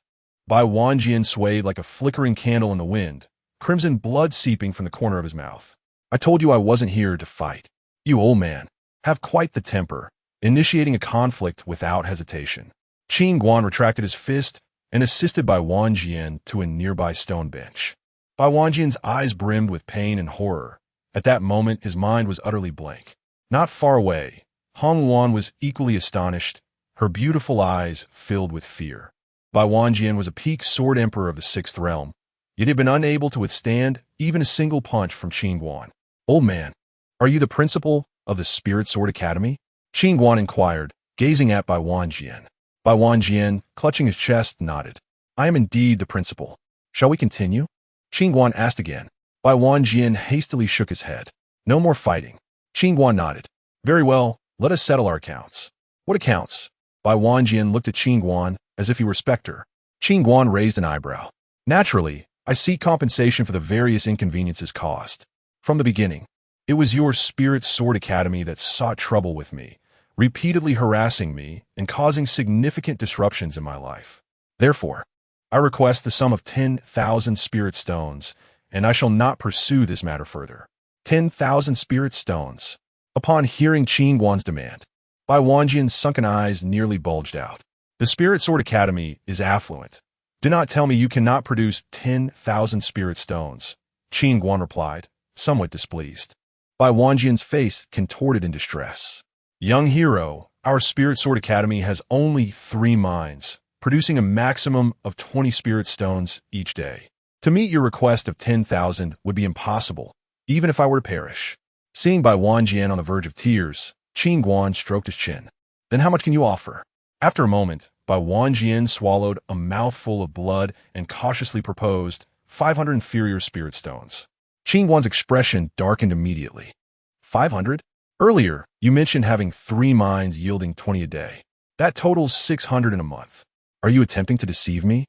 Bai Wanjian swayed like a flickering candle in the wind, crimson blood seeping from the corner of his mouth. I told you I wasn't here to fight. You old man have quite the temper, initiating a conflict without hesitation. Qin Guan retracted his fist and assisted Bai Wanjian to a nearby stone bench. Bai Wanjian's eyes brimmed with pain and horror. At that moment, his mind was utterly blank. Not far away, Hong Luan was equally astonished, her beautiful eyes filled with fear. Bai Wanjian was a peak sword emperor of the 6th realm, yet he had been unable to withstand even a single punch from Qin Guan. Old man, are you the principal of the Spirit Sword Academy? Qin Guan inquired, gazing at Bai Wanjian. Bai Wanjian, clutching his chest, nodded. I am indeed the principal. Shall we continue? Qin Guan asked again. Bai Wanjian hastily shook his head. No more fighting. Qin Guan nodded. Very well, let us settle our accounts. What accounts? Bai Wanjian looked at Qin Guan as if he were specter. Qin Guan raised an eyebrow. Naturally, I seek compensation for the various inconveniences caused. From the beginning, it was your Spirit Sword Academy that sought trouble with me, repeatedly harassing me and causing significant disruptions in my life. Therefore, I request the sum of 10,000 spirit stones, and I shall not pursue this matter further. 10,000 spirit stones. Upon hearing Qin Guan's demand, Bai Wanjian's sunken eyes nearly bulged out. The Spirit Sword Academy is affluent. Do not tell me you cannot produce 10,000 spirit stones, Qin Guan replied, somewhat displeased. Bai Wanjian's face contorted in distress. Young hero, our Spirit Sword Academy has only 3 mines, producing a maximum of 20 spirit stones each day. To meet your request of 10,000 would be impossible, even if I were to perish. Seeing Bai Wanjian on the verge of tears, Qin Guan stroked his chin. Then how much can you offer? After a moment, Bai Wanjian swallowed a mouthful of blood and cautiously proposed 500 inferior spirit stones. Qin Guan's expression darkened immediately. 500? Earlier, you mentioned having 3 mines yielding 20 a day. That totals 600 in a month. Are you attempting to deceive me?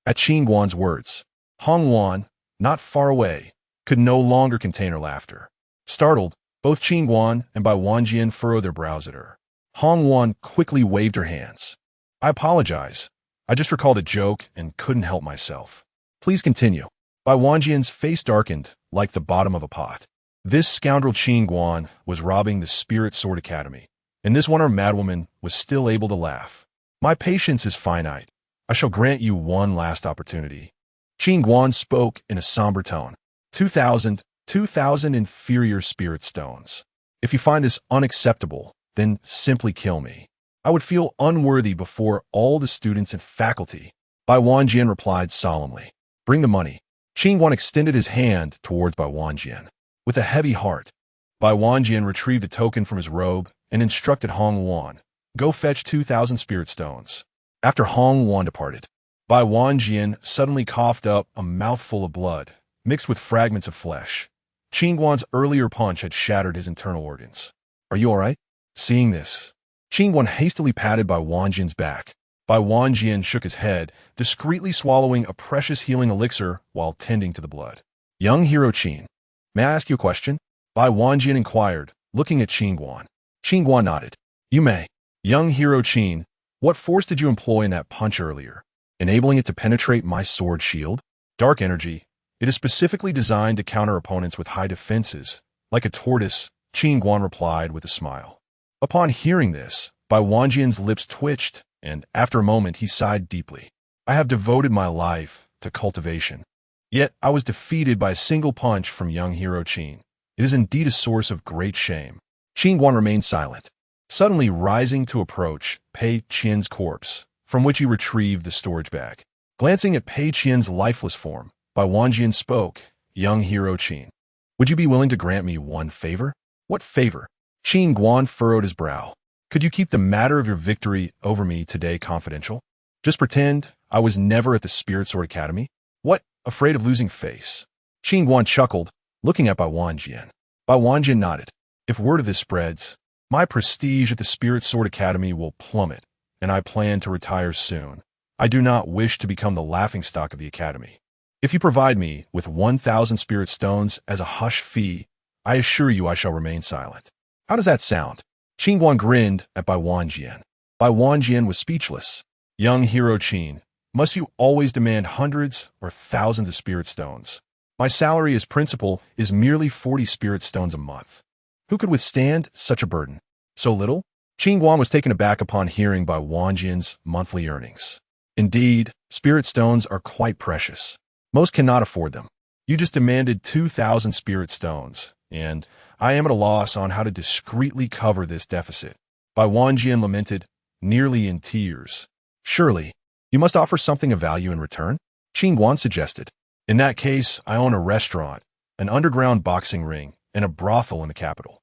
At Qin Guan's words, Hong Wan, not far away, could no longer contain her laughter. Startled, both Qin Guan and Bai Wanjian furrowed their brows at her. Hong Wan quickly waved her hands. I apologize. I just recalled a joke and couldn't help myself. Please continue. Bai Wanjian's face darkened like the bottom of a pot. This scoundrel Qin Guan was robbing the Spirit Sword Academy, and this one-armed madwoman was still able to laugh. My patience is finite. I shall grant you one last opportunity. Qin Guan spoke in a somber tone. 2,000 inferior spirit stones. If you find this unacceptable, then simply kill me. I would feel unworthy before all the students and faculty. Bai Wanjian replied solemnly. Bring the money. Qin Guan extended his hand towards Bai Wanjian. With a heavy heart, Bai Wanjian retrieved a token from his robe and instructed Hong Wan, go fetch 2,000 spirit stones. After Hong Wan departed, Bai Wanjian suddenly coughed up a mouthful of blood, mixed with fragments of flesh. Qin Guan's earlier punch had shattered his internal organs. Are you all right? Seeing this, Qin Guan hastily patted Bai Wanjian's back. Bai Wanjian shook his head, discreetly swallowing a precious healing elixir while tending to the blood. Young hero Qin, may I ask you a question? Bai Wanjian inquired, looking at Qin Guan. Qin Guan nodded. You may. Young hero Qin, what force did you employ in that punch earlier, enabling it to penetrate my sword shield? Dark energy. It is specifically designed to counter opponents with high defenses. Like a tortoise, Qin Guan replied with a smile. Upon hearing this, Bai Wanjian's lips twitched, and after a moment he sighed deeply. I have devoted my life to cultivation. Yet I was defeated by a single punch from young hero Qin. It is indeed a source of great shame. Qin Guan remained silent, suddenly rising to approach Pei Qian's corpse, from which he retrieved the storage bag. Glancing at Pei Qian's lifeless form, Bai Wanjian spoke, young hero Qin. Would you be willing to grant me one favor? What favor? Qin Guan furrowed his brow. Could you keep the matter of your victory over me today confidential? Just pretend I was never at the Spirit Sword Academy? What? Afraid of losing face? Qin Guan chuckled, looking at Bai Wanjian. Bai Wanjian nodded. If word of this spreads, my prestige at the Spirit Sword Academy will plummet, and I plan to retire soon. I do not wish to become the laughingstock of the Academy. If you provide me with 1,000 spirit stones as a hush fee, I assure you I shall remain silent. How does that sound? Qin Guan grinned at Bai Wanjian. Bai Wanjian was speechless. Young hero Qin, must you always demand hundreds or thousands of spirit stones? My salary as principal is merely 40 spirit stones a month. Who could withstand such a burden? So little? Qin Guan was taken aback upon hearing Bai Wanjian's monthly earnings. Indeed, spirit stones are quite precious. Most cannot afford them. You just demanded 2,000 spirit stones, and I am at a loss on how to discreetly cover this deficit. Bai Wanjian lamented, nearly in tears. Surely, you must offer something of value in return? Qin Guan suggested. In that case, I own a restaurant, an underground boxing ring, and a brothel in the capital,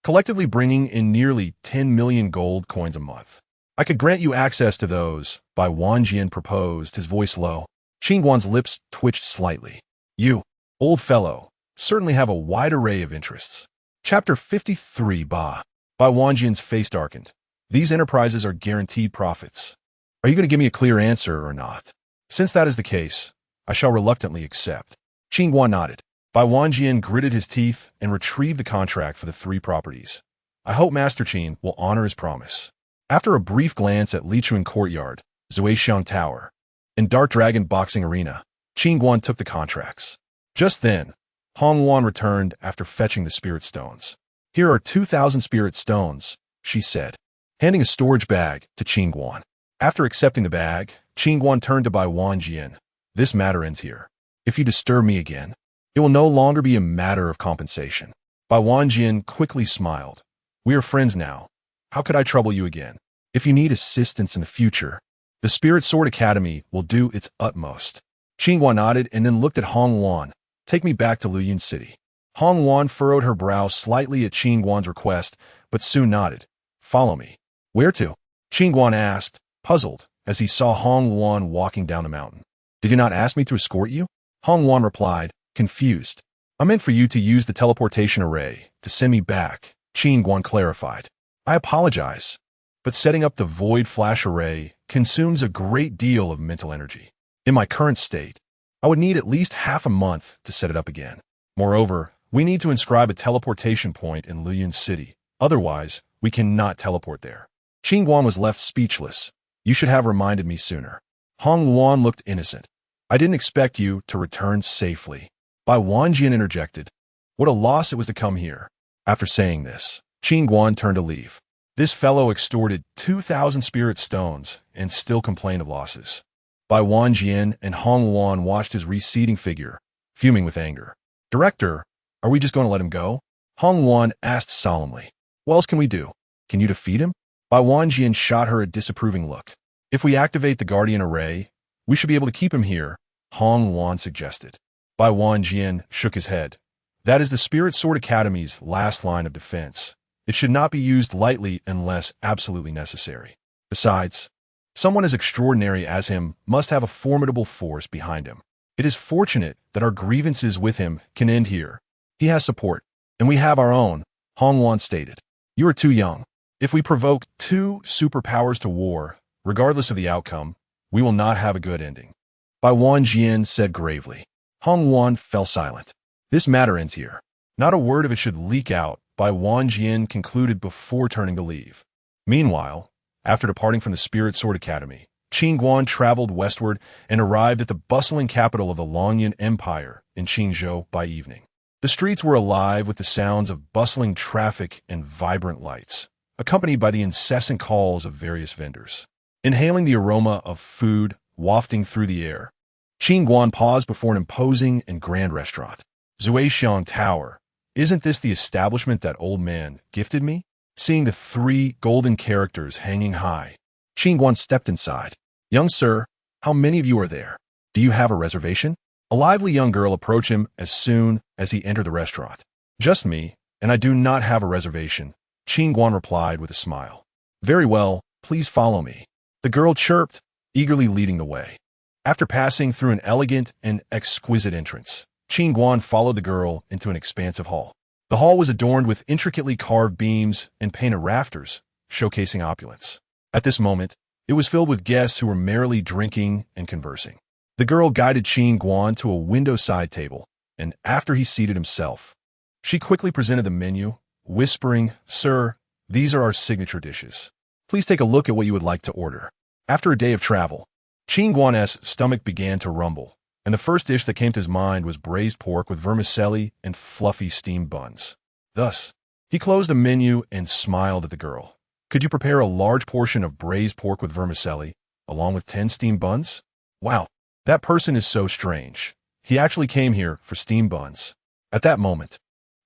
collectively bringing in nearly 10 million gold coins a month. I could grant you access to those, Bai Wanjian proposed, his voice low. Qin Guan's lips twitched slightly. You, old fellow, certainly have a wide array of interests. Chapter 53 Bai Wanjian's face darkened. These enterprises are guaranteed profits. Are you going to give me a clear answer or not? Since that is the case, I shall reluctantly accept. Qin Guan nodded. Bai Wanjian gritted his teeth and retrieved the contract for the 3 properties. I hope Master Qin will honor his promise. After a brief glance at Lichuan Courtyard, Zuixiang Tower, and Dark Dragon Boxing Arena, Qin Guan took the contracts. Just then, Hong Wan returned after fetching the spirit stones. Here are 2,000 spirit stones, she said, handing a storage bag to Qin Guan. After accepting the bag, Qin Guan turned to Bai Wanjian. This matter ends here. If you disturb me again, it will no longer be a matter of compensation. Bai Wanjian quickly smiled. We are friends now. How could I trouble you again? If you need assistance in the future, the Spirit Sword Academy will do its utmost. Qin Guan nodded and then looked at Hong Wan. Take me back to Luyun City. Hong Wan furrowed her brow slightly at Qin Guan's request, but soon nodded. Follow me. Where to? Qin Guan asked, puzzled as he saw Hong Luan walking down the mountain. "Did you not ask me to escort you?" Hong Luan replied, confused. "I meant for you to use the teleportation array to send me back," Qin Guan clarified. "I apologize, but setting up the void flash array consumes a great deal of mental energy. In my current state, I would need at least half a month to set it up again. Moreover, we need to inscribe a teleportation point in Liyun City. Otherwise, we cannot teleport there." Qin Guan was left speechless. "You should have reminded me sooner." Hong Luan looked innocent. "I didn't expect you to return safely." Bai Wanjian interjected. "What a loss it was to come here." After saying this, Qin Guan turned to leave. This fellow extorted 2,000 spirit stones and still complained of losses. Bai Wanjian and Hong Luan watched his receding figure, fuming with anger. "Director, are we just going to let him go?" Hong Luan asked solemnly. "What else can we do? Can you defeat him?" Bai Wanjian shot her a disapproving look. "If we activate the Guardian Array, we should be able to keep him here," Hong Luan suggested. Bai Wanjian shook his head. "That is the Spirit Sword Academy's last line of defense. It should not be used lightly unless absolutely necessary. Besides, someone as extraordinary as him must have a formidable force behind him. It is fortunate that our grievances with him can end here. He has support, and we have our own," Hong Luan stated. "You are too young. If we provoke two superpowers to war, regardless of the outcome, we will not have a good ending." Bai Wanjian said gravely. Hong Luan fell silent. "This matter ends here. Not a word of it should leak out," Bai Wanjian concluded before turning to leave. Meanwhile, after departing from the Spirit Sword Academy, Qin Guan traveled westward and arrived at the bustling capital of the Longyan Empire in Qingzhou by evening. The streets were alive with the sounds of bustling traffic and vibrant lights, accompanied by the incessant calls of various vendors. Inhaling the aroma of food wafting through the air, Qin Guan paused before an imposing and grand restaurant. "Zuixiang Tower. Isn't this the establishment that old man gifted me?" Seeing the three golden characters hanging high, Qin Guan stepped inside. "Young sir, how many of you are there? Do you have a reservation?" A lively young girl approached him as soon as he entered the restaurant. "Just me, and I do not have a reservation," Qin Guan replied with a smile. "Very well, please follow me," the girl chirped, eagerly leading the way. After passing through an elegant and exquisite entrance, Qin Guan followed the girl into an expansive hall. The hall was adorned with intricately carved beams and painted rafters, showcasing opulence. At this moment, it was filled with guests who were merrily drinking and conversing. The girl guided Qin Guan to a window-side table, and after he seated himself, she quickly presented the menu, whispering, "Sir, these are our signature dishes. Please take a look at what you would like to order." After a day of travel, Qin Guan's stomach began to rumble, and the first dish that came to his mind was braised pork with vermicelli and fluffy steamed buns. Thus, he closed the menu and smiled at the girl. "Could you prepare a large portion of braised pork with vermicelli, along with 10 steamed buns?" "Wow, that person is so strange. He actually came here for steamed buns." At that moment,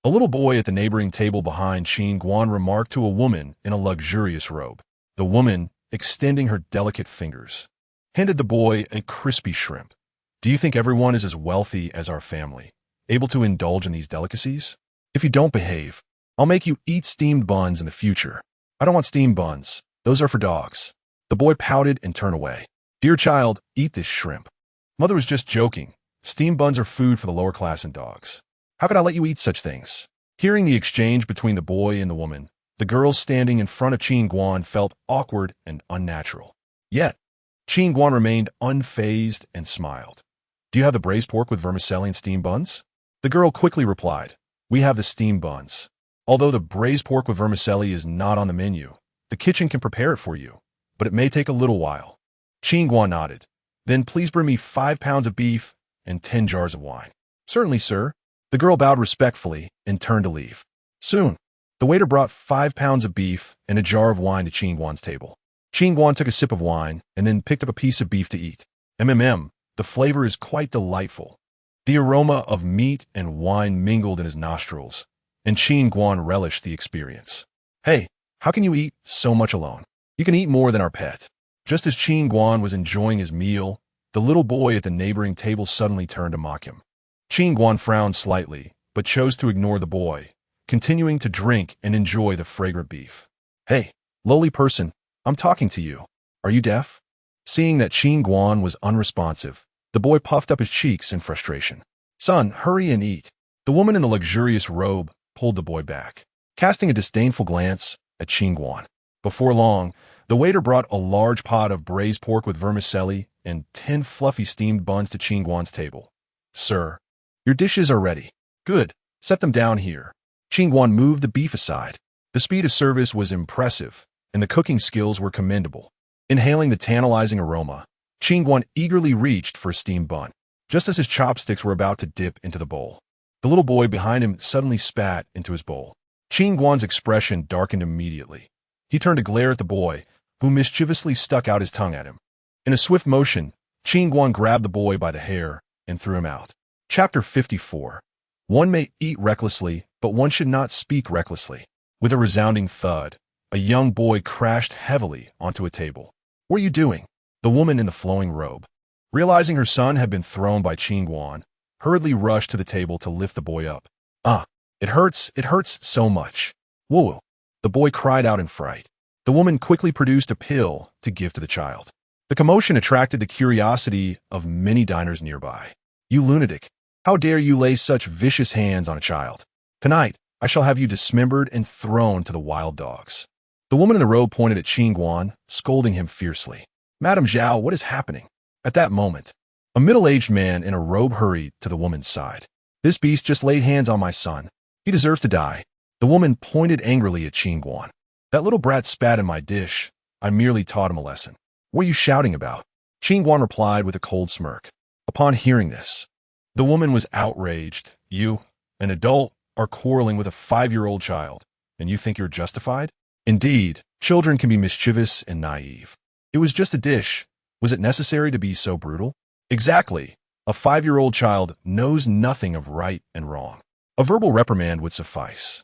a little boy at the neighboring table behind Qin Guan remarked to a woman in a luxurious robe. The woman, extending her delicate fingers, handed the boy a crispy shrimp. "Do you think everyone is as wealthy as our family, able to indulge in these delicacies? If you don't behave, I'll make you eat steamed buns in the future." "I don't want steamed buns. Those are for dogs." The boy pouted and turned away. "Dear child, eat this shrimp. Mother was just joking. Steamed buns are food for the lower class and dogs. How could I let you eat such things?" Hearing the exchange between the boy and the woman, the girl standing in front of Qin Guan felt awkward and unnatural. Yet, Qin Guan remained unfazed and smiled. "Do you have the braised pork with vermicelli and steamed buns?" The girl quickly replied, "We have the steamed buns. Although the braised pork with vermicelli is not on the menu, the kitchen can prepare it for you, but it may take a little while." Qin Guan nodded. "Then please bring me 5 pounds of beef and 10 jars of wine." "Certainly, sir." The girl bowed respectfully and turned to leave. Soon, the waiter brought 5 pounds of beef and a jar of wine to Qin Guan's table. Qin Guan took a sip of wine and then picked up a piece of beef to eat. The flavor is quite delightful. The aroma of meat and wine mingled in his nostrils, and Qin Guan relished the experience. "Hey, how can you eat so much alone? You can eat more than our pet." Just as Qin Guan was enjoying his meal, the little boy at the neighboring table suddenly turned to mock him. Qin Guan frowned slightly, but chose to ignore the boy, continuing to drink and enjoy the fragrant beef. "Hey, lowly person, I'm talking to you. Are you deaf? Seeing that Qin Guan was unresponsive, the boy puffed up his cheeks in frustration. Son, hurry and eat. The woman in the luxurious robe pulled the boy back, casting a disdainful glance at Qin Guan. Before long, the waiter brought a large pot of braised pork with vermicelli and 10 fluffy steamed buns to Qin Guan's table. Sir, your dishes are ready. Good. Set them down here. Qin Guan moved the beef aside. The speed of service was impressive, and the cooking skills were commendable. Inhaling the tantalizing aroma, Qin Guan eagerly reached for a steamed bun, just as his chopsticks were about to dip into the bowl. The little boy behind him suddenly spat into his bowl. Qin Guan's expression darkened immediately. He turned to glare at the boy, who mischievously stuck out his tongue at him. In a swift motion, Qin Guan grabbed the boy by the hair and threw him out. Chapter 54. One may eat recklessly, but one should not speak recklessly. With a resounding thud, a young boy crashed heavily onto a table. What are you doing? The woman in the flowing robe, realizing her son had been thrown by Qin Guan, hurriedly rushed to the table to lift the boy up. It hurts so much. Whoa! The boy cried out in fright. The woman quickly produced a pill to give to the child. The commotion attracted the curiosity of many diners nearby. You lunatic! How dare you lay such vicious hands on a child? Tonight, I shall have you dismembered and thrown to the wild dogs. The woman in the robe pointed at Qin Guan, scolding him fiercely. Madam Zhao, what is happening? At that moment, a middle-aged man in a robe hurried to the woman's side. This beast just laid hands on my son. He deserves to die. The woman pointed angrily at Qin Guan. That little brat spat in my dish. I merely taught him a lesson. What are you shouting about? Qin Guan replied with a cold smirk. Upon hearing this, the woman was outraged. You, an adult, are quarreling with a 5-year-old child, and you think you're justified? Indeed, children can be mischievous and naive. It was just a dish. Was it necessary to be so brutal? Exactly. A 5-year-old child knows nothing of right and wrong. A verbal reprimand would suffice.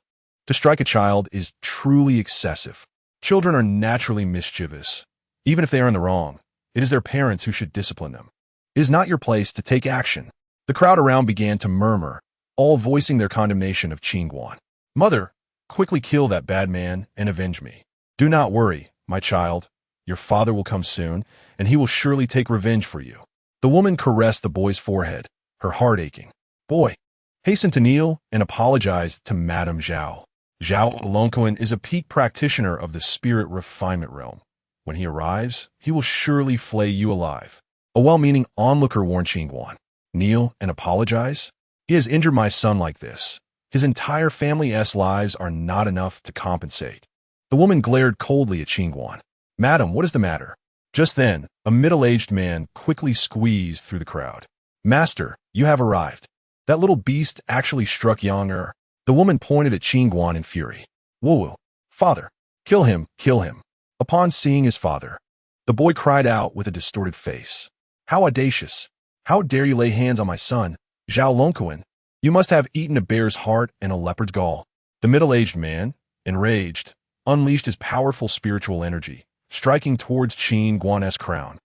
To strike a child is truly excessive. Children are naturally mischievous. Even if they are in the wrong, it is their parents who should discipline them. It is not your place to take action. The crowd around began to murmur, all voicing their condemnation of Qin Guan. Mother, quickly kill that bad man and avenge me. Do not worry, my child. Your father will come soon, and he will surely take revenge for you. The woman caressed the boy's forehead, her heart aching. Boy, hasten to kneel and apologize to Madame Zhao. Zhao Longquan is a peak practitioner of the spirit refinement realm. When he arrives, he will surely flay you alive. A well-meaning onlooker warned Qin Guan. Kneel and apologize? He has injured my son like this. His entire family's lives are not enough to compensate. The woman glared coldly at Qin Guan. Madam, what is the matter? Just then, a middle-aged man quickly squeezed through the crowd. Master, you have arrived. That little beast actually struck younger. The woman pointed at Qin Guan in fury. Whoa, father, kill him, kill him. Upon seeing his father, the boy cried out with a distorted face. How audacious! How dare you lay hands on my son, Zhao Longquan? You must have eaten a bear's heart and a leopard's gall. The middle-aged man, enraged, unleashed his powerful spiritual energy, striking towards Qin Guan's crown.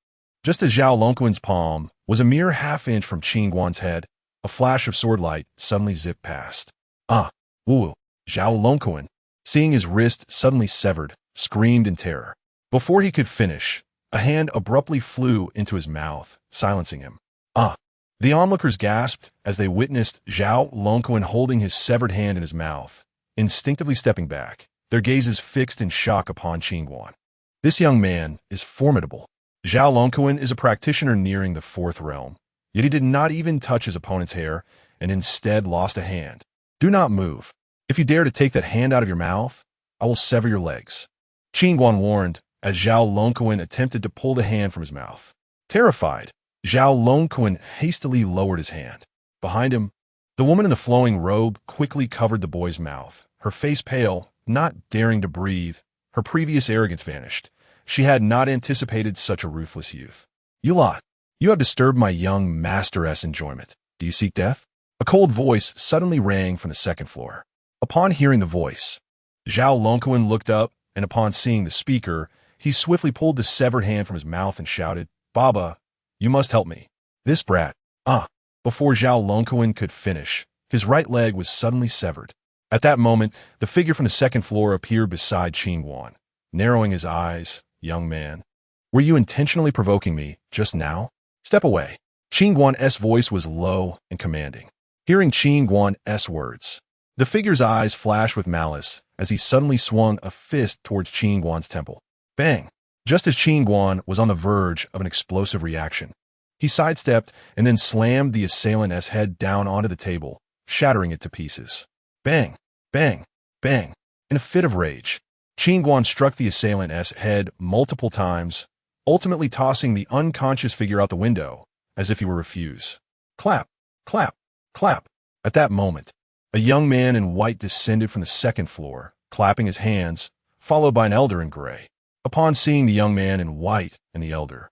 Just as Zhao Longquan's palm was a mere half-inch from Qin Guan's head, a flash of sword light suddenly zipped past. Woo! Zhao Longquan, seeing his wrist suddenly severed, screamed in terror. Before he could finish, a hand abruptly flew into his mouth, silencing him. The onlookers gasped as they witnessed Zhao Longquan holding his severed hand in his mouth, instinctively stepping back, their gazes fixed in shock upon Qin Guan. This young man is formidable. Zhao Longquan is a practitioner nearing the 4th realm, yet he did not even touch his opponent's hair and instead lost a hand. Do not move. If you dare to take that hand out of your mouth, I will sever your legs. Qin Guan warned as Zhao Longquan attempted to pull the hand from his mouth. Terrified, Zhao Longquan hastily lowered his hand. Behind him, the woman in the flowing robe quickly covered the boy's mouth. Her face pale, not daring to breathe, her previous arrogance vanished. She had not anticipated such a ruthless youth. You lot, you have disturbed my young master's enjoyment. Do you seek death? A cold voice suddenly rang from the 2nd floor. Upon hearing the voice, Zhao Longquan looked up, and upon seeing the speaker, he swiftly pulled the severed hand from his mouth and shouted, Baba, you must help me. This brat. Before Zhao Longquan could finish, his right leg was suddenly severed. At that moment, the figure from the 2nd floor appeared beside Qin Guan. Narrowing his eyes, young man, Were you intentionally provoking me just now? Step away. Qin Guan's voice was low and commanding. Hearing Qin Guan's words, the figure's eyes flashed with malice as he suddenly swung a fist towards Qin Guan's temple. Bang! Just as Qin Guan was on the verge of an explosive reaction, he sidestepped and then slammed the assailant's head down onto the table, shattering it to pieces. Bang! Bang! Bang! In a fit of rage, Qin Guan struck the assailant's head multiple times, ultimately tossing the unconscious figure out the window as if he were refuse. Clap! Clap! Clap! At that moment, a young man in white descended from the second floor, clapping his hands, followed by an elder in gray. Upon seeing the young man in white and the elder,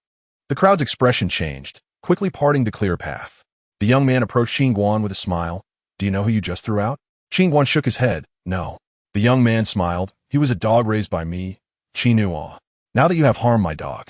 the crowd's expression changed, quickly parting to clear a path. The young man approached Qin Guan with a smile. Do you know who you just threw out? Qin Guan shook his head. No. The young man smiled. He was a dog raised by me, Qin Guan. Now that you have harmed my dog,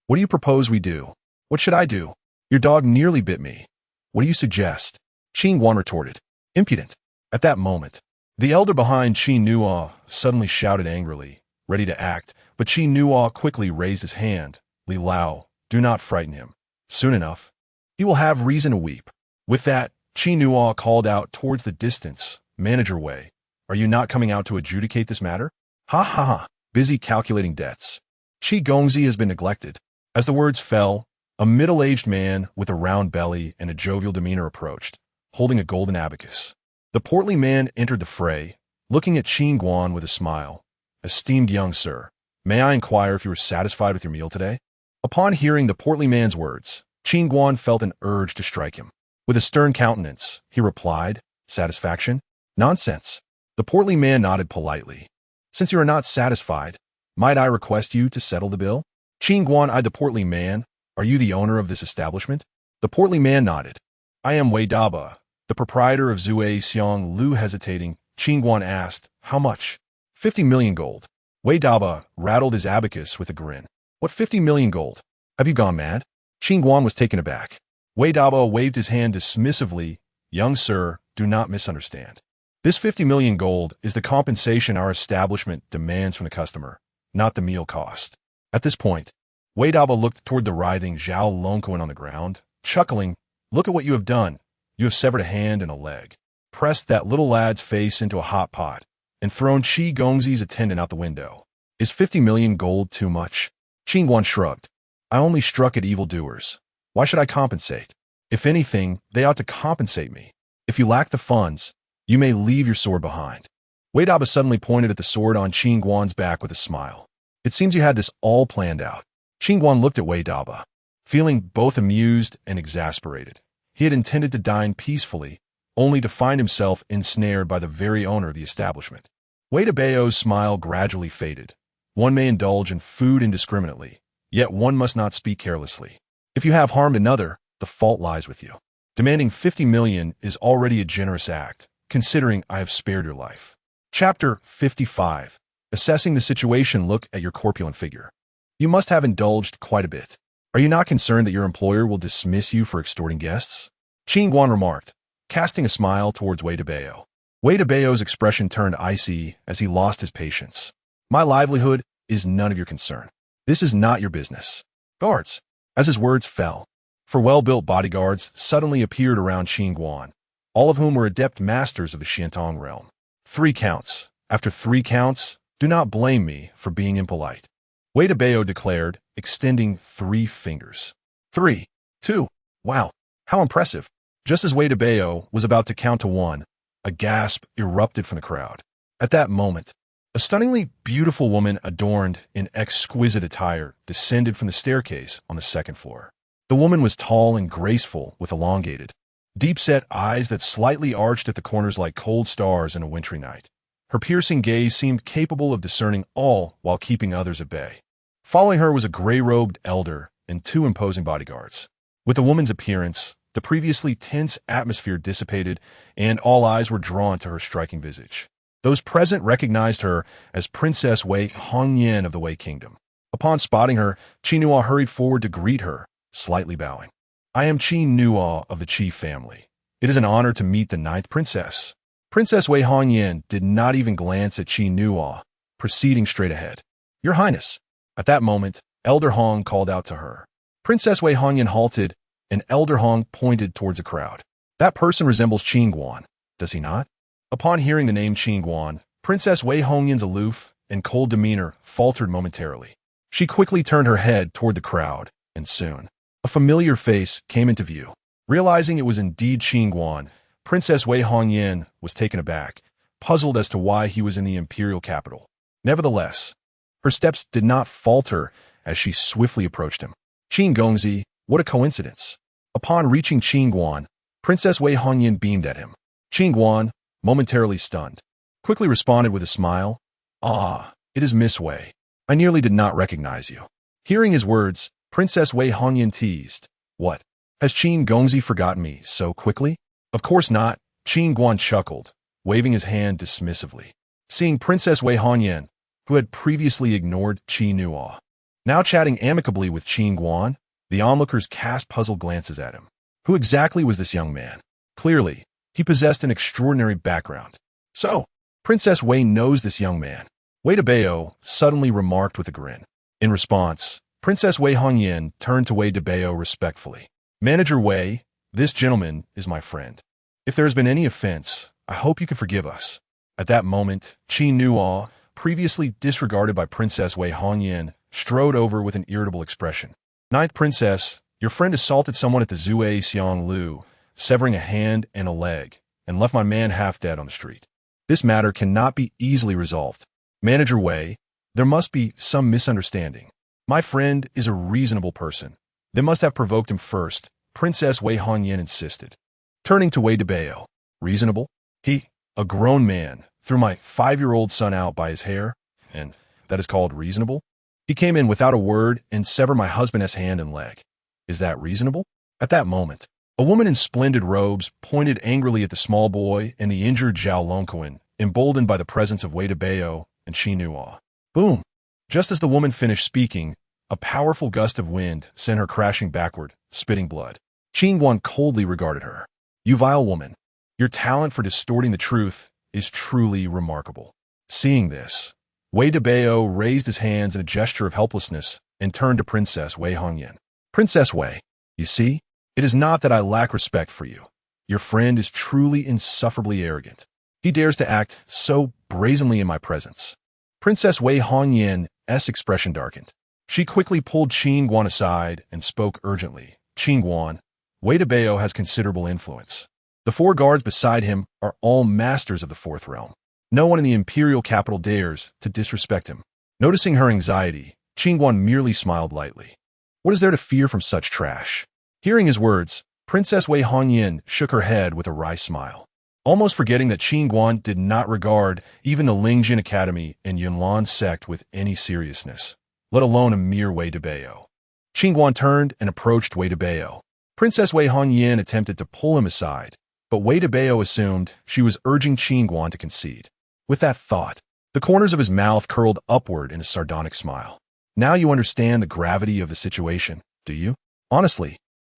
what do you propose we do? What should I do? Your dog nearly bit me. What do you suggest? Qin Guan retorted. Impudent. At that moment, the elder behind Qin Guan suddenly shouted angrily, ready to act, but Qin Guan quickly raised his hand. Li Lao, do not frighten him. Soon enough, he will have reason to weep. With that, Qin Guan called out towards the distance, Manager Wei, are you not coming out to adjudicate this matter? Ha ha ha, busy calculating debts. Qi Gongzi has been neglected. As the words fell, a middle-aged man with a round belly and a jovial demeanor approached, holding a golden abacus. The portly man entered the fray, looking at Qin Guan with a smile. Esteemed young sir, may I inquire if you were satisfied with your meal today? Upon hearing the portly man's words, Qin Guan felt an urge to strike him. With a stern countenance, he replied, Satisfaction? Nonsense. The portly man nodded politely. Since you are not satisfied, might I request you to settle the bill? Qin Guan eyed the portly man. Are you the owner of this establishment? The portly man nodded. I am Wei Daba, the proprietor of Zue Xiong Lu. Hesitating, Qin Guan asked, How much? 50 million gold. Wei Daba rattled his abacus with a grin. What 50 million gold? Have you gone mad? Qin Guan was taken aback. Wei Daba waved his hand dismissively. Young sir, do not misunderstand. This 50 million gold is the compensation our establishment demands from the customer, not the meal cost. At this point, Wei Daba looked toward the writhing Zhao Longquan on the ground, chuckling, Look at what you have done. You have severed a hand and a leg, pressed that little lad's face into a hot pot, and thrown Qi Gongzi's attendant out the window. Is 50 million gold too much? Qin Guan shrugged. I only struck at evildoers. Why should I compensate? If anything, they ought to compensate me. If you lack the funds, you may leave your sword behind. Wei Daba suddenly pointed at the sword on Qin Guan's back with a smile. It seems you had this all planned out. Qin Guan looked at Wei Daba, feeling both amused and exasperated. He had intended to dine peacefully, only to find himself ensnared by the very owner of the establishment. Wei Dabao's smile gradually faded. One may indulge in food indiscriminately, yet one must not speak carelessly. If you have harmed another, the fault lies with you. Demanding 50 million is already a generous act, considering I have spared your life. Chapter 55. Assessing the situation. Look at your corpulent figure. You must have indulged quite a bit. Are you not concerned that your employer will dismiss you for extorting guests? Qin Guan remarked, casting a smile towards Wei Dabao. Wei Dabao's expression turned icy as he lost his patience. My livelihood is none of your concern. This is not your business. Guards. As his words fell, four well-built bodyguards suddenly appeared around Qin Guan, all of whom were adept masters of the Xiantong realm. 3 counts. After 3 counts, do not blame me for being impolite. Wei Dabao declared, extending 3 fingers. 3, 2. Wow, how impressive. Just as Wei Dabao was about to count to 1, a gasp erupted from the crowd. At that moment, a stunningly beautiful woman adorned in exquisite attire descended from the staircase on the 2nd floor. The woman was tall and graceful with elongated, deep-set eyes that slightly arched at the corners like cold stars in a wintry night. Her piercing gaze seemed capable of discerning all while keeping others at bay. Following her was a gray-robed elder and 2 imposing bodyguards. With the woman's appearance, the previously tense atmosphere dissipated, and all eyes were drawn to her striking visage. Those present recognized her as Princess Wei Hongyan of the Wei Kingdom. Upon spotting her, Qin Guan hurried forward to greet her, slightly bowing. I am Qin Guan of the Qi family. It is an honor to meet the 9th princess. Princess Wei Hongyan did not even glance at Qin Guan, proceeding straight ahead. Your Highness. At that moment, Elder Hong called out to her. Princess Wei Hongyan halted, and Elder Hong pointed towards the crowd. That person resembles Qin Guan, does he not? Upon hearing the name Qin Guan, Princess Wei Hongyan's aloof and cold demeanor faltered momentarily. She quickly turned her head toward the crowd, and soon, a familiar face came into view. Realizing it was indeed Qin Guan, Princess Wei Hongyan was taken aback, puzzled as to why he was in the imperial capital. Nevertheless, her steps did not falter as she swiftly approached him. Qin Gongzi, what a coincidence. Upon reaching Qin Guan, Princess Wei Hongyan beamed at him. Qin Guan, momentarily stunned, quickly responded with a smile. Ah, it is Miss Wei. I nearly did not recognize you. Hearing his words, Princess Wei Hongyan teased. What? Has Qin Gongzi forgotten me so quickly? Of course not, Qin Guan chuckled, waving his hand dismissively. Seeing Princess Wei Hongyan, who had previously ignored Qi Nuo, now chatting amicably with Qin Guan, the onlookers cast puzzled glances at him. Who exactly was this young man? Clearly, he possessed an extraordinary background. So, Princess Wei knows this young man. Wei Debao suddenly remarked with a grin. In response, Princess Wei Hongyan turned to Wei Debao respectfully. Manager Wei, this gentleman is my friend. If there has been any offense, I hope you can forgive us. At that moment, Qi Nuo, previously disregarded by Princess Wei Hongyan, strode over with an irritable expression. Ninth Princess, your friend assaulted someone at the Zue Xiang Lu, severing a hand and a leg, and left my man half dead on the street. This matter cannot be easily resolved. Manager Wei, there must be some misunderstanding. My friend is a reasonable person. They must have provoked him first, Princess Wei Hongyan insisted. Turning to Wei Debao, reasonable? He, a grown man, threw my 5-year-old son out by his hair, and that is called reasonable? He came in without a word and severed my husband's hand and leg. Is that reasonable? At that moment, a woman in splendid robes pointed angrily at the small boy and the injured Zhao Longquan, emboldened by the presence of Wei Debao and Qi Nuo. Boom! Just as the woman finished speaking, a powerful gust of wind sent her crashing backward, spitting blood. Qin Guan coldly regarded her. You vile woman, your talent for distorting the truth is truly remarkable. Seeing this, Wei Debao raised his hands in a gesture of helplessness and turned to Princess Wei Hongyan. Princess Wei, you see, it is not that I lack respect for you. Your friend is truly insufferably arrogant. He dares to act so brazenly in my presence. Princess Wei Hongyan's expression darkened. She quickly pulled Qin Guan aside and spoke urgently. Qin Guan, Wei Debao has considerable influence. The 4 guards beside him are all masters of the 4th realm. No one in the imperial capital dares to disrespect him. Noticing her anxiety, Qin Guan merely smiled lightly. What is there to fear from such trash? Hearing his words, Princess Wei Hongyan shook her head with a wry smile, almost forgetting that Qin Guan did not regard even the Lingjin Academy and Yunlan sect with any seriousness, let alone a mere Wei Debao. Qin Guan turned and approached Wei Debao. Princess Wei Hongyan attempted to pull him aside, but Wei Debao assumed she was urging Qin Guan to concede. With that thought, the corners of his mouth curled upward in a sardonic smile. Now you understand the gravity of the situation, do you? Honestly,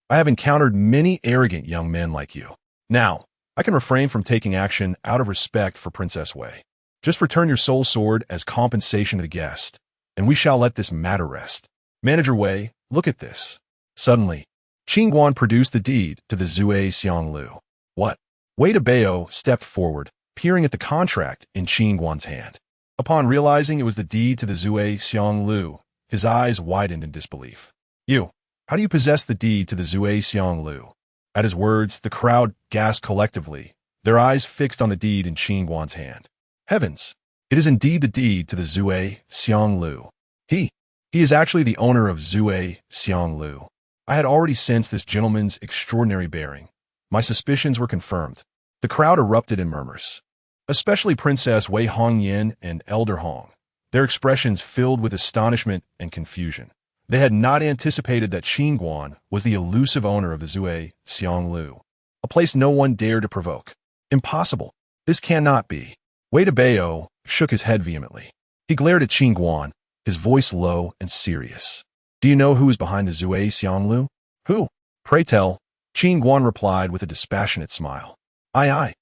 I have encountered many arrogant young men like you. Now, I can refrain from taking action out of respect for Princess Wei. Just return your soul sword as compensation to the guest, and we shall let this matter rest. Manager Wei, look at this. Suddenly, Qin Guan produced the deed to the Zue Xiang Lu. What? Wei Debao stepped forward, peering at the contract in Qin Guan's hand. Upon realizing it was the deed to the Zue Xiang Lu, his eyes widened in disbelief. You, how do you possess the deed to the Zue Xiang Lu? At his words, the crowd gasped collectively, their eyes fixed on the deed in Qin Guan's hand. Heavens! It is indeed the deed to the Zue Xiang Lu. He is actually the owner of Zue Xiang Lu. I had already sensed this gentleman's extraordinary bearing. My suspicions were confirmed. The crowd erupted in murmurs, especially Princess Wei Hongyan and Elder Hong, their expressions filled with astonishment and confusion. They had not anticipated that Qin Guan was the elusive owner of the Zue Xiang Lu, a place no one dared to provoke. Impossible. This cannot be. Wei Debao shook his head vehemently. He glared at Qin Guan, his voice low and serious. Do you know who is behind the Zue Xiang Lu? Who? Pray tell. Qin Guan replied with a dispassionate smile. Aye.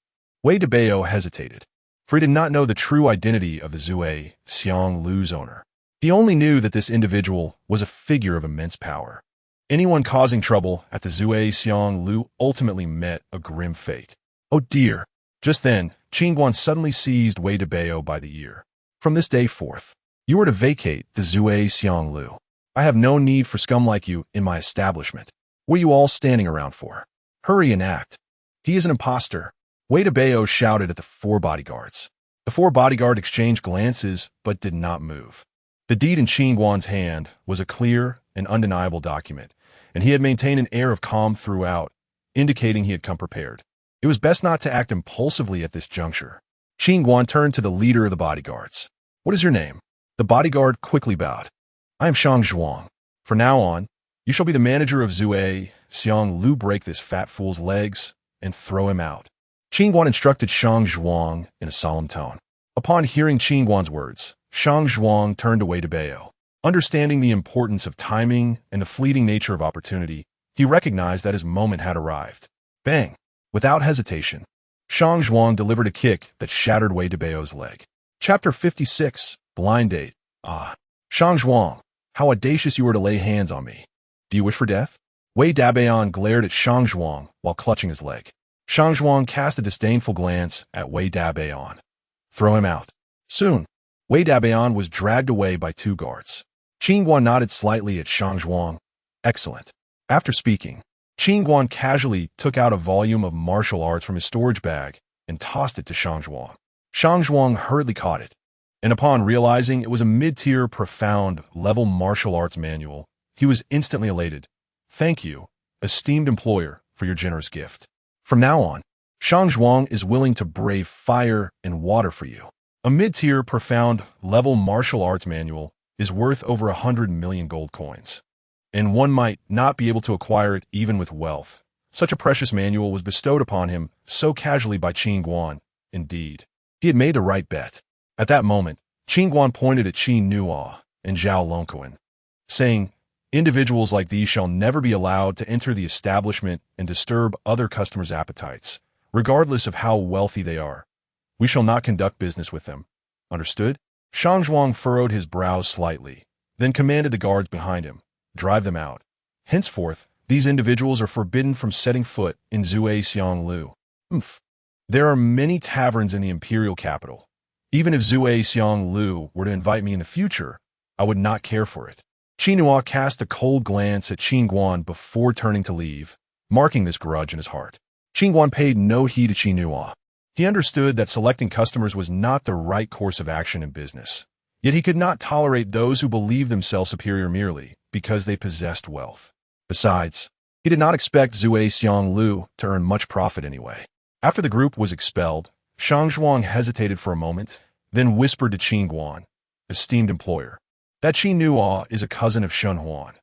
Wei Debao hesitated, for he did not know the true identity of the Zue Xiang Lu's owner. He only knew that this individual was a figure of immense power. Anyone causing trouble at the Zui Xiang Lu ultimately met a grim fate. Oh dear! Just then, Qin Guan suddenly seized Wei Debao by the ear. From this day forth, you are to vacate the Zui Xiang Lu. I have no need for scum like you in my establishment. What are you all standing around for? Hurry and act. He is an impostor. Wei Debao shouted at the 4 bodyguards. The 4 bodyguards exchanged glances but did not move. The deed in Qin Guan's hand was a clear and undeniable document, and he had maintained an air of calm throughout, indicating he had come prepared. It was best not to act impulsively at this juncture. Qin Guan turned to the leader of the bodyguards. What is your name? The bodyguard quickly bowed. I am Shang Zhuang. For now on, you shall be the manager of Zui Xiang Lu. Break this fat fool's legs and throw him out. Qin Guan instructed Shang Zhuang in a solemn tone. Upon hearing Qin Guan's words, Shang Zhuang turned to Wei Debao. Understanding the importance of timing and the fleeting nature of opportunity, he recognized that his moment had arrived. Bang! Without hesitation, Shang Zhuang delivered a kick that shattered Wei Debao's leg. Chapter 56, Blind Date. Ah, Shang Zhuang, how audacious you were to lay hands on me. Do you wish for death? Wei Dabao glared at Shang Zhuang while clutching his leg. Shang Zhuang cast a disdainful glance at Wei Dabao. Throw him out. Soon, Wei Dabao was dragged away by 2 guards. Qin Guan nodded slightly at Shang Zhuang. Excellent. After speaking, Qin Guan casually took out a volume of martial arts from his storage bag and tossed it to Shang Zhuang. Shang Zhuang hurriedly caught it, and upon realizing it was a mid-tier, profound-level martial arts manual, he was instantly elated. Thank you, esteemed employer, for your generous gift. From now on, Shang Zhuang is willing to brave fire and water for you. A mid-tier, profound-level martial arts manual is worth over 100 million gold coins, and one might not be able to acquire it even with wealth. Such a precious manual was bestowed upon him so casually by Qin Guan. Indeed, he had made the right bet. At that moment, Qin Guan pointed at Qin Nuo and Zhao Longquan, saying, individuals like these shall never be allowed to enter the establishment and disturb other customers' appetites, regardless of how wealthy they are. We shall not conduct business with them. Understood? Shang Zhuang furrowed his brows slightly, then commanded the guards behind him, drive them out. Henceforth, these individuals are forbidden from setting foot in Zui Xiang Lu. There are many taverns in the imperial capital. Even if Zui Xiang Lu were to invite me in the future, I would not care for it. Qin Nuo cast a cold glance at Qin Guan before turning to leave, marking this grudge in his heart. Qin Guan paid no heed to Qin Nuo. He understood that selecting customers was not the right course of action in business. Yet he could not tolerate those who believed themselves superior merely because they possessed wealth. Besides, he did not expect Zui Xiang Lu to earn much profit anyway. After the group was expelled, Shang Zhuang hesitated for a moment, then whispered to Qin Guan, esteemed employer, that Qin Nuo is a cousin of Shen Huan.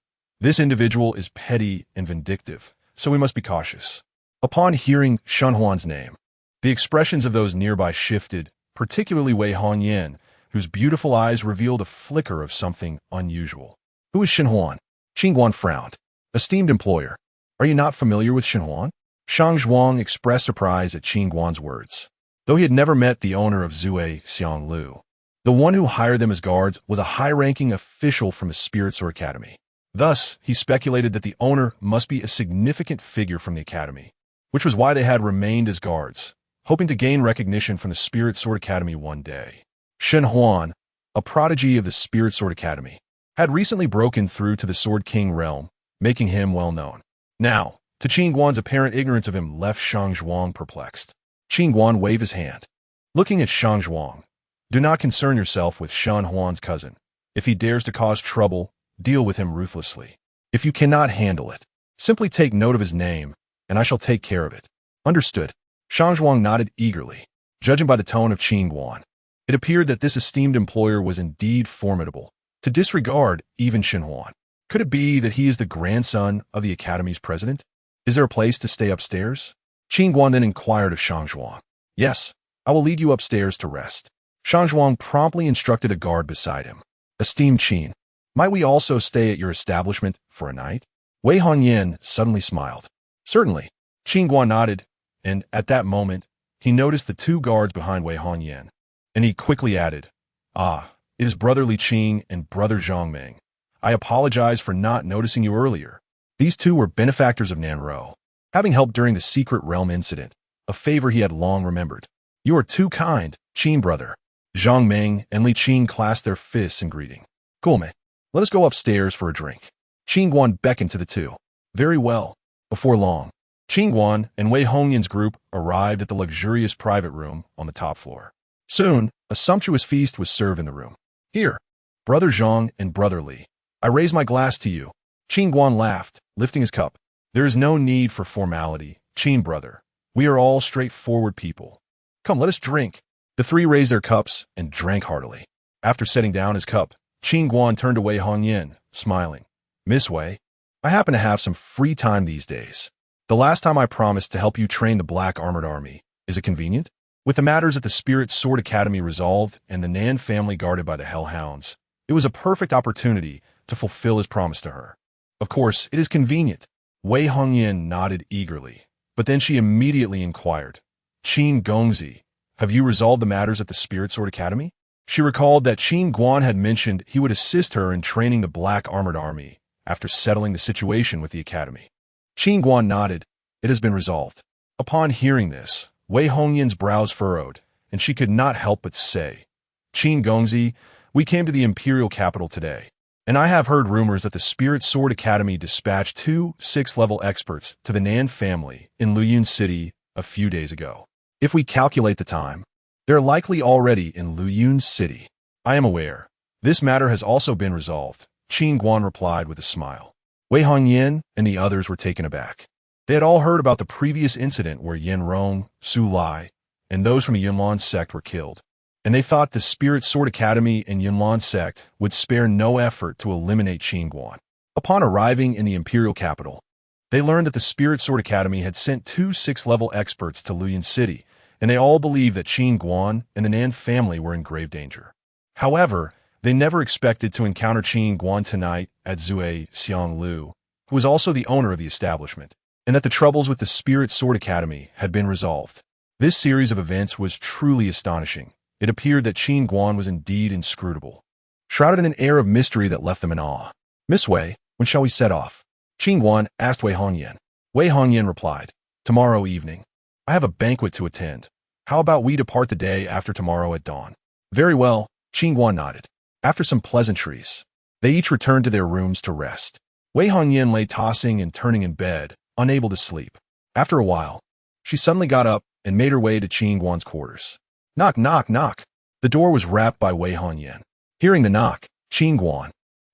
This individual is petty and vindictive, so we must be cautious. Upon hearing Shen Huan's name, the expressions of those nearby shifted, particularly Wei Hongyan, whose beautiful eyes revealed a flicker of something unusual. Who is Shen Huan? Qin Guan frowned. Esteemed employer, are you not familiar with Shen Huan? Shang Zhuang expressed surprise at Qin Guan's words. Though he had never met the owner of Zui Xiang Lu, the one who hired them as guards was a high-ranking official from the Spirit Sword Academy. Thus, he speculated that the owner must be a significant figure from the academy, which was why they had remained as guards, hoping to gain recognition from the Spirit Sword Academy one day. Shen Huan, a prodigy of the Spirit Sword Academy, had recently broken through to the Sword King realm, making him well known. Now, to Qin Guan's apparent ignorance of him left Shang Zhuang perplexed. Qin Guan waved his hand. Looking at Shang Zhuang, do not concern yourself with Shen Huan's cousin. If he dares to cause trouble, deal with him ruthlessly. If you cannot handle it, simply take note of his name, and I shall take care of it. Understood. Shang Zhuang nodded eagerly. Judging by the tone of Qin Guan, it appeared that this esteemed employer was indeed formidable, to disregard even Shen Huan. Could it be that he is the grandson of the academy's president? Is there a place to stay upstairs? Qin Guan then inquired of Shang Zhuang. Yes, I will lead you upstairs to rest. Shang Zhuang promptly instructed a guard beside him. Esteemed Qin, might we also stay at your establishment for a night? Wei Hongyan suddenly smiled. Certainly. Qin Guan nodded, and at that moment, he noticed the 2 guards behind Wei Hongyan, and he quickly added, It is Brother Li Qing and Brother Zhongming. I apologize for not noticing you earlier. These two were benefactors of Nanro, having helped during the Secret Realm incident, a favor he had long remembered. You are too kind, Qin brother. Zhongming and Li Qing clasped their fists in greeting. Gulme, let us go upstairs for a drink. Qin Guan beckoned to the two. Very well. Before long, Qin Guan and Wei Hongyan's group arrived at the luxurious private room on the top floor. Soon, a sumptuous feast was served in the room. Here, Brother Zhang and Brother Li, I raise my glass to you. Qin Guan laughed, lifting his cup. There is no need for formality, Qin brother. We are all straightforward people. Come, let us drink. The three raised their cups and drank heartily. After setting down his cup, Qin Guan turned to Wei Hongyan, smiling. Miss Wei, I happen to have some free time these days. The last time I promised to help you train the Black Armored Army. Is it convenient? With the matters at the Spirit Sword Academy resolved and the Nan family guarded by the Hellhounds, it was a perfect opportunity to fulfill his promise to her. Of course, it is convenient. Wei Hongyan nodded eagerly, but then she immediately inquired, Qin Gongzi, have you resolved the matters at the Spirit Sword Academy? She recalled that Qin Guan had mentioned he would assist her in training the Black Armored Army after settling the situation with the Academy. Qin Guan nodded. It has been resolved. Upon hearing this, Wei Hongyan's brows furrowed, and she could not help but say, Qin Gongzi, we came to the imperial capital today, and I have heard rumors that the Spirit Sword Academy dispatched 2 6th-level experts to the Nan family in Luyun City a few days ago. If we calculate the time, they're likely already in Luyun City. I am aware. This matter has also been resolved, Qin Guan replied with a smile. Wei Hongyan and the others were taken aback. They had all heard about the previous incident where Yin Rong, Su Lai, and those from the Yunlan sect were killed, and they thought the Spirit Sword Academy and Yunlan sect would spare no effort to eliminate Qin Guan. Upon arriving in the imperial capital, they learned that the Spirit Sword Academy had sent 2 6th-level experts to Luyun City, and they all believed that Qin Guan and the Nan family were in grave danger. However, they never expected to encounter Qin Guan tonight at Zue Xianglu, who was also the owner of the establishment, and that the troubles with the Spirit Sword Academy had been resolved. This series of events was truly astonishing. It appeared that Qin Guan was indeed inscrutable, shrouded in an air of mystery that left them in awe. Miss Wei, when shall we set off? Qin Guan asked Wei Hongyan. Wei Hongyan replied, tomorrow evening. I have a banquet to attend. How about we depart the day after tomorrow at dawn? Very well, Qin Guan nodded. After some pleasantries, they each returned to their rooms to rest. Wei Hongyan lay tossing and turning in bed, unable to sleep. After a while, she suddenly got up and made her way to Qin Guan's quarters. Knock, knock, knock. The door was rapped by Wei Hongyan. Hearing the knock, Qin Guan,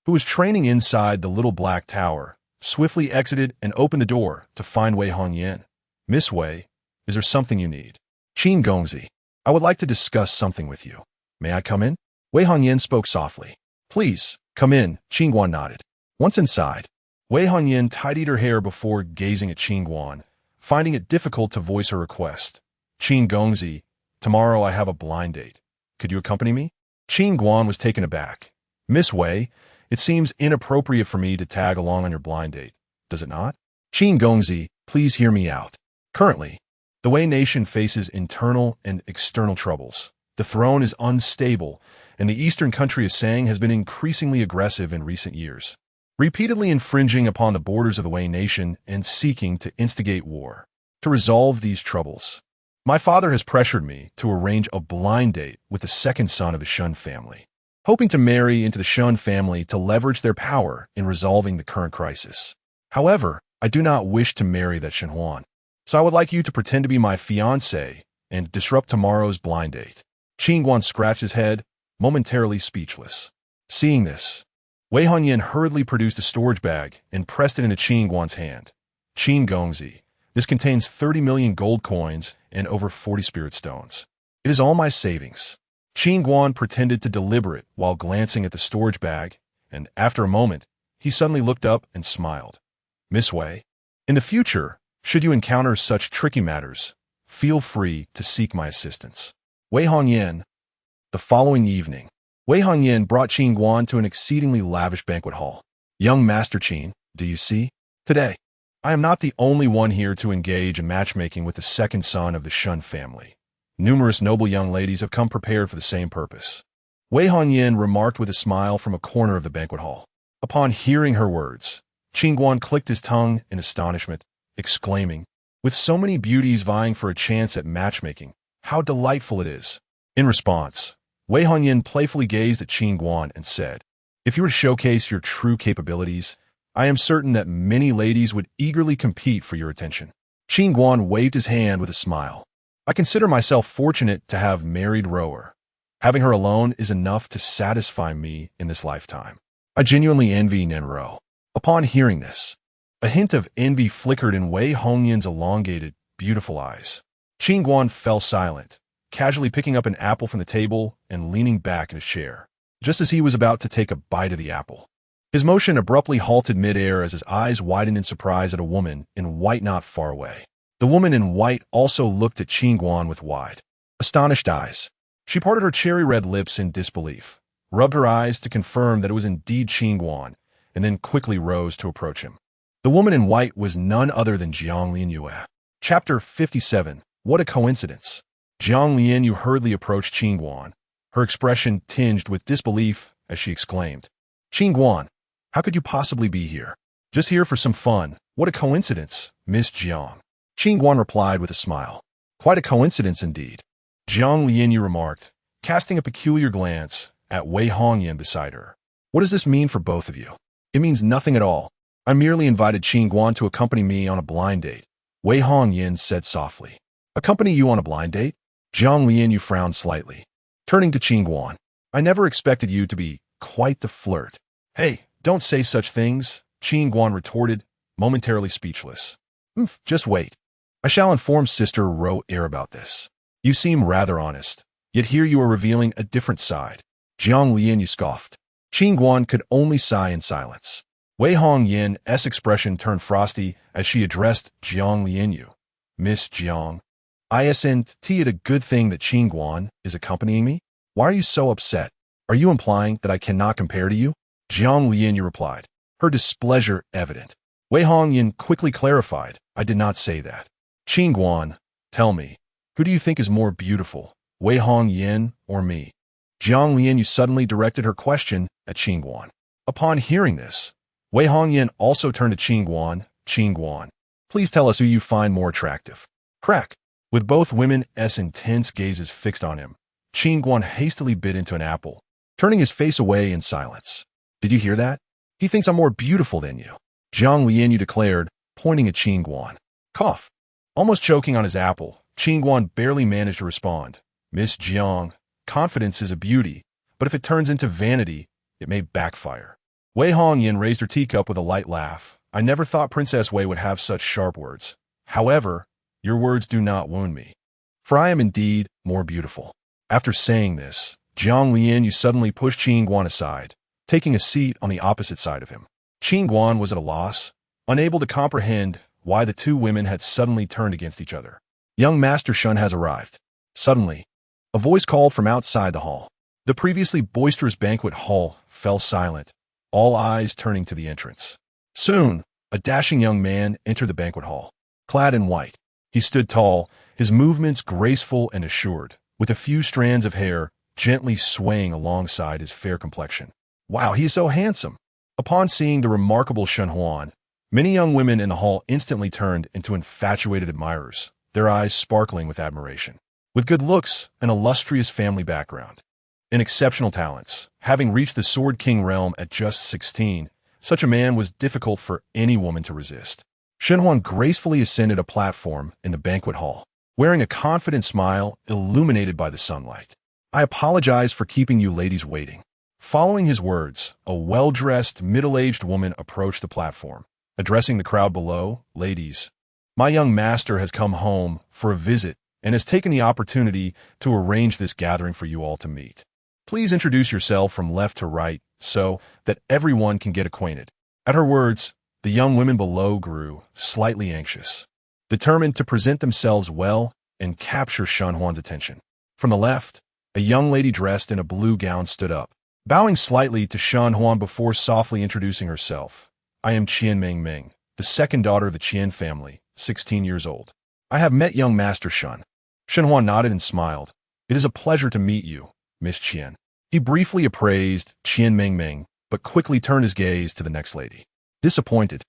who was training inside the little black tower, swiftly exited and opened the door to find Wei Hongyan. Miss Wei, is there something you need? Qin Gongzi, I would like to discuss something with you. May I come in? Wei Hongyan spoke softly. Please, come in, Qin Guan nodded. Once inside, Wei Hongyan tidied her hair before gazing at Qin Guan, finding it difficult to voice her request. Qin Gongzi, tomorrow I have a blind date. Could you accompany me? Qin Guan was taken aback. Miss Wei, it seems inappropriate for me to tag along on your blind date, does it not? Qin Gongzi, please hear me out. Currently, the Wei nation faces internal and external troubles. The throne is unstable, and the eastern country of Sang has been increasingly aggressive in recent years, repeatedly infringing upon the borders of the Wei nation and seeking to instigate war. To resolve these troubles, my father has pressured me to arrange a blind date with the second son of the Shun family, hoping to marry into the Shun family to leverage their power in resolving the current crisis. However, I do not wish to marry that Shenhuan, so I would like you to pretend to be my fiancé and disrupt tomorrow's blind date. Qin Guan scratched his head, momentarily speechless. Seeing this, Wei Hongyan hurriedly produced a storage bag and pressed it into Qin Guan's hand. Qin Gongzi, this contains 30 million gold coins and over 40 spirit stones. It is all my savings. Qin Guan pretended to deliberate while glancing at the storage bag, and after a moment, he suddenly looked up and smiled. Miss Wei, in the future, should you encounter such tricky matters, feel free to seek my assistance. Wei Hongyan. The following evening, Wei Hongyan brought Qin Guan to an exceedingly lavish banquet hall. Young Master Qin, do you see? Today, I am not the only one here to engage in matchmaking with the second son of the Shun family. Numerous noble young ladies have come prepared for the same purpose. Wei Hongyan remarked with a smile from a corner of the banquet hall. Upon hearing her words, Qin Guan clicked his tongue in astonishment, exclaiming, "With so many beauties vying for a chance at matchmaking, how delightful it is." In response, Wei Hongyan playfully gazed at Qin Guan and said, "If you were to showcase your true capabilities, I am certain that many ladies would eagerly compete for your attention." Qin Guan waved his hand with a smile. "I consider myself fortunate to have married Rower. Having her alone is enough to satisfy me in this lifetime. I genuinely envy Nenro." Upon hearing this, a hint of envy flickered in Wei Hongyan's elongated, beautiful eyes. Qin Guan fell silent, casually picking up an apple from the table and leaning back in his chair, just as he was about to take a bite of the apple. His motion abruptly halted midair as his eyes widened in surprise at a woman in white not far away. The woman in white also looked at Qin Guan with wide, astonished eyes. She parted her cherry-red lips in disbelief, rubbed her eyes to confirm that it was indeed Qin Guan, and then quickly rose to approach him. The woman in white was none other than Jiang Lianyue. Chapter 57. What a coincidence. Jiang Lianyue hurriedly approached Qin Guan, her expression tinged with disbelief as she exclaimed, "Qin Guan, how could you possibly be here?" "Just here for some fun. What a coincidence, Miss Jiang." Qin Guan replied with a smile. "Quite a coincidence indeed," Jiang Lianyue remarked, casting a peculiar glance at Wei Hongyan beside her. "What does this mean for both of you?" "It means nothing at all. I merely invited Qin Guan to accompany me on a blind date," Wei Hongyan said softly. "Accompany you on a blind date?" Jiang Lianyue frowned slightly. Turning to Qin Guan, "I never expected you to be quite the flirt." "Hey, don't say such things," Qin Guan retorted, momentarily speechless. Just wait. I shall inform Sister Ro Air about this. You seem rather honest, yet here you are revealing a different side." Jiang Lianyue scoffed. Qin Guan could only sigh in silence. Wei Hongyan's expression turned frosty as she addressed Jiang Lianyue. "Miss Jiang, isn't it a good thing that Qin Guan is accompanying me? Why are you so upset? Are you implying that I cannot compare to you?" Jiang Lianyue replied, her displeasure evident. Wei Hongyan quickly clarified, "I did not say that." "Qin Guan, tell me, who do you think is more beautiful, Wei Hongyan or me?" Jiang Lianyue suddenly directed her question at Qin Guan. Upon hearing this, Wei Hongyan also turned to Qin Guan. "Qin Guan, please tell us who you find more attractive." Crack. With both women's intense gazes fixed on him, Qin Guan hastily bit into an apple, turning his face away in silence. "Did you hear that? He thinks I'm more beautiful than you," Jiang Lianyue declared, pointing at Qin Guan. Cough. Almost choking on his apple, Qin Guan barely managed to respond. "Miss Jiang, confidence is a beauty, but if it turns into vanity, it may backfire." Wei Hongyan raised her teacup with a light laugh. "I never thought Princess Wei would have such sharp words. However, your words do not wound me, for I am indeed more beautiful." After saying this, Jiang Lianyue suddenly pushed Qin Guan aside, taking a seat on the opposite side of him. Qin Guan was at a loss, unable to comprehend why the two women had suddenly turned against each other. "Young Master Shun has arrived." Suddenly, a voice called from outside the hall. The previously boisterous banquet hall fell silent, all eyes turning to the entrance. Soon, a dashing young man entered the banquet hall. Clad in white, he stood tall, his movements graceful and assured, with a few strands of hair gently swaying alongside his fair complexion. "Wow, he is so handsome!" Upon seeing the remarkable Shen Huan, many young women in the hall instantly turned into infatuated admirers, their eyes sparkling with admiration. With good looks, an illustrious family background, and exceptional talents, having reached the Sword King realm at just 16, such a man was difficult for any woman to resist. Shen Huan gracefully ascended a platform in the banquet hall, wearing a confident smile illuminated by the sunlight. "I apologize for keeping you ladies waiting." Following his words, a well-dressed, middle-aged woman approached the platform, addressing the crowd below. "Ladies, my young master has come home for a visit and has taken the opportunity to arrange this gathering for you all to meet. Please introduce yourself from left to right so that everyone can get acquainted." At her words, the young women below grew slightly anxious, determined to present themselves well and capture Shen Huan's attention. From the left, a young lady dressed in a blue gown stood up, bowing slightly to Shen Huan before softly introducing herself. "I am Qian Ming, the second daughter of the Qian family, 16 years old. I have met young Master Shen." Shen Huan nodded and smiled. "It is a pleasure to meet you, Miss Qian." He briefly appraised Qian Mingming, but quickly turned his gaze to the next lady. Disappointed,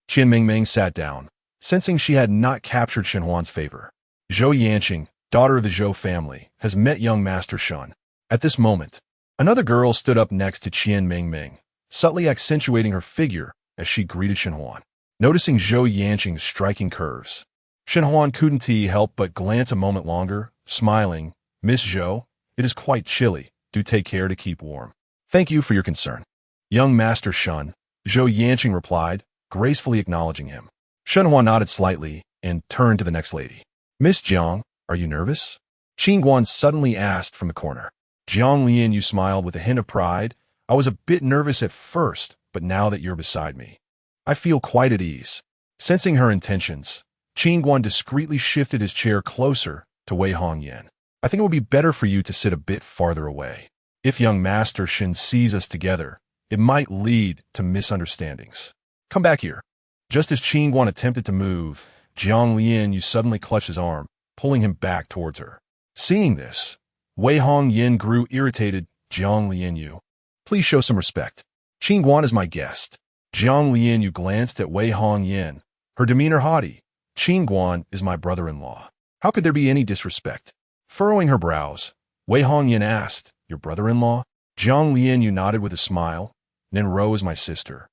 Qian Mingming sat down, sensing she had not captured Shen Huan's favor. Zhou Yanqing, daughter of the Zhou family, has met young Master Shen. At this moment, another girl stood up next to Qian Mingming, subtly accentuating her figure as she greeted Shen Huan. Noticing Zhou Yanqing's striking curves, Shen Huan couldn't help but glance a moment longer, smiling. Miss Zhou, it is quite chilly. Do take care to keep warm. Thank you for your concern. Young Master Shen, Zhou Yanqing replied, gracefully acknowledging him. Shen Huan nodded slightly and turned to the next lady. Miss Jiang, are you nervous? Qin Guan suddenly asked from the corner. Jiang Lian, you smiled with a hint of pride. I was a bit nervous at first, but now that you're beside me, I feel quite at ease. Sensing her intentions, Qin Guan discreetly shifted his chair closer to Wei Hongyan. I think it would be better for you to sit a bit farther away. If young Master Shen sees us together, it might lead to misunderstandings. Come back here. Just as Qin Guan attempted to move, Jiang Lian suddenly clutched his arm, pulling him back towards her. Seeing this, Wei Hongyan grew irritated. Jiang Lian, please show some respect. Qin Guan is my guest. Jiang Lian glanced at Wei Hongyan, her demeanor haughty. Qin Guan is my brother-in-law. How could there be any disrespect? Furrowing her brows, Wei Hongyan asked, your brother-in-law? Jiang Lian nodded with a smile. Nenro is my sister.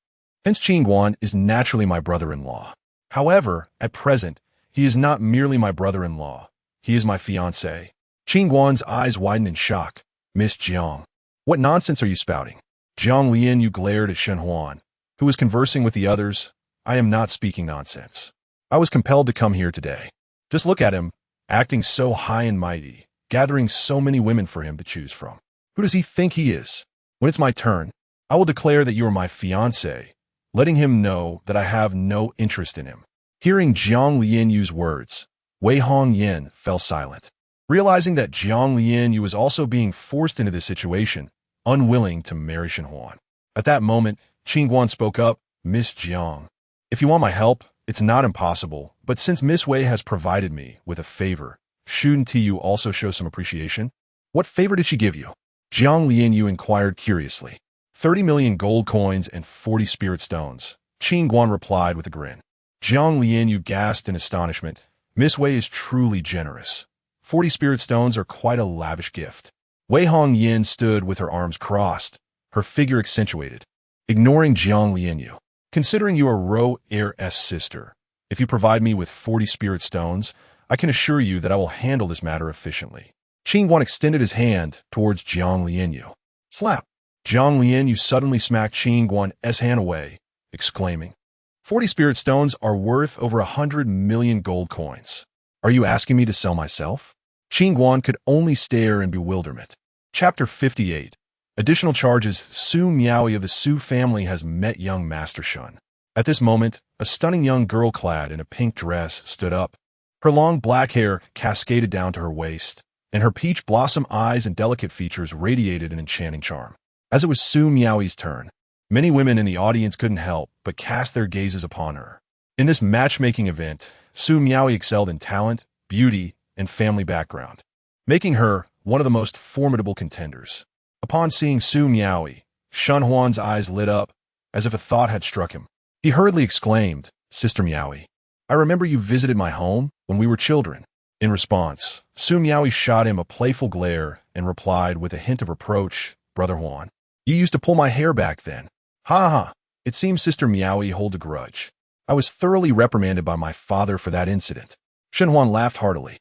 Hence Qin Guan is naturally my brother-in-law. However, at present, he is not merely my brother-in-law. He is my fiancé. Qin Guan's eyes widened in shock. Miss Jiang, what nonsense are you spouting? Jiang Lian glared at Shen Huan, who was conversing with the others. I am not speaking nonsense. I was compelled to come here today. Just look at him, acting so high and mighty, gathering so many women for him to choose from. Who does he think he is? When it's my turn, I will declare that you are my fiancé, letting him know that I have no interest in him. Hearing Jiang Lian's words, Wei Hongyan fell silent. Realizing that Jiang Lian was also being forced into this situation, unwilling to marry Shen Huan. At that moment, Qin Guan spoke up, Miss Jiang, if you want my help, it's not impossible, but since Miss Wei has provided me with a favor, shouldn't you also show some appreciation? What favor did she give you? Jiang Lian inquired curiously. 30 million gold coins and 40 spirit stones. Qin Guan replied with a grin. Jiang Lian gasped in astonishment. Miss Wei is truly generous. 40 spirit stones are quite a lavish gift. Wei Hongyan stood with her arms crossed, her figure accentuated. Ignoring Jiang Lian, considering you are Ro Heir's sister, if you provide me with 40 spirit stones, I can assure you that I will handle this matter efficiently. Qin Guan extended his hand towards Jiang Lian. Slap! Jiang Lian suddenly smacked Qin Guan's hand away, exclaiming, 40 spirit stones are worth over 100 million gold coins. Are you asking me to sell myself? Qin Guan could only stare in bewilderment. Chapter 58. Additional charges. Su Miaoi of the Su family has met young Master Shen. At this moment, a stunning young girl clad in a pink dress stood up. Her long black hair cascaded down to her waist, and her peach blossom eyes and delicate features radiated an enchanting charm. As it was Su Miaoi's turn, many women in the audience couldn't help but cast their gazes upon her. In this matchmaking event, Su Miaoi excelled in talent, beauty, and family background, making her one of the most formidable contenders. Upon seeing Su Miaoi, Shen Huan's eyes lit up, as if a thought had struck him. He hurriedly exclaimed, Sister Miaoi, I remember you visited my home when we were children. In response, Su Miaoi shot him a playful glare and replied with a hint of reproach, Brother Huan, you used to pull my hair back then. Ha ha, it seems Sister Miaoi holds a grudge. I was thoroughly reprimanded by my father for that incident. Shen Huan laughed heartily.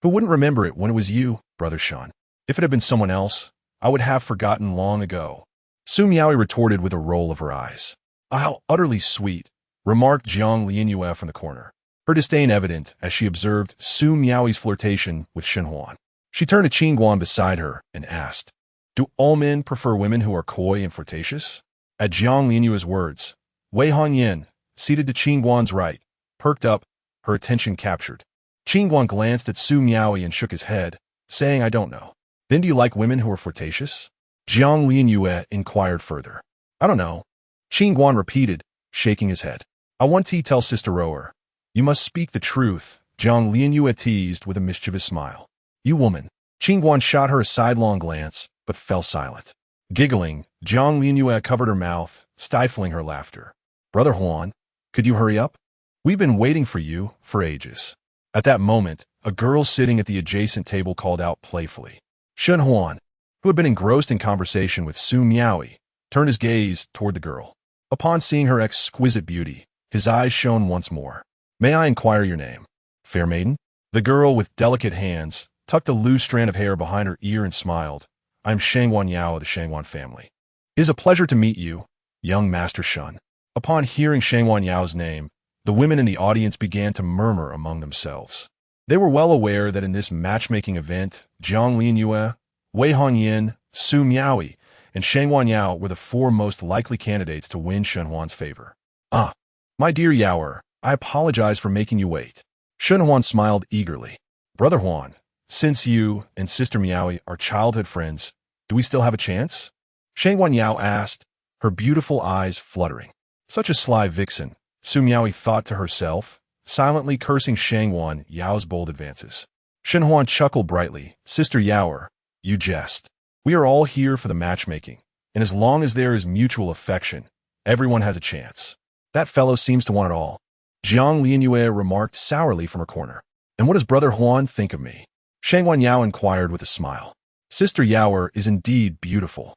Who wouldn't remember it when it was you, Brother Shen? If it had been someone else, I would have forgotten long ago. Su Miaoi retorted with a roll of her eyes. Ah, how utterly sweet, remarked Jiang Lian from the corner, her disdain evident as she observed Su Miaoi's flirtation with Shen Huan. She turned to Qin Guan beside her and asked, do all men prefer women who are coy and flirtatious? At Jiang Lian's words, Wei Hongyan, seated to Qin Guan's right, perked up, her attention captured. Qin Guan glanced at Su Miaoi and shook his head, saying, I don't know. Then do you like women who are flirtatious? Jiang Lian inquired further. I don't know. Qin Guan repeated, shaking his head. I want to tell Sister Rower. You must speak the truth, Jiang Lian teased with a mischievous smile. You woman. Qin Guan shot her a sidelong glance, but fell silent. Giggling, Jiang Lianyue covered her mouth, stifling her laughter. "Brother Huan, could you hurry up? We've been waiting for you for ages." At that moment, a girl sitting at the adjacent table called out playfully. Shen Huan, who had been engrossed in conversation with Su Miaoi, turned his gaze toward the girl. Upon seeing her exquisite beauty, his eyes shone once more. "May I inquire your name, fair maiden?" The girl, with delicate hands, tucked a loose strand of hair behind her ear and smiled. "I am Shangguan Yao of the Shangguan family. It is a pleasure to meet you, young Master Shun." Upon hearing Shangguan Yao's name, the women in the audience began to murmur among themselves. They were well aware that in this matchmaking event, Jiang Lianyue, Wei Hongyan, Su Miaoi, and Shangguan Yao were the four most likely candidates to win Shen Huan's favor. "Ah, my dear Yaoer, I apologize for making you wait." Shen Huan smiled eagerly. "Brother Huan, since you and Sister Miaoi are childhood friends, do we still have a chance?" Shangguan Yao asked, her beautiful eyes fluttering. Such a sly vixen, Su Miaoi thought to herself, silently cursing Shangguan Yao's bold advances. Shen Huan chuckled brightly. "Sister Yaoer, you jest. We are all here for the matchmaking, and as long as there is mutual affection, everyone has a chance. That fellow seems to want it all." Jiang Lianyue remarked sourly from her corner. "And what does Brother Huan think of me?" Shangguan Yao inquired with a smile. "Sister Yaoer is indeed beautiful."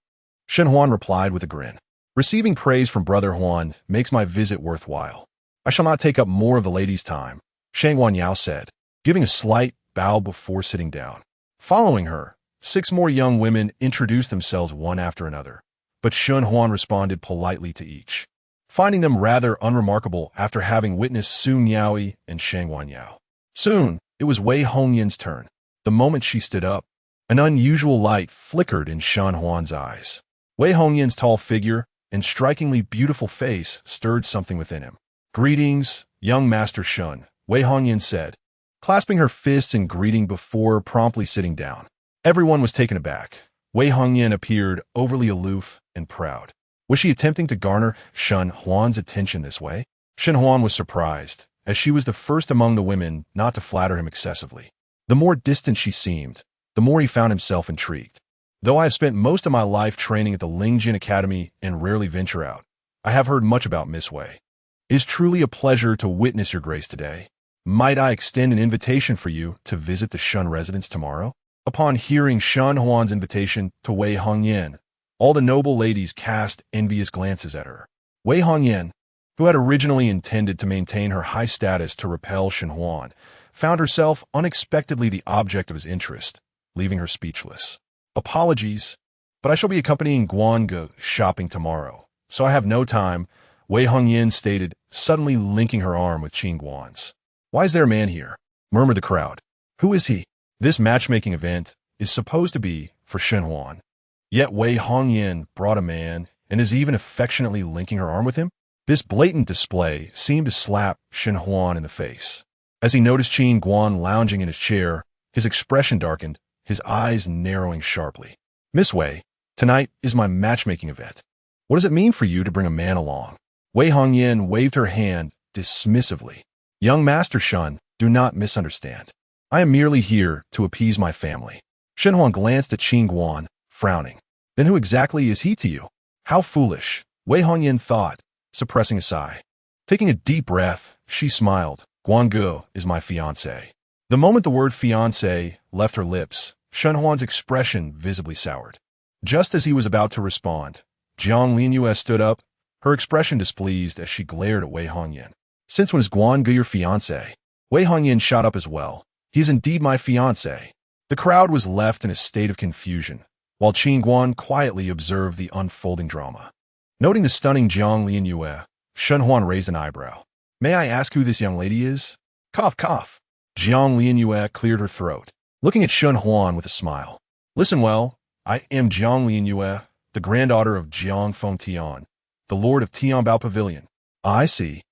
Shen Huan replied with a grin. "Receiving praise from Brother Huan makes my visit worthwhile. I shall not take up more of the lady's time," Shangguan Yao said, giving a slight bow before sitting down. Following her, 6 more young women introduced themselves one after another, but Shen Huan responded politely to each, finding them rather unremarkable after having witnessed Su Miaoi and Shangguan Yao. Soon, it was Wei Hongyan's turn. The moment she stood up, an unusual light flickered in Shen Huan's eyes. Wei Hongyan's tall figure and strikingly beautiful face stirred something within him. "Greetings, young Master Shun," Wei Hongyan said, clasping her fists in greeting before promptly sitting down. Everyone was taken aback. Wei Hongyan appeared overly aloof and proud. Was she attempting to garner Shen Huan's attention this way? Shen Huan was surprised, as she was the first among the women not to flatter him excessively. The more distant she seemed, the more he found himself intrigued. "Though I have spent most of my life training at the Lingjin Academy and rarely venture out, I have heard much about Miss Wei. It is truly a pleasure to witness your grace today. Might I extend an invitation for you to visit the Shun residence tomorrow?" Upon hearing Shen Huan's invitation to Wei Hongyan, all the noble ladies cast envious glances at her. Wei Hongyan, who had originally intended to maintain her high status to repel Shen Huan, found herself unexpectedly the object of his interest, leaving her speechless. "Apologies, but I shall be accompanying Guan shopping tomorrow, so I have no time," Wei Hongyan stated, suddenly linking her arm with Qin Guan's. "Why is there a man here?" murmured the crowd. "Who is he?" This matchmaking event is supposed to be for Shen Huan. Yet Wei Hongyan brought a man and is even affectionately linking her arm with him? This blatant display seemed to slap Shen Huan in the face. As he noticed Qin Guan lounging in his chair, his expression darkened, his eyes narrowing sharply. "Miss Wei, tonight is my matchmaking event. What does it mean for you to bring a man along?" Wei Hongyan waved her hand dismissively. "Young Master Shun, do not misunderstand. I am merely here to appease my family." Shen Huan glanced at Qin Guan, frowning. "Then who exactly is he to you?" "How foolish," Wei Hongyan thought, suppressing a sigh. Taking a deep breath, she smiled. "Guan is my fiancé." The moment the word fiancé left her lips, Shen Huan's expression visibly soured. Just as he was about to respond, Jiang Lianyue stood up, her expression displeased as she glared at Wei Hongyan. "Since when is Guan your fiancé?" Wei Hongyan shot up as well. "He is indeed my fiancé." The crowd was left in a state of confusion, while Qin Guan quietly observed the unfolding drama. Noting the stunning Jiang Lianyue, Shen Huan raised an eyebrow. "May I ask who this young lady is?" Cough, cough. Jiang Lianyue cleared her throat, looking at Shen Huan with a smile. "Listen well, I am Jiang Lianyue, the granddaughter of Jiang Fengtian, the lord of Tianbao Pavilion." "I see.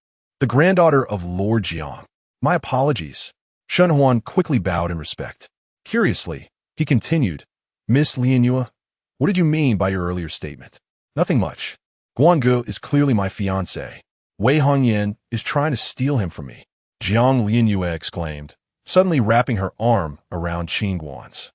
The granddaughter of Lord Jiang. My apologies." Shen Huan quickly bowed in respect. Curiously, he continued, "Miss Lianyue, what did you mean by your earlier statement?" "Nothing much. Guan is clearly my fiancé. Wei Hongyan is trying to steal him from me," Jiang Lianyue exclaimed, suddenly wrapping her arm around Qin Guan's.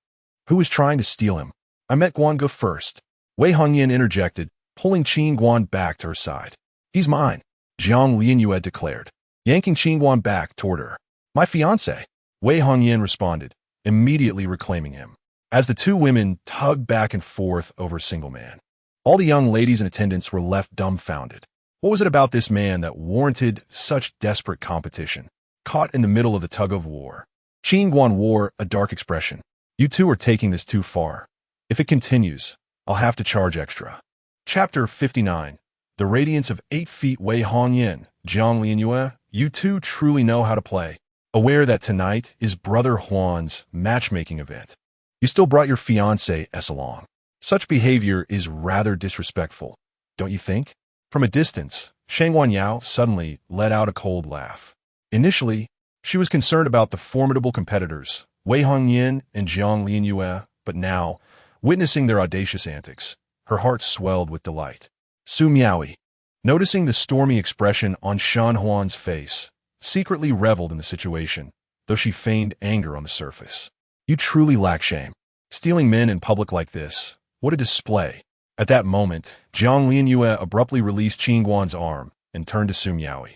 "Who is trying to steal him?" I met Guan go first. Wei Hongyan interjected, pulling Qin Guan back to her side. He's mine, Jiang Lianyue declared, yanking Qin Guan back toward her. My fiancé, Wei Hongyan responded, immediately reclaiming him. As the two women tugged back and forth over a single man, all the young ladies in attendance were left dumbfounded. What was it about this man that warranted such desperate competition? Caught in the middle of the tug-of-war, Qin Guan wore a dark expression. You two are taking this too far. If it continues, I'll have to charge extra. Chapter 59. The Radiance of 8 Feet. Wei Hongyan, Jiang Lianyue, you two truly know how to play. Aware that tonight is Brother Huan's matchmaking event, you still brought your fiancé along. Such behavior is rather disrespectful, don't you think? From a distance, Shangguan Yao suddenly let out a cold laugh. Initially, she was concerned about the formidable competitors, Wei Hongyan and Jiang Lianyue, but now, witnessing their audacious antics, her heart swelled with delight. Su Miaoyi, noticing the stormy expression on Shan Huan's face, secretly reveled in the situation, though she feigned anger on the surface. You truly lack shame. Stealing men in public like this, what a display. At that moment, Jiang Lianyue abruptly released Qin Guan's arm and turned to Su Miaoyi.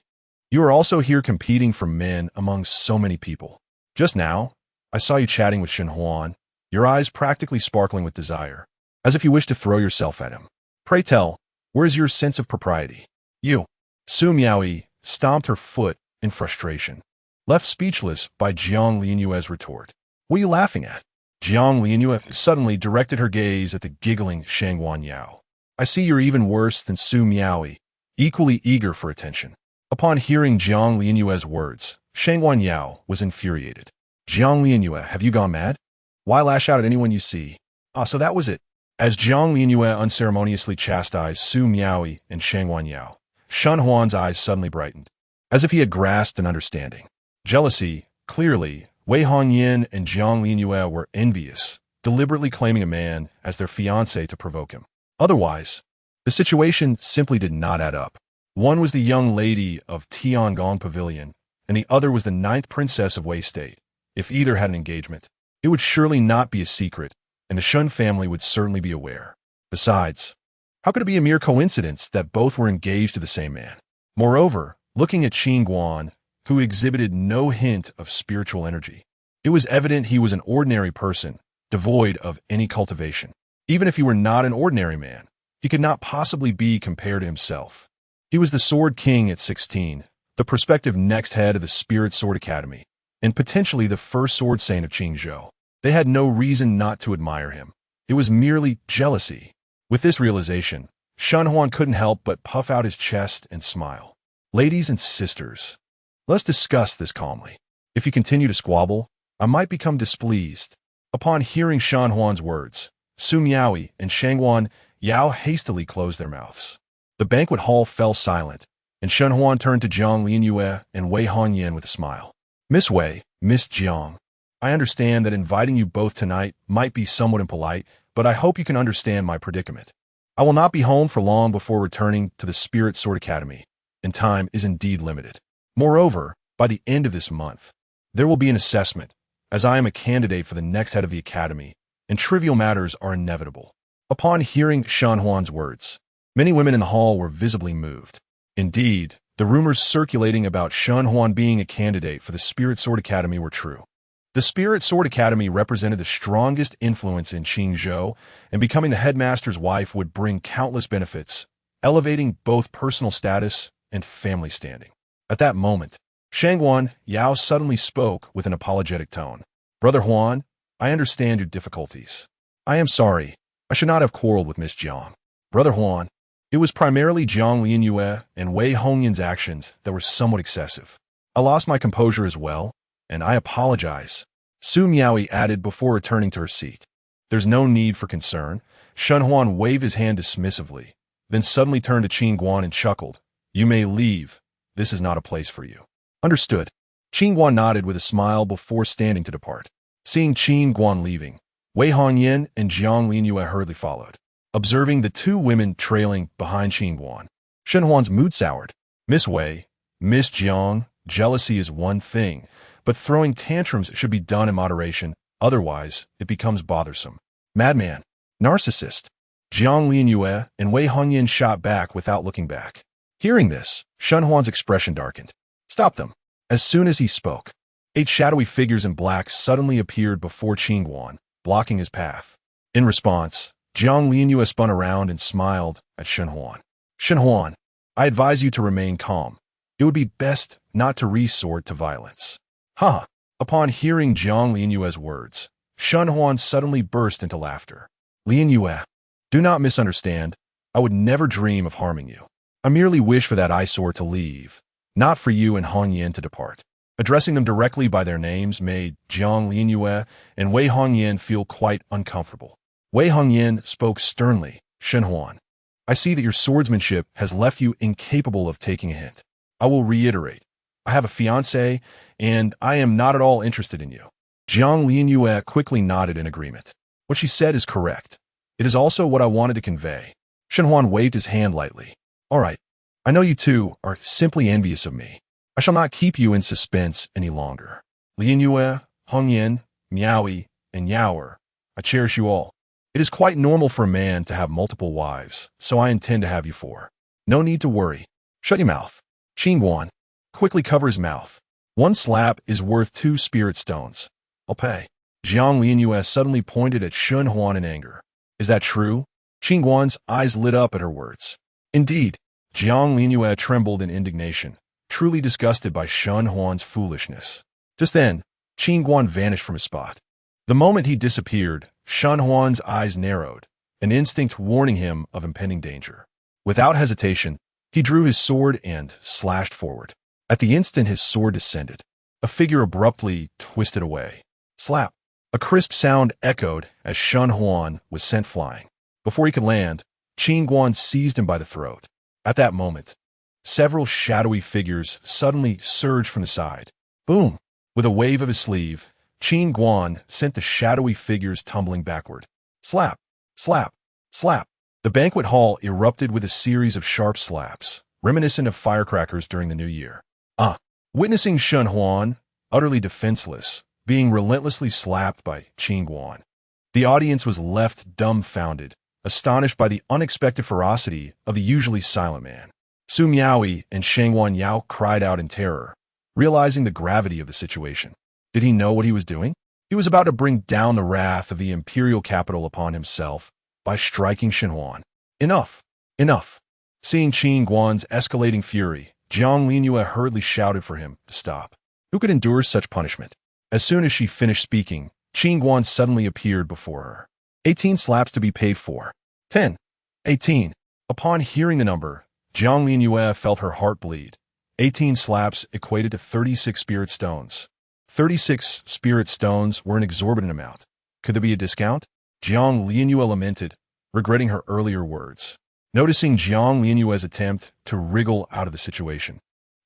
You are also here competing for men among so many people. Just now, I saw you chatting with Shen Huan, your eyes practically sparkling with desire, as if you wish to throw yourself at him. Pray tell, where is your sense of propriety? You. Su Miaoyi stomped her foot in frustration, left speechless by Jiang Lianyue's retort. What are you laughing at? Jiang Lianyue suddenly directed her gaze at the giggling Shangguan Yao. I see you're even worse than Su Miaoyi, equally eager for attention. Upon hearing Jiang Lianyue's words, Shangguan Yao was infuriated. Jiang Lianyue, have you gone mad? Why lash out at anyone you see? Ah, so that was it. As Jiang Lianyue unceremoniously chastised Su Miaoyi and Shangguan Yao, Shen Huan's eyes suddenly brightened, as if he had grasped an understanding. Jealousy, clearly, Wei Hongyan and Jiang Lianyue were envious, deliberately claiming a man as their fiancé to provoke him. Otherwise, the situation simply did not add up. One was the young lady of Tiangong Pavilion, and the other was the 9th princess of Wei State. If either had an engagement, it would surely not be a secret, and the Shun family would certainly be aware. Besides, how could it be a mere coincidence that both were engaged to the same man? Moreover, looking at Qin Guan, who exhibited no hint of spiritual energy, it was evident he was an ordinary person, devoid of any cultivation. Even if he were not an ordinary man, he could not possibly be compared to himself. He was the Sword King at 16, the prospective next head of the Spirit Sword Academy, and potentially the first sword saint of Qingzhou. They had no reason not to admire him. It was merely jealousy. With this realization, Shen Huan couldn't help but puff out his chest and smile. Ladies and sisters, let's discuss this calmly. If you continue to squabble, I might become displeased. Upon hearing Shen Huan's words, Su Miaoyi and Shangguan Yao hastily closed their mouths. The banquet hall fell silent, and Shen Huan turned to Jiang Lianyue and Wei Hongyan with a smile. Miss Wei, Miss Jiang, I understand that inviting you both tonight might be somewhat impolite, but I hope you can understand my predicament. I will not be home for long before returning to the Spirit Sword Academy, and time is indeed limited. Moreover, by the end of this month, there will be an assessment, as I am a candidate for the next head of the academy, and trivial matters are inevitable. Upon hearing Shen Huan's words, many women in the hall were visibly moved. Indeed, the rumors circulating about Shen Huan being a candidate for the Spirit Sword Academy were true. The Spirit Sword Academy represented the strongest influence in Qingzhou, and becoming the headmaster's wife would bring countless benefits, elevating both personal status and family standing. At that moment, Shangguan Yao suddenly spoke with an apologetic tone. Brother Huan, I understand your difficulties. I am sorry. I should not have quarreled with Miss Jiang. Brother Huan, it was primarily Jiang Lianyue and Wei Hongyan's actions that were somewhat excessive. I lost my composure as well, and I apologize. Su Miaoyi added before returning to her seat. There's no need for concern. Shen Huan waved his hand dismissively, then suddenly turned to Qin Guan and chuckled. You may leave. This is not a place for you. Understood. Qin Guan nodded with a smile before standing to depart. Seeing Qin Guan leaving, Wei Hongyan and Jiang Lianyue hurriedly followed. Observing the two women trailing behind Qin Guan, Shen Huan's mood soured. Miss Wei, Miss Jiang, jealousy is one thing, but throwing tantrums should be done in moderation, otherwise it becomes bothersome. Madman. Narcissist. Jiang Lianyue and Wei Hongyan shot back without looking back. Hearing this, Shen Huan's expression darkened. Stop them. As soon as he spoke, 8 shadowy figures in black suddenly appeared before Qin Guan, blocking his path. In response, Jiang Lianyue spun around and smiled at Shen Huan. Shen Huan, I advise you to remain calm. It would be best not to resort to violence. Ha! Upon hearing Jiang Lianyue's words, Shen Huan suddenly burst into laughter. Lianyue, do not misunderstand. I would never dream of harming you. I merely wish for that eyesore to leave, not for you and Hongyan to depart. Addressing them directly by their names made Jiang Lianyue and Wei Hongyan feel quite uncomfortable. Wei Hongyan spoke sternly. Shen Huan, I see that your swordsmanship has left you incapable of taking a hint. I will reiterate. I have a fiancé, and I am not at all interested in you. Jiang Lianyue quickly nodded in agreement. What she said is correct. It is also what I wanted to convey. Shen Huan waved his hand lightly. All right. I know you two are simply envious of me. I shall not keep you in suspense any longer. Lianyue, Hongyan, Miaoyi, and Yaoer, I cherish you all. It is quite normal for a man to have multiple wives, so I intend to have you 4. No need to worry. Shut your mouth. Qin Guan, quickly cover his mouth. 1 slap is worth 2 spirit stones. I'll pay. Jiang Lianyue suddenly pointed at Shen Huan in anger. Is that true? Qin Guan's eyes lit up at her words. Indeed. Jiang Lianyue trembled in indignation, truly disgusted by Shen Huan's foolishness. Just then, Qin Guan vanished from his spot. The moment he disappeared, Shen Huan's eyes narrowed, an instinct warning him of impending danger. Without hesitation, he drew his sword and slashed forward. At the instant his sword descended, a figure abruptly twisted away. Slap! A crisp sound echoed as Shen Huan was sent flying. Before he could land, Qin Guan seized him by the throat. At that moment, several shadowy figures suddenly surged from the side. Boom! With a wave of his sleeve, Qin Guan sent the shadowy figures tumbling backward. Slap! Slap! Slap! The banquet hall erupted with a series of sharp slaps, reminiscent of firecrackers during the New Year. Witnessing Shen Huan, utterly defenseless, being relentlessly slapped by Qin Guan, the audience was left dumbfounded, astonished by the unexpected ferocity of the usually silent man. Su Miaoyi and Shangwan Yao cried out in terror, realizing the gravity of the situation. Did he know what he was doing? He was about to bring down the wrath of the imperial capital upon himself by striking Shen Huan. Enough! Enough! Seeing Qin Guan's escalating fury, Jiang Lianyue hurriedly shouted for him to stop. Who could endure such punishment? As soon as she finished speaking, Qin Guan suddenly appeared before her. 18 slaps to be paid for. 10. 18. Upon hearing the number, Jiang Lianyue felt her heart bleed. 18 slaps equated to 36 spirit stones. 36 spirit stones were an exorbitant amount. Could there be a discount? Jiang Lianyue lamented, regretting her earlier words. Noticing Jiang Lianyue's attempt to wriggle out of the situation,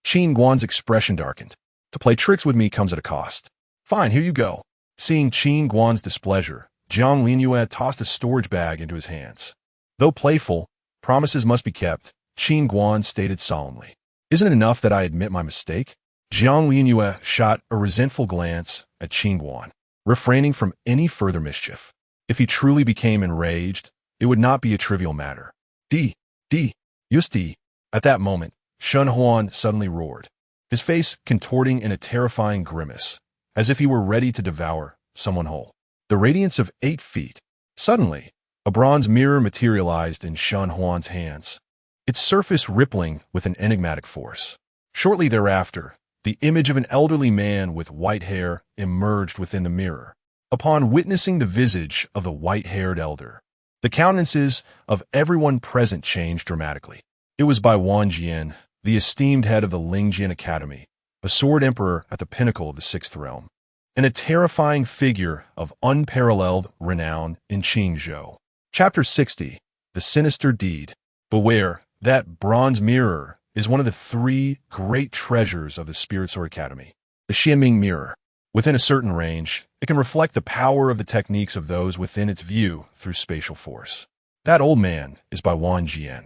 Qin Guan's expression darkened. To play tricks with me comes at a cost. Fine, here you go. Seeing Qin Guan's displeasure, Jiang Lianyue tossed a storage bag into his hands. Though playful, promises must be kept, Qin Guan stated solemnly. Isn't it enough that I admit my mistake? Jiang Lianyue shot a resentful glance at Qin Guan, refraining from any further mischief. If he truly became enraged, it would not be a trivial matter. Yusti. At that moment, Shen Huan suddenly roared, his face contorting in a terrifying grimace, as if he were ready to devour someone whole. The radiance of 8 feet. Suddenly, a bronze mirror materialized in Shen Huan's hands, its surface rippling with an enigmatic force. Shortly thereafter, the image of an elderly man with white hair emerged within the mirror. Upon witnessing the visage of the white-haired elder, the countenances of everyone present changed dramatically. It was Bai Wanjian, the esteemed head of the Lingjian Academy, a sword emperor at the pinnacle of the 6th realm, and a terrifying figure of unparalleled renown in Qingzhou. Chapter 60. The Sinister Deed. Beware, that bronze mirror is one of the 3 great treasures of the Spirit Sword Academy. The Xianming Mirror. Within a certain range, it can reflect the power of the techniques of those within its view through spatial force. That old man is Bai Wanjian,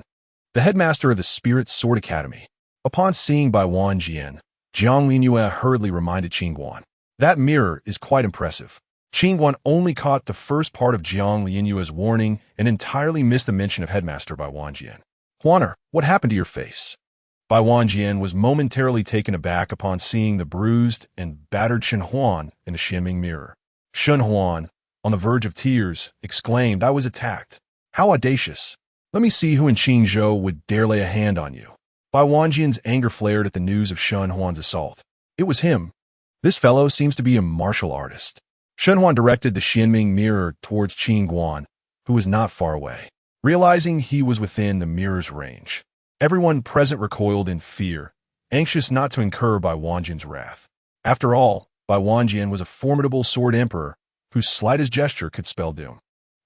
the headmaster of the Spirit Sword Academy. Upon seeing Bai Wanjian, Jiang Lianyue hurriedly reminded Qin Guan. That mirror is quite impressive. Qin Guan only caught the first part of Jiang Lianyue's warning and entirely missed the mention of headmaster by Wang Jian. Huaner, what happened to your face? Bai Wanjian was momentarily taken aback upon seeing the bruised and battered Shen Huan in the Xianming mirror. Shen Huan, on the verge of tears, exclaimed, "I was attacked. How audacious! Let me see who in Qingzhou would dare lay a hand on you." Bai Wanjian's anger flared at the news of Shen Huan's assault. It was him. This fellow seems to be a martial artist. Shen Huan directed the Xianming mirror towards Qin Guan, who was not far away. Realizing he was within the mirror's range, everyone present recoiled in fear, anxious not to incur Bai Wanjian's wrath. After all, Bai Wanjian was a formidable sword emperor whose slightest gesture could spell doom.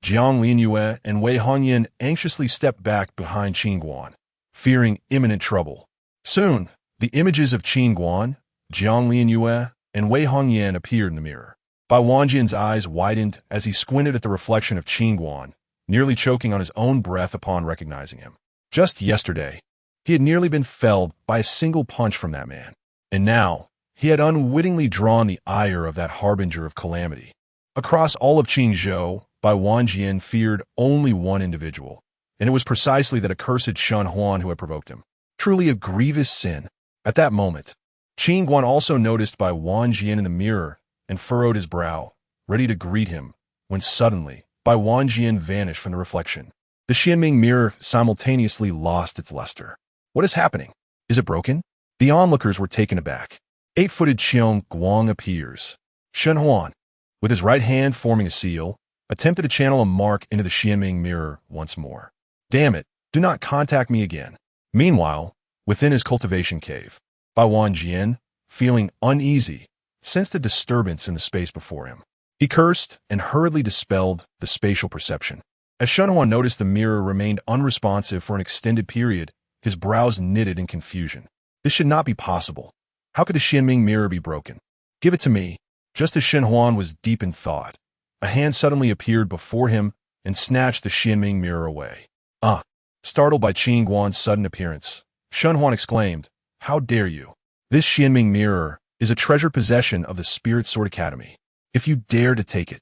Jiang Lianyue and Wei Hongyan anxiously stepped back behind Qin Guan, fearing imminent trouble. Soon, the images of Qin Guan, Jiang Lianyue, and Wei Hongyan appeared in the mirror. Bai Wanjian's eyes widened as he squinted at the reflection of Qin Guan, nearly choking on his own breath upon recognizing him. Just yesterday, he had nearly been felled by a single punch from that man, and now he had unwittingly drawn the ire of that harbinger of calamity. Across all of Qingzhou, Bai Wanjian feared only one individual, and it was precisely that accursed Shen Huan who had provoked him. Truly a grievous sin. At that moment, Qin Guan also noticed Bai Wanjian in the mirror and furrowed his brow, ready to greet him, when suddenly Bai Wanjian vanished from the reflection. The Xianming mirror simultaneously lost its luster. What is happening? Is it broken? The onlookers were taken aback. 8-footed Qin Guan appears. Shen Huan, with his right hand forming a seal, attempted to channel a mark into the Xianming mirror once more. Damn it, do not contact me again. Meanwhile, within his cultivation cave, Bai Wanjian, feeling uneasy, sensed a disturbance in the space before him. He cursed and hurriedly dispelled the spatial perception. As Shen Huan noticed the mirror remained unresponsive for an extended period, his brows knitted in confusion. This should not be possible. How could the Xianming mirror be broken? Give it to me. Just as Shen Huan was deep in thought, a hand suddenly appeared before him and snatched the Xianming mirror away. Ah! Startled by Qin Guan's sudden appearance, Shen Huan exclaimed, "How dare you? This Xianming mirror is a treasured possession of the Spirit Sword Academy. If you dare to take it,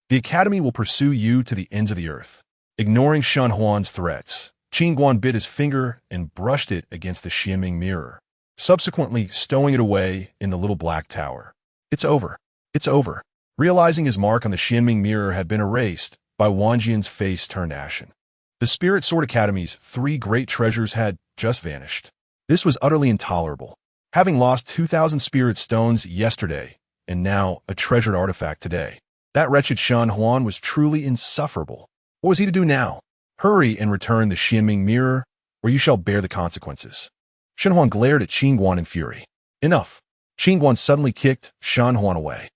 the Academy will pursue you to the ends of the earth." Ignoring Shen Huan's threats, Qin Guan bit his finger and brushed it against the Xianming mirror, subsequently stowing it away in the little black tower. It's over. It's over. Realizing his mark on the Xianming mirror had been erased, Bai Wanjian's face turned ashen. The Spirit Sword Academy's 3 great treasures had just vanished. This was utterly intolerable. Having lost 2,000 spirit stones yesterday, and now a treasured artifact today, that wretched Shen Huan was truly insufferable. What was he to do now? Hurry and return the Xianming mirror, or you shall bear the consequences. Shen Huan glared at Qin Guan in fury. Enough. Qin Guan suddenly kicked Shen Huan away.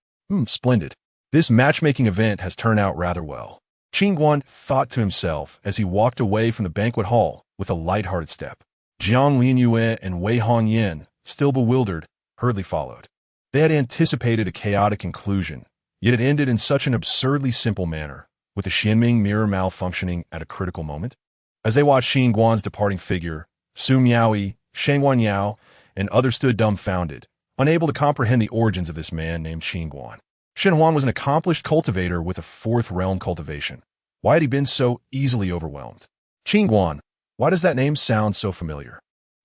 Splendid. This matchmaking event has turned out rather well. Qin Guan thought to himself as he walked away from the banquet hall with a light-hearted step. Jiang Lianyue and Wei Hongyan, still bewildered, hurriedly followed. They had anticipated a chaotic conclusion, yet it ended in such an absurdly simple manner, with the Xianming mirror malfunctioning at a critical moment. As they watched Qin Guan's departing figure, Su Miaoyi, Shang Wanyao, and others stood dumbfounded, unable to comprehend the origins of this man named Qin Guan. Shen Huan was an accomplished cultivator with a 4th realm cultivation. Why had he been so easily overwhelmed? Qin Guan, why does that name sound so familiar?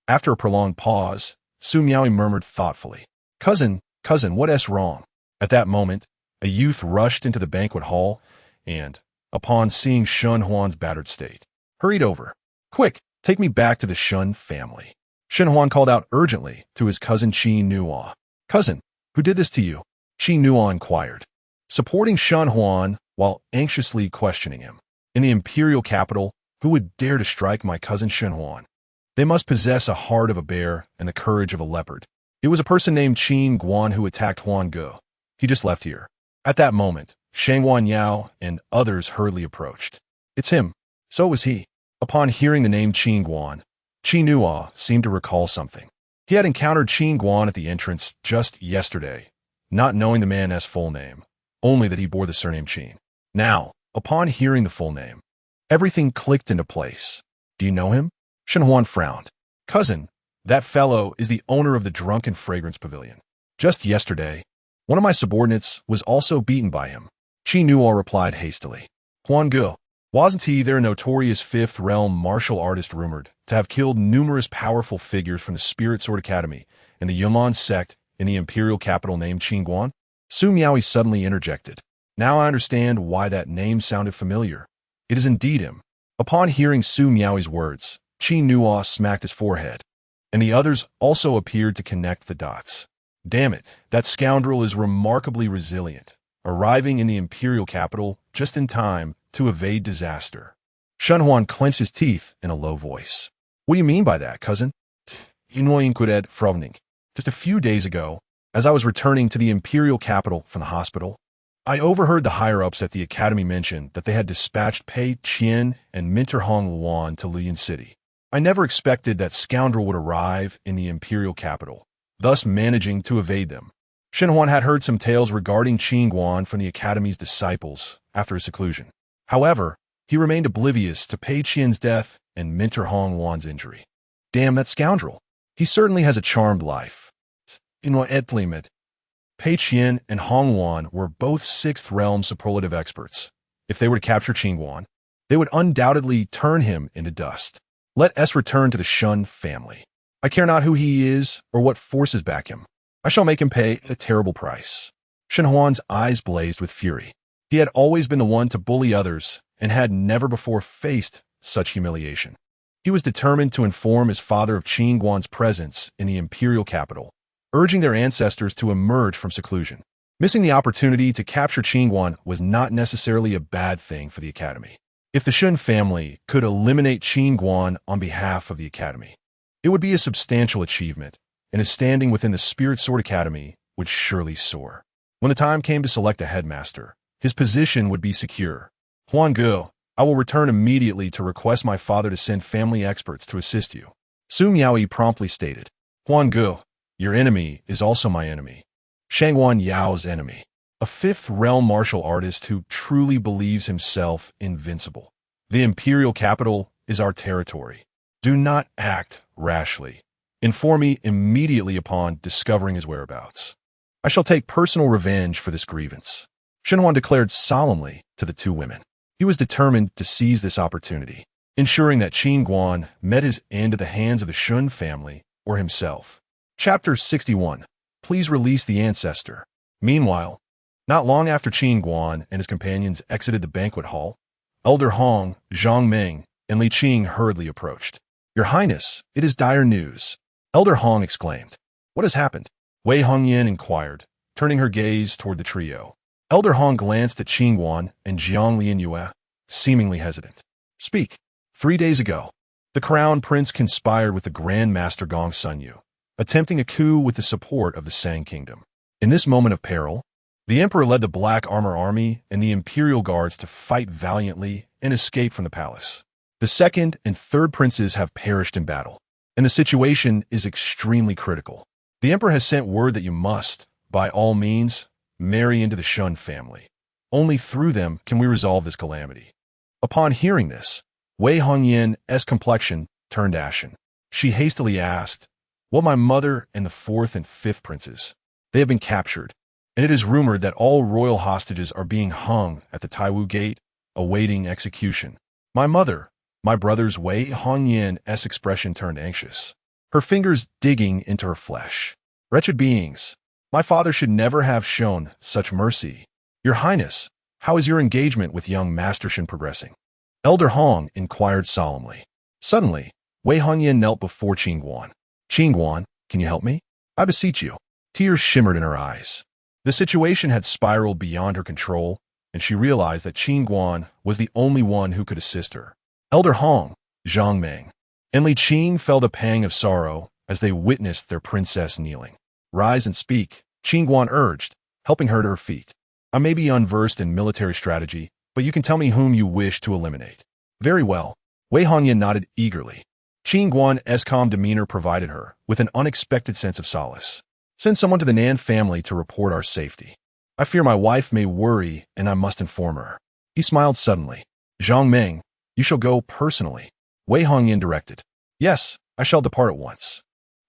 After a prolonged pause, Su Miaoyi murmured thoughtfully, Cousin, what's wrong?" At that moment, a youth rushed into the banquet hall and, upon seeing Shen Huan's battered state, hurried over. "Quick, take me back to the Shen family." Shen Huan called out urgently to his cousin Qin Nuo. "Cousin, who did this to you?" Qin Nuo inquired, supporting Shen Huan while anxiously questioning him. "In the imperial capital, who would dare to strike my cousin Shen Huan? They must possess a heart of a bear and the courage of a leopard. It was a person named Qin Guan who attacked Huan Ge. He just left here." At that moment, Shang Wanyao and others hurriedly approached. "It's him." So was he. Upon hearing the name Qin Guan, Qin Nuo seemed to recall something. He had encountered Qin Guan at the entrance just yesterday, not knowing the man's full name, only that he bore the surname Qin. Now, upon hearing the full name, everything clicked into place. "Do you know him?" Shen Huan frowned. "Cousin, that fellow is the owner of the Drunken Fragrance Pavilion. Just yesterday, one of my subordinates was also beaten by him. Qin Guan replied hastily. Huan Gu, wasn't he their notorious fifth realm martial artist rumored to have killed numerous powerful figures from the Spirit Sword Academy and the Yuman sect in the imperial capital named Qin Guan? Su Miaoyi suddenly interjected. Now I understand why that name sounded familiar. It is indeed him. Upon hearing Su Miaoyi's words, Qin Guan smacked his forehead, and the others also appeared to connect the dots. Damn it, that scoundrel is remarkably resilient, arriving in the imperial capital just in time to evade disaster. Shen Huan clenched his teeth in a low voice. What do you mean by that, cousin? Just a few days ago, as I was returning to the imperial capital from the hospital, I overheard the higher-ups at the academy mention that they had dispatched Pei Qian and Minter Hong Luan to Luyan City. I never expected that scoundrel would arrive in the imperial capital, thus managing to evade them. Shen Huan had heard some tales regarding Qin Guan from the academy's disciples after his seclusion. However, he remained oblivious to Pei Qian's death and Minter Hong Luan's injury. Damn that scoundrel. He certainly has a charmed life. Pei Qian and Hong Luan were both sixth realm superlative experts. If they were to capture Qin Guan, they would undoubtedly turn him into dust. Let us return to the Shun family. I care not who he is or what forces back him. I shall make him pay a terrible price. Shen Huan's eyes blazed with fury. He had always been the one to bully others and had never before faced such humiliation. He was determined to inform his father of Qin Guan's presence in the imperial capital, urging their ancestors to emerge from seclusion. Missing the opportunity to capture Qin Guan was not necessarily a bad thing for the academy. If the Shun family could eliminate Qin Guan on behalf of the academy, it would be a substantial achievement, and his standing within the Spirit Sword Academy would surely soar. When the time came to select a headmaster, his position would be secure. Huan Gu, I will return immediately to request my father to send family experts to assist you. Su Miaoyi promptly stated. Huan Gu, your enemy is also my enemy. Shangguan Yao's enemy. A fifth realm martial artist who truly believes himself invincible. The imperial capital is our territory. Do not act rashly. Inform me immediately upon discovering his whereabouts. I shall take personal revenge for this grievance. Shen Huan declared solemnly to the two women. He was determined to seize this opportunity, ensuring that Qin Guan met his end at the hands of the Shun family or himself. Chapter 61. Please release the ancestor. Meanwhile, not long after Qin Guan and his companions exited the banquet hall, Elder Hong, Zhang Ming, and Li Qing hurriedly approached. Your Highness, it is dire news. Elder Hong exclaimed. What has happened? Wei Hongyan inquired, turning her gaze toward the trio. Elder Hong glanced at Qin Guan and Jiang Lianyue, seemingly hesitant. Speak. 3 days ago, the Crown Prince conspired with the Grand Master Gong Sunyu, attempting a coup with the support of the Sang Kingdom. In this moment of peril, the Emperor led the Black Armor Army and the Imperial Guards to fight valiantly and escape from the palace. The second and third princes have perished in battle, and the situation is extremely critical. The Emperor has sent word that you must, by all means, marry into the Shun family. Only through them can we resolve this calamity. Upon hearing this, Wei Hongyan's complexion turned ashen. She hastily asked, What my mother and the fourth and fifth princes? They have been captured, and it is rumored that all royal hostages are being hung at the Taiwu Gate, awaiting execution. My mother, my brother's Wei Hongyan's expression turned anxious, her fingers digging into her flesh. Wretched beings, my father should never have shown such mercy. Your Highness, how is your engagement with young Master Shin progressing? Elder Hong inquired solemnly. Suddenly, Wei Hongyan knelt before Qin Guan. Qin Guan, can you help me? I beseech you. Tears shimmered in her eyes. The situation had spiraled beyond her control, and she realized that Qin Guan was the only one who could assist her. Elder Hong, Zhang Ming, and Li Qing felt a pang of sorrow as they witnessed their princess kneeling. Rise and speak, Qin Guan urged, helping her to her feet. I may be unversed in military strategy, but you can tell me whom you wish to eliminate. Very well. Wei Hongyan nodded eagerly. Qin Guan's calm demeanor provided her with an unexpected sense of solace. Send someone to the Nan family to report our safety. I fear my wife may worry, and I must inform her. He smiled suddenly. Zhang Ming, you shall go personally. Wei Hongyan directed. Yes, I shall depart at once.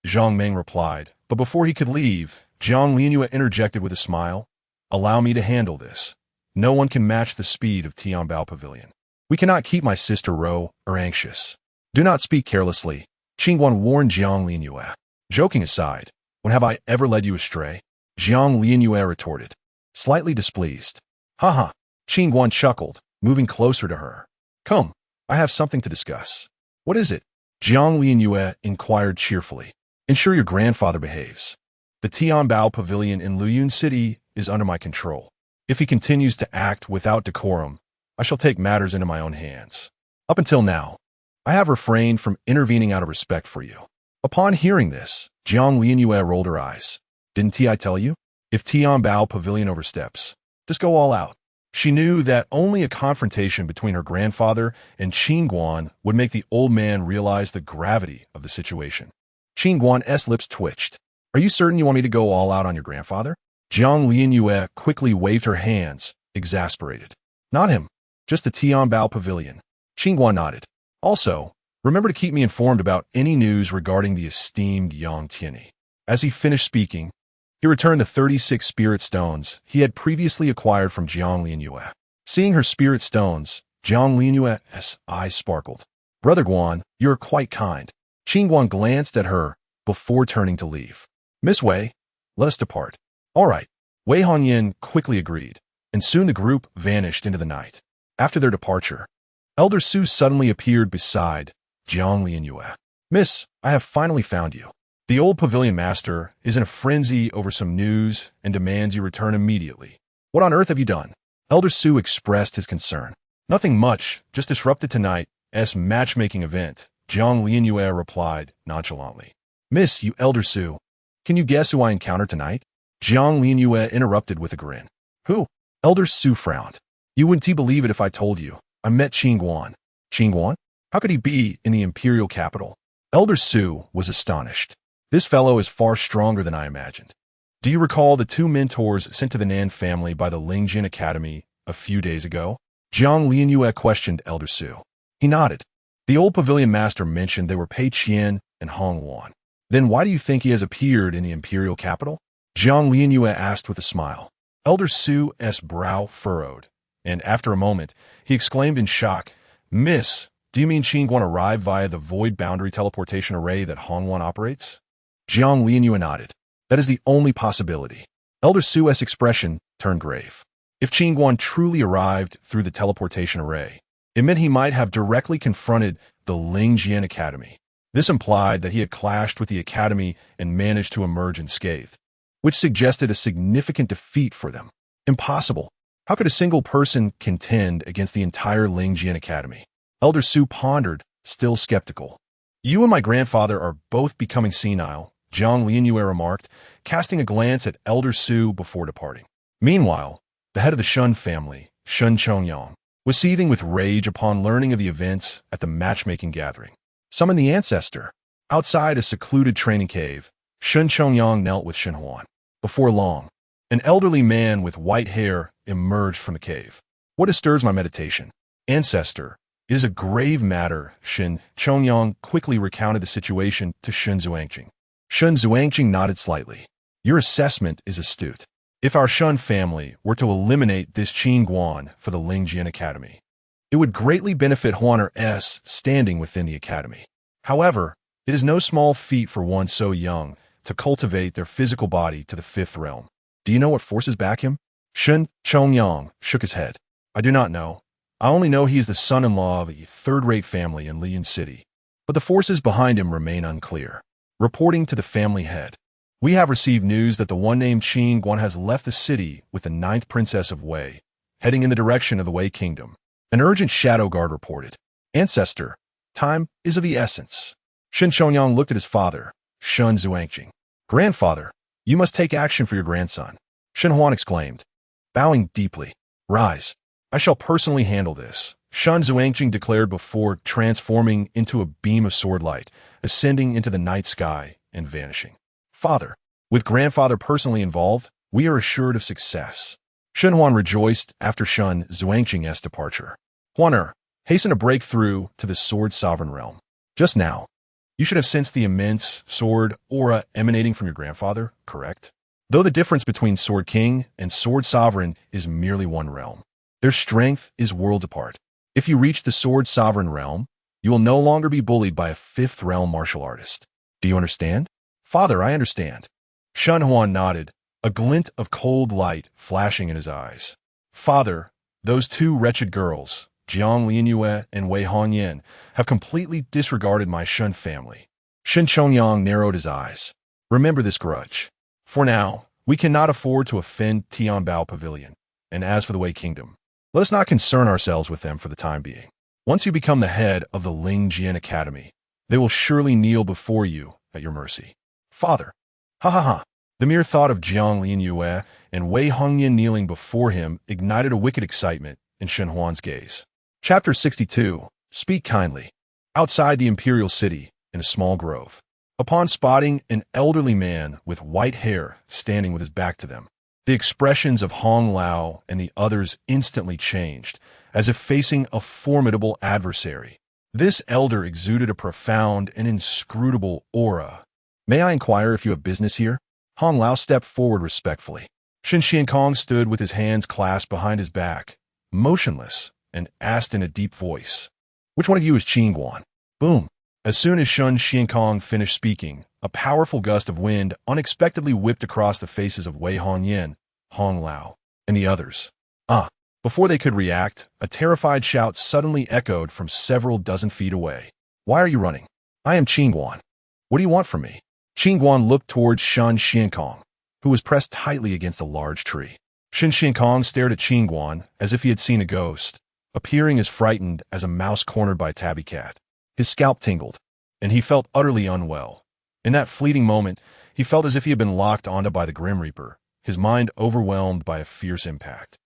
Zhang Ming replied, but before he could leave, Jiang Lianyue interjected with a smile. Allow me to handle this. no one can match the speed of Tianbao Pavilion. We cannot keep my sister Ro or anxious. Do not speak carelessly, Qin Guan warned Jiang Lianyue. Joking aside, when have I ever led you astray? Jiang Lianyue retorted, slightly displeased. Haha, Qin Guan chuckled, moving closer to her. Come, I have something to discuss. What is it? Jiang Lianyue inquired cheerfully. Ensure your grandfather behaves. The Tianbao Pavilion in Luyun City is under my control. If he continues to act without decorum, I shall take matters into my own hands. Up until now, I have refrained from intervening out of respect for you. Upon hearing this, Jiang Lianyue rolled her eyes. Didn't I tell you? If Tianbao Pavilion oversteps, just go all out. She knew that only a confrontation between her grandfather and Qin Guan would make the old man realize the gravity of the situation. Qin Guan's lips twitched. Are you certain you want me to go all out on your grandfather? Jiang Lianyue quickly waved her hands, exasperated. Not him, just the Tianbao Pavilion. Qin Guan nodded. Also, remember to keep me informed about any news regarding the esteemed Yang Tianyi. As he finished speaking, he returned the 36 spirit stones he had previously acquired from Jiang Lianyue. Seeing her spirit stones, Jiang Lianyue's eyes sparkled. Brother Guan, you are quite kind. Qin Guan glanced at her before turning to leave. Miss Wei, let us depart. All right. Wei Hongyan quickly agreed, and soon the group vanished into the night. After their departure, Elder Su suddenly appeared beside Jiang Lianyue. Miss, I have finally found you. The old pavilion master is in a frenzy over some news and demands you return immediately. What on earth have you done? Elder Su expressed his concern. Nothing much, just disrupted tonight's matchmaking event, Jiang Lianyue replied nonchalantly. Miss, you Elder Su, can you guess who I encountered tonight? Jiang Lianyue interrupted with a grin. Who? Elder Su frowned. You wouldn't believe it if I told you. I met Qin Guan. Qin Guan? How could he be in the imperial capital? Elder Su was astonished. This fellow is far stronger than I imagined. Do you recall the 2 mentors sent to the Nan family by the Lingjin Academy a few days ago? Jiang Lianyue questioned Elder Su. He nodded. The old pavilion master mentioned they were Pei Qian and Hong Wan. Then why do you think he has appeared in the imperial capital? Jiang Lianyue asked with a smile. Elder Su's brow furrowed, and after a moment, he exclaimed in shock, Miss, do you mean Qin Guan arrived via the void boundary teleportation array that Hong Wan operates? Jiang Lianyue nodded. That is the only possibility. Elder Su's expression turned grave. If Qin Guan truly arrived through the teleportation array, it meant he might have directly confronted the Lingjin Academy. This implied that he had clashed with the academy and managed to emerge unscathed, which suggested a significant defeat for them. Impossible. How could a single person contend against the entire Lingjin Academy? Elder Su pondered, still skeptical. You and my grandfather are both becoming senile, Jiang Lianyue remarked, casting a glance at Elder Su before departing. Meanwhile, the head of the Shun family, Shun Chongyang, was seething with rage upon learning of the events at the matchmaking gathering. Summon the ancestor. Outside a secluded training cave, Shun Chongyang knelt with Shen Huan. Before long, an elderly man with white hair emerged from the cave. What disturbs my meditation? Ancestor, it is a grave matter. Shen Chongyang quickly recounted the situation to Shun Zuangqing. Shun Zuangqing nodded slightly. Your assessment is astute. If our Shun family were to eliminate this Qin Guan for the Lingjin Academy, it would greatly benefit Huaner's standing within the academy. However, it is no small feat for one so young to cultivate their physical body to the 5th realm. Do you know what forces back him? Shun Chongyang shook his head. I do not know. I only know he is the son-in-law of a third-rate family in Liyun City, but the forces behind him remain unclear. Reporting to the family head, we have received news that the one named Qin Guan has left the city with the 9th princess of Wei, heading in the direction of the Wei kingdom. An urgent shadow guard reported. Ancestor, time is of the essence. Shen Chongyang looked at his father, Shun Zuangqing. Grandfather, you must take action for your grandson. Shen Huan exclaimed, bowing deeply. Rise. I shall personally handle this, Shun Zuangqing declared before transforming into a beam of sword light, ascending into the night sky and vanishing. Father, with grandfather personally involved, we are assured of success. Shen Huan rejoiced after Shun Zuangqing's departure. Huaner, hasten to break through to the sword sovereign realm. Just now, you should have sensed the immense sword aura emanating from your grandfather, correct? Though the difference between Sword King and Sword Sovereign is merely one realm, their strength is worlds apart. If you reach the Sword Sovereign realm, you will no longer be bullied by a fifth realm martial artist. Do you understand? Father, I understand. Shun Huan nodded, a glint of cold light flashing in his eyes. Father, those two wretched girls, Jiang Lianyue and Wei Hongyan, have completely disregarded my Shun family. Shen Chongyang narrowed his eyes. Remember this grudge. For now, we cannot afford to offend Tianbao Pavilion, and as for the Wei Kingdom, let us not concern ourselves with them for the time being. Once you become the head of the Lingjian Academy, they will surely kneel before you at your mercy. Father. Ha ha ha. The mere thought of Jiang Lianyue and Wei Hongyan kneeling before him ignited a wicked excitement in Shen Huan's gaze. Chapter 62. Speak kindly. Outside the imperial city, in a small grove, upon spotting an elderly man with white hair standing with his back to them, the expressions of Hong Lao and the others instantly changed, as if facing a formidable adversary. This elder exuded a profound and inscrutable aura. May I inquire if you have business here? Hong Lao stepped forward respectfully. Shen Xiankong stood with his hands clasped behind his back, motionless, and asked in a deep voice, "Which one of you is Qin Guan?" Boom. As soon as Shen Xiankong finished speaking, a powerful gust of wind unexpectedly whipped across the faces of Wei Hongyan, Hong Lao, and the others. Before they could react, a terrified shout suddenly echoed from several dozen feet away. "Why are you running? I am Qin Guan. What do you want from me?" Qin Guan looked towards Shen Xiankong, who was pressed tightly against a large tree. Shen Xiankong stared at Qin Guan as if he had seen a ghost, appearing as frightened as a mouse cornered by a tabby cat. His scalp tingled, and he felt utterly unwell. In that fleeting moment, he felt as if he had been locked onto by the Grim Reaper, his mind overwhelmed by a fierce impact.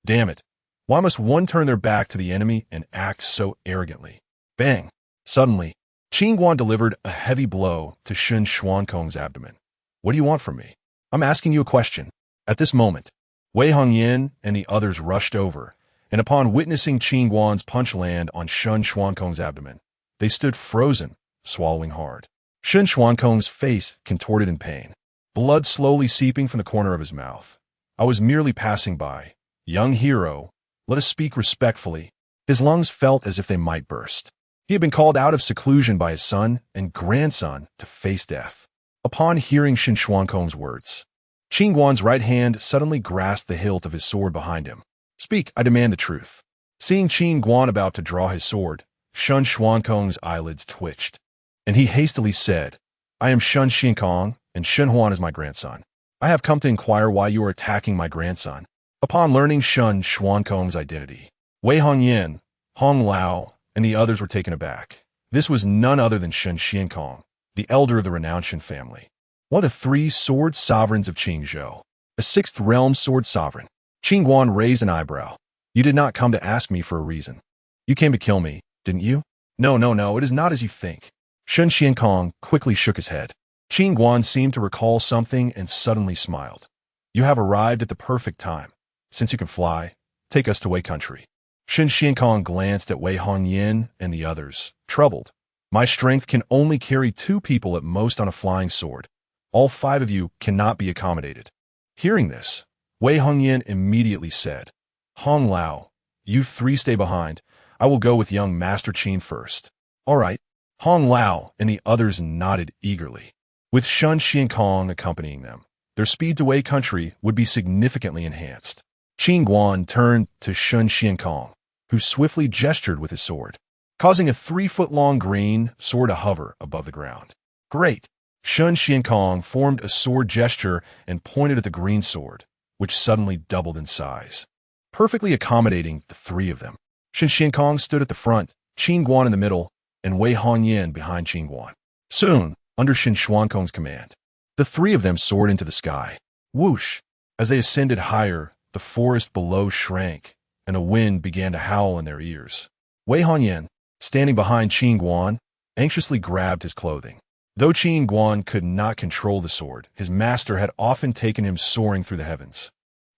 Damn it! Why must one turn their back to the enemy and act so arrogantly? Bang! Suddenly, Qin Guan delivered a heavy blow to Shen Xuankong's abdomen. "What do you want from me? I'm asking you a question." At this moment, Wei Hongyan and the others rushed over, and upon witnessing Qin Guan's punch land on Shen Xuankong's abdomen, they stood frozen, swallowing hard. Shen Xuankong's face contorted in pain, blood slowly seeping from the corner of his mouth. "I was merely passing by. Young hero, let us speak respectfully." His lungs felt as if they might burst. He had been called out of seclusion by his son and grandson to face death. Upon hearing Shen Xuankong's words, Qin Guan's right hand suddenly grasped the hilt of his sword behind him. "Speak, I demand the truth." Seeing Qin Guan about to draw his sword, Shen Xuankong's eyelids twitched, and he hastily said, "I am Shen Xiankong, and Shen Huan is my grandson. I have come to inquire why you are attacking my grandson." Upon learning Shen Xuankong's identity, Wei Hongyan, Hong Lao, and the others were taken aback. This was none other than Shen Xiankong, the elder of the renowned Shen family, one of the three sword sovereigns of Qingzhou, a sixth realm sword sovereign. Qin Guan raised an eyebrow. "You did not come to ask me for a reason. You came to kill me, didn't you?" No, it is not as you think." Shen Xiankong quickly shook his head. Qin Guan seemed to recall something and suddenly smiled. "You have arrived at the perfect time. Since you can fly, take us to Wei country." Shen Xiankong glanced at Wei Hongyan and the others, troubled. "My strength can only carry 2 people at most on a flying sword. All 5 of you cannot be accommodated." Hearing this, Wei Hongyan immediately said, "Hong Lao, you 3 stay behind. I will go with young Master Qin first." "All right." Hong Lao and the others nodded eagerly. With Shen Xiankong accompanying them, their speed to Wei country would be significantly enhanced. Qin Guan turned to Shen Xiankong, who swiftly gestured with his sword, causing a 3-foot-long green sword to hover above the ground. "Great!" Shen Xiankong formed a sword gesture and pointed at the green sword, which suddenly doubled in size, perfectly accommodating the 3 of them. Shen Xiankong stood at the front, Qin Guan in the middle, and Wei Hongyan behind Qin Guan. Soon, under Shen Xuankong's command, the 3 of them soared into the sky. Whoosh! As they ascended higher, the forest below shrank, and the wind began to howl in their ears. Wei Hongyan, standing behind Qin Guan, anxiously grabbed his clothing. Though Qin Guan could not control the sword, his master had often taken him soaring through the heavens.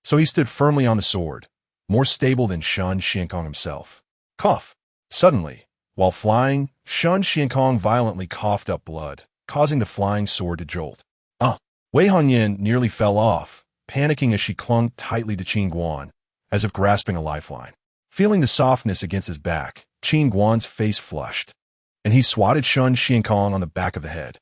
So he stood firmly on the sword, more stable than Shen Xiankong himself. Cough! Suddenly, while flying, Shen Xiankong violently coughed up blood, causing the flying sword to jolt. Wei Hongyan nearly fell off, panicking as she clung tightly to Qin Guan, as if grasping a lifeline. Feeling the softness against his back, Qin Guan's face flushed, and he swatted Shun Xiankong on the back of the head.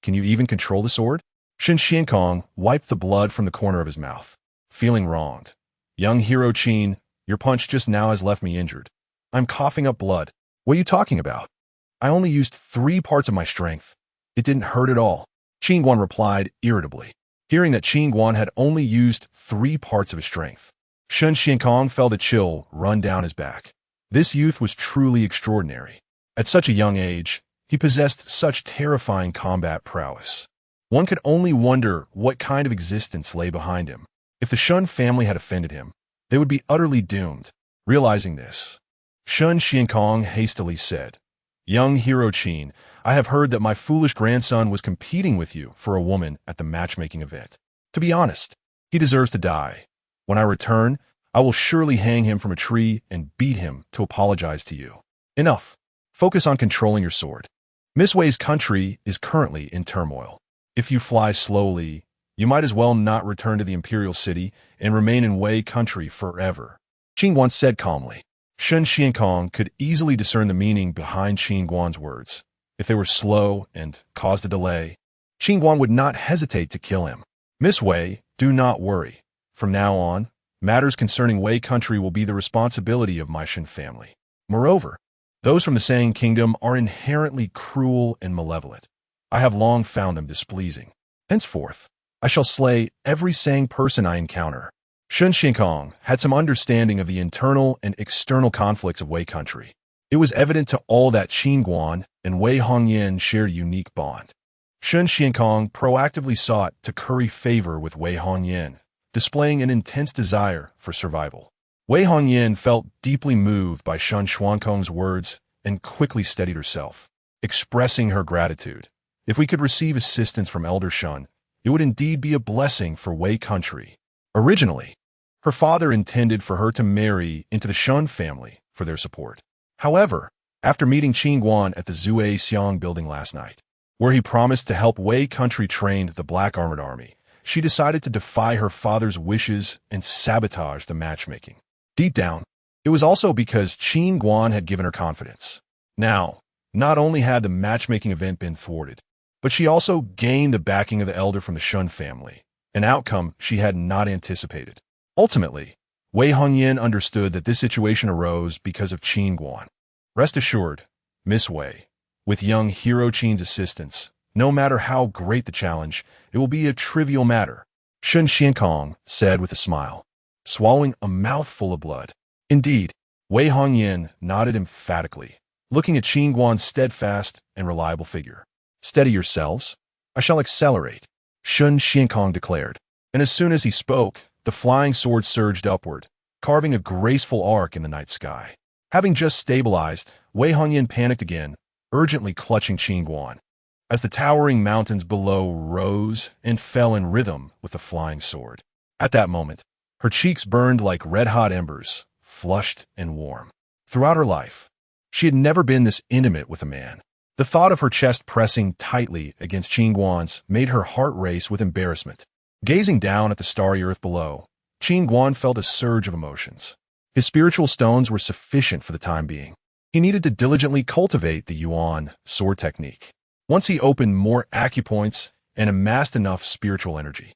Can you even control the sword? Shun Xiankong wiped the blood from the corner of his mouth, feeling wronged. Young hero Qin, your punch just now has left me injured. I'm coughing up blood. What are you talking about? I only used 3 parts of my strength. It didn't hurt at all. Qin Guan replied irritably. Hearing that Qin Guan had only used 3 parts of his strength, Shun Xiankong felt a chill run down his back. This youth was truly extraordinary. At such a young age, he possessed such terrifying combat prowess. One could only wonder what kind of existence lay behind him. If the Shun family had offended him, they would be utterly doomed. Realizing this, Shun Xiankong hastily said, Young hero Qin, I have heard that my foolish grandson was competing with you for a woman at the matchmaking event. To be honest, he deserves to die. When I return, I will surely hang him from a tree and beat him to apologize to you. Enough. Focus on controlling your sword. Miss Wei's country is currently in turmoil. If you fly slowly, you might as well not return to the imperial city and remain in Wei country forever. Qin Guan said calmly. Shun Xiankong could easily discern the meaning behind Qin Guan's words. If they were slow and caused a delay, Qin Guan would not hesitate to kill him. Miss Wei, do not worry. From now on, matters concerning Wei country will be the responsibility of my Shen family. Moreover, those from the Sang Kingdom are inherently cruel and malevolent. I have long found them displeasing. Henceforth, I shall slay every Sang person I encounter. Shun Xiankong had some understanding of the internal and external conflicts of Wei country. It was evident to all that Qin Guan and Wei Hongyan shared a unique bond. Shun Xiankong proactively sought to curry favor with Wei Hongyan, displaying an intense desire for survival. Wei Hongyan felt deeply moved by Shun Xiankong's words and quickly steadied herself, expressing her gratitude. If we could receive assistance from Elder Shun, it would indeed be a blessing for Wei country. Originally, her father intended for her to marry into the Shun family for their support. However, after meeting Qin Guan at the Zue Xiang building last night, where he promised to help Wei country train the Black Armored Army, she decided to defy her father's wishes and sabotage the matchmaking. Deep down, it was also because Qin Guan had given her confidence. Now, not only had the matchmaking event been thwarted, but she also gained the backing of the elder from the Shun family, an outcome she had not anticipated. Ultimately, Wei Hongyan understood that this situation arose because of Qin Guan. Rest assured, Miss Wei, with young hero Qin's assistance, no matter how great the challenge, it will be a trivial matter, Shun Xiankong said with a smile, swallowing a mouthful of blood. Indeed, Wei Hongyan nodded emphatically, looking at Qin Guan's steadfast and reliable figure. Steady yourselves. I shall accelerate, Shun Xiankong declared. And as soon as he spoke, the flying sword surged upward, carving a graceful arc in the night sky. Having just stabilized, Wei Hongyan panicked again, urgently clutching Qin Guan, as the towering mountains below rose and fell in rhythm with the flying sword. At that moment, her cheeks burned like red-hot embers, flushed and warm. Throughout her life, she had never been this intimate with a man. The thought of her chest pressing tightly against Qin Guan's made her heart race with embarrassment. Gazing down at the starry earth below, Qin Guan felt a surge of emotions. His spiritual stones were sufficient for the time being. He needed to diligently cultivate the Yuan sword technique. Once he opened more acupoints and amassed enough spiritual energy,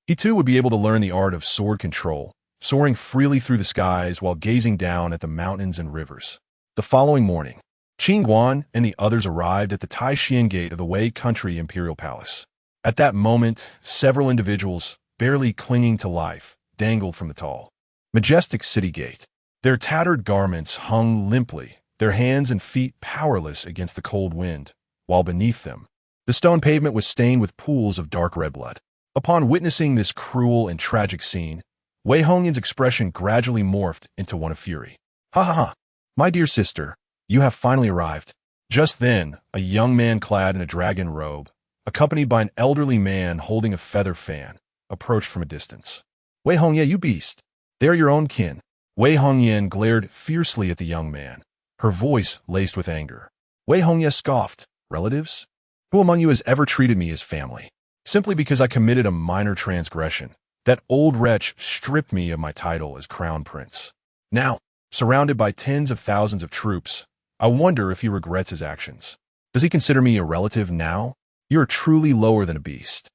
he too would be able to learn the art of sword control, soaring freely through the skies while gazing down at the mountains and rivers. The following morning, Qin Guan and the others arrived at the Taishan gate of the Wei country imperial palace. At that moment, several individuals, barely clinging to life, dangled from the tall, majestic city gate. Their tattered garments hung limply, their hands and feet powerless against the cold wind, while beneath them, the stone pavement was stained with pools of dark red blood. Upon witnessing this cruel and tragic scene, Wei Hongyan's expression gradually morphed into one of fury. Ha ha ha! My dear sister, you have finally arrived. Just then, a young man clad in a dragon robe, accompanied by an elderly man holding a feather fan, approached from a distance. Wei Hongyan, you beast! They are your own kin. Wei Hongyan glared fiercely at the young man, her voice laced with anger. Wei Hongyan scoffed. Relatives? Who among you has ever treated me as family? simply because I committed a minor transgression. That old wretch stripped me of my title as crown prince. Now, surrounded by tens of thousands of troops, I wonder if he regrets his actions. Does he consider me a relative now? You are truly lower than a beast.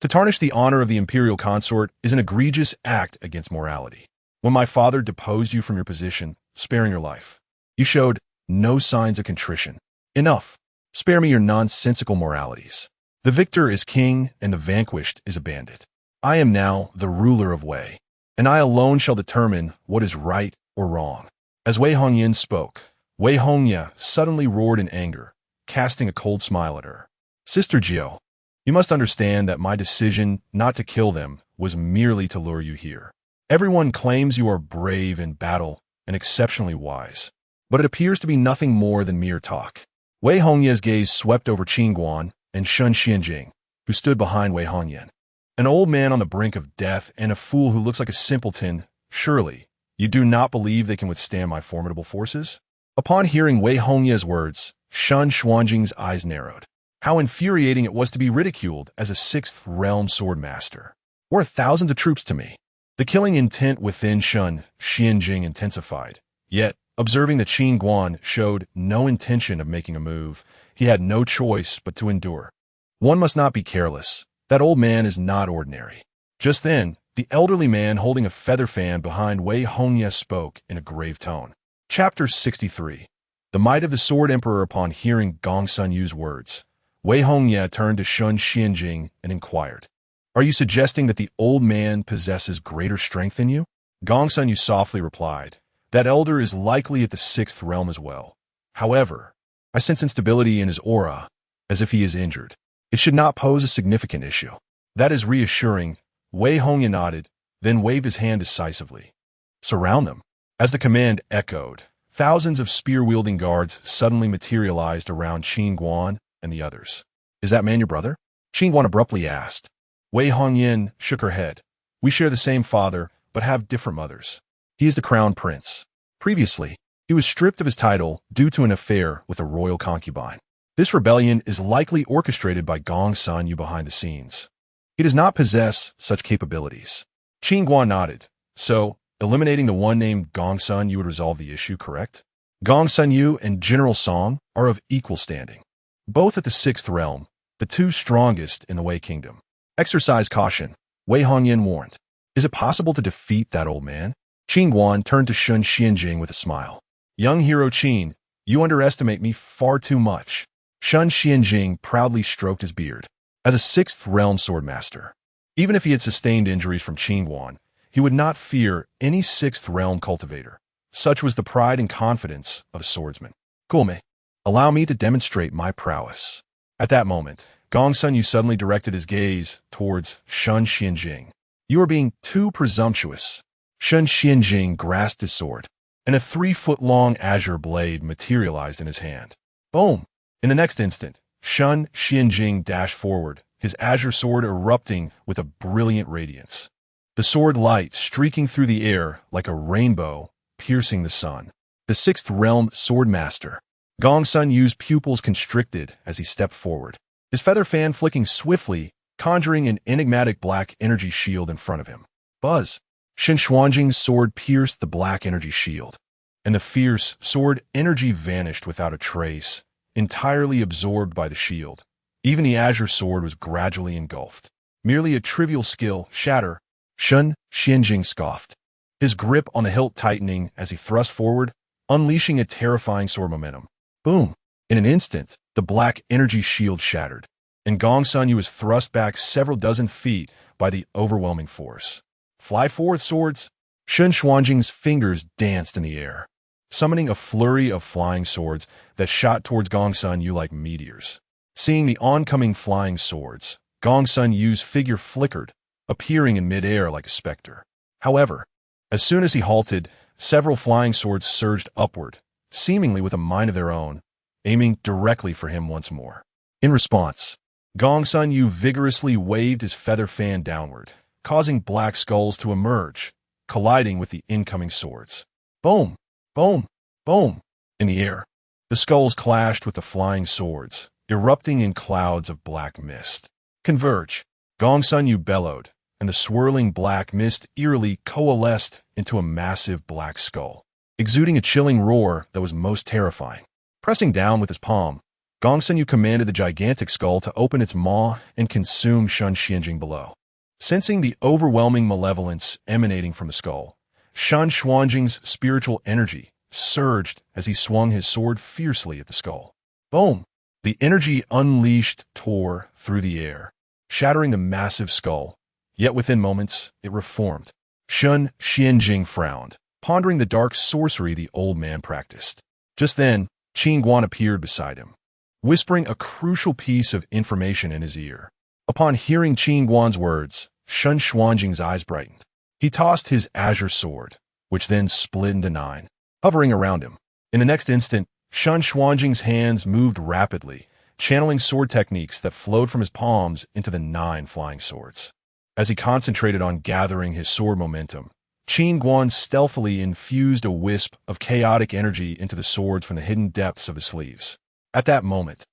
To tarnish the honor of the imperial consort is an egregious act against morality. When my father deposed you from your position, sparing your life, you showed no signs of contrition. Enough. Spare me your nonsensical moralities. The victor is king, and the vanquished is a bandit. I am now the ruler of Wei, and I alone shall determine what is right or wrong. As Wei Hongyan spoke, Wei Hongya suddenly roared in anger, casting a cold smile at her. Sister Jiao, you must understand that my decision not to kill them was merely to lure you here. Everyone claims you are brave in battle and exceptionally wise, but it appears to be nothing more than mere talk. Wei Hongya's gaze swept over Qin Guan and Shun Xianjing, who stood behind Wei Hongyan. An old man on the brink of death and a fool who looks like a simpleton. Surely, you do not believe they can withstand my formidable forces? Upon hearing Wei Hongya's words, Shun Xuanjing's eyes narrowed. How infuriating it was to be ridiculed as a sixth realm sword master. Worth thousands of troops to me. The killing intent within Shun Xianjing intensified. Yet, observing that Qin Guan showed no intention of making a move, he had no choice but to endure. One must not be careless. That old man is not ordinary. Just then, the elderly man holding a feather fan behind Wei Hongya spoke in a grave tone. Chapter 63. The Might of the Sword Emperor. Upon hearing Gong Sun Yu's words, Wei Hongya turned to Shun Xianjing and inquired, "Are you suggesting that the old man possesses greater strength than you?" Gong Sun Yu softly replied, "That elder is likely at the sixth realm as well. However, I sense instability in his aura, as if he is injured. It should not pose a significant issue." "That is reassuring." Wei Hongya nodded, then waved his hand decisively. "Surround them." As the command echoed, thousands of spear-wielding guards suddenly materialized around Qin Guan and the others. "Is that man your brother?" Qin Guan abruptly asked. Wei Hongyan shook her head. "We share the same father, but have different mothers. He is the crown prince. Previously, he was stripped of his title due to an affair with a royal concubine. This rebellion is likely orchestrated by Gong Sun Yu behind the scenes. He does not possess such capabilities." Qin Guan nodded. "So, eliminating the one named Gong Sun Yu would resolve the issue, correct?" Gong Sun Yu and General Song are of equal standing. Both at the sixth realm, the two strongest in the Wei Kingdom. "Exercise caution," Wei Hongyan warned. "Is it possible to defeat that old man?" Qin Guan turned to Shun Xianjing with a smile. "Young hero Qin, you underestimate me far too much." Shun Xianjing proudly stroked his beard. As a sixth realm swordmaster, even if he had sustained injuries from Qin Guan, he would not fear any sixth realm cultivator. Such was the pride and confidence of a swordsman. "Kulme, allow me to demonstrate my prowess." At that moment, Gong Sun Yu suddenly directed his gaze towards Shun Xianjing. "You are being too presumptuous." Shun Xianjing grasped his sword, and a 3-foot-long azure blade materialized in his hand. Boom! In the next instant, Shun Xianjing dashed forward, his azure sword erupting with a brilliant radiance. The sword light streaking through the air like a rainbow, piercing the sun. The sixth realm sword master. Gong Sun Yu's pupils constricted as he stepped forward, his feather fan flicking swiftly, conjuring an enigmatic black energy shield in front of him. Buzz! Shin Xuanjing's sword pierced the black energy shield, and the fierce sword energy vanished without a trace, entirely absorbed by the shield. Even the azure sword was gradually engulfed. "Merely a trivial skill, shatter," Shun Xianjing scoffed, his grip on the hilt tightening as he thrust forward, unleashing a terrifying sword momentum. Boom! In an instant, the black energy shield shattered, and Gong Sun Yu was thrust back several dozen feet by the overwhelming force. "Fly forth, swords!" Shun Xuanjing's fingers danced in the air, summoning a flurry of flying swords that shot towards Gong Sun Yu like meteors. Seeing the oncoming flying swords, Gong Sun Yu's figure flickered, appearing in midair like a specter. However, as soon as he halted, several flying swords surged upward, seemingly with a mind of their own, aiming directly for him once more. In response, Gong Sun Yu vigorously waved his feather fan downward, causing black skulls to emerge, colliding with the incoming swords. Boom! Boom! Boom! In the air, the skulls clashed with the flying swords, erupting in clouds of black mist. Converge. Gong Sun Yu bellowed, and the swirling black mist eerily coalesced into a massive black skull, exuding a chilling roar that was most terrifying. Pressing down with his palm, Gong Sun Yu commanded the gigantic skull to open its maw and consume Shen Xianjing below. Sensing the overwhelming malevolence emanating from the skull, Shen Xuanjing's spiritual energy surged as he swung his sword fiercely at the skull. Boom! The energy unleashed tore through the air, shattering the massive skull, yet within moments it reformed. Shen Xianjing frowned, pondering the dark sorcery the old man practiced. Just then, Qin Guan appeared beside him, whispering a crucial piece of information in his ear. Upon hearing Qin Guan's words, Shen Xuanjing's eyes brightened. He tossed his azure sword, which then split into 9, hovering around him. In the next instant, Shen Xuanjing's hands moved rapidly, channeling sword techniques that flowed from his palms into the 9 flying swords. As he concentrated on gathering his sword momentum, Qin Guan stealthily infused a wisp of chaotic energy into the swords from the hidden depths of his sleeves. At that moment,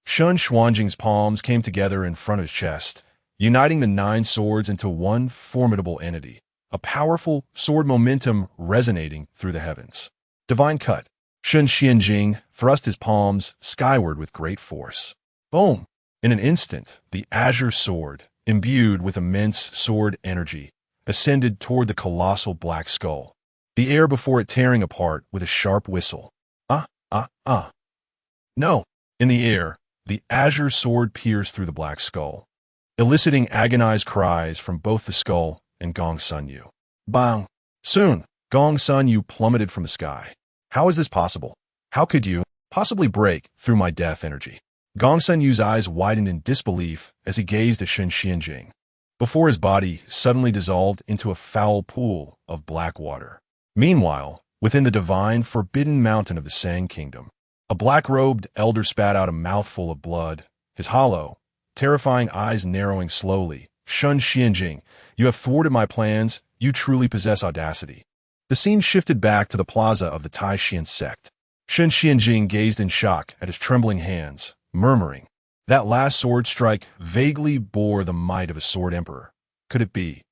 Shen Xuanjing's palms came together in front of his chest, uniting the 9 swords into one formidable entity, a powerful sword momentum resonating through the heavens. Divine cut. Shen Xianjing thrust his palms skyward with great force. Boom! In an instant, the azure sword, imbued with immense sword energy, ascended toward the colossal black skull, the air before it tearing apart with a sharp whistle. No! In the air, the azure sword pierced through the black skull, eliciting agonized cries from both the skull and Gong Sun Yu. Bang! Soon, Gong Sun Yu plummeted from the sky. How is this possible? How could you possibly break through my death energy? Gong Sun Yu's eyes widened in disbelief as he gazed at Shen Xianjing, before his body suddenly dissolved into a foul pool of black water. Meanwhile, within the divine forbidden mountain of the Sang Kingdom, a black-robed elder spat out a mouthful of blood, his hollow, terrifying eyes narrowing slowly. Shen Xianjing, you have thwarted my plans. You truly possess audacity. The scene shifted back to the plaza of the Tai Xian sect. Shen Xianjing gazed in shock at his trembling hands, murmuring, "That last sword strike vaguely bore the might of a sword emperor. Could it be?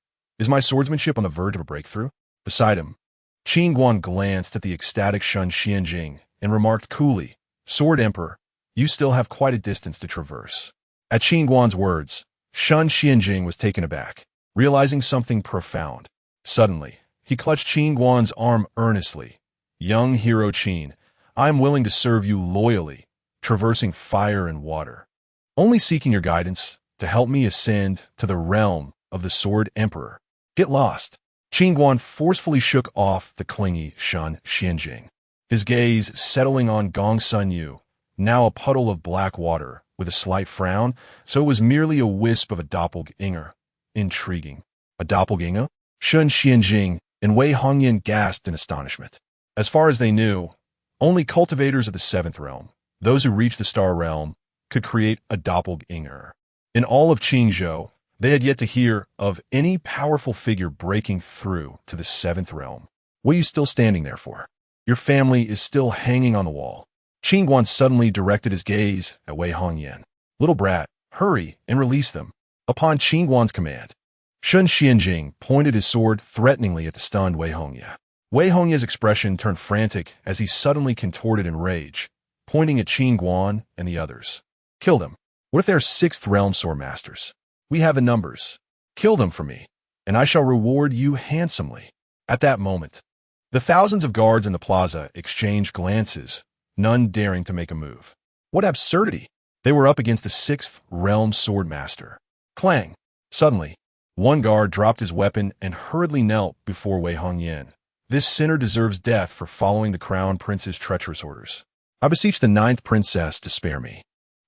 Is my swordsmanship on the verge of a breakthrough?" Beside him, Qin Guan glanced at the ecstatic Shen Xianjing and remarked coolly, "Sword Emperor, you still have quite a distance to traverse." At Qin Guan's words, Shen Xianjing was taken aback, realizing something profound. Suddenly, he clutched Qin Guan's arm earnestly. "Young hero Qin, I am willing to serve you loyally, traversing fire and water, only seeking your guidance to help me ascend to the realm of the Sword Emperor. Get lost." Qin Guan forcefully shook off the clingy Shen Xianjing, his gaze settling on Gong Sun Yu, now a puddle of black water, with a slight frown, so it was merely a wisp of a doppelganger. Intriguing. A doppelganger? Shen Xianjing and Wei Hongyan gasped in astonishment. As far as they knew, only cultivators of the 7th realm, those who reached the star realm, could create a doppelganger. In all of Qingzhou, they had yet to hear of any powerful figure breaking through to the 7th realm. What are you still standing there for? Your family is still hanging on the wall. Qin Guan suddenly directed his gaze at Wei Hongyan. "Little brat, hurry and release them." Upon Qin Guan's command, Shen Xianjing pointed his sword threateningly at the stunned Wei Hongya. Wei Hongya's expression turned frantic as he suddenly contorted in rage, pointing at Qin Guan and the others. "Kill them. What if they are 6th realm sword masters? We have the numbers. Kill them for me, and I shall reward you handsomely." At that moment, the thousands of guards in the plaza exchanged glances, none daring to make a move. What absurdity! They were up against the 6th realm sword master. Clang! Suddenly, one guard dropped his weapon and hurriedly knelt before Wei Hongyan. "This sinner deserves death for following the crown prince's treacherous orders. I beseech the 9th princess to spare me.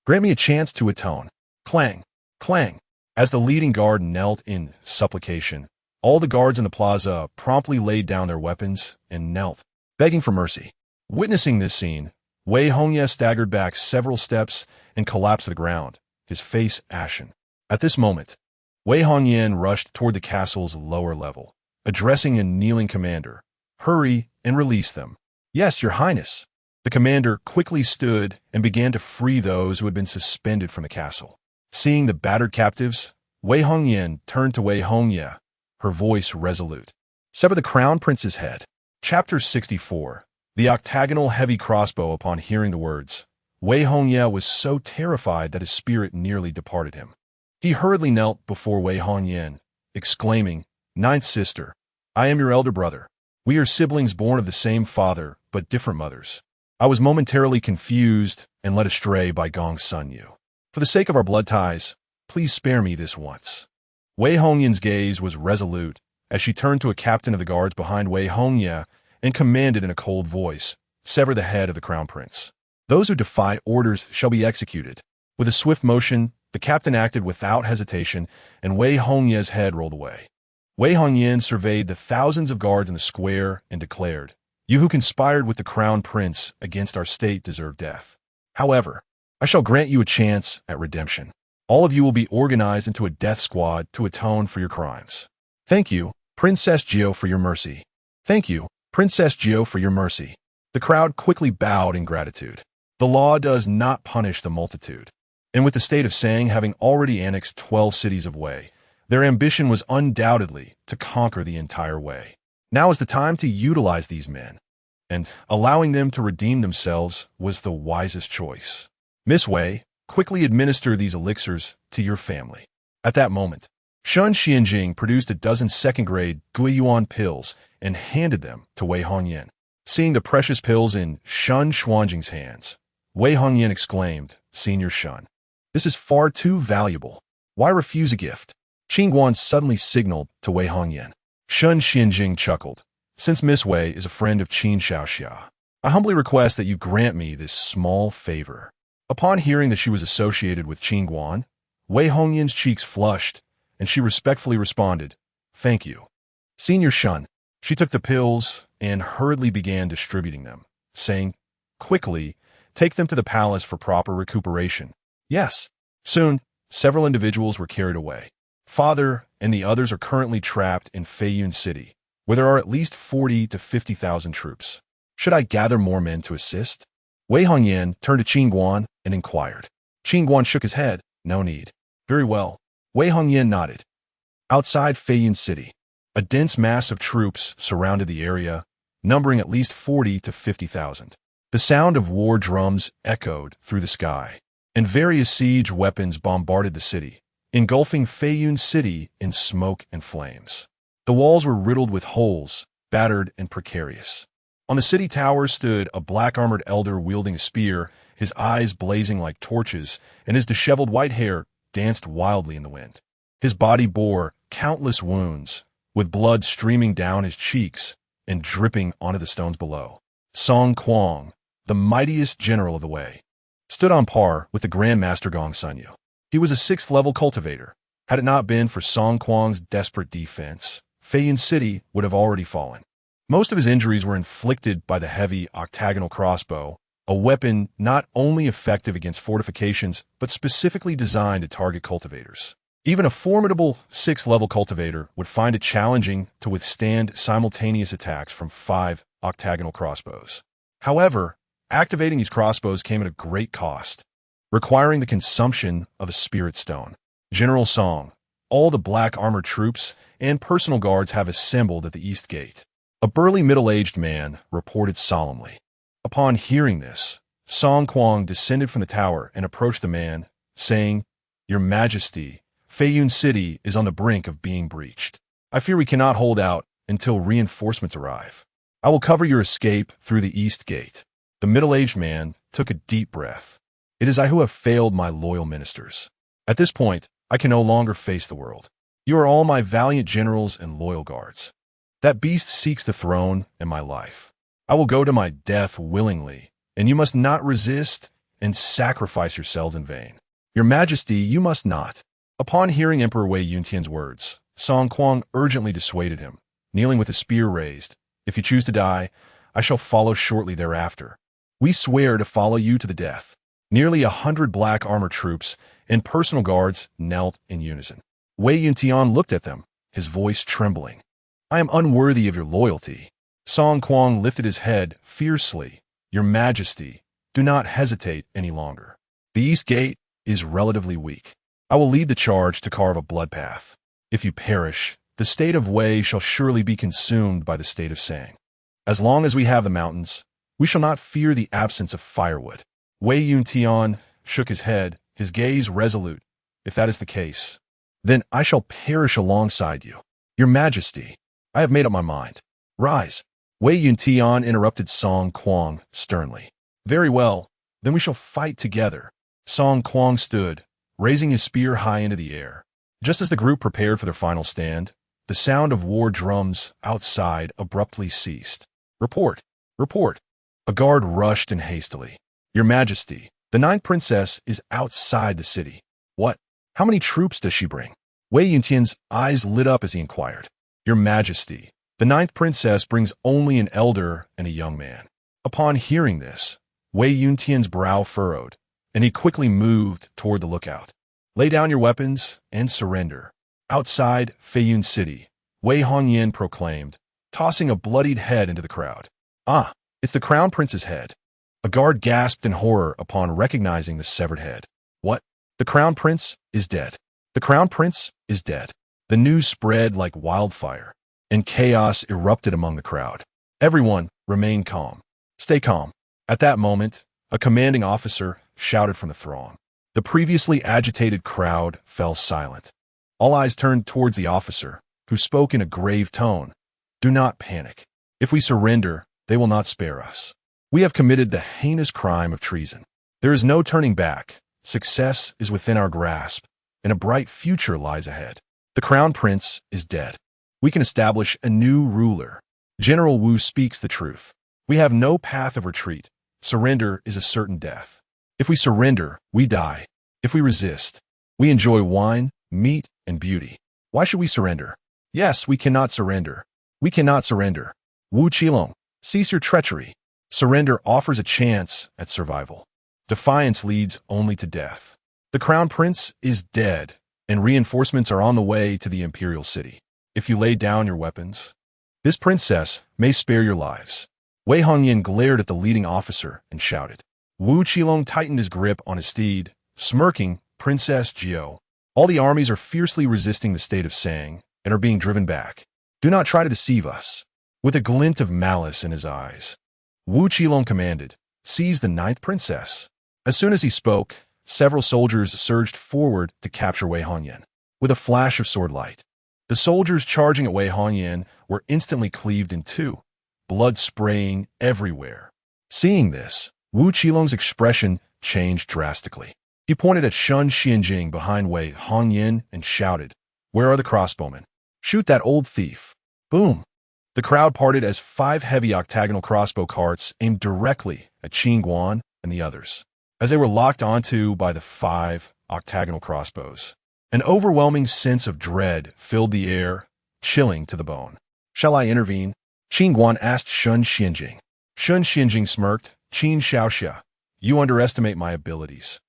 Grant me a chance to atone." Clang! Clang! As the leading guard knelt in supplication, all the guards in the plaza promptly laid down their weapons and knelt, begging for mercy. Witnessing this scene, Wei Hongya staggered back several steps and collapsed to the ground, his face ashen. At this moment, Wei Hongyan rushed toward the castle's lower level, addressing a kneeling commander. "Hurry and release them." "Yes, your highness." The commander quickly stood and began to free those who had been suspended from the castle. Seeing the battered captives, Wei Hongyan turned to Wei Hongye, her voice resolute. Sever the crown prince's head. Chapter 64. The octagonal heavy crossbow. Upon hearing the words, Wei Hongye was so terrified that his spirit nearly departed him. He hurriedly knelt before Wei Hongyan, exclaiming, "Ninth sister, I am your elder brother. We are siblings born of the same father, but different mothers. I was momentarily confused and led astray by Gong's Sun Yu. For the sake of our blood ties, please spare me this once." Wei Hongyan's gaze was resolute as she turned to a captain of the guards behind Wei Hongye and commanded in a cold voice, "Sever the head of the crown prince. Those who defy orders shall be executed." With a swift motion, the captain acted without hesitation, and Wei Hongye's head rolled away. Wei Hongyan surveyed the thousands of guards in the square and declared, "You who conspired with the crown prince against our state deserve death. However, I shall grant you a chance at redemption. All of you will be organized into a death squad to atone for your crimes. Thank you, Princess Jiao, for your mercy. Thank you, Princess Jiao, for your mercy." The crowd quickly bowed in gratitude. The law does not punish the multitude. And with the state of Sang having already annexed 12 cities of Wei, their ambition was undoubtedly to conquer the entire Wei. Now is the time to utilize these men, and allowing them to redeem themselves was the wisest choice. Miss Wei, quickly administer these elixirs to your family. At that moment, Shun Xianjing produced a dozen second-grade Guiyuan pills and handed them to Wei Hongyan. Seeing the precious pills in Shun Xuanjing's hands, Wei Hongyan exclaimed, "Senior Shun, this is far too valuable. Why refuse a gift?" Qin Guan suddenly signaled to Wei Hongyan. Shun Xianjing chuckled. "Since Miss Wei is a friend of Qin Xiaoxia, I humbly request that you grant me this small favor." Upon hearing that she was associated with Qin Guan, Wei Hongyan's cheeks flushed, and she respectfully responded, "Thank you, Senior Shun." She took the pills and hurriedly began distributing them, saying, "Quickly, take them to the palace for proper recuperation." Yes. Soon, several individuals were carried away. Father and the others are currently trapped in Feiyun City, where there are at least 40 to 50,000 troops. Should I gather more men to assist? Wei Hongyan turned to Qin Guan and inquired. Qin Guan shook his head. "No need." "Very well." Wei Hongyan nodded. Outside Feiyun City, a dense mass of troops surrounded the area, numbering at least 40 to 50,000. The sound of war drums echoed through the sky, and various siege weapons bombarded the city, engulfing Feiyun City in smoke and flames. The walls were riddled with holes, battered and precarious. On the city tower stood a black-armored elder wielding a spear, his eyes blazing like torches, and his disheveled white hair danced wildly in the wind. His body bore countless wounds, with blood streaming down his cheeks and dripping onto the stones below. Song Kuang, the mightiest general of the Wei, stood on par with the Grand Master Gong Sun Yu. He was a 6th-level cultivator. Had it not been for Song Kuang's desperate defense, Feiyun City would have already fallen. Most of his injuries were inflicted by the heavy octagonal crossbow, a weapon not only effective against fortifications, but specifically designed to target cultivators. Even a formidable 6th-level cultivator would find it challenging to withstand simultaneous attacks from 5 octagonal crossbows. However, activating these crossbows came at a great cost, requiring the consumption of a spirit stone. General Song, all the black armored troops and personal guards have assembled at the east gate. A burly middle-aged man reported solemnly. Upon hearing this, Song Kuang descended from the tower and approached the man, saying, "Your Majesty, Feiyun City is on the brink of being breached. I fear we cannot hold out until reinforcements arrive. I will cover your escape through the east gate." The middle-aged man took a deep breath. "It is I who have failed my loyal ministers. At this point, I can no longer face the world. You are all my valiant generals and loyal guards. That beast seeks the throne and my life. I will go to my death willingly, and you must not resist and sacrifice yourselves in vain. Your Majesty, you must not." Upon hearing Emperor Wei Yuntian's words, Song Kuang urgently dissuaded him, kneeling with a spear raised. "If you choose to die, I shall follow shortly thereafter. We swear to follow you to the death." Nearly 100 black armor troops and personal guards knelt in unison. Wei Yuntian looked at them, his voice trembling. "I am unworthy of your loyalty." Song Kuang lifted his head fiercely. "Your Majesty, do not hesitate any longer. The east gate is relatively weak. I will lead the charge to carve a blood path. If you perish, the state of Wei shall surely be consumed by the state of Sang. As long as we have the mountains, we shall not fear the absence of firewood. Wei Yuntian shook his head, his gaze resolute. If that is the case, then I shall perish alongside you. Your Majesty, I have made up my mind. Rise. Wei Yuntian interrupted Song Kuang sternly. Very well, then we shall fight together. Song Kuang stood, raising his spear high into the air. Just as the group prepared for their final stand, the sound of war drums outside abruptly ceased. Report! Report! A guard rushed in hastily. Your Majesty, the ninth princess is outside the city. What? How many troops does she bring? Wei Yuntian's eyes lit up as he inquired. Your Majesty, the ninth princess brings only an elder and a young man. Upon hearing this, Wei Yuntian's brow furrowed, and he quickly moved toward the lookout. Lay down your weapons and surrender. Outside Feiyun City, Wei Hongyan proclaimed, tossing a bloodied head into the crowd. Ah, it's the crown prince's head. A guard gasped in horror upon recognizing the severed head. What? The crown prince is dead. The crown prince is dead. The news spread like wildfire, and chaos erupted among the crowd. Everyone remained calm. Stay calm. At that moment, a commanding officer shouted from the throng. The previously agitated crowd fell silent. All eyes turned towards the officer, who spoke in a grave tone. Do not panic. If we surrender, they will not spare us. We have committed the heinous crime of treason. There is no turning back. Success is within our grasp, and a bright future lies ahead. The crown prince is dead. We can establish a new ruler. General Wu speaks the truth. We have no path of retreat. Surrender is a certain death. If we surrender, we die. If we resist, we enjoy wine, meat, and beauty. Why should we surrender? Yes, we cannot surrender. We cannot surrender. Wu Qilong, cease your treachery. Surrender offers a chance at survival. Defiance leads only to death. The crown prince is dead, and reinforcements are on the way to the imperial city. If you lay down your weapons, this princess may spare your lives. Wei Hongyan glared at the leading officer and shouted. Wu Qilong tightened his grip on his steed, smirking, Princess Jiao. All the armies are fiercely resisting the state of Sang and are being driven back. Do not try to deceive us. With a glint of malice in his eyes, Wu Qilong commanded, seize the ninth princess. As soon as he spoke, several soldiers surged forward to capture Wei Hongyan. With a flash of sword light, the soldiers charging at Wei Hongyan were instantly cleaved in two, blood spraying everywhere. Seeing this, Wu Qilong's expression changed drastically. He pointed at Shun Xianjing behind Wei Hongyan and shouted, where are the crossbowmen? Shoot that old thief. Boom! The crowd parted as 5 heavy octagonal crossbow carts aimed directly at Qin Guan and the others, as they were locked onto by the 5 octagonal crossbows. An overwhelming sense of dread filled the air, chilling to the bone. Shall I intervene? Qin Guan asked Shun Xianjing. Shun Xianjing smirked. Qin Xiaoxia, you underestimate my abilities.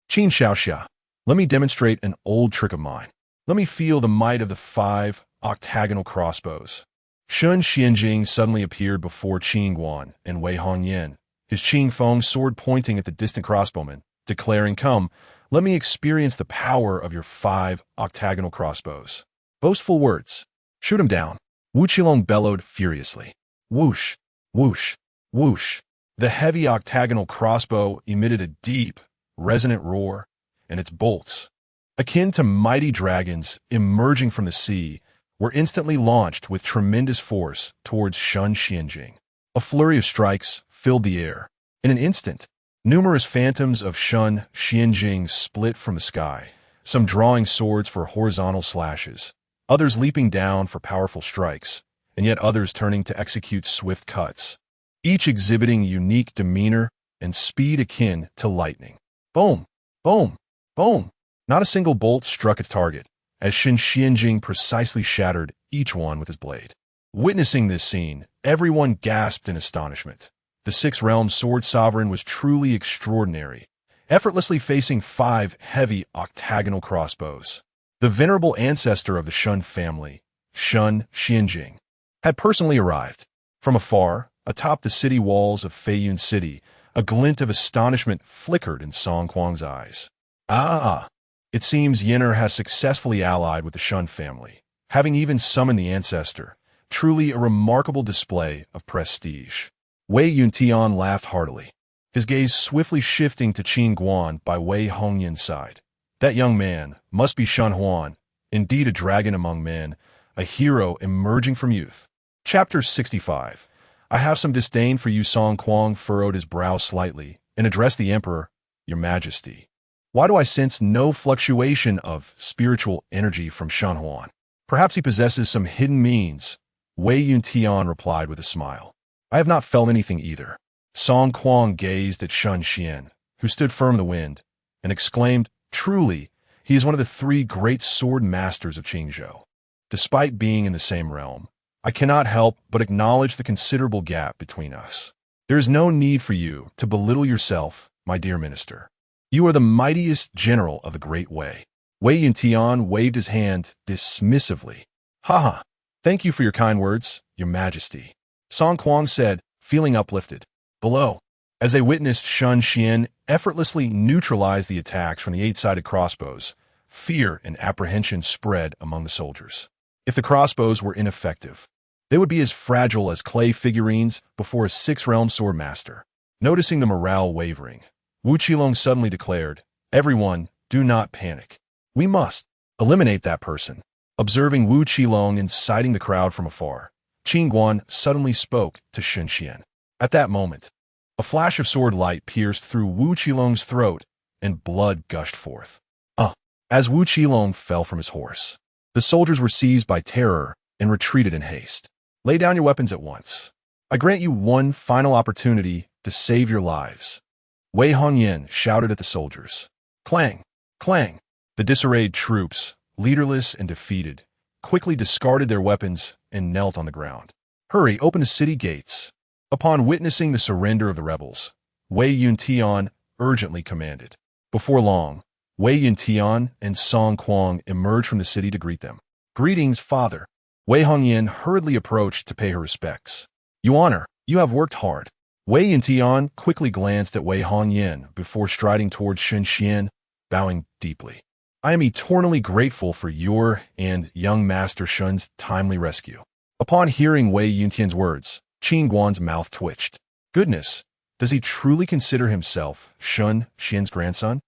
Qin Xiaoxia, let me demonstrate an old trick of mine. Let me feel the might of the 5 octagonal crossbows. Shun Xianjing suddenly appeared before Qin Guan and Wei Hongyan, his Qing Feng sword pointing at the distant crossbowmen, declaring, come, let me experience the power of your 5 octagonal crossbows. Boastful words. Shoot him down. Wu Qilong bellowed furiously. Whoosh, whoosh, whoosh. The heavy octagonal crossbow emitted a deep, resonant roar, and its bolts, akin to mighty dragons emerging from the sea, were instantly launched with tremendous force towards Shun Xianjing. A flurry of strikes filled the air. In an instant, numerous phantoms of Shun Xianjing split from the sky, some drawing swords for horizontal slashes, others leaping down for powerful strikes, and yet others turning to execute swift cuts, each exhibiting unique demeanor and speed akin to lightning. Boom! Boom! Boom! Not a single bolt struck its target, as Shun Xianjing precisely shattered each one with his blade. Witnessing this scene, everyone gasped in astonishment. The Six-Realm Sword Sovereign was truly extraordinary, effortlessly facing 5 heavy octagonal crossbows. The venerable ancestor of the Shun family, Shun Xianjing, had personally arrived. From afar, atop the city walls of Feiyun City, a glint of astonishment flickered in Song Kuang's eyes. Ah! It seems Yin'er has successfully allied with the Shun family, having even summoned the ancestor. Truly a remarkable display of prestige. Wei Yuntian laughed heartily, his gaze swiftly shifting to Qin Guan by Wei Hongyin's side. That young man must be Shun Huan, indeed a dragon among men, a hero emerging from youth. Chapter 65. I have some disdain for you. Song Kuang furrowed his brow slightly and addressed the emperor, Your Majesty. Why do I sense no fluctuation of spiritual energy from Shun Huan? Perhaps he possesses some hidden means. Wei Yuntian replied with a smile. I have not felt anything either. Song Kuang gazed at Shun Xian, who stood firm in the wind, and exclaimed, Truly, he is one of the three great sword masters of Qingzhou. Despite being in the same realm, I cannot help but acknowledge the considerable gap between us. There is no need for you to belittle yourself, my dear minister. You are the mightiest general of the Great Wei. Wei Yuntian waved his hand dismissively. Haha, thank you for your kind words, Your Majesty. Song Kuang said, feeling uplifted. Below, as they witnessed Shun Xian effortlessly neutralize the attacks from the eight-sided crossbows, fear and apprehension spread among the soldiers. If the crossbows were ineffective, they would be as fragile as clay figurines before a six-realm sword master. Noticing the morale wavering, Wu Qilong suddenly declared, Everyone, do not panic. We must eliminate that person. Observing Wu Qilong inciting the crowd from afar, Qin Guan suddenly spoke to Shun Xian. At that moment, a flash of sword light pierced through Wu Qilong's throat, and blood gushed forth. As Wu Qilong fell from his horse, the soldiers were seized by terror and retreated in haste. Lay down your weapons at once. I grant you one final opportunity to save your lives. Wei Hongyan shouted at the soldiers. Clang! Clang! The disarrayed troops, leaderless and defeated, quickly discarded their weapons and knelt on the ground. Hurry, open the city gates. Upon witnessing the surrender of the rebels, Wei Yuntian urgently commanded. Before long, Wei Yuntian and Song Kuang emerged from the city to greet them. Greetings, father. Wei Hongyan hurriedly approached to pay her respects. You honor, you have worked hard. Wei Yuntian quickly glanced at Wei Hongyan before striding towards Shun Xian, bowing deeply. I am eternally grateful for your and young Master Shun's timely rescue. Upon hearing Wei Yuntian's words, Qin Guan's mouth twitched. Goodness, does he truly consider himself Shun Xian's grandson?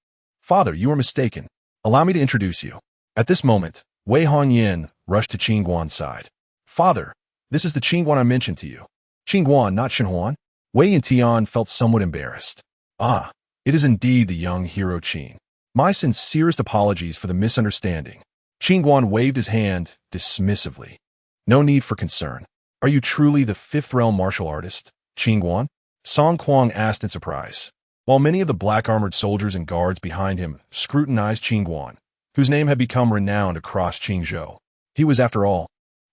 Father, you are mistaken. Allow me to introduce you. At this moment, Wei Hongyan rushed to Qin Guan's side. Father, this is the Qin Guan I mentioned to you. Qin Guan, not Shen Huan. Wei Yuntian felt somewhat embarrassed. It is indeed the young hero Qin. My sincerest apologies for the misunderstanding. Qin Guan waved his hand dismissively. No need for concern. Are you truly the fifth realm martial artist, Qin Guan? Song Kuang asked in surprise, while many of the black-armored soldiers and guards behind him scrutinized Qin Guan, whose name had become renowned across Qingzhou. He was, after all,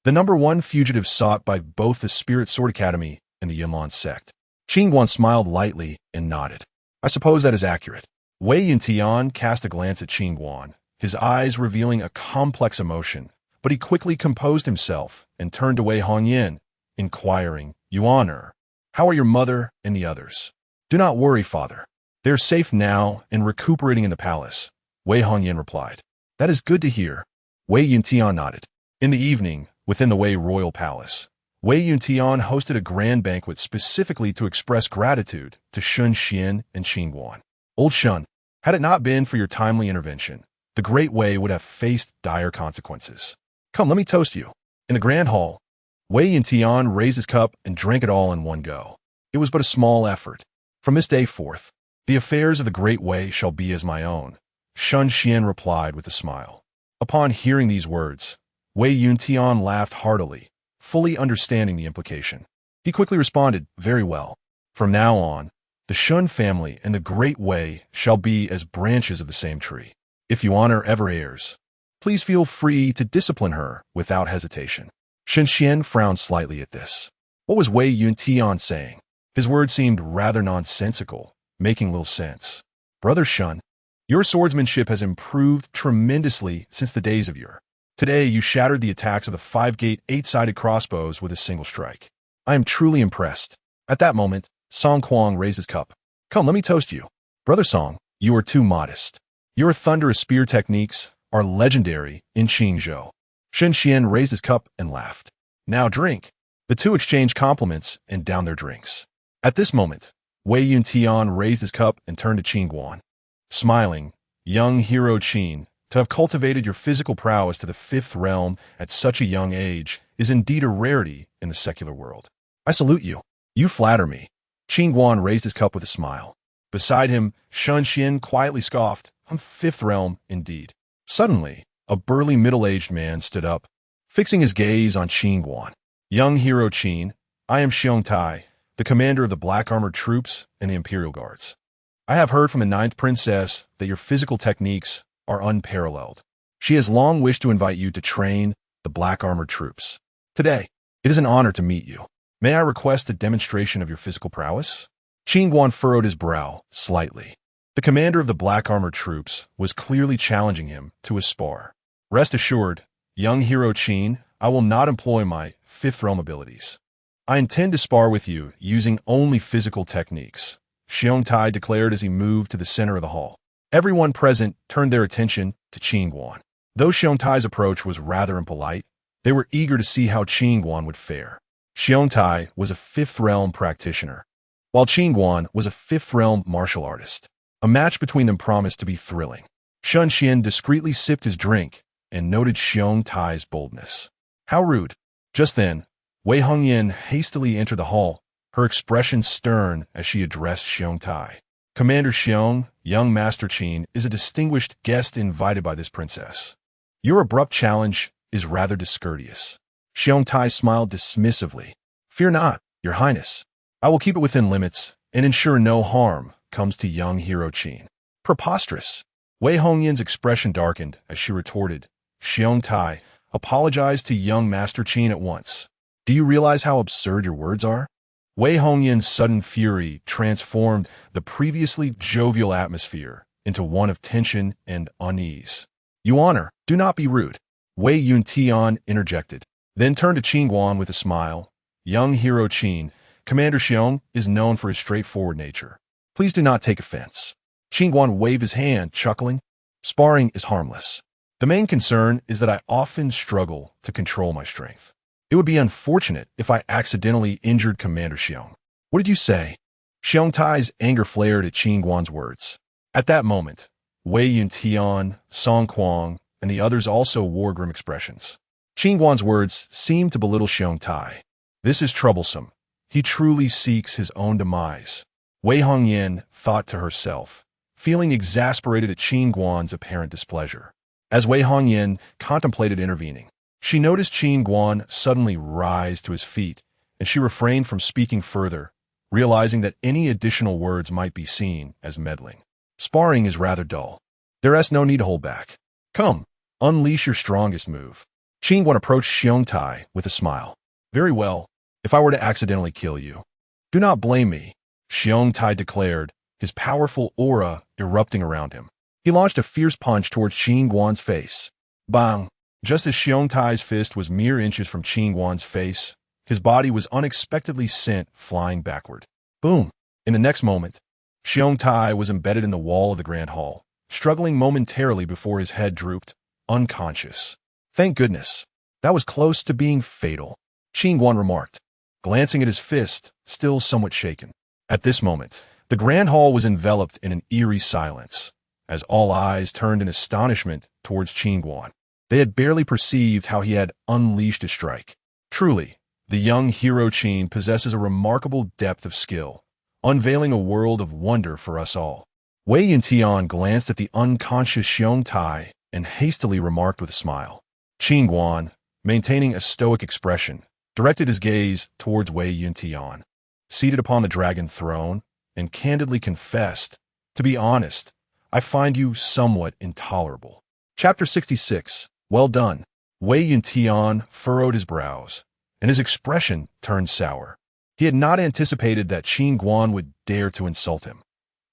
the #1 fugitive sought by both the Spirit Sword Academy and the Yunlan sect. Qin Guan smiled lightly and nodded. I suppose that is accurate. Wei Yuntian cast a glance at Qin Guan, his eyes revealing a complex emotion, but he quickly composed himself and turned to Wei Hongyan, inquiring, You honor, how are your mother and the others? Do not worry, father. They are safe now and recuperating in the palace, Wei Hongyan replied. That is good to hear. Wei Yuntian nodded. In the evening, within the Wei royal palace, Wei Yuntian hosted a grand banquet specifically to express gratitude to Shun Xian and Qin Guan. Old Shun, had it not been for your timely intervention, the Great Wei would have faced dire consequences. Come, let me toast you. In the grand hall, Wei Yuntian raised his cup and drank it all in one go. It was but a small effort. From this day forth, the affairs of the Great Wei shall be as my own, Shun Xian replied with a smile. Upon hearing these words, Wei Yuntian laughed heartily, fully understanding the implication. He quickly responded, Very well. From now on, the Shun family and the Great Wei shall be as branches of the same tree. If you honor ever heirs, please feel free to discipline her without hesitation. Shun Xian frowned slightly at this. What was Wei Yuntian saying? His words seemed rather nonsensical, making little sense. Brother Shun, your swordsmanship has improved tremendously since the days of yore. Today you shattered the attacks of the 5-gate 8-sided crossbows with a single strike. I am truly impressed. At that moment, Song Kuang raised his cup. Come, let me toast you. Brother Song, you are too modest. Your thunderous spear techniques are legendary in Qingzhou. Shen Xian raised his cup and laughed. Now drink. The two exchanged compliments and downed their drinks. At this moment, Wei Yuntian raised his cup and turned to Qin Guan. Smiling, young hero Qin, to have cultivated your physical prowess to the fifth realm at such a young age is indeed a rarity in the secular world. I salute you. You flatter me. Qin Guan raised his cup with a smile. Beside him, Shen Xian quietly scoffed. Fifth realm, indeed. Suddenly, a burly middle-aged man stood up, fixing his gaze on Qin Guan. Young hero Qin, I am Xiong Tai, the commander of the Black Armored Troops and the Imperial Guards. I have heard from the Ninth Princess that your physical techniques are unparalleled. She has long wished to invite you to train the Black Armored Troops. Today, it is an honor to meet you. May I request a demonstration of your physical prowess? Qin Guan furrowed his brow slightly. The commander of the Black Armored Troops was clearly challenging him to a spar. Rest assured, young hero Qin, I will not employ my fifth realm abilities. I intend to spar with you using only physical techniques, Xiong Tai declared as he moved to the center of the hall. Everyone present turned their attention to Qin Guan. Though Xiong Tai's approach was rather impolite, they were eager to see how Qin Guan would fare. Xiong Tai was a fifth realm practitioner, while Qin Guan was a fifth realm martial artist. A match between them promised to be thrilling. Shen Xian discreetly sipped his drink and noted Xiong Tai's boldness. How rude. Just then, Wei Hongyan hastily entered the hall, her expression stern as she addressed Xiong Tai. Commander Xiong, young Master Qin, is a distinguished guest invited by this princess. Your abrupt challenge is rather discourteous. Xiong Tai smiled dismissively. Fear not, Your Highness. I will keep it within limits and ensure no harm comes to young hero Qin. Preposterous. Wei Hongyan's expression darkened as she retorted. Xiong Tai, apologize to young Master Qin at once. Do you realize how absurd your words are? Wei Hongyan's sudden fury transformed the previously jovial atmosphere into one of tension and unease. You honor, do not be rude. Wei Yuntian interjected, then turned to Qin Guan with a smile. Young hero Qin, Commander Xiong is known for his straightforward nature. Please do not take offense. Qin Guan waved his hand, chuckling. Sparring is harmless. The main concern is that I often struggle to control my strength. It would be unfortunate if I accidentally injured Commander Xiong. What did you say? Xiong Tai's anger flared at Qin Guan's words. At that moment, Wei Yuntian, Song Kuang, and the others also wore grim expressions. Qin Guan's words seemed to belittle Xiong Tai. This is troublesome. He truly seeks his own demise. Wei Hongyan thought to herself, feeling exasperated at Qin Guan's apparent displeasure. As Wei Hongyan contemplated intervening, she noticed Qin Guan suddenly rise to his feet, and she refrained from speaking further, realizing that any additional words might be seen as meddling. Sparring is rather dull. There is no need to hold back. Come, unleash your strongest move. Qin Guan approached Xiong Tai with a smile. Very well, if I were to accidentally kill you. Do not blame me, Xiong Tai declared, his powerful aura erupting around him. He launched a fierce punch towards Qin Guan's face. Bang! Just as Xiong Tai's fist was mere inches from Qin Guan's face, his body was unexpectedly sent flying backward. Boom! In the next moment, Xiong Tai was embedded in the wall of the Grand Hall, struggling momentarily before his head drooped, unconscious. Thank goodness. That was close to being fatal, Qin Guan remarked, glancing at his fist, still somewhat shaken. At this moment, the Grand Hall was enveloped in an eerie silence, as all eyes turned in astonishment towards Qin Guan. They had barely perceived how he had unleashed a strike. Truly, the young hero Qin possesses a remarkable depth of skill, unveiling a world of wonder for us all. Wei Yuntian glanced at the unconscious Xiong Tai and hastily remarked with a smile. Qin Guan, maintaining a stoic expression, directed his gaze towards Wei Yuntian, seated upon the dragon throne, and candidly confessed, to be honest, I find you somewhat intolerable. Chapter 66. Well done. Wei Yuntian furrowed his brows, and his expression turned sour. He had not anticipated that Qin Guan would dare to insult him.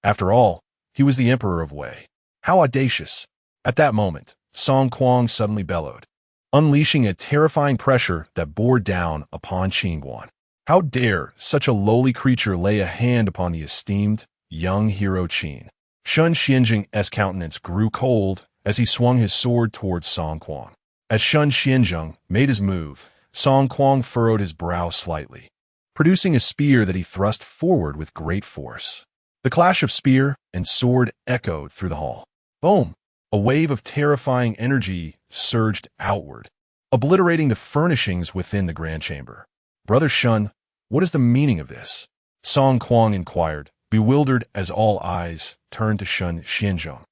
After all, he was the emperor of Wei. How audacious! At that moment, Song Kuang suddenly bellowed, unleashing a terrifying pressure that bore down upon Qin Guan. How dare such a lowly creature lay a hand upon the esteemed young hero Qin? Shun Xianzheng's countenance grew cold as he swung his sword towards Song Kuang. As Shun Xianzheng made his move, Song Kuang furrowed his brow slightly, producing a spear that he thrust forward with great force. The clash of spear and sword echoed through the hall. Boom! A wave of terrifying energy surged outward, obliterating the furnishings within the grand chamber. Brother Shun, what is the meaning of this? Song Kuang inquired, bewildered as all eyes turned to Shun Xianzheng,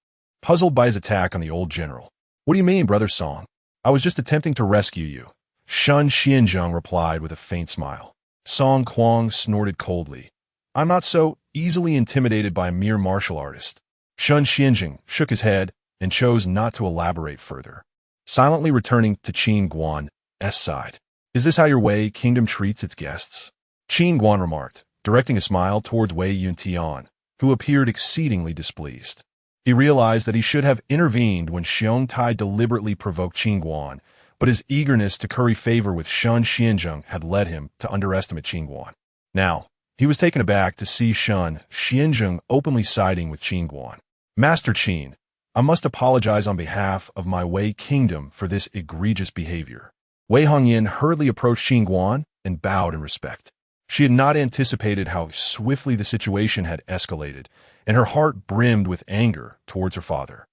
puzzled by his attack on the old general. What do you mean, Brother Song? I was just attempting to rescue you. Shun Xianzheng replied with a faint smile. Song Kuang snorted coldly. I'm not so easily intimidated by a mere martial artist. Shun Xianzheng shook his head and chose not to elaborate further, silently returning to Qin Guan's side. Is this how your Wei kingdom treats its guests? Qin Guan remarked, directing a smile towards Wei Yuntian, who appeared exceedingly displeased. He realized that he should have intervened when Xiong Tai deliberately provoked Qin Guan, but his eagerness to curry favor with Shun Xianzheng had led him to underestimate Qin Guan. Now, he was taken aback to see Shun Xianzheng openly siding with Qin Guan. Master Qin, I must apologize on behalf of my Wei kingdom for this egregious behavior. Wei Hongyan hurriedly approached Qin Guan and bowed in respect. She had not anticipated how swiftly the situation had escalated, and her heart brimmed with anger towards her father.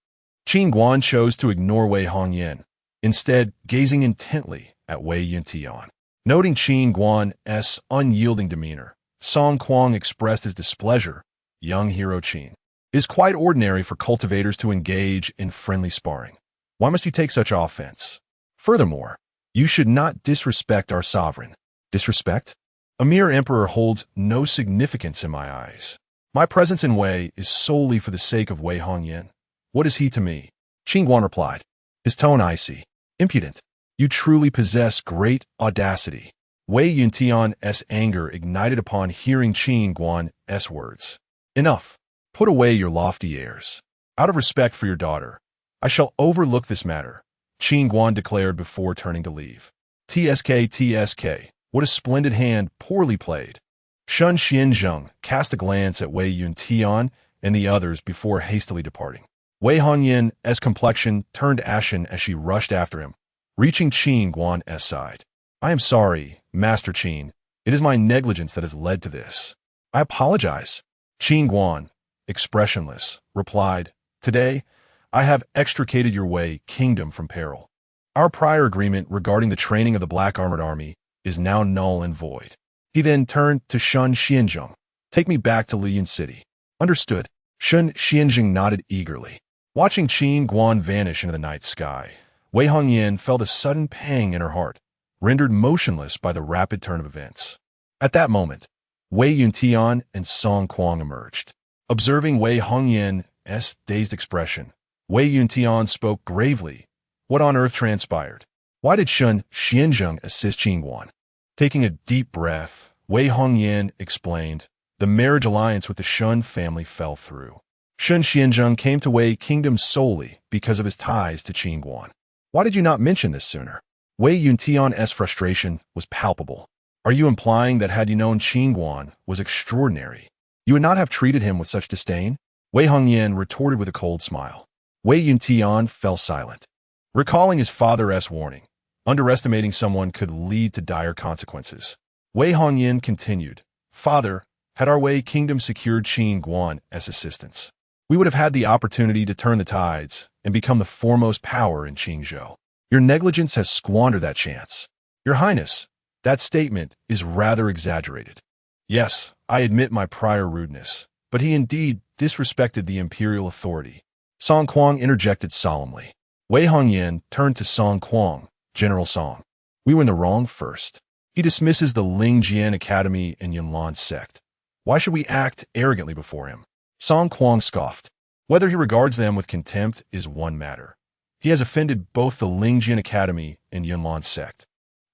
Qin Guan chose to ignore Wei Hongyan, instead gazing intently at Wei Yuntian. Noting Qin Guan's unyielding demeanor, Song Kuang expressed his displeasure. Young hero Qin, it is quite ordinary for cultivators to engage in friendly sparring. Why must you take such offense? Furthermore, you should not disrespect our sovereign. Disrespect? A mere emperor holds no significance in my eyes. My presence in Wei is solely for the sake of Wei Hongyan. What is he to me? Qin Guan replied, his tone icy. Impudent. You truly possess great audacity. Wei Yuntian's anger ignited upon hearing Qin Guan's words. Enough. Put away your lofty airs. Out of respect for your daughter, I shall overlook this matter, Qin Guan declared before turning to leave. TSK, what a splendid hand, poorly played. Shun Xianzheng cast a glance at Wei Yuntian and the others before hastily departing. Wei Hongyan's complexion turned ashen as she rushed after him, reaching Qin Guan's side. I am sorry, Master Qin. It is my negligence that has led to this. I apologize. Qin Guan, expressionless, replied, Today, I have extricated your Wei kingdom from peril. Our prior agreement regarding the training of the Black Armored Army is now null and void. He then turned to Shun Xianzheng. Take me back to Liyun City. Understood. Shun Xianzheng nodded eagerly. Watching Qin Guan vanish into the night sky, Wei Hongyan felt a sudden pang in her heart, rendered motionless by the rapid turn of events. At that moment, Wei Yuntian and Song Kuang emerged. Observing Wei Hongyan's dazed expression, Wei Yuntian spoke gravely. What on earth transpired? Why did Shun Xianzheng assist Qin Guan? Taking a deep breath, Wei Hongyan explained, the marriage alliance with the Shun family fell through. Shun Xianzheng came to Wei Kingdom solely because of his ties to Qin Guan. Why did you not mention this sooner? Wei Yuntian's frustration was palpable. Are you implying that had you known Qin Guan was extraordinary, you would not have treated him with such disdain? Wei Hongyan retorted with a cold smile. Wei Yuntian fell silent, recalling his father's warning. Underestimating someone could lead to dire consequences. Wei Hongyan continued, Father, had our Wei Kingdom secured Qin Guan's assistance, we would have had the opportunity to turn the tides and become the foremost power in Qingzhou. Your negligence has squandered that chance. Your Highness, that statement is rather exaggerated. Yes, I admit my prior rudeness, but he indeed disrespected the imperial authority. Song Kuang interjected solemnly. Wei Hongyan turned to Song Kuang, General Song. We were in the wrong first. He dismisses the Lingjian Academy and Yunlan sect. Why should we act arrogantly before him? Song Kuang scoffed. Whether he regards them with contempt is one matter. He has offended both the Lingjian Academy and Yunlan sect.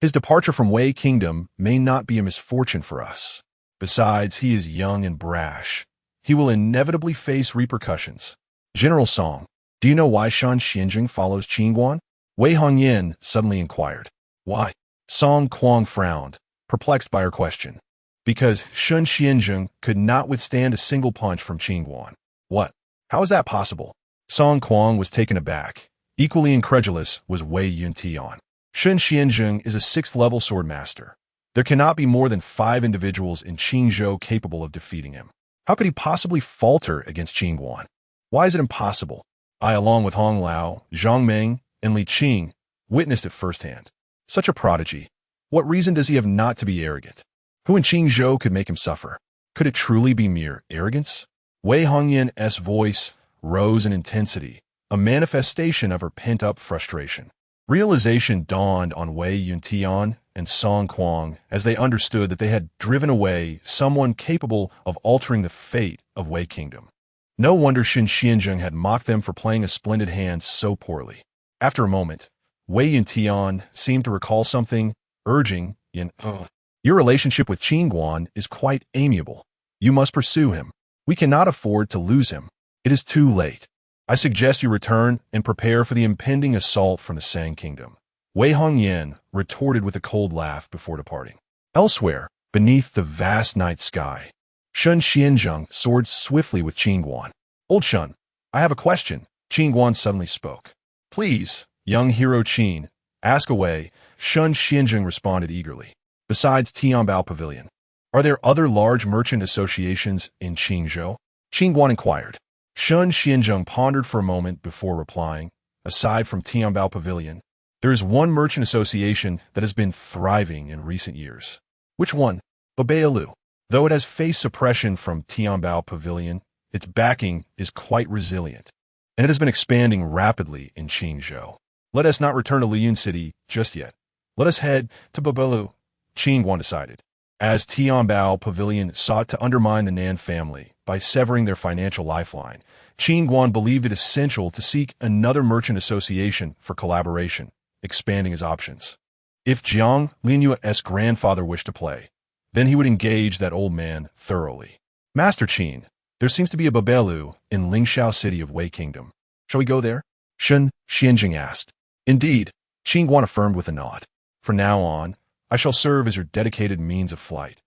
His departure from Wei Kingdom may not be a misfortune for us. Besides, he is young and brash. He will inevitably face repercussions. General Song, do you know why Shun Xianzheng follows Qin Guan? Wei Hongyan suddenly inquired. Why? Song Kuang frowned, perplexed by her question. Because Shun Xianzheng could not withstand a single punch from Qin Guan. What? How is that possible? Song Kuang was taken aback. Equally incredulous was Wei Yuntian. Shun Xianzheng is a 6th-level sword master. There cannot be more than 5 individuals in Qingzhou capable of defeating him. How could he possibly falter against Qin Guan? Why is it impossible? I, along with Hong Lao, Zhang Meng, and Li Qing, witnessed it firsthand. Such a prodigy. What reason does he have not to be arrogant? Who in Qingzhou could make him suffer? Could it truly be mere arrogance? Wei Hongyan's voice rose in intensity, a manifestation of her pent-up frustration. Realization dawned on Wei Yuntian and Song Kuang as they understood that they had driven away someone capable of altering the fate of Wei Kingdom. No wonder Shun Xianzheng had mocked them for playing a splendid hand so poorly. After a moment, Wei Yuntian seemed to recall something, urging, your relationship with Qin Guan is quite amiable. You must pursue him. We cannot afford to lose him. It is too late. I suggest you return and prepare for the impending assault from the Sang Kingdom. Wei Hongyan retorted with a cold laugh before departing. Elsewhere, beneath the vast night sky, Shun Xianzheng soared swiftly with Qin Guan. Old Shun, I have a question, Qin Guan suddenly spoke. Please, young hero Qin, ask away, Shun Xianzheng responded eagerly. Besides Tianbao Pavilion, are there other large merchant associations in Qingzhou? Qin Guan inquired. Shun Xianzheng pondered for a moment before replying. Aside from Tianbao Pavilion, there is one merchant association that has been thriving in recent years. Which one? Babayalu. Though it has faced suppression from Tianbao Pavilion, its backing is quite resilient, and it has been expanding rapidly in Qingzhou. Let us not return to Liyun City just yet. Let us head to Babayalu, Qin Guan decided. As Tianbao Pavilion sought to undermine the Nan family by severing their financial lifeline, Qin Guan believed it essential to seek another merchant association for collaboration, expanding his options. If Jiang Linyue's grandfather wished to play, then he would engage that old man thoroughly. Master Qin, there seems to be a Babayalu in Lingxiao City of Wei Kingdom. Shall we go there? Shun Xianjing asked. Indeed, Qin Guan affirmed with a nod. From now on, I shall serve as your dedicated means of flight.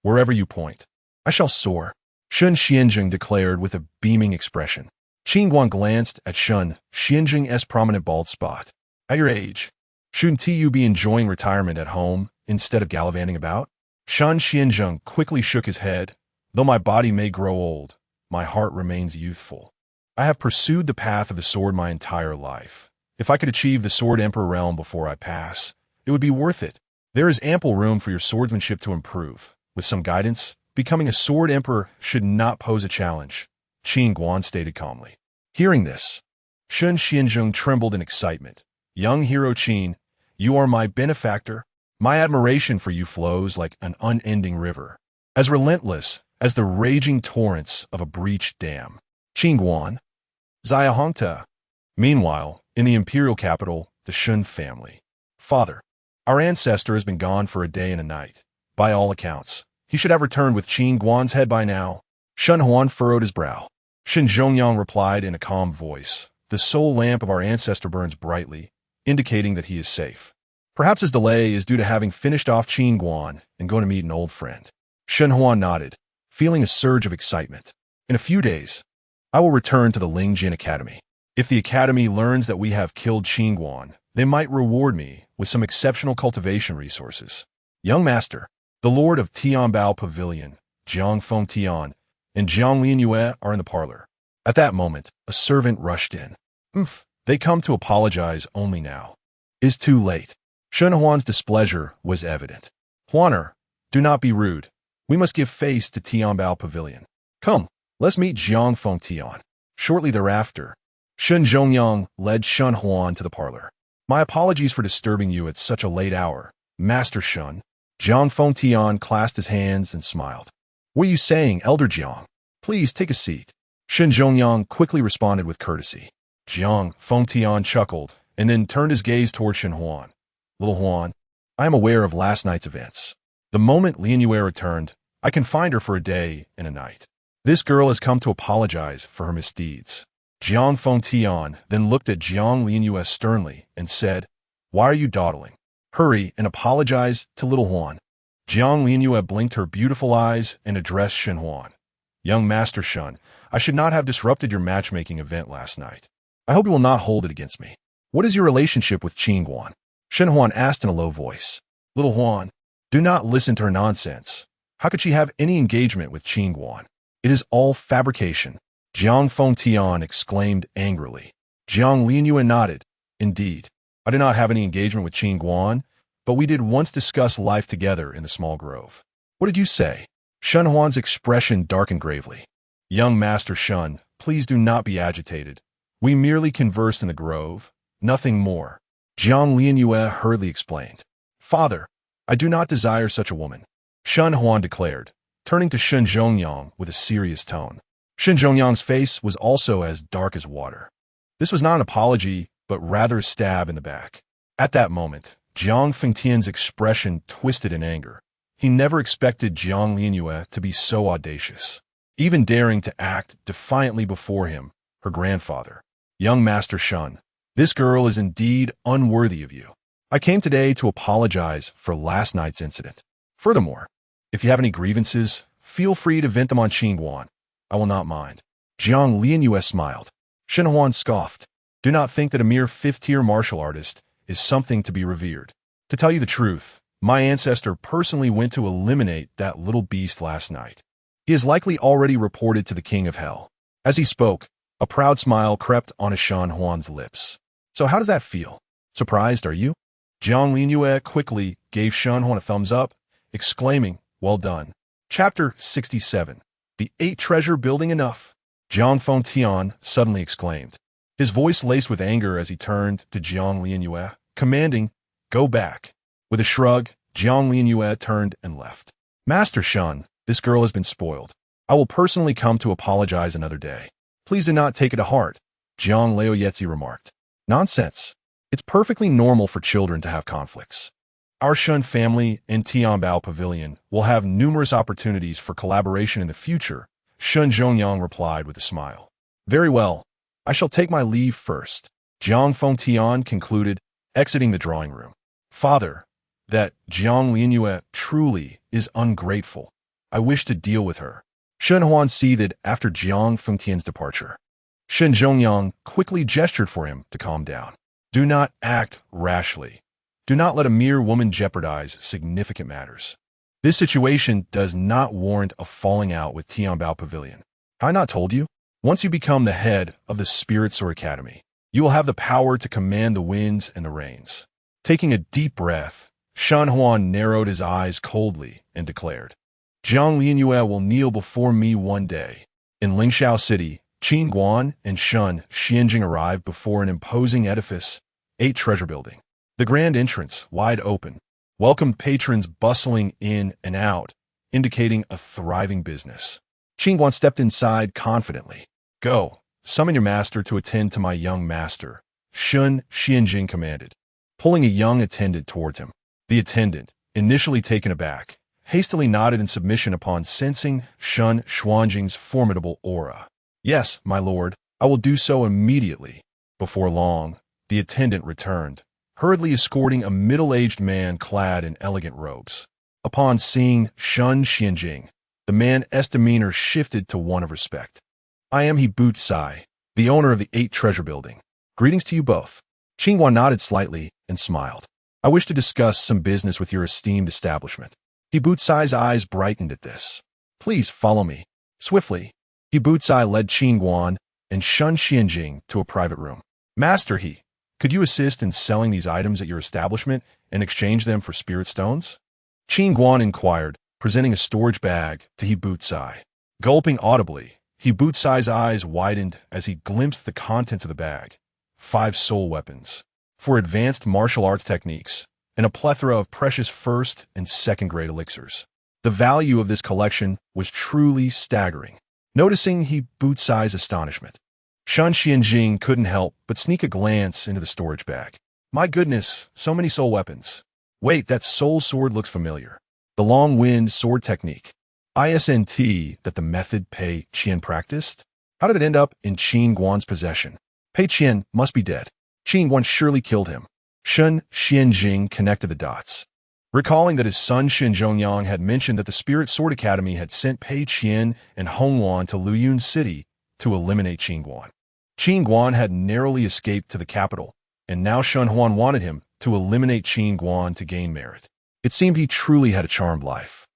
Wherever you point, I shall soar, Shun Xianjing declared with a beaming expression. Qin Guan glanced at Shun Xianjing's prominent bald spot. At your age, shouldn't you be enjoying retirement at home instead of gallivanting about? Shun Xianjing quickly shook his head. Though my body may grow old, my heart remains youthful. I have pursued the path of the sword my entire life. If I could achieve the Sword Emperor realm before I pass, it would be worth it. There is ample room for your swordsmanship to improve. With some guidance, becoming a Sword Emperor should not pose a challenge, Qin Guan stated calmly. Hearing this, Shun Xianzheng trembled in excitement. Young hero Qin, you are my benefactor. My admiration for you flows like an unending river, as relentless as the raging torrents of a breached dam. Qin Guan, Zaya Hongta. Meanwhile, in the imperial capital, the Shun family. Father, our ancestor has been gone for a day and a night. By all accounts, he should have returned with Qin Guan's head by now. Shun Huan furrowed his brow. Shin Zhongyang replied in a calm voice. The soul lamp of our ancestor burns brightly, indicating that he is safe. Perhaps his delay is due to having finished off Qin Guan and going to meet an old friend. Shen Huan nodded, feeling a surge of excitement. In a few days, I will return to the Lingjin Academy. If the Academy learns that we have killed Qin Guan, they might reward me with some exceptional cultivation resources. Young Master, the Lord of Tianbao Pavilion, Jiang Feng Tian, and Jiang Lianyue are in the parlor. At that moment, a servant rushed in. They come to apologize only now. It is too late. Shen Huan's displeasure was evident. Huaner, do not be rude. We must give face to Tianbao Pavilion. Come, let's meet Jiang Feng Tian. Shortly thereafter, Shen Zhongyang led Shen Huan to the parlor. My apologies for disturbing you at such a late hour, Master Shun. Jiang Feng Tian clasped his hands and smiled. What are you saying, Elder Jiang? Please take a seat. Shen Zhongyang quickly responded with courtesy. Jiang Feng Tian chuckled and then turned his gaze toward Shen Huan. Little Huan, I am aware of last night's events. The moment Lianyue returned, I confined her for a day and a night. This girl has come to apologize for her misdeeds. Jiang Feng Tian then looked at Jiang Lianyue sternly and said, Why are you dawdling? Hurry and apologize to little Huan. Jiang Lianyue blinked her beautiful eyes and addressed Shen Huan. Young Master Shun, I should not have disrupted your matchmaking event last night. I hope you will not hold it against me. What is your relationship with Qin Guan? Shen Huan asked in a low voice. Little Huan, do not listen to her nonsense. How could she have any engagement with Qin Guan? It is all fabrication. Jiang Fengtian exclaimed angrily. Jiang Lianyue nodded. Indeed, I did not have any engagement with Qin Guan, but we did once discuss life together in the small grove. What did you say? Shen Huan's expression darkened gravely. Young Master Shun, please do not be agitated. We merely conversed in the grove, nothing more. Jiang Lianyue hurriedly explained. Father, I do not desire such a woman, Shen Huan declared, turning to Shen Zhongyang with a serious tone. Shen Zhongyang's face was also as dark as water. This was not an apology, but rather a stab in the back. At that moment, Jiang Fengtian's expression twisted in anger. He never expected Jiang Lianyue to be so audacious, even daring to act defiantly before him, her grandfather. Young Master Shun, this girl is indeed unworthy of you. I came today to apologize for last night's incident. Furthermore, if you have any grievances, feel free to vent them on Qin Guan. I will not mind. Jiang Lianyue smiled. Shen Huan scoffed. Do not think that a mere fifth-tier martial artist is something to be revered. To tell you the truth, my ancestor personally went to eliminate that little beast last night. He is likely already reported to the King of Hell. As he spoke, a proud smile crept on Shen Huan's lips. So how does that feel? Surprised, are you? Jiang Lianyue quickly gave Shen Huan a thumbs up, exclaiming, well done. Chapter 67. The 8 treasure building enough. Jiang Fengtian suddenly exclaimed, his voice laced with anger as he turned to Jiang Lianyue, commanding, go back. With a shrug, Jiang Lianyue turned and left. Master Shun, this girl has been spoiled. I will personally come to apologize another day. Please do not take it to heart, Jiang Laoyetzi remarked. Nonsense. It's perfectly normal for children to have conflicts. Our Shun family and Tianbao Pavilion will have numerous opportunities for collaboration in the future, Shen Zhongyang replied with a smile. Very well. I shall take my leave first, Jiang Fengtian concluded, exiting the drawing room. Father, that Jiang Lianyue truly is ungrateful. I wish to deal with her. Shen Huan seethed after Jiang Fengtian's departure. Shen Zhongyang quickly gestured for him to calm down. Do not act rashly. Do not let a mere woman jeopardize significant matters. This situation does not warrant a falling out with Tianbao Pavilion. Have I not told you? Once you become the head of the Spirit Sword Academy, you will have the power to command the winds and the rains. Taking a deep breath, Shen Huan narrowed his eyes coldly and declared, Jiang Lianyue will kneel before me one day. In Lingxiao City, Qin Guan and Shun Xianjing arrived before an imposing edifice, 8 treasure building. The grand entrance, wide open, welcomed patrons bustling in and out, indicating a thriving business. Qin Guan stepped inside confidently. Go, summon your master to attend to my young master, Shun Xianjing commanded, pulling a young attendant towards him. The attendant, initially taken aback, hastily nodded in submission upon sensing Shun Xuanjing's formidable aura. Yes, my lord, I will do so immediately. Before long, the attendant returned, hurriedly escorting a middle-aged man clad in elegant robes. Upon seeing Shun Xianjing, the man's demeanor shifted to one of respect. I am He Butsai, the owner of the 8 treasure building. Greetings to you both. Qin Guan nodded slightly and smiled. I wish to discuss some business with your esteemed establishment. He Butsai's eyes brightened at this. Please follow me. Swiftly, He Butsai led Qin Guan and Shun Xianjing to a private room. Master He, could you assist in selling these items at your establishment and exchange them for spirit stones? Qin Guan inquired, presenting a storage bag to He Butsai. Gulping audibly, He Butsai's eyes widened as he glimpsed the contents of the bag. 5 soul weapons, 4 advanced martial arts techniques, and a plethora of precious first and second-grade elixirs. The value of this collection was truly staggering. Noticing He Butsai's astonishment, Shun Xianjing couldn't help but sneak a glance into the storage bag. My goodness, so many soul weapons. Wait, that soul sword looks familiar. The long-wind sword technique. ISNT that the method Pei Qian practiced? How did it end up in Qin Guan's possession? Pei Qian must be dead. Qin Guan surely killed him. Shun Xianjing connected the dots. Recalling that his son Shen Zhongyang had mentioned that the Spirit Sword Academy had sent Pei Qian and Hongluan to Luyun City, to eliminate Qin Guan. Qin Guan had narrowly escaped to the capital, and now Shun Huan wanted him to eliminate Qin Guan to gain merit. It seemed he truly had a charmed life.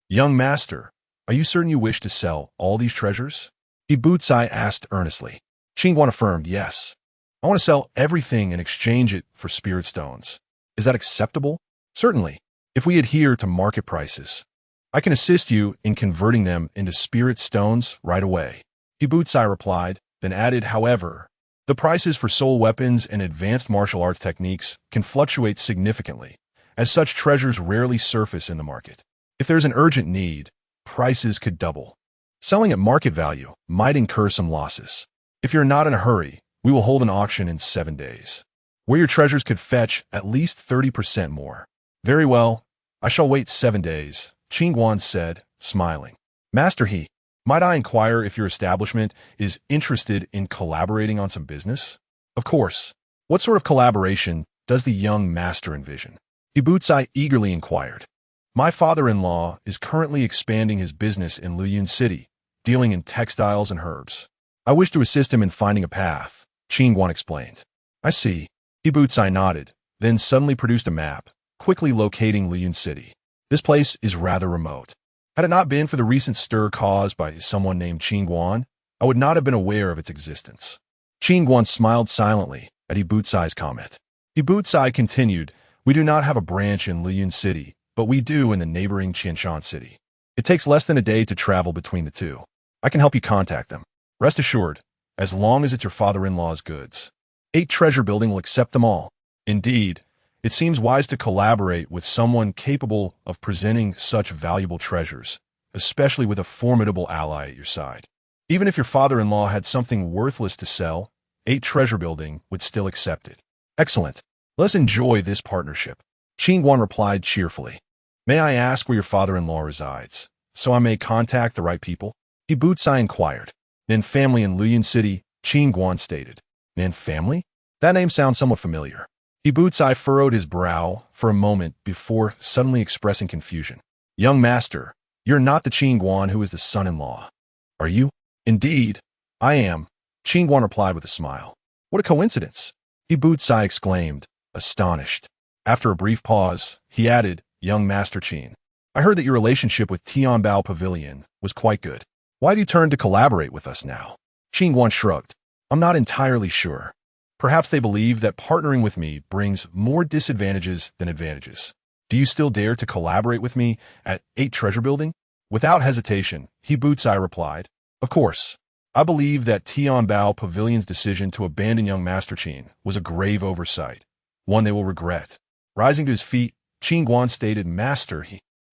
"Young master, are you certain you wish to sell all these treasures?" Ibutsai asked earnestly. Qin Guan affirmed, "Yes. I want to sell everything and exchange it for spirit stones. Is that acceptable?" "Certainly, if we adhere to market prices. I can assist you in converting them into spirit stones right away." Ibutsai replied, then added, "However, the prices for soul weapons and advanced martial arts techniques can fluctuate significantly, as such treasures rarely surface in the market. If there's an urgent need, prices could double. Selling at market value might incur some losses. If you're not in a hurry, we will hold an auction in 7 days, where your treasures could fetch at least 30% more." "Very well, I shall wait 7 days," Qin Guan said, smiling. "Master He, might I inquire if your establishment is interested in collaborating on some business?" "Of course. What sort of collaboration does the young master envision?" Ibutsai eagerly inquired. "My father-in-law is currently expanding his business in Luyun City, dealing in textiles and herbs. I wish to assist him in finding a path," Qin Guan explained. "I see." Ibutsai nodded, then suddenly produced a map, quickly locating Luyun City. "This place is rather remote. Had it not been for the recent stir caused by someone named Qin Guan, I would not have been aware of its existence." Qin Guan smiled silently at Ibutsai's comment. Ibutsai continued, "We do not have a branch in Luyun City, but we do in the neighboring Qianshan City. It takes less than a day to travel between the two. I can help you contact them. Rest assured, as long as it's your father-in-law's goods. 8 Treasure Building will accept them all. Indeed, it seems wise to collaborate with someone capable of presenting such valuable treasures, especially with a formidable ally at your side. Even if your father-in-law had something worthless to sell, 8 Treasure Building would still accept it." "Excellent. Let's enjoy this partnership," Qin Guan replied cheerfully. "May I ask where your father-in-law resides, so I may contact the right people?" Ibutsai inquired. "Nin family in Luyun City," Qin Guan stated. "Nin family? That name sounds somewhat familiar." Ibutsai furrowed his brow for a moment before suddenly expressing confusion. "Young master, you're not the Qin Guan who is the son-in-law, are you?" "Indeed, I am," Qin Guan replied with a smile. "What a coincidence!" Ibutsai exclaimed, astonished. After a brief pause, he added, "Young Master Qin, I heard that your relationship with Tianbao Pavilion was quite good. Why do you turn to collaborate with us now?" Qin Guan shrugged. "I'm not entirely sure. Perhaps they believe that partnering with me brings more disadvantages than advantages. Do you still dare to collaborate with me at 8 Treasure Building?" Without hesitation, Ibutsai replied, "Of course. I believe that Tianbao Pavilion's decision to abandon young Master Qin was a grave oversight, one they will regret." Rising to his feet, Qin Guan stated, "Master,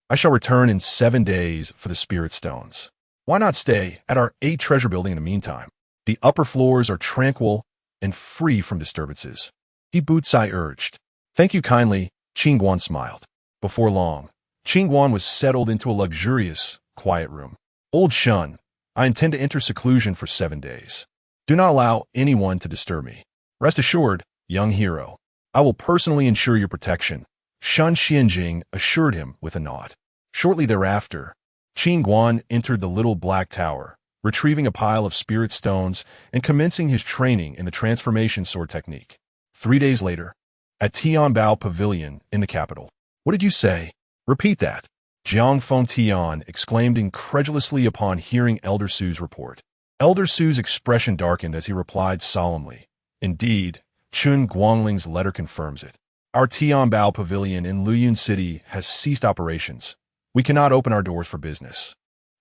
I shall return in 7 days for the spirit stones. Why not stay at our 8 Treasure Building in the meantime? The upper floors are tranquil and free from disturbances," Ibutsai urged. "Thank you kindly," Qin Guan smiled. Before long, Qin Guan was settled into a luxurious, quiet room. "Old Shun, I intend to enter seclusion for 7 days. Do not allow anyone to disturb me. Rest assured, young hero, I will personally ensure your protection," Shun Xianjing assured him with a nod. Shortly thereafter, Qin Guan entered the little black tower, retrieving a pile of spirit stones and commencing his training in the transformation sword technique. 3 days later, at Tianbao Pavilion in the capital. "What did you say? Repeat that," Jiang Fengtian exclaimed incredulously upon hearing Elder Su's report. Elder Su's expression darkened as he replied solemnly, "Indeed, Chun Guangling's letter confirms it. Our Tianbao Pavilion in Luyun City has ceased operations. We cannot open our doors for business.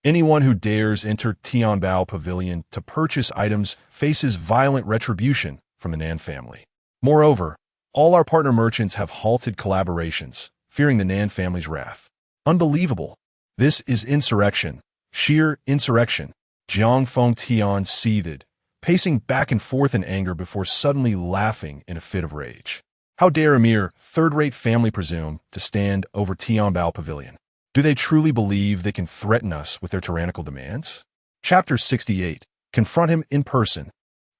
Anyone who dares enter Tianbao Pavilion to purchase items faces violent retribution from the Nan family. Moreover, all our partner merchants have halted collaborations, fearing the Nan family's wrath." "Unbelievable. This is insurrection. Sheer insurrection." Jiang Fengtian seethed, pacing back and forth in anger before suddenly laughing in a fit of rage. "How dare a mere third-rate family presume to stand over Tianbao Pavilion? Do they truly believe they can threaten us with their tyrannical demands?" Chapter 68. Confront him in person.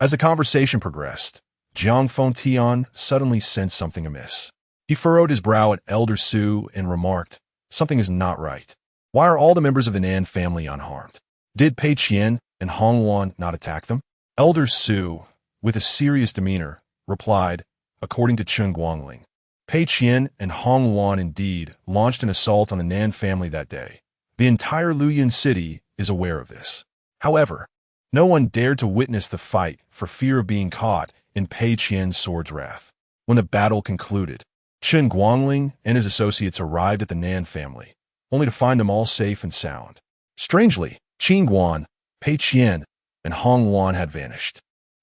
As the conversation progressed, Jiang Fengtian suddenly sensed something amiss. He furrowed his brow at Elder Su and remarked, "Something is not right. Why are all the members of the Nan family unharmed? Did Pei Qian and Hong Yuan not attack them? Elder Su, with a serious demeanor, replied, according to Qin Guan, Pei Qian and Hong Yuan indeed launched an assault on the Nan family that day. The entire Luoyuan city is aware of this. However, no one dared to witness the fight for fear of being caught in Pei Qian's sword's wrath. When the battle concluded, Qin Guangling and his associates arrived at the Nan family, only to find them all safe and sound. Strangely, Qin Guan, Pei Qian, and Hong Yuan had vanished.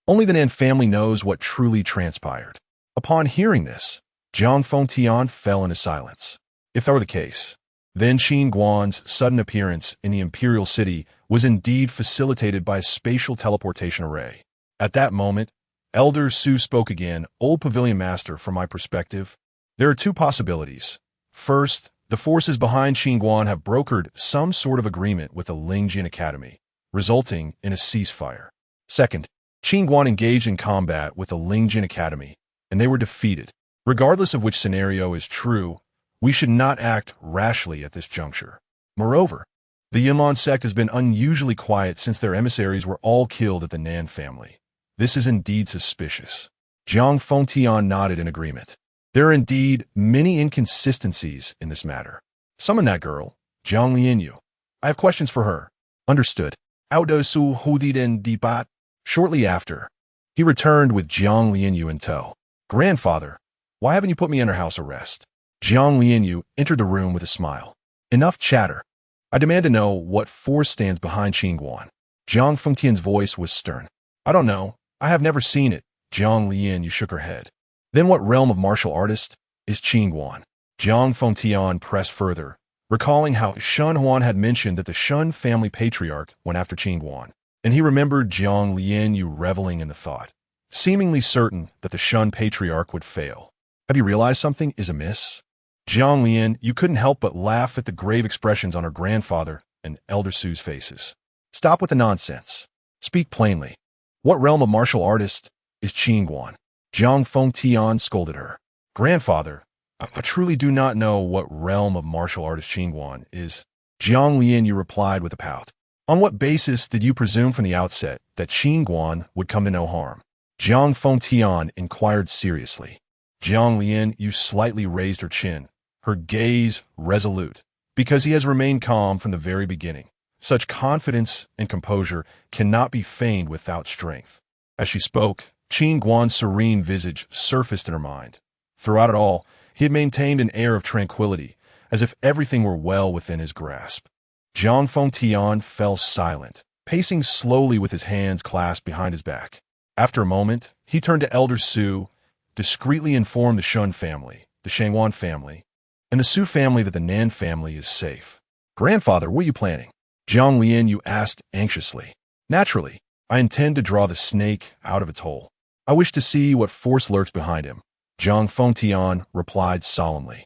Only the Nan family knows what truly transpired. Upon hearing this, Jiang Fengtian fell into silence. If that were the case, then Qin Guan's sudden appearance in the imperial city was indeed facilitated by a spatial teleportation array. At that moment, Elder Su spoke again. Old Pavilion Master, from my perspective, there are two possibilities. First, the forces behind Qin Guan have brokered some sort of agreement with the Lingjin Academy, resulting in a ceasefire. Second, Qin Guan engaged in combat with the Lingjin Academy, and they were defeated. Regardless of which scenario is true, we should not act rashly at this juncture. Moreover, the Yinlan sect has been unusually quiet since their emissaries were all killed at the Nan family. This is indeed suspicious. Jiang Fengtian nodded in agreement. There are indeed many inconsistencies in this matter. Summon that girl, Jiang Lianyu. I have questions for her. Understood. Outdosu Hudiden Dibat. Shortly after, he returned with Jiang Lianyu in tow. Grandfather, why haven't you put me under house arrest? Jiang Lianyu entered the room with a smile. Enough chatter. I demand to know what force stands behind Qin Guan. Jiang Fengtian's voice was stern. I don't know. I have never seen it. Jiang Lianyu shook her head. Then what realm of martial artist is Qin Guan? Jiang Fengtian pressed further, recalling how Shen Huan had mentioned that the Shen family patriarch went after Qin Guan, and he remembered Jiang Lianyu reveling in the thought, seemingly certain that the Shen patriarch would fail. Have you realized something is amiss? Jiang Lian, you couldn't help but laugh at the grave expressions on her grandfather and Elder Su's faces. Stop with the nonsense. Speak plainly. What realm of martial artist is Qin Guan? Jiang Fengtian scolded her. Grandfather, I truly do not know what realm of martial artist Qin Guan is. Jiang Lianyu replied with a pout. On what basis did you presume from the outset that Qin Guan would come to no harm? Jiang Fengtian inquired seriously. Jiang Lianyu slightly raised her chin, her gaze resolute, because he has remained calm from the very beginning. Such confidence and composure cannot be feigned without strength. As she spoke, Qin Guan's serene visage surfaced in her mind. Throughout it all, he had maintained an air of tranquility, as if everything were well within his grasp. Jiang Fengtian fell silent, pacing slowly with his hands clasped behind his back. After a moment, he turned to Elder Su, discreetly informed the Shen family, the Shangwan family, and the Su family that the Nan family is safe. Grandfather, what are you planning? Jiang Lianyu asked anxiously. Naturally, I intend to draw the snake out of its hole. I wish to see what force lurks behind him. Jiang Fengtian replied solemnly.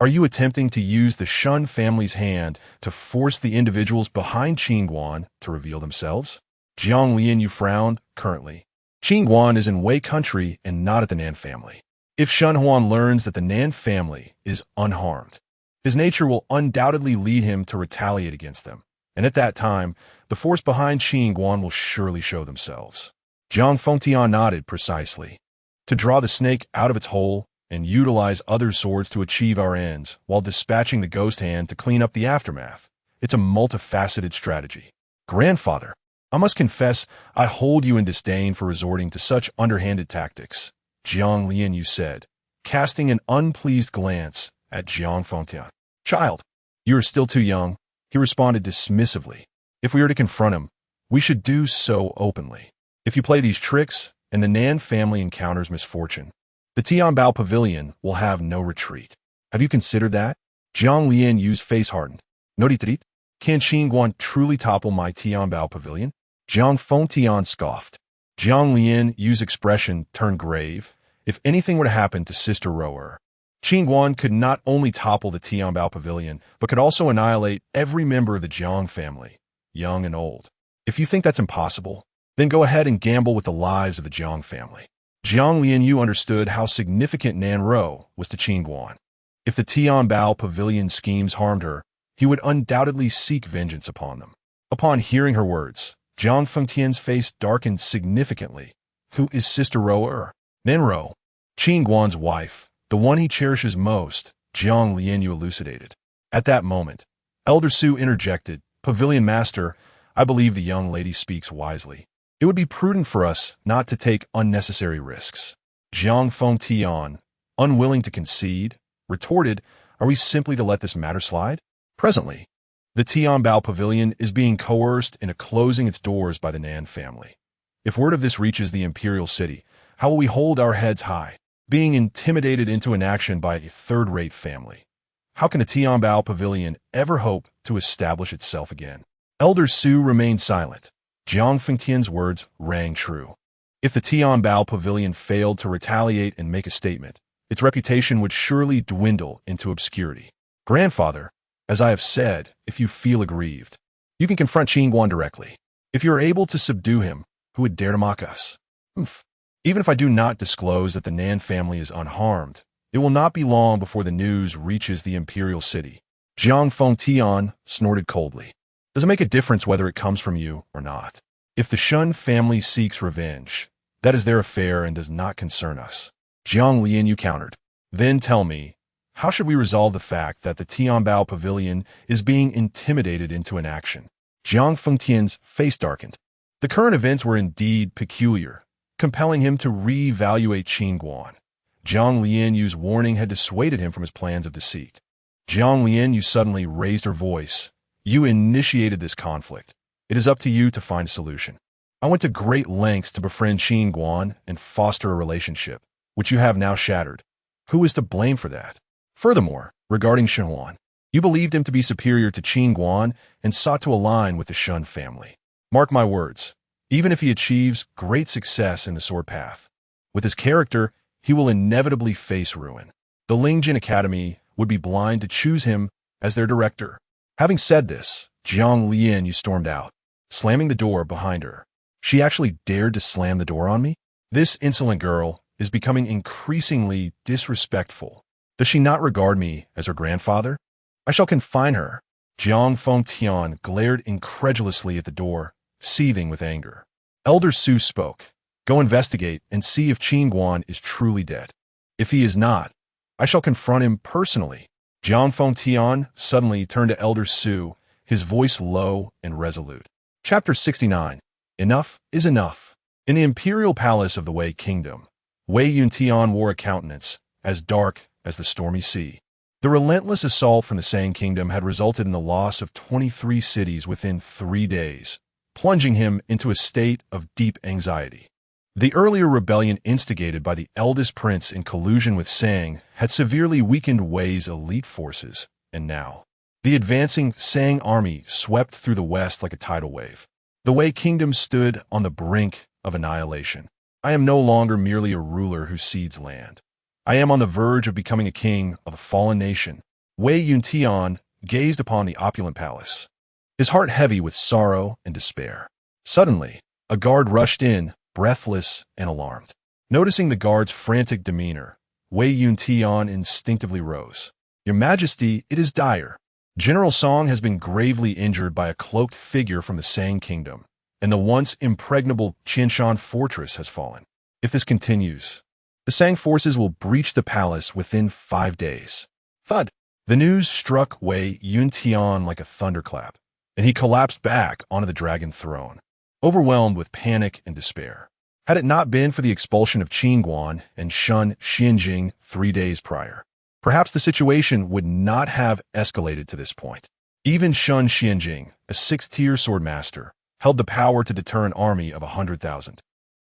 Are you attempting to use the Shen family's hand to force the individuals behind Qin Guan to reveal themselves? Jiang Lianyu frowned currently. Qin Guan is in Wei country and not at the Nan family. If Shen Huan learns that the Nan family is unharmed, his nature will undoubtedly lead him to retaliate against them. And at that time, the force behind Qin Guan will surely show themselves. Jiang Fengtian nodded precisely. To draw the snake out of its hole and utilize other swords to achieve our ends while dispatching the ghost hand to clean up the aftermath. It's a multifaceted strategy. Grandfather, I must confess I hold you in disdain for resorting to such underhanded tactics, Jiang Lianyu said, casting an unpleased glance at Jiang Fengtian. Child, you are still too young, he responded dismissively. If we are to confront him, we should do so openly. If you play these tricks and the Nan family encounters misfortune, the Tianbao Pavilion will have no retreat. Have you considered that? Jiang Lianyu's face hardened. Noritrit, can Qin Guan truly topple my Tianbao Pavilion? Jiang Fengtian scoffed. Jiang Lianyu's expression turned grave. If anything were to happen to Sister Rower, Qin Guan could not only topple the Tianbao Pavilion, but could also annihilate every member of the Jiang family, young and old. If you think that's impossible, then go ahead and gamble with the lives of the Jiang family. Jiang Lianyu understood how significant Nan Ro was to Qin Guan. If the Tianbao Pavilion schemes harmed her, he would undoubtedly seek vengeance upon them. Upon hearing her words, Jiang Fengtian's face darkened significantly. Who is Sister Ro? Ninro, Qin Guan's wife, the one he cherishes most, Jiang Lianyu elucidated. At that moment, Elder Su interjected, Pavilion Master, I believe the young lady speaks wisely. It would be prudent for us not to take unnecessary risks. Jiang Fengtian, unwilling to concede, retorted, Are we simply to let this matter slide? Presently, the Tianbao Pavilion is being coerced into closing its doors by the Nan family. If word of this reaches the imperial city, how will we hold our heads high, being intimidated into inaction by a third-rate family? How can the Tianbao Pavilion ever hope to establish itself again? Elder Su remained silent. Jiang Fengtian's words rang true. If the Tianbao Pavilion failed to retaliate and make a statement, its reputation would surely dwindle into obscurity. Grandfather, as I have said, if you feel aggrieved, you can confront Qin Guan directly. If you are able to subdue him, who would dare to mock us? Even if I do not disclose that the Nan family is unharmed, it will not be long before the news reaches the imperial city. Jiang Fengtian snorted coldly. Does it make a difference whether it comes from you or not? If the Shun family seeks revenge, that is their affair and does not concern us. Jiang Lianyu countered. Then tell me, how should we resolve the fact that the Tianbao Pavilion is being intimidated into inaction? Jiang Fengtian's face darkened. The current events were indeed peculiar, compelling him to re-evaluate Qin Guan. Jiang Lianyu's warning had dissuaded him from his plans of deceit. Jiang Lianyu suddenly raised her voice. You initiated this conflict. It is up to you to find a solution. I went to great lengths to befriend Qin Guan and foster a relationship, which you have now shattered. Who is to blame for that? Furthermore, regarding Shenhuan, you believed him to be superior to Qin Guan and sought to align with the Shun family. Mark my words, even if he achieves great success in the sword path, with his character, he will inevitably face ruin. The Lingjin Academy would be blind to choose him as their director. Having said this, Jiang Lianyu stormed out, slamming the door behind her. She actually dared to slam the door on me? This insolent girl is becoming increasingly disrespectful. Does she not regard me as her grandfather? I shall confine her. Jiang Fengtian glared incredulously at the door, seething with anger. Elder Su spoke. Go investigate and see if Qin Guan is truly dead. If he is not, I shall confront him personally. Jiang Fengtian suddenly turned to Elder Su, his voice low and resolute. Chapter 69. Enough is enough. In the imperial palace of the Wei Kingdom, Wei Yuntian wore a countenance as dark as the stormy sea. The relentless assault from the Sang Kingdom had resulted in the loss of 23 cities within 3 days, plunging him into a state of deep anxiety. The earlier rebellion instigated by the eldest prince in collusion with Sang had severely weakened Wei's elite forces, and now, the advancing Sang army swept through the west like a tidal wave. The Wei Kingdom stood on the brink of annihilation. I am no longer merely a ruler who cedes land. I am on the verge of becoming a king of a fallen nation. Wei Yuntian gazed upon the opulent palace, his heart heavy with sorrow and despair. Suddenly, a guard rushed in, breathless and alarmed. Noticing the guard's frantic demeanor, Wei Yuntian instinctively rose. Your Majesty, it is dire. General Song has been gravely injured by a cloaked figure from the Sang Kingdom, and the once impregnable Qinshan fortress has fallen. If this continues, the Sang forces will breach the palace within 5 days. Thud! The news struck Wei Yuntian like a thunderclap, and he collapsed back onto the dragon throne, overwhelmed with panic and despair. Had it not been for the expulsion of Qin Guan and Shun Xianjing 3 days prior, perhaps the situation would not have escalated to this point. Even Shun Xianjing, a 6th-tier swordmaster, held the power to deter an army of 100,000.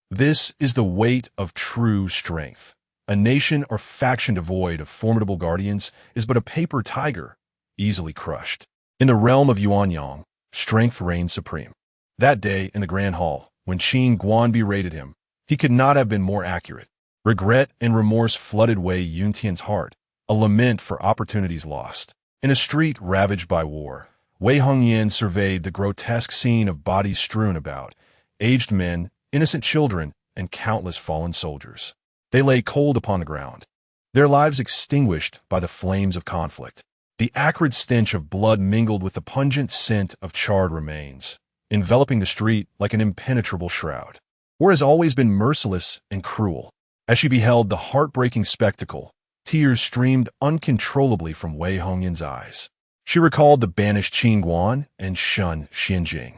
This is the weight of true strength. A nation or faction devoid of formidable guardians is but a paper tiger, easily crushed. In the realm of Yuanyang, strength reigned supreme. That day in the Grand Hall, when Qin Guan berated him, he could not have been more accurate. Regret and remorse flooded Wei Yuntian's heart, a lament for opportunities lost. In a street ravaged by war, Wei Hongyan surveyed the grotesque scene of bodies strewn about, aged men, innocent children, and countless fallen soldiers. They lay cold upon the ground, their lives extinguished by the flames of conflict. The acrid stench of blood mingled with the pungent scent of charred remains, enveloping the street like an impenetrable shroud. War has always been merciless and cruel. As she beheld the heartbreaking spectacle, tears streamed uncontrollably from Wei Hongyan's eyes. She recalled the banished Qin Guan and Sun Xianjing.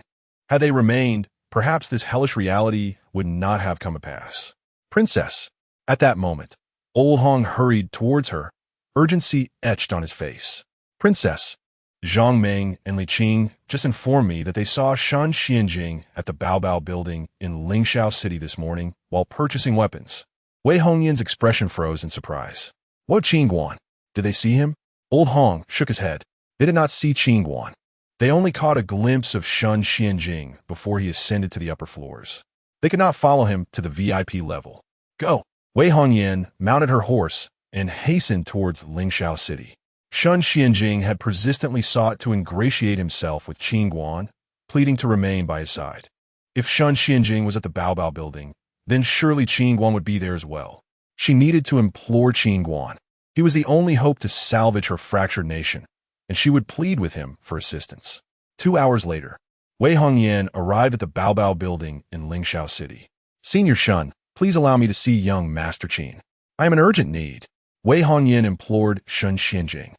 Had they remained, perhaps this hellish reality would not have come to pass. Princess. At that moment, Old Hong hurried towards her, urgency etched on his face. Princess. Zhang Meng and Li Qing just informed me that they saw Sun Xianjing at the Baobao building in Lingxiao City this morning while purchasing weapons. Wei Hongyan's expression froze in surprise. What Qin Guan? Did they see him? Old Hong shook his head. They did not see Qin Guan. They only caught a glimpse of Sun Xianjing before he ascended to the upper floors. They could not follow him to the VIP level. Go! Wei Hongyan mounted her horse and hastened towards Lingxiao City. Sun Xianjing had persistently sought to ingratiate himself with Qin Guan, pleading to remain by his side. If Sun Xianjing was at the Baobao building, then surely Qin Guan would be there as well. She needed to implore Qin Guan. He was the only hope to salvage her fractured nation, and she would plead with him for assistance. 2 hours later, Wei Hongyan arrived at the Baobao building in Lingxiao City. Senior Sun, please allow me to see young Master Qin. I am in urgent need. Wei Hongyan implored Sun Xianjing,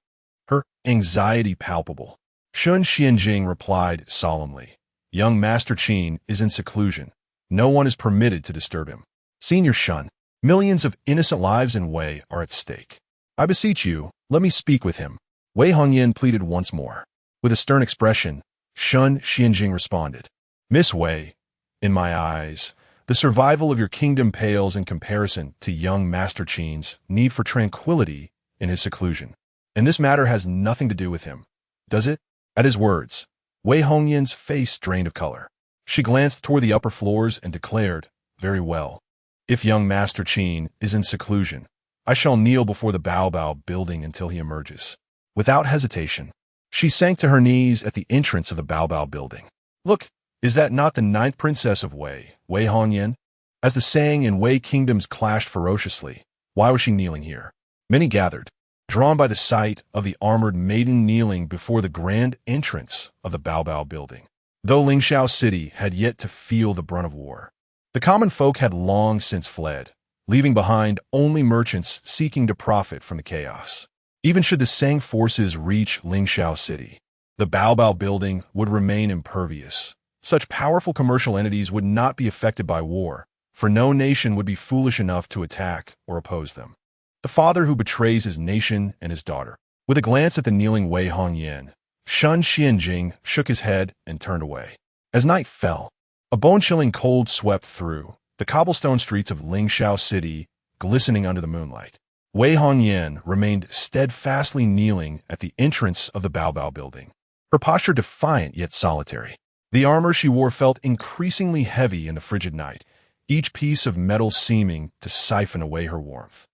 her anxiety palpable. Sun Xianjing replied solemnly, Young Master Qin is in seclusion. No one is permitted to disturb him. Senior Sun, millions of innocent lives in Wei are at stake. I beseech you, let me speak with him. Wei Hongyan pleaded once more. With a stern expression, Sun Xianjing responded, Miss Wei, in my eyes, the survival of your kingdom pales in comparison to young Master Qin's need for tranquility in his seclusion. And this matter has nothing to do with him, does it? At his words, Wei Hongyan's face drained of color. She glanced toward the upper floors and declared, Very well. If young Master Qin is in seclusion, I shall kneel before the Baobao building until he emerges. Without hesitation, she sank to her knees at the entrance of the Baobao building. Look, is that not the 9th princess of Wei, Wei Hongyan? As the saying in Wei kingdoms clashed ferociously, why was she kneeling here? Many gathered, drawn by the sight of the armored maiden kneeling before the grand entrance of the Baobao building. Though Lingxiao City had yet to feel the brunt of war, the common folk had long since fled, leaving behind only merchants seeking to profit from the chaos. Even should the Sang forces reach Lingxiao City, the Baobao building would remain impervious. Such powerful commercial entities would not be affected by war, for no nation would be foolish enough to attack or oppose them. The father who betrays his nation and his daughter. With a glance at the kneeling Wei Hongyan, Sun Xianjing shook his head and turned away. As night fell, a bone-chilling cold swept through the cobblestone streets of Lingxiao City, glistening under the moonlight. Wei Hongyan remained steadfastly kneeling at the entrance of the Baobao building, her posture defiant yet solitary. The armor she wore felt increasingly heavy in the frigid night, each piece of metal seeming to siphon away her warmth.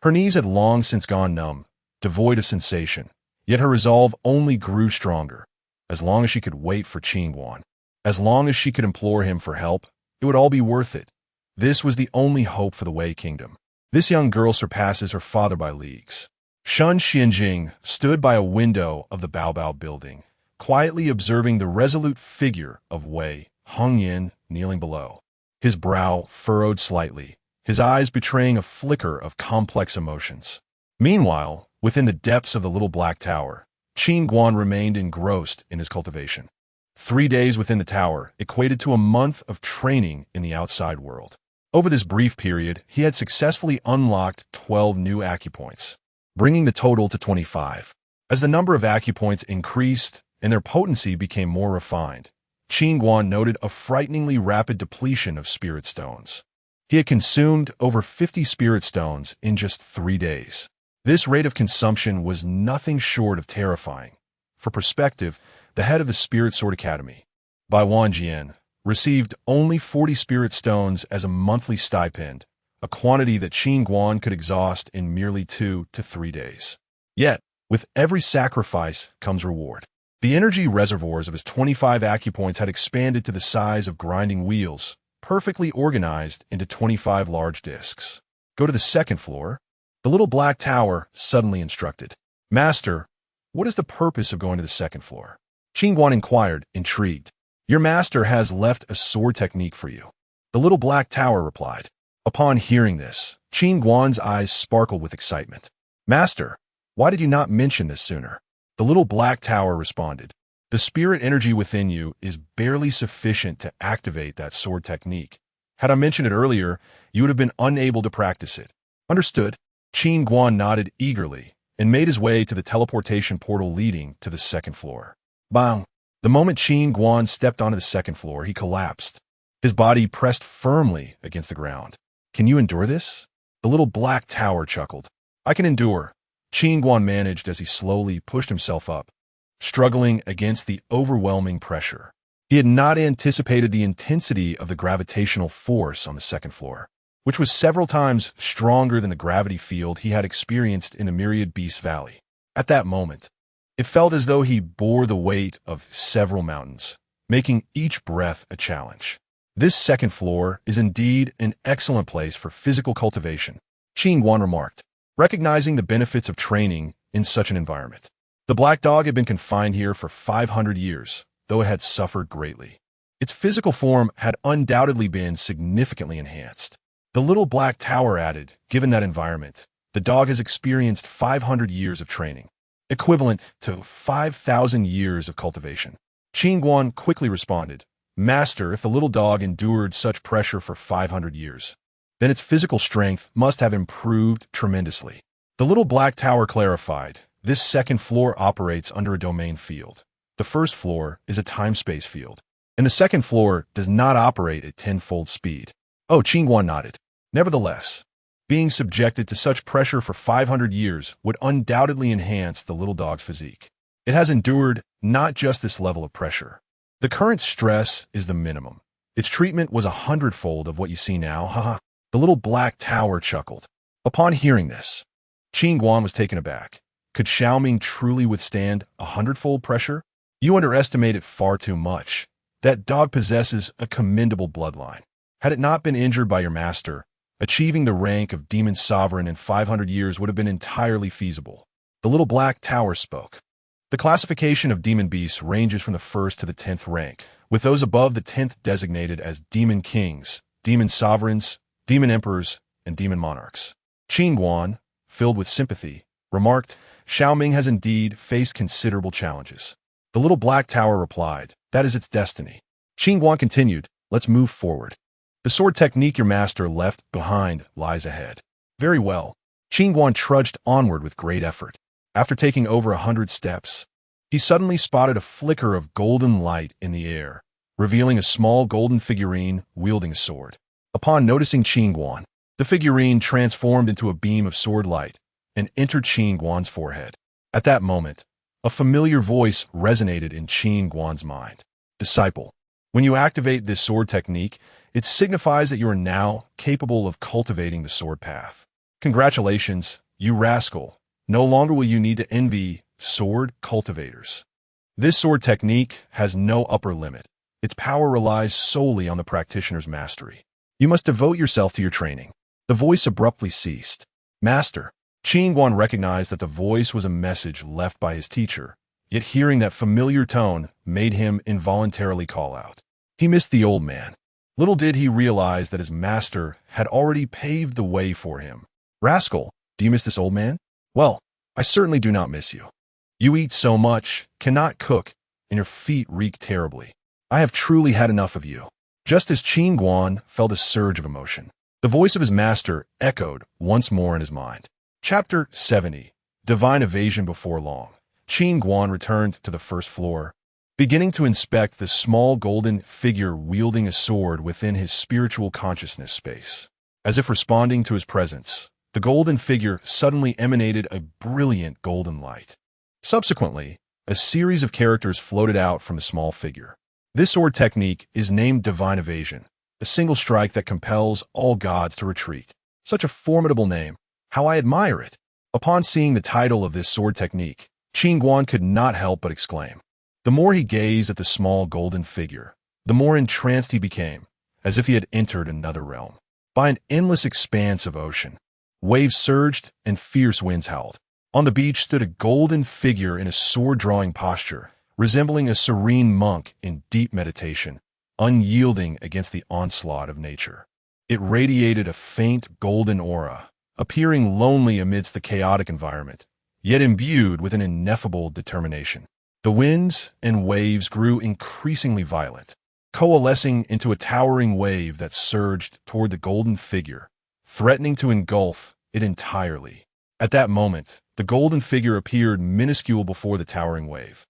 Her knees had long since gone numb, devoid of sensation, yet her resolve only grew stronger. As long as she could wait for Qin Guan, as long as she could implore him for help, it would all be worth it. This was the only hope for the Wei kingdom. This young girl surpasses her father by leagues. Sun Xianjing stood by a window of the Baobao building, quietly observing the resolute figure of Wei Hongyan kneeling below. His brow furrowed slightly, his eyes betraying a flicker of complex emotions. Meanwhile, within the depths of the little black tower, Qin Guan remained engrossed in his cultivation. 3 days within the tower equated to a month of training in the outside world. Over this brief period, he had successfully unlocked 12 new acupoints, bringing the total to 25. As the number of acupoints increased and their potency became more refined, Qin Guan noted a frighteningly rapid depletion of spirit stones. He had consumed over 50 spirit stones in just 3 days. This rate of consumption was nothing short of terrifying. For perspective, the head of the Spirit Sword Academy, Bai Wanjian, received only 40 spirit stones as a monthly stipend, a quantity that Qin Guan could exhaust in merely 2 to 3 days. Yet, with every sacrifice comes reward. The energy reservoirs of his 25 acupoints had expanded to the size of grinding wheels, perfectly organized into 25 large discs. Go to the 2nd floor. The little black tower suddenly instructed. Master, what is the purpose of going to the 2nd floor? Qin Guan inquired, intrigued. Your master has left a sword technique for you. The little black tower replied. Upon hearing this, Qin Guan's eyes sparkled with excitement. Master, why did you not mention this sooner? The little black tower responded. The spirit energy within you is barely sufficient to activate that sword technique. Had I mentioned it earlier, you would have been unable to practice it. Understood? Qin Guan nodded eagerly and made his way to the teleportation portal leading to the second floor. Bang! The moment Qin Guan stepped onto the second floor, he collapsed. His body pressed firmly against the ground. Can you endure this? The little black tower chuckled. I can endure. Qin Guan managed as he slowly pushed himself up, struggling against the overwhelming pressure. He had not anticipated the intensity of the gravitational force on the second floor, which was several times stronger than the gravity field he had experienced in the Myriad Beast Valley. At that moment, it felt as though he bore the weight of several mountains, making each breath a challenge. This second floor is indeed an excellent place for physical cultivation, Qin Guan remarked, recognizing the benefits of training in such an environment. The black dog had been confined here for 500 years, though it had suffered greatly. Its physical form had undoubtedly been significantly enhanced. The little black tower added, given that environment, the dog has experienced 500 years of training, equivalent to 5,000 years of cultivation. Qin Guan quickly responded, Master, if the little dog endured such pressure for 500 years, then its physical strength must have improved tremendously. The little black tower clarified, this second floor operates under a domain field. The first floor is a time-space field, and the second floor does not operate at tenfold speed. Oh, Qin Guan nodded. Nevertheless, being subjected to such pressure for 500 years would undoubtedly enhance the little dog's physique. It has endured not just this level of pressure. The current stress is the minimum. Its treatment was 100-fold of what you see now, haha. The little black tower chuckled. Upon hearing this, Qin Guan was taken aback. Could Xiaoming truly withstand 100-fold pressure? You underestimate it far too much. That dog possesses a commendable bloodline. Had it not been injured by your master, achieving the rank of demon sovereign in 500 years would have been entirely feasible. The little black tower spoke. The classification of demon beasts ranges from the 1st to the 10th rank, with those above the 10th designated as demon kings, demon sovereigns, demon emperors, and demon monarchs. Qin Guan, filled with sympathy, remarked, Xiaoming has indeed faced considerable challenges. The little black tower replied, that is its destiny. Qin Guan continued, let's move forward. The sword technique your master left behind lies ahead. Very well. Qin Guan trudged onward with great effort. After taking over 100 steps, he suddenly spotted a flicker of golden light in the air, revealing a small golden figurine wielding a sword. Upon noticing Qin Guan, the figurine transformed into a beam of sword light and entered Qin Guan's forehead. At that moment, a familiar voice resonated in Qin Guan's mind. Disciple, when you activate this sword technique, it signifies that you are now capable of cultivating the sword path. Congratulations, you rascal. No longer will you need to envy sword cultivators. This sword technique has no upper limit. Its power relies solely on the practitioner's mastery. You must devote yourself to your training. The voice abruptly ceased. Master, Qin Guan recognized that the voice was a message left by his teacher, yet hearing that familiar tone made him involuntarily call out. He missed the old man. Little did he realize that his master had already paved the way for him. Rascal, do you miss this old man? Well, I certainly do not miss you. You eat so much, cannot cook, and your feet reek terribly. I have truly had enough of you. Just as Qin Guan felt a surge of emotion, the voice of his master echoed once more in his mind. Chapter 70. Divine Evasion Before Long. Qin Guan returned to the first floor, beginning to inspect the small golden figure wielding a sword within his spiritual consciousness space. As if responding to his presence, the golden figure suddenly emanated a brilliant golden light. Subsequently, a series of characters floated out from the small figure. This sword technique is named Divine Evasion, a single strike that compels all gods to retreat. Such a formidable name. How I admire it. Upon seeing the title of this sword technique, Qin Guan could not help but exclaim. The more he gazed at the small golden figure, the more entranced he became, as if he had entered another realm. By an endless expanse of ocean, waves surged and fierce winds howled. On the beach stood a golden figure in a sword-drawing posture, resembling a serene monk in deep meditation, unyielding against the onslaught of nature. It radiated a faint golden aura, appearing lonely amidst the chaotic environment, yet imbued with an ineffable determination. The winds and waves grew increasingly violent, coalescing into a towering wave that surged toward the golden figure, threatening to engulf it entirely. At that moment, the golden figure appeared minuscule before the towering wave,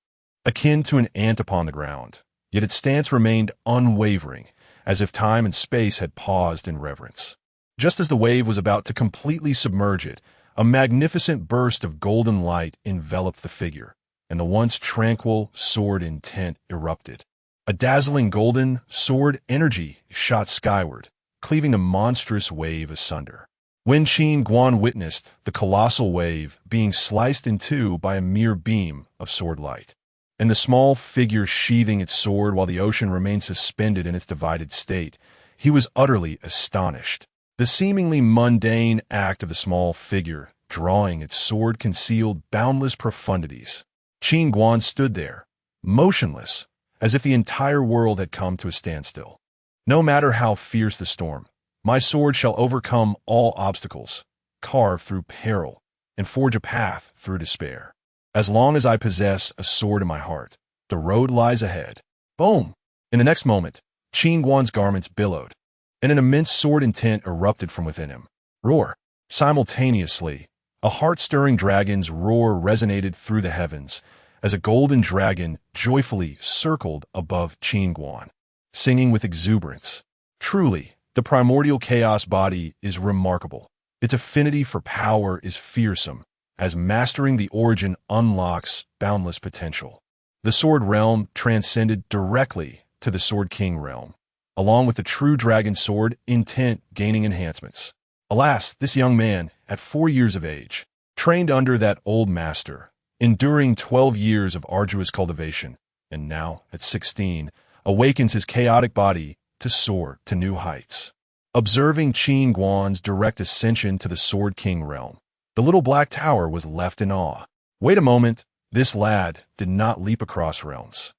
akin to an ant upon the ground, yet its stance remained unwavering, as if time and space had paused in reverence. Just as the wave was about to completely submerge it, a magnificent burst of golden light enveloped the figure, and the once tranquil sword intent erupted. A dazzling golden sword energy shot skyward, cleaving the monstrous wave asunder. When Qin Guan witnessed the colossal wave being sliced in two by a mere beam of sword light, and the small figure sheathing its sword while the ocean remained suspended in its divided state, he was utterly astonished. The seemingly mundane act of the small figure drawing its sword concealed boundless profundities. Qin Guan stood there, motionless, as if the entire world had come to a standstill. No matter how fierce the storm, my sword shall overcome all obstacles, carve through peril, and forge a path through despair. As long as I possess a sword in my heart, the road lies ahead. Boom! In the next moment, Qin Guan's garments billowed, and an immense sword intent erupted from within him. Roar! Simultaneously, a heart-stirring dragon's roar resonated through the heavens as a golden dragon joyfully circled above Qin Guan, singing with exuberance. Truly, the primordial chaos body is remarkable. Its affinity for power is fearsome, as mastering the origin unlocks boundless potential. The Sword Realm transcended directly to the Sword King Realm, along with the true dragon sword intent gaining enhancements. Alas, this young man, at 4 years of age, trained under that old master, enduring 12 years of arduous cultivation, and now, at 16, awakens his chaotic body to soar to new heights. Observing Qin Guan's direct ascension to the Sword King realm, the little black tower was left in awe. Wait a moment, this lad did not leap across realms.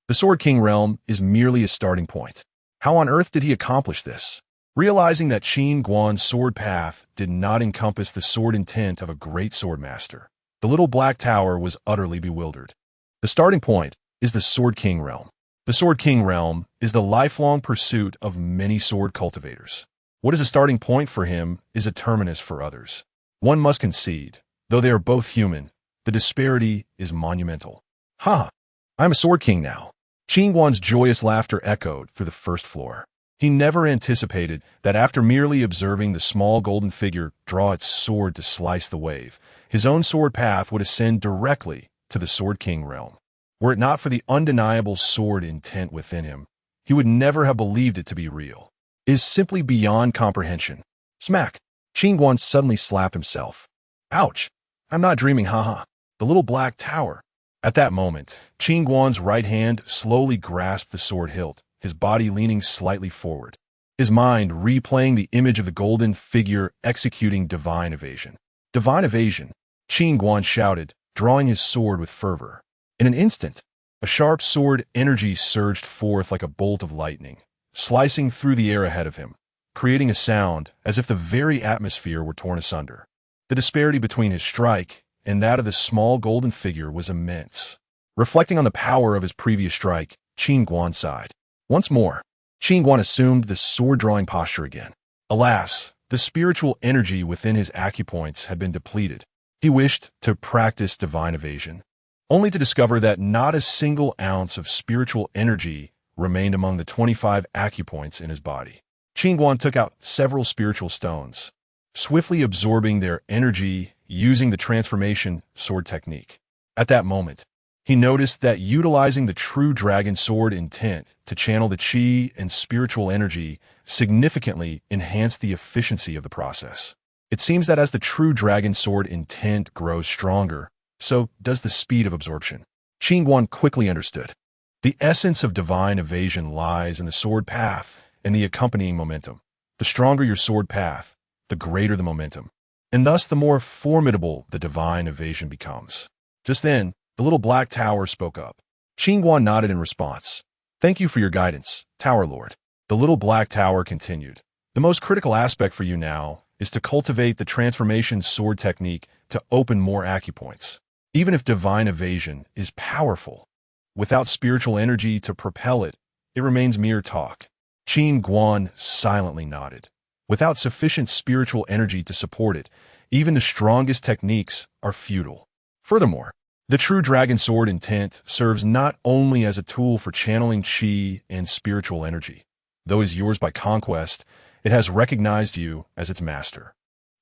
The Sword King realm is merely a starting point. How on earth did he accomplish this? Realizing that Qin Guan's sword path did not encompass the sword intent of a great sword master, the little black tower was utterly bewildered. The starting point is the Sword King realm. The Sword King realm is the lifelong pursuit of many sword cultivators. What is a starting point for him is a terminus for others. One must concede, though they are both human, the disparity is monumental. Ha! I'm a Sword King now. Qin Guan's joyous laughter echoed through the first floor. He never anticipated that after merely observing the small golden figure draw its sword to slice the wave, his own sword path would ascend directly to the Sword King realm. Were it not for the undeniable sword intent within him, he would never have believed it to be real. It is simply beyond comprehension. Smack! Qin Guan suddenly slapped himself. Ouch! I'm not dreaming, haha. The little black tower. At that moment, Qin Guan's right hand slowly grasped the sword hilt, his body leaning slightly forward, his mind replaying the image of the golden figure executing divine evasion. Divine evasion, Qin Guan shouted, drawing his sword with fervor. In an instant, a sharp sword energy surged forth like a bolt of lightning, slicing through the air ahead of him, creating a sound as if the very atmosphere were torn asunder. The disparity between his strike and that of the small golden figure was immense. Reflecting on the power of his previous strike, Qin Guan sighed. Once more, Qin Guan assumed the sword-drawing posture again. Alas, the spiritual energy within his acupoints had been depleted. He wished to practice divine evasion, only to discover that not a single ounce of spiritual energy remained among the 25 acupoints in his body. Qin Guan took out several spiritual stones, swiftly absorbing their energy using the transformation sword technique. At that moment, he noticed that utilizing the true dragon sword intent to channel the qi and spiritual energy significantly enhanced the efficiency of the process. It seems that as the true dragon sword intent grows stronger, so does the speed of absorption. Qin Guan quickly understood. The essence of divine evasion lies in the sword path and the accompanying momentum. The stronger your sword path, the greater the momentum, and thus the more formidable the divine evasion becomes. Just then, the little black tower spoke up. Qin Guan nodded in response. Thank you for your guidance, Tower Lord. The little black tower continued. The most critical aspect for you now is to cultivate the transformation sword technique to open more acupoints. Even if divine evasion is powerful, without spiritual energy to propel it, it remains mere talk. Qin Guan silently nodded. Without sufficient spiritual energy to support it, even the strongest techniques are futile. Furthermore, the true dragon sword intent serves not only as a tool for channeling qi and spiritual energy. Though it is yours by conquest, it has recognized you as its master.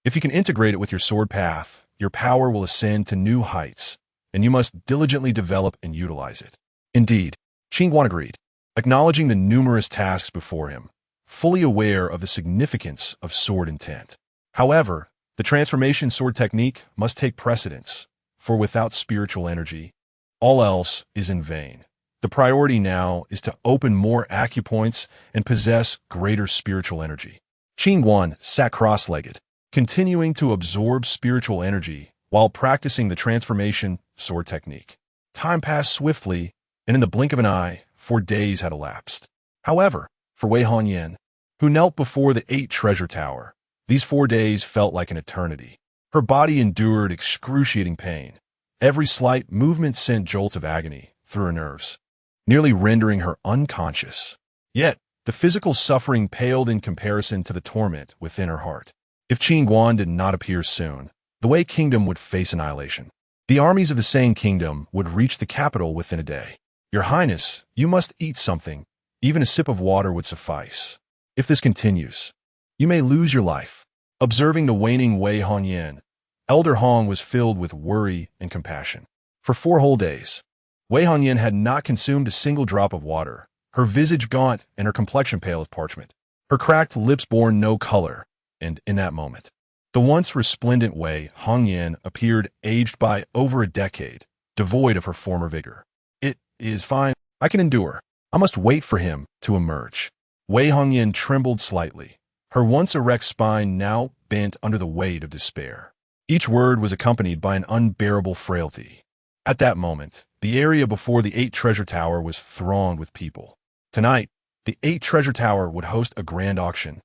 If you can integrate it with your sword path, your power will ascend to new heights, and you must diligently develop and utilize it. Indeed, Qin Guan agreed, acknowledging the numerous tasks before him, fully aware of the significance of sword intent. However, the transformation sword technique must take precedence, for without spiritual energy, all else is in vain. The priority now is to open more acupoints and possess greater spiritual energy. Qin Guan sat cross-legged, continuing to absorb spiritual energy while practicing the transformation sword technique. Time passed swiftly, and in the blink of an eye, 4 days had elapsed. However, for Wei Hongyan, who knelt before the 8 treasure tower, these 4 days felt like an eternity. Her body endured excruciating pain. Every slight movement sent jolts of agony through her nerves, nearly rendering her unconscious. Yet, the physical suffering paled in comparison to the torment within her heart. If Qin Guan did not appear soon, the Wei Kingdom would face annihilation. The armies of the Sang Kingdom would reach the capital within a day. Your Highness, you must eat something. Even a sip of water would suffice. If this continues, you may lose your life. Observing the waning Wei Hongyan, Elder Hong was filled with worry and compassion. For 4 whole days, Wei Hongyan had not consumed a single drop of water, her visage gaunt and her complexion pale as parchment. Her cracked lips bore no color, and in that moment, the once resplendent Wei Hongyan appeared aged by over a decade, devoid of her former vigor. It is fine. I can endure. I must wait for him to emerge. Wei Hongyan trembled slightly, her once erect spine now bent under the weight of despair. Each word was accompanied by an unbearable frailty. At that moment, the area before the 8 treasure tower was thronged with people. Tonight, the 8 treasure tower would host a grand auction,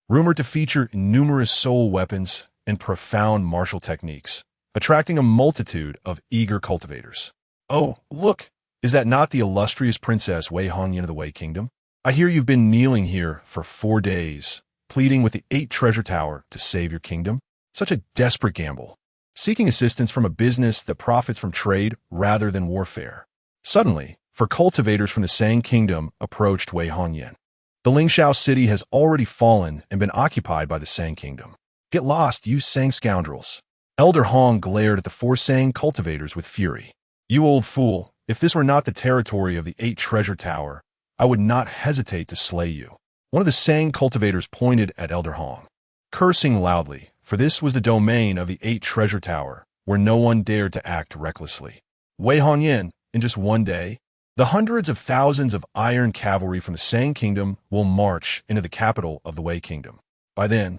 rumored to feature numerous soul weapons and profound martial techniques, attracting a multitude of eager cultivators. Oh, look! Is that not the illustrious Princess Wei Hongyan of the Wei Kingdom? I hear you've been kneeling here for 4 days, pleading with the 8 treasure tower to save your kingdom. Such a desperate gamble, seeking assistance from a business that profits from trade rather than warfare. Suddenly, cultivators from the Sang Kingdom approached Wei Hongyan. The Lingxiao city has already fallen and been occupied by the Sang Kingdom. Get lost, you Sang scoundrels. Elder Hong glared at the 4 Sang cultivators with fury. You old fool, if this were not the territory of the 8 treasure tower, I would not hesitate to slay you. One of the Sang cultivators pointed at Elder Hong, cursing loudly, for this was the domain of the 8 treasure tower, where no one dared to act recklessly. Wei Hongyan, in just 1 day, the hundreds of thousands of iron cavalry from the Sang Kingdom will march into the capital of the Wei Kingdom. By then,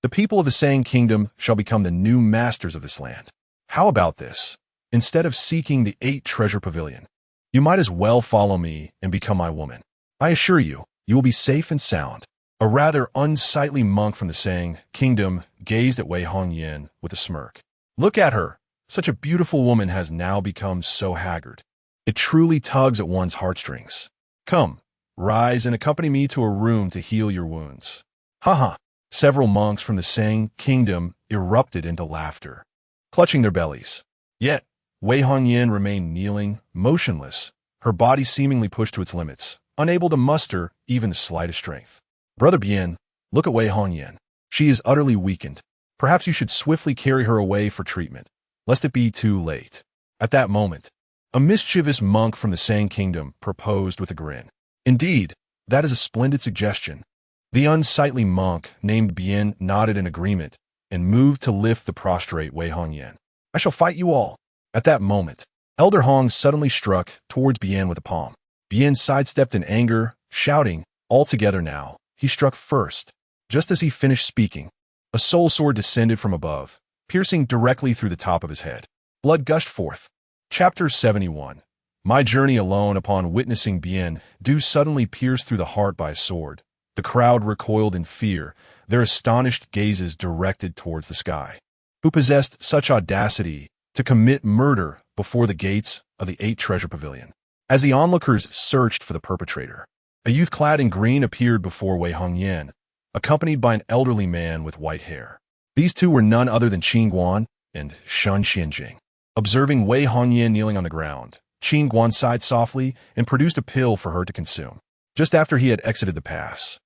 the people of the Sang Kingdom shall become the new masters of this land. How about this? Instead of seeking the 8 treasure pavilion, you might as well follow me and become my woman. I assure you, you will be safe and sound. A rather unsightly monk from the Sang Kingdom gazed at Wei Hongyan with a smirk. Look at her. Such a beautiful woman has now become so haggard. It truly tugs at one's heartstrings. Come, rise and accompany me to a room to heal your wounds. Haha. Several monks from the Sang Kingdom erupted into laughter, clutching their bellies. Yet, Wei Hongyan remained kneeling, motionless, her body seemingly pushed to its limits, unable to muster even the slightest strength. Brother Bien, look at Wei Hongyan. She is utterly weakened. Perhaps you should swiftly carry her away for treatment, lest it be too late. At that moment, a mischievous monk from the Sang Kingdom proposed with a grin. Indeed, that is a splendid suggestion. The unsightly monk named Bien nodded in agreement and moved to lift the prostrate Wei Hongyan. I shall fight you all. At that moment, Elder Hong suddenly struck towards Bien with a palm. Bien sidestepped in anger, shouting, all together now. He struck first. Just as he finished speaking, a soul sword descended from above, piercing directly through the top of his head. Blood gushed forth. Chapter 71. My journey alone upon witnessing Bien Du suddenly pierced through the heart by a sword. The crowd recoiled in fear, their astonished gazes directed towards the sky. Who possessed such audacity to commit murder before the gates of the 8 Treasure Pavilion? As the onlookers searched for the perpetrator, a youth clad in green appeared before Wei Hongyan, accompanied by an elderly man with white hair. These two were none other than Qin Guan and Shen Xianjing. Observing Wei Hongyan kneeling on the ground, Qin Guan sighed softly and produced a pill for her to consume. Just after he had exited the pass,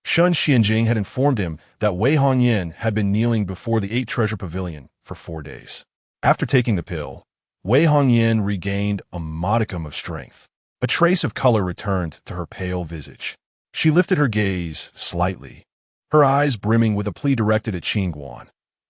Shen Xianjing had informed him that Wei Hongyan had been kneeling before the 8 Treasure Pavilion for 4 days. After taking the pill, Wei Hongyan regained a modicum of strength. A trace of color returned to her pale visage. She lifted her gaze slightly, her eyes brimming with a plea directed at Qin Guan.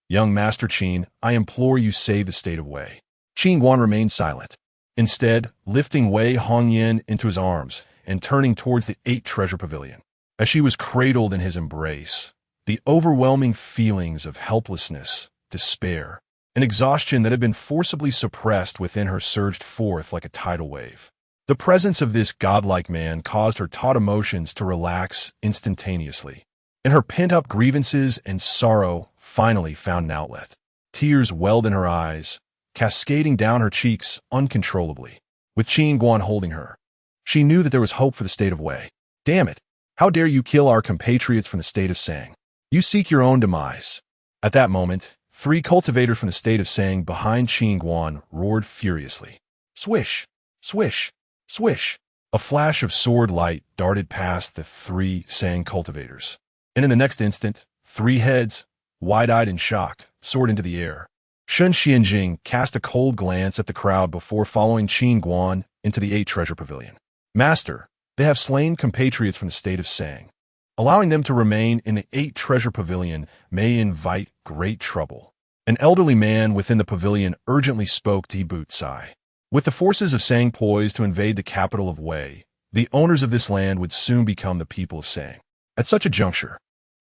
"Young Master Qin, I implore you save the state of Wei." Qin Guan remained silent, instead lifting Wei Hongyan into his arms and turning towards the 8 Treasure Pavilion. As she was cradled in his embrace, the overwhelming feelings of helplessness, despair, and exhaustion that had been forcibly suppressed within her surged forth like a tidal wave. The presence of this godlike man caused her taut emotions to relax instantaneously, and her pent-up grievances and sorrow finally found an outlet. Tears welled in her eyes, cascading down her cheeks uncontrollably. With Qin Guan holding her, she knew that there was hope for the state of Wei. "Damn it! How dare you kill our compatriots from the state of Sang? You seek your own demise." At that moment, 3 cultivators from the state of Sang behind Qin Guan roared furiously. Swish! Swish! Swish! A flash of sword light darted past the 3 Sang cultivators, and in the next instant, 3 heads, wide-eyed in shock, soared into the air. Shen Xianjing cast a cold glance at the crowd before following Qin Guan into the 8 Treasure Pavilion. "Master, they have slain compatriots from the state of Sang. Allowing them to remain in the 8 Treasure Pavilion may invite great trouble." An elderly man within the pavilion urgently spoke to Sai. With the forces of Sang poised to invade the capital of Wei, the owners of this land would soon become the people of Sang. At such a juncture,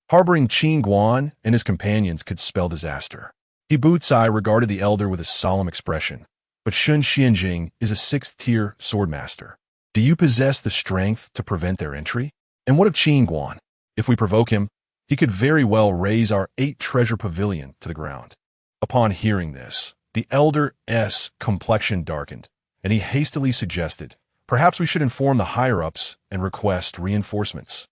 harboring Qin Guan and his companions could spell disaster. Sai regarded the elder with a solemn expression. "But Shen Xianjing is a 6th-tier swordmaster. Do you possess the strength to prevent their entry? And what of Qin Guan? If we provoke him, he could very well raise our 8 Treasure Pavilion to the ground." Upon hearing this, the elder's complexion darkened, and he hastily suggested, "Perhaps we should inform the higher-ups and request reinforcements."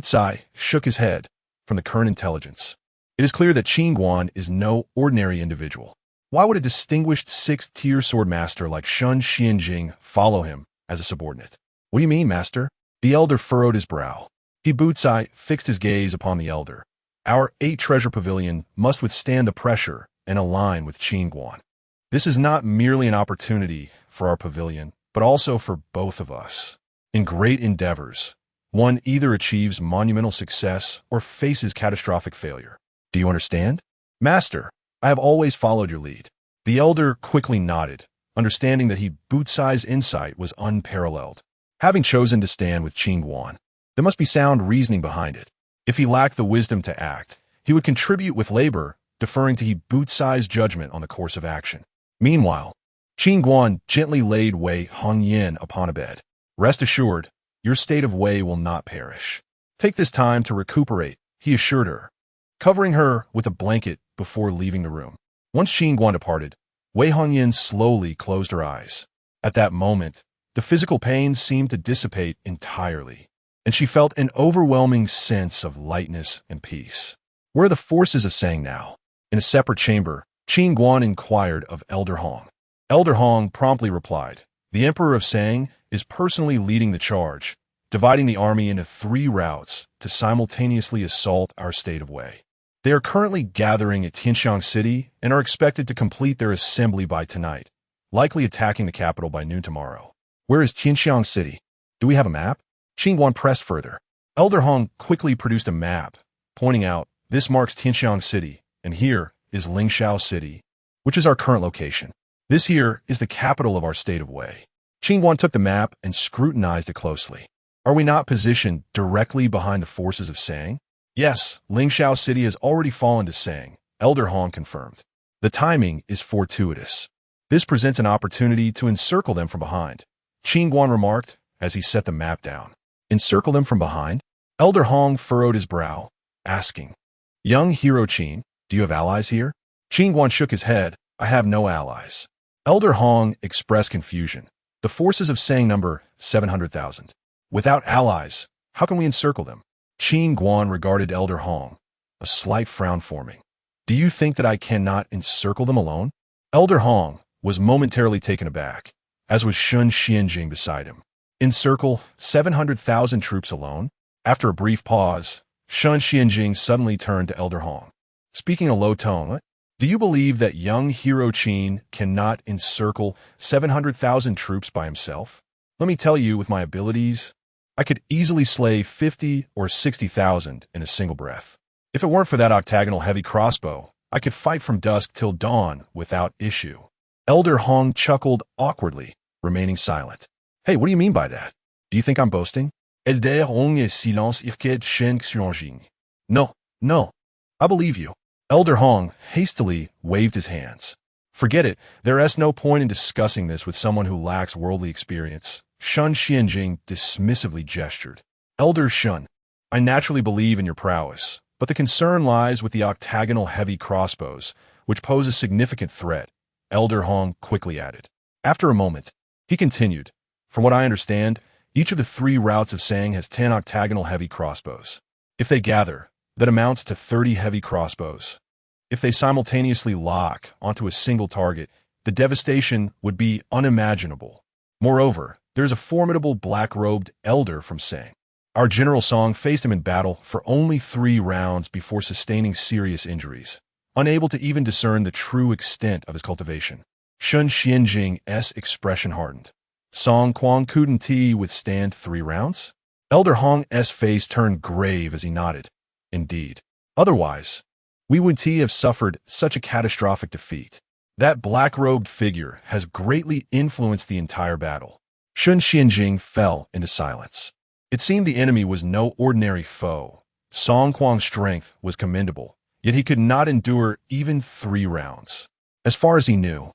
Sai shook his head. "From the current intelligence, it is clear that Qin Guan is no ordinary individual. Why would a distinguished 6th-tier swordmaster like Shen Xianjing follow him as a subordinate?" "What do you mean, master?" The elder furrowed his brow. Sai fixed his gaze upon the elder. "Our 8 Treasure Pavilion must withstand the pressure and align with Qin Guan. This is not merely an opportunity for our pavilion, but also for both of us. In great endeavors, one either achieves monumental success or faces catastrophic failure. Do you understand?" "Master, I have always followed your lead." The elder quickly nodded, understanding that Sai's insight was unparalleled. Having chosen to stand with Qin Guan, there must be sound reasoning behind it. If he lacked the wisdom to act, he would contribute with labor, deferring to Sai's judgment on the course of action. Meanwhile, Qin Guan gently laid Wei Hongyan upon a bed. "Rest assured, your state of Wei will not perish. Take this time to recuperate," he assured her, covering her with a blanket before leaving the room. Once Qin Guan departed, Wei Hongyan slowly closed her eyes. At that moment, the physical pain seemed to dissipate entirely, and she felt an overwhelming sense of lightness and peace. Where are the forces of Sang now? In a separate chamber, Qin Guan inquired of Elder Hong. Elder Hong promptly replied, "The Emperor of Sang is personally leading the charge, dividing the army into 3 routes to simultaneously assault our state of Wei. They are currently gathering at Tianxiang City and are expected to complete their assembly by tonight, likely attacking the capital by noon tomorrow." "Where is Tianxiang City? Do we have a map?" Qin Guan pressed further. Elder Hong quickly produced a map, pointing out, "This marks Tianxiang City, and here is Lingxiao City, which is our current location. This here is the capital of our state of Wei." Qin Guan took the map and scrutinized it closely. "Are we not positioned directly behind the forces of Sang?" "Yes, Lingxiao City has already fallen to Sang," Elder Hong confirmed. "The timing is fortuitous. This presents an opportunity to encircle them from behind. Qin Guan remarked as he set the map down. Encircle them from behind? Elder Hong furrowed his brow, asking, Young hero Qin, do you have allies here? Qin Guan shook his head. I have no allies. Elder Hong expressed confusion. The forces of Sang number 700,000. Without allies, how can we encircle them? Qin Guan regarded Elder Hong, a slight frown forming. Do you think that I cannot encircle them alone? Elder Hong was momentarily taken aback, as was Shun Xianjing beside him. Encircle 700,000 troops alone? After a brief pause, Shun Xianjing suddenly turned to Elder Hong. Speaking in a low tone, do you believe that young hero Qin cannot encircle 700,000 troops by himself? Let me tell you, with my abilities, I could easily slay 50 or 60,000 in a single breath. If it weren't for that octagonal heavy crossbow, I could fight from dusk till dawn without issue. Elder Hong chuckled awkwardly, remaining silent. Hey, what do you mean by that? Do you think I'm boasting? Elder Hong est silence irket Shen Xianjing. No, I believe you. Elder Hong hastily waved his hands. Forget it, there is no point in discussing this with someone who lacks worldly experience. Shun Xianjing dismissively gestured. Elder Shun, I naturally believe in your prowess, but the concern lies with the octagonal heavy crossbows, which pose a significant threat, Elder Hong quickly added. After a moment, he continued, From what I understand, each of the 3 routes of Sang has 10 octagonal heavy crossbows. If they gather, that amounts to 30 heavy crossbows. If they simultaneously lock onto a single target, the devastation would be unimaginable. Moreover, there is a formidable black-robed elder from Sang. Our General Song faced him in battle for only 3 rounds before sustaining serious injuries, unable to even discern the true extent of his cultivation. Shun Xianjing's expression hardened. Song Quang couldn't he withstand 3 rounds? Elder Hong's face turned grave as he nodded. Indeed. Otherwise, we would have suffered such a catastrophic defeat. That black-robed figure has greatly influenced the entire battle. Shun Xianjing fell into silence. It seemed the enemy was no ordinary foe. Song Quang's strength was commendable, yet he could not endure even 3 rounds. As far as he knew,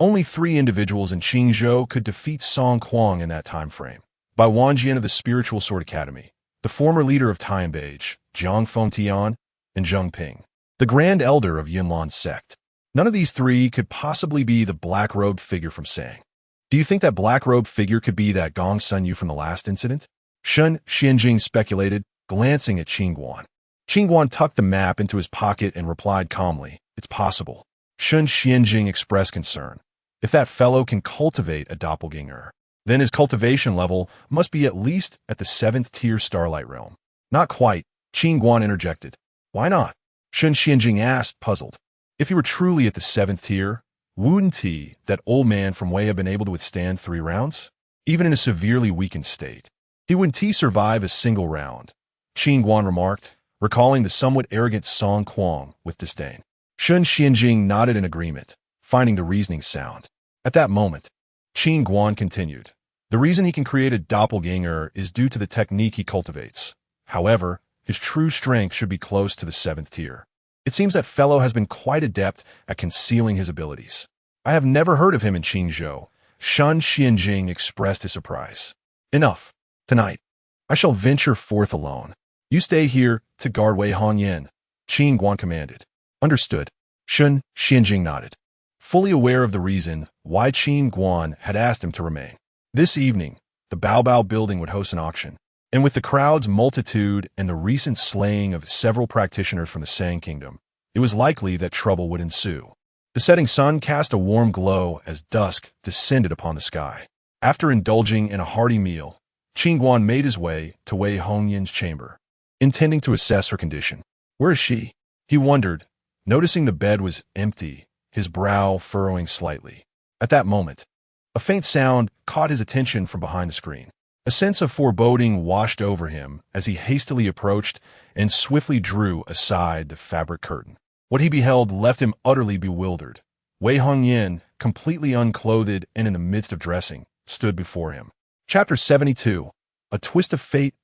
only 3 individuals in Qingzhou could defeat Song Quang in that time frame. By Wanjian of the Spiritual Sword Academy, the former leader of Tianbeige, Jiang Fengtian, and Zheng Ping, the Grand Elder of Yunlan's sect. None of these 3 could possibly be the black-robed figure from Sang. Do you think that black-robed figure could be that Gong Sun Yu from the last incident? Shun Xianjing speculated, glancing at Qin Guan. Qin Guan tucked the map into his pocket and replied calmly, It's possible. Shun Xianjing expressed concern. If that fellow can cultivate a doppelganger, then his cultivation level must be at least at the 7th tier Starlight Realm. Not quite, Qin Guan interjected. Why not? Shun Xianjing asked, puzzled. If he were truly at the 7th tier, wouldn't he, that old man from Wei, have been able to withstand 3 rounds? Even in a severely weakened state. He wouldn't he survive a single round? Qin Guan remarked, recalling the somewhat arrogant Song Quang with disdain. Shun Xianjing nodded in agreement, finding the reasoning sound. At that moment, Qin Guan continued. The reason he can create a doppelganger is due to the technique he cultivates. However, his true strength should be close to the 7th tier. It seems that fellow has been quite adept at concealing his abilities. I have never heard of him in Qingzhou. Shun Xianjing expressed his surprise. Enough. Tonight, I shall venture forth alone. You stay here to guard Wei Hongyan, Qin Guan commanded. Understood. Shun Xianjing nodded, fully aware of the reason why Qin Guan had asked him to remain. This evening, the Baobao building would host an auction, and with the crowd's multitude and the recent slaying of several practitioners from the Sang Kingdom, it was likely that trouble would ensue. The setting sun cast a warm glow as dusk descended upon the sky. After indulging in a hearty meal, Qin Guan made his way to Wei Hongyan's chamber, intending to assess her condition. Where is she? He wondered, noticing the bed was empty, his brow furrowing slightly. At that moment, a faint sound caught his attention from behind the screen. A sense of foreboding washed over him as he hastily approached and swiftly drew aside the fabric curtain. What he beheld left him utterly bewildered. Wei Hongyan, completely unclothed and in the midst of dressing, stood before him. Chapter 72. A Twist of Fate.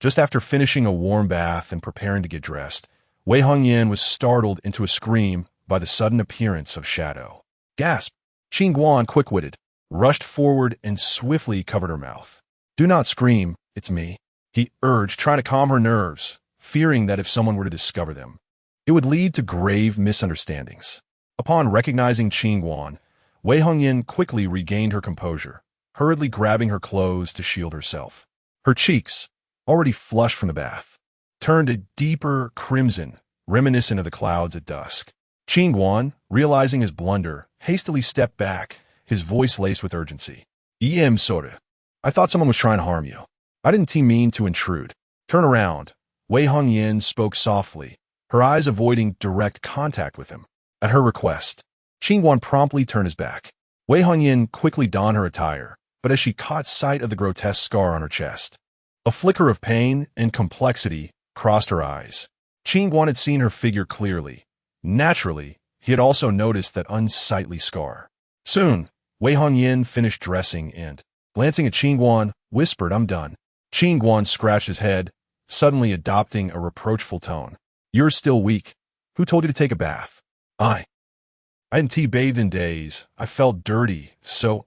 Just after finishing a warm bath and preparing to get dressed, Wei Hongyan was startled into a scream by the sudden appearance of Shadow. Gasp! Qin Guan, quick-witted, rushed forward and swiftly covered her mouth. "Do not scream, it's me," he urged, trying to calm her nerves, fearing that if someone were to discover them, it would lead to grave misunderstandings. Upon recognizing Qin Guan, Wei Hongyan quickly regained her composure, hurriedly grabbing her clothes to shield herself. Her cheeks, already flushed from the bath, turned a deeper crimson, reminiscent of the clouds at dusk. Qin Guan, realizing his blunder, hastily stepped back, his voice laced with urgency. Soda. I thought someone was trying to harm you. I didn't mean to intrude. Turn around." Wei Hongyan spoke softly, her eyes avoiding direct contact with him. At her request, Qin Guan promptly turned his back. Wei Hongyan quickly donned her attire, but as she caught sight of the grotesque scar on her chest, a flicker of pain and complexity crossed her eyes. Qin Guan had seen her figure clearly. Naturally, he had also noticed that unsightly scar. Soon, Wei Hongyan finished dressing and, glancing at Qin Guan, whispered, "I'm done." Qin Guan scratched his head, suddenly adopting a reproachful tone. "You're still weak. Who told you to take a bath?" I hadn't bathed in days. I felt dirty, so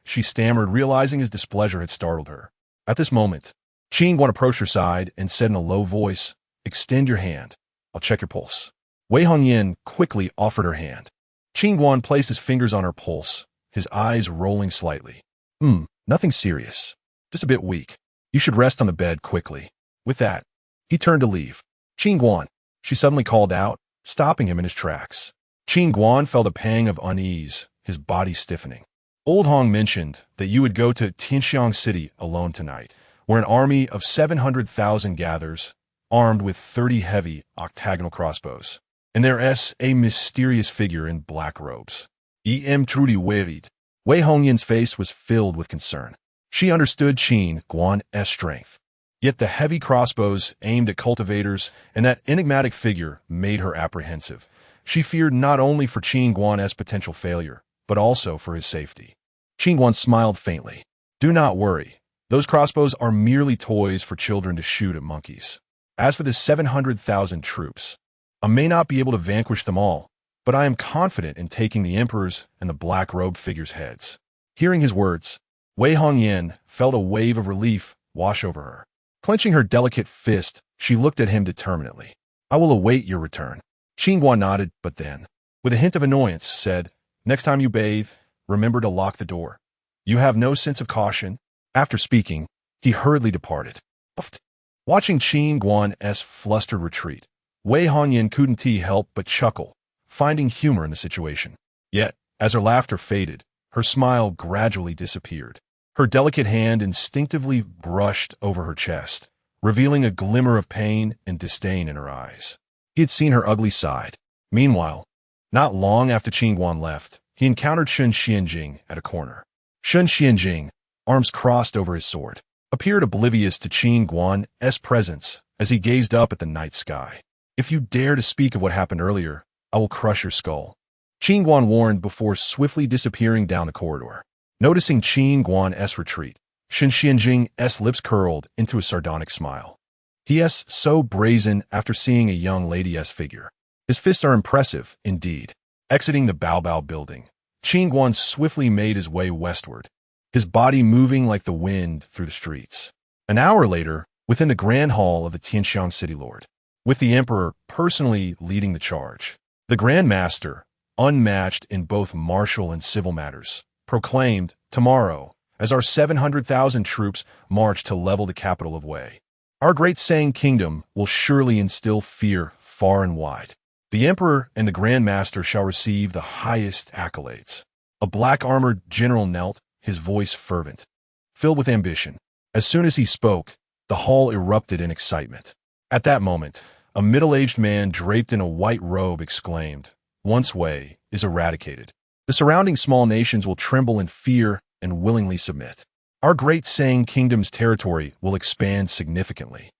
she stammered, realizing his displeasure had startled her. At this moment, Qin Guan approached her side and said in a low voice, "Extend your hand. I'll check your pulse." Wei Hongyan quickly offered her hand. Qin Guan placed his fingers on her pulse, his eyes rolling slightly. Nothing serious. Just a bit weak. You should rest on the bed quickly." With that, he turned to leave. "Qin Guan," she suddenly called out, stopping him in his tracks. Qin Guan felt a pang of unease, his body stiffening. "Old Hong mentioned that you would go to Tianxiang City alone tonight, where an army of 700,000 gathers, armed with 30 heavy octagonal crossbows. And there's a mysterious figure in black robes. Truly worried." Wei Hongyan's face was filled with concern. She understood Qin Guan's strength. Yet the heavy crossbows aimed at cultivators and that enigmatic figure made her apprehensive. She feared not only for Qin Guan's potential failure, but also for his safety. Qin Guan smiled faintly. "Do not worry. Those crossbows are merely toys for children to shoot at monkeys. As for the 700,000 troops, I may not be able to vanquish them all, but I am confident in taking the emperor's and the black-robed figure's heads." Hearing his words, Wei Hongyan felt a wave of relief wash over her. Clenching her delicate fist, she looked at him determinedly. "I will await your return." Qin Guan nodded, but then, with a hint of annoyance, said, "Next time you bathe, remember to lock the door. You have no sense of caution." After speaking, he hurriedly departed. Watching Qin Guan's flustered retreat, Wei Hongyan couldn't help but chuckle, finding humor in the situation. Yet, as her laughter faded, her smile gradually disappeared. Her delicate hand instinctively brushed over her chest, revealing a glimmer of pain and disdain in her eyes. He had seen her ugly side. Meanwhile, not long after Qin Guan left, he encountered Sun Xianjing at a corner. Sun Xianjing, arms crossed over his sword, appeared oblivious to Qin Guan's presence as he gazed up at the night sky. "If you dare to speak of what happened earlier, I will crush your skull," Qin Guan warned before swiftly disappearing down the corridor. Noticing Qin Guan's retreat, Sun Xianjing's lips curled into a sardonic smile. He is so brazen after seeing a young lady's figure. His fists are impressive, indeed. Exiting the Baobao building, Qin Guan swiftly made his way westward, his body moving like the wind through the streets. An hour later, within the grand hall of the Tianxiang City Lord, with the emperor personally leading the charge, the Grand Master, unmatched in both martial and civil matters, proclaimed, "Tomorrow, as our 700,000 troops march to level the capital of Wei, our great Sang kingdom will surely instill fear far and wide. The emperor and the Grand Master shall receive the highest accolades." A black-armored general knelt, his voice fervent, filled with ambition. As soon as he spoke, the hall erupted in excitement. At that moment, a middle-aged man draped in a white robe exclaimed, "Once Wei is eradicated, the surrounding small nations will tremble in fear and willingly submit. Our great Sang kingdom's territory will expand significantly,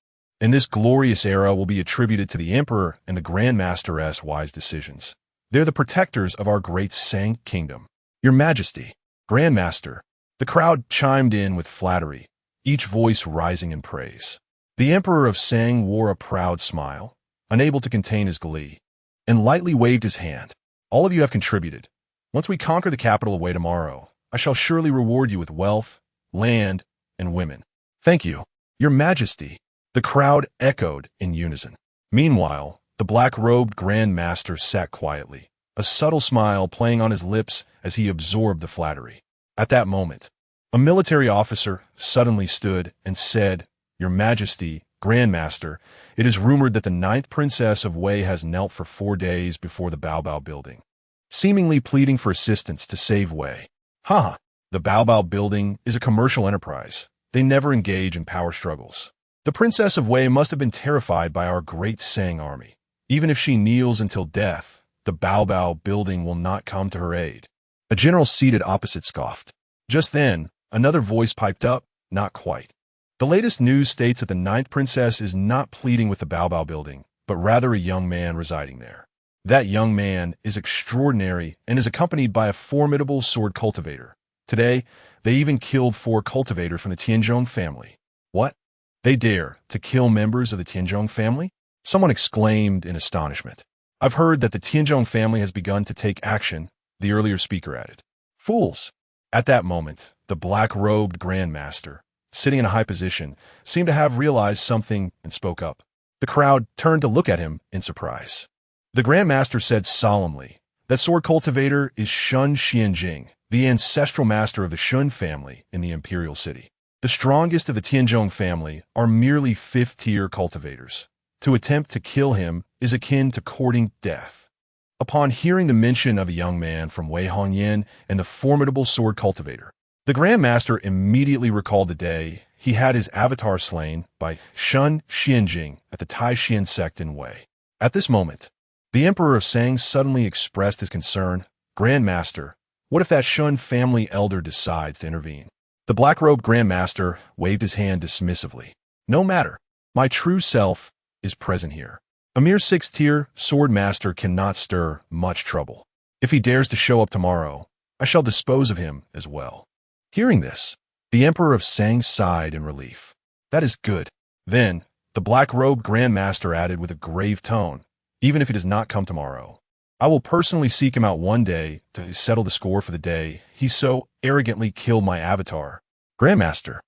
and this glorious era will be attributed to the emperor and the Grand Master's wise decisions. They're the protectors of our great Sang kingdom. Your Majesty, Grand Master." The crowd chimed in with flattery, each voice rising in praise. The Emperor of Sang wore a proud smile, unable to contain his glee, and lightly waved his hand. "All of you have contributed. Once we conquer the capital of Wei tomorrow, I shall surely reward you with wealth, land, and women. Thank you, Your Majesty. The crowd echoed in unison. Meanwhile, the black-robed Grand Master sat quietly, a subtle smile playing on his lips as he absorbed the flattery. At that moment, a military officer suddenly stood and said, Your Majesty, Grand Master, it is rumored that the 9th Princess of Wei has knelt for 4 days before the Baobao building, seemingly pleading for assistance to save Wei. Haha, the Baobao building is a commercial enterprise. They never engage in power struggles. The Princess of Wei must have been terrified by our great Sang army. Even if she kneels until death, the Baobao building will not come to her aid. A general seated opposite scoffed. Just then, another voice piped up, not quite. The latest news states that the 9th Princess is not pleading with the Baobao building, but rather a young man residing there. That young man is extraordinary and is accompanied by a formidable sword cultivator. Today, they even killed 4 cultivators from the Tianzhong family. What? They dare to kill members of the Tianzhong family? Someone exclaimed in astonishment. I've heard that the Tianzhong family has begun to take action, the earlier speaker added. Fools! At that moment, the black-robed Grand Master, sitting in a high position, seemed to have realized something and spoke up. The crowd turned to look at him in surprise. The Grand Master said solemnly, that sword cultivator is Shun Xianjing, the ancestral master of the Shun family in the imperial city. The strongest of the Tianzhong family are merely 5th-tier cultivators. To attempt to kill him is akin to courting death. Upon hearing the mention of a young man from Wei Hongyan and the formidable sword cultivator, the Grand Master immediately recalled the day he had his avatar slain by Shun Xianjing at the Tai Xian sect in Wei. At this moment, the Emperor of Sang suddenly expressed his concern. Grand Master, what if that Shun family elder decides to intervene? The black-robed Grand Master waved his hand dismissively. No matter. My true self is present here. A mere 6th-tier sword master cannot stir much trouble. If he dares to show up tomorrow, I shall dispose of him as well. Hearing this, the Emperor of Sang sighed in relief. That is good. Then, the black-robed Grand Master added with a grave tone, even if he does not come tomorrow, I will personally seek him out one day to settle the score for the day he so arrogantly killed my avatar. Grandmaster,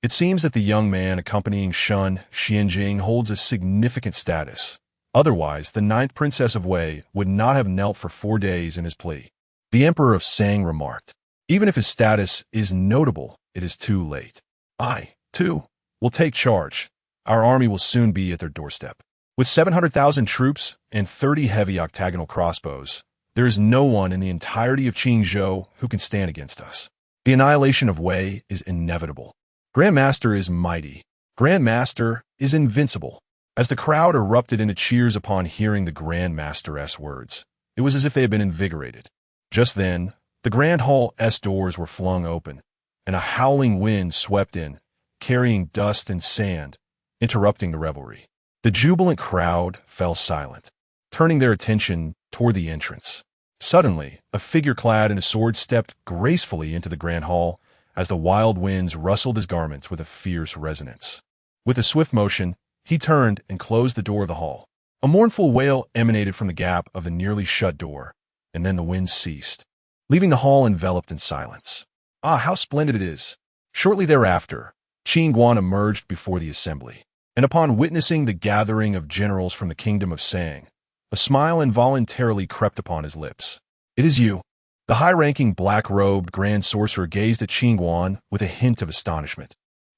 it seems that the young man accompanying Shun Xianjing holds a significant status. Otherwise, the 9th Princess of Wei would not have knelt for 4 days in his plea. The Emperor of Sang remarked, even if his status is notable, it is too late. I, too, will take charge. Our army will soon be at their doorstep. With 700,000 troops and 30 heavy octagonal crossbows, there is no one in the entirety of Qingzhou who can stand against us. The annihilation of Wei is inevitable. Grandmaster is mighty. Grandmaster is invincible. As the crowd erupted into cheers upon hearing the Grandmaster's words, it was as if they had been invigorated. Just then, the Grand Hall's doors were flung open, and a howling wind swept in, carrying dust and sand, interrupting the revelry. The jubilant crowd fell silent, turning their attention toward the entrance. Suddenly, a figure clad in a sword stepped gracefully into the Grand Hall as the wild winds rustled his garments with a fierce resonance. With a swift motion, he turned and closed the door of the hall. A mournful wail emanated from the gap of the nearly shut door, and then the wind ceased, leaving the hall enveloped in silence. Ah, how splendid it is! Shortly thereafter, Qin Guan emerged before the assembly, and upon witnessing the gathering of generals from the kingdom of Sang, a smile involuntarily crept upon his lips. It is you. The high-ranking black-robed Grand Sorcerer gazed at Qin Guan with a hint of astonishment,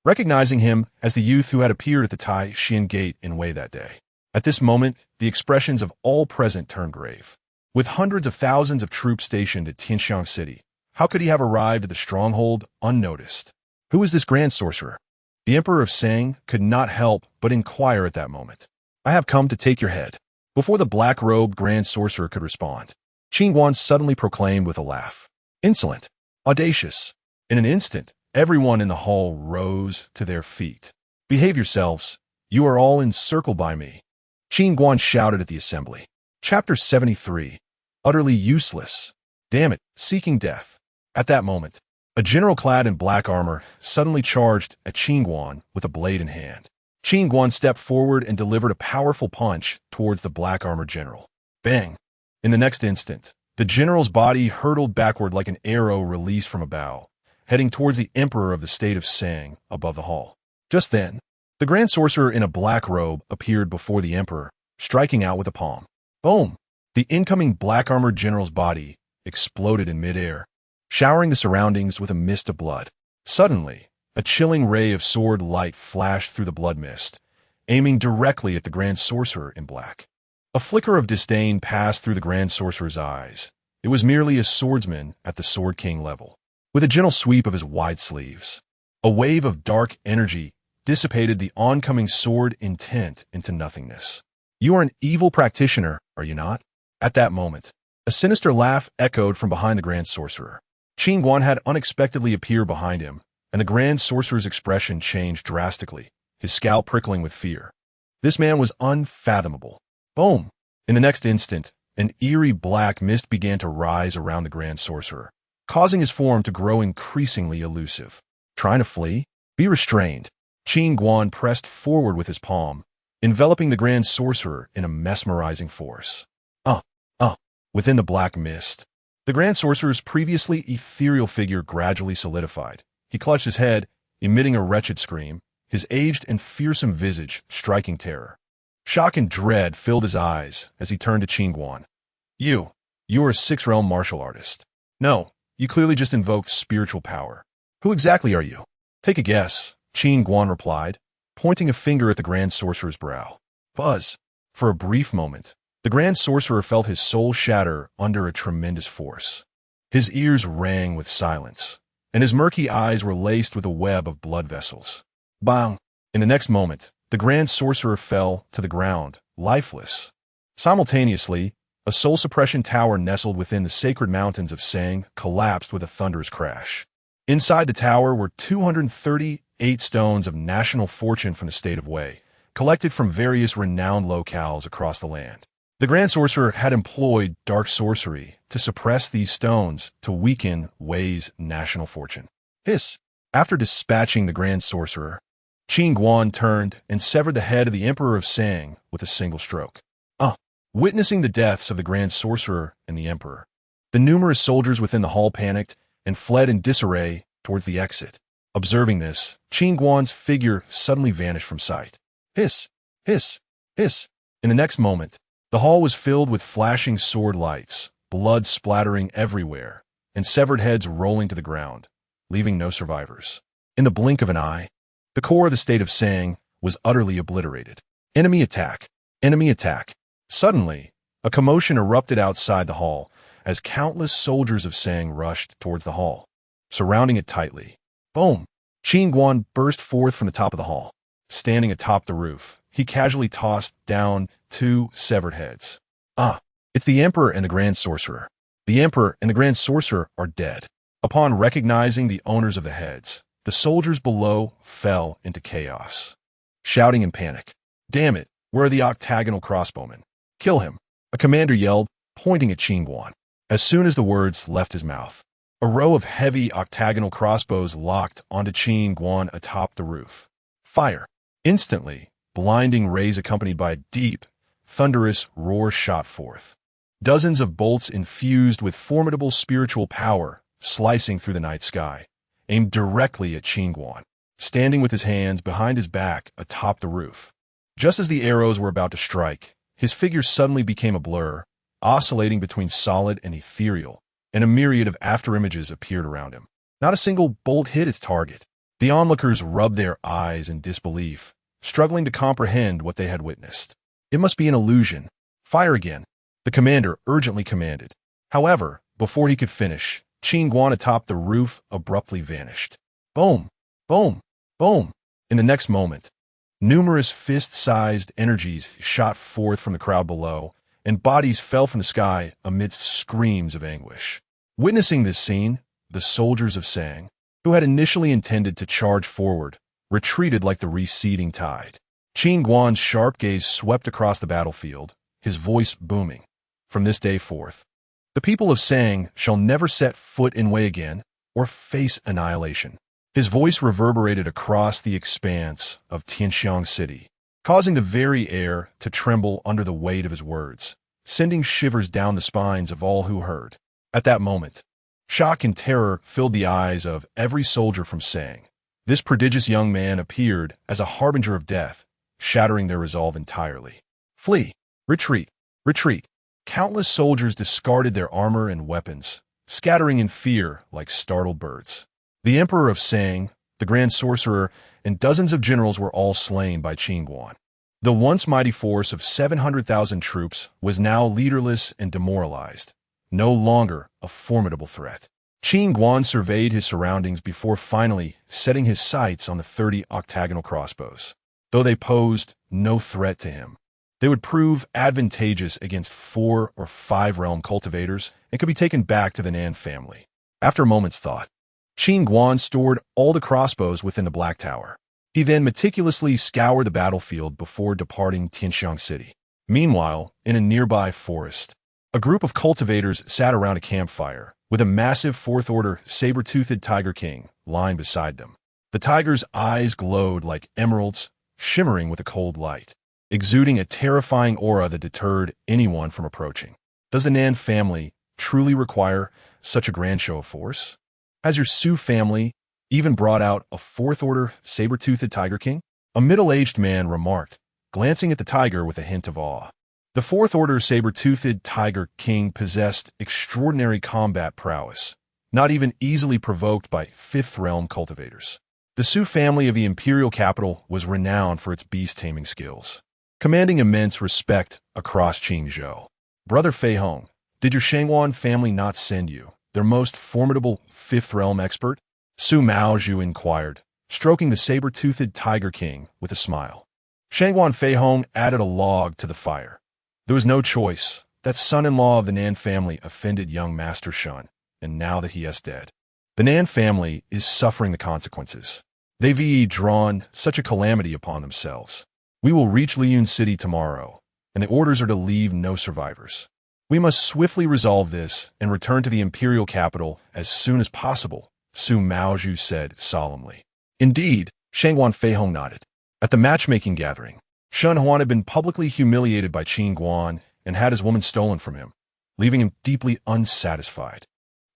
recognizing him as the youth who had appeared at the Tai Xian Gate in Wei that day. At this moment, the expressions of all present turned grave. With hundreds of thousands of troops stationed at Tianxiang City, how could he have arrived at the stronghold unnoticed? Who is this Grand Sorcerer? The Emperor of Sang could not help but inquire at that moment. I have come to take your head. Before the black-robed Grand Sorcerer could respond, Qin Guan suddenly proclaimed with a laugh. Insolent. Audacious. In an instant, everyone in the hall rose to their feet. Behave yourselves. You are all encircled by me. Qin Guan shouted at the assembly. Chapter 73. Utterly useless. Damn it, seeking death. At that moment, a general clad in black armor suddenly charged at Qin Guan with a blade in hand. Qin Guan stepped forward and delivered a powerful punch towards the black-armored general. Bang! In the next instant, The general's body hurtled backward like an arrow released from a bow, heading towards the emperor of the state of Sang above the hall. Just then, the grand sorcerer in a black robe appeared before the emperor, striking out with a palm. Boom! The incoming black-armored general's body exploded in midair, showering the surroundings with a mist of blood. Suddenly, a chilling ray of sword light flashed through the blood mist, aiming directly at the grand sorcerer in black. A flicker of disdain passed through the grand sorcerer's eyes. It was merely a swordsman at the Sword King level. With a gentle sweep of his wide sleeves, a wave of dark energy dissipated the oncoming sword intent into nothingness. You are an evil practitioner, are you not? At that moment, a sinister laugh echoed from behind the grand sorcerer. Qin Guan had unexpectedly appeared behind him, and the grand sorcerer's expression changed drastically, his scalp prickling with fear. This man was unfathomable. Boom! In the next instant, an eerie black mist began to rise around the grand sorcerer, causing his form to grow increasingly elusive. Trying to flee? Be restrained. Qin Guan pressed forward with his palm, enveloping the grand sorcerer in a mesmerizing force. Within the black mist, the grand sorcerer's previously ethereal figure gradually solidified. He clutched his head, emitting a wretched scream, his aged and fearsome visage striking terror. Shock and dread filled his eyes as he turned to Qin Guan. You are a sixth-realm martial artist. No, you clearly just invoked spiritual power. Who exactly are you? Take a guess, Qin Guan replied, pointing a finger at the grand sorcerer's brow. Buzz. For a brief moment, the grand sorcerer felt his soul shatter under a tremendous force. His ears rang with silence, and his murky eyes were laced with a web of blood vessels. Bang! In the next moment, the grand sorcerer fell to the ground, lifeless. Simultaneously, a soul suppression tower nestled within the sacred mountains of Sang collapsed with a thunderous crash. Inside the tower were 238 stones of national fortune from the state of Wei, collected from various renowned locales across the land. The grand sorcerer had employed dark sorcery to suppress these stones to weaken Wei's national fortune. Hiss! After dispatching the grand sorcerer, Qin Guan turned and severed the head of the emperor of Sang with a single stroke. Witnessing the deaths of the grand sorcerer and the emperor, the numerous soldiers within the hall panicked and fled in disarray towards the exit. Observing this, Qin Guan's figure suddenly vanished from sight. Hiss! Hiss! Hiss! In the next moment, the hall was filled with flashing sword lights, blood splattering everywhere, and severed heads rolling to the ground, leaving no survivors. In the blink of an eye, the core of the state of Sang was utterly obliterated. Enemy attack! Enemy attack! Suddenly, a commotion erupted outside the hall as countless soldiers of Sang rushed towards the hall, surrounding it tightly. Boom! Qin Guan burst forth from the top of the hall. Standing atop the roof, he casually tossed down 2 severed heads. It's the Emperor and the Grand Sorcerer. The Emperor and the Grand Sorcerer are dead. Upon recognizing the owners of the heads, the soldiers below fell into chaos, shouting in panic. Damn it, where are the octagonal crossbowmen? Kill him, a commander yelled, pointing at Qin Guan. As soon as the words left his mouth, a row of heavy octagonal crossbows locked onto Qin Guan atop the roof. Fire! Instantly, blinding rays accompanied by a deep, thunderous roar shot forth. Dozens of bolts infused with formidable spiritual power, slicing through the night sky, aimed directly at Qin Guan, standing with his hands behind his back atop the roof. Just as the arrows were about to strike, his figure suddenly became a blur, oscillating between solid and ethereal, and a myriad of afterimages appeared around him. Not a single bolt hit its target. The onlookers rubbed their eyes in disbelief, struggling to comprehend what they had witnessed. It must be an illusion. Fire again, the commander urgently commanded. However, before he could finish, Qin Guan atop the roof abruptly vanished. Boom! Boom! Boom! In the next moment, numerous fist-sized energies shot forth from the crowd below, and bodies fell from the sky amidst screams of anguish. Witnessing this scene, the soldiers of Sang, who had initially intended to charge forward, retreated like the receding tide. Qin Guan's sharp gaze swept across the battlefield, his voice booming. From this day forth, the people of Sang shall never set foot in Wei again or face annihilation. His voice reverberated across the expanse of Tianxiang City, causing the very air to tremble under the weight of his words. sending shivers down the spines of all who heard. At that moment, shock and terror filled the eyes of every soldier from Sang. This prodigious young man appeared as a harbinger of death, shattering their resolve entirely. Flee! Retreat! Retreat! Countless soldiers discarded their armor and weapons, scattering in fear like startled birds. The Emperor of Sang, the Grand Sorcerer, and dozens of generals were all slain by Qin Guan. The once mighty force of 700,000 troops was now leaderless and demoralized, no longer a formidable threat. Qin Guan surveyed his surroundings before finally setting his sights on the 30 octagonal crossbows. Though they posed no threat to him, they would prove advantageous against 4 or 5 realm cultivators and could be taken back to the Nan family. After a moment's thought, Qin Guan stored all the crossbows within the Black Tower. He then meticulously scoured the battlefield before departing Tianxiang City. Meanwhile, in a nearby forest, a group of cultivators sat around a campfire, with a massive 4th-order saber-toothed tiger king lying beside them. The tiger's eyes glowed like emeralds, shimmering with a cold light, exuding a terrifying aura that deterred anyone from approaching. Does the Nan family truly require such a grand show of force? Has your Su family even brought out a 4th-order saber-toothed tiger king? A middle-aged man remarked, glancing at the tiger with a hint of awe. The 4th-order saber-toothed tiger king possessed extraordinary combat prowess, not even easily provoked by 5th realm cultivators. The Su family of the imperial capital was renowned for its beast-taming skills, commanding immense respect across Qingzhou. Brother Fei Hong, did your Shangwan family not send you their most formidable 5th realm expert? Su Maozhu inquired, stroking the saber-toothed tiger king with a smile. Shangwan Fei Hong added a log to the fire. There was no choice. That son-in-law of the Nan family offended young Master Shun, and now that he is dead, the Nan family is suffering the consequences. They've drawn such a calamity upon themselves. We will reach Liyun City tomorrow, and the orders are to leave no survivors. We must swiftly resolve this and return to the imperial capital as soon as possible, Su Maozhu said solemnly. Indeed, Shangwan Fei Hong nodded. At the matchmaking gathering, Shun Huan had been publicly humiliated by Qin Guan and had his woman stolen from him, leaving him deeply unsatisfied.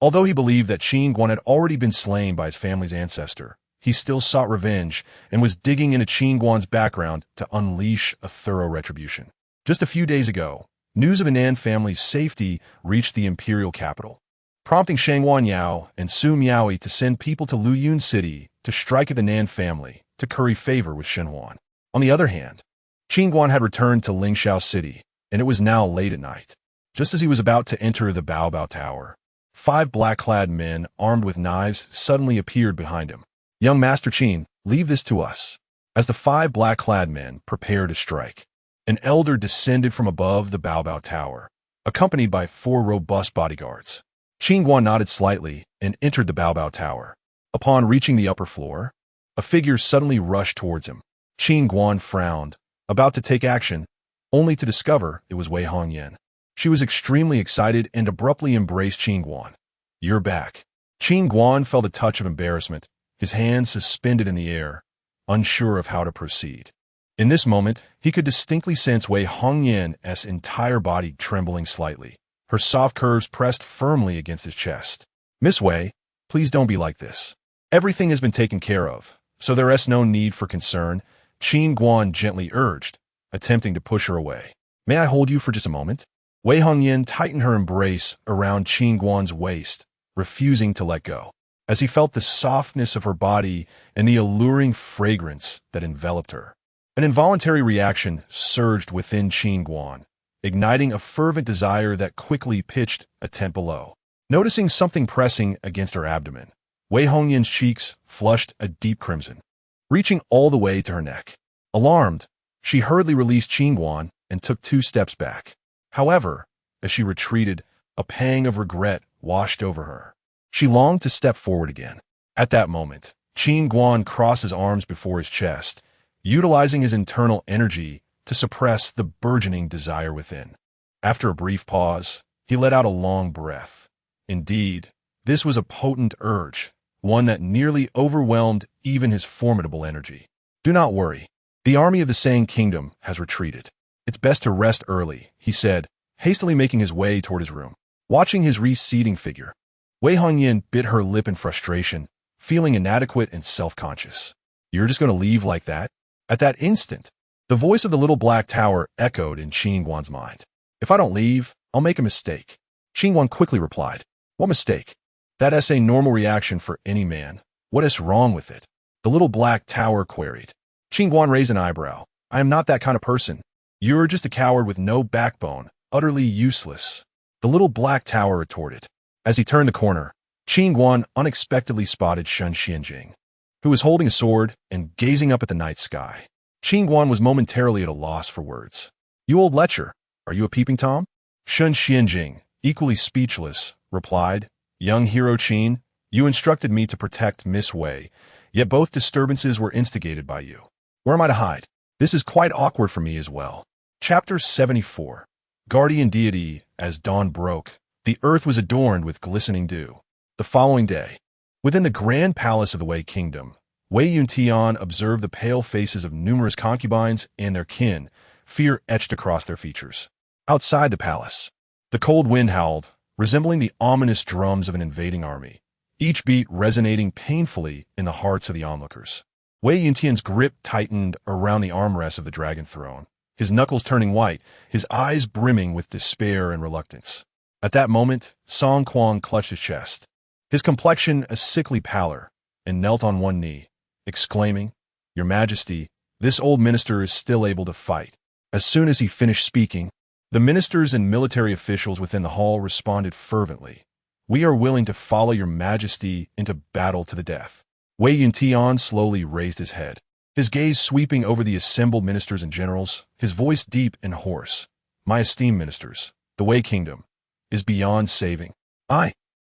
Although he believed that Qin Guan had already been slain by his family's ancestor, he still sought revenge and was digging into Qin Guan's background to unleash a thorough retribution. Just a few days ago, news of the Nan family's safety reached the imperial capital, prompting Shangwan Yao and Su Miaoi to send people to Liyun City to strike at the Nan family to curry favor with Shenhuan. On the other hand, Qin Guan had returned to Lingxiao City, and it was now late at night. Just as he was about to enter the Baobao Tower, 5 black-clad men armed with knives suddenly appeared behind him. Young Master Qin, leave this to us. As the 5 black-clad men prepared to strike, an elder descended from above the Baobao Tower, accompanied by 4 robust bodyguards. Qin Guan nodded slightly and entered the Baobao Tower. Upon reaching the upper floor, a figure suddenly rushed towards him. Qin Guan frowned, about to take action, only to discover it was Wei Hongyan. She was extremely excited and abruptly embraced Qin Guan. You're back. Qin Guan felt a touch of embarrassment, his hands suspended in the air, unsure of how to proceed. In this moment, he could distinctly sense Wei Hongyan's entire body trembling slightly, her soft curves pressed firmly against his chest. Miss Wei, please don't be like this. Everything has been taken care of, so there is no need for concern, Qin Guan gently urged, attempting to push her away. May I hold you for just a moment? Wei Hongyan tightened her embrace around Qin Guan's waist, refusing to let go, as he felt the softness of her body and the alluring fragrance that enveloped her. An involuntary reaction surged within Qin Guan, igniting a fervent desire that quickly pitched a tent below. Noticing something pressing against her abdomen, Wei Hongyan's cheeks flushed a deep crimson, reaching all the way to her neck. Alarmed, she hurriedly released Qin Guan and took 2 steps back. However, as she retreated, a pang of regret washed over her. She longed to step forward again. At that moment, Qin Guan crossed his arms before his chest, utilizing his internal energy to suppress the burgeoning desire within. After a brief pause, he let out a long breath. Indeed, this was a potent urge, one that nearly overwhelmed even his formidable energy. Do not worry. The army of the Sang Kingdom has retreated. It's best to rest early, he said, hastily making his way toward his room. Watching his receding figure, Wei Hongyan bit her lip in frustration, feeling inadequate and self-conscious. You're just going to leave like that? At that instant, the voice of the little black tower echoed in Qin Guan's mind. If I don't leave, I'll make a mistake. Qin Guan quickly replied. What mistake? That's a normal reaction for any man. What is wrong with it? The little black tower queried. Qin Guan raised an eyebrow. I am not that kind of person. You're just a coward with no backbone, utterly useless. The little black tower retorted. As he turned the corner, Qin Guan unexpectedly spotted Shen Xianjing, who was holding a sword and gazing up at the night sky. Qin Guan was momentarily at a loss for words. You old lecher, are you a peeping Tom? Shen Xianjing, equally speechless, replied, Young hero Qin, you instructed me to protect Miss Wei, yet both disturbances were instigated by you. Where am I to hide? This is quite awkward for me as well. Chapter 74. Guardian Deity. As dawn broke, the earth was adorned with glistening dew. The following day, within the grand palace of the Wei Kingdom, Wei Yuntian observed the pale faces of numerous concubines and their kin, fear etched across their features. Outside the palace, the cold wind howled, resembling the ominous drums of an invading army, each beat resonating painfully in the hearts of the onlookers. Wei Yuntian's grip tightened around the armrest of the dragon throne, his knuckles turning white, his eyes brimming with despair and reluctance. At that moment, Song Kuang clutched his chest, his complexion a sickly pallor, and knelt on one knee, exclaiming, Your Majesty, this old minister is still able to fight. As soon as he finished speaking, the ministers and military officials within the hall responded fervently. We are willing to follow your Majesty into battle to the death. Wei Yuntian slowly raised his head, his gaze sweeping over the assembled ministers and generals, his voice deep and hoarse. My esteemed ministers, the Wei Kingdom is beyond saving. I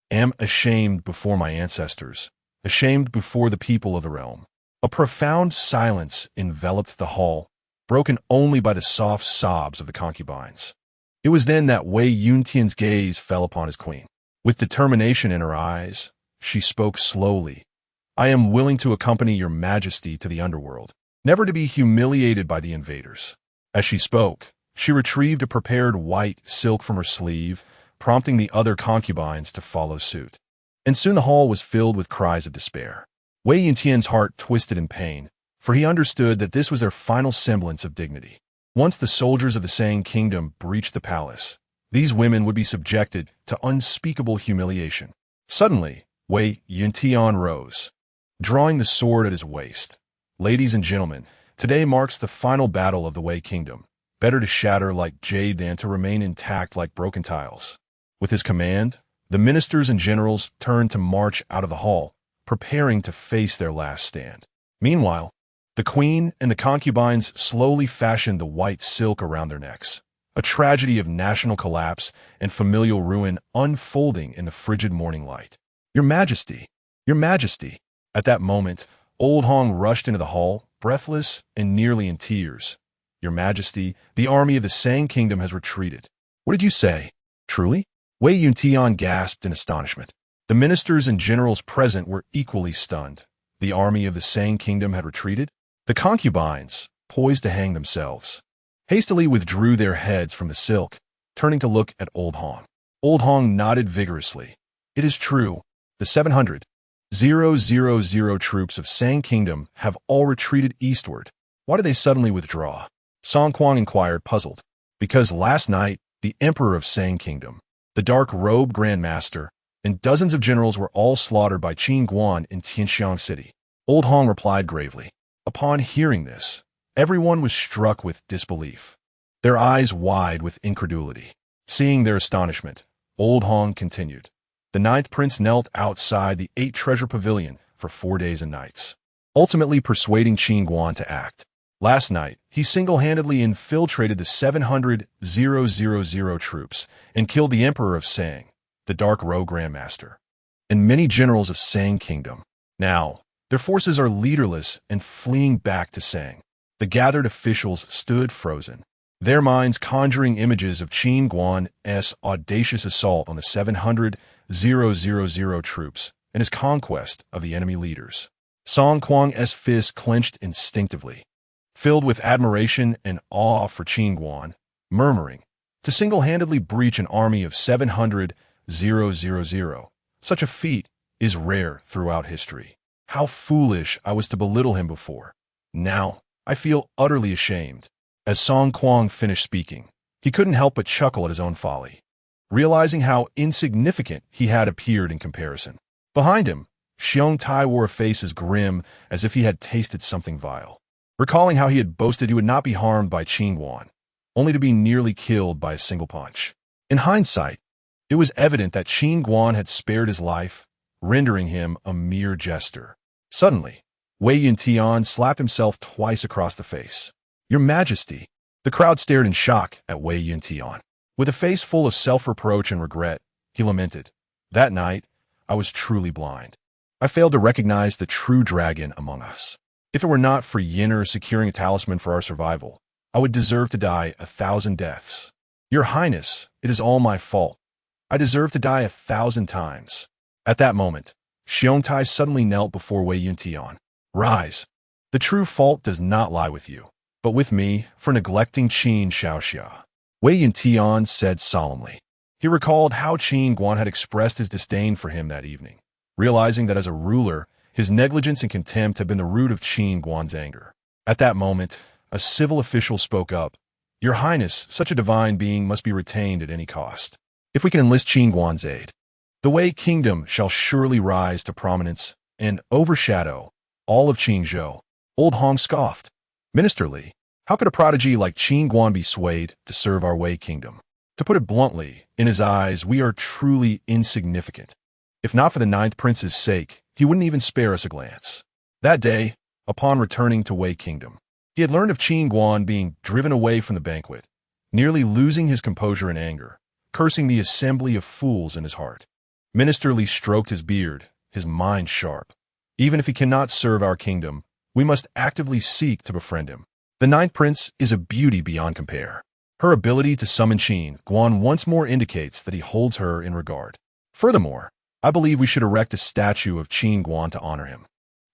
am ashamed before my ancestors, ashamed before the people of the realm. A profound silence enveloped the hall, broken only by the soft sobs of the concubines. It was then that Wei Yuntian's gaze fell upon his queen. With determination in her eyes, she spoke slowly. I am willing to accompany your Majesty to the underworld, never to be humiliated by the invaders. As she spoke, she retrieved a prepared white silk from her sleeve, prompting the other concubines to follow suit. And soon the hall was filled with cries of despair. Wei Yuntian's heart twisted in pain, for he understood that this was their final semblance of dignity. Once the soldiers of the Sang Kingdom breached the palace, these women would be subjected to unspeakable humiliation. Suddenly, Wei Yuntian rose, drawing the sword at his waist. Ladies and gentlemen, today marks the final battle of the Wei Kingdom. Better to shatter like jade than to remain intact like broken tiles. With his command, the ministers and generals turned to march out of the hall, preparing to face their last stand. Meanwhile, the queen and the concubines slowly fashioned the white silk around their necks, a tragedy of national collapse and familial ruin unfolding in the frigid morning light. Your Majesty! Your Majesty! At that moment, Old Hong rushed into the hall, breathless and nearly in tears. Your Majesty, the army of the Sang Kingdom has retreated. What did you say? Truly? Wei Yuntian gasped in astonishment. The ministers and generals present were equally stunned. The army of the Sang Kingdom had retreated? The concubines, poised to hang themselves, hastily withdrew their heads from the silk, turning to look at Old Hong. Old Hong nodded vigorously. It is true. The 700,000 troops of Sang Kingdom have all retreated eastward. Why did they suddenly withdraw? Song Kuang inquired, puzzled. Because last night, the Emperor of Sang Kingdom, the dark-robed Grand Master, and dozens of generals were all slaughtered by Qin Guan in Tianxiang City. Old Hong replied gravely. Upon hearing this, everyone was struck with disbelief, their eyes wide with incredulity. Seeing their astonishment, Old Hong continued. The 9th prince knelt outside the 8 treasure pavilion for 4 days and nights, ultimately persuading Qin Guan to act. Last night, he single-handedly infiltrated the 700,000 troops and killed the Emperor of Sang, the Dark Row Grandmaster, and many generals of Sang Kingdom. Now, their forces are leaderless and fleeing back to Sang. The gathered officials stood frozen, their minds conjuring images of Qin Guan's audacious assault on the 700,000 troops and his conquest of the enemy leaders. Song Kuang's fist clenched instinctively, filled with admiration and awe for Qin Guan, murmuring, To single-handedly breach an army of 700,000. Such a feat is rare throughout history. How foolish I was to belittle him before. Now, I feel utterly ashamed. As Song Kuang finished speaking, he couldn't help but chuckle at his own folly, realizing how insignificant he had appeared in comparison. Behind him, Xiong Tai wore a face as grim as if he had tasted something vile, recalling how he had boasted he would not be harmed by Qin Guan, only to be nearly killed by a single punch. In hindsight, it was evident that Qin Guan had spared his life, rendering him a mere jester. Suddenly, Wei Yuntian slapped himself twice across the face. "Your Majesty!" The crowd stared in shock at Wei Yuntian. With a face full of self-reproach and regret, he lamented, "That night, I was truly blind. I failed to recognize the true dragon among us. If it were not for Yinner securing a talisman for our survival, I would deserve to die 1,000 deaths. Your Highness, it is all my fault. I deserve to die 1,000 times." At that moment, Xiong Tai suddenly knelt before Wei Yuntian. "Rise. The true fault does not lie with you, but with me for neglecting Qin Xiaoxia," Wei Yuntian said solemnly. He recalled how Qin Guan had expressed his disdain for him that evening, realizing that as a ruler, his negligence and contempt had been the root of Qin Guan's anger. At that moment, a civil official spoke up. "Your Highness, such a divine being must be retained at any cost. If we can enlist Qin Guan's aid, the Wei Kingdom shall surely rise to prominence and overshadow all of Qingzhou." Old Hong scoffed. "Minister, how could a prodigy like Qin Guan be swayed to serve our Wei Kingdom? To put it bluntly, in his eyes, we are truly insignificant. If not for the 9th Prince's sake, he wouldn't even spare us a glance." That day, upon returning to Wei Kingdom, he had learned of Qin Guan being driven away from the banquet, nearly losing his composure in anger, cursing the assembly of fools in his heart. Minister Li stroked his beard, his mind sharp. "Even if he cannot serve our kingdom, we must actively seek to befriend him. The 9th Prince is a beauty beyond compare. Her ability to summon Qin Guan once more indicates that he holds her in regard. Furthermore, I believe we should erect a statue of Qin Guan to honor him.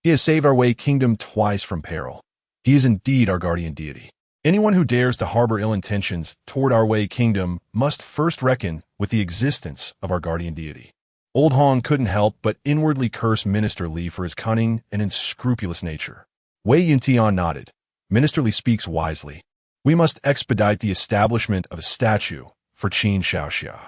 He has saved our Wei Kingdom twice from peril. He is indeed our guardian deity. Anyone who dares to harbor ill intentions toward our Wei Kingdom must first reckon with the existence of our guardian deity." Old Hong couldn't help but inwardly curse Minister Li for his cunning and unscrupulous nature. Wei Yuntian nodded. "Minister Li speaks wisely. We must expedite the establishment of a statue for Qin Xiaoxia.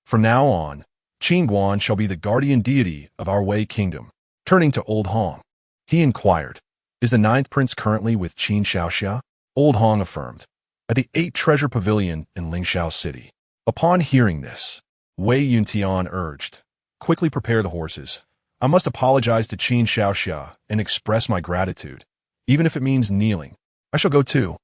From now on, Qin Guan shall be the guardian deity of our Wei Kingdom." Turning to Old Hong, he inquired, "Is the 9th Prince currently with Qin Xiaoxia?" Old Hong affirmed, "At the 8th Treasure Pavilion in Lingxiao City." Upon hearing this, Wei Yuntian urged, "Quickly prepare the horses. I must apologize to Qin Xiaoxia and express my gratitude, even if it means kneeling. I shall go too."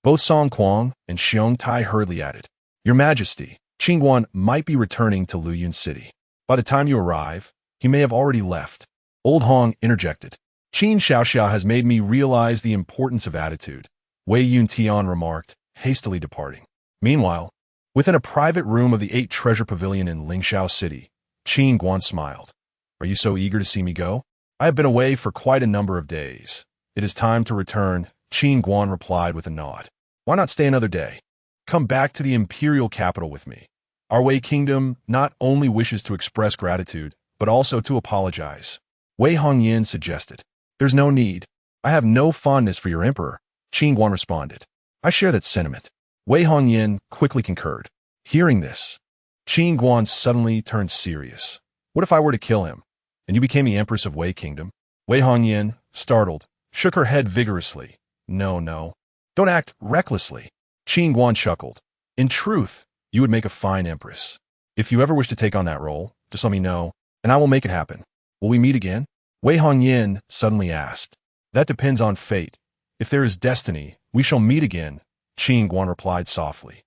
Both Song Kuang and Xiong Tai hurriedly added, "Your Majesty, Qin Guan might be returning to Luyun City. By the time you arrive, he may have already left." Old Hong interjected, "Qin Xiaoxia has made me realize the importance of attitude," Wei Yuntian remarked, hastily departing. Meanwhile, within a private room of the 8th Treasure Pavilion in Lingxiao City, Qin Guan smiled. "Are you so eager to see me go? I have been away for quite a number of days. It is time to return," Qin Guan replied with a nod. "Why not stay another day? Come back to the imperial capital with me. Our Wei Kingdom not only wishes to express gratitude, but also to apologize." Wei Hongyan suggested. "There's no need. I have no fondness for your emperor," Qin Guan responded. "I share that sentiment." Wei Hongyan quickly concurred. Hearing this, Qin Guan suddenly turned serious. "What if I were to kill him, and you became the Empress of Wei Kingdom?" Wei Hongyan, startled, shook her head vigorously. No, don't act recklessly." Qin Guan chuckled. "In truth, you would make a fine empress. If you ever wish to take on that role, just let me know, and I will make it happen. Will we meet again?" Wei Hongyan suddenly asked. "That depends on fate. If there is destiny, we shall meet again," Qin Guan replied softly.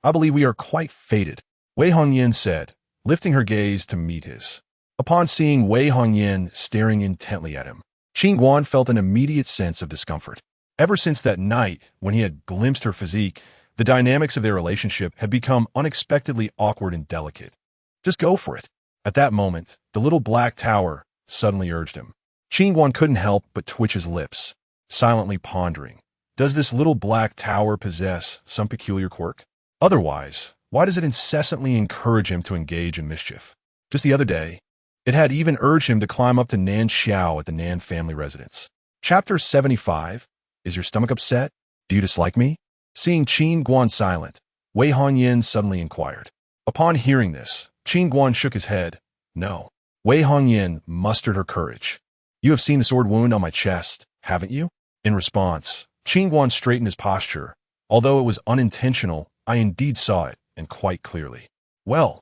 "I believe we are quite fated," Wei Hongyan said, lifting her gaze to meet his. Upon seeing Wei Hongyan staring intently at him, Qin Guan felt an immediate sense of discomfort. Ever since that night when he had glimpsed her physique, the dynamics of their relationship had become unexpectedly awkward and delicate. "Just go for it." At that moment, the little black tower suddenly urged him. Qin Guan couldn't help but twitch his lips, silently pondering, does this little black tower possess some peculiar quirk? Otherwise, Why does it incessantly encourage him to engage in mischief? Just the other day, it had even urged him to climb up to Nan Xiao at the Nan family residence. Chapter 75. Is your stomach upset? Do you dislike me? Seeing Qin Guan silent, Wei Hongyan suddenly inquired. Upon hearing this, Qin Guan shook his head. No. Wei Hongyan mustered her courage. You have seen the sword wound on my chest, haven't you? In response, Qin Guan straightened his posture. Although it was unintentional, I indeed saw it, and quite clearly. Well,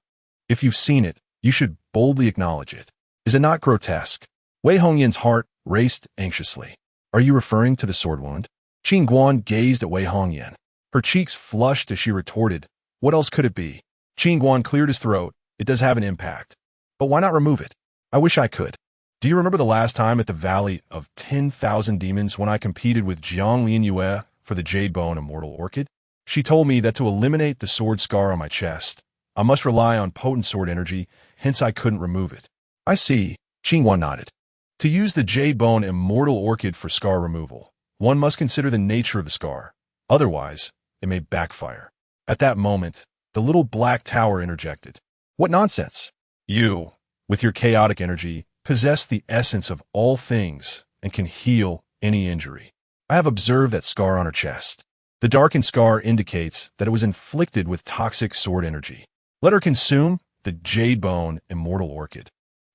if you've seen it, you should boldly acknowledge it. Is it not grotesque? Wei Hongyan's heart raced anxiously. Are you referring to the sword wound? Qin Guan gazed at Wei Hongyan. Her cheeks flushed as she retorted, what else could it be? Qin Guan cleared his throat. It does have an impact. But why not remove it? I wish I could. Do you remember the last time at the Valley of 10,000 Demons when I competed with Jiang Lianyue for the Jade Bone Immortal Orchid? She told me that to eliminate the sword scar on my chest, I must rely on potent sword energy, hence I couldn't remove it. I see, Qin Guan nodded. To use the Jade Bone Immortal Orchid for scar removal, one must consider the nature of the scar. Otherwise, it may backfire. At that moment, the little black tower interjected. What nonsense! You, with your chaotic energy, possess the essence of all things and can heal any injury. I have observed that scar on her chest. The darkened scar indicates that it was inflicted with toxic sword energy. Let her consume the Jade Bone Immortal Orchid,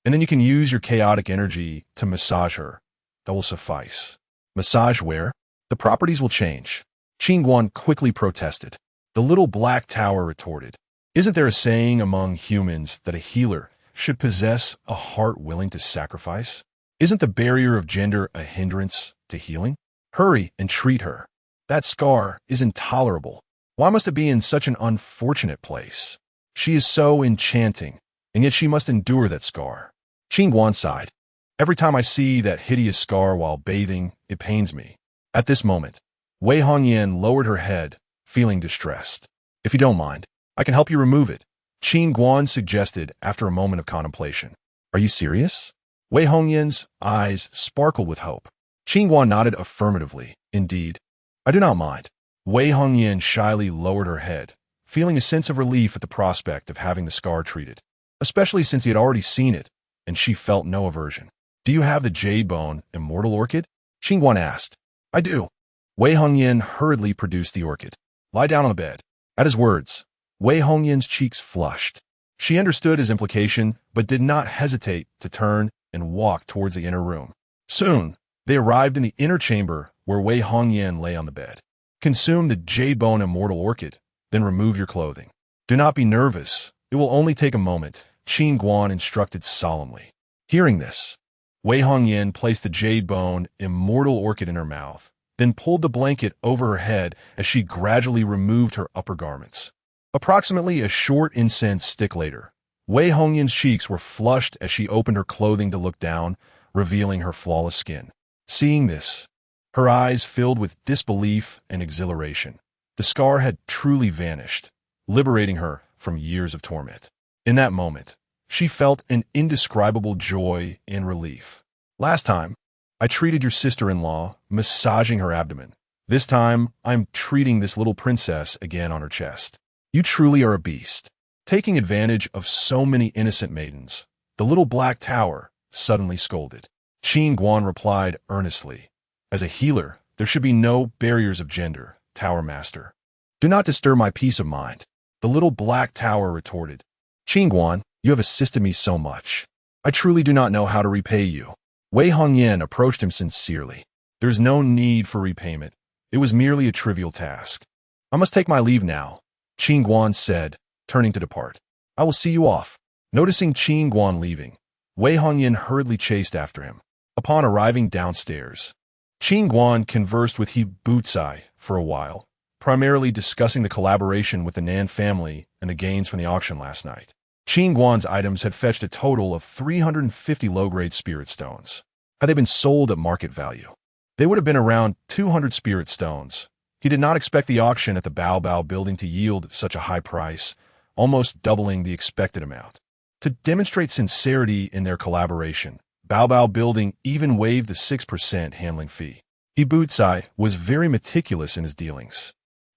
and then you can use your chaotic energy to massage her. That will suffice. Massage where? The properties will change. Qin Guan quickly protested. The little black tower retorted. Isn't there a saying among humans that a healer should possess a heart willing to sacrifice? Isn't the barrier of gender a hindrance to healing? Hurry and treat her. That scar is intolerable. Why must it be in such an unfortunate place? She is so enchanting, and yet she must endure that scar. Qin Guan sighed. Every time I see that hideous scar while bathing, it pains me. At this moment, Wei Hongyan lowered her head, feeling distressed. If you don't mind, I can help you remove it, Qin Guan suggested after a moment of contemplation. Are you serious? Wei Hongyan's eyes sparkled with hope. Qin Guan nodded affirmatively. Indeed, I do not mind. Wei Hongyan shyly lowered her head, feeling a sense of relief at the prospect of having the scar treated, especially since he had already seen it, and she felt no aversion. Do you have the Jade Bone Immortal Orchid? Qin Guan asked. I do. Wei Hongyan hurriedly produced the orchid. Lie down on the bed. At his words, Wei Hongyan's cheeks flushed. She understood his implication, but did not hesitate to turn and walk towards the inner room. Soon, they arrived in the inner chamber where Wei Hongyan lay on the bed. Consume the Jade Bone Immortal Orchid, then remove your clothing. Do not be nervous. It will only take a moment, Qin Guan instructed solemnly. Hearing this, Wei Hongyan placed the Jade Bone Immortal Orchid in her mouth, then pulled the blanket over her head as she gradually removed her upper garments. Approximately a short incense stick later, Wei Hongyan's cheeks were flushed as she opened her clothing to look down, revealing her flawless skin. Seeing this, her eyes filled with disbelief and exhilaration. The scar had truly vanished, liberating her from years of torment. In that moment, she felt an indescribable joy and relief. Last time, I treated your sister-in-law, massaging her abdomen. This time, I'm treating this little princess again on her chest. You truly are a beast. Taking advantage of so many innocent maidens, the little black tower suddenly scolded. Qin Guan replied earnestly. As a healer, there should be no barriers of gender, Tower Master. Do not disturb my peace of mind. The little black tower retorted. Qin Guan, you have assisted me so much. I truly do not know how to repay you. Wei Hongyan approached him sincerely. There is no need for repayment. It was merely a trivial task. I must take my leave now, Qin Guan said, turning to depart. I will see you off. Noticing Qin Guan leaving, Wei Hongyan hurriedly chased after him. Upon arriving downstairs, Qin Guan conversed with He Bucai for a while, primarily discussing the collaboration with the Nan family and the gains from the auction last night. Qin Guan's items had fetched a total of 350 low-grade spirit stones. Had they been sold at market value, they would have been around 200 spirit stones. He did not expect the auction at the Bao building to yield such a high price, almost doubling the expected amount. To demonstrate sincerity in their collaboration, Bao building even waived the 6% handling fee. He Bucai was very meticulous in his dealings,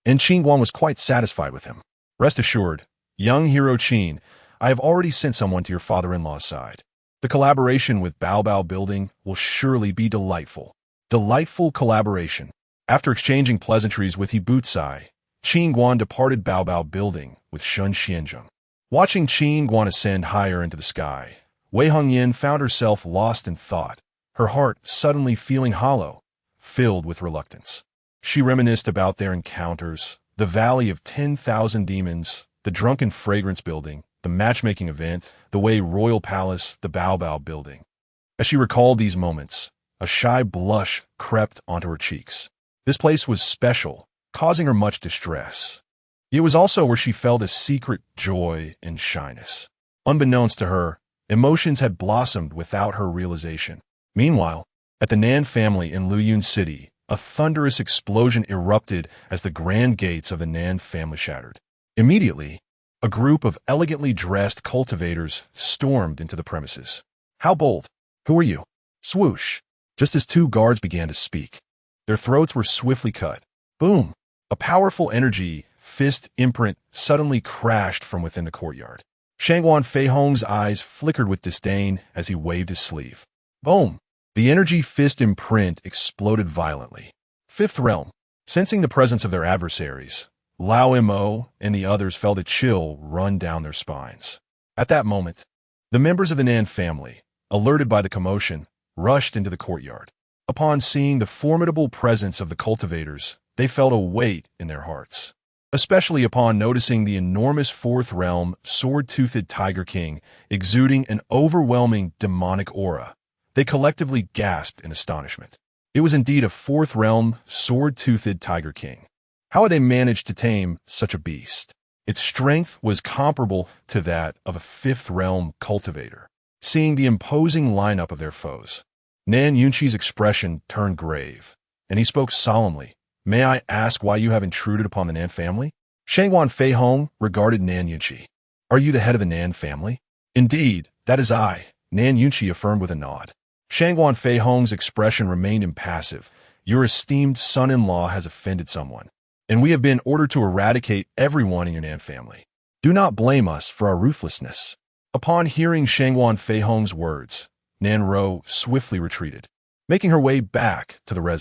and Qin Guan was quite satisfied with him. Rest assured, young hero Qin, I have already sent someone to your father-in-law's side. The collaboration with Bao Bao Building will surely be delightful. Delightful collaboration. After exchanging pleasantries with Hebutsai, Qin Guan departed Bao Bao Building with Shun Xianzheng. Watching Qin Guan ascend higher into the sky, Wei Hongyan found herself lost in thought, her heart suddenly feeling hollow, filled with reluctance. She reminisced about their encounters, the Valley of 10,000 Demons, the Drunken Fragrance Building, the matchmaking event, the Wei Royal Palace, the Bao Bao Building. As she recalled these moments, a shy blush crept onto her cheeks. This place was special, causing her much distress. It was also where she felt a secret joy and shyness. Unbeknownst to her, emotions had blossomed without her realization. Meanwhile, at the Nan family in Luyun City, a thunderous explosion erupted as the grand gates of the Nan family shattered. Immediately, a group of elegantly dressed cultivators stormed into the premises. How bold! Who are you? Swoosh! Just as two guards began to speak, their throats were swiftly cut. Boom! A powerful energy fist imprint suddenly crashed from within the courtyard. Shangguan Feihong's eyes flickered with disdain as he waved his sleeve. Boom! The energy fist imprint exploded violently. Fifth Realm. Sensing the presence of their adversaries, Lao Mo and the others felt a chill run down their spines. At that moment, the members of the Nan family, alerted by the commotion, rushed into the courtyard. Upon seeing the formidable presence of the cultivators, they felt a weight in their hearts. Especially upon noticing the enormous Fourth Realm sword-toothed Tiger King exuding an overwhelming demonic aura. They collectively gasped in astonishment. It was indeed a Fourth Realm sword-toothed Tiger King. How had they managed to tame such a beast? Its strength was comparable to that of a Fifth Realm cultivator. Seeing the imposing lineup of their foes, Nan Yunqi's expression turned grave, and he spoke solemnly. May I ask why you have intruded upon the Nan family? Shangguan Feihong regarded Nan Yunqi. Are you the head of the Nan family? Indeed, that is I, Nan Yunqi affirmed with a nod. Shangguan Feihong's expression remained impassive. Your esteemed son-in-law has offended someone, and we have been ordered to eradicate everyone in your Nan family. Do not blame us for our ruthlessness. Upon hearing Shangguan Feihong's words, Nan Ro swiftly retreated, making her way back to the residence.